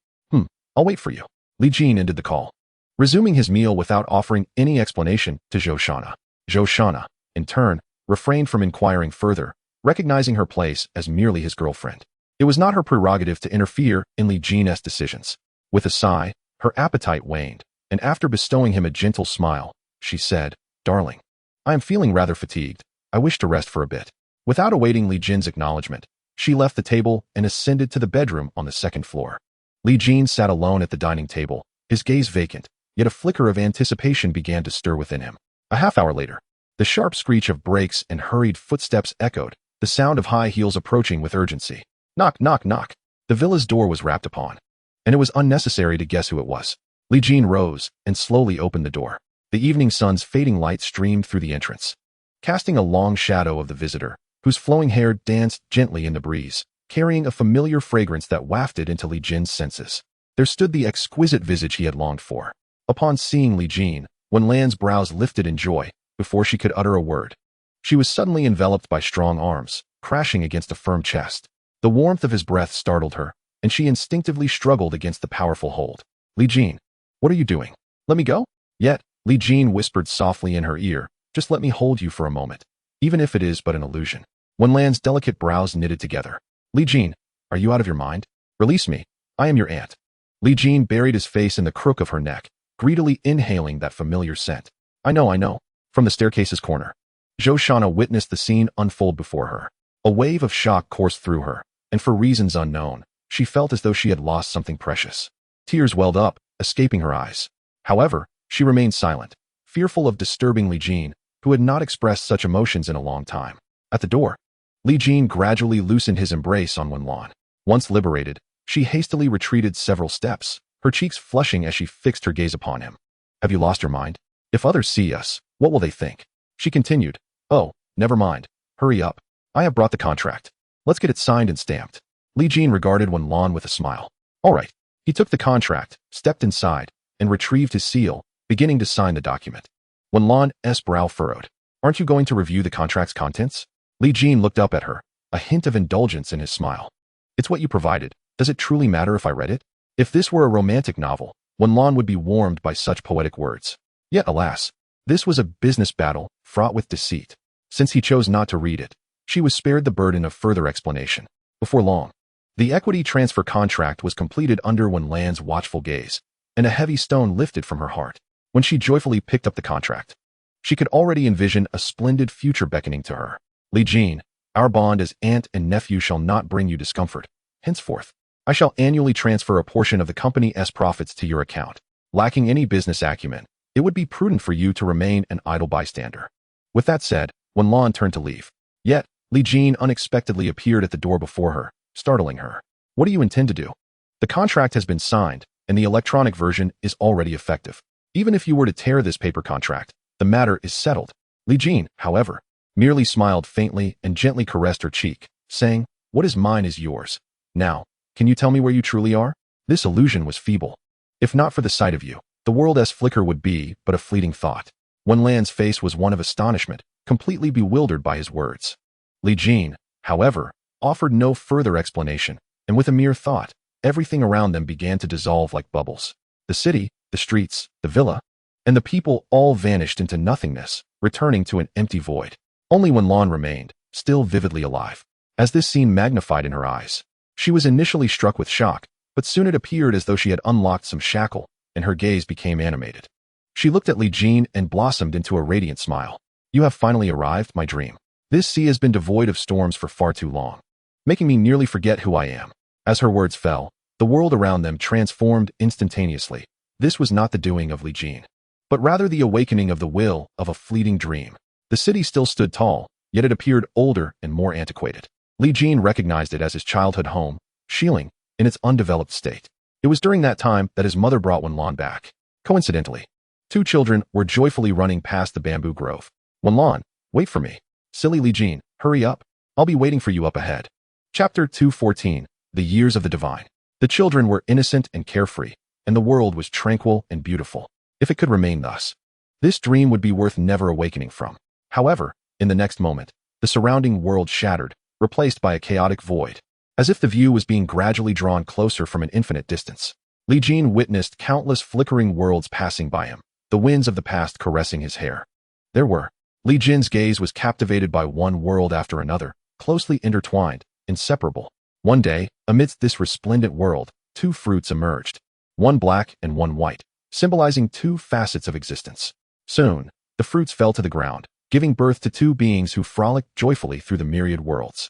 I'll wait for you. Li Jin ended the call, resuming his meal without offering any explanation to Zhou Shana. Zhou Shana, in turn, refrained from inquiring further, recognizing her place as merely his girlfriend. It was not her prerogative to interfere in Li Jin's decisions. With a sigh, her appetite waned, and after bestowing him a gentle smile, she said, Darling, I am feeling rather fatigued. I wish to rest for a bit. Without awaiting Li Jin's acknowledgement, she left the table and ascended to the bedroom on the second floor. Li Jin sat alone at the dining table, his gaze vacant, yet a flicker of anticipation began to stir within him. A half hour later, the sharp screech of brakes and hurried footsteps echoed, the sound of high heels approaching with urgency. Knock, knock, knock. The villa's door was rapped upon, and it was unnecessary to guess who it was. Li Jin rose and slowly opened the door. The evening sun's fading light streamed through the entrance, casting a long shadow of the visitor, whose flowing hair danced gently in the breeze, carrying a familiar fragrance that wafted into Li Jin's senses. There stood the exquisite visage he had longed for. Upon seeing Li Jin, Wen Lan's brows lifted in joy, before she could utter a word. She was suddenly enveloped by strong arms, crashing against a firm chest. The warmth of his breath startled her, and she instinctively struggled against the powerful hold. Li Jin, what are you doing? Let me go? Yet, Li Jin whispered softly in her ear, just let me hold you for a moment, even if it is but an illusion. Wen Lan's delicate brows knitted together. Li Jin, are you out of your mind? Release me. I am your aunt. Li Jin buried his face in the crook of her neck, greedily inhaling that familiar scent. I know. From the staircase's corner, Zhou Shana witnessed the scene unfold before her. A wave of shock coursed through her, and for reasons unknown, she felt as though she had lost something precious. Tears welled up, escaping her eyes. However, she remained silent, fearful of disturbing Li Jin, who had not expressed such emotions in a long time. At the door, Li Jin gradually loosened his embrace on Wen Lan. Once liberated, she hastily retreated several steps, her cheeks flushing as she fixed her gaze upon him. Have you lost your mind? If others see us, what will they think? She continued. Oh, never mind. Hurry up. I have brought the contract. Let's get it signed and stamped. Li Jin regarded Wen Lan with a smile. All right. He took the contract, stepped inside, and retrieved his seal, beginning to sign the document. Wen Lan's brow furrowed. Aren't you going to review the contract's contents? Li Jin looked up at her, a hint of indulgence in his smile. It's what you provided. Does it truly matter if I read it? If this were a romantic novel, Wen Lan would be warmed by such poetic words. Yet, alas, this was a business battle fraught with deceit. Since he chose not to read it, she was spared the burden of further explanation. Before long, the equity transfer contract was completed under Wen Lan's watchful gaze, and a heavy stone lifted from her heart. When she joyfully picked up the contract, she could already envision a splendid future beckoning to her. Li Jin, our bond as aunt and nephew shall not bring you discomfort. Henceforth, I shall annually transfer a portion of the company's profits to your account. Lacking any business acumen, it would be prudent for you to remain an idle bystander. With that said, Wen Lan turned to leave. Yet, Li Jin unexpectedly appeared at the door before her, startling her. What do you intend to do? The contract has been signed, and the electronic version is already effective. Even if you were to tear this paper contract, the matter is settled. Li Jin, however, merely smiled faintly and gently caressed her cheek, saying, What is mine is yours. Now, can you tell me where you truly are? This illusion was feeble. If not for the sight of you, the world's flicker would be but a fleeting thought. Wen Lan's face was one of astonishment, completely bewildered by his words. Li Jin, however, offered no further explanation, and with a mere thought, everything around them began to dissolve like bubbles. The city, the streets, the villa, and the people all vanished into nothingness, returning to an empty void. Only Wen Lan remained, still vividly alive. As this scene magnified in her eyes, she was initially struck with shock, but soon it appeared as though she had unlocked some shackle, and her gaze became animated. She looked at Li Jin and blossomed into a radiant smile. You have finally arrived, my dream. This sea has been devoid of storms for far too long, making me nearly forget who I am. As her words fell, the world around them transformed instantaneously. This was not the doing of Li Jin, but rather the awakening of the will of a fleeting dream. The city still stood tall, yet it appeared older and more antiquated. Li Jin recognized it as his childhood home, Shilling, in its undeveloped state. It was during that time that his mother brought Wenlan back. Coincidentally, two children were joyfully running past the bamboo grove. Wenlan, wait for me. Silly Li Jin, hurry up. I'll be waiting for you up ahead. Chapter 2:14, The Years of the Divine. The children were innocent and carefree, and the world was tranquil and beautiful. If it could remain thus, this dream would be worth never awakening from. However, in the next moment, the surrounding world shattered, replaced by a chaotic void. As if the view was being gradually drawn closer from an infinite distance, Li Jin witnessed countless flickering worlds passing by him, the winds of the past caressing his hair. Li Jin's gaze was captivated by one world after another, closely intertwined, inseparable. One day, amidst this resplendent world, two fruits emerged, one black and one white, symbolizing two facets of existence. Soon, the fruits fell to the ground, giving birth to two beings who frolicked joyfully through the myriad worlds.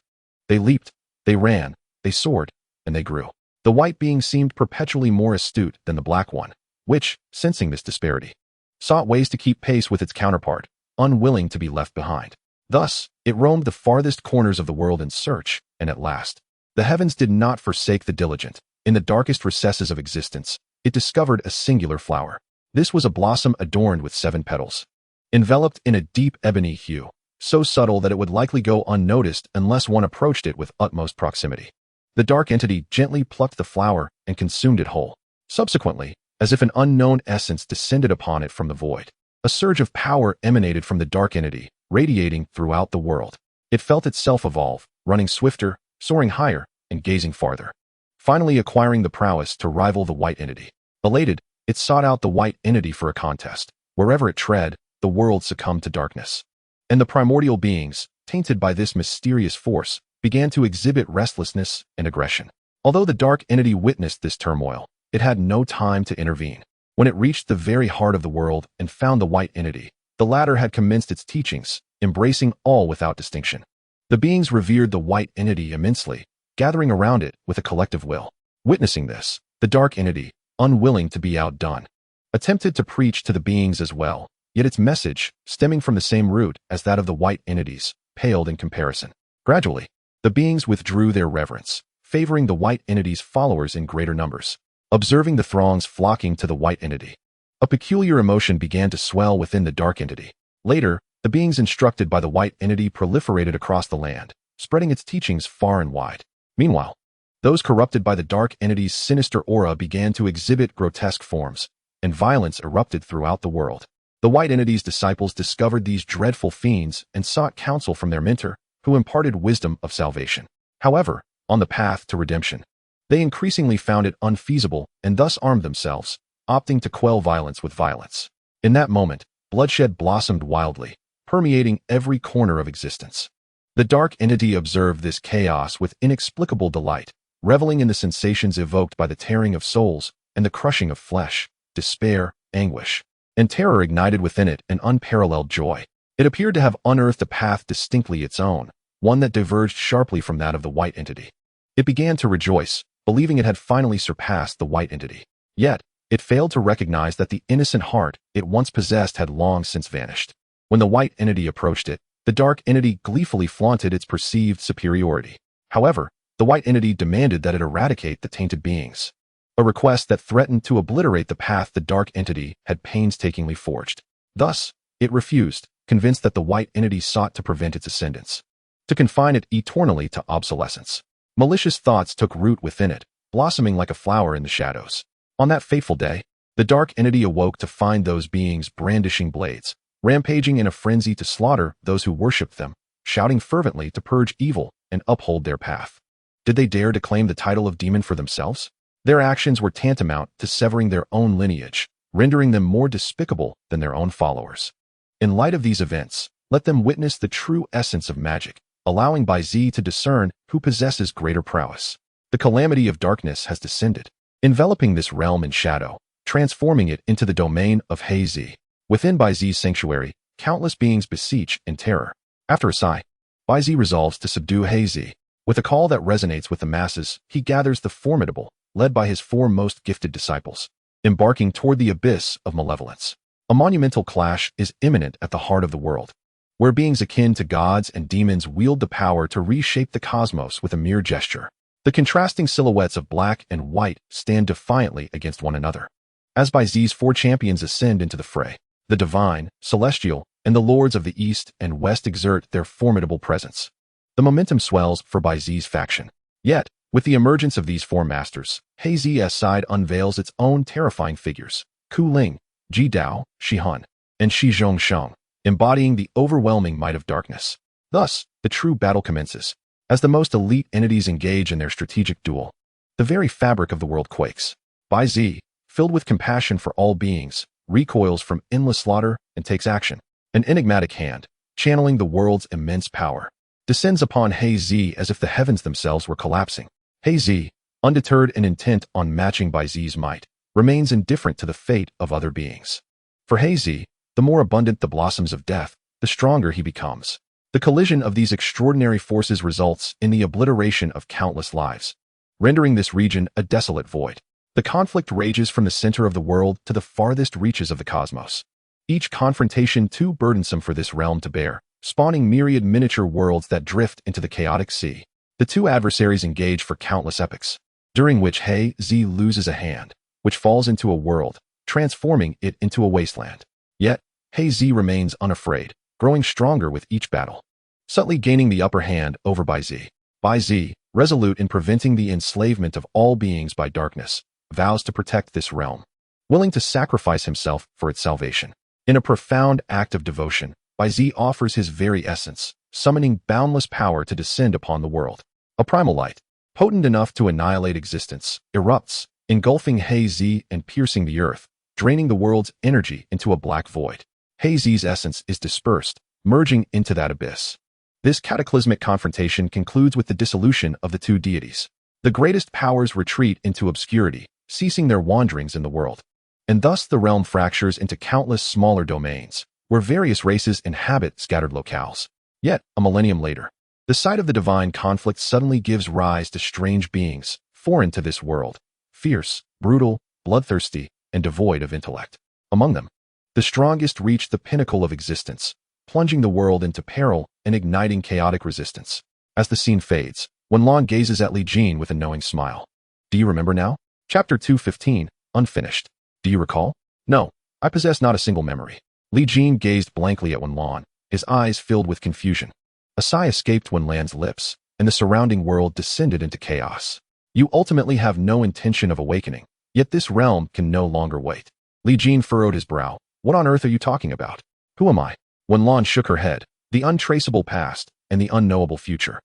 They leaped, they ran, they soared, and they grew. The white being seemed perpetually more astute than the black one, which, sensing this disparity, sought ways to keep pace with its counterpart, unwilling to be left behind. Thus, it roamed the farthest corners of the world in search, and at last, the heavens did not forsake the diligent. In the darkest recesses of existence, it discovered a singular flower. This was a blossom adorned with 7 petals, enveloped in a deep ebony hue, so subtle that it would likely go unnoticed unless one approached it with utmost proximity. The dark entity gently plucked the flower and consumed it whole. Subsequently, as if an unknown essence descended upon it from the void, a surge of power emanated from the dark entity, radiating throughout the world. It felt itself evolve, running swifter, soaring higher, and gazing farther, finally acquiring the prowess to rival the white entity. Elated, it sought out the white entity for a contest. Wherever it tread, the world succumbed to darkness. And the primordial beings, tainted by this mysterious force, began to exhibit restlessness and aggression. Although the dark entity witnessed this turmoil, it had no time to intervene. When it reached the very heart of the world and found the white entity, the latter had commenced its teachings, embracing all without distinction. The beings revered the white entity immensely, gathering around it with a collective will. Witnessing this, the dark entity, unwilling to be outdone, attempted to preach to the beings as well, yet its message, stemming from the same root as that of the white entities, paled in comparison. Gradually, the beings withdrew their reverence, favoring the white entity's followers in greater numbers. Observing the throngs flocking to the white entity, a peculiar emotion began to swell within the dark entity. Later, the beings instructed by the white entity proliferated across the land, spreading its teachings far and wide. Meanwhile, those corrupted by the dark entity's sinister aura began to exhibit grotesque forms, and violence erupted throughout the world. The white entity's disciples discovered these dreadful fiends and sought counsel from their mentor, who imparted wisdom of salvation. However, on the path to redemption, they increasingly found it unfeasible and thus armed themselves, opting to quell violence with violence. In that moment, bloodshed blossomed wildly, permeating every corner of existence. The dark entity observed this chaos with inexplicable delight, reveling in the sensations evoked by the tearing of souls and the crushing of flesh. Despair, anguish, and terror ignited within it an unparalleled joy. It appeared to have unearthed a path distinctly its own, one that diverged sharply from that of the white entity. It began to rejoice, believing it had finally surpassed the white entity. Yet, it failed to recognize that the innocent heart it once possessed had long since vanished. When the white entity approached it, the dark entity gleefully flaunted its perceived superiority. However, the white entity demanded that it eradicate the tainted beings, a request that threatened to obliterate the path the dark entity had painstakingly forged. Thus, it refused, convinced that the white entity sought to prevent its ascendance, to confine it eternally to obsolescence. Malicious thoughts took root within it, blossoming like a flower in the shadows. On that fateful day, the dark entity awoke to find those beings brandishing blades, rampaging in a frenzy to slaughter those who worshipped them, shouting fervently to purge evil and uphold their path. Did they dare to claim the title of demon for themselves? Their actions were tantamount to severing their own lineage, rendering them more despicable than their own followers. In light of these events, let them witness the true essence of magic, allowing Bai Zi to discern who possesses greater prowess. The calamity of darkness has descended, enveloping this realm in shadow, transforming it into the domain of He Zi. Within Bai Zi's sanctuary, countless beings beseech in terror. After a sigh, Bai Zi resolves to subdue He Zi. With a call that resonates with the masses, he gathers the formidable, led by his 4 most gifted disciples, embarking toward the abyss of malevolence. A monumental clash is imminent at the heart of the world, where beings akin to gods and demons wield the power to reshape the cosmos with a mere gesture. The contrasting silhouettes of black and white stand defiantly against one another. As Bai Zi's 4 champions ascend into the fray, the divine, celestial, and the lords of the east and west exert their formidable presence. The momentum swells for Bai Zi's faction. Yet, with the emergence of these 4 masters, He Zi's side unveils its own terrifying figures: Ku Ling, Ji Dao, Shi Han, and Shi Zhongsheng, embodying the overwhelming might of darkness. Thus, the true battle commences. As the most elite entities engage in their strategic duel, the very fabric of the world quakes. Bai Zi, filled with compassion for all beings, recoils from endless slaughter and takes action. An enigmatic hand, channeling the world's immense power, descends upon He Zi as if the heavens themselves were collapsing. He Zi, undeterred and intent on matching Bai Zi's might, remains indifferent to the fate of other beings. For He Zi, the more abundant the blossoms of death, the stronger he becomes. The collision of these extraordinary forces results in the obliteration of countless lives, rendering this region a desolate void. The conflict rages from the center of the world to the farthest reaches of the cosmos. Each confrontation too burdensome for this realm to bear, spawning myriad miniature worlds that drift into the chaotic sea. The 2 adversaries engage for countless epochs, during which He Zi loses a hand, which falls into a world, transforming it into a wasteland. Yet, He Zi remains unafraid, growing stronger with each battle, subtly gaining the upper hand over Bai Zi. Bai Zi, resolute in preventing the enslavement of all beings by darkness, vows to protect this realm, willing to sacrifice himself for its salvation. In a profound act of devotion, Bai Zi offers his very essence, summoning boundless power to descend upon the world. A primal light, potent enough to annihilate existence, erupts, engulfing He Zi and piercing the earth, draining the world's energy into a black void. He Zi's essence is dispersed, merging into that abyss. This cataclysmic confrontation concludes with the dissolution of the 2 deities. The greatest powers retreat into obscurity, ceasing their wanderings in the world. And thus the realm fractures into countless smaller domains, where various races inhabit scattered locales. Yet, a millennium later, the sight of the divine conflict suddenly gives rise to strange beings, foreign to this world, fierce, brutal, bloodthirsty, and devoid of intellect. Among them, the strongest reach the pinnacle of existence, plunging the world into peril and igniting chaotic resistance. As the scene fades, Wenlan gazes at Li Jin with a knowing smile. Do you remember now? Chapter 215, unfinished. Do you recall? No, I possess not a single memory. Li Jin gazed blankly at Wenlan, his eyes filled with confusion. A sigh escaped Wenlan's lips, and the surrounding world descended into chaos. You ultimately have no intention of awakening, yet this realm can no longer wait. Li Jin furrowed his brow. What on earth are you talking about? Who am I? Wenlan shook her head. The untraceable past and the unknowable future.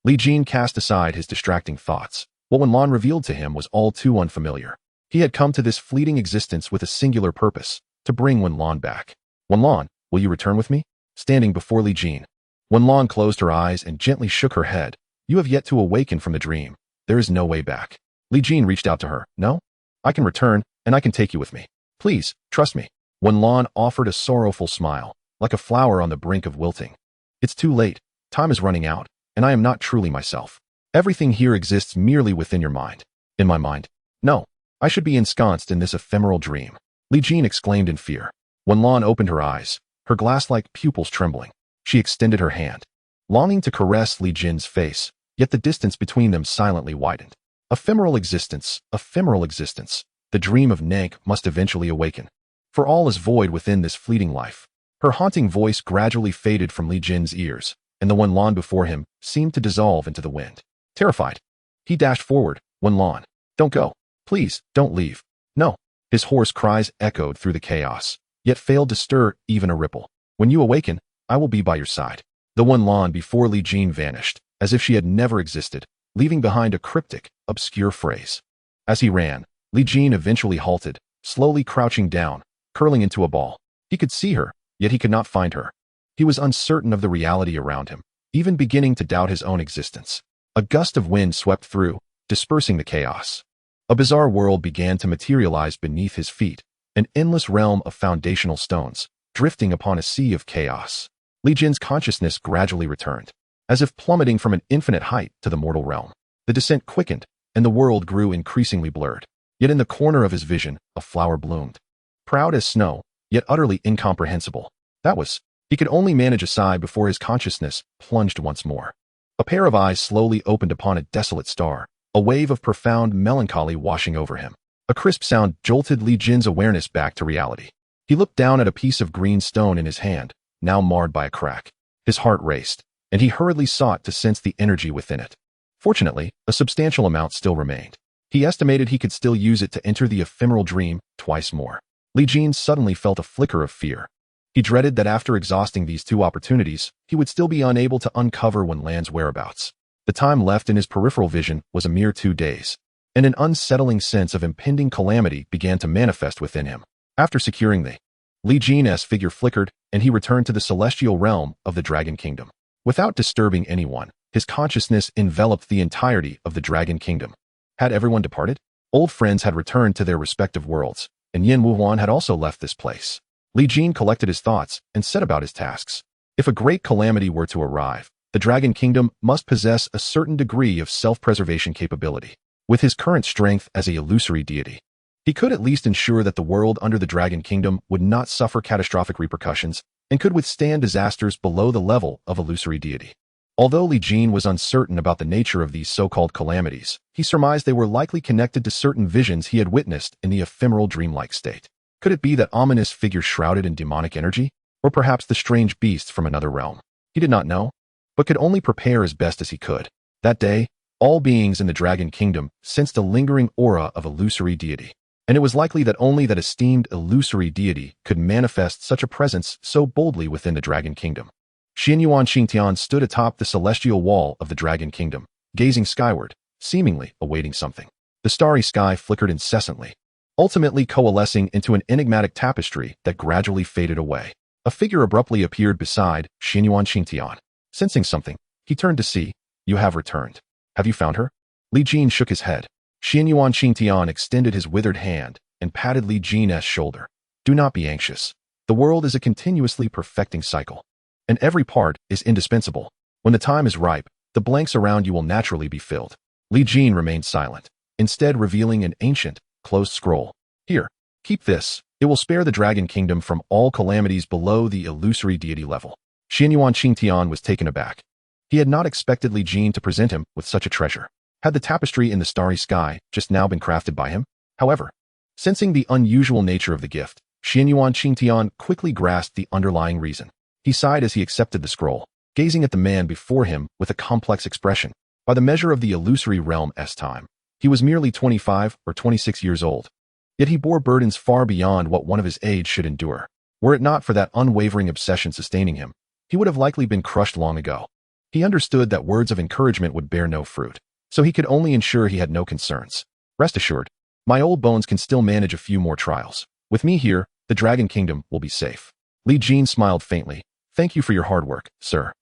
Li Jin cast aside his distracting thoughts. What Wenlan revealed to him was all too unfamiliar. He had come to this fleeting existence with a singular purpose, to bring Wenlan back. Wenlan, will you return with me? Standing before Li Jin, Wenlan closed her eyes and gently shook her head. You have yet to awaken from the dream. There is no way back. Li Jin reached out to her. No? I can return, and I can take you with me. Please, trust me. Wenlan offered a sorrowful smile, like a flower on the brink of wilting. It's too late. Time is running out, and I am not truly myself. Everything here exists merely within your mind. In my mind? No. I should be ensconced in this ephemeral dream. Li Jin exclaimed in fear. Wenlan opened her eyes, her glass-like pupils trembling. She extended her hand, longing to caress Li Jin's face, yet the distance between them silently widened. Ephemeral existence, the dream of Nank must eventually awaken. For all is void within this fleeting life. Her haunting voice gradually faded from Li Jin's ears, and the Wenlan before him seemed to dissolve into the wind. Terrified, he dashed forward. Wenlan, don't go. Please, don't leave. No. His hoarse cries echoed through the chaos, yet failed to stir even a ripple. When you awaken, I will be by your side. The Wenlan before Li Jin vanished, as if she had never existed, leaving behind a cryptic, obscure phrase. As he ran, Li Jin eventually halted, slowly crouching down, curling into a ball. He could see her, yet he could not find her. He was uncertain of the reality around him, even beginning to doubt his own existence. A gust of wind swept through, dispersing the chaos. A bizarre world began to materialize beneath his feet, an endless realm of foundational stones, drifting upon a sea of chaos. Li Jin's consciousness gradually returned, as if plummeting from an infinite height to the mortal realm. The descent quickened, and the world grew increasingly blurred. Yet in the corner of his vision, a flower bloomed. Proud as snow, yet utterly incomprehensible. He could only manage a sigh before his consciousness plunged once more. A pair of eyes slowly opened upon a desolate star, a wave of profound melancholy washing over him. A crisp sound jolted Li Jin's awareness back to reality. He looked down at a piece of green stone in his hand, now marred by a crack. His heart raced, and he hurriedly sought to sense the energy within it. Fortunately, a substantial amount still remained. He estimated he could still use it to enter the ephemeral dream twice more. Li Jin suddenly felt a flicker of fear. He dreaded that after exhausting these two opportunities, he would still be unable to uncover Wenlan's whereabouts. The time left in his peripheral vision was a mere 2 days, and an unsettling sense of impending calamity began to manifest within him. After securing the Li Jin's figure flickered, and he returned to the celestial realm of the Dragon Kingdom. Without disturbing anyone, his consciousness enveloped the entirety of the Dragon Kingdom. Had everyone departed? Old friends had returned to their respective worlds, and Yin Wu Huan had also left this place. Li Jin collected his thoughts and set about his tasks. If a great calamity were to arrive, the Dragon Kingdom must possess a certain degree of self-preservation capability. With his current strength as a illusory deity, he could at least ensure that the world under the Dragon Kingdom would not suffer catastrophic repercussions and could withstand disasters below the level of illusory deity. Although Li Jin was uncertain about the nature of these so-called calamities, he surmised they were likely connected to certain visions he had witnessed in the ephemeral dreamlike state. Could it be that ominous figure shrouded in demonic energy? Or perhaps the strange beasts from another realm? He did not know, but could only prepare as best as he could. That day, all beings in the Dragon Kingdom sensed a lingering aura of illusory deity, and it was likely that only that esteemed illusory deity could manifest such a presence so boldly within the Dragon Kingdom. Xianyuan Xingtian stood atop the celestial wall of the Dragon Kingdom, gazing skyward, seemingly awaiting something. The starry sky flickered incessantly, ultimately coalescing into an enigmatic tapestry that gradually faded away. A figure abruptly appeared beside Xianyuan Xingtian. Sensing something, he turned to see. "You have returned. Have you found her?" Li Jin shook his head. Xianyuan Xingtian extended his withered hand and patted Li Jin's shoulder. "Do not be anxious. The world is a continuously perfecting cycle, and every part is indispensable. When the time is ripe, the blanks around you will naturally be filled." Li Jin remained silent, instead revealing an ancient, closed scroll. "Here, keep this. It will spare the Dragon Kingdom from all calamities below the illusory deity level." Xianyuan Xingtian was taken aback. He had not expected Li Jin to present him with such a treasure. Had the tapestry in the starry sky just now been crafted by him? However, sensing the unusual nature of the gift, Xianyuan Xingtian quickly grasped the underlying reason. He sighed as he accepted the scroll, gazing at the man before him with a complex expression. By the measure of the illusory realm's time, he was merely 25 or 26 years old. Yet he bore burdens far beyond what one of his age should endure. Were it not for that unwavering obsession sustaining him, he would have likely been crushed long ago. He understood that words of encouragement would bear no fruit, so he could only ensure he had no concerns. "Rest assured, my old bones can still manage a few more trials. With me here, the Dragon Kingdom will be safe." Li Jin smiled faintly. "Thank you for your hard work, sir."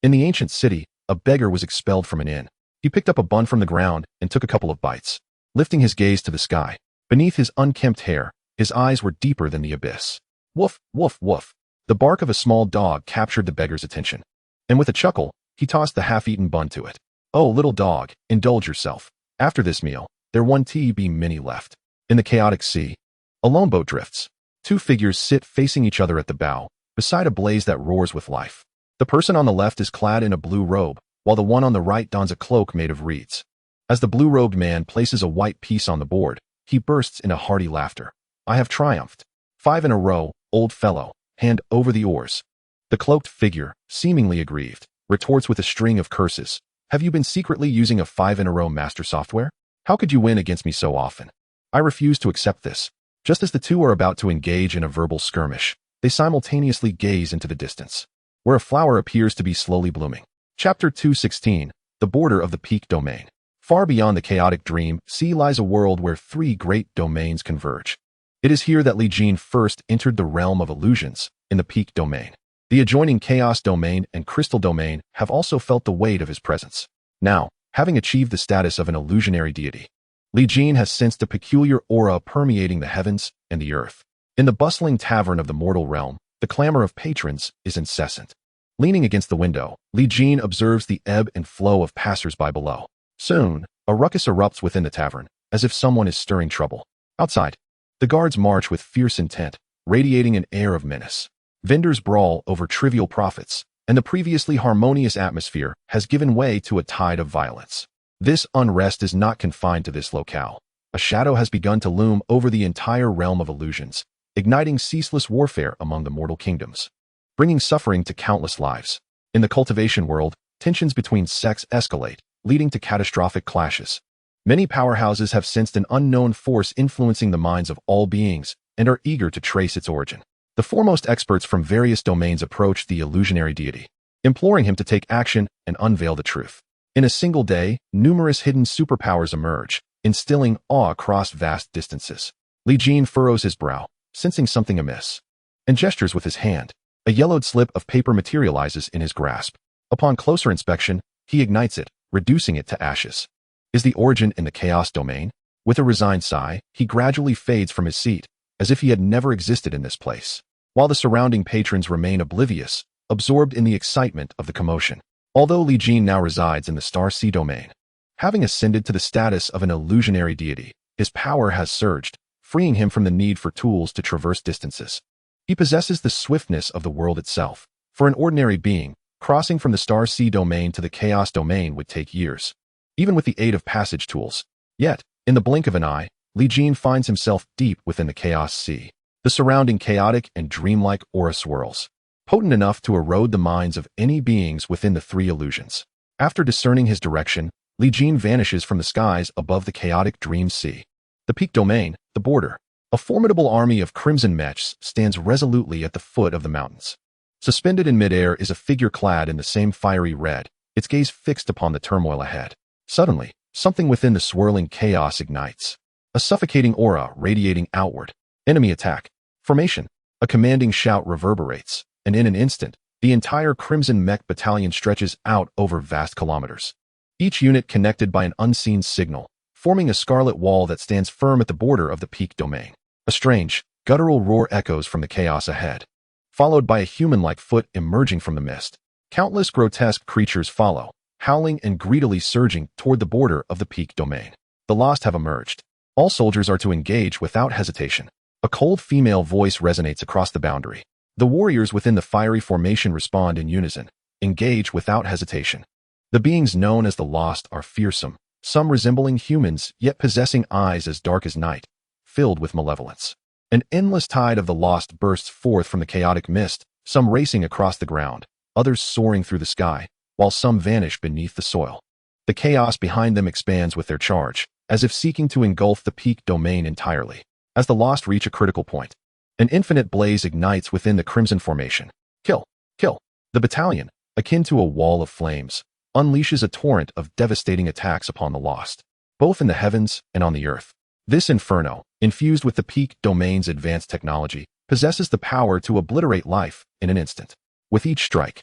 In the ancient city, a beggar was expelled from an inn. He picked up a bun from the ground and took a couple of bites. Lifting his gaze to the sky, beneath his unkempt hair, his eyes were deeper than the abyss. Woof, woof, woof. The bark of a small dog captured the beggar's attention, and with a chuckle, he tossed the half-eaten bun to it. "Oh, little dog, indulge yourself. After this meal, there won't be many left." In the chaotic sea, a lone boat drifts. Two figures sit facing each other at the bow, beside a blaze that roars with life. The person on the left is clad in a blue robe, while the one on the right dons a cloak made of reeds. As the blue-robed man places a white piece on the board, he bursts into hearty laughter. "I have triumphed. 5 in a row, old fellow. Hand over the oars." The cloaked figure, seemingly aggrieved, retorts with a string of curses. "Have you been secretly using a 5-in-a-row master software? How could you win against me so often? I refuse to accept this." Just as the two are about to engage in a verbal skirmish, they simultaneously gaze into the distance, where a flower appears to be slowly blooming. Chapter 216, The Border of the Peak Domain. Far beyond the chaotic dream sea lies a world where 3 great domains converge. It is here that Li Jin first entered the realm of illusions, in the Peak Domain. The adjoining Chaos Domain and Crystal Domain have also felt the weight of his presence. Now, having achieved the status of an illusionary deity, Li Jin has sensed a peculiar aura permeating the heavens and the earth. In the bustling tavern of the mortal realm, the clamor of patrons is incessant. Leaning against the window, Li Jin observes the ebb and flow of passers-by below. Soon, a ruckus erupts within the tavern, as if someone is stirring trouble. Outside, the guards march with fierce intent, radiating an air of menace. Vendors brawl over trivial profits, and the previously harmonious atmosphere has given way to a tide of violence. This unrest is not confined to this locale. A shadow has begun to loom over the entire realm of illusions, igniting ceaseless warfare among the mortal kingdoms, bringing suffering to countless lives. In the cultivation world, tensions between sects escalate, leading to catastrophic clashes. Many powerhouses have sensed an unknown force influencing the minds of all beings and are eager to trace its origin. The foremost experts from various domains approach the illusionary deity, imploring him to take action and unveil the truth. In a single day, numerous hidden superpowers emerge, instilling awe across vast distances. Li Jin furrows his brow, sensing something amiss, and gestures with his hand. A yellowed slip of paper materializes in his grasp. Upon closer inspection, he ignites it, reducing it to ashes. Is the origin in the chaos domain? With a resigned sigh, he gradually fades from his seat, as if he had never existed in this place, while the surrounding patrons remain oblivious, absorbed in the excitement of the commotion. Although Li Jin now resides in the Star Sea domain, having ascended to the status of an illusionary deity, his power has surged, freeing him from the need for tools to traverse distances. He possesses the swiftness of the world itself. For an ordinary being, crossing from the Star Sea domain to the Chaos domain would take years, even with the aid of passage tools. Yet, in the blink of an eye, Li Jin finds himself deep within the Chaos Sea. The surrounding chaotic and dreamlike aura swirls, potent enough to erode the minds of any beings within the three illusions. After discerning his direction, Li Jin vanishes from the skies above the chaotic dream sea. The peak domain, the border. A formidable army of crimson mechs stands resolutely at the foot of the mountains. Suspended in midair is a figure clad in the same fiery red, its gaze fixed upon the turmoil ahead. Suddenly, something within the swirling chaos ignites. A suffocating aura radiating outward. Enemy attack. Formation. A commanding shout reverberates, and in an instant, the entire Crimson Mech battalion stretches out over vast kilometers. Each unit connected by an unseen signal, forming a scarlet wall that stands firm at the border of the peak domain. A strange, guttural roar echoes from the chaos ahead, followed by a human-like foot emerging from the mist. Countless grotesque creatures follow, howling and greedily surging toward the border of the peak domain. The lost have emerged. All soldiers are to engage without hesitation. A cold female voice resonates across the boundary. The warriors within the fiery formation respond in unison. Engage without hesitation. The beings known as the Lost are fearsome, some resembling humans yet possessing eyes as dark as night, filled with malevolence. An endless tide of the Lost bursts forth from the chaotic mist, some racing across the ground, others soaring through the sky, while some vanish beneath the soil. The chaos behind them expands with their charge, as if seeking to engulf the peak domain entirely. As the Lost reach a critical point, an infinite blaze ignites within the Crimson Formation. Kill! Kill! The battalion, akin to a wall of flames, unleashes a torrent of devastating attacks upon the Lost, both in the heavens and on the earth. This inferno, infused with the peak domain's advanced technology, possesses the power to obliterate life in an instant. With each strike,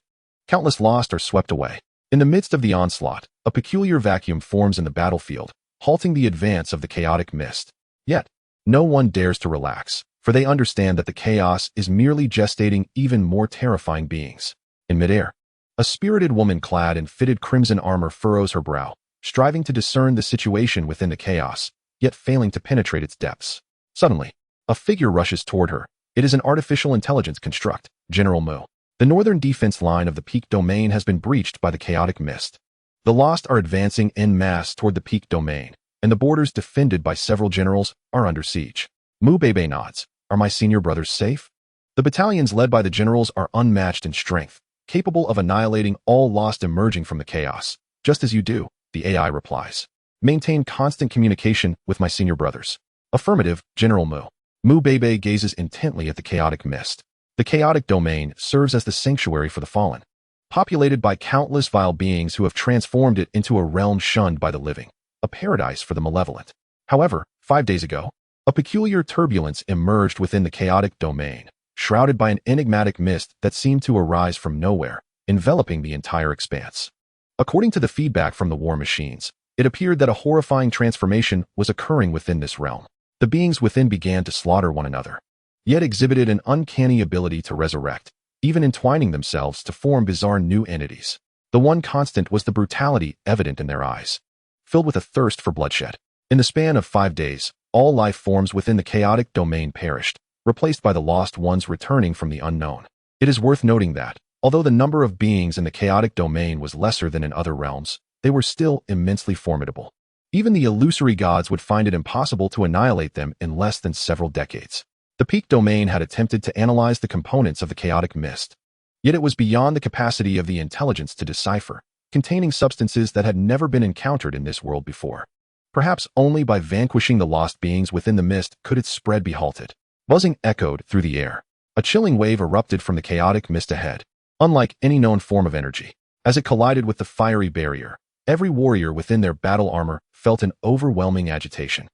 countless Lost are swept away. In the midst of the onslaught, a peculiar vacuum forms in the battlefield, halting the advance of the chaotic mist. Yet, no one dares to relax, for they understand that the chaos is merely gestating even more terrifying beings. In midair, a spirited woman clad in fitted crimson armor furrows her brow, striving to discern the situation within the chaos, yet failing to penetrate its depths. Suddenly, a figure rushes toward her. It is an artificial intelligence construct, General Mu. The northern defense line of the peak domain has been breached by the chaotic mist. The Lost are advancing en masse toward the peak domain, and the borders defended by several generals are under siege. Mu Bebe nods. Are my senior brothers safe? The battalions led by the generals are unmatched in strength, capable of annihilating all Lost emerging from the chaos. Just as you do, the AI replies. Maintain constant communication with my senior brothers. Affirmative, General Mu. Mu Bebe gazes intently at the chaotic mist. The chaotic domain serves as the sanctuary for the fallen, populated by countless vile beings who have transformed it into a realm shunned by the living, a paradise for the malevolent. However, 5 days ago, a peculiar turbulence emerged within the chaotic domain, shrouded by an enigmatic mist that seemed to arise from nowhere, enveloping the entire expanse. According to the feedback from the war machines, It appeared that a horrifying transformation was occurring within this realm. The beings within began to slaughter one another, yet exhibited an uncanny ability to resurrect, even entwining themselves to form bizarre new entities. The one constant was the brutality evident in their eyes, filled with a thirst for bloodshed. In the span of 5 days, all life forms within the chaotic domain perished, replaced by the lost ones returning from the unknown. It is worth noting that, although the number of beings in the chaotic domain was lesser than in other realms, they were still immensely formidable. Even the illusory gods would find it impossible to annihilate them in less than several decades. The peak domain had attempted to analyze the components of the chaotic mist, yet it was beyond the capacity of the intelligence to decipher, containing substances that had never been encountered in this world before. Perhaps only by vanquishing the lost beings within the mist could its spread be halted. Buzzing echoed through the air. A chilling wave erupted from the chaotic mist ahead, unlike any known form of energy. As it collided with the fiery barrier, every warrior within their battle armor felt an overwhelming agitation,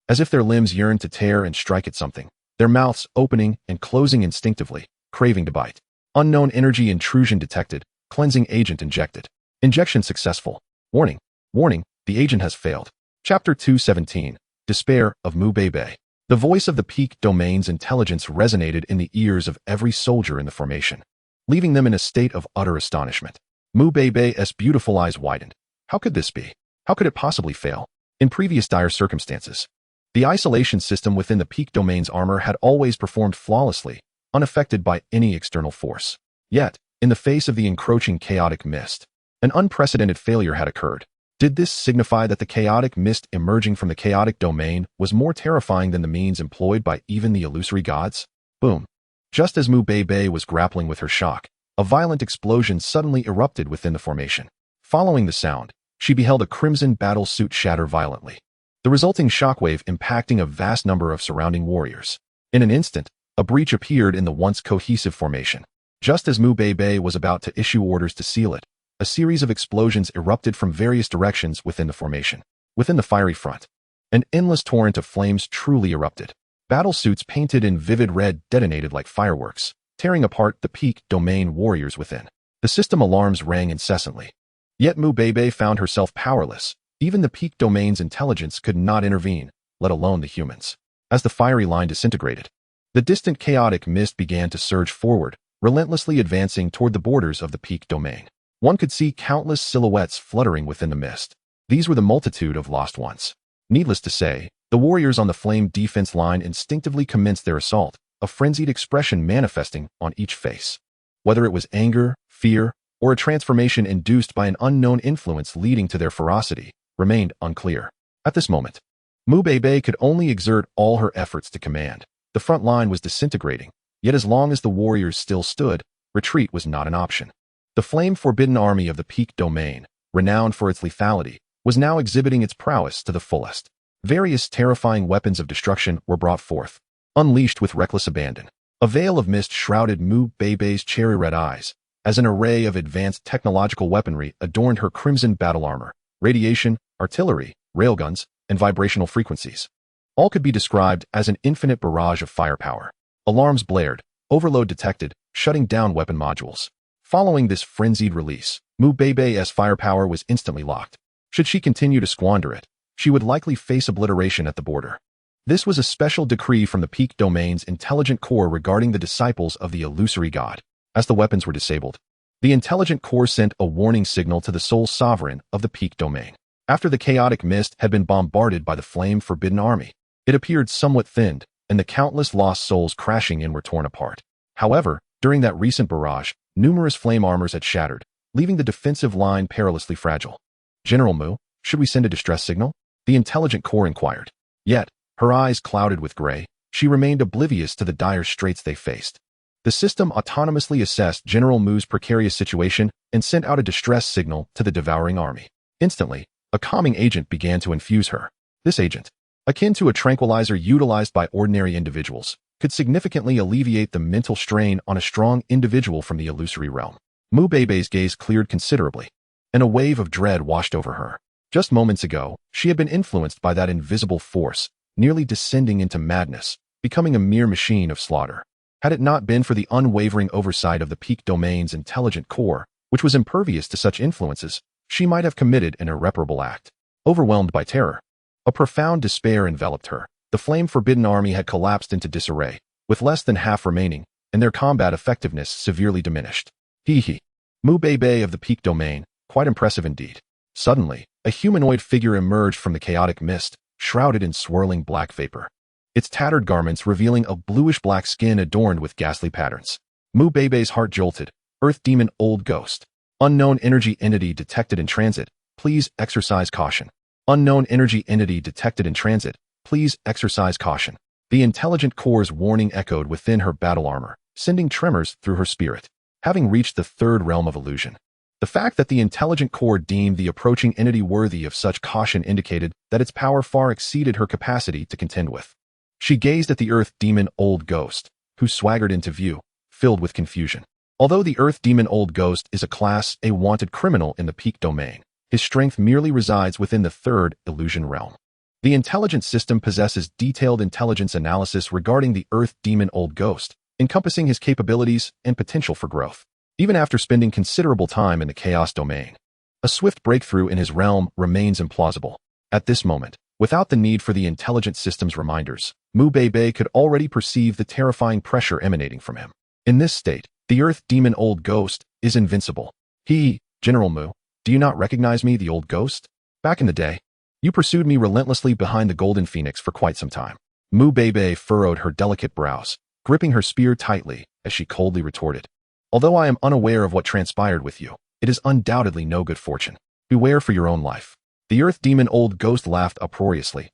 as if their limbs yearned to tear and strike at something, their mouths opening and closing instinctively, craving to bite. Unknown energy intrusion detected, cleansing agent injected. Injection successful. Warning. Warning, the agent has failed. Chapter 217, Despair of Mu Beibei. The voice of the peak domain's intelligence resonated in the ears of every soldier in the formation, leaving them in a state of utter astonishment. Mu Beibei's beautiful eyes widened. How could this be? How could it possibly fail? In previous dire circumstances, the isolation system within the peak domain's armor had always performed flawlessly, unaffected by any external force. Yet, in the face of the encroaching chaotic mist, an unprecedented failure had occurred. Did this signify that the chaotic mist emerging from the chaotic domain was more terrifying than the means employed by even the illusory gods? Boom. Just as Mu Beibei was grappling with her shock, a violent explosion suddenly erupted within the formation. Following the sound, she beheld a crimson battle suit shatter violently, the resulting shockwave impacting a vast number of surrounding warriors. In an instant, a breach appeared in the once cohesive formation. Just as Mu Beibei was about to issue orders to seal it, a series of explosions erupted from various directions within the formation. Within the fiery front, an endless torrent of flames truly erupted. Battle suits painted in vivid red detonated like fireworks, tearing apart the peak domain warriors within. The system alarms rang incessantly. Yet Mu Beibei found herself powerless. Even the peak domain's intelligence could not intervene, let alone the humans. As the fiery line disintegrated, the distant chaotic mist began to surge forward, relentlessly advancing toward the borders of the peak domain. One could see countless silhouettes fluttering within the mist. These were the multitude of lost ones. Needless to say, the warriors on the flame defense line instinctively commenced their assault, a frenzied expression manifesting on each face. Whether it was anger, fear, or a transformation induced by an unknown influence leading to their ferocity, remained unclear. At this moment, Mu Beibei could only exert all her efforts to command. The front line was disintegrating, yet as long as the warriors still stood, retreat was not an option. The flame-forbidden army of the peak domain, renowned for its lethality, was now exhibiting its prowess to the fullest. Various terrifying weapons of destruction were brought forth, unleashed with reckless abandon. A veil of mist shrouded Mu Beibei's cherry-red eyes, as an array of advanced technological weaponry adorned her crimson battle armor. Radiation, artillery, railguns, and vibrational frequencies. All could be described as an infinite barrage of firepower. Alarms blared, overload detected, shutting down weapon modules. Following this frenzied release, Mu Beibei's firepower was instantly locked. Should she continue to squander it, she would likely face obliteration at the border. This was a special decree from the peak domain's intelligent core regarding the disciples of the illusory god. As the weapons were disabled, the intelligent core sent a warning signal to the sole sovereign of the peak domain. After the chaotic mist had been bombarded by the flame-forbidden army, it appeared somewhat thinned, and the countless lost souls crashing in were torn apart. However, during that recent barrage, numerous flame armors had shattered, leaving the defensive line perilously fragile. General Mu, should we send a distress signal? The intelligent core inquired. Yet, her eyes clouded with gray, she remained oblivious to the dire straits they faced. The system autonomously assessed General Mu's precarious situation and sent out a distress signal to the devouring army. Instantly, a calming agent began to infuse her. This agent, akin to a tranquilizer utilized by ordinary individuals, could significantly alleviate the mental strain on a strong individual from the illusory realm. Mu Beibei's gaze cleared considerably, and a wave of dread washed over her. Just moments ago, she had been influenced by that invisible force, nearly descending into madness, becoming a mere machine of slaughter. Had it not been for the unwavering oversight of the peak domain's intelligent core, which was impervious to such influences, she might have committed an irreparable act. overwhelmed by terror. A profound despair enveloped her. The flame-forbidden army had collapsed into disarray, with less than half remaining, and their combat effectiveness severely diminished. Hee. Mu Bei of the Peak Domain, quite impressive indeed. Suddenly, a humanoid figure emerged from the chaotic mist, shrouded in swirling black vapor. Its tattered garments revealing a bluish-black skin adorned with ghastly patterns. Mu Bei's heart jolted. Earth Demon Old Ghost. Unknown energy entity detected in transit. Please exercise caution. Unknown energy entity detected in transit. Please exercise caution. The intelligent core's warning echoed within her battle armor, sending tremors through her spirit. Having reached the third realm of illusion, the fact that the intelligent core deemed the approaching entity worthy of such caution indicated that its power far exceeded her capacity to contend with. She gazed at the Earth Demon Old Ghost, who swaggered into view, filled with confusion. Although the Earth Demon Old Ghost is a Class A wanted criminal in the Peak Domain, his strength merely resides within the third illusion realm. The intelligence system possesses detailed intelligence analysis regarding the Earth Demon Old Ghost, encompassing his capabilities and potential for growth. Even after spending considerable time in the Chaos Domain, a swift breakthrough in his realm remains implausible. At this moment, without the need for the intelligence system's reminders, Mu Bei could already perceive the terrifying pressure emanating from him. In this state, the Earth Demon Old Ghost is invincible. General Mu, do you not recognize me, the Old Ghost? Back in the day, you pursued me relentlessly behind the Golden Phoenix for quite some time. Mu Bei furrowed her delicate brows, gripping her spear tightly as she coldly retorted. Although I am unaware of what transpired with you, it is undoubtedly no good fortune. Beware for your own life. The Earth Demon Old Ghost laughed uproariously.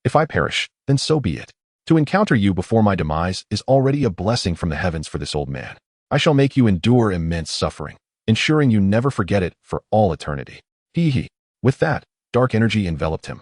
If I perish, then so be it. To encounter you before my demise is already a blessing from the heavens for this old man. I shall make you endure immense suffering, ensuring you never forget it for all eternity. With that, dark energy enveloped him,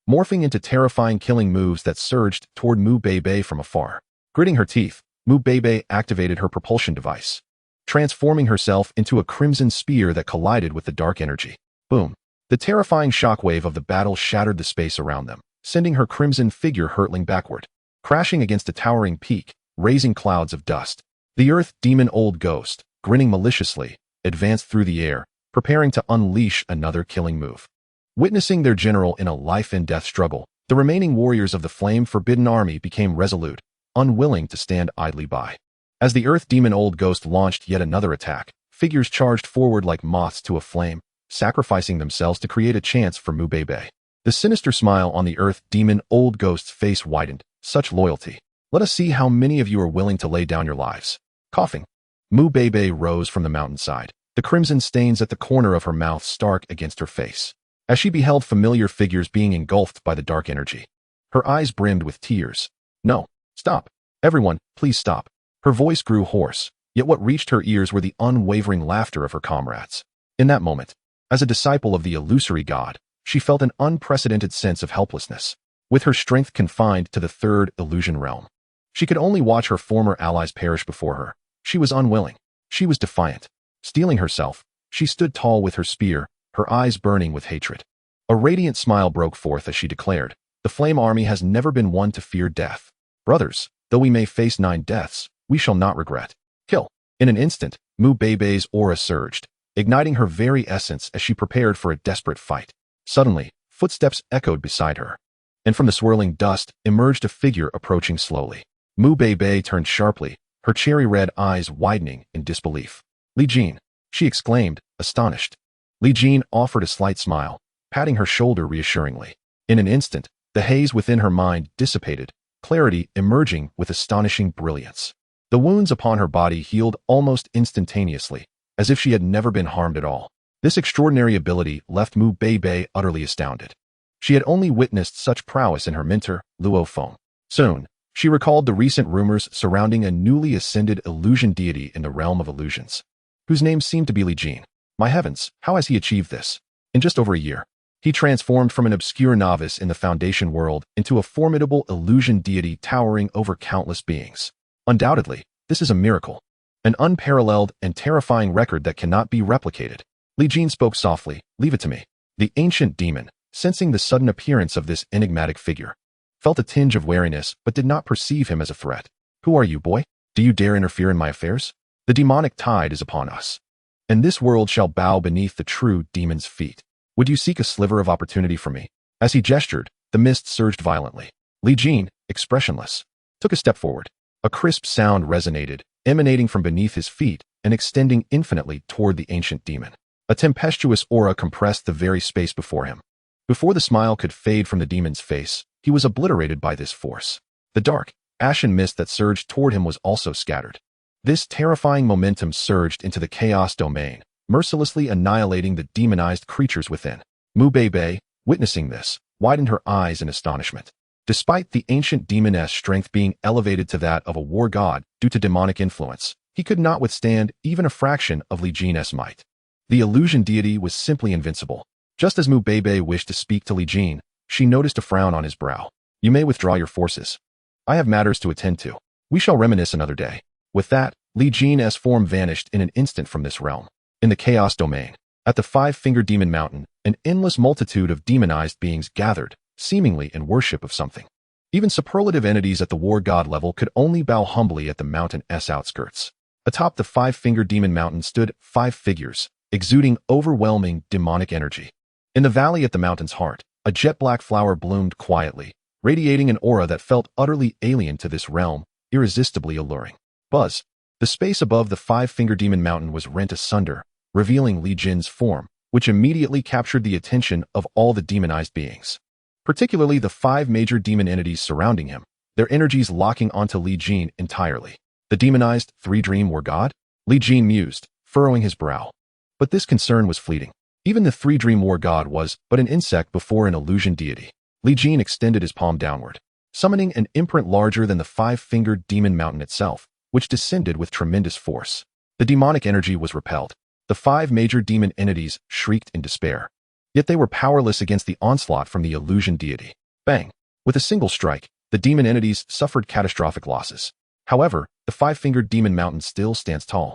morphing into terrifying killing moves that surged toward Mu Bei from afar. Gritting her teeth, Mu Bei activated her propulsion device, transforming herself into a crimson spear that collided with the dark energy. Boom! The terrifying shockwave of the battle shattered the space around them, sending her crimson figure hurtling backward, crashing against a towering peak, raising clouds of dust. The Earth Demon Old Ghost, grinning maliciously, advanced through the air, preparing to unleash another killing move. Witnessing their general in a life-and-death struggle, the remaining warriors of the flame-forbidden army became resolute, unwilling to stand idly by. As the Earth Demon Old Ghost launched yet another attack, figures charged forward like moths to a flame, sacrificing themselves to create a chance for Mu Bei. The sinister smile on the Earth Demon Old Ghost's face widened. Such loyalty. Let us see how many of you are willing to lay down your lives. Coughing, Mu Bei rose from the mountainside, the crimson stains at the corner of her mouth stark against her face. As she beheld familiar figures being engulfed by the dark energy, her eyes brimmed with tears. No, stop. Everyone, please stop. Her voice grew hoarse, yet what reached her ears were the unwavering laughter of her comrades. In that moment, as a disciple of the illusory god, she felt an unprecedented sense of helplessness. With her strength confined to the third illusion realm, she could only watch her former allies perish before her. She was unwilling. She was defiant. Steeling herself, she stood tall with her spear, her eyes burning with hatred. A radiant smile broke forth as she declared, "The Flame Army has never been one to fear death. Brothers, though we may face 9 deaths, we shall not regret. Kill." In an instant, Mu Bei's aura surged, igniting her very essence as she prepared for a desperate fight. Suddenly, footsteps echoed beside her, and from the swirling dust emerged a figure approaching slowly. Mu Bei turned sharply, her cherry-red eyes widening in disbelief. "Li Jin," she exclaimed, astonished. Li Jin offered a slight smile, patting her shoulder reassuringly. In an instant, the haze within her mind dissipated, clarity emerging with astonishing brilliance. The wounds upon her body healed almost instantaneously, as if she had never been harmed at all. This extraordinary ability left Mu Bei utterly astounded. She had only witnessed such prowess in her mentor, Luo Feng. Soon, she recalled the recent rumors surrounding a newly ascended illusion deity in the realm of illusions, whose name seemed to be Li Jin. My heavens, how has he achieved this? In just over a year, he transformed from an obscure novice in the Foundation world into a formidable illusion deity towering over countless beings. Undoubtedly, this is a miracle, an unparalleled and terrifying record that cannot be replicated. Li Jin spoke softly, "Leave it to me." The ancient demon, sensing the sudden appearance of this enigmatic figure, felt a tinge of wariness but did not perceive him as a threat. "Who are you, boy? Do you dare interfere in my affairs? The demonic tide is upon us, and this world shall bow beneath the true demon's feet. Would you seek a sliver of opportunity from me? As he gestured, the mist surged violently. Li Jin, expressionless, took a step forward. A crisp sound resonated, emanating from beneath his feet and extending infinitely toward the ancient demon. A tempestuous aura compressed the very space before him. Before the smile could fade from the demon's face, he was obliterated by this force. The dark, ashen mist that surged toward him was also scattered. This terrifying momentum surged into the chaos domain, mercilessly annihilating the demonized creatures within. Mu Bei, witnessing this, widened her eyes in astonishment. Despite the ancient demoness strength being elevated to that of a war god due to demonic influence, he could not withstand even a fraction of Li Jin's might. The illusion deity was simply invincible. Just as Mu Bei wished to speak to Li Jin, she noticed a frown on his brow. You may withdraw your forces. I have matters to attend to. We shall reminisce another day. With that, Li Jin's form vanished in an instant from this realm. In the chaos domain, at the five-fingered demon mountain, an endless multitude of demonized beings gathered, seemingly in worship of something. Even superlative entities at the war god level could only bow humbly at the mountain's outskirts. Atop the five-fingered demon mountain stood 5 figures, exuding overwhelming demonic energy. In the valley at the mountain's heart, a jet-black flower bloomed quietly, radiating an aura that felt utterly alien to this realm, irresistibly alluring. Buzz. The space above the five-fingered demon mountain was rent asunder, revealing Li Jin's form, which immediately captured the attention of all the demonized beings. Particularly the 5 major demon entities surrounding him, their energies locking onto Li Jin entirely. The demonized 3-dream war god? Li Jin mused, furrowing his brow. But this concern was fleeting. Even the 3-dream war god was but an insect before an illusion deity. Li Jin extended his palm downward, summoning an imprint larger than the 5-fingered demon mountain itself, which descended with tremendous force. The demonic energy was repelled. The 5 major demon entities shrieked in despair. Yet they were powerless against the onslaught from the illusion deity. Bang! With a single strike, the demon entities suffered catastrophic losses. However, the 5-fingered demon mountain still stands tall.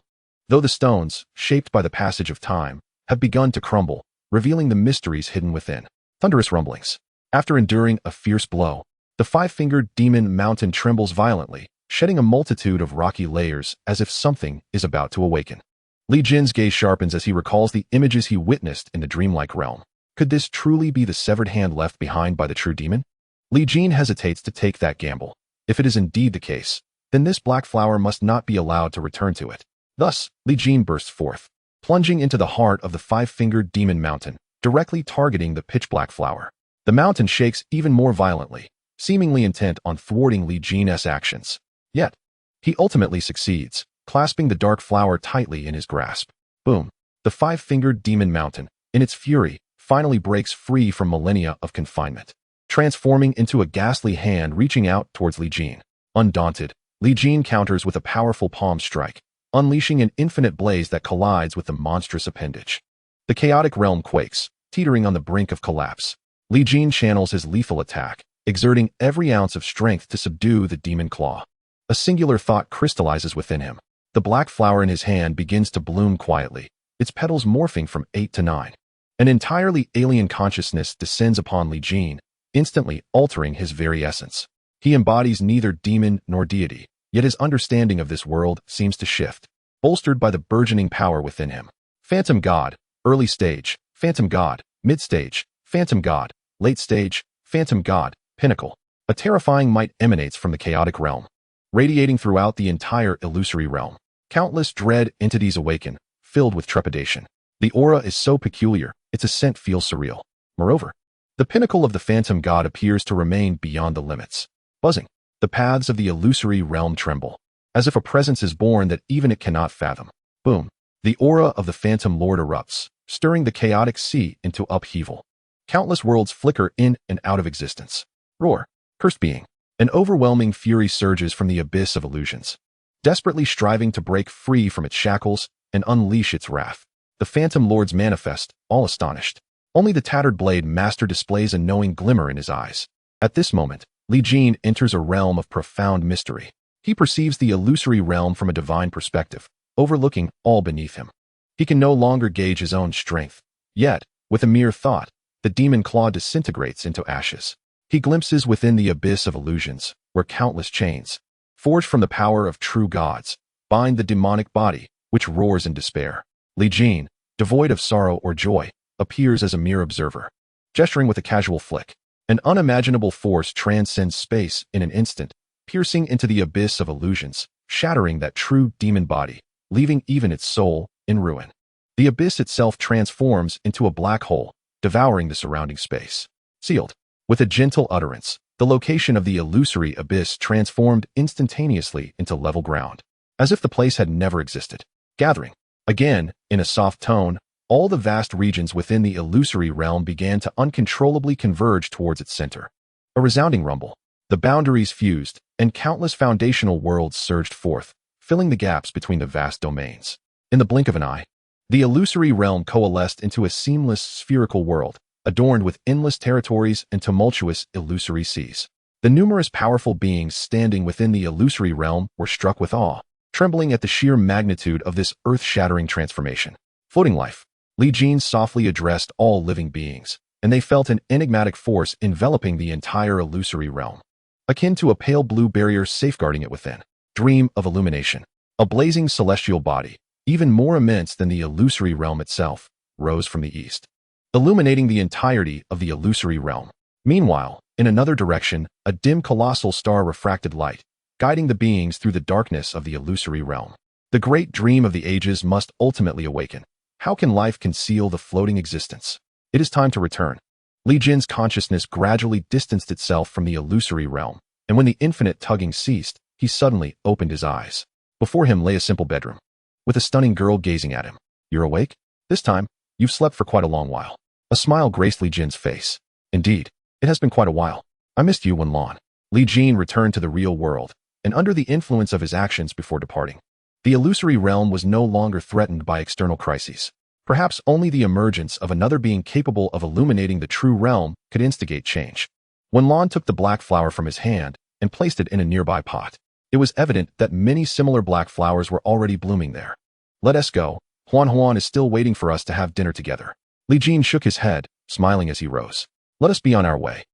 Though the stones, shaped by the passage of time, have begun to crumble, revealing the mysteries hidden within. Thunderous rumblings. After enduring a fierce blow, the 5-fingered demon mountain trembles violently, shedding a multitude of rocky layers as if something is about to awaken. Li Jin's gaze sharpens as he recalls the images he witnessed in the dreamlike realm. Could this truly be the severed hand left behind by the true demon? Li Jin hesitates to take that gamble. If it is indeed the case, then this black flower must not be allowed to return to it. Thus, Li Jin bursts forth, plunging into the heart of the 5-fingered demon mountain, directly targeting the pitch-black flower. The mountain shakes even more violently, seemingly intent on thwarting Li Jin's actions. Yet, he ultimately succeeds, clasping the dark flower tightly in his grasp. Boom! The 5-fingered demon mountain, in its fury, finally breaks free from millennia of confinement, transforming into a ghastly hand reaching out towards Li Jin. Undaunted, Li Jin counters with a powerful palm strike, unleashing an infinite blaze that collides with the monstrous appendage. The chaotic realm quakes, teetering on the brink of collapse. Li Jin channels his lethal attack, exerting every ounce of strength to subdue the demon claw. A singular thought crystallizes within him. The black flower in his hand begins to bloom quietly, its petals morphing from 8 to 9. An entirely alien consciousness descends upon Li Jin, instantly altering his very essence. He embodies neither demon nor deity, yet his understanding of this world seems to shift, bolstered by the burgeoning power within him. Phantom God, early stage, Phantom God, mid-stage, Phantom God, late stage, Phantom God, pinnacle. A terrifying might emanates from the chaotic realm, radiating throughout the entire illusory realm. Countless dread entities awaken, filled with trepidation. The aura is so peculiar, its ascent feels surreal. Moreover, the pinnacle of the Phantom God appears to remain beyond the limits. Buzzing, the paths of the illusory realm tremble, as if a presence is born that even it cannot fathom. Boom! The aura of the Phantom Lord erupts, stirring the chaotic sea into upheaval. Countless worlds flicker in and out of existence. Roar! Cursed being. An overwhelming fury surges from the abyss of illusions, desperately striving to break free from its shackles and unleash its wrath. The Phantom Lords manifest, all astonished. Only the tattered blade master displays a knowing glimmer in his eyes. At this moment, Li Jin enters a realm of profound mystery. He perceives the illusory realm from a divine perspective, overlooking all beneath him. He can no longer gauge his own strength. Yet, with a mere thought, the demon claw disintegrates into ashes. He glimpses within the abyss of illusions, where countless chains, forged from the power of true gods, bind the demonic body, which roars in despair. Li Jin, devoid of sorrow or joy, appears as a mere observer, gesturing with a casual flick. An unimaginable force transcends space in an instant, piercing into the abyss of illusions, shattering that true demon body, leaving even its soul in ruin. The abyss itself transforms into a black hole, devouring the surrounding space. Sealed. With a gentle utterance, the location of the illusory abyss transformed instantaneously into level ground, as if the place had never existed. Gathering. Again, in a soft tone, all the vast regions within the illusory realm began to uncontrollably converge towards its center. A resounding rumble. The boundaries fused, and countless foundational worlds surged forth, filling the gaps between the vast domains. In the blink of an eye, the illusory realm coalesced into a seamless spherical world, adorned with endless territories and tumultuous illusory seas. The numerous powerful beings standing within the illusory realm were struck with awe, trembling at the sheer magnitude of this earth-shattering transformation. Floating life. Li Jin softly addressed all living beings, and they felt an enigmatic force enveloping the entire illusory realm, akin to a pale blue barrier safeguarding it within. Dream of illumination. A blazing celestial body, even more immense than the illusory realm itself, rose from the east, illuminating the entirety of the illusory realm. Meanwhile, in another direction, a dim colossal star refracted light, guiding the beings through the darkness of the illusory realm. The great dream of the ages must ultimately awaken. How can life conceal the floating existence? It is time to return. Li Jin's consciousness gradually distanced itself from the illusory realm, and when the infinite tugging ceased, he suddenly opened his eyes. Before him lay a simple bedroom, with a stunning girl gazing at him. You're awake? This time, you've slept for quite a long while. A smile graced Li Jin's face. Indeed, it has been quite a while. I missed you, Wen Lan. Li Jin returned to the real world, and under the influence of his actions before departing, the illusory realm was no longer threatened by external crises. Perhaps only the emergence of another being capable of illuminating the true realm could instigate change. Wen Lan took the black flower from his hand and placed it in a nearby pot. It was evident that many similar black flowers were already blooming there. Let us go. Huan is still waiting for us to have dinner together. Li Jin shook his head, smiling as he rose. Let us be on our way.